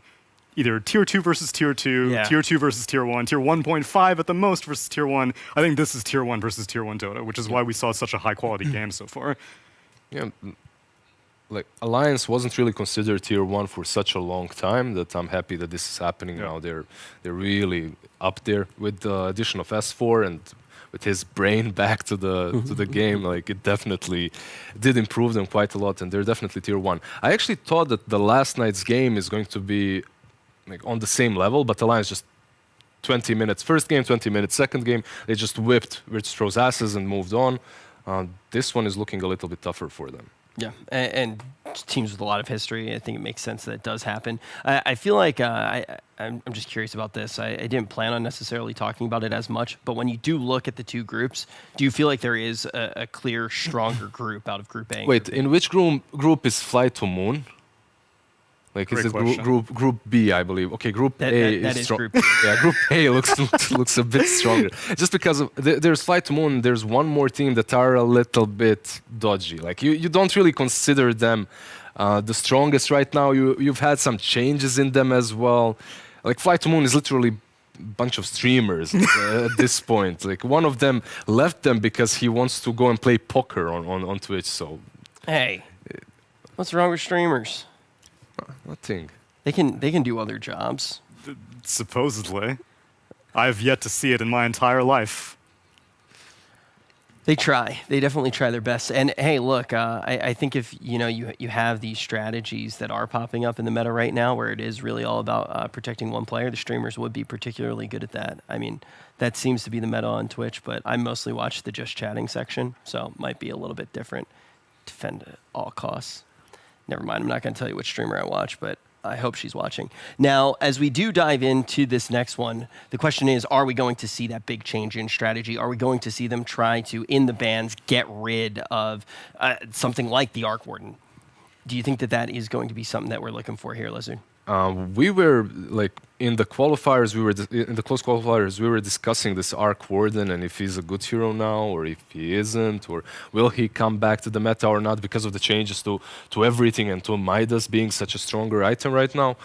either Tier 2 versus Tier 2, Tier 2 versus Tier 1, Tier 1.5 at the most versus Tier 1. I think this is Tier 1 versus Tier 1 Dota, which is why we saw such a high-quality game so far. Yeah, like, Alliance wasn't really considered Tier 1 for such a long time that I'm happy that this is happening now. They're really up there with the addition of S4 and with his brain back to the game. Like, it definitely did improve them quite a lot, and they're definitely Tier 1. I actually thought that the last night's game is going to be like on the same level, but Alliance just 20 minutes first game, 20 minutes second game, they just whipped Virtus Pro's asses and moved on. This one is looking a little bit tougher for them. Yeah, and teams with a lot of history, I think it makes sense that it does happen. I feel like I'm just curious about this. I didn't plan on necessarily talking about it as much, but when you do look at the two groups, do you feel like there is a clear, stronger group out of Group A? And Wait, Group in which group is Fly to Moon? Like, is it group B, I believe? Okay, Group A is strong. Yeah, Group A looks a bit stronger. Just because of there's Fly to Moon, there's one more team that are a little bit dodgy. Like, you don't really consider them the strongest right now. You've had some changes in them as well. Like, Fly to Moon is literally a bunch of streamers at this point. Like, one of them left them because he wants to go and play poker on Twitch. So, hey, what's wrong with streamers? Nothing. They can do other jobs. Supposedly. I've yet to see it in my entire life. They try. They definitely try their best. And hey, look, I think if you have these strategies that are popping up in the meta right now, where it is really all about protecting one player, the streamers would be particularly good at that. I mean, that seems to be the meta on Twitch, but I mostly watch the just chatting section, so it might be a little bit different. Defend at all costs. Never mind, I'm not going to tell you which streamer I watch, but I hope she's watching. Now, as we do dive into this next one, the question is, are we going to see that big change in strategy? Are we going to see them try to, in the bans, get rid of something like the Arc Warden? Do you think that that is going to be something that we're looking for here, Lizard? We were, like, in the qualifiers, in the close qualifiers, we were discussing this Arc Warden and if he's a good hero now or if he isn't, or will he come back to the meta or not because of the changes to everything and to Midas being such a stronger item right now.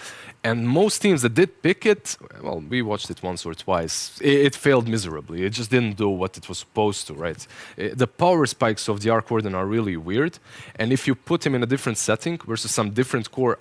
And most teams that did pick it, well, we watched it once or twice. It failed miserably. It just didn't do what it was supposed to, right? The power spikes of the Arc Warden are really weird, and if you put him in a different setting versus some different core,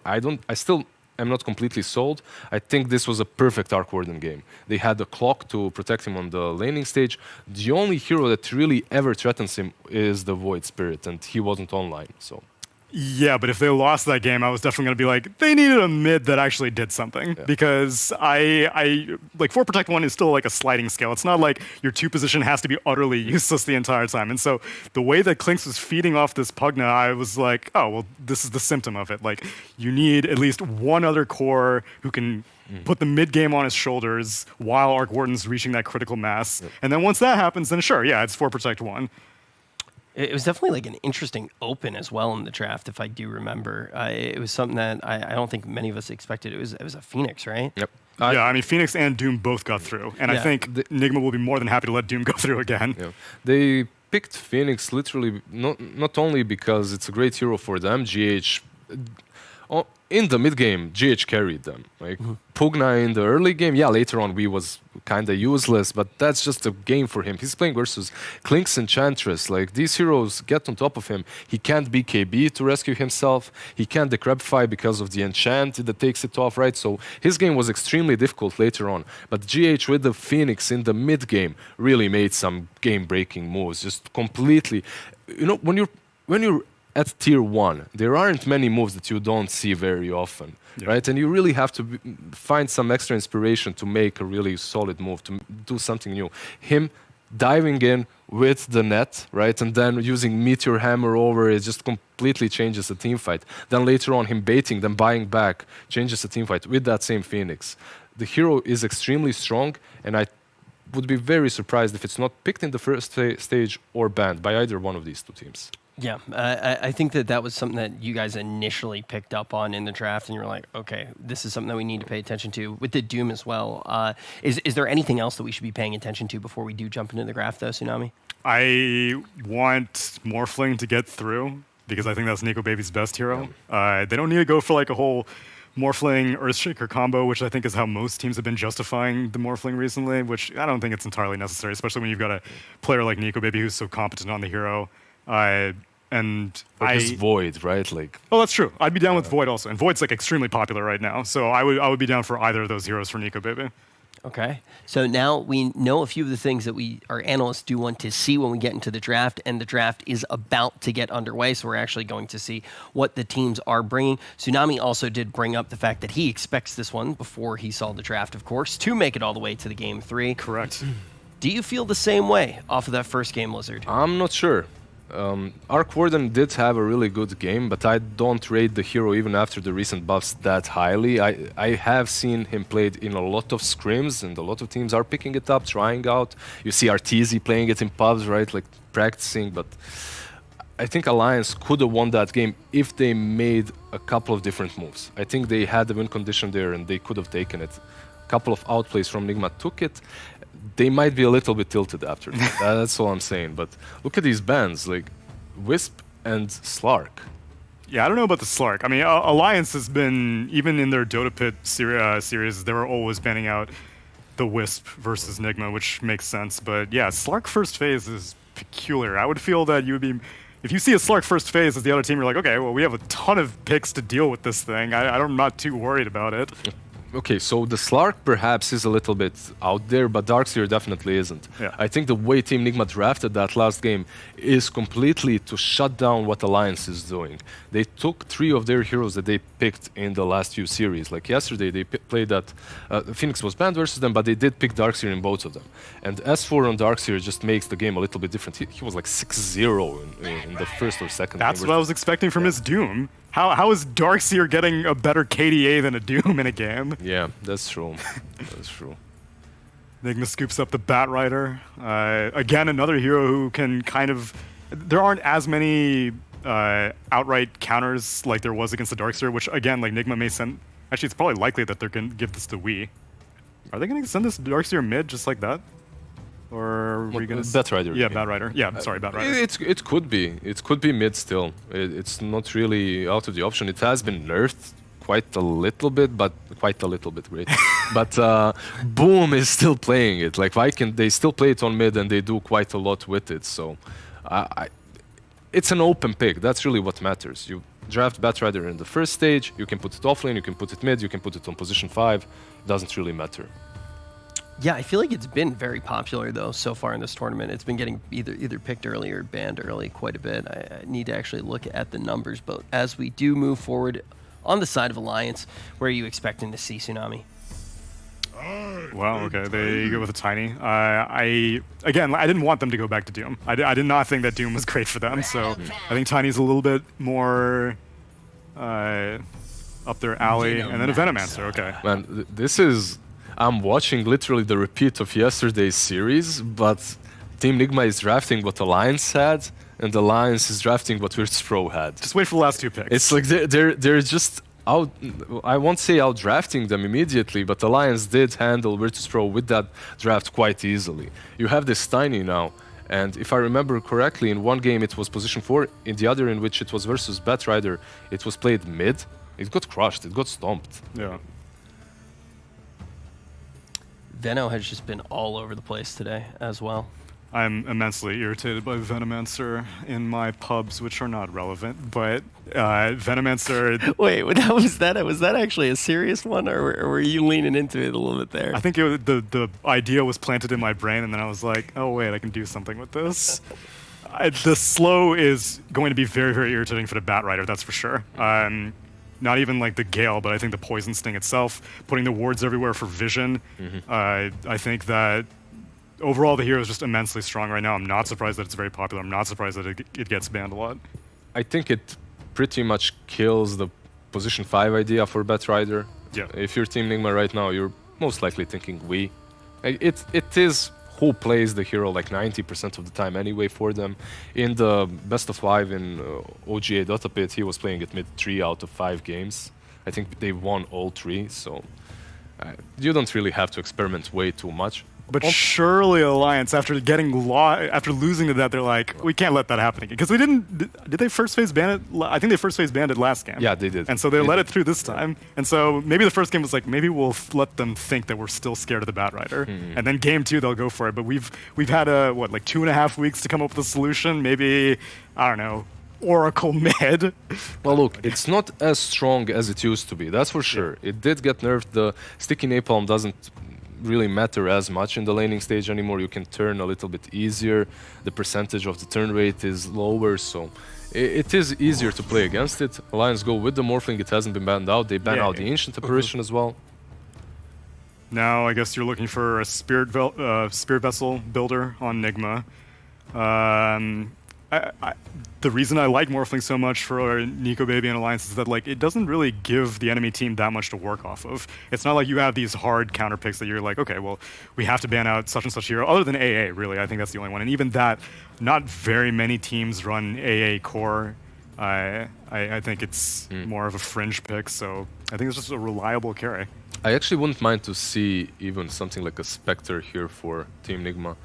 I'm not completely sold. I think this was a perfect Arc Warden game. They had the clock to protect him on the laning stage. The only hero that really ever threatens him is the Void Spirit, and he wasn't online, so. Yeah, but if they lost that game, I was definitely going to be like, they needed a mid that actually did something. Yeah. Because I like 4 Protect 1 is still like a sliding scale. It's not like your 2 position has to be utterly useless the entire time. And so the way that Clinks was feeding off this Pugna, I was like, oh, well, this is the symptom of it. Like, you need at least one other core who can put the mid game on his shoulders while Arc Warden's reaching that critical mass. Yep. And then once that happens, then sure, yeah, it's 4 Protect 1. It was definitely like an interesting open as well in the draft, if I do remember. It was something that I don't think many of us expected. It was a Phoenix, right? Yep. Yeah, I mean, Phoenix and Doom both got through. And I think Nigma will be more than happy to let Doom go through again. Yeah. They picked Phoenix literally not only because it's a great hero for them, GH in the mid game, GH carried them. Like Pugna in the early game, yeah, later on we was kind of useless, but that's just a game for him. He's playing versus Clinkz Enchantress. Like, these heroes get on top of him. He can't be KB to rescue himself. He can't decrepify because of the enchant that takes it off, right? So his game was extremely difficult later on. But GH with the Phoenix in the mid game really made some game-breaking moves, just completely. You know, when you're at tier 1, there aren't many moves that you don't see very often, right? And you really have to find some extra inspiration to make a really solid move, to do something new. Him diving in with the net, right? And then using Meteor Hammer over it just completely changes the team fight. Then later on, him baiting, then buying back, changes the team fight with that same Phoenix. The hero is extremely strong, and I would be very surprised if it's not picked in the first stage or banned by either one of these two teams. Yeah, I think that was something that you guys initially picked up on in the draft, and you were like, okay, this is something that we need to pay attention to. With the Doom as well, is there anything else that we should be paying attention to before we do jump into the draft, though, Tsunami? I want Morphling to get through, because I think that's Nico Baby's best hero. They don't need to go for like a whole Morphling Earthshaker combo, which I think is how most teams have been justifying the Morphling recently, which I don't think it's entirely necessary, especially when you've got a player like Nico Baby who's so competent on the hero. And it's Void, right? Like, oh, that's true. I'd be down with Void also, and Void's like extremely popular right now. So I would be down for either of those heroes for Nico Baby. Okay. So now we know a few of the things that our analysts do want to see when we get into the draft, and the draft is about to get underway. So we're actually going to see what the teams are bringing. Tsunami also did bring up the fact that he expects this one before he saw the draft, of course, to make it all the way to the game 3. Correct. Do you feel the same way off of that first game, Lizard? I'm not sure. Arc Warden did have a really good game, but I don't rate the hero even after the recent buffs that highly. I have seen him played in a lot of scrims, and a lot of teams are picking it up, trying out. You see Arteezy playing it in pubs, right, like practicing, but I think Alliance could have won that game if they made a couple of different moves. I think they had the win condition there, and they could have taken it. A couple of outplays from Nigma took it. They might be a little bit tilted after that. That's all I'm saying. But look at these bans, like Wisp and Slark. Yeah, I don't know about the Slark. I mean, Alliance has been, even in their Dota Pit series, they were always banning out the Wisp versus Nigma, which makes sense. But yeah, Slark first phase is peculiar. I would feel that you would be, if you see a Slark first phase as the other team, you're like, okay, well, we have a ton of picks to deal with this thing. I'm not too worried about it. Okay, so the Slark perhaps is a little bit out there, but Darkseer definitely isn't. Yeah. I think the way Team Nigma drafted that last game is completely to shut down what Alliance is doing. They took 3 of their heroes that they picked in the last few series. Like yesterday, they played that Phoenix was banned versus them, but they did pick Darkseer in both of them. And S4 on Darkseer just makes the game a little bit different. He was like 6-0 in the first or second That's game. what I was expecting from his Doom. How is Darkseer getting a better KDA than a Doom in a game? Yeah, that's true. That's true. Nigma scoops up the Batrider. Again, another hero who can kind of... There aren't as many outright counters like there was against the Darkseer, which, again, like Nigma may send... Actually, it's probably likely that they're going to give this to Wii. Are they going to send this Darkseer mid just like that? Or are we going to... Batrider. Yeah, Batrider. Yeah, sorry, Batrider. It could be. It could be mid still. It's not really out of the option. It has been nerfed quite a little bit, but quite a little bit, great. But Boom is still playing it. Like Viking, they still play it on mid, and they do quite a lot with it. So it's an open pick. That's really what matters. You draft Batrider in the first stage. You can put it offlane. You can put it mid. You can put it on position 5. It doesn't really matter. Yeah, I feel like it's been very popular, though, so far in this tournament. It's been getting either picked early or banned early quite a bit. I need to actually look at the numbers. But as we do move forward on the side of Alliance, where are you expecting to see Tsunami? Well, okay, they go with a Tiny. I didn't want them to go back to Doom. I did not think that Doom was great for them, so I think Tiny's a little bit more up their alley. And then a Venomancer, okay. Man, this is... I'm watching literally the repeat of yesterday's series, but Team Nigma is drafting what Alliance had, and Alliance is drafting what Virtus Pro had. Just wait for the last 2 picks. It's like they're just out. I won't say out drafting them immediately, but Alliance did handle Virtus Pro with that draft quite easily. You have this Tiny now, and if I remember correctly, in one game it was position 4, in the other in which it was versus Batrider, it was played mid. it got crushed, it got stomped. Yeah. Veno has just been all over the place today as well. I'm immensely irritated by Venomancer in my pubs, which are not relevant, but Venomancer... Wait, was that actually a serious one, or were you leaning into it a little bit there? I think the idea was planted in my brain, and then I was like, oh wait, I can do something with this. The slow is going to be very, very irritating for the Bat Rider, that's for sure. Not even like the Gale, but I think the Poison Sting itself, putting the wards everywhere for vision. I think that overall the hero is just immensely strong right now. I'm not surprised that it's very popular. I'm not surprised that it gets banned a lot. I think it pretty much kills the position 5 idea for Bat Rider. Yeah. If you're Team Nigma right now, you're most likely thinking we. It is who plays the hero like 90% of the time anyway for them. In the best of 5 in OGA Dota Pit, he was playing it mid 3 out of 5 games. I think they won all 3, so you don't really have to experiment way too much. But surely Alliance, after losing to that, they're like, we can't let that happen again. Because we didn't. Did they first phase ban it? I think they first phase banned it last game. Yeah, they did. And so they let it through this time. And so maybe the first game was like, maybe we'll let them think that we're still scared of the Bat Rider. And then game 2, they'll go for it. But we've had like 2.5 weeks to come up with a solution. Maybe, I don't know, Oracle mid. Well, look, it's not as strong as it used to be. That's for sure. It did get nerfed. The sticky napalm doesn't really matter as much in the laning stage anymore. You can turn a little bit easier. The percentage of the turn rate is lower, so it is easier to play against it. Alliance go with the Morphling. It hasn't been banned out. They ban out the Ancient Apparition as well. Now I guess you're looking for a Spirit Vessel builder on Nigma. The reason I like Morphling so much for Nico Baby and Alliance is that like it doesn't really give the enemy team that much to work off of. It's not like you have these hard counter picks that you're like, okay, well, we have to ban out such and such hero. Other than AA, really, I think that's the only one. And even that, not very many teams run AA core. I think it's more of a fringe pick, so I think it's just a reliable carry. I actually wouldn't mind to see even something like a Spectre here for Team Nigma.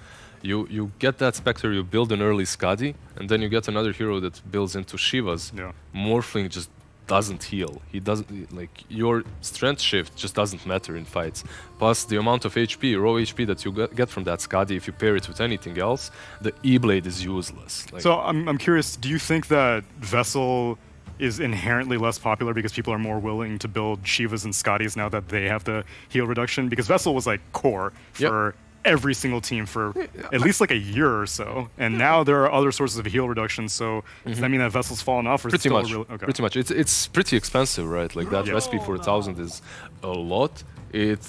You get that Spectre, you build an early Skadi, and then you get another hero that builds into Shivas. Yeah. Morphling just doesn't heal. He doesn't, like, your strength shift just doesn't matter in fights. Plus the amount of HP, raw HP that you get from that Skadi, if you pair it with anything else, the E-Blade is useless. Like, so I'm curious, do you think that Vessel is inherently less popular because people are more willing to build Shivas and Skadis now that they have the heal reduction? Because Vessel was like core for every single team for at least like a year or so, and now there are other sources of heal reduction. So does that mean that Vessel's fallen off, or is it still okay? Pretty much. It's pretty expensive, right? Like that recipe for 1,000 is a lot. It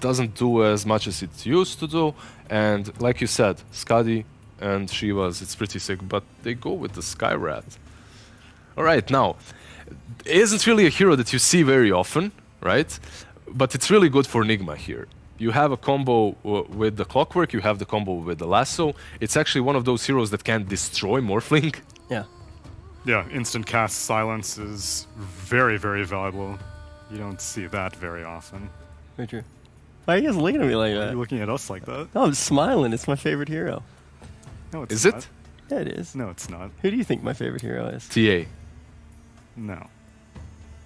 doesn't do as much as it used to do, and like you said, Skadi and Shivas, it's pretty sick. But they go with the Skyrat. All right, now it isn't really a hero that you see very often, right? But it's really good for Nigma here. You have a combo with the Clockwork, you have the combo with the Lasso. It's actually one of those heroes that can destroy Morphling. Yeah. Yeah, instant cast silence is very, very valuable. You don't see that very often. Very true. Why are you guys looking at me like that? Why are you looking at us like that? No, I'm smiling. It's my favorite hero. No, it's is not. it? Yeah, it is. No, it's not. Who do you think my favorite hero is? TA. No.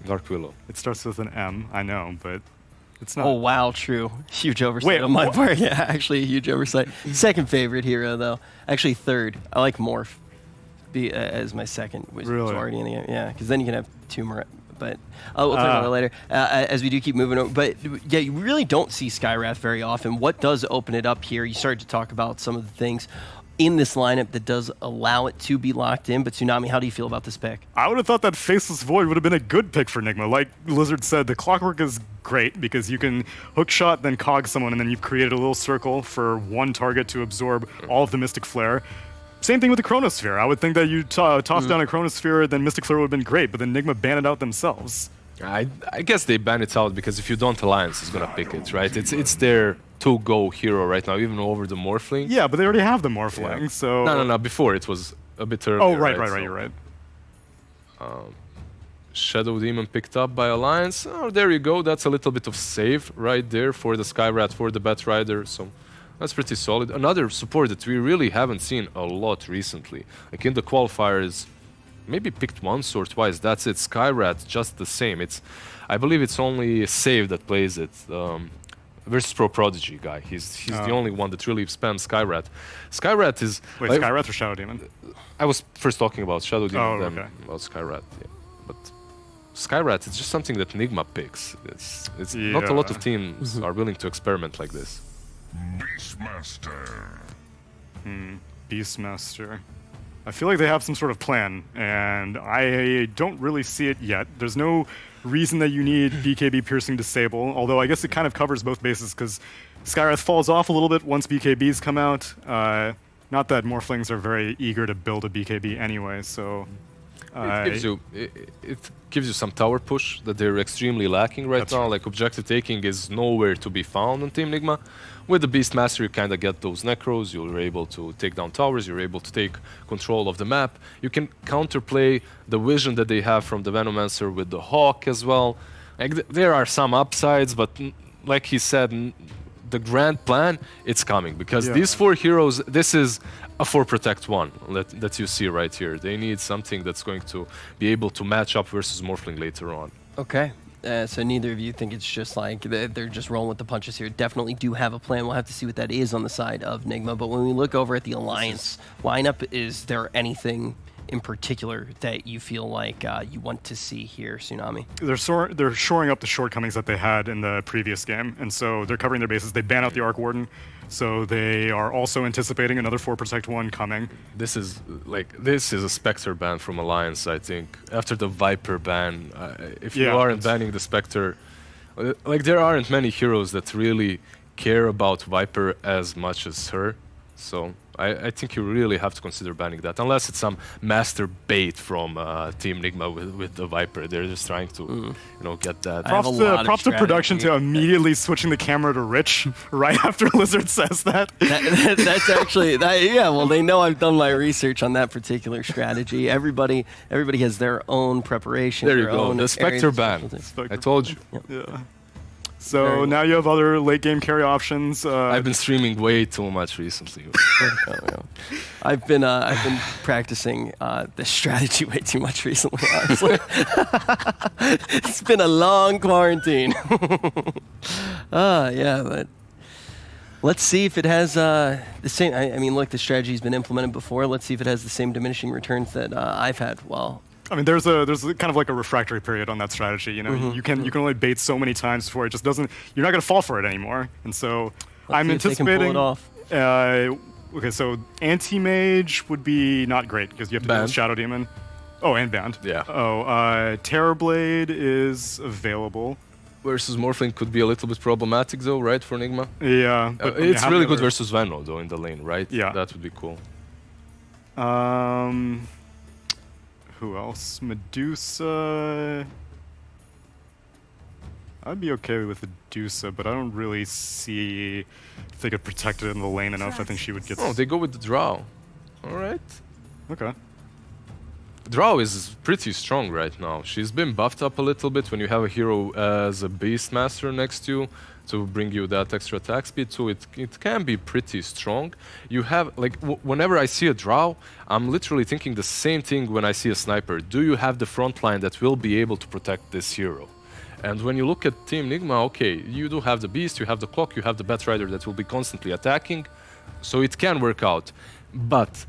Dark Willow. It starts with an M, I know, but it's not. Oh, wow, true. Huge oversight on my part. Yeah, actually a huge oversight. Second favorite hero, though. Actually, third. I like Morph as my second. Which is already in the game. Yeah, because then you can have two more. But we'll talk about it later as we do keep moving over. But yeah, you really don't see Skywrath very often. What does open it up here? You started to talk about some of the things in this lineup that does allow it to be locked in. But Tsunami, how do you feel about this pick? I would have thought that Faceless Void would have been a good pick for Nigma. Like Lizard said, the Clockwork is great because you can hookshot, then cog someone, and then you've created a little circle for one target to absorb all of the Mystic Flare. Same thing with the Chronosphere. I would think that you toss down a Chronosphere, then Mystic Flare would have been great, but then Nigma banned it out themselves. I guess they ban it out because if you don't, Alliance is going to pick it, right? It's their to-go hero right now, even over the Morphling. Yeah, but they already have the Morphling, so... No, before it was a bit earlier. Oh, right, you're right. Shadow Demon picked up by Alliance. Oh, there you go. That's a little bit of save right there for the Skyrat, for the Bat Rider, so... That's pretty solid. Another support that we really haven't seen a lot recently. Like in the qualifiers, maybe picked once or twice. That's it. Skyrat, just the same. I believe it's only Save that plays it. Versus Pro Prodigy guy. He's the only one that really spams Skyrat. Skyrat is... Wait, like, Skyrat or Shadow Demon? I was first talking about Shadow Demon, then okay. about Skyrat. Yeah. But Skyrat is just something that Nigma picks. It's not a lot of teams are willing to experiment like this. Beastmaster. Beastmaster. I feel like they have some sort of plan, and I don't really see it yet. There's no reason that you need BKB Piercing Disable, although I guess it kind of covers both bases because Skywrath falls off a little bit once BKBs come out. Not that Morphlings are very eager to build a BKB anyway, so... It gives you some tower push that they're extremely lacking right now. Like objective taking is nowhere to be found on Team Nigma. With the Beastmaster, you kind of get those necros. You're able to take down towers. You're able to take control of the map. You can counterplay the vision that they have from the Venomancer with the Hawk as well. Like there are some upsides, but like he said, the grand plan, it's coming because these 4 heroes, this is a 4 protect 1 that you see right here. They need something that's going to be able to match up versus Morphling later on. Okay. So neither of you think it's just like they're just rolling with the punches here. Definitely do have a plan. We'll have to see what that is on the side of Nigma. But when we look over at the Alliance lineup, is there anything in particular that you feel like you want to see here, Tsunami? They're shoring up the shortcomings that they had in the previous game, and so they're covering their bases. They ban out the Arc Warden, so they are also anticipating another 4 Protect 1 coming. This is a Spectre ban from Alliance, I think. After the Viper ban, if you aren't banning the Spectre, like there aren't many heroes that really care about Viper as much as her, so I think you really have to consider banning that, unless it's some master bait from Team Nigma with the Viper. They're just trying to, get that. Props to production to immediately switching the camera to Rich right after Lizard says that. That's actually yeah. Well, they know I've done my research on that particular strategy. Everybody has their own preparation. There you go. The Spectre ban. I told you. Yeah. So now you have other late game carry options. I've been streaming way too much recently. I've been practicing this strategy way too much recently, honestly. It's been a long quarantine. Yeah, but let's see if it has the same. I mean, look, the strategy's been implemented before. Let's see if it has the same diminishing returns that I've had. Well. I mean, there's kind of like a refractory period on that strategy. You know, you can only bait so many times before it just doesn't. You're not going to fall for it anymore. And so I'm anticipating. Okay, so anti-mage would be not great because you have to deal with Shadow Demon. Oh, and banned. Yeah. Oh, Terrorblade is available. Versus Morphling could be a little bit problematic though, right, for Nigma? Yeah. But it's really good versus Veno though in the lane, right? Yeah. That would be cool. Who else? Medusa. I'd be okay with Medusa, but I don't really see if they could protect it in the lane enough. I think she would get... Oh, they go with the Drow. All right. Okay. Drow is pretty strong right now. She's been buffed up a little bit when you have a hero as a Beastmaster next to you to bring you that extra attack speed, so it can be pretty strong. You have, like, whenever I see a Drow, I'm literally thinking the same thing when I see a Sniper. Do you have the front line that will be able to protect this hero? And when you look at Team Nigma, okay, you do have the Beast, you have the Clock, you have the Batrider that will be constantly attacking, so it can work out. But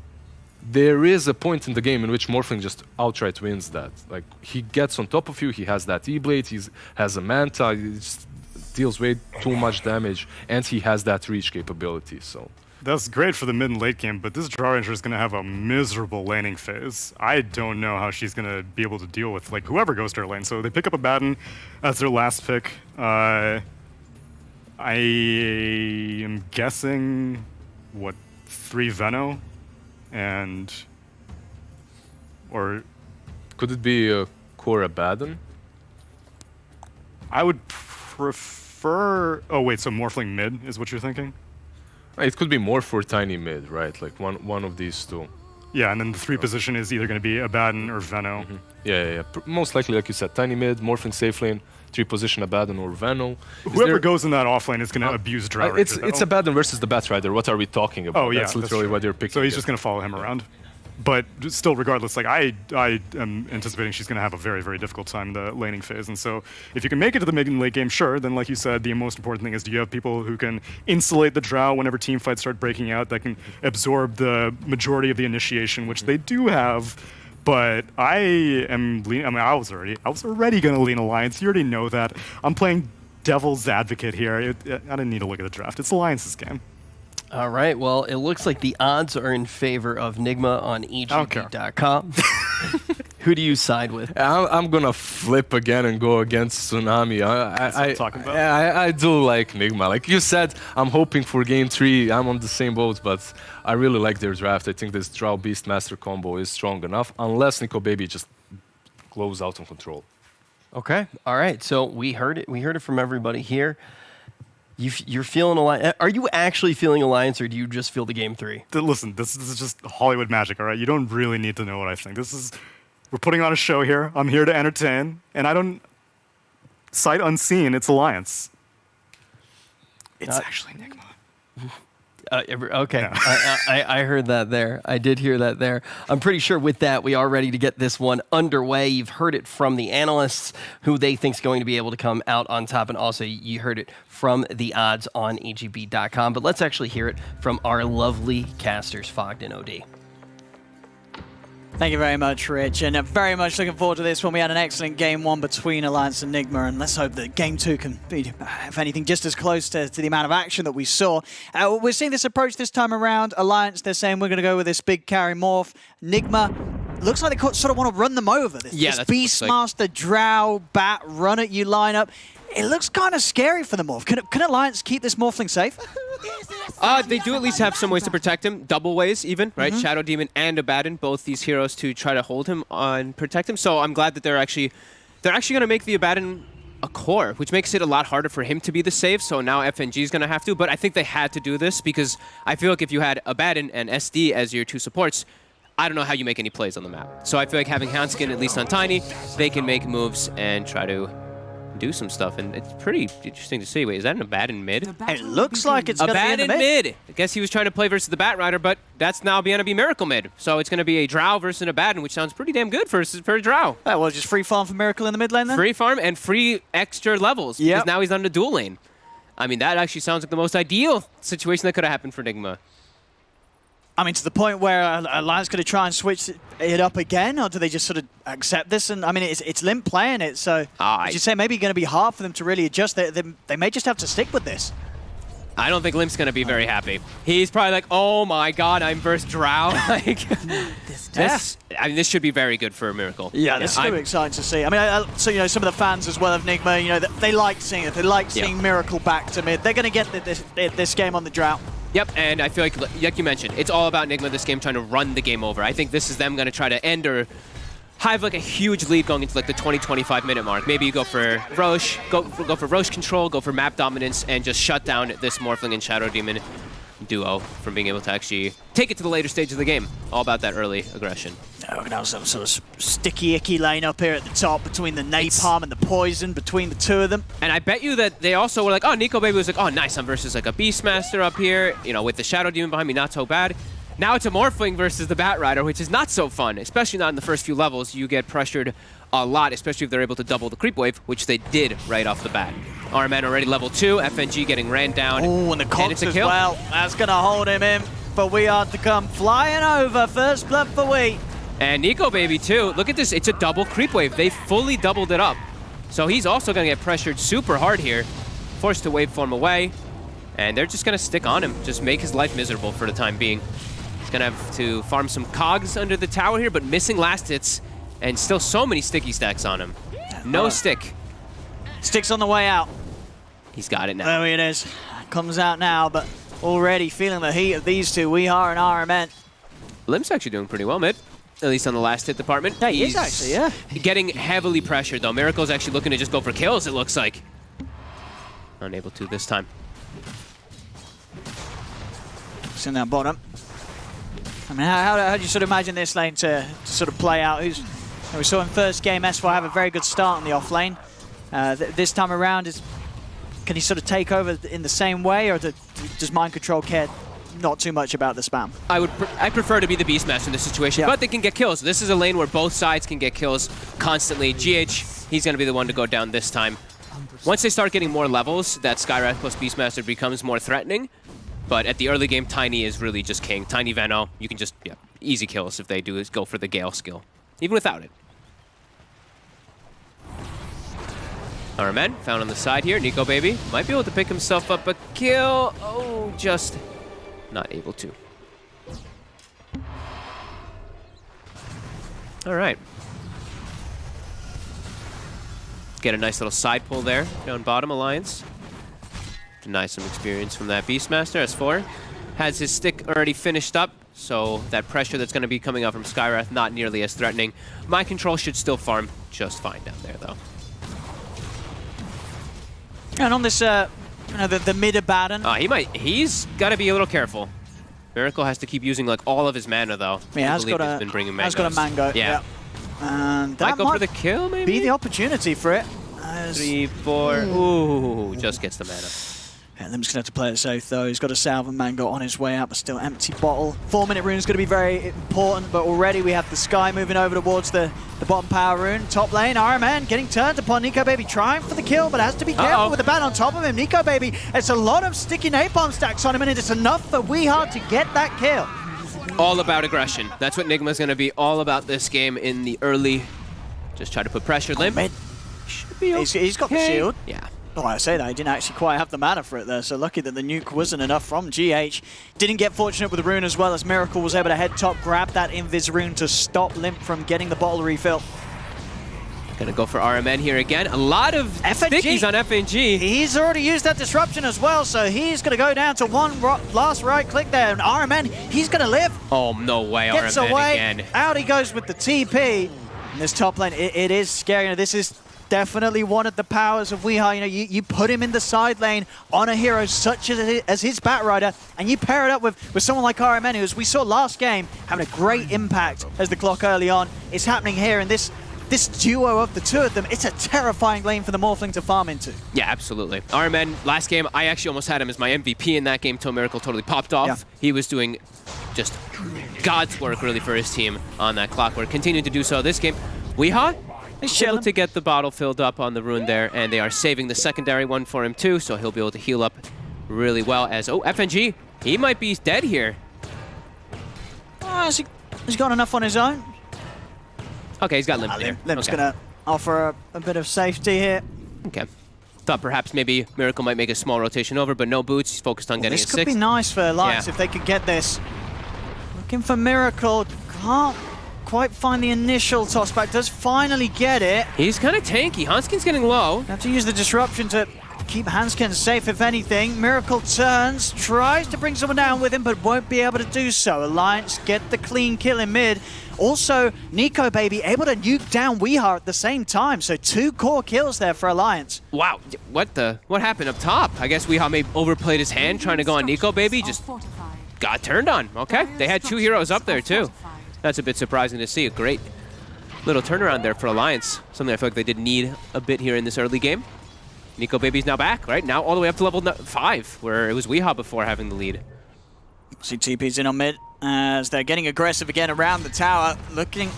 there is a point in the game in which Morphling just outright wins that. Like, he gets on top of you, he has that E-Blade, he has a Manta, he just deals way too much damage, and he has that reach capability, so... That's great for the mid and late game, but this Draw Ranger is going to have a miserable laning phase. I don't know how she's going to be able to deal with, like, whoever goes to her lane. So they pick up a Batten as their last pick. I am guessing, 3 Veno? And... Or... Could it be a Cora Batten? I would prefer... Oh, wait, so Morphling mid is what you're thinking? It could be more for tiny mid, right? Like one of these two. Yeah, and then the 3 position is either going to be Abaddon or Veno. Yeah. Most likely, like you said, tiny mid, Morphling safe lane, 3 position Abaddon or Veno. Whoever goes in that off lane is going to abuse Drow Ranger. It's Abaddon versus the Batrider. What are we talking about? Oh, yeah. That's literally what they're picking. So he's just going to follow him around. But still, regardless, like I am anticipating she's going to have a very, very difficult time in the laning phase. And so if you can make it to the mid and late game, sure, then like you said, the most important thing is do you have people who can insulate the Drow whenever team fights start breaking out, that can absorb the majority of the initiation, which they do have. But I am leaning, I mean, I was already going to lean Alliance. You already know that. I'm playing devil's advocate here. I didn't need to look at the draft. It's Alliance's game. All right, well, it looks like the odds are in favor of Nigma on EGB.com. Who do you side with? I'm going to flip again and go against Tsunami. I do like Nigma. Like you said, I'm hoping for game 3. I'm on the same boat, but I really like their draft. I think this Drow Beastmaster combo is strong enough, unless Nico Baby just blows out on control. Okay, all right. So we heard it. We heard it from everybody here. You're feeling Alliance. Are you actually feeling Alliance, or do you just feel the game 3? Listen, this is just Hollywood magic, all right? You don't really need to know what I think. We're putting on a show here. I'm here to entertain, and I don't... Sight unseen, it's Alliance. It's actually Nigma. Okay, Yeah. I heard that there. I did hear that there. I'm pretty sure with that, we are ready to get this one underway. You've heard it from the analysts, who they think is going to be able to come out on top, and also you heard it from the odds on EGB.com. But let's actually hear it from our lovely casters, Fogged and OD. Thank you very much, Rich, and very much looking forward to this one. We had an excellent game 1 between Alliance and Nigma, and let's hope that game 2 can be, if anything, just as close to the amount of action that we saw. We're seeing this approach this time around. Alliance, they're saying we're going to go with this big carry morph. Nigma, looks like they sort of want to run them over. This Beastmaster, Drow, Bat, run at you lineup. It looks kind of scary for the morph. Can Alliance keep this morphling safe? They do at least have some ways to protect him, double ways even, right? Shadow Demon and Abaddon, both these heroes to try to hold him and protect him. So I'm glad that they're actually going to make the Abaddon a core, which makes it a lot harder for him to be the save. So now FNG is going to have to, but I think they had to do this because I feel like if you had Abaddon and SD as your 2 supports, I don't know how you make any plays on the map. So I feel like having Hanskin, at least on Tiny, they can make moves and try to do some stuff, and it's pretty interesting to see. Wait, is that an Abaddon mid? It looks like it's going to be in the mid. I guess he was trying to play versus the Bat Rider, but that's now going to be Miracle mid. So it's going to be a Drow versus an Abaddon, which sounds pretty damn good for a Drow. Well, just free farm for Miracle in the mid lane then? Free farm and free extra levels, because now he's on the dual lane. I mean, that actually sounds like the most ideal situation that could have happened for Nigma. I mean, to the point where Alliance going to try and switch it up again, or do they just sort of accept this? And I mean, it's Limp playing it, so as you say, maybe going to be hard for them to really adjust. They may just have to stick with this. I don't think Limp's going to be very happy. He's probably like, oh my god, I'm versus Drow. Like, this should be very good for a Miracle. Yeah, this is going to be exciting to see. I mean, so you know, some of the fans as well of Nigma, you know, they like seeing it. They like seeing Miracle back to mid. They're going to get this game on the drought. Yep, and I feel like you mentioned, it's all about Nigma this game trying to run the game over. I think this is them going to try to end or have like a huge lead going into like the 20-25 minute mark. Maybe you go for Roche, go for Roche control, go for map dominance, and just shut down this Morphling and Shadow Demon duo from being able to actually take it to the later stage of the game. All about that early aggression. We're going to have some sort of sticky, icky lane up here at the top between the Napalm and the Poison, between the 2 of them. And I bet you that they also were like, oh, Nico Baby was like, oh, nice, I'm versus like a Beastmaster up here, you know, with the Shadow Demon behind me, not so bad. Now it's a Morphling versus the Bat Rider, which is not so fun, especially not in the first few levels. You get pressured a lot, especially if they're able to double the creep wave, which they did right off the bat. Arman already level 2, FNG getting ran down. Oh, and the Cox as well. That's going to hold him in, but we are to come flying over. First blood for we. And Nico Baby too. Look at this, it's a double creep wave. They fully doubled it up. So he's also going to get pressured super hard here. Forced to waveform away. And they're just going to stick on him, just make his life miserable for the time being. He's going to have to farm some cogs under the tower here, but missing last hits. And still so many sticky stacks on him. No stick. Stick's on the way out. He's got it now. There it is. Comes out now, but already feeling the heat of these two. We are an RMN. Limp's actually doing pretty well mid. At least on the last hit department. Yeah, he is actually, yeah. Getting heavily pressured though. Miracle's actually looking to just go for kills, it looks like. Unable to this time. It's in that bottom. I mean, how do you sort of imagine this lane to sort of play out? We saw in first game S4 have a very good start on the off lane. This time around, can he sort of take over in the same way, or does Mind Control care not too much about the spam. I prefer to be the Beastmaster in this situation, but they can get kills. This is a lane where both sides can get kills constantly. GH, he's going to be the one to go down this time. Once they start getting more levels, that Skywrath plus Beastmaster becomes more threatening. But at the early game, Tiny is really just king. Tiny Veno, you can just, easy kills if they do is go for the Gale skill, even without it. Armen found on the side here. Nico Baby might be able to pick himself up a kill. Oh, just not able to. All right. Get a nice little side pull there down bottom, Alliance. Deny some experience from that Beastmaster. S4 has his stick already finished up, so that pressure that's going to be coming out from Skywrath not nearly as threatening. Mind Control should still farm just fine down there, though. And on this, the mid Abaddon. He's got to be a little careful. Miracle has to keep using like all of his mana, though. Yeah, he's been bringing mangoes. Has got a mango. Yeah. And that might go for the kill, maybe? Be the opportunity for it. 3, 4. Ooh, just gets the mana. Yeah, Lim's going to have to play it safe, though. He's got a Salve and Mango on his way out, but still empty bottle. 4-minute rune is going to be very important, but already we have the Sky moving over towards the bottom power rune. Top lane, RMN getting turned upon. Nico Baby trying for the kill, but has to be careful with the bat on top of him. Nico Baby, it's a lot of sticky napalm stacks on him, and it's enough for Weehard to get that kill. All about aggression. That's what Nigma's going to be all about this game in the early. Just try to put pressure. Lim. Should be okay. He's got the shield. Yeah. Oh, I say that, he didn't actually quite have the mana for it there, so lucky that the nuke wasn't enough from GH. Didn't get fortunate with the rune as well, as Miracle was able to head top, grab that Invis rune to stop Limp from getting the bottle refill. Gonna go for RMN here again. A lot of stickies on FNG. He's already used that disruption as well, so he's gonna go down to one last right click there, and RMN, he's gonna live. Oh, no way, Gets RMN away. again. Out he goes with the TP. And this top lane, it is scary. This is definitely one of the powers of Weehard. You put him in the side lane on a hero such as his Batrider, and you pair it up with someone like RMN, who, as we saw last game, having a great impact as the clock early on. It's happening here, and this duo of the two of them, it's a terrifying lane for the Morphling to farm into. Yeah, absolutely. RMN, last game, I actually almost had him as my MVP in that game till Miracle totally popped off. Yeah. He was doing just God's work, really, for his team on that clockwork. Continuing to do so this game. Weehard able to get the bottle filled up on the rune there, and they are saving the secondary one for him too, so he'll be able to heal up really well as, FNG, he might be dead here. He's got enough on his own. Okay, he's got Limp there. Limp's gonna offer a bit of safety here. Okay. Thought perhaps maybe Miracle might make a small rotation over, but no boots. He's focused on getting a 6. This could be nice for Alliance if they could get this. Looking for Miracle. Can't quite find the initial toss back. Does finally get it. He's kind of tanky. Hanskin's getting low. Have to use the disruption to keep Hanskin safe, if anything. Miracle turns, tries to bring someone down with him, but won't be able to do so. Alliance get the clean kill in mid. Also, Nico Baby able to nuke down Weehard at the same time, so 2 core kills there for Alliance. Wow, what happened up top? I guess Weehard may overplayed his hand trying to go on Nico Baby, just got turned on. Okay, they had 2 heroes up there too. That's a bit surprising to see. A great little turnaround there for Alliance. Something I feel like they did need a bit here in this early game. Nico Baby's now back, right? Now all the way up to level 5, where it was Weehard before having the lead. See TP's in on mid as they're getting aggressive again around the tower, looking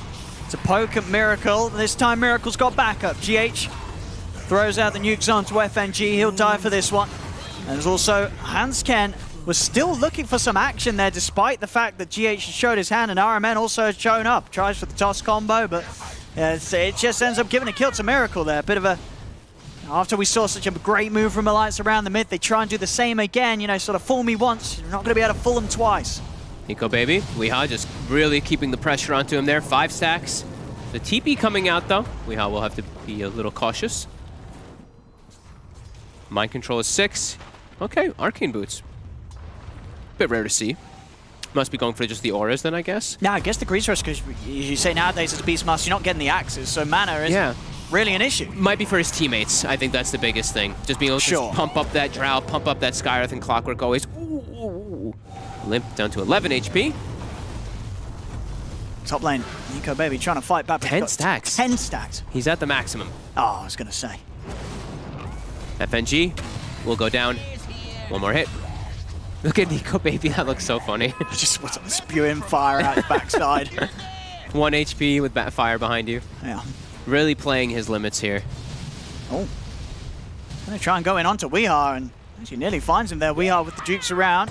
to poke at Miracle. This time Miracle's got backup. GH throws out the nukes onto FNG. He'll die for this one. And there's also Hansken was still looking for some action there, despite the fact that GH showed his hand, and RMN also has shown up. Tries for the toss combo, but it just ends up giving a kill to Miracle there. A bit of a... After we saw such a great move from Alliance around the mid, they try and do the same again, sort of fool me once. You're not going to be able to fool them twice. Nico Baby, Weehard just really keeping the pressure onto him there. 5 stacks. The TP coming out though. Weehard will have to be a little cautious. Mind Control is 6. Okay, Arcane Boots. Bit rare to see. Must be going for just the auras then, I guess. No, I guess the Grease Rush, because you say nowadays as a Beastmaster, you're not getting the axes, so mana is really an issue. Might be for his teammates. I think that's the biggest thing. Just being able to just pump up that Drow, pump up that Skywrath and Clockwork always. Ooh. Limp down to 11 HP. Top lane, Nico Baby trying to fight back. 10 stacks. 10 stacks. He's at the maximum. Oh, I was going to say. FNG will go down. One more hit. Look at Nico, baby. That looks so funny. Just spewing fire out his backside. 1 HP with fire behind you. Yeah. Really playing his limits here. Oh. Gonna try and go in onto Weehaw, and actually nearly finds him there. Weehaw with the dukes around.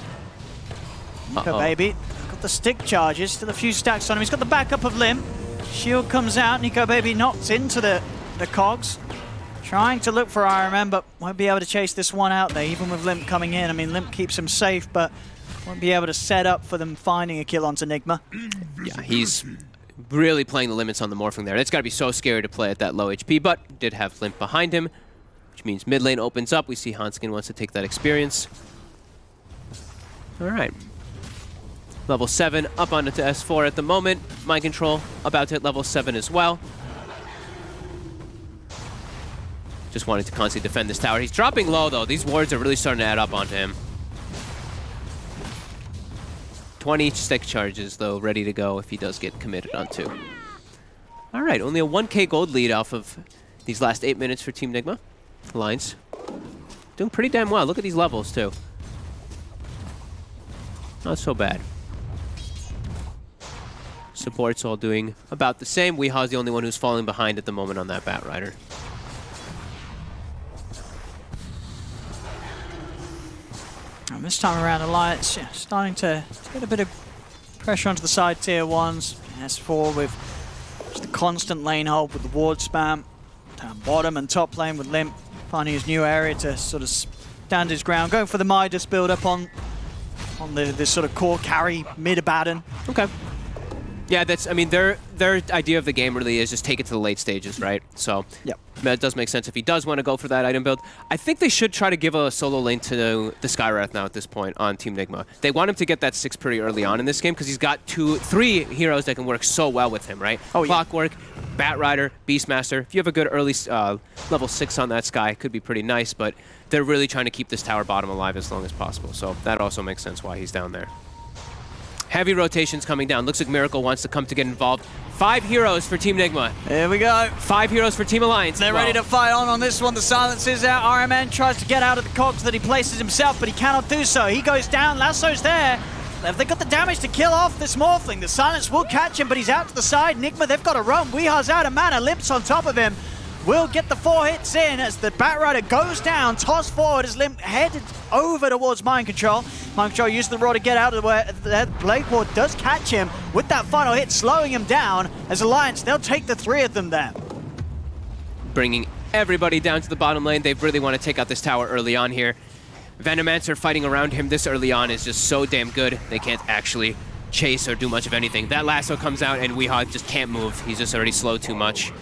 Nico, baby. Got the stick charges. Still a few stacks on him. He's got the backup of Limp. Shield comes out. Nico, baby knocks into the cogs. Trying to look for RMM, but won't be able to chase this one out there, even with Limp coming in. I mean, Limp keeps him safe, but won't be able to set up for them finding a kill onto Nigma. Yeah, he's really playing the limits on the morphing there. It's got to be so scary to play at that low HP, but did have Limp behind him, which means mid lane opens up. We see Hanskin wants to take that experience. All right. Level 7 up onto S4 at the moment. Mind control about to hit level 7 as well. Just wanting to constantly defend this tower. He's dropping low, though. These wards are really starting to add up onto him. 20 stick charges, though, ready to go if he does get committed onto. All right, only a 1k gold lead off of these last 8 minutes for Team Nigma. Alliance doing pretty damn well. Look at these levels, too. Not so bad. Support's all doing about the same. Weehaw's the only one who's falling behind at the moment on that Bat Rider. And this time around, Alliance starting to get a bit of pressure onto the side tier ones. S4 with just a constant lane hold with the ward spam. Down bottom and top lane with Limp finding his new area to sort of stand his ground. Going for the Midas build up on this sort of core carry mid Abaddon. Okay. Yeah, that's, I mean, their idea of the game really is just take it to the late stages, right? So yep. That does make sense if he does want to go for that item build. I think they should try to give a solo lane to the Skywrath now at this point on Team Nigma. They want him to get that 6 pretty early on in this game because he's got 3 heroes that can work so well with him, right? Oh, Clockwork, Bat Rider, Beastmaster. If you have a good early level 6 on that Sky, it could be pretty nice, but they're really trying to keep this tower bottom alive as long as possible. So that also makes sense why he's down there. Heavy rotations coming down. Looks like Miracle wants to come to get involved. 5 heroes for Team Nigma. Here we go. 5 heroes for Team Alliance. They're ready to fight on this one. The silence is out. RMN tries to get out of the cogs that he places himself, but he cannot do so. He goes down. Lasso's there. Have they got the damage to kill off this Morphling? The silence will catch him, but he's out to the side. Nigma, they've got to run. Weehaw's out of mana. Limp's on top of him. Will get the 4 hits in as the Bat Rider goes down, tossed forward as Limp headed over towards Mind Control. Mind Control used the Raw to get out of the way. The Blade Ward does catch him with that final hit, slowing him down. As Alliance, they'll take the 3 of them there. Bringing everybody down to the bottom lane. They really want to take out this tower early on here. Venomancer fighting around him this early on is just so damn good. They can't actually chase or do much of anything. That lasso comes out and Weehaw just can't move. He's just already slowed too much.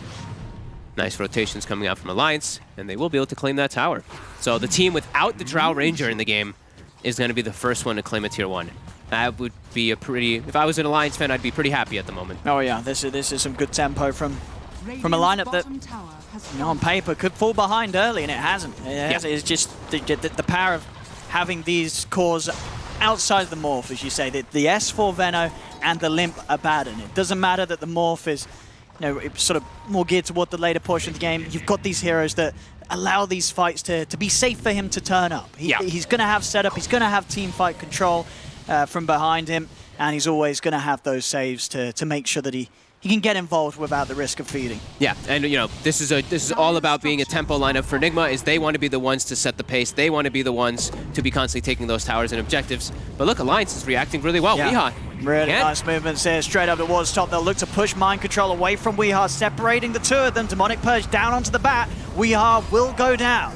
Nice rotations coming out from Alliance, and they will be able to claim that tower. So the team without the Drow Ranger in the game is going to be the first one to claim a Tier 1. That would be a pretty... If I was an Alliance fan, I'd be pretty happy at the moment. Oh yeah, this is some good tempo from a lineup that, on paper, could fall behind early, and it hasn't. It's just the power of having these cores outside the Morph, as you say, the S4 Veno and the Limp Abaddon. It doesn't matter that the Morph is... it's sort of more geared toward the later portion of the game. You've got these heroes that allow these fights to be safe for him to turn up. He's going to have setup, he's going to have team fight control from behind him, and he's always going to have those saves to make sure that he can get involved without the risk of feeding. Yeah, and this is all about being a tempo lineup for Nigma, is they want to be the ones to set the pace. They want to be the ones to be constantly taking those towers and objectives. But look, Alliance is reacting really well. Weehaw. Really nice movements here, straight up towards top. They'll look to push Mind Control away from Weehaw, separating the 2 of them. Demonic Purge down onto the bat. Weehaw will go down.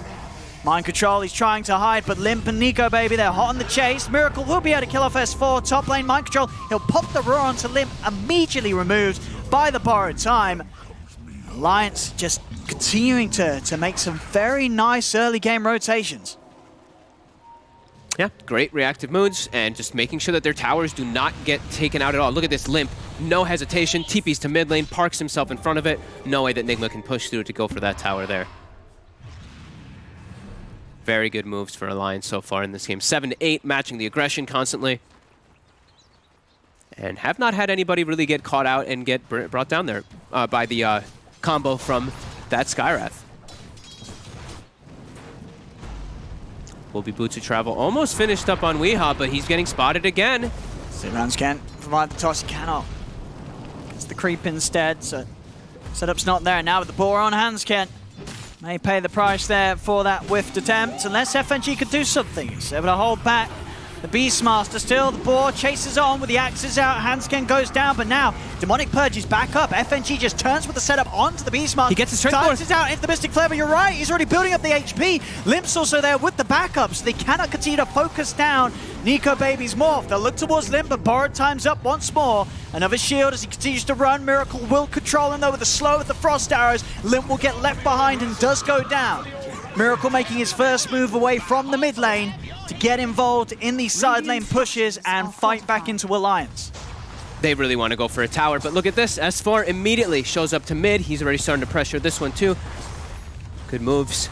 Mind Control, he's trying to hide, but Limp and Nico, baby, they're hot on the chase. Miracle will be able to kill off S4. Top lane, Mind Control, he'll pop the roar onto Limp, immediately removed by the borrowed time. Alliance just continuing to make some very nice early game rotations. Yeah, great reactive moves, and just making sure that their towers do not get taken out at all. Look at this Limp. No hesitation, TPs to mid lane, parks himself in front of it. No way that Nigma can push through to go for that tower there. Very good moves for Alliance so far in this game. 7 to 8, matching the aggression constantly. And have not had anybody really get caught out and get brought down there by the combo from that Skywrath. will be Boots of Travel. Almost finished up on Weehaw, but he's getting spotted again. Silvans can't provide the toss, he cannot. It's the creep instead, so setup's not there. Now with the ball on hands, Ken may pay the price there for that whiffed attempt, unless FNG could do something. He's able to hold back the Beastmaster still. The boar chases on with the axes out. Hansken goes down, but now Demonic Purge is back up. FNG just turns with the setup onto the Beastmaster. He gets his strength Silences out into the Mystic Flare, but you're right, he's already building up the HP. Limp's also there with the backups. They cannot continue to focus down Nico Baby's morph. They'll look towards Limp, but Borrowed time's up once more. Another shield as he continues to run. Miracle will control him though with the slow of the Frost Arrows. Limp will get left behind and does go down. Miracle making his first move away from the mid lane to get involved in these side lane pushes and fight back into Alliance. They really want to go for a tower, but look at this. S4 immediately shows up to mid. He's already starting to pressure this one too. Good moves.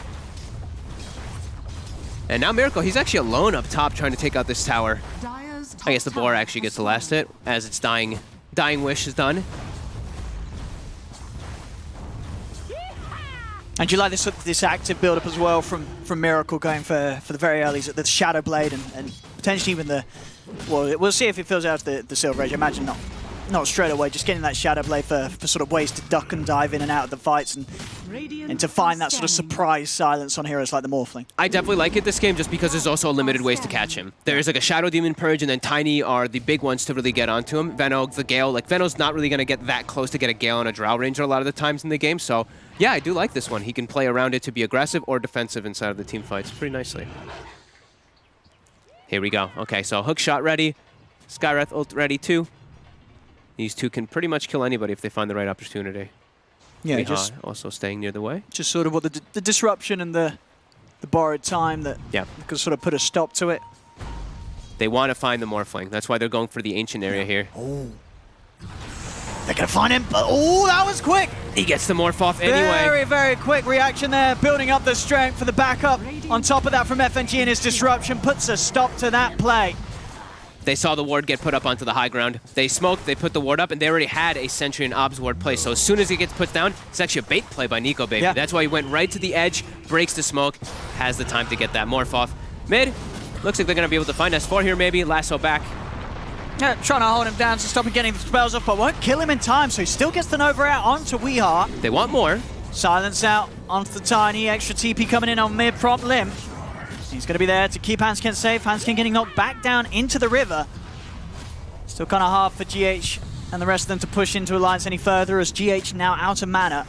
And now Miracle, he's actually alone up top trying to take out this tower. I guess the boar actually gets the last hit as its dying wish is done. And do you like this active build-up as well from Miracle going for the very early, the Shadow Blade and potentially even the, well, we'll see if it fills out the Silver Age. I imagine not straight away, just getting that Shadow Blade for sort of ways to duck and dive in and out of the fights and to find that sort of surprise silence on heroes like the Morphling. I definitely like it this game just because there's also limited ways to catch him. There's like a Shadow Demon Purge and then Tiny are the big ones to really get onto him. Veno, the Gale, like Veno's not really going to get that close to get a Gale on a Drow Ranger a lot of the times in the game, so yeah, I do like this one. He can play around it to be aggressive or defensive inside of the team fights pretty nicely. Here we go. Okay, so hook shot ready. Skywrath ult ready too. These two can pretty much kill anybody if they find the right opportunity. Yeah, Weehaw just also staying near the way. Just sort of what the disruption and the borrowed time that could sort of put a stop to it. They want to find the Morphling. That's why they're going for the ancient area here. Oh. They're going to find him, but oh, that was quick. He gets the morph off anyway. Very, very quick reaction there, building up the strength for the backup. On top of that from FNG and his disruption puts a stop to that play. They saw the ward get put up onto the high ground. They smoked, they put the ward up, and they already had a Sentry and Obs ward play. So as soon as he gets put down, it's actually a bait play by Nico Baby. Yeah. That's why he went right to the edge, breaks the smoke, has the time to get that morph off. Mid, looks like they're going to be able to find S4 here maybe, lasso back. Yeah, trying to hold him down to stop him getting the spells off, but won't kill him in time, so he still gets the Nova out onto Weehaw. They want more. Silence out onto the Tiny, extra TP coming in on mid prompt Limp. He's going to be there to keep Hansken safe. Hansken getting knocked back down into the river. Still kind of hard for GH and the rest of them to push into Alliance any further as GH now out of mana.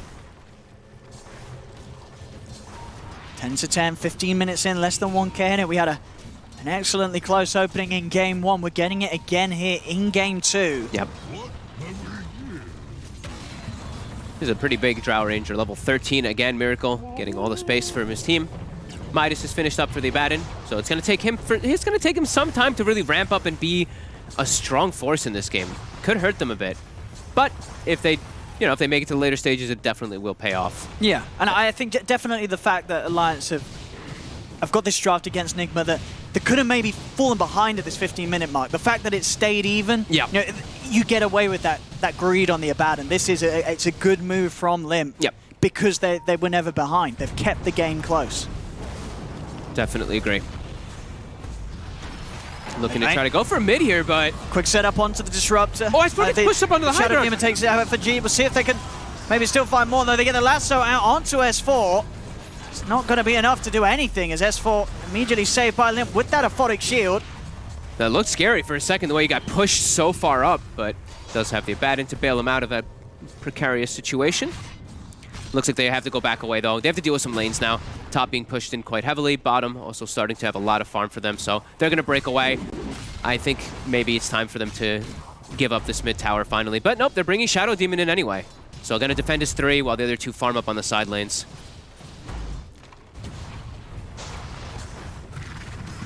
10 to 10, 15 minutes in, less than 1k in it. We had an excellently close opening in game 1. We're getting it again here in game 2. Yep. This is a pretty big Drow Ranger, level 13 again. Miracle getting all the space from his team. Midas is finished up for the Abaddon, so it's going to take him some time to really ramp up and be a strong force in this game. Could hurt them a bit, but if they make it to the later stages, it definitely will pay off. Yeah, and I think definitely the fact that Alliance have got this draft against Nigma that they could have maybe fallen behind at this 15-minute mark. The fact that it stayed even, you get away with that greed on the Abaddon. This is it's a good move from Limp. Yep. Because they were never behind. They've kept the game close. Definitely agree. Looking to try to go for mid here, but quick setup onto the Disruptor. Oh, I suppose it's pushed up onto the high Shadow ground. Demon takes it out for G. We'll see if they can maybe still find more, though. They get the lasso out onto S4. It's not going to be enough to do anything as S4 immediately saved by Limp with that Aphotic Shield. That looked scary for a second, the way he got pushed so far up, but does have the Abaddon to bail him out of that precarious situation. Looks like they have to go back away, though. They have to deal with some lanes now. Top being pushed in quite heavily. Bottom also starting to have a lot of farm for them, so they're going to break away. I think maybe it's time for them to give up this mid tower finally. But nope, they're bringing Shadow Demon in anyway. So going to defend his 3 while the other 2 farm up on the side lanes.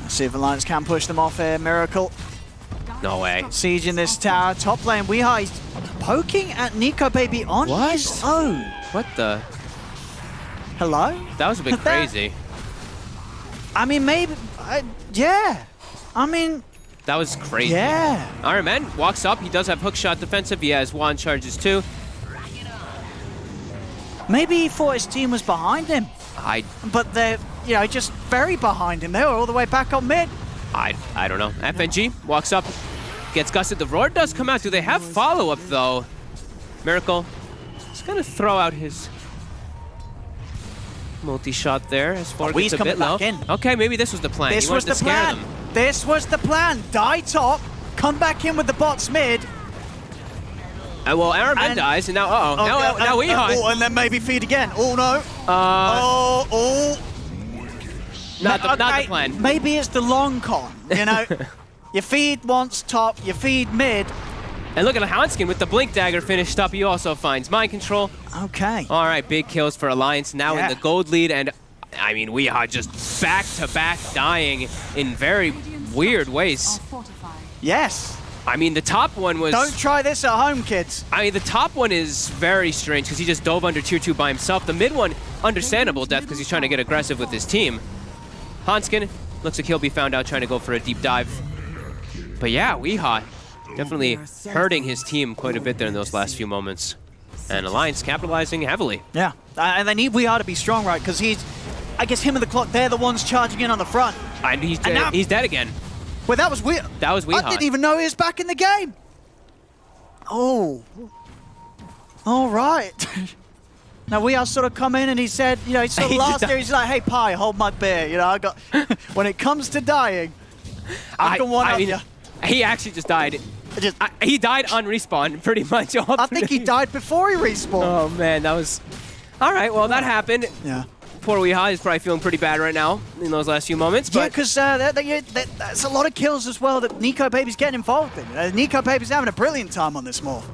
Let's see if Alliance can push them off here. Miracle. No way. Siege in this tower. Top lane, Weehaw is poking at Nico Baby on his own. What the? Hello? That was a bit crazy. I mean, maybe... yeah. I mean... That was crazy. Yeah. Iron Man walks up. He does have hookshot defensive. He has wand charges too. Maybe he thought his team was behind him. But you know, just very behind him. They were all the way back on mid. I don't know. FNG walks up, gets gusted. The roar does come out. Do they have follow-up, though? Miracle is going to throw out his multi-shot there. As far Wee's gets a coming bit low. back in. Okay, maybe this was the plan. This He was wanted the to scare plan. them. This was the plan. Die top, come back in with the bots mid. Well, Aramen dies, and now, now we and then maybe feed again. Oh, no. Not the plan. Maybe it's the long con, you know? You feed once top, you feed mid. And look at Hanskin with the Blink Dagger finished up. He also finds Mind Control. Okay. All right, big kills for Alliance now in the gold lead. And, I mean, we are just back-to-back dying in very weird ways. Yes. I mean, the top one was... Don't try this at home, kids. I mean, the top one is very strange because he just dove under tier 2 by himself. The mid one, understandable death because he's trying to get aggressive with his team. Hanskin looks like he'll be found out trying to go for a deep dive. But yeah, Weehaw definitely hurting his team quite a bit there in those last few moments. And Alliance capitalizing heavily. Yeah, and they need Weehaw to be strong, right? Because he's, I guess him and the clock, they're the ones charging in on the front. And he's dead again. Well, that was weird. That was Weehaw. I didn't even know he was back in the game. Oh. All right. Now, Weehaw sort of come in and he said, you know, he sort of last year, he's like, hey, Pi, hold my beer. You know, I got, when it comes to dying, I can one-up you. He actually just died. He died on respawn, pretty much. I think he died before he respawned. Oh, man, that was... All right, well, that happened. Yeah. Poor Weehaw is probably feeling pretty bad right now in those last few moments. But yeah, because that's a lot of kills as well that Nico Baby's getting involved in. Nico Baby's having a brilliant time on this morph.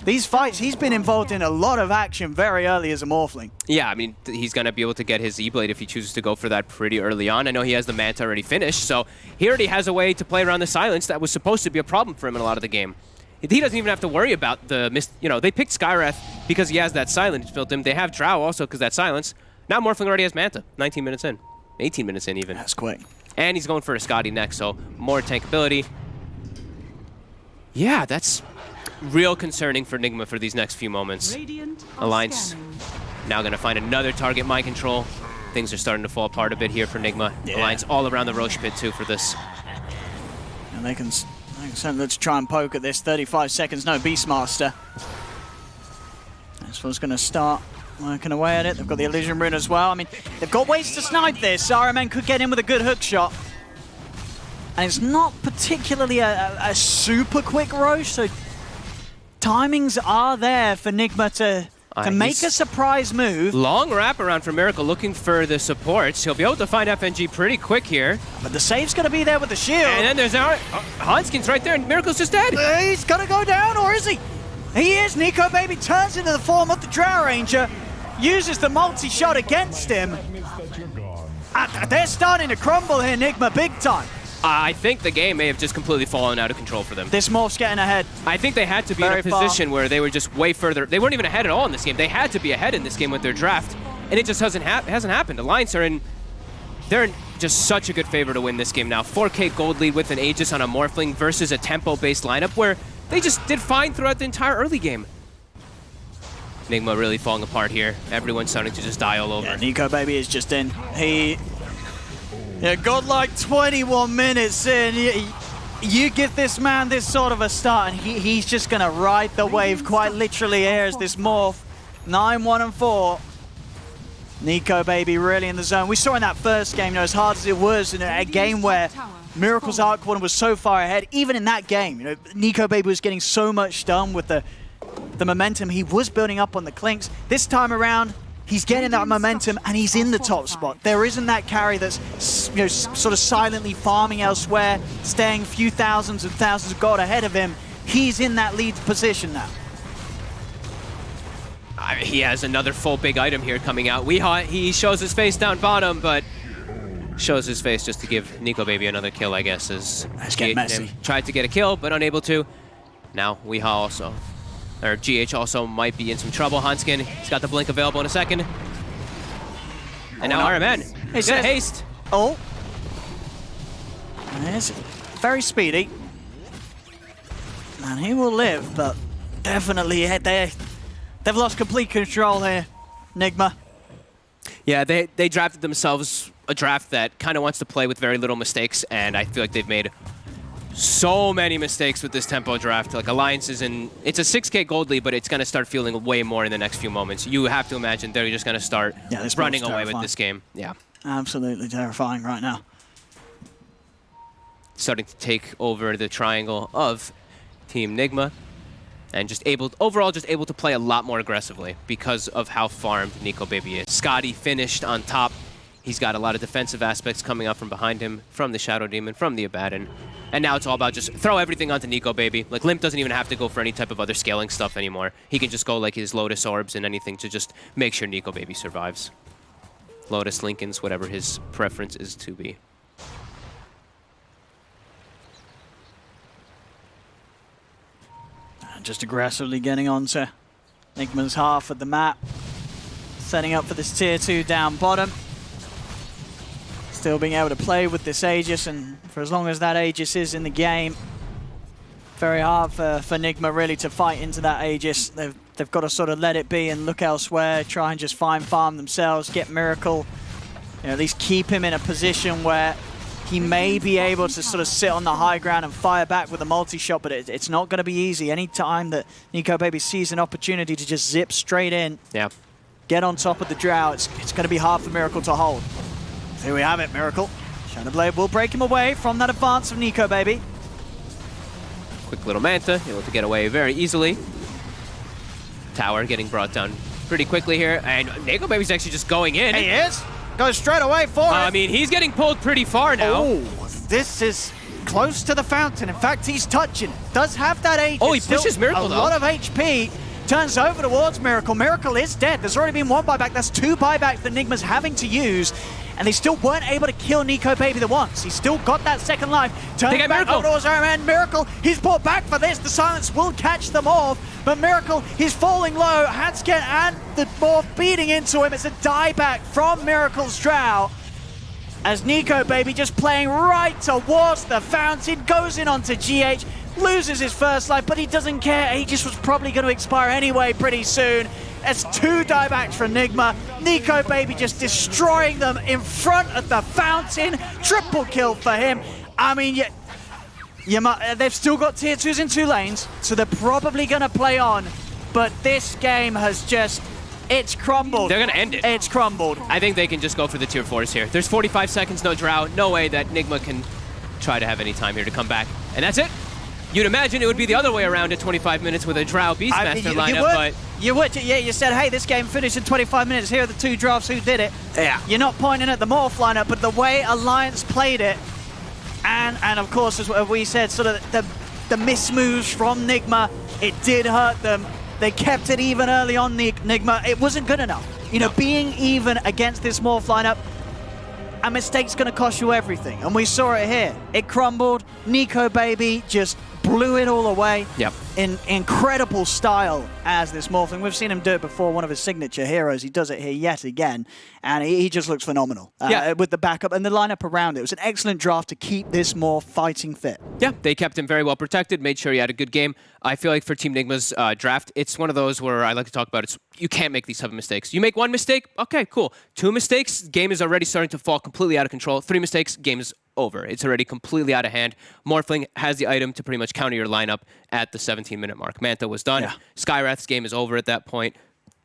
These fights, he's been involved in a lot of action very early as a morphling. Yeah, I mean, he's going to be able to get his E-Blade if he chooses to go for that pretty early on. I know he has the Manta already finished, so he already has a way to play around the silence that was supposed to be a problem for him in a lot of the game. He doesn't even have to worry about the you know, they picked Skywrath because he has that silence built in. They have Drow also because that silence. Now Morphling already has Manta, 19 minutes in. 18 minutes in even. That's quick. And he's going for a Scotty next, so more tankability. Yeah, that's real concerning for Nigma for these next few moments. Alliance now going to find another target, Mind Control. Things are starting to fall apart a bit here for Nigma. Yeah. Alliance all around the Roche pit too for this. And they can let's try and poke at this. 35 seconds, no Beastmaster. This one's going to start working away at it. They've got the Illusion Rune as well. I mean, they've got ways to snipe this. RMN could get in with a good hook shot. And it's not particularly a super quick Roche, so timings are there for Nigma to make a surprise move. Long wraparound for Miracle looking for the supports. He'll be able to find FNG pretty quick here. But the save's going to be there with the shield. And then there's Hanskin's right there, and Miracle's just dead. He's going to go down, or is he? He is. Nico Baby turns into the form of the Drow Ranger, uses the multi-shot against him. They're starting to crumble here, Nigma, big time. I think the game may have just completely fallen out of control for them. This morph's getting ahead. I think they had to be in a position where they were just way further. They weren't even ahead at all in this game. They had to be ahead in this game with their draft, and it just hasn't happened. Alliance they're in just such a good favor to win this game now. 4K gold lead with an Aegis on a Morphling versus a tempo-based lineup where they just did fine throughout the entire early game. Nigma really falling apart here. Everyone's starting to just die all over. Yeah, Nico Baby is just in. Yeah, godlike 21 minutes in. You give this man this sort of a start, and he's just going to ride the wave quite literally here as this morph. 9-1-4. Nico Baby really in the zone. We saw in that first game, you know, as hard as it was, in a game where Miracle's Arc Warden was so far ahead, even in that game, you know, Nico Baby was getting so much done with the momentum he was building up on the Clinks. This time around, he's getting that momentum and he's in the top spot. There isn't that carry that's, you know, sort of silently farming elsewhere, staying a few thousands and thousands of gold ahead of him. He's in that lead position now. He has another full big item here coming out. He shows his face down bottom, but shows his face just to give Nico Baby another kill, I guess. Let's get messy. Tried to get a kill, but unable to. Now Weehaw also. Or GH also might be in some trouble. Hanskin, he's got the blink available in a second. And now RMN. He's got haste. Oh. Yes, very speedy. And he will live, but definitely they've lost complete control here, Nigma. Yeah, they drafted themselves a draft that kind of wants to play with very little mistakes, and I feel like they've made so many mistakes with this tempo draft. Like Alliance is in, it's a 6K gold lead, but it's going to start feeling way more in the next few moments. You have to imagine they're just going to start running away with this game. Yeah. Absolutely terrifying right now. Starting to take over the triangle of Team Nigma, and overall just able to play a lot more aggressively because of how farmed NicoBaby is. Scotty finished on top. He's got a lot of defensive aspects coming up from behind him, from the Shadow Demon, from the Abaddon. And now it's all about just throw everything onto NicoBaby. Like, Limp doesn't even have to go for any type of other scaling stuff anymore. He can just go like his Lotus Orbs and anything to just make sure NicoBaby survives. Lotus, Lincoln's, whatever his preference is to be. Just aggressively getting onto Nigma's half of the map. Setting up for this tier 2 down bottom. Still being able to play with this Aegis, and for as long as that Aegis is in the game, very hard for Nigma really to fight into that Aegis. They've got to sort of let it be and look elsewhere, try and just find farm themselves, get Miracle, at least keep him in a position where he may be able to sort of sit on the high ground and fire back with a multi-shot, but it's not going to be easy. Any time that NicoBaby sees an opportunity to just zip straight in, get on top of the Drow, it's going to be hard for Miracle to hold. So here we have it, Miracle. Shadowblade will break him away from that advance of NicoBaby. Quick little Manta, able to get away very easily. Tower getting brought down pretty quickly here, and NicoBaby's actually just going in. He is. Goes straight away for it. I mean, he's getting pulled pretty far now. Oh, this is close to the fountain. In fact, he's touching. Does have that Aegis. Oh, he pushes Miracle, though. A lot of HP. Turns over towards Miracle. Miracle is dead. There's already been one buyback. That's 2 buybacks that Nigma's having to use. And they still weren't able to kill NicoBaby the once. He's still got that second life. Turns back over towards Iron Man. Miracle, he's brought back for this. The silence will catch them off. But Miracle, he's falling low. Hansken and the Morph beating into him. It's a dieback from Miracle's Drow. As NicoBaby just playing right towards the fountain. Goes in onto GH. Loses his first life, but he doesn't care. Aegis was probably going to expire anyway pretty soon. It's 2 diebacks for Nigma. NicoBaby just destroying them in front of the fountain. Triple kill for him. I mean, they've still got tier 2s in 2 lanes, so they're probably going to play on. But this game has just, it's crumbled. They're going to end it. It's crumbled. I think they can just go for the tier 4s here. There's 45 seconds, no Drow. No way that Nigma can try to have any time here to come back. And that's it. You'd imagine it would be the other way around at 25 minutes with a Drow Beastmaster lineup, but... You said, hey, this game finished in 25 minutes. Here are the 2 drafts who did it. Yeah. You're not pointing at the Morph lineup, but the way Alliance played it, and of course, as we said, sort of the mismoves from Nigma, it did hurt them. They kept it even early on, Nigma. It wasn't good enough. Being even against this Morph lineup, a mistake's going to cost you everything. And we saw it here. It crumbled. NicoBaby just blew it all away in incredible style as this Morphling. We've seen him do it before, one of his signature heroes. He does it here yet again, and he just looks phenomenal with the backup and the lineup around it. It was an excellent draft to keep this Morph fighting fit. Yeah, they kept him very well protected, made sure he had a good game. I feel like for Team Nigma's draft, it's one of those where I like to talk about you can't make these type of mistakes. You make 1 mistake, okay, cool. 2 mistakes, game is already starting to fall completely out of control. 3 mistakes, game is over. It's already completely out of hand. Morphling has the item to pretty much counter your lineup at the 17-minute mark. Manta was done. Yeah. Skywrath's game is over at that point.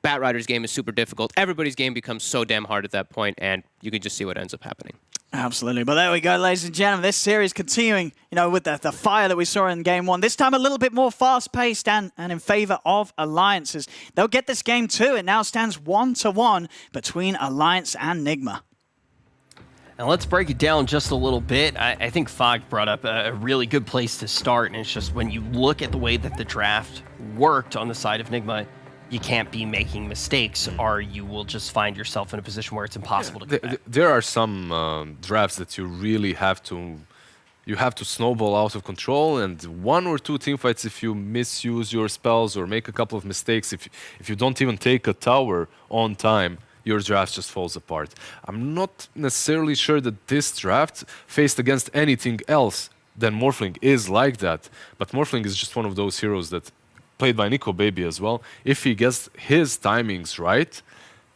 Batrider's game is super difficult. Everybody's game becomes so damn hard at that point, and you can just see what ends up happening. Absolutely. But there we go, ladies and gentlemen. This series continuing, with the fire that we saw in Game 1. This time a little bit more fast-paced and in favor of Alliances. They'll get this game too. It now stands 1-1 between Alliance and Nigma. Now let's break it down just a little bit. I think Fog brought up a really good place to start, and it's just when you look at the way that the draft worked on the side of Nigma, you can't be making mistakes, or you will just find yourself in a position where it's impossible to get back. There are some drafts that you really have to snowball out of control, and 1 or 2 teamfights, if you misuse your spells or make a couple of mistakes, if you don't even take a tower on time, your draft just falls apart. I'm not necessarily sure that this draft faced against anything else than Morphling is like that, but Morphling is just one of those heroes that played by NicoBaby as well. If he gets his timings right,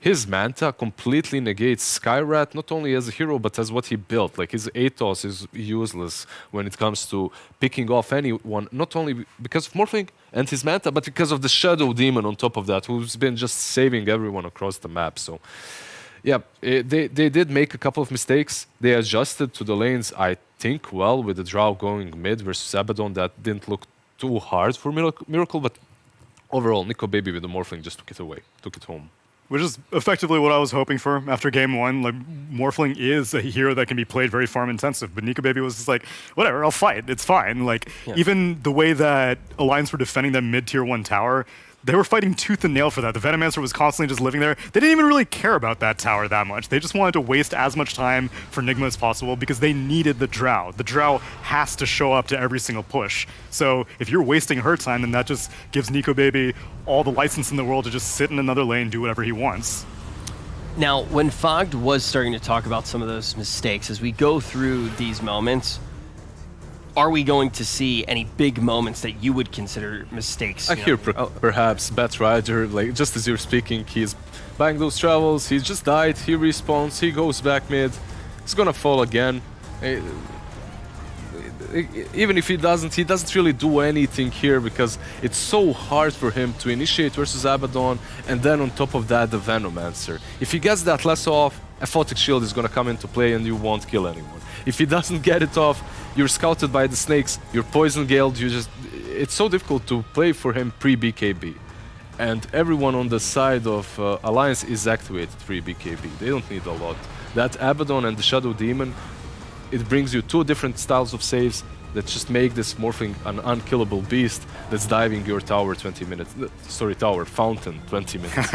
his Manta completely negates Skyrat, not only as a hero, but as what he built. Like, his Athos is useless when it comes to picking off anyone, not only because of Morphling and his Manta, but because of the Shadow Demon on top of that, who's been just saving everyone across the map. So, yeah, they did make a couple of mistakes. They adjusted to the lanes, I think, well, with the Drow going mid versus Abaddon. That didn't look too hard for Miracle, but overall, Nico Baby with the Morphling just took it away, took it home. Which is effectively what I was hoping for after game one. Like, Morphling is a hero that can be played very farm intensive, but Nico Baby was just like, whatever, I'll fight, it's fine. Like, even the way that Alliance were defending that mid-tier 1 tower, they were fighting tooth and nail for that. The Venomancer was constantly just living there. They didn't even really care about that tower that much. They just wanted to waste as much time for Nigma as possible because they needed the Drow. The Drow has to show up to every single push. So if you're wasting her time, then that just gives Nico Baby all the license in the world to just sit in another lane, do whatever he wants. Now, when Fogged was starting to talk about some of those mistakes, as we go through these moments, are we going to see any big moments that you would consider mistakes? I hear perhaps Batrider, like just as you're speaking, he's buying those travels, he just died, he respawns, he goes back mid, he's gonna fall again. Even if he doesn't really do anything here because it's so hard for him to initiate versus Abaddon, and then on top of that, the Venomancer. If he gets that less off, a Photic Shield is gonna come into play and you won't kill anyone. If he doesn't get it off, you're scouted by the snakes, you're poison galed, it's so difficult to play for him pre-BKB. And everyone on the side of Alliance is activated pre-BKB. They don't need a lot. That Abaddon and the Shadow Demon, it brings you two different styles of saves that just make this Morphling an unkillable beast that's diving your tower 20 minutes. Tower fountain 20 minutes.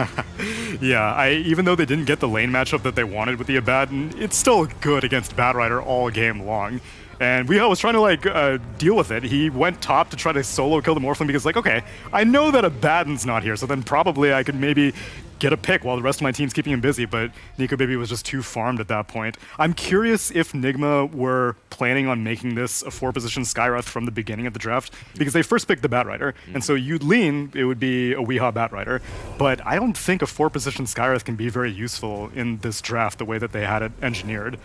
Yeah, even though they didn't get the lane matchup that they wanted with the Abaddon, it's still good against Batrider all game long. And Weehaw was trying to deal with it. He went top to try to solo kill the Morphling because like, okay, I know that Abaddon's not here, so then probably I could maybe get a pick while the rest of my team's keeping him busy, but Nico Baby was just too farmed at that point. I'm curious if Nigma were planning on making this a 4-position Skywrath from the beginning of the draft, because they first picked the Batrider, and so you'd lean, it would be a Weehaw Batrider, but I don't think a 4-position Skywrath can be very useful in this draft the way that they had it engineered.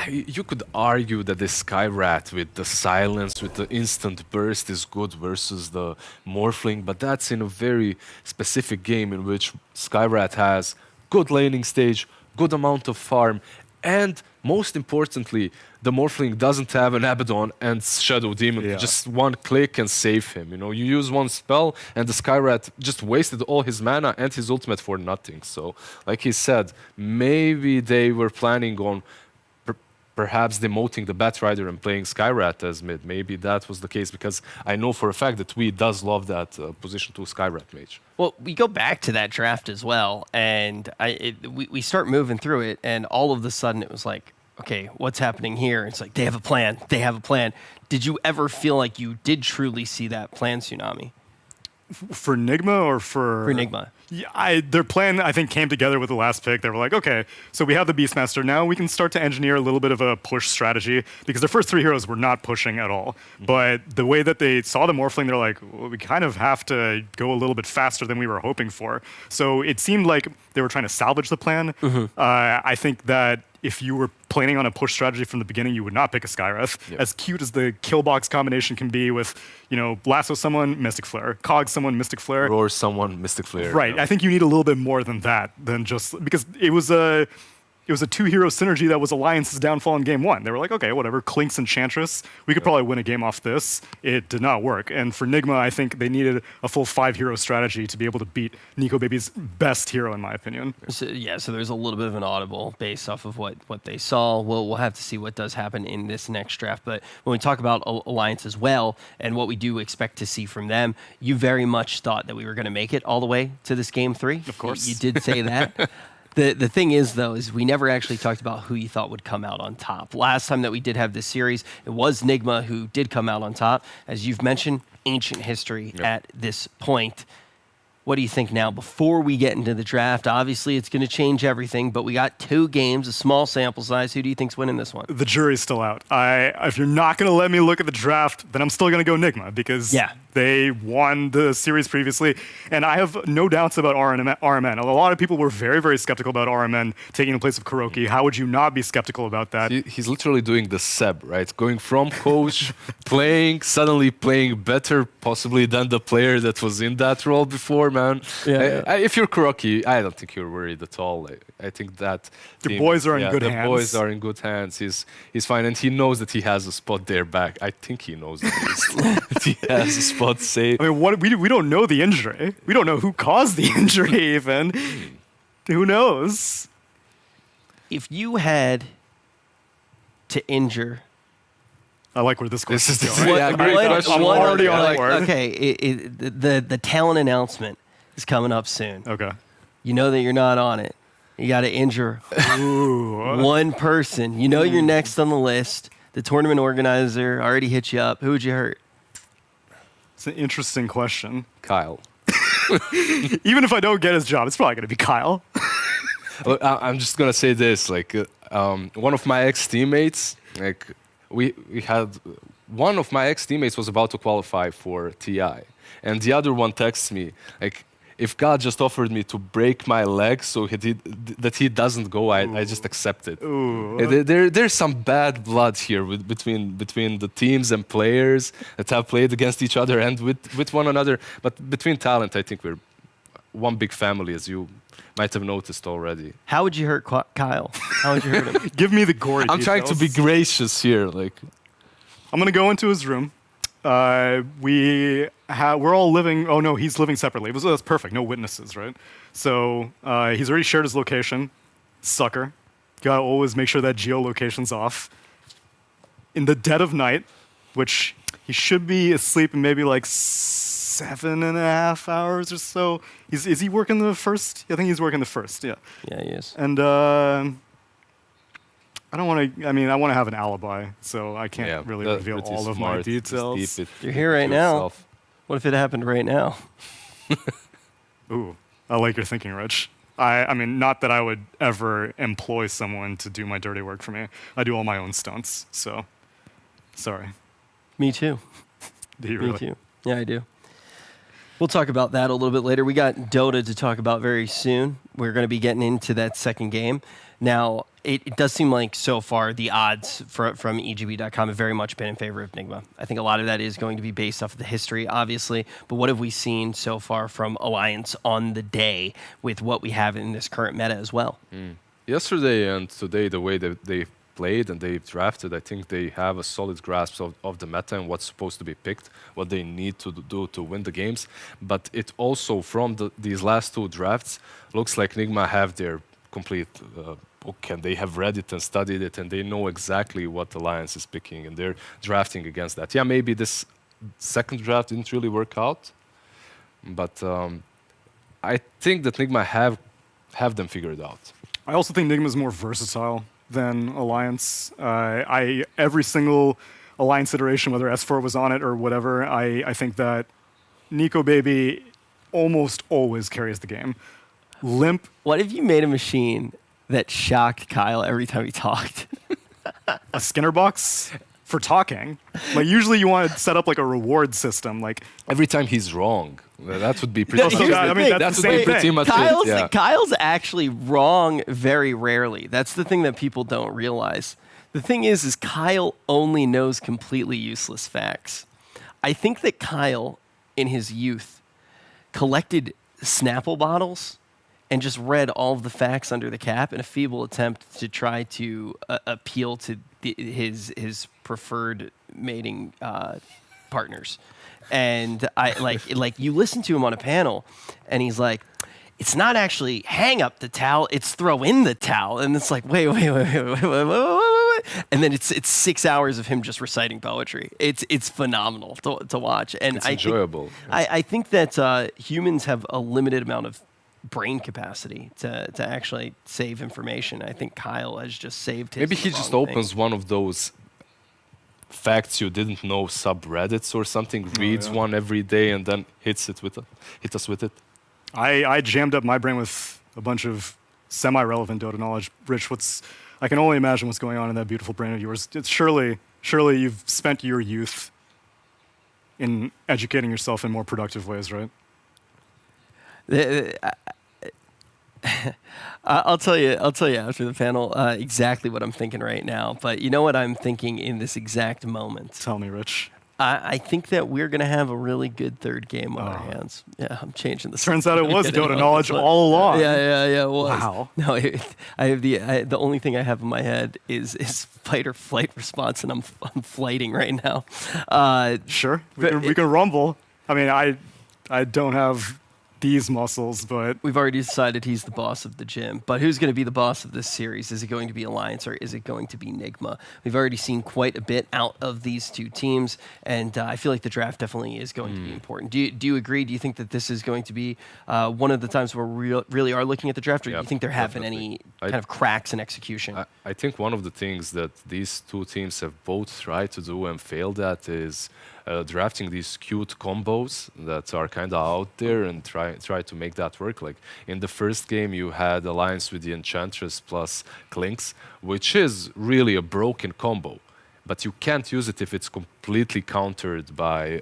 You could argue that the Skyrat with the silence, with the instant burst is good versus the Morphling, but that's in a very specific game in which Skyrat has good laning stage, good amount of farm, and most importantly, the Morphling doesn't have an Abaddon and Shadow Demon. Yeah. Just one click and save him. You know, you use one spell and the Skyrat just wasted all his mana and his ultimate for nothing. So, like he said, maybe they were planning on perhaps demoting the Batrider and playing Skyrat as mid. Maybe that was the case, because I know for a fact that we does love that position 2 Skyrat mage. Well, we go back to that draft as well, and we start moving through it, and all of a sudden it was like, okay, what's happening here? It's like, they have a plan. They have a plan. Did you ever feel like you did truly see that plan, Tsunami? For Nigma or for... For Nigma. Yeah, their plan, I think, came together with the last pick. They were like, okay, so we have the Beastmaster. Now we can start to engineer a little bit of a push strategy, because their first 3 heroes were not pushing at all. But the way that they saw the Morphling, they're like, well, we kind of have to go a little bit faster than we were hoping for. So it seemed like they were trying to salvage the plan. I think that if you were planning on a push strategy from the beginning, you would not pick a Skywrath. Yep. As cute as the kill box combination can be with, you know, Lasso someone, Mystic Flare, Cog someone, Mystic Flare. Roar someone, Mystic Flare. Right. I think you need a little bit more than that, than just, because it was a 2-hero synergy that was Alliance's downfall in game 1. They were like, okay, whatever, Klink's Enchantress, we could probably win a game off this. It did not work. And for Nigma, I think they needed a full 5-hero strategy to be able to beat Nico Baby's best hero, in my opinion. So there's a little bit of an audible based off of what they saw. We'll have to see what does happen in this next draft. But when we talk about Alliance as well, and what we do expect to see from them, you very much thought that we were going to make it all the way to this game 3. Of course. You did say that. The thing is, though, is we never actually talked about who you thought would come out on top. Last time that we did have this series, it was Nigma who did come out on top. As you've mentioned, ancient history at this point. What do you think now before we get into the draft? Obviously, it's going to change everything, but we got 2 games, a small sample size. Who do you think's winning this one? The jury's still out. If you're not going to let me look at the draft, then I'm still going to go Nigma, because They won the series previously, and I have no doubts about RMN. A lot of people were very, very skeptical about RMN taking the place of Kuroki. How would you not be skeptical about that? He's literally doing the Seb, right? Going from coach, suddenly playing better, possibly than the player that was in that role before, man. If you're Kuroki, I don't think you're worried at all. I think that the boys are in good hands. The boys are in good hands. He's fine, and he knows that he has a spot there back. I think he knows that he has a spot safe. I mean, we don't know the injury. We don't know who caused the injury even. Who knows? If you had to injure, I like where this question is going. I'm already on board. Okay, the talent announcement is coming up soon. Okay. You know that you're not on it. You got to injure one person. You know you're next on the list. The tournament organizer already hit you up. Who would you hurt? It's an interesting question. Kyle. Even if I don't get his job, it's probably going to be Kyle. I'm just going to say this. One of my ex-teammates, we had... One of my ex-teammates was about to qualify for TI. And the other one texts me, if God just offered me to break my leg so that he doesn't go, I just accept it. There's some bad blood here between the teams and players that have played against each other and with one another. But between talent, I think we're one big family, as you might have noticed already. How would you hurt Kyle? How would you hurt him? Give me the gory details. I'm trying to be gracious here. I'm going to go into his room. We're all living. Oh no, he's living separately. That's perfect. No witnesses, right? So he's already shared his location. Sucker. Gotta always make sure that geolocation's off. In the dead of night, which he should be asleep in maybe 7.5 hours or so. Is he working the first? I think he's working the first. Yeah. Yeah, he is. And I don't want to. I mean, I want to have an alibi, so I can't really reveal all of my details. You're here right now. What if it happened right now? Ooh, I like your thinking, Rich. I mean, not that I would ever employ someone to do my dirty work for me. I do all my own stunts, so sorry. Me too. Do you really? Me too. Yeah, I do. We'll talk about that a little bit later. We got Dota to talk about very soon. We're going to be getting into that second game. Now, it does seem like so far the odds from EGB.com have very much been in favor of Nigma. I think a lot of that is going to be based off of the history, obviously. But what have we seen so far from Alliance on the day with what we have in this current meta as well? Yesterday and today, the way that they played and they've drafted, I think they have a solid grasp of the meta and what's supposed to be picked, what they need to do to win the games. But it also, from these last two drafts, looks like Nigma have their complete book, and they have read it and studied it, and they know exactly what Alliance is picking, and they're drafting against that. Yeah, maybe this second draft didn't really work out, but I think that Nigma have them figured out. I also think Nigma is more versatile than Alliance. Every single Alliance iteration, whether S4 was on it or whatever, I think that Nico Baby almost always carries the game. Limp. What if you made a machine that shocked Kyle every time he talked? A Skinner box for talking. Usually you want to set up a reward system. Every time he's wrong. That would be pretty much pretty much it. Yeah. Kyle's actually wrong very rarely. That's the thing that people don't realize. The thing is Kyle only knows completely useless facts. I think that Kyle, in his youth, collected Snapple bottles and just read all of the facts under the cap in a feeble attempt to try to appeal to his preferred mating partners. And you listen to him on a panel, and he's like, it's not actually hang up the towel, it's throw in the towel. And it's like, wait. And then it's 6 hours of him just reciting poetry. It's phenomenal to watch. And it's enjoyable. I think that humans have a limited amount of brain capacity to actually save information. I think Kyle has just saved his. Maybe he just opens one of those facts you didn't know subreddits or something, reads one every day, and then hit us with it. I jammed up my brain with a bunch of semi-relevant Dota knowledge. Rich, I can only imagine what's going on in that beautiful brain of yours. It's surely you've spent your youth in educating yourself in more productive ways, right? I'll tell you after the panel exactly what I'm thinking right now. But you know what I'm thinking in this exact moment? Tell me, Rich. I think that we're going to have a really good third game on our hands. Yeah, I'm changing this. Turns out it was Dota knowledge all along. Yeah, it was. Wow. No, I have the only thing I have in my head is fight or flight response, and I'm flighting right now. Sure, we can rumble. I mean, I don't have these muscles, but we've already decided he's the boss of the gym. But who's going to be the boss of this series? Is it going to be Alliance or is it going to be Nigma? We've already seen quite a bit out of these two teams, and I feel like the draft definitely is going to be important. Do you agree? Do you think that this is going to be one of the times where we really are looking at the draft, or do you think there have been any kind of cracks in execution? I think one of the things that these two teams have both tried to do and failed at is drafting these cute combos that are kind of out there and try to make that work. Like in the first game, you had Alliance with the Enchantress plus Clinks, which is really a broken combo, but you can't use it if it's completely countered by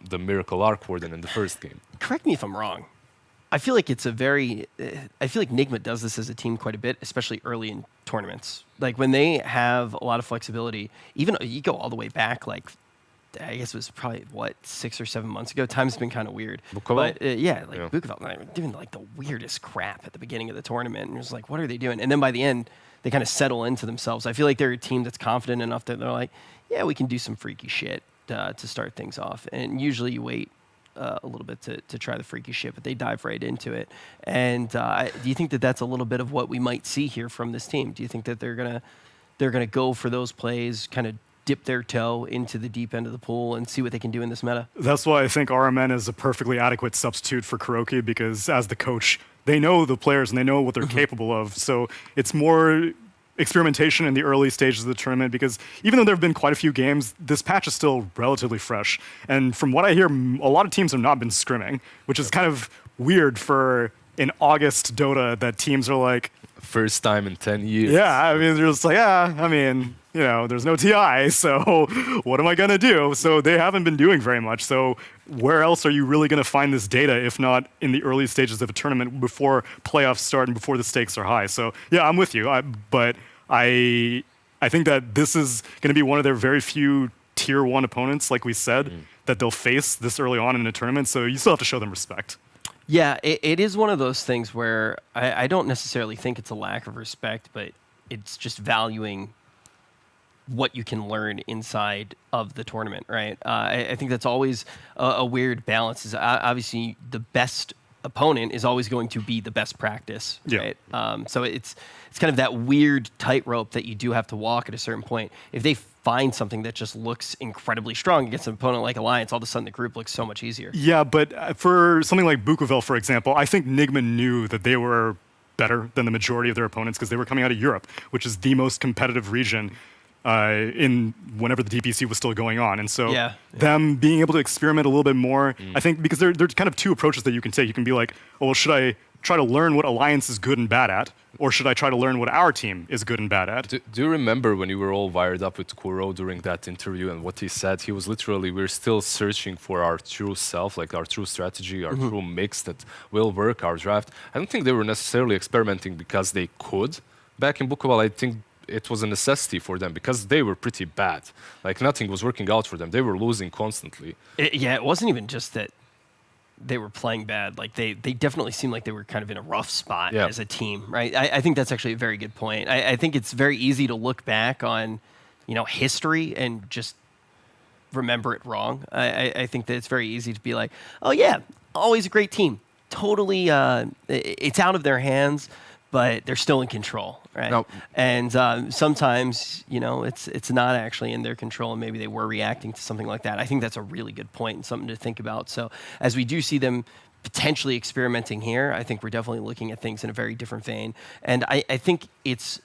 the Miracle Arc Warden in the first game. Correct me if I'm wrong. I feel like it's I feel like Nigma does this as a team quite a bit, especially early in tournaments. Like when they have a lot of flexibility, even you go all the way back, like I guess it was probably, 6 or 7 months ago. Time's been kind of weird. Bukoval? But Bukoval, they were doing like the weirdest crap at the beginning of the tournament. And it was like, what are they doing? And then by the end, they kind of settle into themselves. I feel like they're a team that's confident enough that they're like, yeah, we can do some freaky shit to start things off. And usually you wait a little bit to try the freaky shit, but they dive right into it. And do you think that that's a little bit of what we might see here from this team? Do you think that they're gonna go for those plays, kind of dip their toe into the deep end of the pool and see what they can do in this meta? That's why I think RMN is a perfectly adequate substitute for Kuroki, because as the coach, they know the players and they know what they're capable of. So it's more experimentation in the early stages of the tournament, because even though there have been quite a few games, this patch is still relatively fresh. And from what I hear, a lot of teams have not been scrimming, which is kind of weird for an August Dota that teams are like... First time in 10 years. Yeah, I mean, they're just like, there's no TI, so what am I going to do? So they haven't been doing very much. So where else are you really going to find this data if not in the early stages of a tournament before playoffs start and before the stakes are high? So yeah, I'm with you. But I think that this is going to be one of their very few tier 1 opponents, like we said, that they'll face this early on in a tournament. So you still have to show them respect. Yeah, it is one of those things where I don't necessarily think it's a lack of respect, but it's just valuing what you can learn inside of the tournament, right? I think that's always a weird balance. Is obviously the best opponent is always going to be the best practice, right? So it's kind of that weird tightrope that you do have to walk at a certain point. If they find something that just looks incredibly strong against an opponent like Alliance, all of a sudden the group looks so much easier. Yeah, but for something like Bukovel, for example, I think Nigma knew that they were better than the majority of their opponents because they were coming out of Europe, which is the most competitive region in whenever the DPC was still going on. And so them being able to experiment a little bit more, I think, because there's kind of two approaches that you can take. You can be like, oh, well, should I try to learn what Alliance is good and bad at? Or should I try to learn what our team is good and bad at? Do you remember when you were all wired up with Kuro during that interview and what he said? He was literally, we're still searching for our true self, like our true strategy, our true mix that will work, our draft. I don't think they were necessarily experimenting because they could. Back in Bukoval, I think it was a necessity for them because they were pretty bad. Like nothing was working out for them. They were losing constantly. It wasn't even just that they were playing bad. Like they definitely seemed like they were kind of in a rough spot as a team, right? I think that's actually a very good point. I think it's very easy to look back on, history and just remember it wrong. I think that it's very easy to be like, oh yeah, always a great team. Totally, it's out of their hands, but they're still in control, right? No. And sometimes, it's not actually in their control, and maybe they were reacting to something like that. I think that's a really good point and something to think about. So as we do see them potentially experimenting here, I think we're definitely looking at things in a very different vein. And I think it's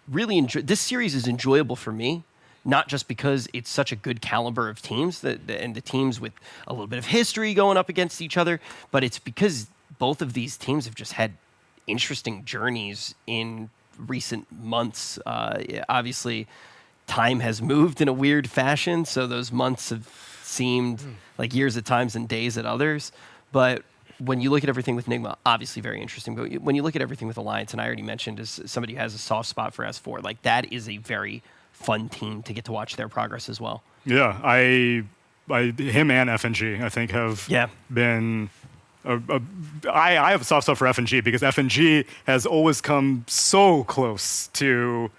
really this series is enjoyable for me, not just because it's such a good caliber of teams and the teams with a little bit of history going up against each other, but it's because both of these teams have just had interesting journeys in recent months. Obviously, time has moved in a weird fashion, so those months have seemed like years at times and days at others. But when you look at everything with Nigma, obviously very interesting. But when you look at everything with Alliance, and I already mentioned as somebody who has a soft spot for S4, like that is a very fun team to get to watch their progress as well. Yeah, him and FNG, I think, have been. I have a soft spot for FNG because FNG has always come so close to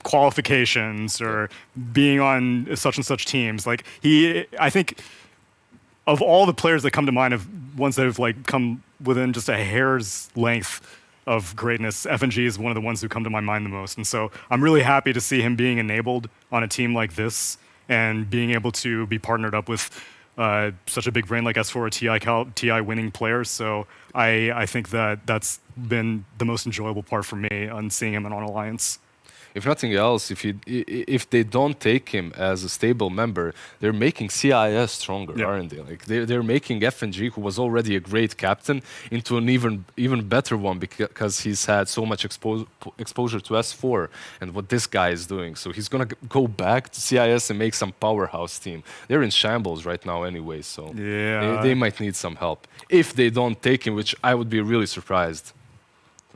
qualifications or being on such and such teams. Like I think of all the players that come to mind, of ones that have like come within just a hair's length of greatness, FNG is one of the ones who come to my mind the most. And so I'm really happy to see him being enabled on a team like this and being able to be partnered up with such a big brain like S4 TI winning players. So I think that's been the most enjoyable part for me on seeing him on Alliance. If nothing else, if they don't take him as a stable member, they're making CIS stronger, aren't they? Like they're making FNG, who was already a great captain, into an even better one because he's had so much exposure to S4 and what this guy is doing. So he's gonna go back to CIS and make some powerhouse team. They're in shambles right now anyway, so they might need some help if they don't take him, which I would be really surprised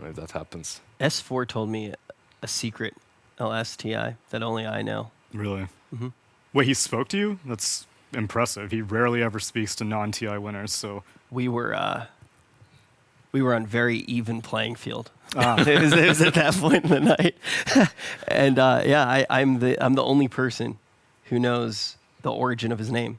if that happens. S4 told me a secret LSTI that only I know. Really? Mm-hmm. Wait, he spoke to you? That's impressive. He rarely ever speaks to non-TI winners, so... We were on very even playing field. It was at that point in the night. And I'm the only person who knows the origin of his name.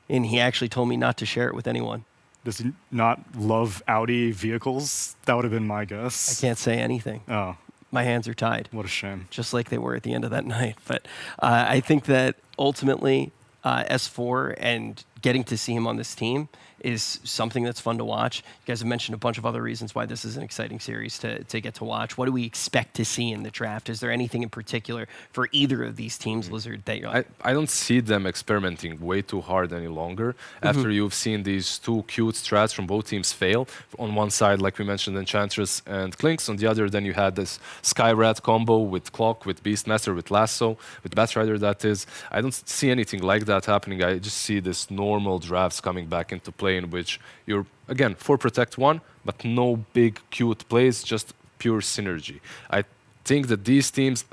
And he actually told me not to share it with anyone. Does he not love Audi vehicles? That would have been my guess. I can't say anything. Oh. My hands are tied. What a shame. Just like they were at the end of that night. But I think that ultimately S4 and getting to see him on this team is something that's fun to watch. You guys have mentioned a bunch of other reasons why this is an exciting series to get to watch. What do we expect to see in the draft? Is there anything in particular for either of these teams, Lizard, that you're like... I don't see them experimenting way too hard any longer. After you've seen these two cute strats from both teams fail. On one side, like we mentioned, Enchantress and Clinks. On the other, then you had this Skyrat combo with Clock, with Beastmaster, with Lasso, with Batrider, that is. I don't see anything like that happening. I just see this normal drafts coming back into play, in which you're, again, 4 Protect 1, but no big cute plays, just pure synergy. I think that these teams,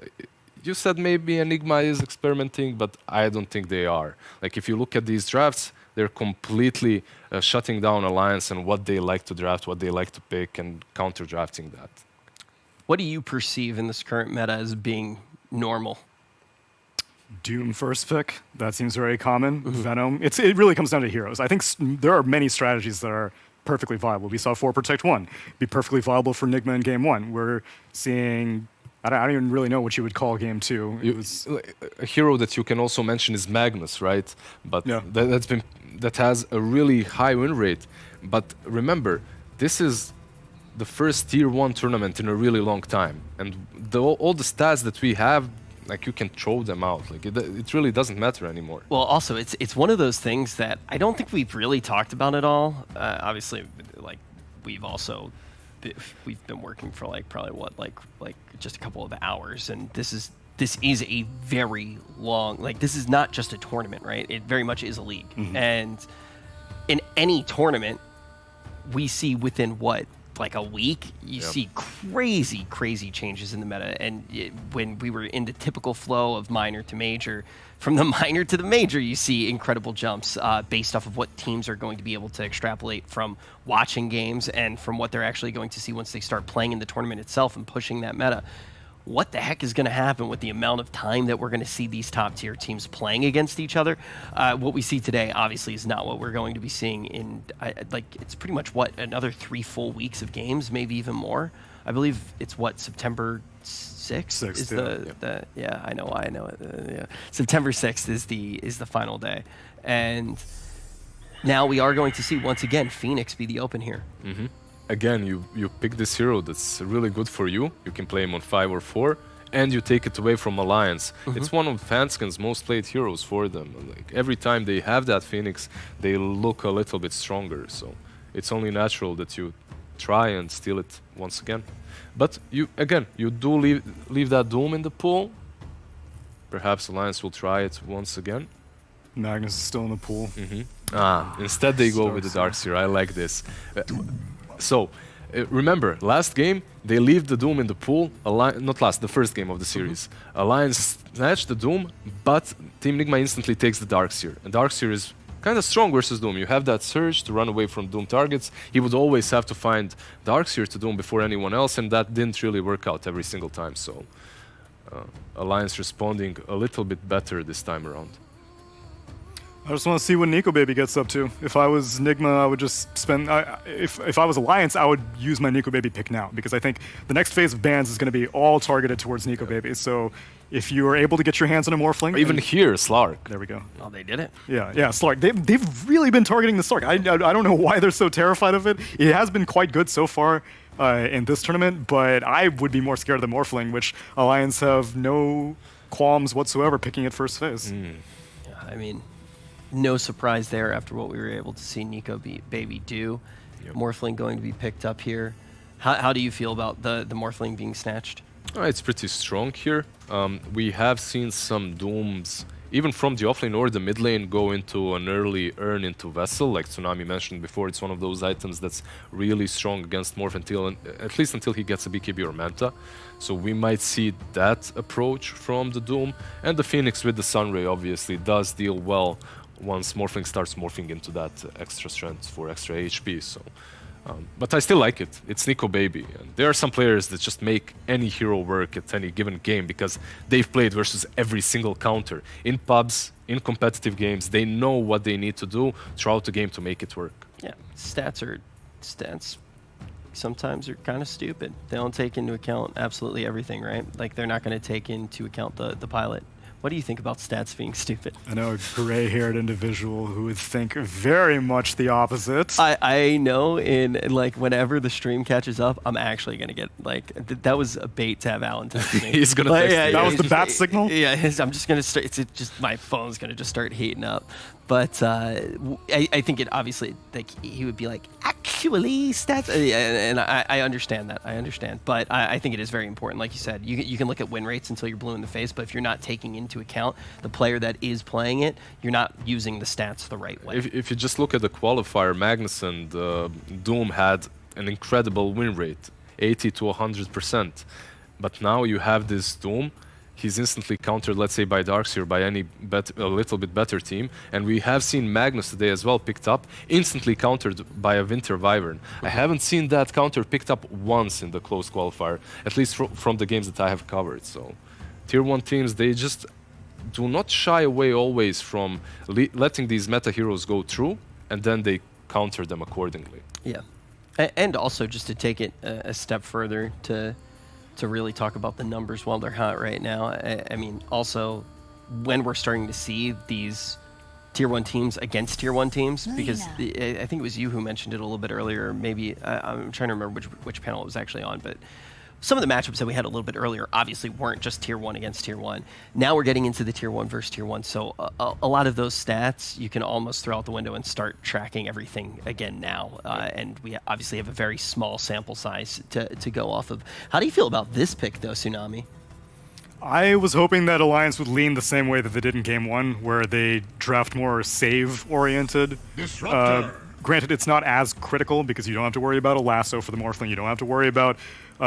you said maybe Enigma is experimenting, but I don't think they are. Like, if you look at these drafts, they're completely shutting down Alliance and what they like to draft, what they like to pick, and counter-drafting that. What do you perceive in this current meta as being normal? Doom first pick. That seems very common. Venom. It really comes down to heroes. I think there are many strategies that are perfectly viable. We saw 4 Protect 1 be perfectly viable for Nigma in Game 1. We're seeing... I don't even really know what you would call Game 2. A hero that you can also mention is Magnus, right? But that has a really high win rate. But remember, this is the first Tier 1 tournament in a really long time. And all the stats that we have, like, you can throw them out. Like, it really doesn't matter anymore. Well, also, it's one of those things that I don't think we've really talked about at all. Obviously, like, we've been working for probably just a couple of hours, and this is a very long, like, this is not just a tournament, right? It very much is a league. And in any tournament, we see within like a week, you see crazy changes in the meta. And when we were in the typical flow of minor to major, from the minor to the major, you see incredible jumps based off of what teams are going to be able to extrapolate from watching games and from what they're actually going to see once they start playing in the tournament itself and pushing that meta. What the heck is going to happen with the amount of time that we're going to see these top tier teams playing against each other? What we see today obviously is not what we're going to be seeing in it's pretty much another 3 full weeks of games, maybe even more. I believe it's September 6th is I know it. September 6th is the final day, and now we are going to see once again Phoenix be the open here. Again, you pick this hero that's really good for you. You can play him on 5 or 4, and you take it away from Alliance. It's one of Fanskin's most played heroes for them. Like, every time they have that Phoenix, they look a little bit stronger. So it's only natural that you try and steal it once again. But you do leave that Doom in the pool. Perhaps Alliance will try it once again. Magnus is still in the pool. Instead they go with the Darkseer. I like this. Remember, last game, they leave the Doom in the pool. The first game of the series. Alliance snatched the Doom, but Team Nigma instantly takes the Darkseer. And Darkseer is kind of strong versus Doom. You have that surge to run away from Doom targets. He would always have to find Darkseer to Doom before anyone else, and that didn't really work out every single time. So Alliance responding a little bit better this time around. I just want to see what Nico Baby gets up to. If I was Nigma, I would just spend... if I was Alliance, I would use my Nico Baby pick now, because I think the next phase of bans is going to be all targeted towards Nico Baby. So if you are able to get your hands on a Morphling... Even here, Slark. There we go. Oh, they did it. Yeah, Slark. They've really been targeting the Slark. I don't know why they're so terrified of it. It has been quite good so far in this tournament, but I would be more scared of the Morphling, which Alliance have no qualms whatsoever picking at first phase. Yeah, I mean... No surprise there after what we were able to see Nico Baby do. Morphling going to be picked up here. How do you feel about the Morphling being snatched? It's pretty strong here. We have seen some Dooms, even from the offlane or the mid lane, go into an early earn into Vessel, like Tsunami mentioned before. It's one of those items that's really strong against Morph at least until he gets a BKB or Manta. So we might see that approach from the Doom. And the Phoenix with the Sunray obviously does deal well once Morphling starts morphing into that extra strength for extra HP. So, but I still like it. It's Nico Baby. And there are some players that just make any hero work at any given game because they've played versus every single counter. In pubs, in competitive games, they know what they need to do throughout the game to make it work. Yeah, stats sometimes are kind of stupid. They don't take into account absolutely everything, right? Like they're not going to take into account the pilot. What do you think about stats being stupid? I know a gray-haired individual who would think very much the opposite. I know like whenever the stream catches up, I'm actually gonna get like that was a bait to have Alan text me. He's gonna text me. That was the bat signal? Yeah, I'm just gonna start. It's just my phone's gonna just start heating up. But I think it obviously like he would be like actually stats, and I understand that. I understand, but I think it is very important. Like you said, you can look at win rates until you're blue in the face, but if you're not taking into account the player that is playing it, you're not using the stats the right way. If you just look at the qualifier, Magnus and Doom had an incredible win rate, 80 to 100%. But now you have this Doom. He's instantly countered, let's say, by Darkseer, by any a little bit better team. And we have seen Magnus today as well picked up, instantly countered by a Winter Wyvern. I haven't seen that counter picked up once in the close qualifier, at least from the games that I have covered. So Tier 1 teams, they just do not shy away always from letting these meta heroes go through, and then they counter them accordingly. Yeah. And also, just to take it a step further, to really talk about the numbers while they're hot right now. I mean, also, when we're starting to see these Tier 1 teams against Tier 1 teams, because I think it was you who mentioned it a little bit earlier, maybe, I'm trying to remember which panel it was actually on, but some of the matchups that we had a little bit earlier obviously weren't just Tier 1 against Tier 1. Now we're getting into the Tier 1 versus Tier 1, so a lot of those stats you can almost throw out the window and start tracking everything again now. And we obviously have a very small sample size to go off of. How do you feel about this pick, though, Tsunami? I was hoping that Alliance would lean the same way that they did in Game 1, where they draft more save-oriented. Granted, it's not as critical because you don't have to worry about a lasso for the Morphling. You don't have to worry about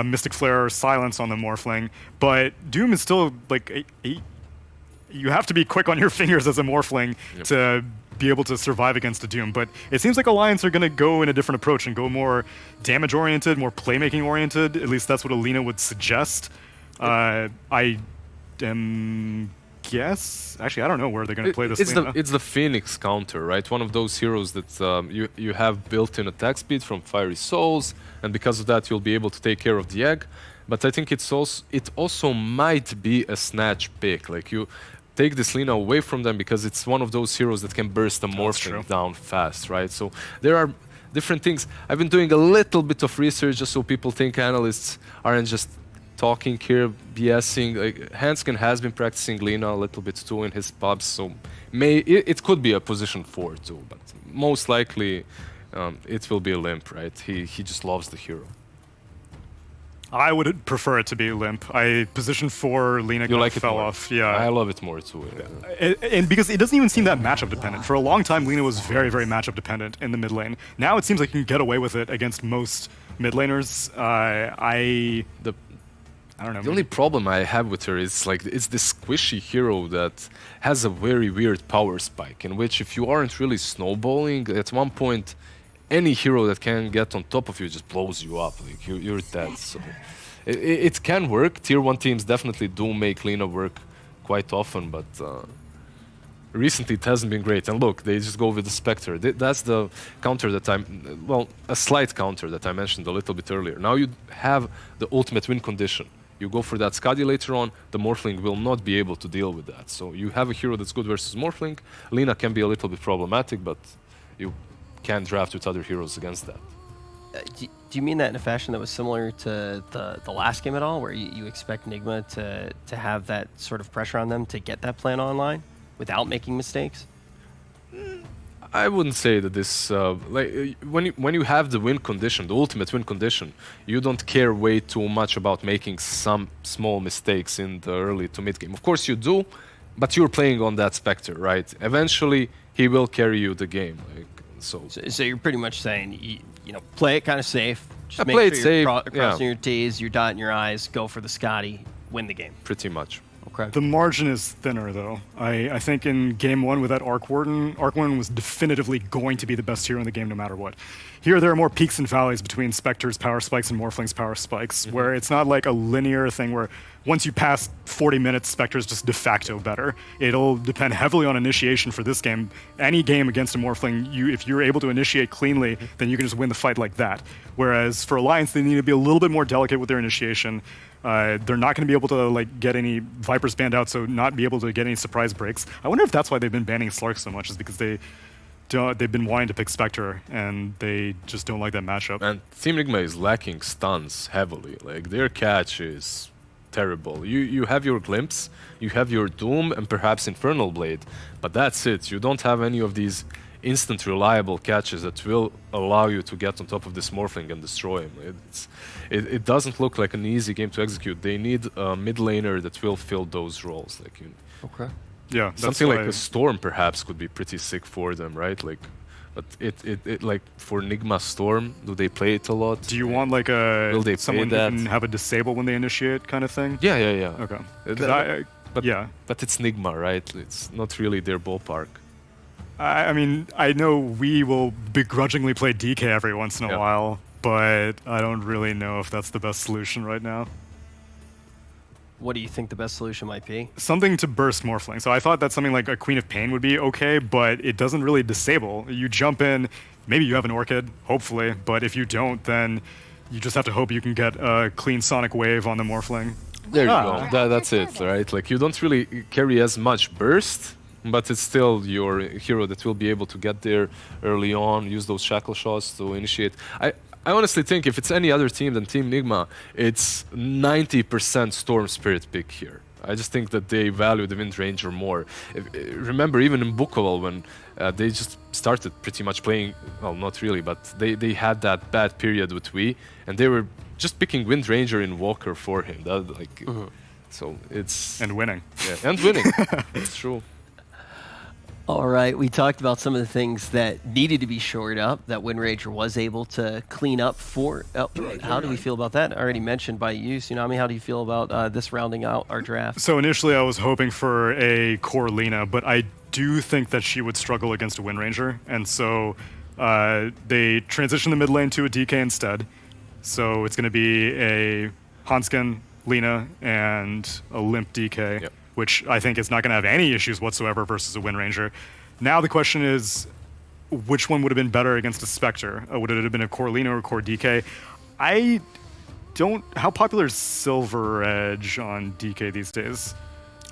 Mystic Flare or Silence on the Morphling. But Doom is still like you have to be quick on your fingers as a Morphling to be able to survive against a Doom. But it seems like Alliance are going to go in a different approach and go more damage-oriented, more playmaking-oriented. At least that's what Alina would suggest. I am... Actually, I don't know where they're going to play this. It's the Phoenix counter, right? One of those heroes that you have built-in attack speed from Fiery Souls, and because of that, you'll be able to take care of the egg. But I think it also might be a snatch pick. Like you take this Lina away from them because it's one of those heroes that can burst the Morphling down fast, right? So there are different things. I've been doing a little bit of research just so people think analysts aren't just talking here, BSing. Like, Hanskin has been practicing Lina a little bit too in his pubs, so it could be a position 4 too, but most likely it will be a limp, right? He just loves the hero. I would prefer it to be Limp. I position 4, Lina You like it fell more? off. Yeah. I love it more too. And because it doesn't even seem that matchup dependent. For a long time, Lina was very, very matchup dependent in the mid lane. Now it seems like you can get away with it against most mid laners. I don't know. The only problem I have with her is like it's this squishy hero that has a very weird power spike, in which if you aren't really snowballing, at one point, any hero that can get on top of you just blows you up. Like you're dead. So it can work. Tier 1 teams definitely do make Lina work quite often, but recently it hasn't been great. And look, they just go with the Spectre. That's the counter that a slight counter that I mentioned a little bit earlier. Now you have the ultimate win condition. You go for that Skadi later on, the Morphling will not be able to deal with that. So you have a hero that's good versus Morphling. Lina can be a little bit problematic, but you can draft with other heroes against that. Do you mean that in a fashion that was similar to the last game at all, where you expect Nigma to have that sort of pressure on them to get that plan online without making mistakes? I wouldn't say that this when you have the win condition, the ultimate win condition, you don't care way too much about making some small mistakes in the early to mid game. Of course you do, but you're playing on that Spectre, right? Eventually he will carry you the game. So you're pretty much saying play it kind of safe. Just make play sure it you're safe. crossing your T's, you're dotting your I's, go for the Scotty, win the game. Pretty much. Okay. The margin is thinner, though. I think in Game 1 with that Arc Warden was definitively going to be the best hero in the game no matter what. Here, there are more peaks and valleys between Spectre's power spikes and Morphling's power spikes, where it's not like a linear thing where once you pass 40 minutes, Spectre's just de facto better. It'll depend heavily on initiation for this game. Any game against a Morphling, if you're able to initiate cleanly, then you can just win the fight like that. Whereas for Alliance, they need to be a little bit more delicate with their initiation. They're not going to be able to get any Vipers banned out, so not be able to get any surprise breaks. I wonder if that's why they've been banning Slark so much, is because they've been wanting to pick Spectre, and they just don't like that matchup. And Team Nigma is lacking stuns heavily. Like, their catch is terrible. You have your Glimpse, you have your Doom, and perhaps Infernal Blade, but that's it. You don't have any of these instant reliable catches that will allow you to get on top of this Morphling and destroy him. It doesn't look like an easy game to execute. They need a mid laner that will fill those roles. Okay. Yeah, something like a Storm perhaps could be pretty sick for them, right? But it like for Nigma Storm, do they play it a lot? Do you want someone who can have a disable when they initiate kind of thing? Yeah. Okay. But it's Nigma, right? It's not really their ballpark. I mean, I know we will begrudgingly play DK every once in a while, but I don't really know if that's the best solution right now. What do you think the best solution might be? Something to burst Morphling. So I thought that something like a Queen of Pain would be okay, but it doesn't really disable. You jump in, maybe you have an Orchid, hopefully, but if you don't, then you just have to hope you can get a clean Sonic Wave on the Morphling. There you go. That's it, right? Like, you don't really carry as much burst, but it's still your hero that will be able to get there early on, use those shackle shots to initiate. I honestly think if it's any other team than Team Nigma, it's 90% Storm Spirit pick here. I just think that they value the Wind Ranger more. Remember, even in Bukoval, when they just started pretty much playing, well, not really, but they had that bad period with Wii, and they were just picking Wind Ranger in Walker for him. So it's... And winning. Yeah, and winning. It's true. All right, we talked about some of the things that needed to be shored up, that Wind Ranger was able to clean up for. How do we feel about that? Already mentioned by you, Tsunami. How do you feel about this rounding out our draft? So initially I was hoping for a core Lina, but I do think that she would struggle against a Wind Ranger, and so they transitioned the mid lane to a DK instead. So it's going to be a Hanskin, Lina, and a Limp DK. Yep. Which I think is not going to have any issues whatsoever versus a Wind Ranger. Now the question is, which one would have been better against a Spectre? Would it have been a core Lina or a core DK? How popular is Silver Edge on DK these days?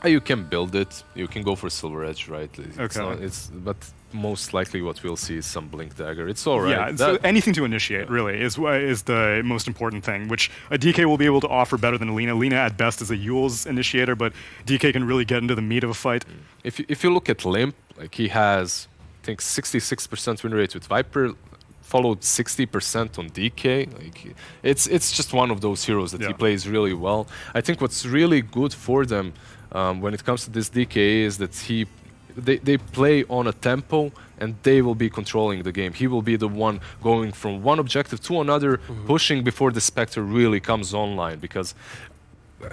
You can build it. You can go for Silver Edge, right? Okay. But most likely what we'll see is some Blink Dagger. It's all right. Yeah, so anything to initiate, really, is the most important thing, which a DK will be able to offer better than a Lina. Lina, at best, is a Yule's initiator, but DK can really get into the meat of a fight. If you look at Limp, like, he has, I think, 66% win rate with Viper, followed 60% on DK. Like, it's just one of those heroes that he plays really well. I think what's really good for them when it comes to this DK is that they play on a tempo and they will be controlling the game. He will be the one going from one objective to another, pushing before the Spectre really comes online. Because,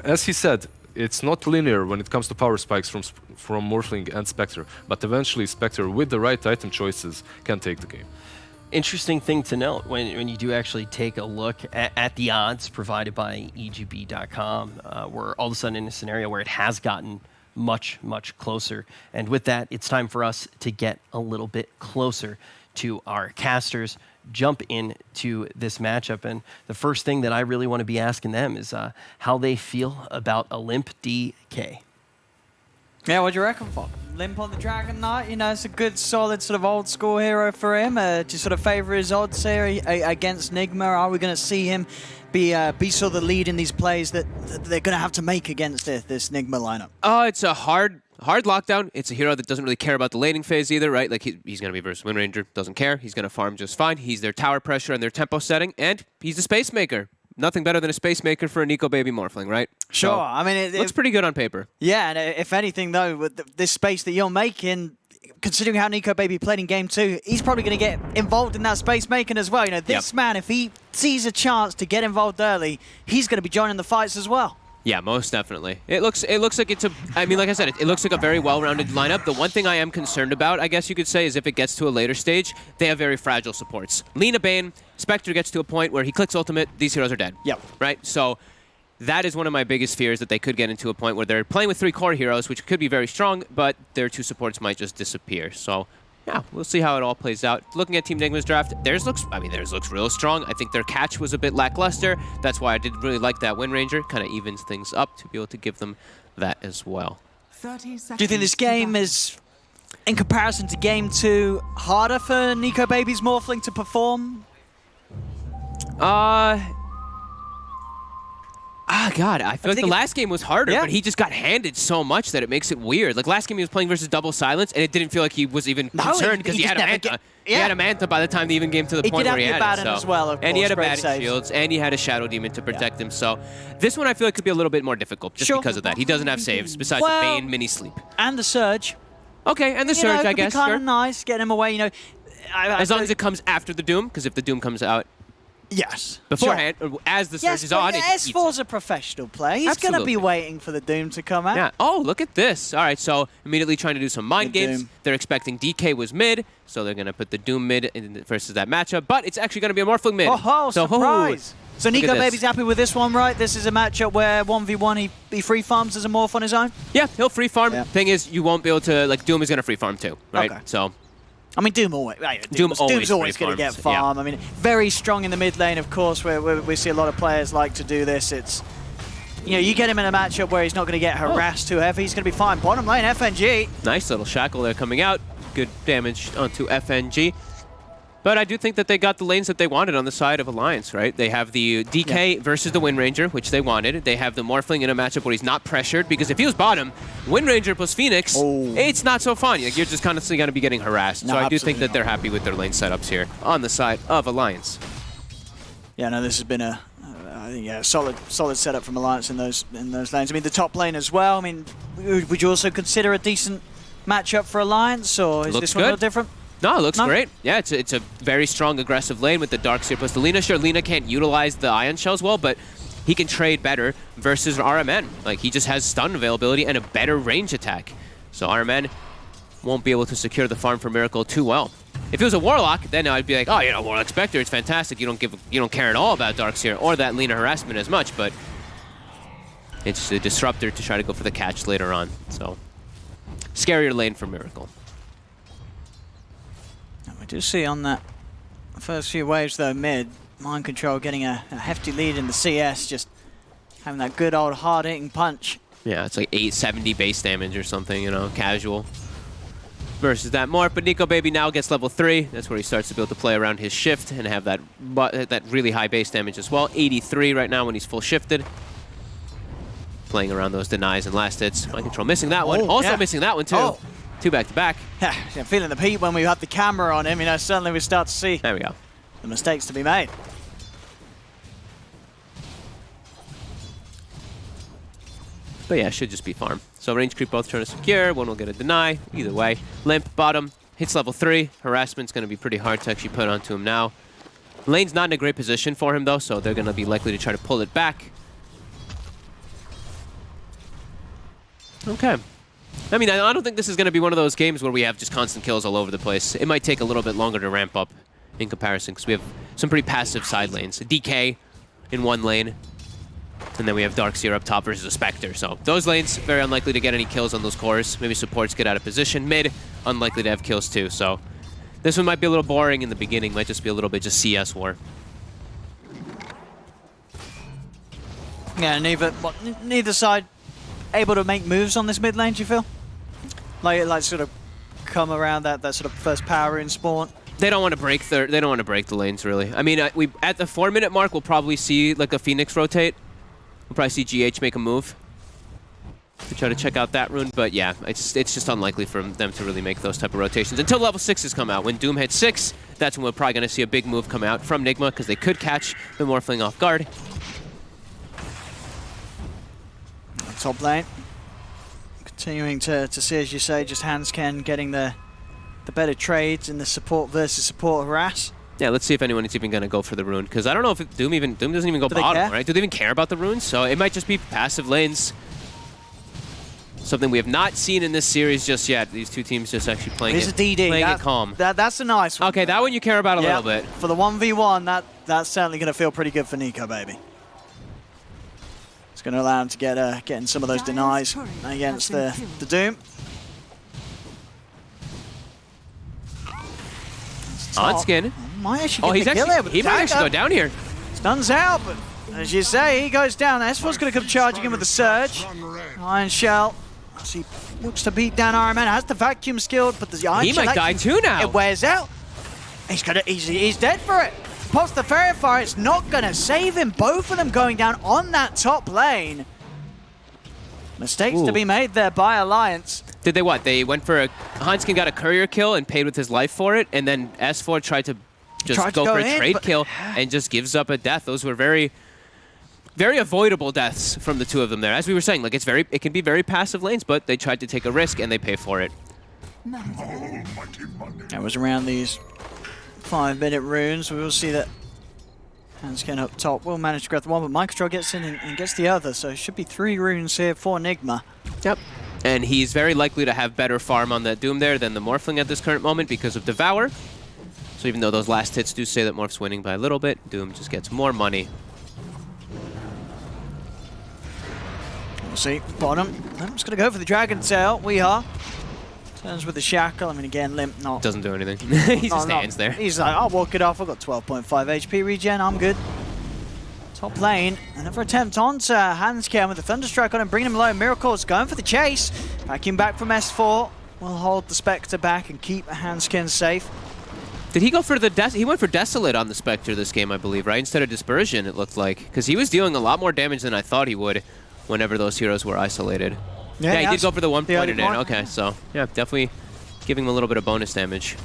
as he said, it's not linear when it comes to power spikes from Morphling and Spectre, but eventually Spectre, with the right item choices, can take the game. Interesting thing to note when you do actually take a look at the odds provided by EGB.com, we're all of a sudden in a scenario where it has gotten much, much closer. And with that, it's time for us to get a little bit closer to our casters, jump into this matchup. And the first thing that I really want to be asking them is how they feel about Olymp DK. Yeah, what do you reckon, Bob? Limp on the Dragon Knight, you know, it's a good, solid sort of old school hero for him. Do you sort of favour his odds here against Nigma? Are we going to see him be sort of the lead in these plays that they're going to have to make against this Nigma lineup? Oh, it's a hard lockdown. It's a hero that doesn't really care about the laning phase either, right? Like he's going to be versus Wind Ranger, doesn't care. He's going to farm just fine. He's their tower pressure and their tempo setting, and he's a space maker. Nothing better than a space maker for a Nico Baby Morphling, right? Sure. So, I mean, it looks pretty good on paper. Yeah, and if anything, though, with this space that you're making, considering how Nico Baby played in Game 2, he's probably going to get involved in that space making as well. You know, this man, if he sees a chance to get involved early, he's going to be joining the fights as well. Yeah, most definitely. It looks like it's I mean, like I said, it looks like a very well-rounded lineup. The one thing I am concerned about, I guess you could say, is if it gets to a later stage, they have very fragile supports. Lina Bane, Spectre gets to a point where he clicks ultimate, these heroes are dead. Yep. Right? So that is one of my biggest fears, that they could get into a point where they're playing with 3 core heroes, which could be very strong, but their 2 supports might just disappear. So yeah, we'll see how it all plays out. Looking at Team Nigma's draft, theirs looks real strong. I think their catch was a bit lackluster. That's why I didn't really like that Wind Ranger. Kind of evens things up to be able to give them that as well. 30 seconds. Do you think this game is, in comparison to Game 2, harder for Nico Baby's Morphling to perform? God, I feel like the last game was harder, but he just got handed so much that it makes it weird. Like last game he was playing versus Double Silence, and it didn't feel like he was even concerned because he had a Manta. He had a Manta by the time they even came to the point where he had it. As well, of and course, he had a Batten Shields, and he had a Shadow Demon to protect him. So this one I feel like could be a little bit more difficult just because of that. He doesn't have saves besides the Bane mini sleep. And the Surge. Okay, and the Surge, I guess. Kind of nice, getting him away, you know. As long as it comes after the Doom, because if the Doom comes out beforehand, as the Surge is on, S4's a professional player. He's going to be waiting for the Doom to come out. Yeah. Oh, look at this. All right, so immediately trying to do some mind games. Doom. They're expecting DK was mid, so they're going to put the Doom mid versus that matchup, but it's actually going to be a Morphling mid. Oh, so, surprise. So look Nico at this. Baby's happy with this one, right? This is a matchup where 1v1 he free farms as a Morph on his own? Yeah, he'll free farm. Thing is, you won't be able to, like, Doom is going to free farm too, right? Okay. So, I mean, Doom's always Doom's going to get farm. I mean, very strong in the mid lane, of course, where we see a lot of players like to do this. It's, you know, you get him in a matchup where he's not going to get harassed too heavy. He's going to be fine. Bottom lane, FNG. Nice little shackle there coming out. Good damage onto FNG. But I do think that they got the lanes that they wanted on the side of Alliance, right? They have the DK versus the Wind Ranger, which they wanted. They have the Morphling in a matchup where he's not pressured, because if he was bottom, Wind Ranger plus Phoenix, it's not so fun. Like, you're just constantly going to be getting harassed. So I do think that they're happy with their lane setups here on the side of Alliance. Yeah, no, this has been a solid setup from Alliance in those lanes. I mean, the top lane as well. I mean, would you also consider a decent matchup for Alliance, or is this one a little different? No, it looks great. Yeah, it's a very strong, aggressive lane with the Darkseer plus the Lina. Sure, Lina can't utilize the Ion Shells well, but he can trade better versus RMN. Like, he just has stun availability and a better range attack. So RMN won't be able to secure the farm for Miracle too well. If it was a Warlock, then I'd be like, oh, you know, Warlock Spectre, it's fantastic. You don't care at all about Darkseer or that Lina harassment as much, but it's a disruptor to try to go for the catch later on. So, scarier lane for Miracle. We do see on that first few waves, though, mid, Mind Control getting a hefty lead in the CS, just having that good old hard-hitting punch. Yeah, it's like 870 base damage or something, you know, casual. Versus that Morph, but Nico Baby now gets level 3. That's where he starts to be able to play around his shift and have that really high base damage as well. 83 right now when he's full shifted. Playing around those denies and last hits. Mind Control missing that one. Also missing that one, too. 2 back-to-back. Yeah, feeling the heat when we have the camera on him, you know, suddenly we start to see. There we go. the mistakes to be made. But yeah, should just be farm. So range creep both trying to secure. One will get a deny. Either way. Limp, bottom. Hits level 3. Harassment's going to be pretty hard to actually put onto him now. Lane's not in a great position for him, though, so they're going to be likely to try to pull it back. Okay. I mean, I don't think this is going to be one of those games where we have just constant kills all over the place. It might take a little bit longer to ramp up in comparison, because we have some pretty passive side lanes. A DK in one lane. And then we have Darkseer up top versus a Spectre. So those lanes, very unlikely to get any kills on those cores. Maybe supports get out of position. Mid, unlikely to have kills too. So this one might be a little boring in the beginning. Might just be a little bit just CS war. Yeah, neither side able to make moves on this mid lane, do you feel? Like sort of come around that sort of first power in spawn? They don't want to break the lanes, really. I mean, we at the 4-minute mark, we'll probably see like a Phoenix rotate. We'll probably see GH make a move to try to check out that rune, but yeah, it's just unlikely for them to really make those type of rotations until level 6s come out. When Doom hits 6, that's when we're probably going to see a big move come out from Nigma, because they could catch the Morphling off guard. Top lane. Continuing to see, as you say, just Hansken getting the better trades in the support versus support harass. Yeah, let's see if anyone is even going to go for the rune, because I don't know if Doom doesn't even go bottom, right? Do they even care about the runes? So it might just be passive lanes. Something we have not seen in this series just yet. These two teams just actually playing it calm. That's a nice one. Okay, that one you care about a little bit. For the 1v1, that's certainly going to feel pretty good for Nico, baby. It's going to allow him to get in some of those denies against the Doom. Hansken. He might actually go down here. Stuns out, but as you say, he goes down. S4's going to come charging in with the Surge. Iron Shell, as he looks to beat down Iron Man, has the vacuum skilled, but the Iron Shell... He might die too now. It wears out. He's dead for it. Pops the Fairy Fire, it's not going to save him. Both of them going down on that top lane. Mistakes to be made there by Alliance. Did they what? They went for a... Hansken got a courier kill and paid with his life for it, and then S4 tried to just go for a trade kill and just gives up a death. Those were very, very avoidable deaths from the two of them there. As we were saying, like it can be very passive lanes, but they tried to take a risk and they pay for it. That was around these 5-minute runes. We will see that Hansken up top will manage to grab the one, but Mind Control gets in and gets the other, so it should be 3 runes here for Nigma. Yep. And he's very likely to have better farm on that Doom there than the Morphling at this current moment because of Devour. So even though those last hits do say that Morph's winning by a little bit, Doom just gets more money. We'll see. Bottom. I'm just going to go for the Dragon Tail. We are. Turns with the Shackle. I mean, again, Limp not... Doesn't do anything. He just stands there. He's like, I'll walk it off. I've got 12.5 HP regen. I'm good. Top lane. Another attempt onto Hansken with the Thunderstrike on him, bringing him low. Miracle's going for the chase. Backing back from S4. We'll hold the Spectre back and keep Hansken safe. Did he go for the... He went for Desolate on the Spectre this game, I believe, right? Instead of Dispersion, it looked like. Because he was dealing a lot more damage than I thought he would whenever those heroes were isolated. Yeah, he did go for the 1 point in it. Okay, so, yeah, definitely giving him a little bit of bonus damage.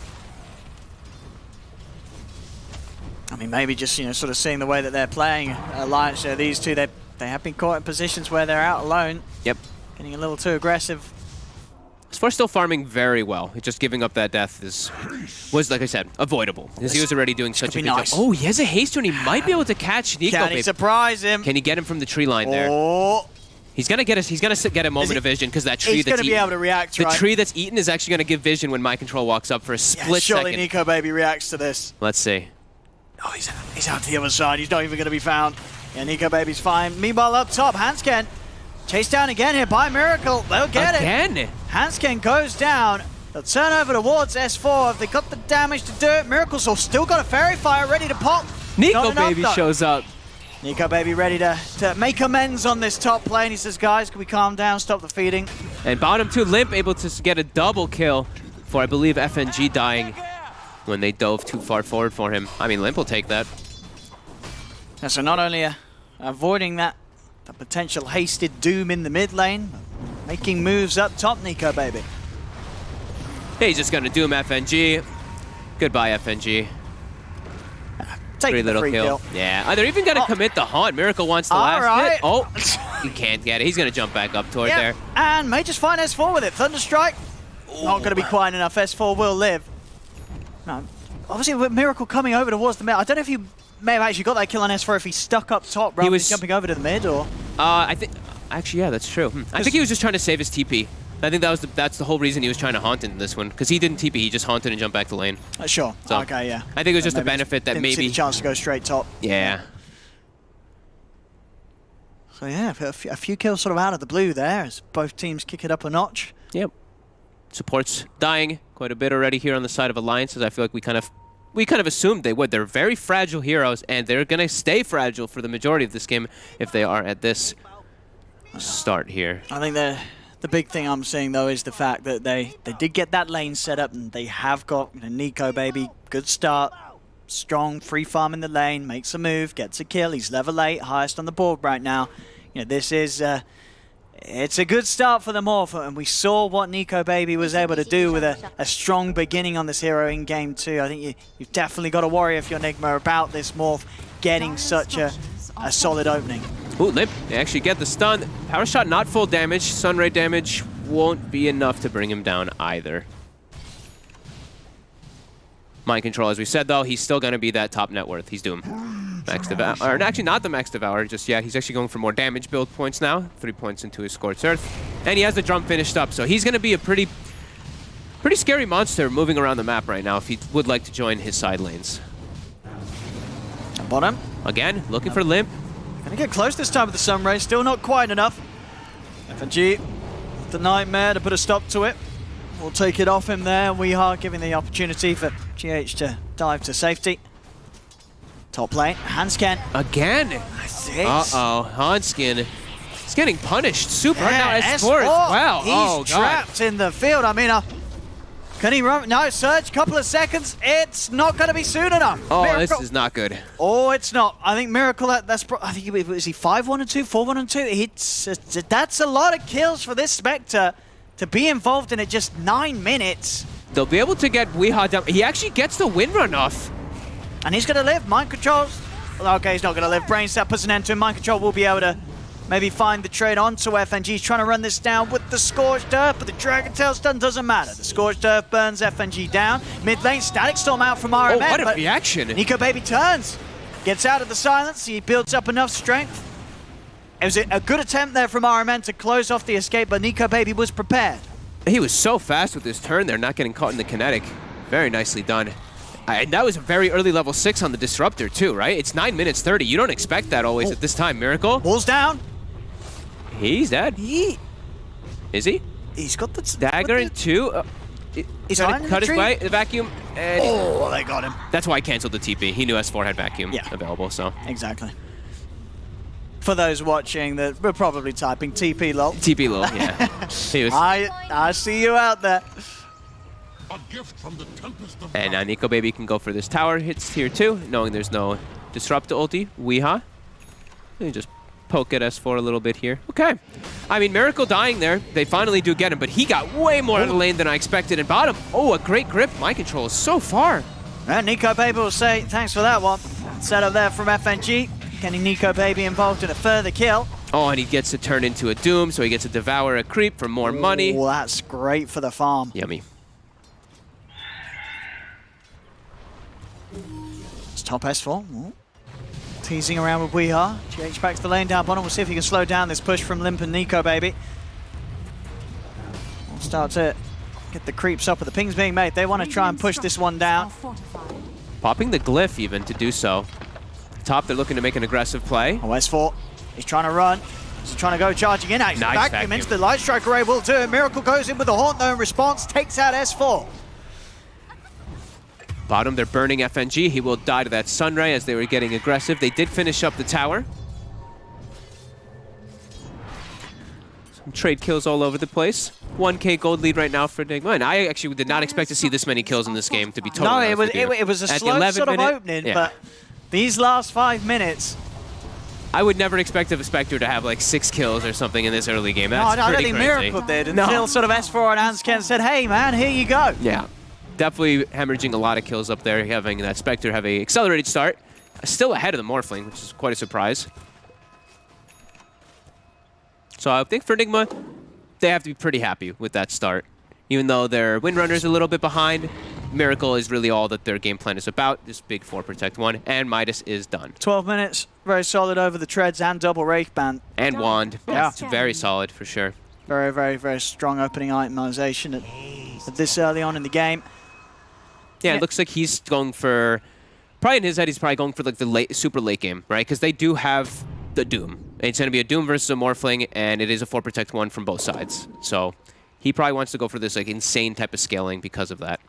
I mean, maybe just, sort of seeing the way that they're playing Alliance. These two, they have been caught in positions where they're out alone. Yep. Getting a little too aggressive. S4 still farming very well. Just giving up that death was, like I said, avoidable. Because he was already doing such a good job. Oh, he has a haste and he might be able to catch Nico. Can he surprise him? Can he get him from the tree line there? He's gonna get a moment of vision because that tree he's that's gonna be able to react. The tree that's eaten is actually gonna give vision when Mind Control walks up for a split second. Surely Nico Baby reacts to this. Let's see. Oh, he's out to the other side. He's not even gonna be found. Yeah, Nico Baby's fine. Meanwhile, up top, Hansken chased down again here by Miracle. They'll get it. Again? Hansken goes down. They'll turn over towards S4. If they got the damage to do it, Miracle's still got a Fairy Fire ready to pop. Nico Baby shows up. Nico Baby ready to make amends on this top lane. He says, guys, can we calm down, stop the feeding? And bottom 2, Limp able to get a double kill for, I believe, FNG dying when they dove too far forward for him. I mean, Limp will take that. Yeah, so not only avoiding the potential hasted Doom in the mid lane, but making moves up top, Nico Baby. He's just going to Doom FNG. Goodbye, FNG. Take Pretty the little free kill. Yeah. They're even going to commit the haunt. Miracle wants the last right. hit. Oh, he can't get it. He's going to jump back up toward there. And may just find S4 with it. Thunderstrike. Not going to be quite enough. S4 will live. No. Obviously, with Miracle coming over towards the mid, I don't know if he may have actually got that kill on S4 if he stuck up top rather than jumping over to the mid, or... I think... Actually, yeah, that's true. I think he was just trying to save his TP. I think that's the whole reason he was trying to haunt in this one, because he didn't TP, he just haunted and jumped back to lane. Sure. So, okay, yeah. I think it was just a benefit that didn't maybe... see the chance to go straight top. Yeah. So yeah, a few kills sort of out of the blue there as both teams kick it up a notch. Yep. Support's dying quite a bit already here on the side of Alliances. I feel like we kind of assumed they would. They're very fragile heroes, and they're going to stay fragile for the majority of this game if they are at this start here. I think the big thing I'm seeing, though, is the fact that they did get that lane set up, and they have got Nico, baby, good start. Strong, free farm in the lane, makes a move, gets a kill. He's level 8, highest on the board right now. You know, this is... it's a good start for them all, and we saw what Nico Baby was able to do with a strong beginning on this hero in Game 2. I think you've definitely got to worry if you're Nigma about this morph getting such a solid opening. Ooh, Limp, they actually get the stun. Power shot not full damage. Sunray damage won't be enough to bring him down either. Mind control, as we said, though, he's still going to be that top net worth. He's doomed. Max Devour, or actually not the Max Devour just yet. He's actually going for more damage build points now. 3 points into his Scorched Earth. And he has the drum finished up, so he's going to be a pretty scary monster moving around the map right now if he would like to join his side lanes. Bottom. Again, looking for Limp. Gonna get close this time with the Sunray, still not quite enough. FNG, the Nightmare to put a stop to it. We'll take it off him there. We are giving the opportunity for GH to dive to safety. Top lane, Hansken. Again? Uh-oh, Hansken. He's getting punished super hard now. S4 as well. He's trapped in the field. I mean, can he run? No, Surge, couple of seconds. It's not going to be soon enough. Oh, Miracle. This is not good. Oh, it's not. I think Miracle, I think, is he 5-1-2, 4-1-2? That's a lot of kills for this Spectre to be involved in it just 9 minutes. They'll be able to get Weeha down. He actually gets the win run off. And he's going to live. Mind controls. Okay, he's not going to live. Brain Sap puts an end to him. Mind control will be able to maybe find the trade onto FNG. He's trying to run this down with the Scorched Earth, but the Dragon Tail stun doesn't matter. The Scorched Earth burns FNG down. Mid lane, Static Storm out from RMN. Oh, what a reaction. Nico Baby turns. Gets out of the silence. He builds up enough strength. It was a good attempt there from RMN to close off the escape, but Nico Baby was prepared. He was so fast with his turn there, not getting caught in the kinetic. Very nicely done. And that was a very early level 6 on the Disruptor too, right? It's 9 minutes 30. You don't expect that always at this time. Miracle. Wall's down. He's dead. Is he? He's got the dagger in 2. He's trying to cut his way, the vacuum. And they got him. That's why I canceled the TP. He knew S4 had vacuum available, so. Exactly. For those watching, that we're probably typing TP lol. TP lol, yeah. He was... I see you out there. And now Nico Baby can go for this tower. Hits tier 2, knowing there's no Disrupt ulti. Weeha. You just poke at S4 a little bit here. Okay. I mean, Miracle dying there. They finally do get him, but he got way more out of the lane than I expected. And bottom, oh, a great grip. My control is so far. And Nico Baby will say, thanks for that one. Set up there from FNG. Getting Nico Baby involved in a further kill. Oh, and he gets to turn into a Doom, so he gets to devour a creep for more money. Oh, that's great for the farm. Yummy. It's top S4. Ooh. Teasing around with Weeha. GH back to the lane down bottom. We'll see if he can slow down this push from Limp and Nico Baby. We'll start to get the creeps up, but the ping's being made. They want to try and push this one down. Popping the glyph even to do so. Top, they're looking to make an aggressive play. Oh, S4. He's trying to run. He's trying to go charging in. Nice vacuum into the Light Strike Array will do it. Miracle goes in with the Haunt though in response. Takes out S4. Bottom, they're burning FNG. He will die to that Sunray as they were getting aggressive. They did finish up the tower. Some trade kills all over the place. 1K gold lead right now for Nigma. And I actually did not expect to see this many kills in this game, to be totally honest with you. It was a slow sort of opening, but these last 5 minutes... I would never expect a Spectre to have like 6 kills or something in this early game. That's I don't think Miracle did until sort of S4 and Hansken said, hey man, here you go. Yeah. Definitely hemorrhaging a lot of kills up there, having that Spectre have a accelerated start. Still ahead of the Morphling, which is quite a surprise. So I think for Nigma, they have to be pretty happy with that start. Even though their Windrunner's a little bit behind, Miracle is really all that their game plan is about. This big 4 Protect 1, and Midas is done. 12 minutes, very solid over the treads and double Wraith Band. And Wand. Yeah. It's very solid for sure. Very, very, very strong opening itemization at this early on in the game. Yeah, it looks like he's going for... Probably in his head, he's probably going for like the super late game, right? Because they do have the Doom. It's going to be a Doom versus a Morphling, and it is a 4 Protect 1 from both sides. So he probably wants to go for this like insane type of scaling because of that.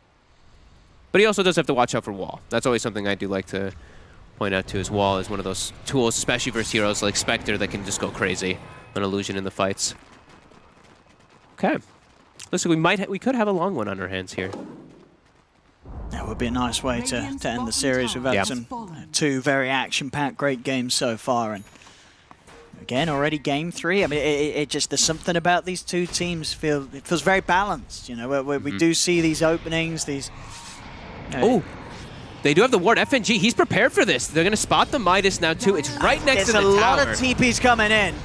But he also does have to watch out for Wall. That's always something I do like to point out too, is Wall is one of those tools, especially versus heroes like Spectre, that can just go crazy on Illusion in the fights. Okay. Looks like we could have a long one on our hands here. That would be a nice way to end the series. We've had some 2 very action-packed great games so far. And again, already game 3. I mean, it just, there's something about these 2 teams it feels very balanced, you know, where we do see these openings, these... Oh, they do have the ward. FNG, he's prepared for this. They're going to spot the Midas now, too. It's right next to the tower. There's a lot of TPs coming in.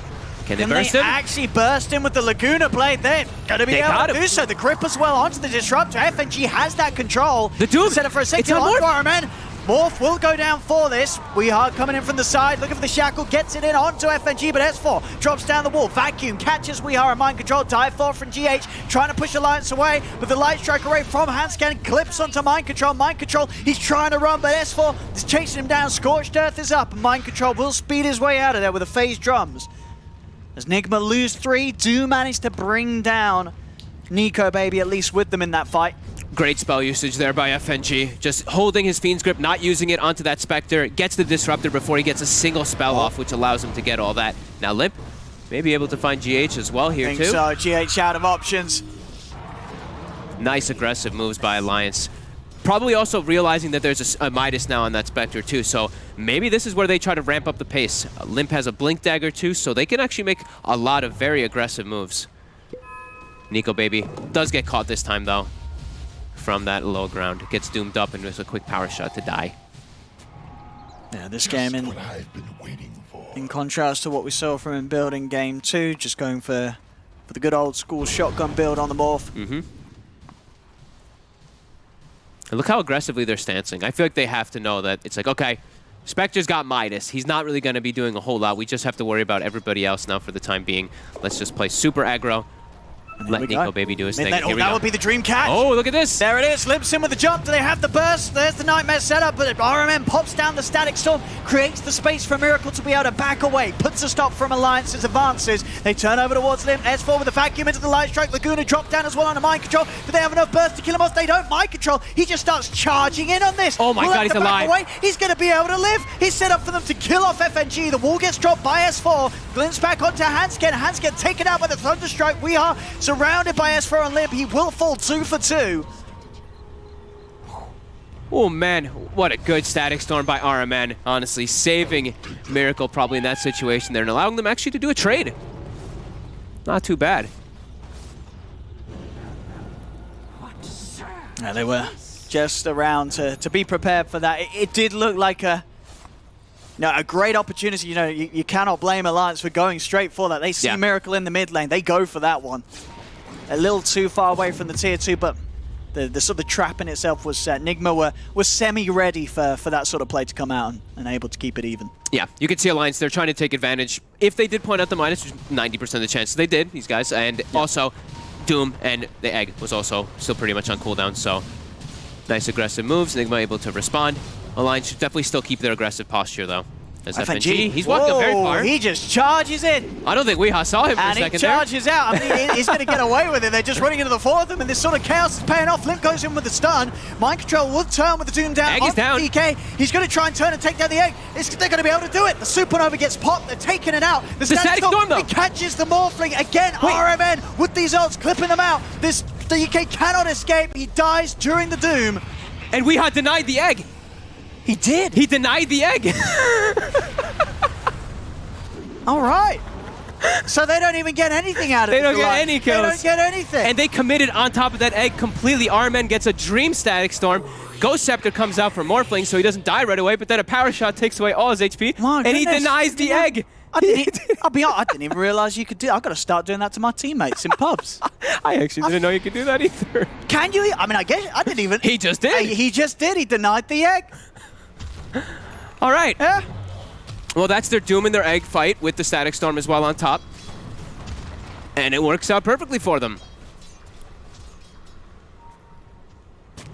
Can they burst him? Actually burst in with the Laguna Blade? They're going to be able to do so. The grip as well onto the Disruptor. FNG has that control. The Doom. Set up for a safety on Morph. Morph will go down for this. We are coming in from the side, looking for the Shackle, gets it in onto FNG, but S4 drops down the wall. Vacuum catches We Are a Mind Control. Dive 4 from GH, trying to push Alliance away, but the Light Strike array from Hanscan clips onto Mind Control. Mind Control, he's trying to run, but S4 is chasing him down. Scorched Earth is up, and Mind Control will speed his way out of there with the phase drums. As Nigma lose 3, do manage to bring down Nico Baby, at least with them in that fight. Great spell usage there by FNG. Just holding his Fiend's Grip, not using it onto that Spectre. Gets the Disruptor before he gets a single spell off, which allows him to get all that. Now Limp may be able to find GH as well here, too. I think so. GH out of options. Nice aggressive moves by Alliance. Probably also realizing that there's a Midas now on that Spectre, too. So maybe this is where they try to ramp up the pace. Limp has a Blink Dagger, too, so they can actually make a lot of very aggressive moves. Nico Baby does get caught this time, though. From that low ground. Gets doomed up and there's a quick power shot to die. Yeah, this game in contrast to what we saw from him building game 2, just going for the good old school shotgun build on the Morph. And look how aggressively they're stancing. I feel like they have to know that it's like, okay, Spectre's got Midas. He's not really going to be doing a whole lot. We just have to worry about everybody else now for the time being. Let's just play super aggro. Let Nico Baby do his thing. Oh, that would be the dream catch. Oh, look at this. There it is. Limps in with the jump. Do they have the burst? There's the Nightmare setup, but RMN pops down the Static Storm, creates the space for Miracle to be able to back away, puts a stop from Alliance's advances. They turn over towards Limp. S4 with the vacuum into the Light Strike. Laguna drop down as well on a Mind Control. Do they have enough burst to kill him off? They don't. Mind Control. He just starts charging in on this. Oh my God, he's alive. Away. He's going to be able to live. He's set up for them to kill off FNG. The wall gets dropped by S4. Glints back onto Hansken. Hansken taken out by the Thunderstrike. We are surrounded by S4 on Limp. He will fall 2 for 2. Oh man, what a good Static Storm by RMN. Honestly, saving Miracle probably in that situation there and allowing them actually to do a trade. Not too bad. Yeah, they were just around to be prepared for that. It did look like a great opportunity. You know, you cannot blame Alliance for going straight for that. They see Miracle in the mid lane. They go for that one. A little too far away from the tier 2, but the sort of trap in itself was set. Nigma were semi-ready for that sort of play to come out and able to keep it even. Yeah, you can see Alliance, they're trying to take advantage. If they did point out the Midas, 90% of the chance they did, these guys. And also, Doom and the Egg was also still pretty much on cooldown, so nice aggressive moves. Nigma able to respond. Alliance should definitely still keep their aggressive posture, though. As FNG, he's walking up very far. He just charges in. I don't think Weehaw saw him for a second there. And he charges out. I mean, he's going to get away with it. They're just running into the 4 of them, and this sort of chaos is paying off. Limp goes in with the stun. Mind Control will turn with the Doom down. Egg is down. DK. He's going to try and turn and take down the Egg. They're going to be able to do it. The Supernova gets popped. They're taking it out. The Static Storm, though. He catches the Morphling. Again, RMN with these ults, clipping them out. The DK cannot escape. He dies during the Doom. And Weehaw denied the Egg. He did. He denied the Egg. All right. So they don't even get anything out of it. They don't get any kills. They don't get anything. And they committed on top of that egg completely. RMN gets a Dream Static Storm. Ghost Scepter comes out for Morphling, so he doesn't die right away, but then a Power Shot takes away all his HP, and he denies the egg. I'll be honest, I didn't even realize you could do. I've got to start doing that to my teammates in pubs. I actually didn't know you could do that either. Can you? I mean, I guess I didn't even. He just did. He just did. He denied the egg. All right. Yeah. Well, that's their Doom and their egg fight with the Static Storm as well on top. And it works out perfectly for them.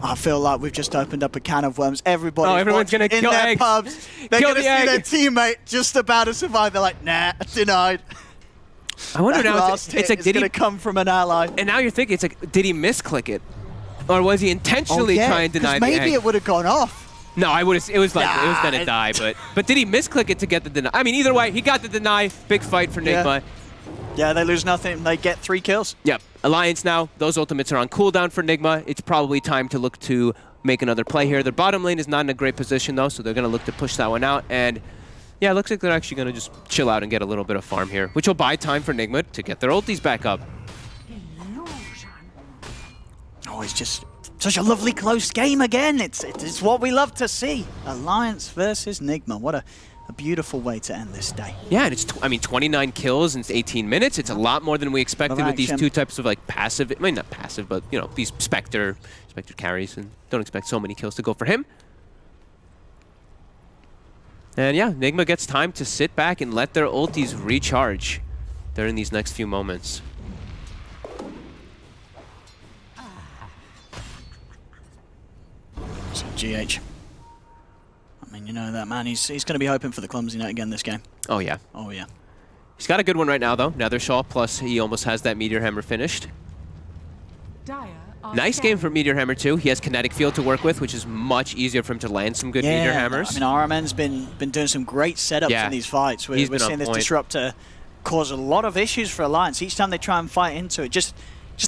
I feel like we've just opened up a can of worms. Everyone's going to kill in their eggs. pubs. They're Kill going to the see egg. their teammate just about to survive. They're like, nah, denied. I wonder that now, last it's hit like, is did going he to come from an ally. And now you're thinking, it's like, did he misclick it? Or was he intentionally trying to deny the egg? Maybe it would have gone off. No, it was like, it was going to die, but did he misclick it to get the deny? I mean, either way, he got the deny. Big fight for Nigma. Yeah, they lose nothing. They get 3 kills. Yep. Alliance now, those ultimates are on cooldown for Nigma. It's probably time to look to make another play here. Their bottom lane is not in a great position, though, so they're going to look to push that one out. And yeah, it looks like they're actually going to just chill out and get a little bit of farm here, which will buy time for Nigma to get their ultis back up. Oh, it's just such a lovely close game again. It's what we love to see. Alliance versus Nigma. What a beautiful way to end this day. Yeah, and it's 29 kills in 18 minutes. It's a lot more than we expected with these two types of like passive, I mean not passive, but you know, these Spectre carries, and don't expect so many kills to go for him. And yeah, Nigma gets time to sit back and let their ultis recharge during these next few moments. So GH. I mean, you know that man, he's going to be hoping for the clumsy net again this game. Oh yeah. Oh yeah. He's got a good one right now though. Nethershaw, plus he almost has that Meteor Hammer finished. Nice game for Meteor Hammer too. He has kinetic field to work with, which is much easier for him to land some good Meteor Hammers. I mean, RMN's been doing some great setups in these fights. We're seeing this Disruptor cause a lot of issues for Alliance. Each time they try and fight into it, just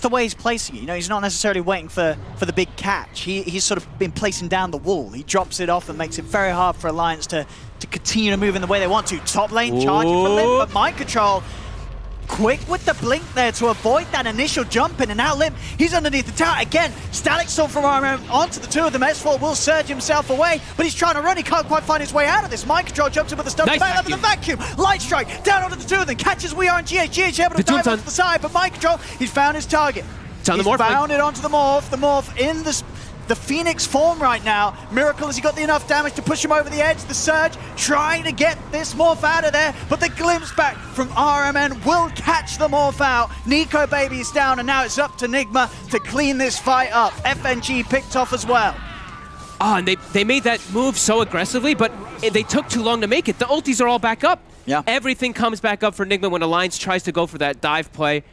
the way he's placing it. You know, he's not necessarily waiting for the big catch. He's sort of been placing down the wall. He drops it off and makes it very hard for Alliance to continue to move in the way they want to. Top lane charging for Limp, but Mind Control quick with the blink there to avoid that initial jump in, and now Limp, he's underneath the tower again. Static Storm from RMN onto the 2 of them. S4 will surge himself away, but he's trying to run. He can't quite find his way out of this. Mind Control jumps in with the stun. Nice back with the vacuum. Light Strike down onto the 2 of them. Catches We Are and GH. GH able to dive onto the side, but Mind Control, he's found his target. He's found it onto the Morph. The Morph in the Phoenix form right now. Miracle, has he got enough damage to push him over the edge? The Surge trying to get this Morph out of there, but the glimpse back from RMN will catch the Morph out. Nico Baby is down, and now it's up to Nigma to clean this fight up. FNG picked off as well. Oh, and they made that move so aggressively, but they took too long to make it. The ultis are all back up. Yeah. Everything comes back up for Nigma when Alliance tries to go for that dive play.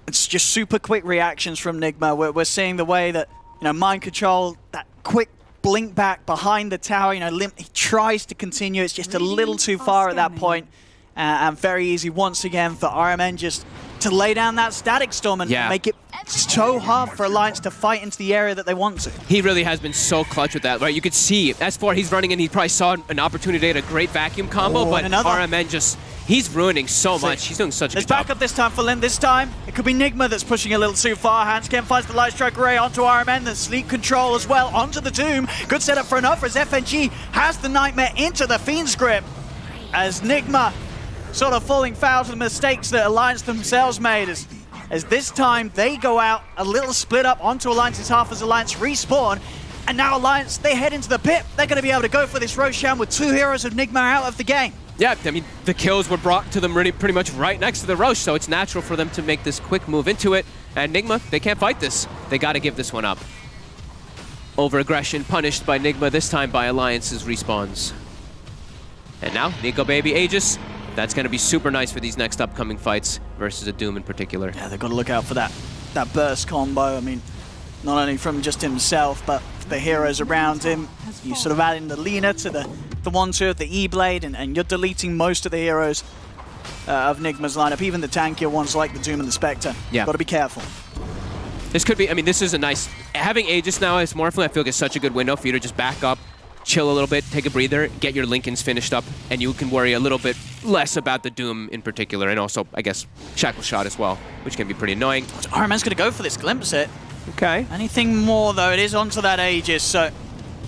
It's just super quick reactions from Nigma. We're seeing the way that, you know, Mind Control, that quick blink back behind the tower. You know, Limp, he tries to continue. It's just a little too far at that point. And very easy once again for RMN just to lay down that Static Storm and make it so hard for Alliance to fight into the area that they want to. He really has been so clutch with that, right? You could see S4, he's running in, he probably saw an opportunity at a great vacuum combo, but RMN just, he's ruining so much. He's doing such a good job. There's backup this time for Limp. This time, it could be Nigma that's pushing a little too far. Handscan finds the Light Strike Array onto RMN, the Sleep Control as well onto the Doom. Good setup for enough as FNG has the Nightmare into the Fiend's Grip. As Nigma sort of falling foul to the mistakes that Alliance themselves made as this time they go out a little split up onto Alliance's half as Alliance respawn. And now Alliance, they head into the pit. They're going to be able to go for this Roshan with 2 heroes of Nigma out of the game. Yeah, I mean, the kills were brought to them pretty much right next to the Roche, so it's natural for them to make this quick move into it. And Nigma, they can't fight this. They got to give this one up. Over-aggression punished by Nigma, this time by Alliance's respawns. And now, Nico Baby Aegis. That's going to be super nice for these next upcoming fights versus a Doom in particular. Yeah, they've got to look out for that burst combo. I mean, not only from just himself, but the heroes around him. You sort of add in the Lina to the 1-2 of the E-Blade, and you're deleting most of the heroes of Nigma's lineup, even the tankier ones like the Doom and the Spectre. Yeah. Got to be careful. This could be, I mean, this is a nice, having Aegis now as Morphling, I feel like is such a good window for you to just back up, chill a little bit, take a breather, get your Lincolns finished up, and you can worry a little bit less about the Doom in particular, and also, I guess, Shackle Shot as well, which can be pretty annoying. Iron Man's going to go for this glimpse it. Okay. Anything more, though, it is onto that Aegis, so...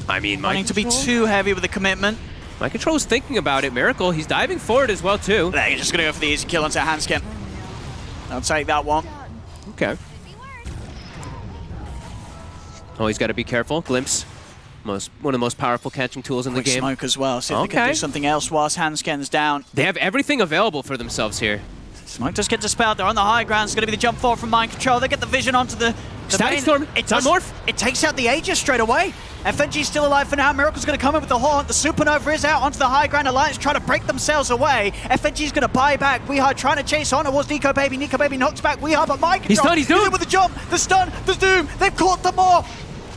I mean, wanting to be too heavy with the commitment. My Control is thinking about it. Miracle, he's diving forward as well, too. They're just going to go for the easy kill onto Hanskin. I'll take that one. Okay. Oh, he's got to be careful. Glimpse. One of the most powerful catching tools in the game. Smoke as well. See if they can do something else whilst Hanskin's down. They have everything available for themselves here. Smoke does get dispelled. They're on the high ground. It's going to be the jump forward from Mind Control. They get the vision onto the Static Storm. It does morph. It takes out the Aegis straight away. FNG's still alive for now. Miracle's going to come in with the Haunt. The Supernova is out onto the high ground. Alliance trying to break themselves away. FNG's going to buy back. Weehard trying to chase on towards Nico Baby. Nico Baby knocks back Weehard, but Mind Control. He's done. He's doomed. With the jump, the stun, the Doom. They've caught them all.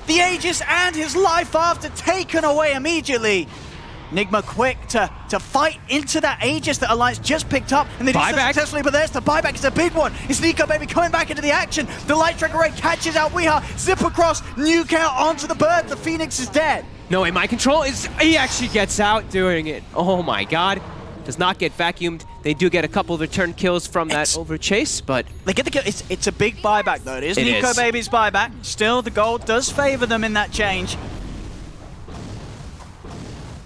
The Aegis and his life after taken away immediately. Nigma quick to fight into that Aegis that Alliance just picked up, and they do so successfully, but there's the buyback. It's a big one. It's Nico Baby coming back into the action. The Light Trigger Ray catches out Weehar, zip across, nuke out onto the bird. The Phoenix is dead. No way, My Control is, he actually gets out doing it. Oh my god. Does not get vacuumed. They do get a couple of return kills from that over chase, but... They get the kill. It's a big buyback, though. It is Nico Baby's buyback. Still, the gold does favor them in that change.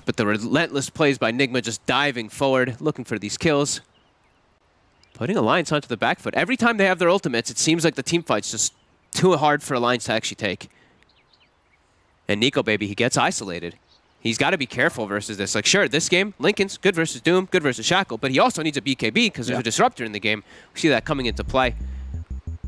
But the relentless plays by Nigma just diving forward, looking for these kills. Putting Alliance onto the back foot. Every time they have their ultimates, it seems like the team fight's just too hard for Alliance to actually take. And Nico Baby, he gets isolated. He's got to be careful versus this. Like, sure, this game, Lincoln's good versus Doom, good versus Shackle, but he also needs a BKB because there's a Disruptor in the game. We see that coming into play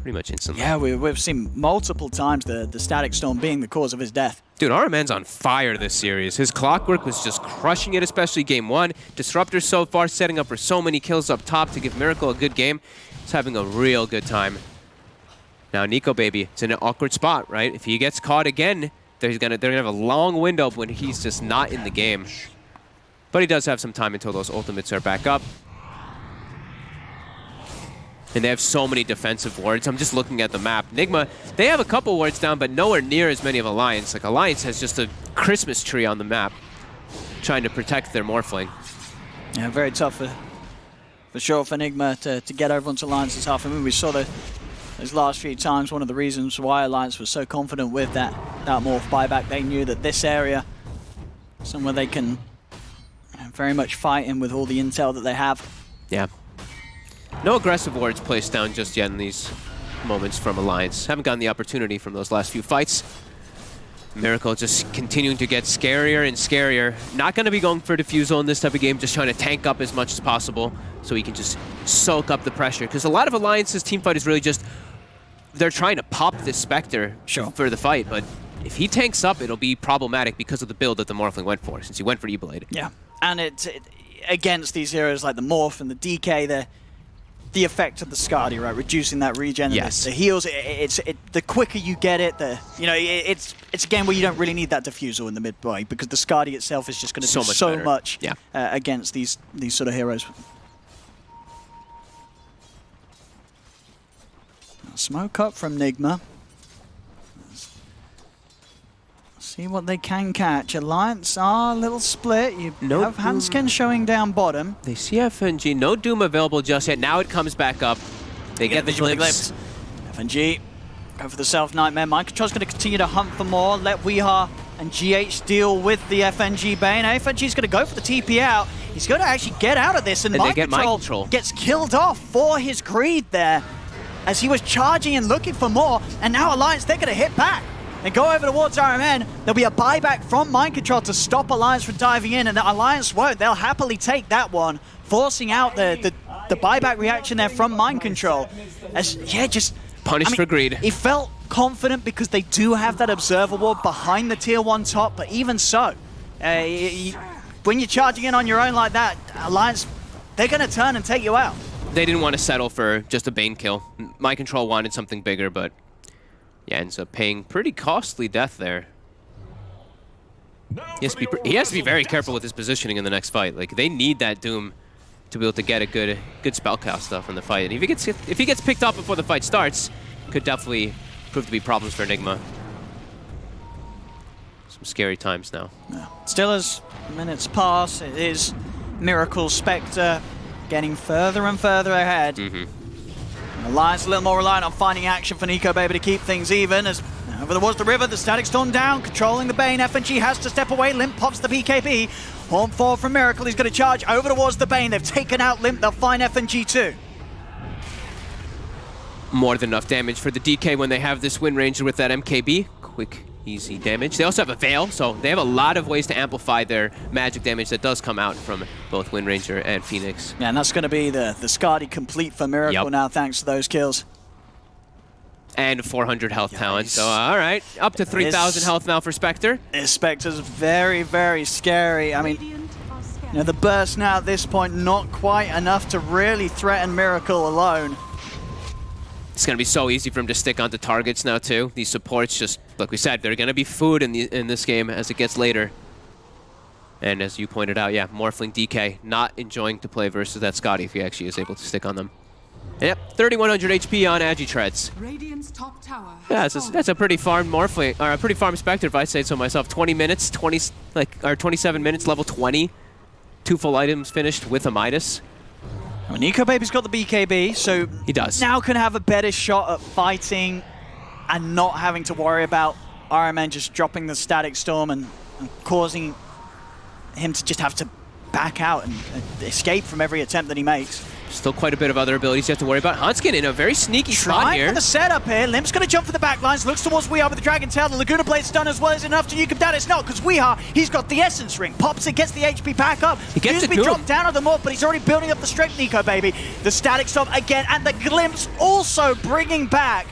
pretty much instantly. Yeah, we've seen multiple times the Static Storm being the cause of his death. Dude, our man's on fire this series. His Clockwork was just crushing it, especially game one. Disruptor so far setting up for so many kills up top to give Miracle a good game. He's having a real good time. Now, Nico Baby, it's in an awkward spot, right? If he gets caught again, they're gonna have a long window when he's just not in the game. But he does have some time until those ultimates are back up. And they have so many defensive wards. I'm just looking at the map. Nigma, they have a couple wards down, but nowhere near as many of Alliance. Like, Alliance has just a Christmas tree on the map, trying to protect their Morphling. Yeah, very tough for sure for Nigma to get over onto Alliance's half. I mean, we saw those last few times, one of the reasons why Alliance was so confident with that morph buyback. They knew that this area, somewhere they can very much fight in with all the intel that they have. Yeah. No aggressive wards placed down just yet in these moments from Alliance. Haven't gotten the opportunity from those last few fights. Miracle just continuing to get scarier and scarier. Not going to be going for Diffusal in this type of game, just trying to tank up as much as possible so he can just soak up the pressure. Because a lot of Alliance's teamfight is really just, they're trying to pop this Spectre for the fight, but if he tanks up, it'll be problematic because of the build that the Morphling went for, since he went for E-Blade. Yeah, and it against these heroes like the Morph and the DK, the effect of the Skadi, right, reducing that regen, yes. The heals. The quicker you get it, it's a game where you don't really need that Diffusal in the mid play because the Skadi itself is just going to do so much against these sort of heroes. Smoke up from Nigma. See what they can catch. Alliance are a little split. You have Hanskin showing down bottom. They see FNG. No Doom available just yet. Now it comes back up. They get the glimpse. FNG go for the self-nightmare. Mind Control's going to continue to hunt for more. Let Weehar and GH deal with the FNG Bane. FNG's going to go for the TP out. He's going to actually get out of this. And Mind Control gets killed off for his greed there as he was charging and looking for more. And now Alliance, they're going to hit back and go over towards RMN. There'll be a buyback from Mind Control to stop Alliance from diving in, and the Alliance won't. They'll happily take that one, forcing out the buyback reaction there from Mind Control. Just punished for greed. He felt confident because they do have that Observer Ward behind the Tier 1 top, but even so, when you're charging in on your own like that, Alliance, they're going to turn and take you out. They didn't want to settle for just a Bane kill. Mind Control wanted something bigger, but yeah, ends up paying pretty costly death there. He has to be very careful with his positioning in the next fight. Like, they need that Doom to be able to get a good spellcast stuff in the fight. And if he gets picked up before the fight starts, could definitely prove to be problems for Nigma. Some scary times now. Yeah. Still as minutes pass, it is Miracle Spectre getting further and further ahead. Alliance a little more reliant on finding action for Nico Baby to keep things even. As over towards the river, the Static Storm down, controlling the Bane. FNG has to step away. Limp pops the BKB. Horn 4 from Miracle. He's going to charge over towards the Bane. They've taken out Limp. They'll find FNG too. More than enough damage for the DK when they have this Wind Ranger with that MKB. Quick, easy damage. They also have a Veil, so they have a lot of ways to amplify their magic damage that does come out from both Wind Ranger and Phoenix. Yeah, and that's going to be the Skadi complete for Miracle now, thanks to those kills. And 400 health talent, so all right. Up to 3,000 health now for Spectre. This Spectre's very, very scary. I mean, you know, the burst now at this point, not quite enough to really threaten Miracle alone. It's going to be so easy for him to stick onto targets now, too. These supports just, like we said, they're going to be food in this game as it gets later. And as you pointed out, yeah, Morphling DK not enjoying to play versus that Skadi if he actually is able to stick on them. Yep, 3,100 HP on Agitreads. Radiant's top tower. Yeah, that's a pretty farmed Morphling, or a pretty farmed Spectre if I say so myself. 20 minutes, 27 minutes, level 20. 2 full items finished with a Midas. Well, Nico Baby's got the BKB, so he does. Now can have a better shot at fighting and not having to worry about RMN just dropping the Static Storm and causing him to just have to back out and escape from every attempt that he makes. Still quite a bit of other abilities you have to worry about. Hanskin in a very sneaky spot here. Trying for the setup here. Limp's going to jump for the backlines. Looks towards Weehaw with the Dragon Tail. The Laguna Blade's done as well as enough to nuke him down. It's not, because Weehaw, he's got the Essence Ring. Pops it, gets the HP back up. He gets to be dropped down on the morph, but he's already building up the strength, Nico Baby. The Static Storm again, and the Glimpse also bringing back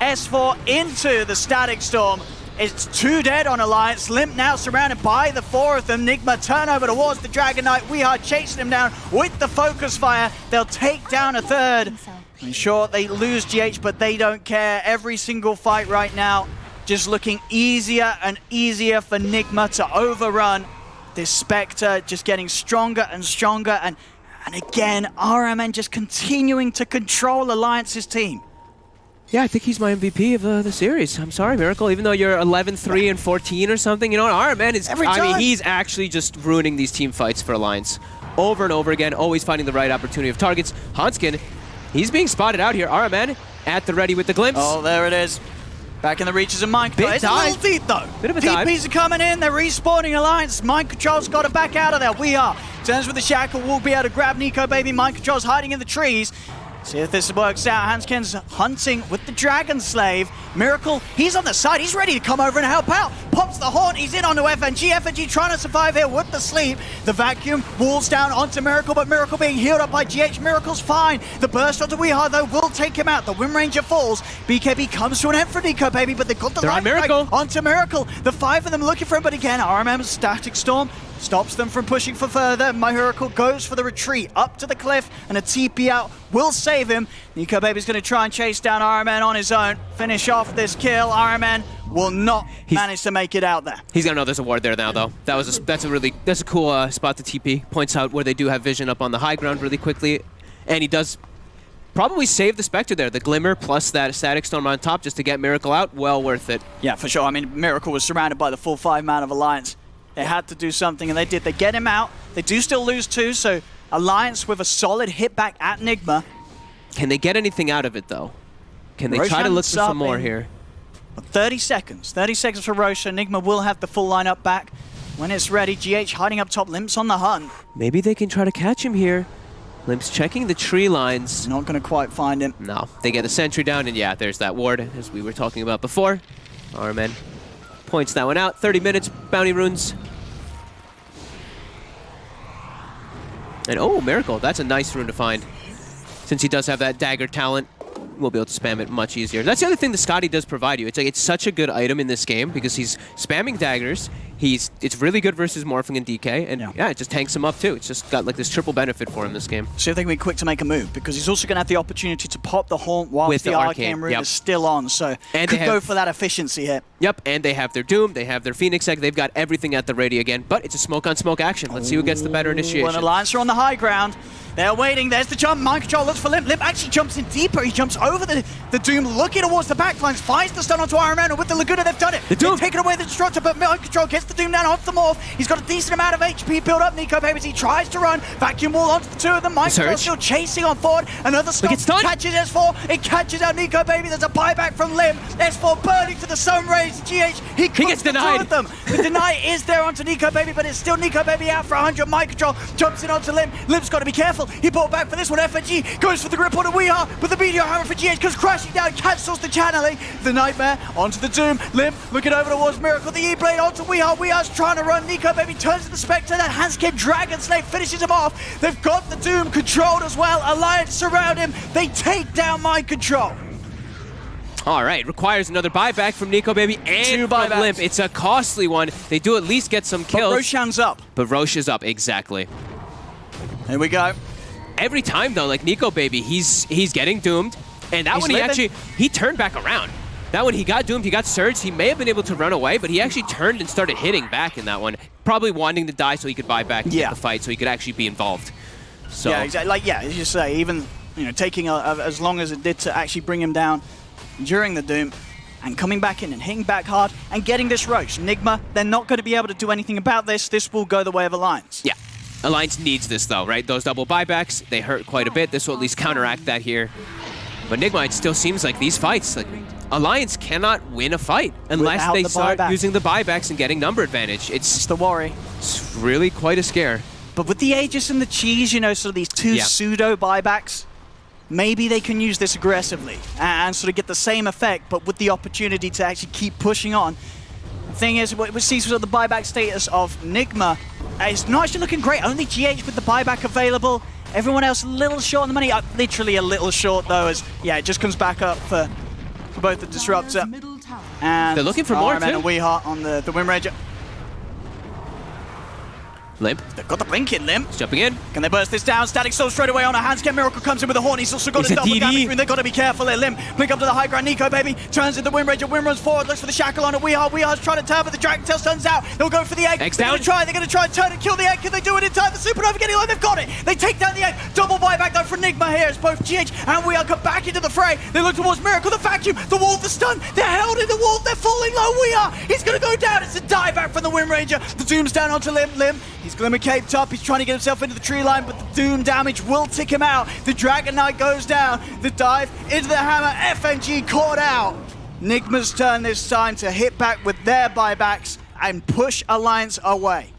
S4 into the Static Storm. It's 2 dead on Alliance. Limp now surrounded by the 4 of them. Nigma turn over towards the Dragon Knight. We are chasing him down with the focus fire. They'll take down a third. I'm sure they lose GH, but they don't care. Every single fight right now just looking easier and easier for Nigma to overrun. This Spectre just getting stronger and stronger. And again, RMN just continuing to control Alliance's team. Yeah, I think he's my MVP of the series. I'm sorry, Miracle. Even though you're 11-3 and 14 or something, you know, RMN is... I mean, he's actually just ruining these team fights for Alliance. Over and over again, always finding the right opportunity of targets. Hanskin, he's being spotted out here. RMN at the ready with the glimpse. Oh, there it is. Back in the reaches of Mind Control. It's a little deep, though. Bit of a dive. TPs are coming in. They're respawning Alliance. Mind Control's got to back out of there. We are. Turns with the Shackle. Will be able to grab Nico Baby. Mind Control's hiding in the trees. See if this works out. Hanskin's hunting with the Dragon Slave. Miracle, he's on the side. He's ready to come over and help out. Pops the horn. He's in onto FNG. FNG trying to survive here with the sleep. The vacuum walls down onto Miracle, but Miracle being healed up by GH. Miracle's fine. The burst onto Weehaw, though, will take him out. The Wind Ranger falls. BKB comes to an end for Nico Baby, but they've got the light Miracle onto Miracle. The 5 of them looking for him, but again, RMM's Static Storm stops them from pushing for further. Miracle goes for the retreat up to the cliff, and a TP out will save him. Nico Baby's going to try and chase down RMN on his own. Finish off this kill. RMN will not manage to make it out there. He's gonna know there's a ward there now, though. That's a cool spot to TP. Points out where they do have vision up on the high ground really quickly, and he does probably save the Spectre there. The Glimmer plus that Static Storm on top just to get Miracle out. Well worth it. Yeah, for sure. I mean, Miracle was surrounded by the full 5-man of Alliance. They had to do something, and they did. They get him out. They do still lose 2, so Alliance with a solid hit back at Nigma. Can they get anything out of it, though? Can they try to look for some more here? 30 seconds. 30 seconds for Roshan. Nigma will have the full lineup back when it's ready. GH hiding up top. Limp's on the hunt. Maybe they can try to catch him here. Limp's checking the tree lines. Not going to quite find him. No. They get the sentry down, and yeah, there's that ward, as we were talking about before. RMN points that one out. 30 minutes. Bounty runes. And oh, Miracle. That's a nice rune to find. Since he does have that dagger talent, we'll be able to spam it much easier. That's the other thing the Skadi does provide you. It's such a good item in this game because he's spamming daggers. It's really good versus Morphling and DK, and yeah, it just tanks him up too. It's just got like this triple benefit for him this game. So I think we're quick to make a move because he's also going to have the opportunity to pop the Haunt while the Arcane rune is still on. So and could go for that efficiency here. Yep, and they have their Doom, they have their Phoenix Egg, they've got everything at the ready again. But it's a smoke on smoke action. Let's see who gets the better initiation. When Alliance are on the high ground, They're waiting. There's the jump. Mind Control looks for Limp. Limp actually jumps in deeper. He jumps over the Doom, looking towards the backlines, finds the stun onto Iron Man, and with the Laguna, they've done it. They've taken away the Destructor, but Mind Control gets the Doom down onto the Morph. He's got a decent amount of HP built up. Nico Baby, he tries to run. Vacuum Wall onto the two of them. Mind Control still chasing on forward. Another stun catches S4. It catches out Nico Baby. There's a buyback from Limp. S4 burning to the Sun Rays. GH, he gets denied. Two of them. The deny is there onto Nico Baby, but it's still Nico Baby out for 100. Mind Control jumps in onto Limp. Limp's got to be careful. He brought back for this one. FNG goes for the grip on the Weeha, but the Meteor Hammer for GH goes crashing down, cancels the channeling. The Nightmare onto the Doom. Limp looking over towards Miracle. The E-Blade onto Weeha. Weeha's trying to run. Nico Baby turns to the Spectre. That Handscape Dragon Slave finishes him off. They've got the Doom controlled as well. Alliance surround him. They take down Mind Control. All right, requires another buyback from Nico Baby and from Limp. It's a costly one. They do at least get some kills. But Roshan's up. But Roche is up, exactly. Here we go. Every time though, like Nico Baby, he's getting doomed, and that one he turned back around. That one he got doomed, he got surged. He may have been able to run away, but he actually turned and started hitting back in that one, probably wanting to die so he could buy back and get the fight, so he could actually be involved. So yeah, exactly. Like as you say, even taking as long as it did to actually bring him down during the Doom, and coming back in and hitting back hard and getting this Roche. Nigma, they're not going to be able to do anything about this. This will go the way of Alliance. Yeah. Alliance needs this though, right? Those double buybacks, they hurt quite a bit. This will at least counteract that here. But Nigma, it still seems like these fights, like Alliance cannot win a fight unless they start using the buybacks and getting number advantage. It's the worry. It's really quite a scare. But with the Aegis and the Cheese, sort of these two pseudo buybacks, maybe they can use this aggressively and sort of get the same effect, but with the opportunity to actually keep pushing on. The thing is, what we see sort of the buyback status of Nigma, it's not actually looking great. Only GH with the buyback available. Everyone else a little short on the money. Literally a little short though, as it just comes back up for both the Disruptor and they're looking for more too. And Weeheart on the Wind Ranger. Limp. They've got the blink in, Limp. He's jumping in. Can they burst this down? Static Soul straight away on a Handscan. Miracle comes in with a horn. He's also got a double damage rune. They've got to be careful there. Limp. Blink up to the high ground. Nico Baby turns into the Wind Ranger. Wind runs forward. Looks for the shackle on it. Weehar's trying to turn, but the Dragon Tail stuns out. They'll go for the egg. They're going to try and turn and kill the egg. Can they do it in time? The Supernova getting low. They've got it. They take down the egg. Double buyback though for Nigma here as both GH and Weeha come back into the fray. They look towards Miracle. The vacuum. The wall. The stun. They're held in the wall. They're falling low. Weeha. He's going to go down. It's a dive back from the Wind Ranger. The Doom's down onto Limp. He's Glimmer caped up. He's trying to get himself into the tree line, but the Doom damage will tick him out. The Dragon Knight goes down. The dive into the hammer. FNG caught out. Nigma's turn this time to hit back with their buybacks and push Alliance away.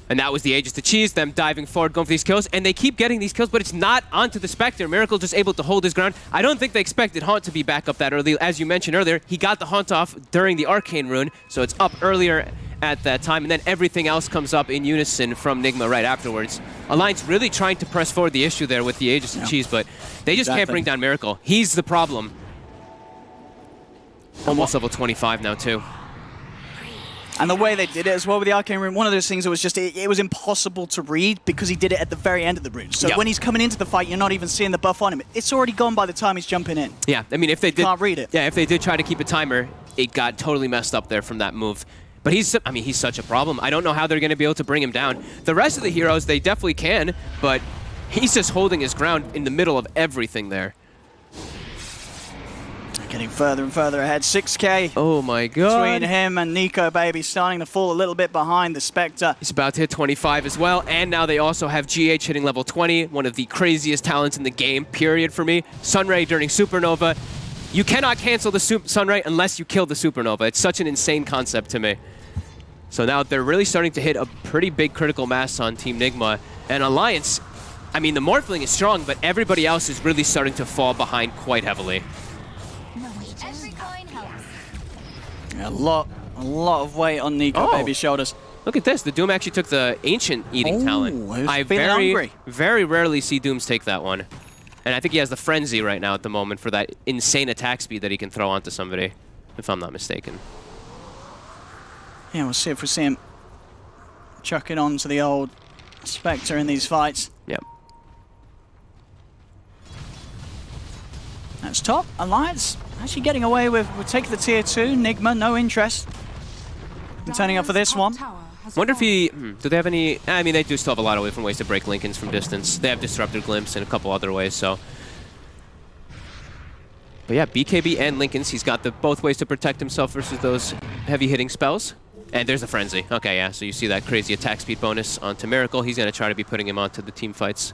And that was the Aegis to Cheese, them diving forward, going for these kills, and they keep getting these kills, but it's not onto the Spectre. Miracle just able to hold his ground. I don't think they expected Haunt to be back up that early. As you mentioned earlier, he got the Haunt off during the Arcane Rune, so it's up earlier at that time, and then everything else comes up in unison from Nigma right afterwards. Alliance really trying to press forward the issue there with the Aegis and Cheese, but they just can't bring down Miracle. He's the problem. Almost level 25 now, too. And the way they did it as well with the Arcane Rune, one of those things that was just, it was impossible to read because he did it at the very end of the rune. So when he's coming into the fight, you're not even seeing the buff on him. It's already gone by the time he's jumping in. Yeah, I mean, if they did... Can't read it. Yeah, if they did try to keep a timer, it got totally messed up there from that move. But he's such a problem. I don't know how they're going to be able to bring him down. The rest of the heroes, they definitely can, but he's just holding his ground in the middle of everything there. Getting further and further ahead. 6K. Oh my god. Between him and Nico Baby, starting to fall a little bit behind the Spectre. He's about to hit 25 as well, and now they also have GH hitting level 20, one of the craziest talents in the game, period for me. Sunray during Supernova. You cannot cancel the Sunray unless you kill the Supernova. It's such an insane concept to me. So now they're really starting to hit a pretty big critical mass on Team Nigma. And Alliance, I mean, the Morphling is strong, but everybody else is really starting to fall behind quite heavily. Yeah, a lot of weight on Nico Baby's shoulders. Look at this. The Doom actually took the Ancient Eating Talent. I very rarely see Dooms take that one. And I think he has the Frenzy right now at the moment for that insane attack speed that he can throw onto somebody, if I'm not mistaken. Yeah, we'll see if we see him chuck it onto the old Spectre in these fights. Yep. That's top. Alliance actually getting away with taking the tier 2. Nigma, no interest in turning up for this one. Wonder if he... do they have any... I mean, they do still have a lot of different ways to break Linken's from distance. They have Disruptor Glimpse and a couple other ways, so... But yeah, BKB and Linken's, he's got the both ways to protect himself versus those heavy-hitting spells. And there's the Frenzy. Okay, yeah, so you see that crazy attack speed bonus onto Miracle. He's going to try to be putting him onto the team fights.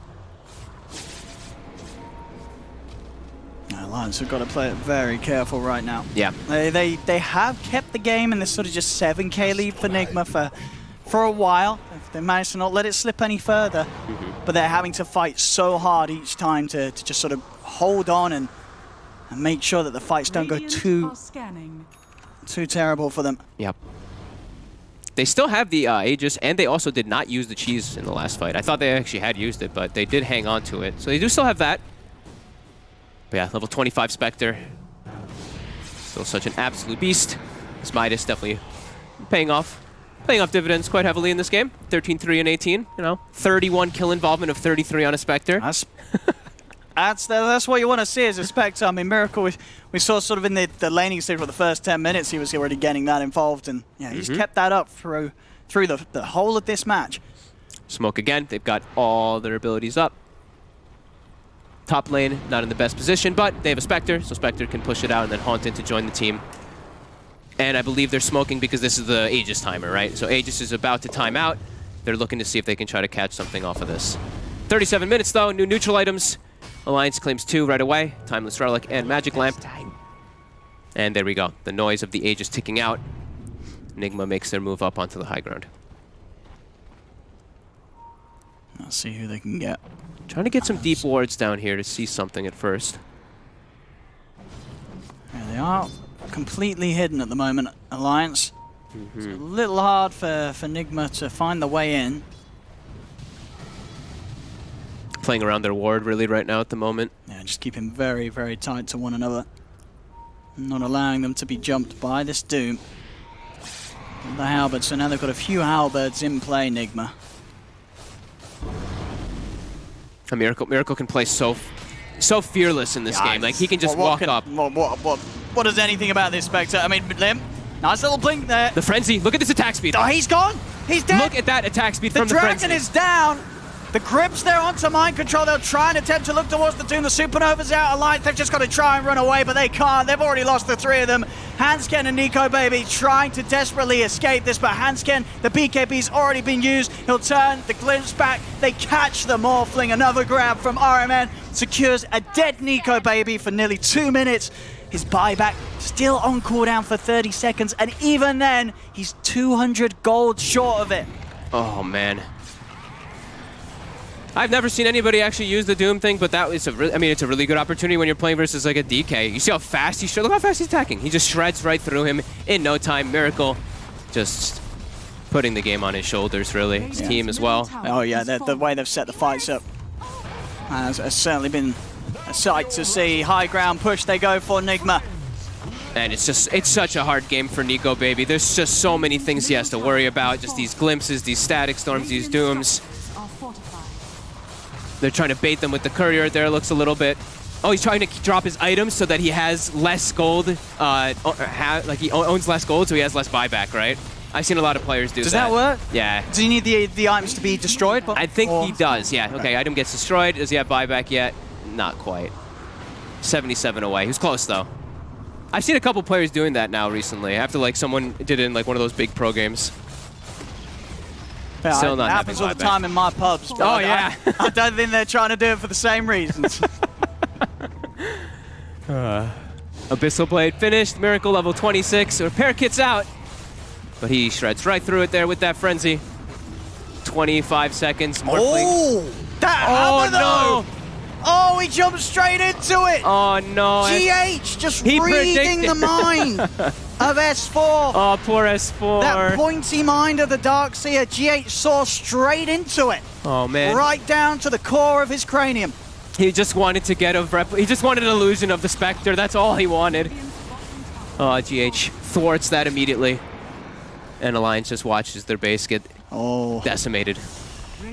Alliance have got to play it very careful right now. Yeah. They have kept the game in this sort of just 7k lead for Nigma for a while. They managed to not let it slip any further. But they're having to fight so hard each time to just sort of hold on and make sure that the fights don't go too terrible for them. Yep. They still have the Aegis, and they also did not use the cheese in the last fight. I thought they actually had used it, but they did hang on to it. So they do still have that. But yeah, level 25 Spectre. Still such an absolute beast. This Midas definitely paying off dividends quite heavily in this game. 13, 3, and 18. You know, 31 kill involvement of 33 on a Spectre. That's what you want to see as a Spectre. I mean, Miracle, we saw sort of in the laning stage for the first 10 minutes, he was already getting that involved, and yeah, he's kept that up through the whole of this match. Smoke again. They've got all their abilities up. Top lane, not in the best position, but they have a Spectre, so Spectre can push it out and then haunt in to join the team. And I believe they're smoking because this is the Aegis timer, right? So Aegis is about to time out. They're looking to see if they can try to catch something off of this. 37 minutes though, new neutral items. Alliance claims 2 right away, Timeless Relic and Magic Lamp. And there we go, the noise of the Aegis ticking out. Nigma makes their move up onto the high ground. Let's see who they can get. Trying to get some deep wards down here to see something at first. Yeah, they are completely hidden at the moment, Alliance. It's a little hard for Nigma to find the way in. Playing around their ward really right now at the moment. Yeah, just keeping very, very tight to one another. Not allowing them to be jumped by this Doom. The Halberd, so now they've got a few Halberds in play, Nigma. A Miracle can play so fearless in this game. Like, he can just walk up. What does anything about this Spectre? I mean, Lim, nice little blink there. The Frenzy, look at this attack speed. Oh, he's gone. He's dead. Look at that attack speed from the Frenzy. The Dragon is down. The Grip's there onto Mind Control. They'll try and attempt to look towards the Doom. The Supernova's out. Alliance, they've just got to try and run away, but they can't. They've already lost the 3 of them. Hansken and Nico Baby trying to desperately escape this, but Hansken, the BKB's already been used. He'll turn the glimpse back. They catch the Morphling. Another grab from RMN. Secures a dead Nico Baby for nearly 2 minutes. His buyback still on cooldown for 30 seconds, and even then, he's 200 gold short of it. Oh, man. I've never seen anybody actually use the Doom thing, but that is it's a really good opportunity when you're playing versus like a DK. You see how fast he's look how fast he's attacking. He just shreds right through him in no time. Miracle just putting the game on his shoulders, really. His team as well. Oh yeah, the way they've set the fights up has certainly been a sight to see. High ground push they go for Nigma. And it's such a hard game for Nico Baby. There's just so many things he has to worry about. Just these glimpses, these static storms, these Dooms. They're trying to bait them with the courier there, looks a little bit. Oh, he's trying to drop his items so that he has less gold, like he owns less gold so he has less buyback, right? I've seen a lot of players do that. Does that work? Yeah. Does he need the items to be destroyed? I think he does, yeah. Okay, item gets destroyed. Does he have buyback yet? Not quite. 77 away. He was close, though. I've seen a couple players doing that now recently. After like someone did it in like one of those big pro games. Yeah, Still not it happens all the time in my pubs. Oh, yeah. I don't think they're trying to do it for the same reasons. Abyssal Blade finished. Miracle level 26. Repair kit's out. But he shreds right through it there with that Frenzy. 25 seconds. Oh! That hammer, though! No! Oh, he jumped straight into it! Oh, no. GH just reading the mind of S4. Oh, poor S4. That pointy mind of the Darkseer, GH saw straight into it. Oh, man. Right down to the core of his cranium. He just wanted to get he just wanted an illusion of the Spectre. That's all he wanted. Oh, GH thwarts that immediately. And Alliance just watches their base get decimated.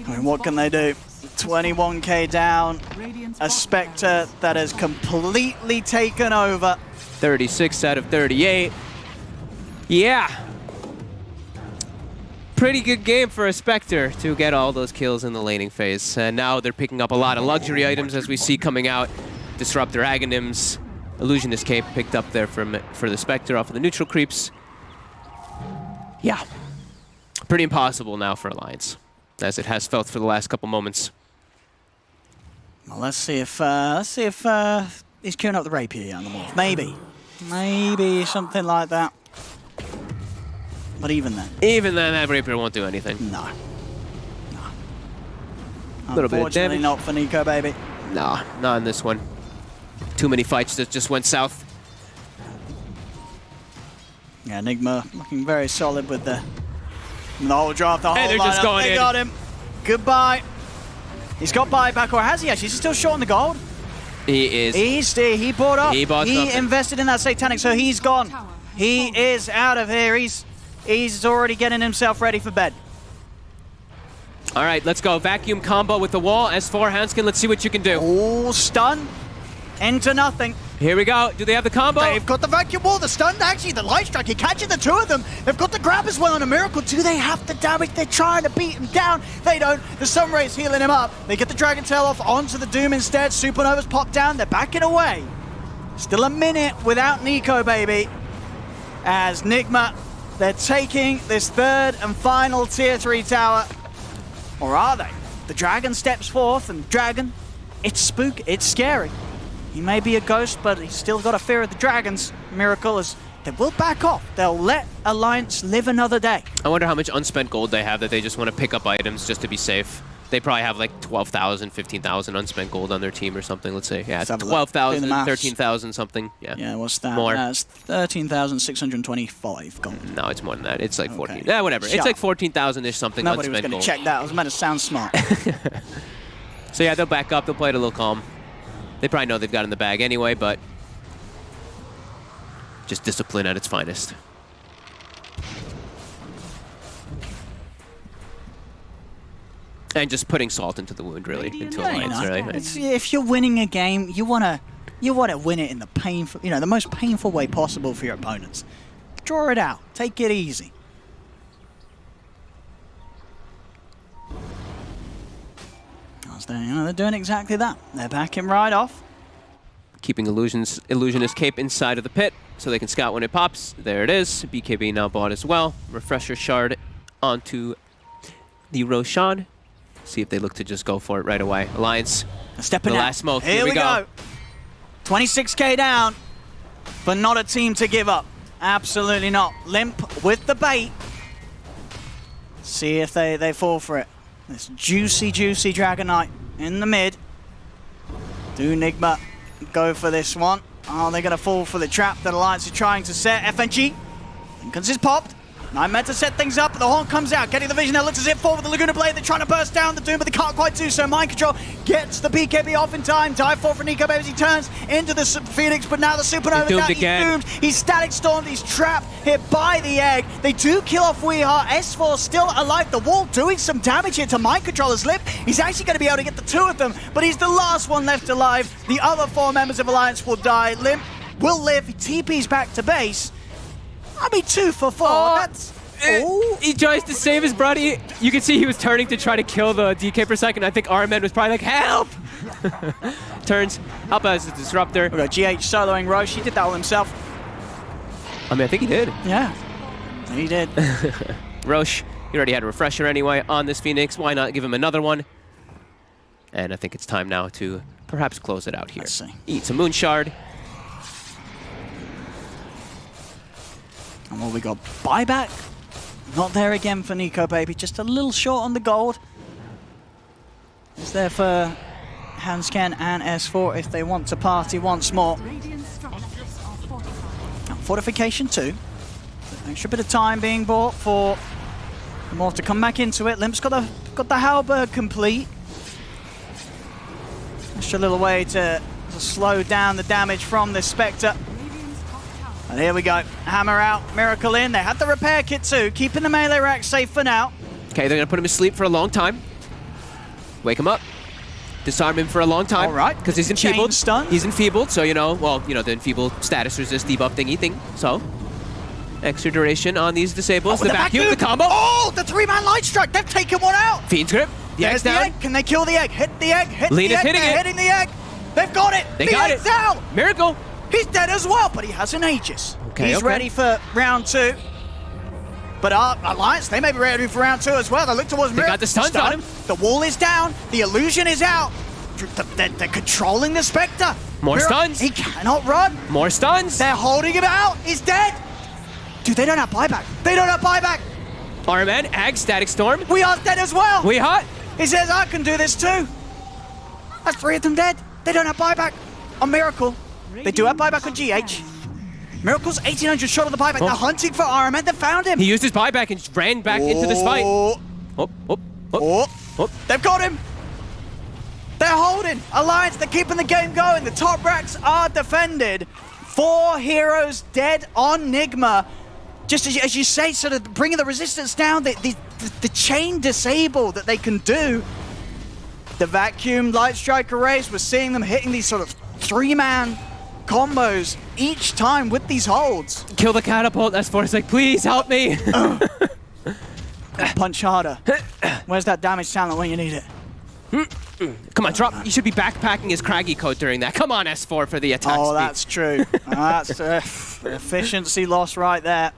I mean, what can they do? 21k down. A Spectre that has completely taken over. 36 out of 38. Yeah. pretty good game for a Spectre to get all those kills in the laning phase. And now they're picking up a lot of luxury items as we see coming out. Disruptor Aghanims, Illusionist Cape picked up there for the Spectre off of the neutral creeps. Yeah, pretty impossible now for Alliance, as it has felt for the last couple moments. Well, let's see if he's queuing up the rapier on the morph. Maybe something like that. But even then, that rapier won't do anything. No. A little bit of Unfortunately, damage. not for Nico, baby. Nah, not in this one. Too many fights that just went south. Yeah, Nigma looking very solid with the whole draft, the whole Hey, they're just lineup. going They in. got him. Goodbye. He's got buyback, or has he actually? Is he still short on the gold? He is. He bought up. He bought something. invested in that Satanic, so he's gone. He is out of here. He's already getting himself ready for bed. All right, let's go. Vacuum combo with the wall. S4 Hanskin, let's see what you can do. Oh, stun. Into nothing. Here we go. Do they have the combo? They've got the vacuum wall, the stun, actually, the light strike. He catches the two of them. They've got the grab as well on a miracle. Do they have the damage? They're trying to beat him down. They don't. The Sunray's healing him up. They get the Dragon Tail off onto the Doom instead. Supernova's popped down. They're backing away. Still a minute without Nico, baby. As Nigma, they're taking this third and final tier 3 tower. Or are they? The Dragon steps forth, and Dragon, it's spooky, it's scary. He may be a ghost, but he's still got a fear of the dragons. Miracle is they will back off. They'll let Alliance live another day. I wonder how much unspent gold they have that they just want to pick up items just to be safe. They probably have like 12,000, 15,000 unspent gold on their team or something, let's say. Yeah, 12,000, 13,000 something. Yeah, what's that? More. It's 13,625 gold. No, it's more than that. It's like 14. Yeah, whatever. It's like 14,000-ish something Nobody was unspent going to gold. check that. I was meant to sound smart. So yeah, they'll back up. They'll play it a little calm. They probably know they've got it in the bag anyway, but just discipline at its finest. And just putting salt into the wound, really, into Alliance, really. If you're winning a game, you wanna win it in the painful, the most painful way possible for your opponents. Draw it out. Take it easy. They're doing exactly that. They're backing right off. Keeping Illusionist Cape inside of the pit so they can scout when it pops. There it is. BKB now bought as well. Refresher Shard onto the Roshan. See if they look to just go for it right away. Alliance, stepping the out. last smoke. Here we go. 26k down, but not a team to give up. Absolutely not. Limp with the bait. See if they fall for it. This juicy Dragon Knight in the mid. Do Nigma go for this one? Oh, they're going to fall for the trap that Alliance is trying to set. FNG. Lincoln's is popped. Nightmare to set things up, but the Horn comes out, getting the vision. Now looks as if forward with the Laguna Blade. They're trying to burst down the Doom, but they can't quite do so. Mind Control gets the BKB off in time. Dive for Nico Baby as he turns into the Phoenix, but now the Supernova down. He's doomed. He's static stormed. He's trapped, hit by the egg. They do kill off Weeheart. S4 still alive. The wall doing some damage here to Mind Controller's lip. He's actually going to be able to get the two of them, but he's the last one left alive. The other four members of Alliance will die. Limp will live. He TP's back to base. I mean, 2 for 4. That's... He tries to save his buddy. You can see he was turning to try to kill the DK for a second. I think Armed was probably like, help! Turns, help as the Disruptor. We've got GH soloing Roche. He did that all himself. I mean, I think he did. Yeah, he did. Roche, he already had a refresher anyway on this Phoenix. Why not give him another one? And I think it's time now to perhaps close it out here. Let's see. Eats a Moon Shard. And what we got? Buyback? Not there again for Nico Baby. Just a little short on the gold. It's there for Hansken and S4 if they want to party once more. Fortification 2. An extra bit of time being bought for more to come back into it. Limp's got the halberd complete. Extra little way to slow down the damage from this Spectre. And here we go. Hammer out, Miracle in. They had the repair kit too, keeping the melee rack safe for now. Okay, they're gonna put him to sleep for a long time. Wake him up. Disarm him for a long time. All right. Because he's enfeebled. Stun. He's enfeebled, so the enfeebled status resist debuff thingy thing. So, Extra duration on these disables. Oh, the vacuum, the combo. Oh, the 3-man light strike. They've taken one out. Fiend's grip. The egg's There's the down. egg. Can they kill the egg? Hit the egg. Hit Lean the is egg. hitting They're it. hitting the egg. They've got it. They the got egg's it. out. Miracle. He's dead as well, but he has an Aegis. Okay, He's okay. ready for round 2. But our Alliance, they may be ready for round 2 as well. They look towards They Miracle. got the stuns on him. The wall is down. The illusion is out. They're controlling the Spectre. More stuns. He cannot run. More stuns. They're holding him out. He's dead. Dude, they don't have buyback. They don't have buyback. RMN, Ag, Static Storm. We are dead as well. We hot. He says, I can do this too. That's 3 of them dead. They don't have buyback on Miracle. They do have buyback on GH. Miracle's 1800 shot on the buyback. Oh. They're hunting for RMN. They found him. He used his buyback and ran back into this fight. They've got him. They're holding. Alliance, they're keeping the game going. The top racks are defended. 4 heroes dead on Nigma. Just as you say, sort of bringing the resistance down, the chain disable that they can do. The vacuum light strike arrays, we're seeing them hitting these sort of 3-man combos each time with these holds. Kill the catapult, S4 is like, please help me. Punch harder. Where's that damage talent when you need it? Come on, drop. You should be backpacking his craggy coat during that. Come on, S4 for the attack Oh, speed. that's true. That's efficiency loss right there.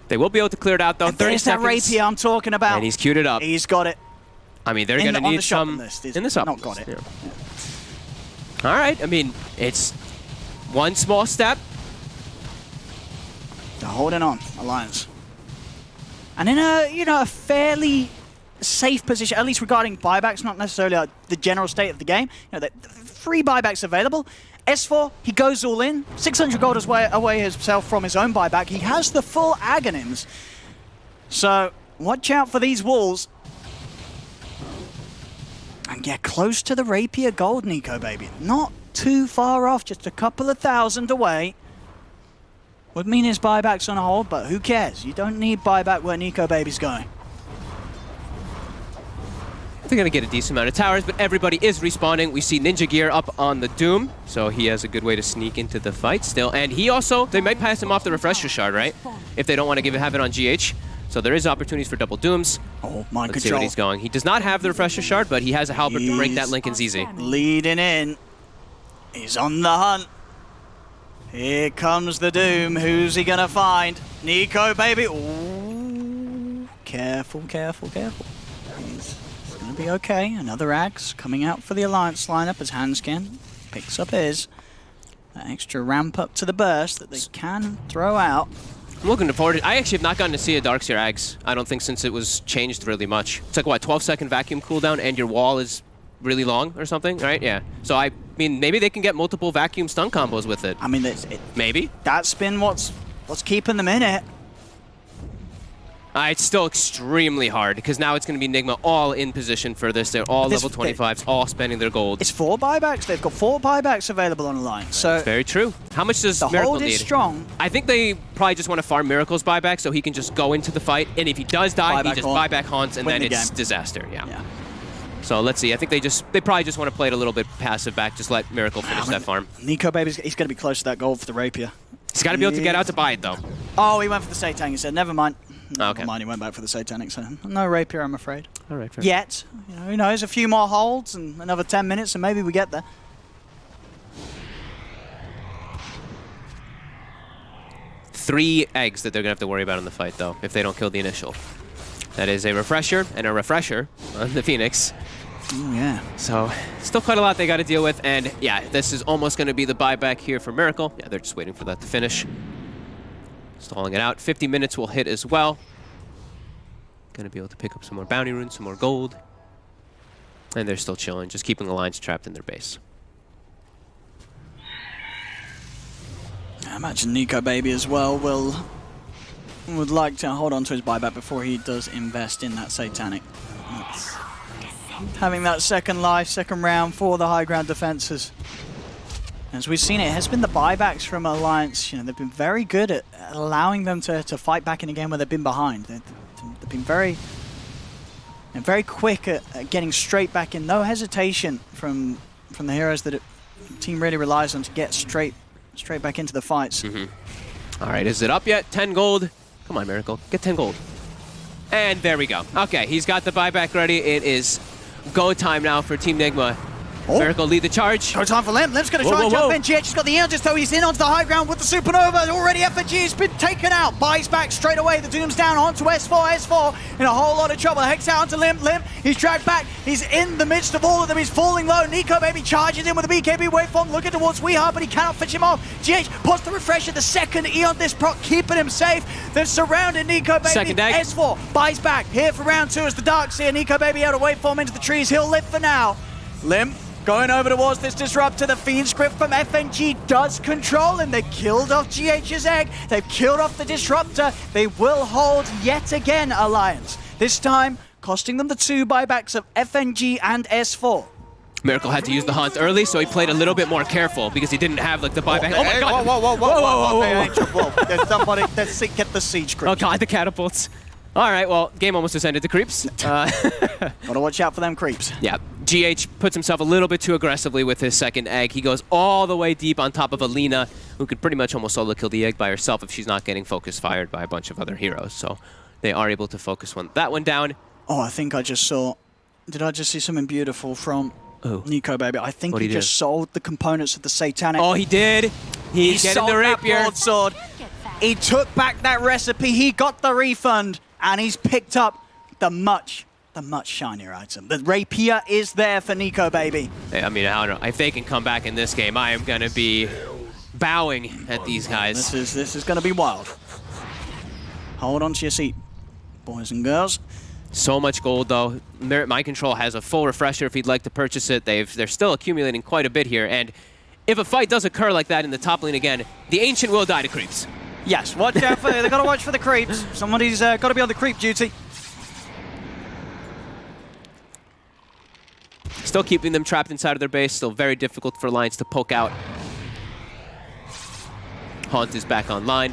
They will be able to clear it out, though. 30 There's that seconds. rapier I'm talking about. And he's queued it up. He's got it. I mean, they're going to on need the shopping some list. in the shop. Not got it. Yeah. All right. I mean, it's one small step. They're holding on, Alliance. And in a fairly safe position, at least regarding buybacks, not necessarily the general state of the game. The 3 buybacks available. S4, he goes all in. 600 gold away himself from his own buyback. He has the full Aghanims. So watch out for these walls. And get close to the rapier gold, Nico baby. Not too far off, just a couple of thousand away. Would mean his buyback's on hold, but who cares? You don't need buyback where Nico baby's going. They're going to get a decent amount of towers, but everybody is respawning. We see Ninja Gear up on the Doom, so he has a good way to sneak into the fight still. And he also, they might pass him off the Refresher Shard, right? If they don't want to have it on GH. So there is opportunities for double Dooms. Oh, mind Let's see control. what he's going. He does not have the Refresher Shard, but he has a Halberd to break that Lincoln's easy. Leading in. He's on the hunt. Here comes the Doom. Who's he gonna find? Nico, baby. Ooh. Careful, careful, careful. He's gonna be okay. Another Axe coming out for the Alliance lineup as Handscan picks up his. That extra ramp up to the burst that they can throw out. I'm looking forward to I actually have not gotten to see a Darkseer Ags, I don't think, since it was changed really much. It's like, what, 12-second vacuum cooldown and your wall is really long or something, right? Yeah. So, I mean, maybe they can get multiple vacuum stun combos with it. I mean, maybe. That's been what's keeping them in it. It's still extremely hard, because now it's going to be Nigma all in position for this. They're all level 25s, all spending their gold. It's 4 buybacks. They've got 4 buybacks available on Alliance. So That's very true. How much does the Miracle hold need? is strong. I think they probably just want to farm Miracle's buyback so he can just go into the fight, and if he does die, he just buyback haunts, and then it's disaster. Yeah. So let's see. I think they probably just want to play it a little bit passive back, just let Miracle finish that farm. Nico baby's he's going to be close to that gold for the rapier. He's got to be able to get out to buy it though. Oh, he went for the Satan. He said, never mind. Okay. Never mind, he went back for the Satanic, so no rapier, I'm afraid. All right. Fair. Yet. Who knows? A few more holds and another 10 minutes, and maybe we get there. Three eggs that they're going to have to worry about in the fight, though, if they don't kill the initial. That is a refresher and a refresher on the Phoenix. Oh, yeah. So, still quite a lot they got to deal with, and yeah, this is almost going to be the buyback here for Miracle. Yeah, they're just waiting for that to finish. Stalling it out. 50 minutes will hit as well. Going to be able to pick up some more bounty runes, some more gold. And they're still chilling, just keeping the lines trapped in their base. I imagine Nico baby as well would like to hold on to his buyback before he does invest in that Satanic. Having that second life, second round for the high ground defenses. As we've seen, it has been the buybacks from Alliance. They've been very good at allowing them to fight back in a game where they've been behind. They've been very quick at getting straight back in. No hesitation from the heroes that the team really relies on to get straight back into the fights. All right, is it up yet? 10 gold. Come on, Miracle. Get 10 gold. And there we go. Okay, he's got the buyback ready. It is go time now for Team Nigma. Oh. Miracle lead the charge. Go time for Limp. Limp's going to try and jump in. GH has got the Aegis, though. He's in onto the high ground with the Supernova. Already FNG has been taken out. Buys back straight away. The Doom's down onto S4. S4 in a whole lot of trouble. Hex out onto Limp. Limp, he's dragged back. He's in the midst of all of them. He's falling low. Nico Baby charges in with a BKB waveform. Looking towards Weeheart, but he cannot finish him off. GH puts the refresher. The second Eon Disc proc, keeping him safe. They're surrounding Nico Baby. Second egg. S4 buys back. Here for round 2 as the Darkseer. Nico Baby out of waveform into the trees. He'll live for now. Limp going over towards this Disruptor. The Fiend script from FNG does control him. They killed off GH's egg. They've killed off the Disruptor. They will hold yet again, Alliance. This time, costing them the 2 buybacks of FNG and S4. Miracle had to use the Haunt early, so he played a little bit more careful because he didn't have like the buyback. Oh my god! Whoa. There's somebody, let's get the siege creeps. Oh god, the catapults. All right, well, game almost descended to creeps. Gotta watch out for them creeps. Yeah, GH puts himself a little bit too aggressively with his second egg. He goes all the way deep on top of Alina, who could pretty much almost solo kill the egg by herself if she's not getting focus fired by a bunch of other heroes. So they are able to focus that one down. Oh, I think I just saw... Did I just see something beautiful from Nico Baby? I think he just sold the components of the Satanic. Oh, he did. He's getting the rapier. Broadsword. He took back that recipe. He got the refund. And he's picked up the much shinier item. The rapier is there for Nico Baby. I mean, I don't know. If they can come back in this game, I am going to be bowing at these guys. This is going to be wild. Hold on to your seat, boys and girls. So much gold, though. Mind Control has a full refresher if you'd like to purchase it. They're still accumulating quite a bit here. And if a fight does occur like that in the top lane again, the Ancient will die to creeps. Yes, watch out for they've got to watch for the creeps. Somebody's got to be on the creep duty. Still keeping them trapped inside of their base. Still very difficult for Alliance to poke out. Haunt is back online.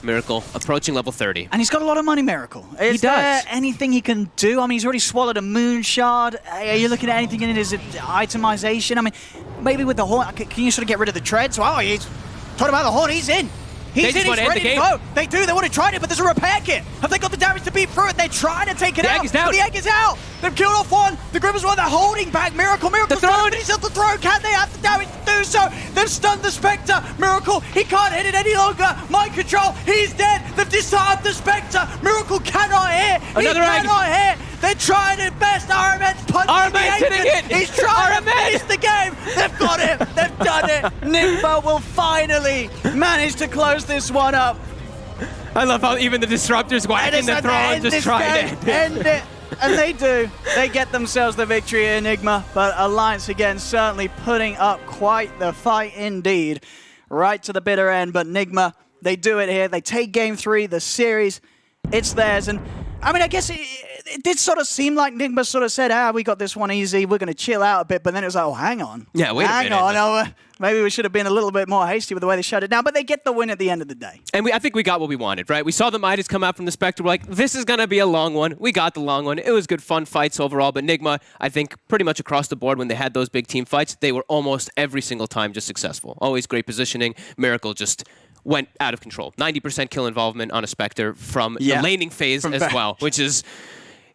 Miracle approaching level 30. And he's got a lot of money, Miracle. Is there anything he can do? I mean, he's already swallowed a moon shard. Are you looking at anything in it? Is it itemization? I mean, maybe with the Haunt, can you sort of get rid of the treads? Oh, he's talking about the Haunt. He's in. He's in, he's ready to go. They do, they would have tried it, but there's a repair kit. Have they got the damage to beat through it? They're trying to take it out. The egg is down. The egg is out. They've killed off one. The Grimmers one, they're holding back. Miracle the throne. He's at the throne. Can they have the damage to do so? They've stunned the Spectre. Miracle, he can't hit it any longer. Mind Control, he's dead. They've disarmed the Spectre. Miracle cannot hit. Another egg. Cannot hit. They're trying their best. RMN's punching the hitting it. He's trying to finish the game. They've got it. They've done it. Nigma will finally manage to close this one up. I love how even the Disruptors whacking the throne, just trying to end it. And they do. They get themselves the victory in Nigma. But Alliance, again, certainly putting up quite the fight indeed. Right to the bitter end. But Nigma, they do it here. They take game 3, the series. It's theirs. And I mean, I guess it did sort of seem like Nigma sort of said, we got this one easy. We're going to chill out a bit. But then it was like, oh, hang on. Yeah, wait a minute. Hang on. Maybe we should have been a little bit more hasty with the way they shut it down, but they get the win at the end of the day. And I think we got what we wanted, right? We saw the Midas come out from the Spectre. We're like, this is going to be a long one. We got the long one. It was good, fun fights overall. But Nigma, I think pretty much across the board when they had those big team fights, they were almost every single time just successful. Always great positioning. Miracle just went out of control. 90% kill involvement on a Spectre from the laning phase as well, which is...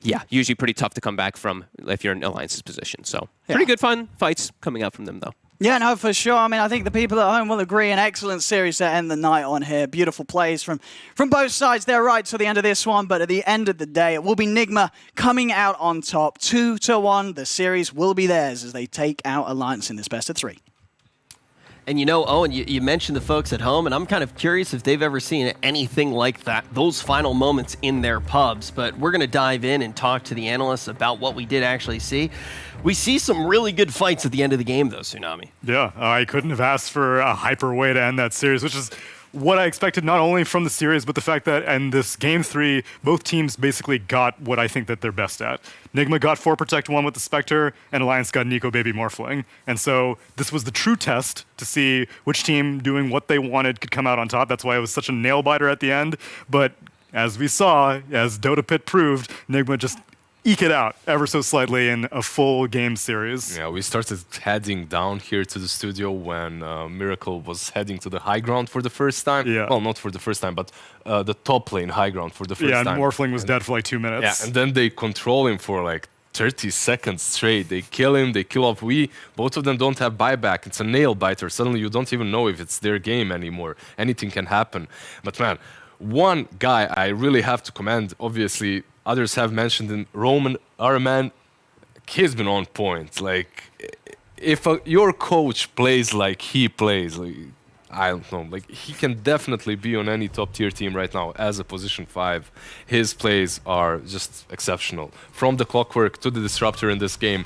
Yeah, usually pretty tough to come back from if you're in Alliance's position. So pretty good fun fights coming out from them, though. Yeah, no, for sure. I mean, I think the people at home will agree. An excellent series to end the night on here. Beautiful plays from both sides. They're right to the end of this one, but at the end of the day, it will be Nigma coming out on top. 2-1. The series will be theirs as they take out Alliance in this best of 3. And you know, Owen, you mentioned the folks at home, and I'm kind of curious if they've ever seen anything like that, those final moments in their pubs. But we're going to dive in and talk to the analysts about what we did actually see. We see some really good fights at the end of the game, though, Tsunami. Yeah, I couldn't have asked for a hyper way to end that series, which is what I expected not only from the series, but the fact that in this Game 3, both teams basically got what I think that they're best at. Nigma got 4 Protect 1 with the Spectre, and Alliance got Nico Baby Morphling. And so this was the true test to see which team doing what they wanted could come out on top. That's why it was such a nail-biter at the end. But as we saw, as Dota Pit proved, Nigma just eke it out ever so slightly in a full game series. Yeah, we started heading down here to the studio when Miracle was heading to the high ground for the first time. Yeah. Well, not for the first time, but the top lane high ground for the first time. Yeah, and Morphling was dead for like 2 minutes. Yeah, and then they control him for like 30 seconds straight. They kill him, they kill off Wii. Both of them don't have buyback. It's a nail biter. Suddenly you don't even know if it's their game anymore. Anything can happen. But man, one guy I really have to commend, obviously, others have mentioned in Roman, our man, he's been on point. Like, if your coach plays like he plays, like, I don't know, like he can definitely be on any top tier team right now as a position 5. His plays are just exceptional. From the clockwork to the disruptor in this game,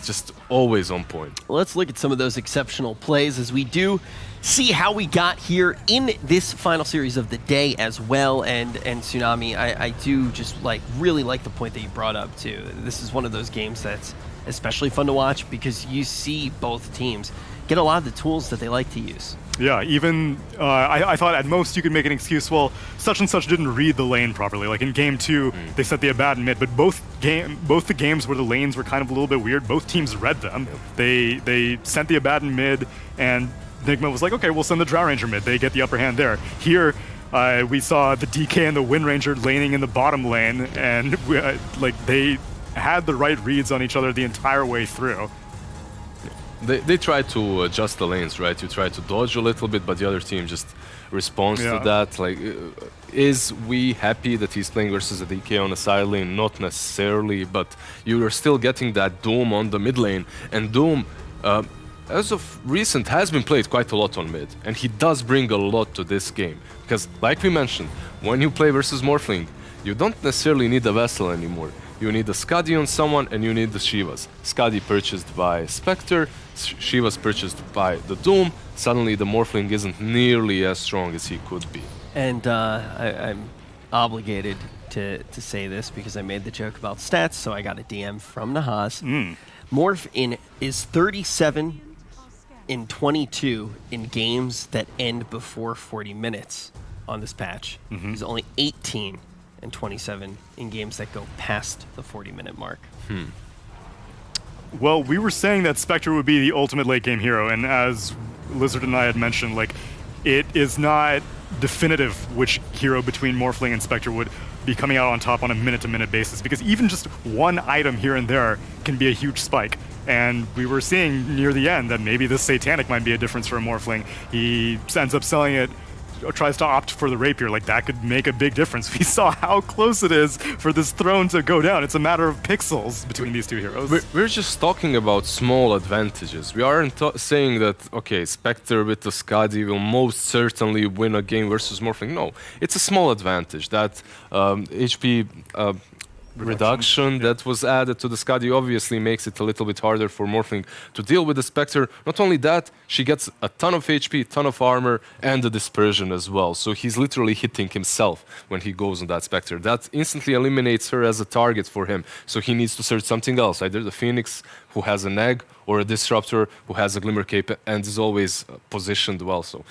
just always on point. Let's look at some of those exceptional plays as we do see how we got here in this final series of the day as well. And Tsunami, I do just really like the point that you brought up too. This is one of those games that's especially fun to watch because you see both teams get a lot of the tools that they like to use. Yeah, even I thought at most you could make an excuse, well, such and such didn't read the lane properly. Like in game 2, they set the Abaddon mid, but both the games where the lanes were kind of a little bit weird, both teams read them. They sent the Abaddon mid, and Nigma was like, okay, we'll send the Drow Ranger mid. They get the upper hand there. Here, we saw the DK and the Wind Ranger laning in the bottom lane, and they had the right reads on each other the entire way through. They try to adjust the lanes, right? You try to dodge a little bit, but the other team just responds to that. Like, is we happy that he's playing versus a DK on the side lane? Not necessarily, but you are still getting that Doom on the mid lane, and Doom, as of recent, has been played quite a lot on mid, and he does bring a lot to this game. Because, like we mentioned, when you play versus Morphling, you don't necessarily need a Vessel anymore. You need a Skadi on someone, and you need the Shivas. Skadi purchased by Spectre, Shivas purchased by the Doom. Suddenly the Morphling isn't nearly as strong as he could be. And I'm obligated to say this because I made the joke about stats, so I got a DM from Nahaz. Morph is 37 in 22 in games that end before 40 minutes on this patch. He's only 18 and 27 in games that go past the 40-minute mark. Well, we were saying that Spectre would be the ultimate late game hero, and as Lizard and I had mentioned, like, it is not definitive which hero between Morphling and Spectre would be coming out on top on a minute-to-minute basis, because even just one item here and there can be a huge spike. And we were seeing near the end that maybe this Satanic might be a difference for a Morphling. He ends up selling it, tries to opt for the Rapier. Like, that could make a big difference. We saw how close it is for this throne to go down. It's a matter of pixels between these two heroes. We're just talking about small advantages. We aren't saying that, okay, Spectre with the Skadi will most certainly win a game versus Morphling. No, it's a small advantage. That HP reduction that was added to the Skadi obviously makes it a little bit harder for Morphling to deal with the Spectre. Not only that, she gets a ton of HP, ton of armor, and the dispersion as well. So he's literally hitting himself when he goes on that Spectre. That instantly eliminates her as a target for him. So he needs to search something else, either the Phoenix, who has an egg, or a Disruptor, who has a Glimmer Cape and is always positioned well. So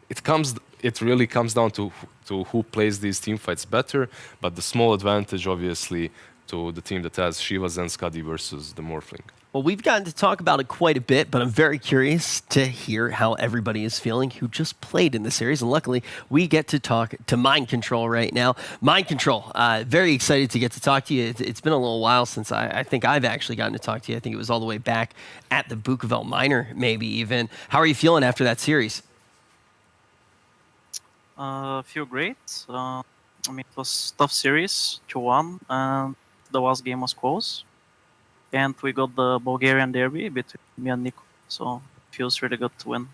it really comes down to who plays these team fights better, but the small advantage, obviously, to the team that has Shivas and Skadi versus the Morphling. Well, we've gotten to talk about it quite a bit, but I'm very curious to hear how everybody is feeling who just played in the series. And luckily, we get to talk to Mind Control right now. Mind Control, very excited to get to talk to you. It's been a little while since I think I've actually gotten to talk to you. I think it was all the way back at the Bukovel Minor, maybe even. How are you feeling after that series? Feel great. I mean, it was tough series, 2-1, and the last game was close. And we got the Bulgarian derby between me and Nico, so it feels really good to win.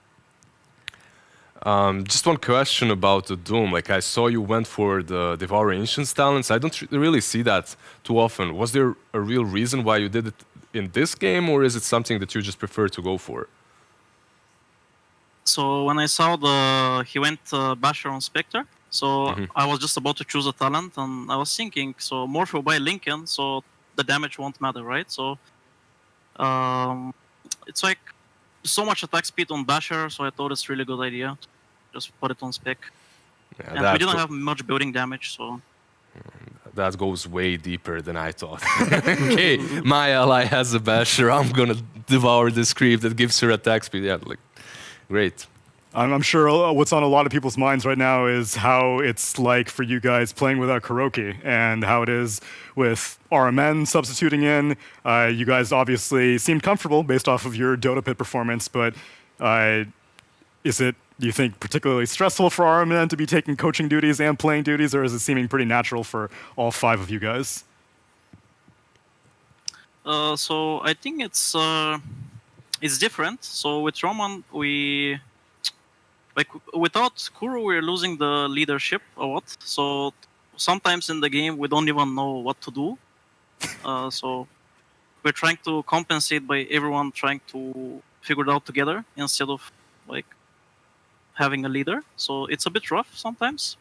Just one question about the Doom. Like, I saw you went for the Devour Ancients talents. I don't really see that too often. Was there a real reason why you did it in this game, or is it something that you just prefer to go for? So when I saw he went Basher on Spectre, so I was just about to choose a talent, and I was thinking, so Morph will buy Lincoln, so the damage won't matter, right? So it's like so much attack speed on Basher, so I thought it's a really good idea to just put it on Spec. Yeah, and we didn't have much building damage, so... that goes way deeper than I thought. Okay, my ally has a basher. I'm gonna devour this creep that gives her attack speed. Yeah, like, great. I'm sure what's on a lot of people's minds right now is how it's like for you guys playing without Kuroki and how it is with RMN substituting in. You guys obviously seemed comfortable based off of your Dota pit performance, but is it, do you think, particularly stressful for RMN to be taking coaching duties and playing duties, or is it seeming pretty natural for all 5 of you guys? So I think it's different. So with Roman, without Kuro, we're losing the leadership a lot. So sometimes in the game, we don't even know what to do. So we're trying to compensate by everyone trying to figure it out together instead of having a leader. So it's a bit rough sometimes.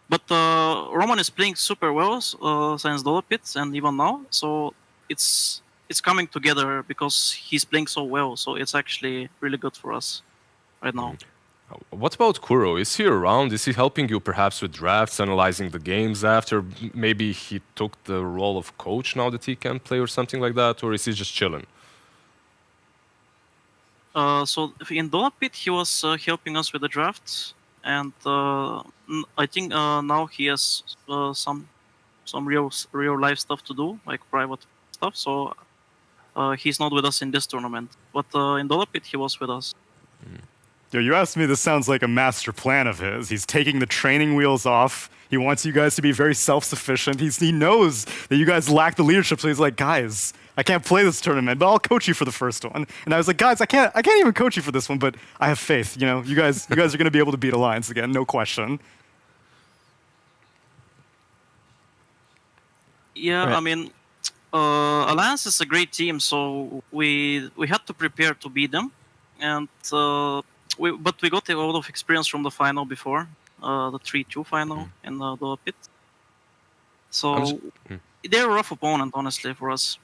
But Roman is playing super well since Dota Pits and even now. So it's coming together because he's playing so well. So it's actually really good for us right now. What about Kuro? Is he around? Is he helping you perhaps with drafts, analyzing the games after? Maybe he took the role of coach now that he can play or something like that? Or is he just chilling? So in Dota Pit, he was helping us with the drafts. And I think now he has some real life stuff to do, like private stuff. So he's not with us in this tournament. But in Dota Pit, he was with us. Yo, you asked me, this sounds like a master plan of his. He's taking the training wheels off. He wants you guys to be very self-sufficient. He knows that you guys lack the leadership, so he's like, guys, I can't play this tournament, but I'll coach you for the first one. And I was like, guys, I can't even coach you for this one, but I have faith. You know, you guys are going to be able to beat Alliance again, no question. Yeah, Right. I mean, Alliance is a great team, so we had to prepare to beat them, and but we got a lot of experience from the final before, the 3-2 final in the pit. So they're a rough opponent, honestly, for us.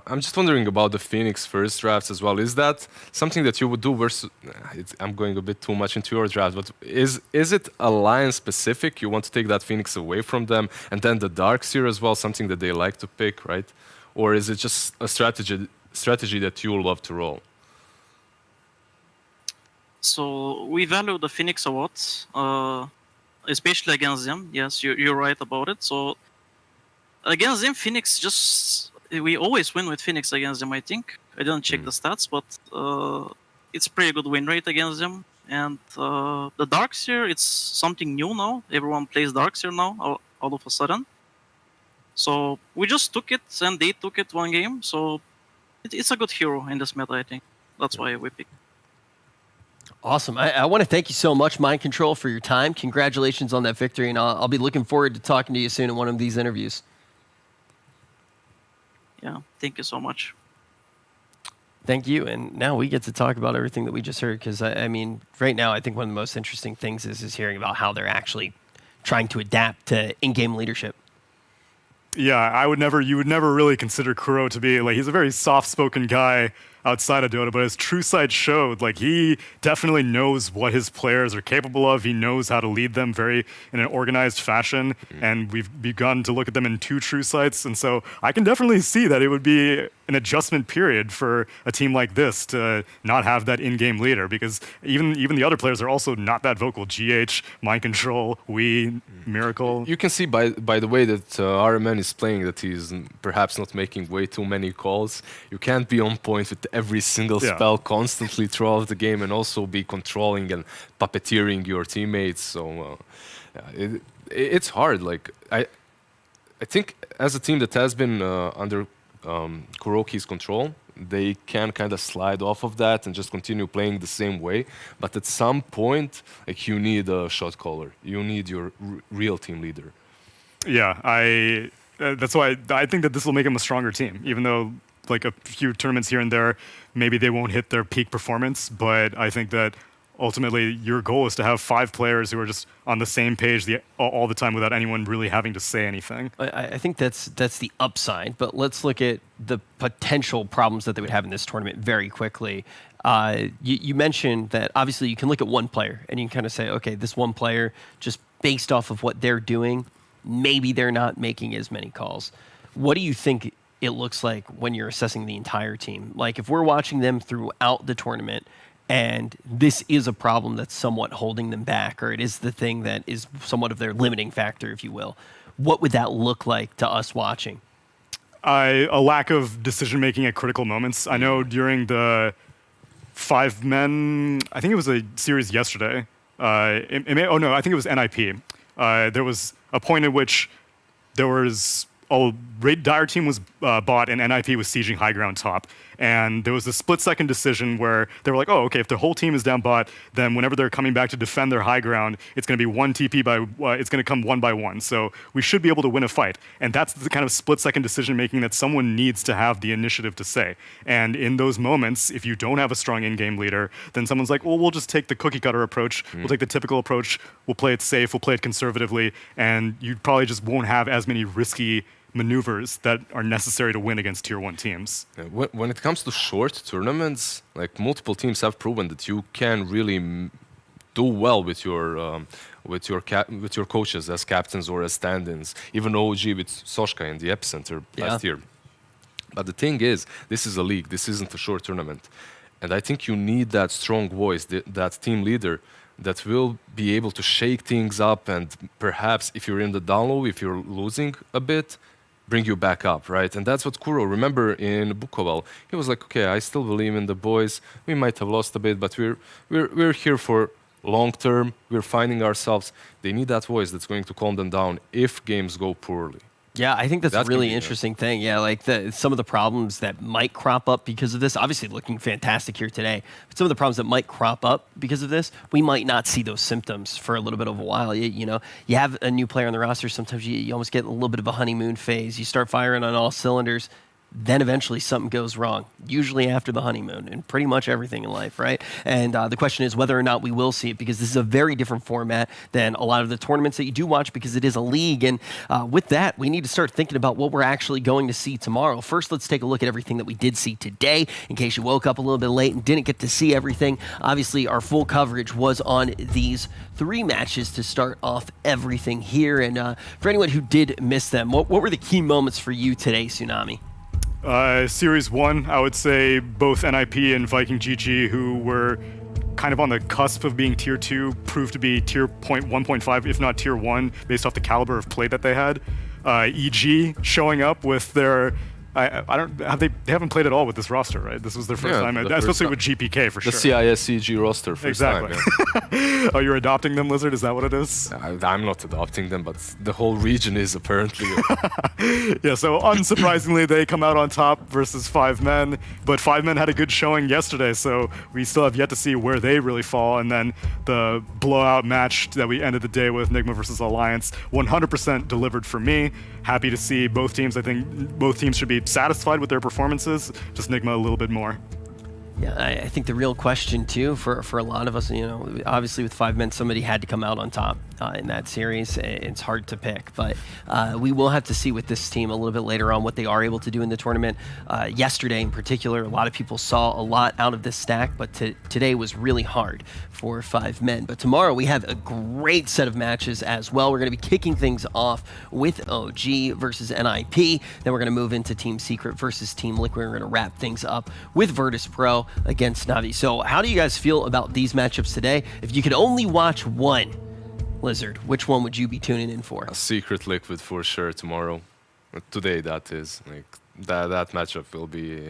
I'm just wondering about the Phoenix first drafts as well. Is that something that you would do versus... I'm going a bit too much into your draft, but is it Alliance specific? You want to take that Phoenix away from them, and then the Darkseer as well, something that they like to pick, right? Or is it just a strategy that you love to roll? So we value the Phoenix a lot, especially against them. Yes, you're right about it. So against them, Phoenix we always win with Phoenix against them, I think. I didn't check the stats, but it's pretty good win rate against them. And the Darkseer, it's something new now. Everyone plays Darkseer now, all of a sudden. So we just took it, and they took it one game. So it's a good hero in this meta, I think. That's why we picked. Awesome. I want to thank you so much, Mind Control, for your time. Congratulations on that victory, and I'll be looking forward to talking to you soon in one of these interviews. Yeah, thank you so much. Thank you. And now we get to talk about everything that we just heard, because, I mean, right now I think one of the most interesting things is hearing about how they're actually trying to adapt to in-game leadership. Yeah, you would never really consider Kuro to be, like, he's a very soft-spoken guy outside of Dota, but his true side showed, like, he definitely knows what his players are capable of. He knows how to lead them in an organized fashion, and we've begun to look at them in 2 true sites, and so I can definitely see that it would be an adjustment period for a team like this to not have that in-game leader, because even the other players are also not that vocal. GH, Mind Control, Miracle. You can see by the way that RMN is playing that he's perhaps not making way too many calls. You can't be on point with every single spell constantly throughout the game and also be controlling and puppeteering your teammates. So it's hard. Like I think as a team that has been under Kuroki's control, they can kind of slide off of that and just continue playing the same way. But at some point, like, you need a shot caller. You need your real team leader. Yeah, that's why I think that this will make him a stronger team, even though, like, a few tournaments here and there, maybe they won't hit their peak performance. But I think that ultimately your goal is to have 5 players who are just on the same page all the time without anyone really having to say anything. I think that's the upside, but let's look at the potential problems that they would have in this tournament very quickly. You mentioned that obviously you can look at one player and you can kind of say, okay, this one player, just based off of what they're doing, maybe they're not making as many calls. What do you think it looks like when you're assessing the entire team? Like if we're watching them throughout the tournament and this is a problem that's somewhat holding them back, or it is the thing that is somewhat of their limiting factor, if you will, what would that look like to us watching? A lack of decision-making at critical moments. I know during the 5 men, I think it was a series yesterday. I think it was NIP. There was a point at which there was Dire team was bought and NIP was sieging high ground top. And there was a split-second decision where they were like, oh, okay, if the whole team is down bot, then whenever they're coming back to defend their high ground, it's going to be one TP it's going to come one by one. So we should be able to win a fight. And that's the kind of split-second decision-making that someone needs to have the initiative to say. And in those moments, if you don't have a strong in-game leader, then someone's like, well, we'll just take the cookie-cutter approach. We'll take the typical approach. We'll play it safe. We'll play it conservatively. And you probably just won't have as many risky maneuvers that are necessary to win against tier 1 teams. When it comes to short tournaments, like multiple teams have proven that you can really do well with your coaches as captains or as stand-ins. Even OG with Soshka in the epicenter last year. But the thing is, this is a league. This isn't a short tournament, and I think you need that strong voice, that team leader that will be able to shake things up and perhaps if you're in the down low, if you're losing a bit, bring you back up, right? And that's what Kuro, remember in Bukoval, he was like, okay, I still believe in the boys. We might have lost a bit, but we're here for long term. We're finding ourselves. They need that voice that's going to calm them down if games go poorly. Yeah, I think that's a really interesting thing. Yeah, like some of the problems that might crop up because of this, obviously looking fantastic here today, but some of the problems that might crop up because of this, we might not see those symptoms for a little bit of a while. You know, you have a new player on the roster, sometimes you almost get a little bit of a honeymoon phase. You start firing on all cylinders, then eventually something goes wrong, usually after the honeymoon, and pretty much everything in life, right? And the question is whether or not we will see it, because this is a very different format than a lot of the tournaments that you do watch, because it is a league. And with that, we need to start thinking about what we're actually going to see tomorrow. First, let's take a look at everything that we did see today, in case you woke up a little bit late and didn't get to see everything. Obviously, our full coverage was on these 3 matches to start off everything here. And for anyone who did miss them, what were the key moments for you today, Tsunami? Series 1, I would say both NIP and Viking GG, who were kind of on the cusp of being tier 2, proved to be tier 1.5, if not tier 1, based off the caliber of play that they had. EG showing up with their... they haven't played at all with this roster, right? This was their first time, especially with GPK for sure. The CISCG roster first time. Yeah. Oh, you're adopting them, Lizard? Is that what it is? I'm not adopting them, but the whole region is apparently. Yeah, so unsurprisingly, they come out on top versus 5 men, but 5 men had a good showing yesterday, so we still have yet to see where they really fall. And then the blowout match that we ended the day with, Nigma versus Alliance, 100% delivered for me. Happy to see both teams. I think both teams should be satisfied with their performances, just Nigma a little bit more. Yeah, I think the real question too for a lot of us, you know, obviously with 5 men, somebody had to come out on top in that series. It's hard to pick, but we will have to see with this team a little bit later on what they are able to do in the tournament. Yesterday in particular, a lot of people saw a lot out of this stack, but today was really hard for 5 men. But tomorrow we have a great set of matches as well. We're going to be kicking things off with OG versus NIP. Then we're going to move into Team Secret versus Team Liquid. We're going to wrap things up with Virtus Pro against Navi. So how do you guys feel about these matchups today? If you could only watch one, Lizard, which one would you be tuning in for? A Secret Liquid for sure tomorrow. Today, that is. Like that matchup will be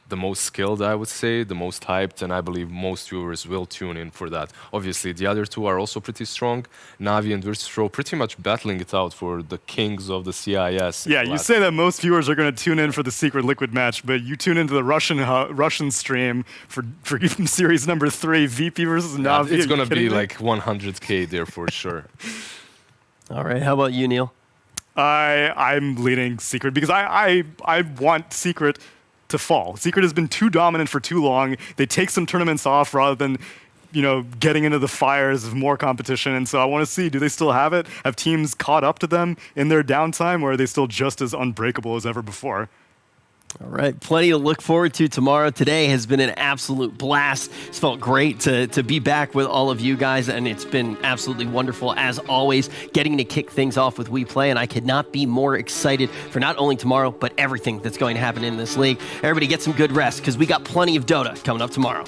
the most skilled, I would say, the most hyped, and I believe most viewers will tune in for that. Obviously, the other two are also pretty strong. Navi and Virtus Pro pretty much battling it out for the kings of the CIS. Yeah, you say that most viewers are going to tune in for the Secret Liquid match, but you tune into the Russian stream for series number 3, VP versus Navi. It's going to be like 100K there for sure. All right, how about you, Neil? I'm leaning Secret because I want Secret to fall. Secret has been too dominant for too long. They take some tournaments off rather than, you know, getting into the fires of more competition. And so I want to see, do they still have it? Have teams caught up to them in their downtime, or are they still just as unbreakable as ever before? All right, plenty to look forward to tomorrow. Today has been an absolute blast. It's felt great to be back with all of you guys, and it's been absolutely wonderful, as always, getting to kick things off with WePlay, and I could not be more excited for not only tomorrow, but everything that's going to happen in this league. Everybody get some good rest, because we got plenty of Dota coming up tomorrow.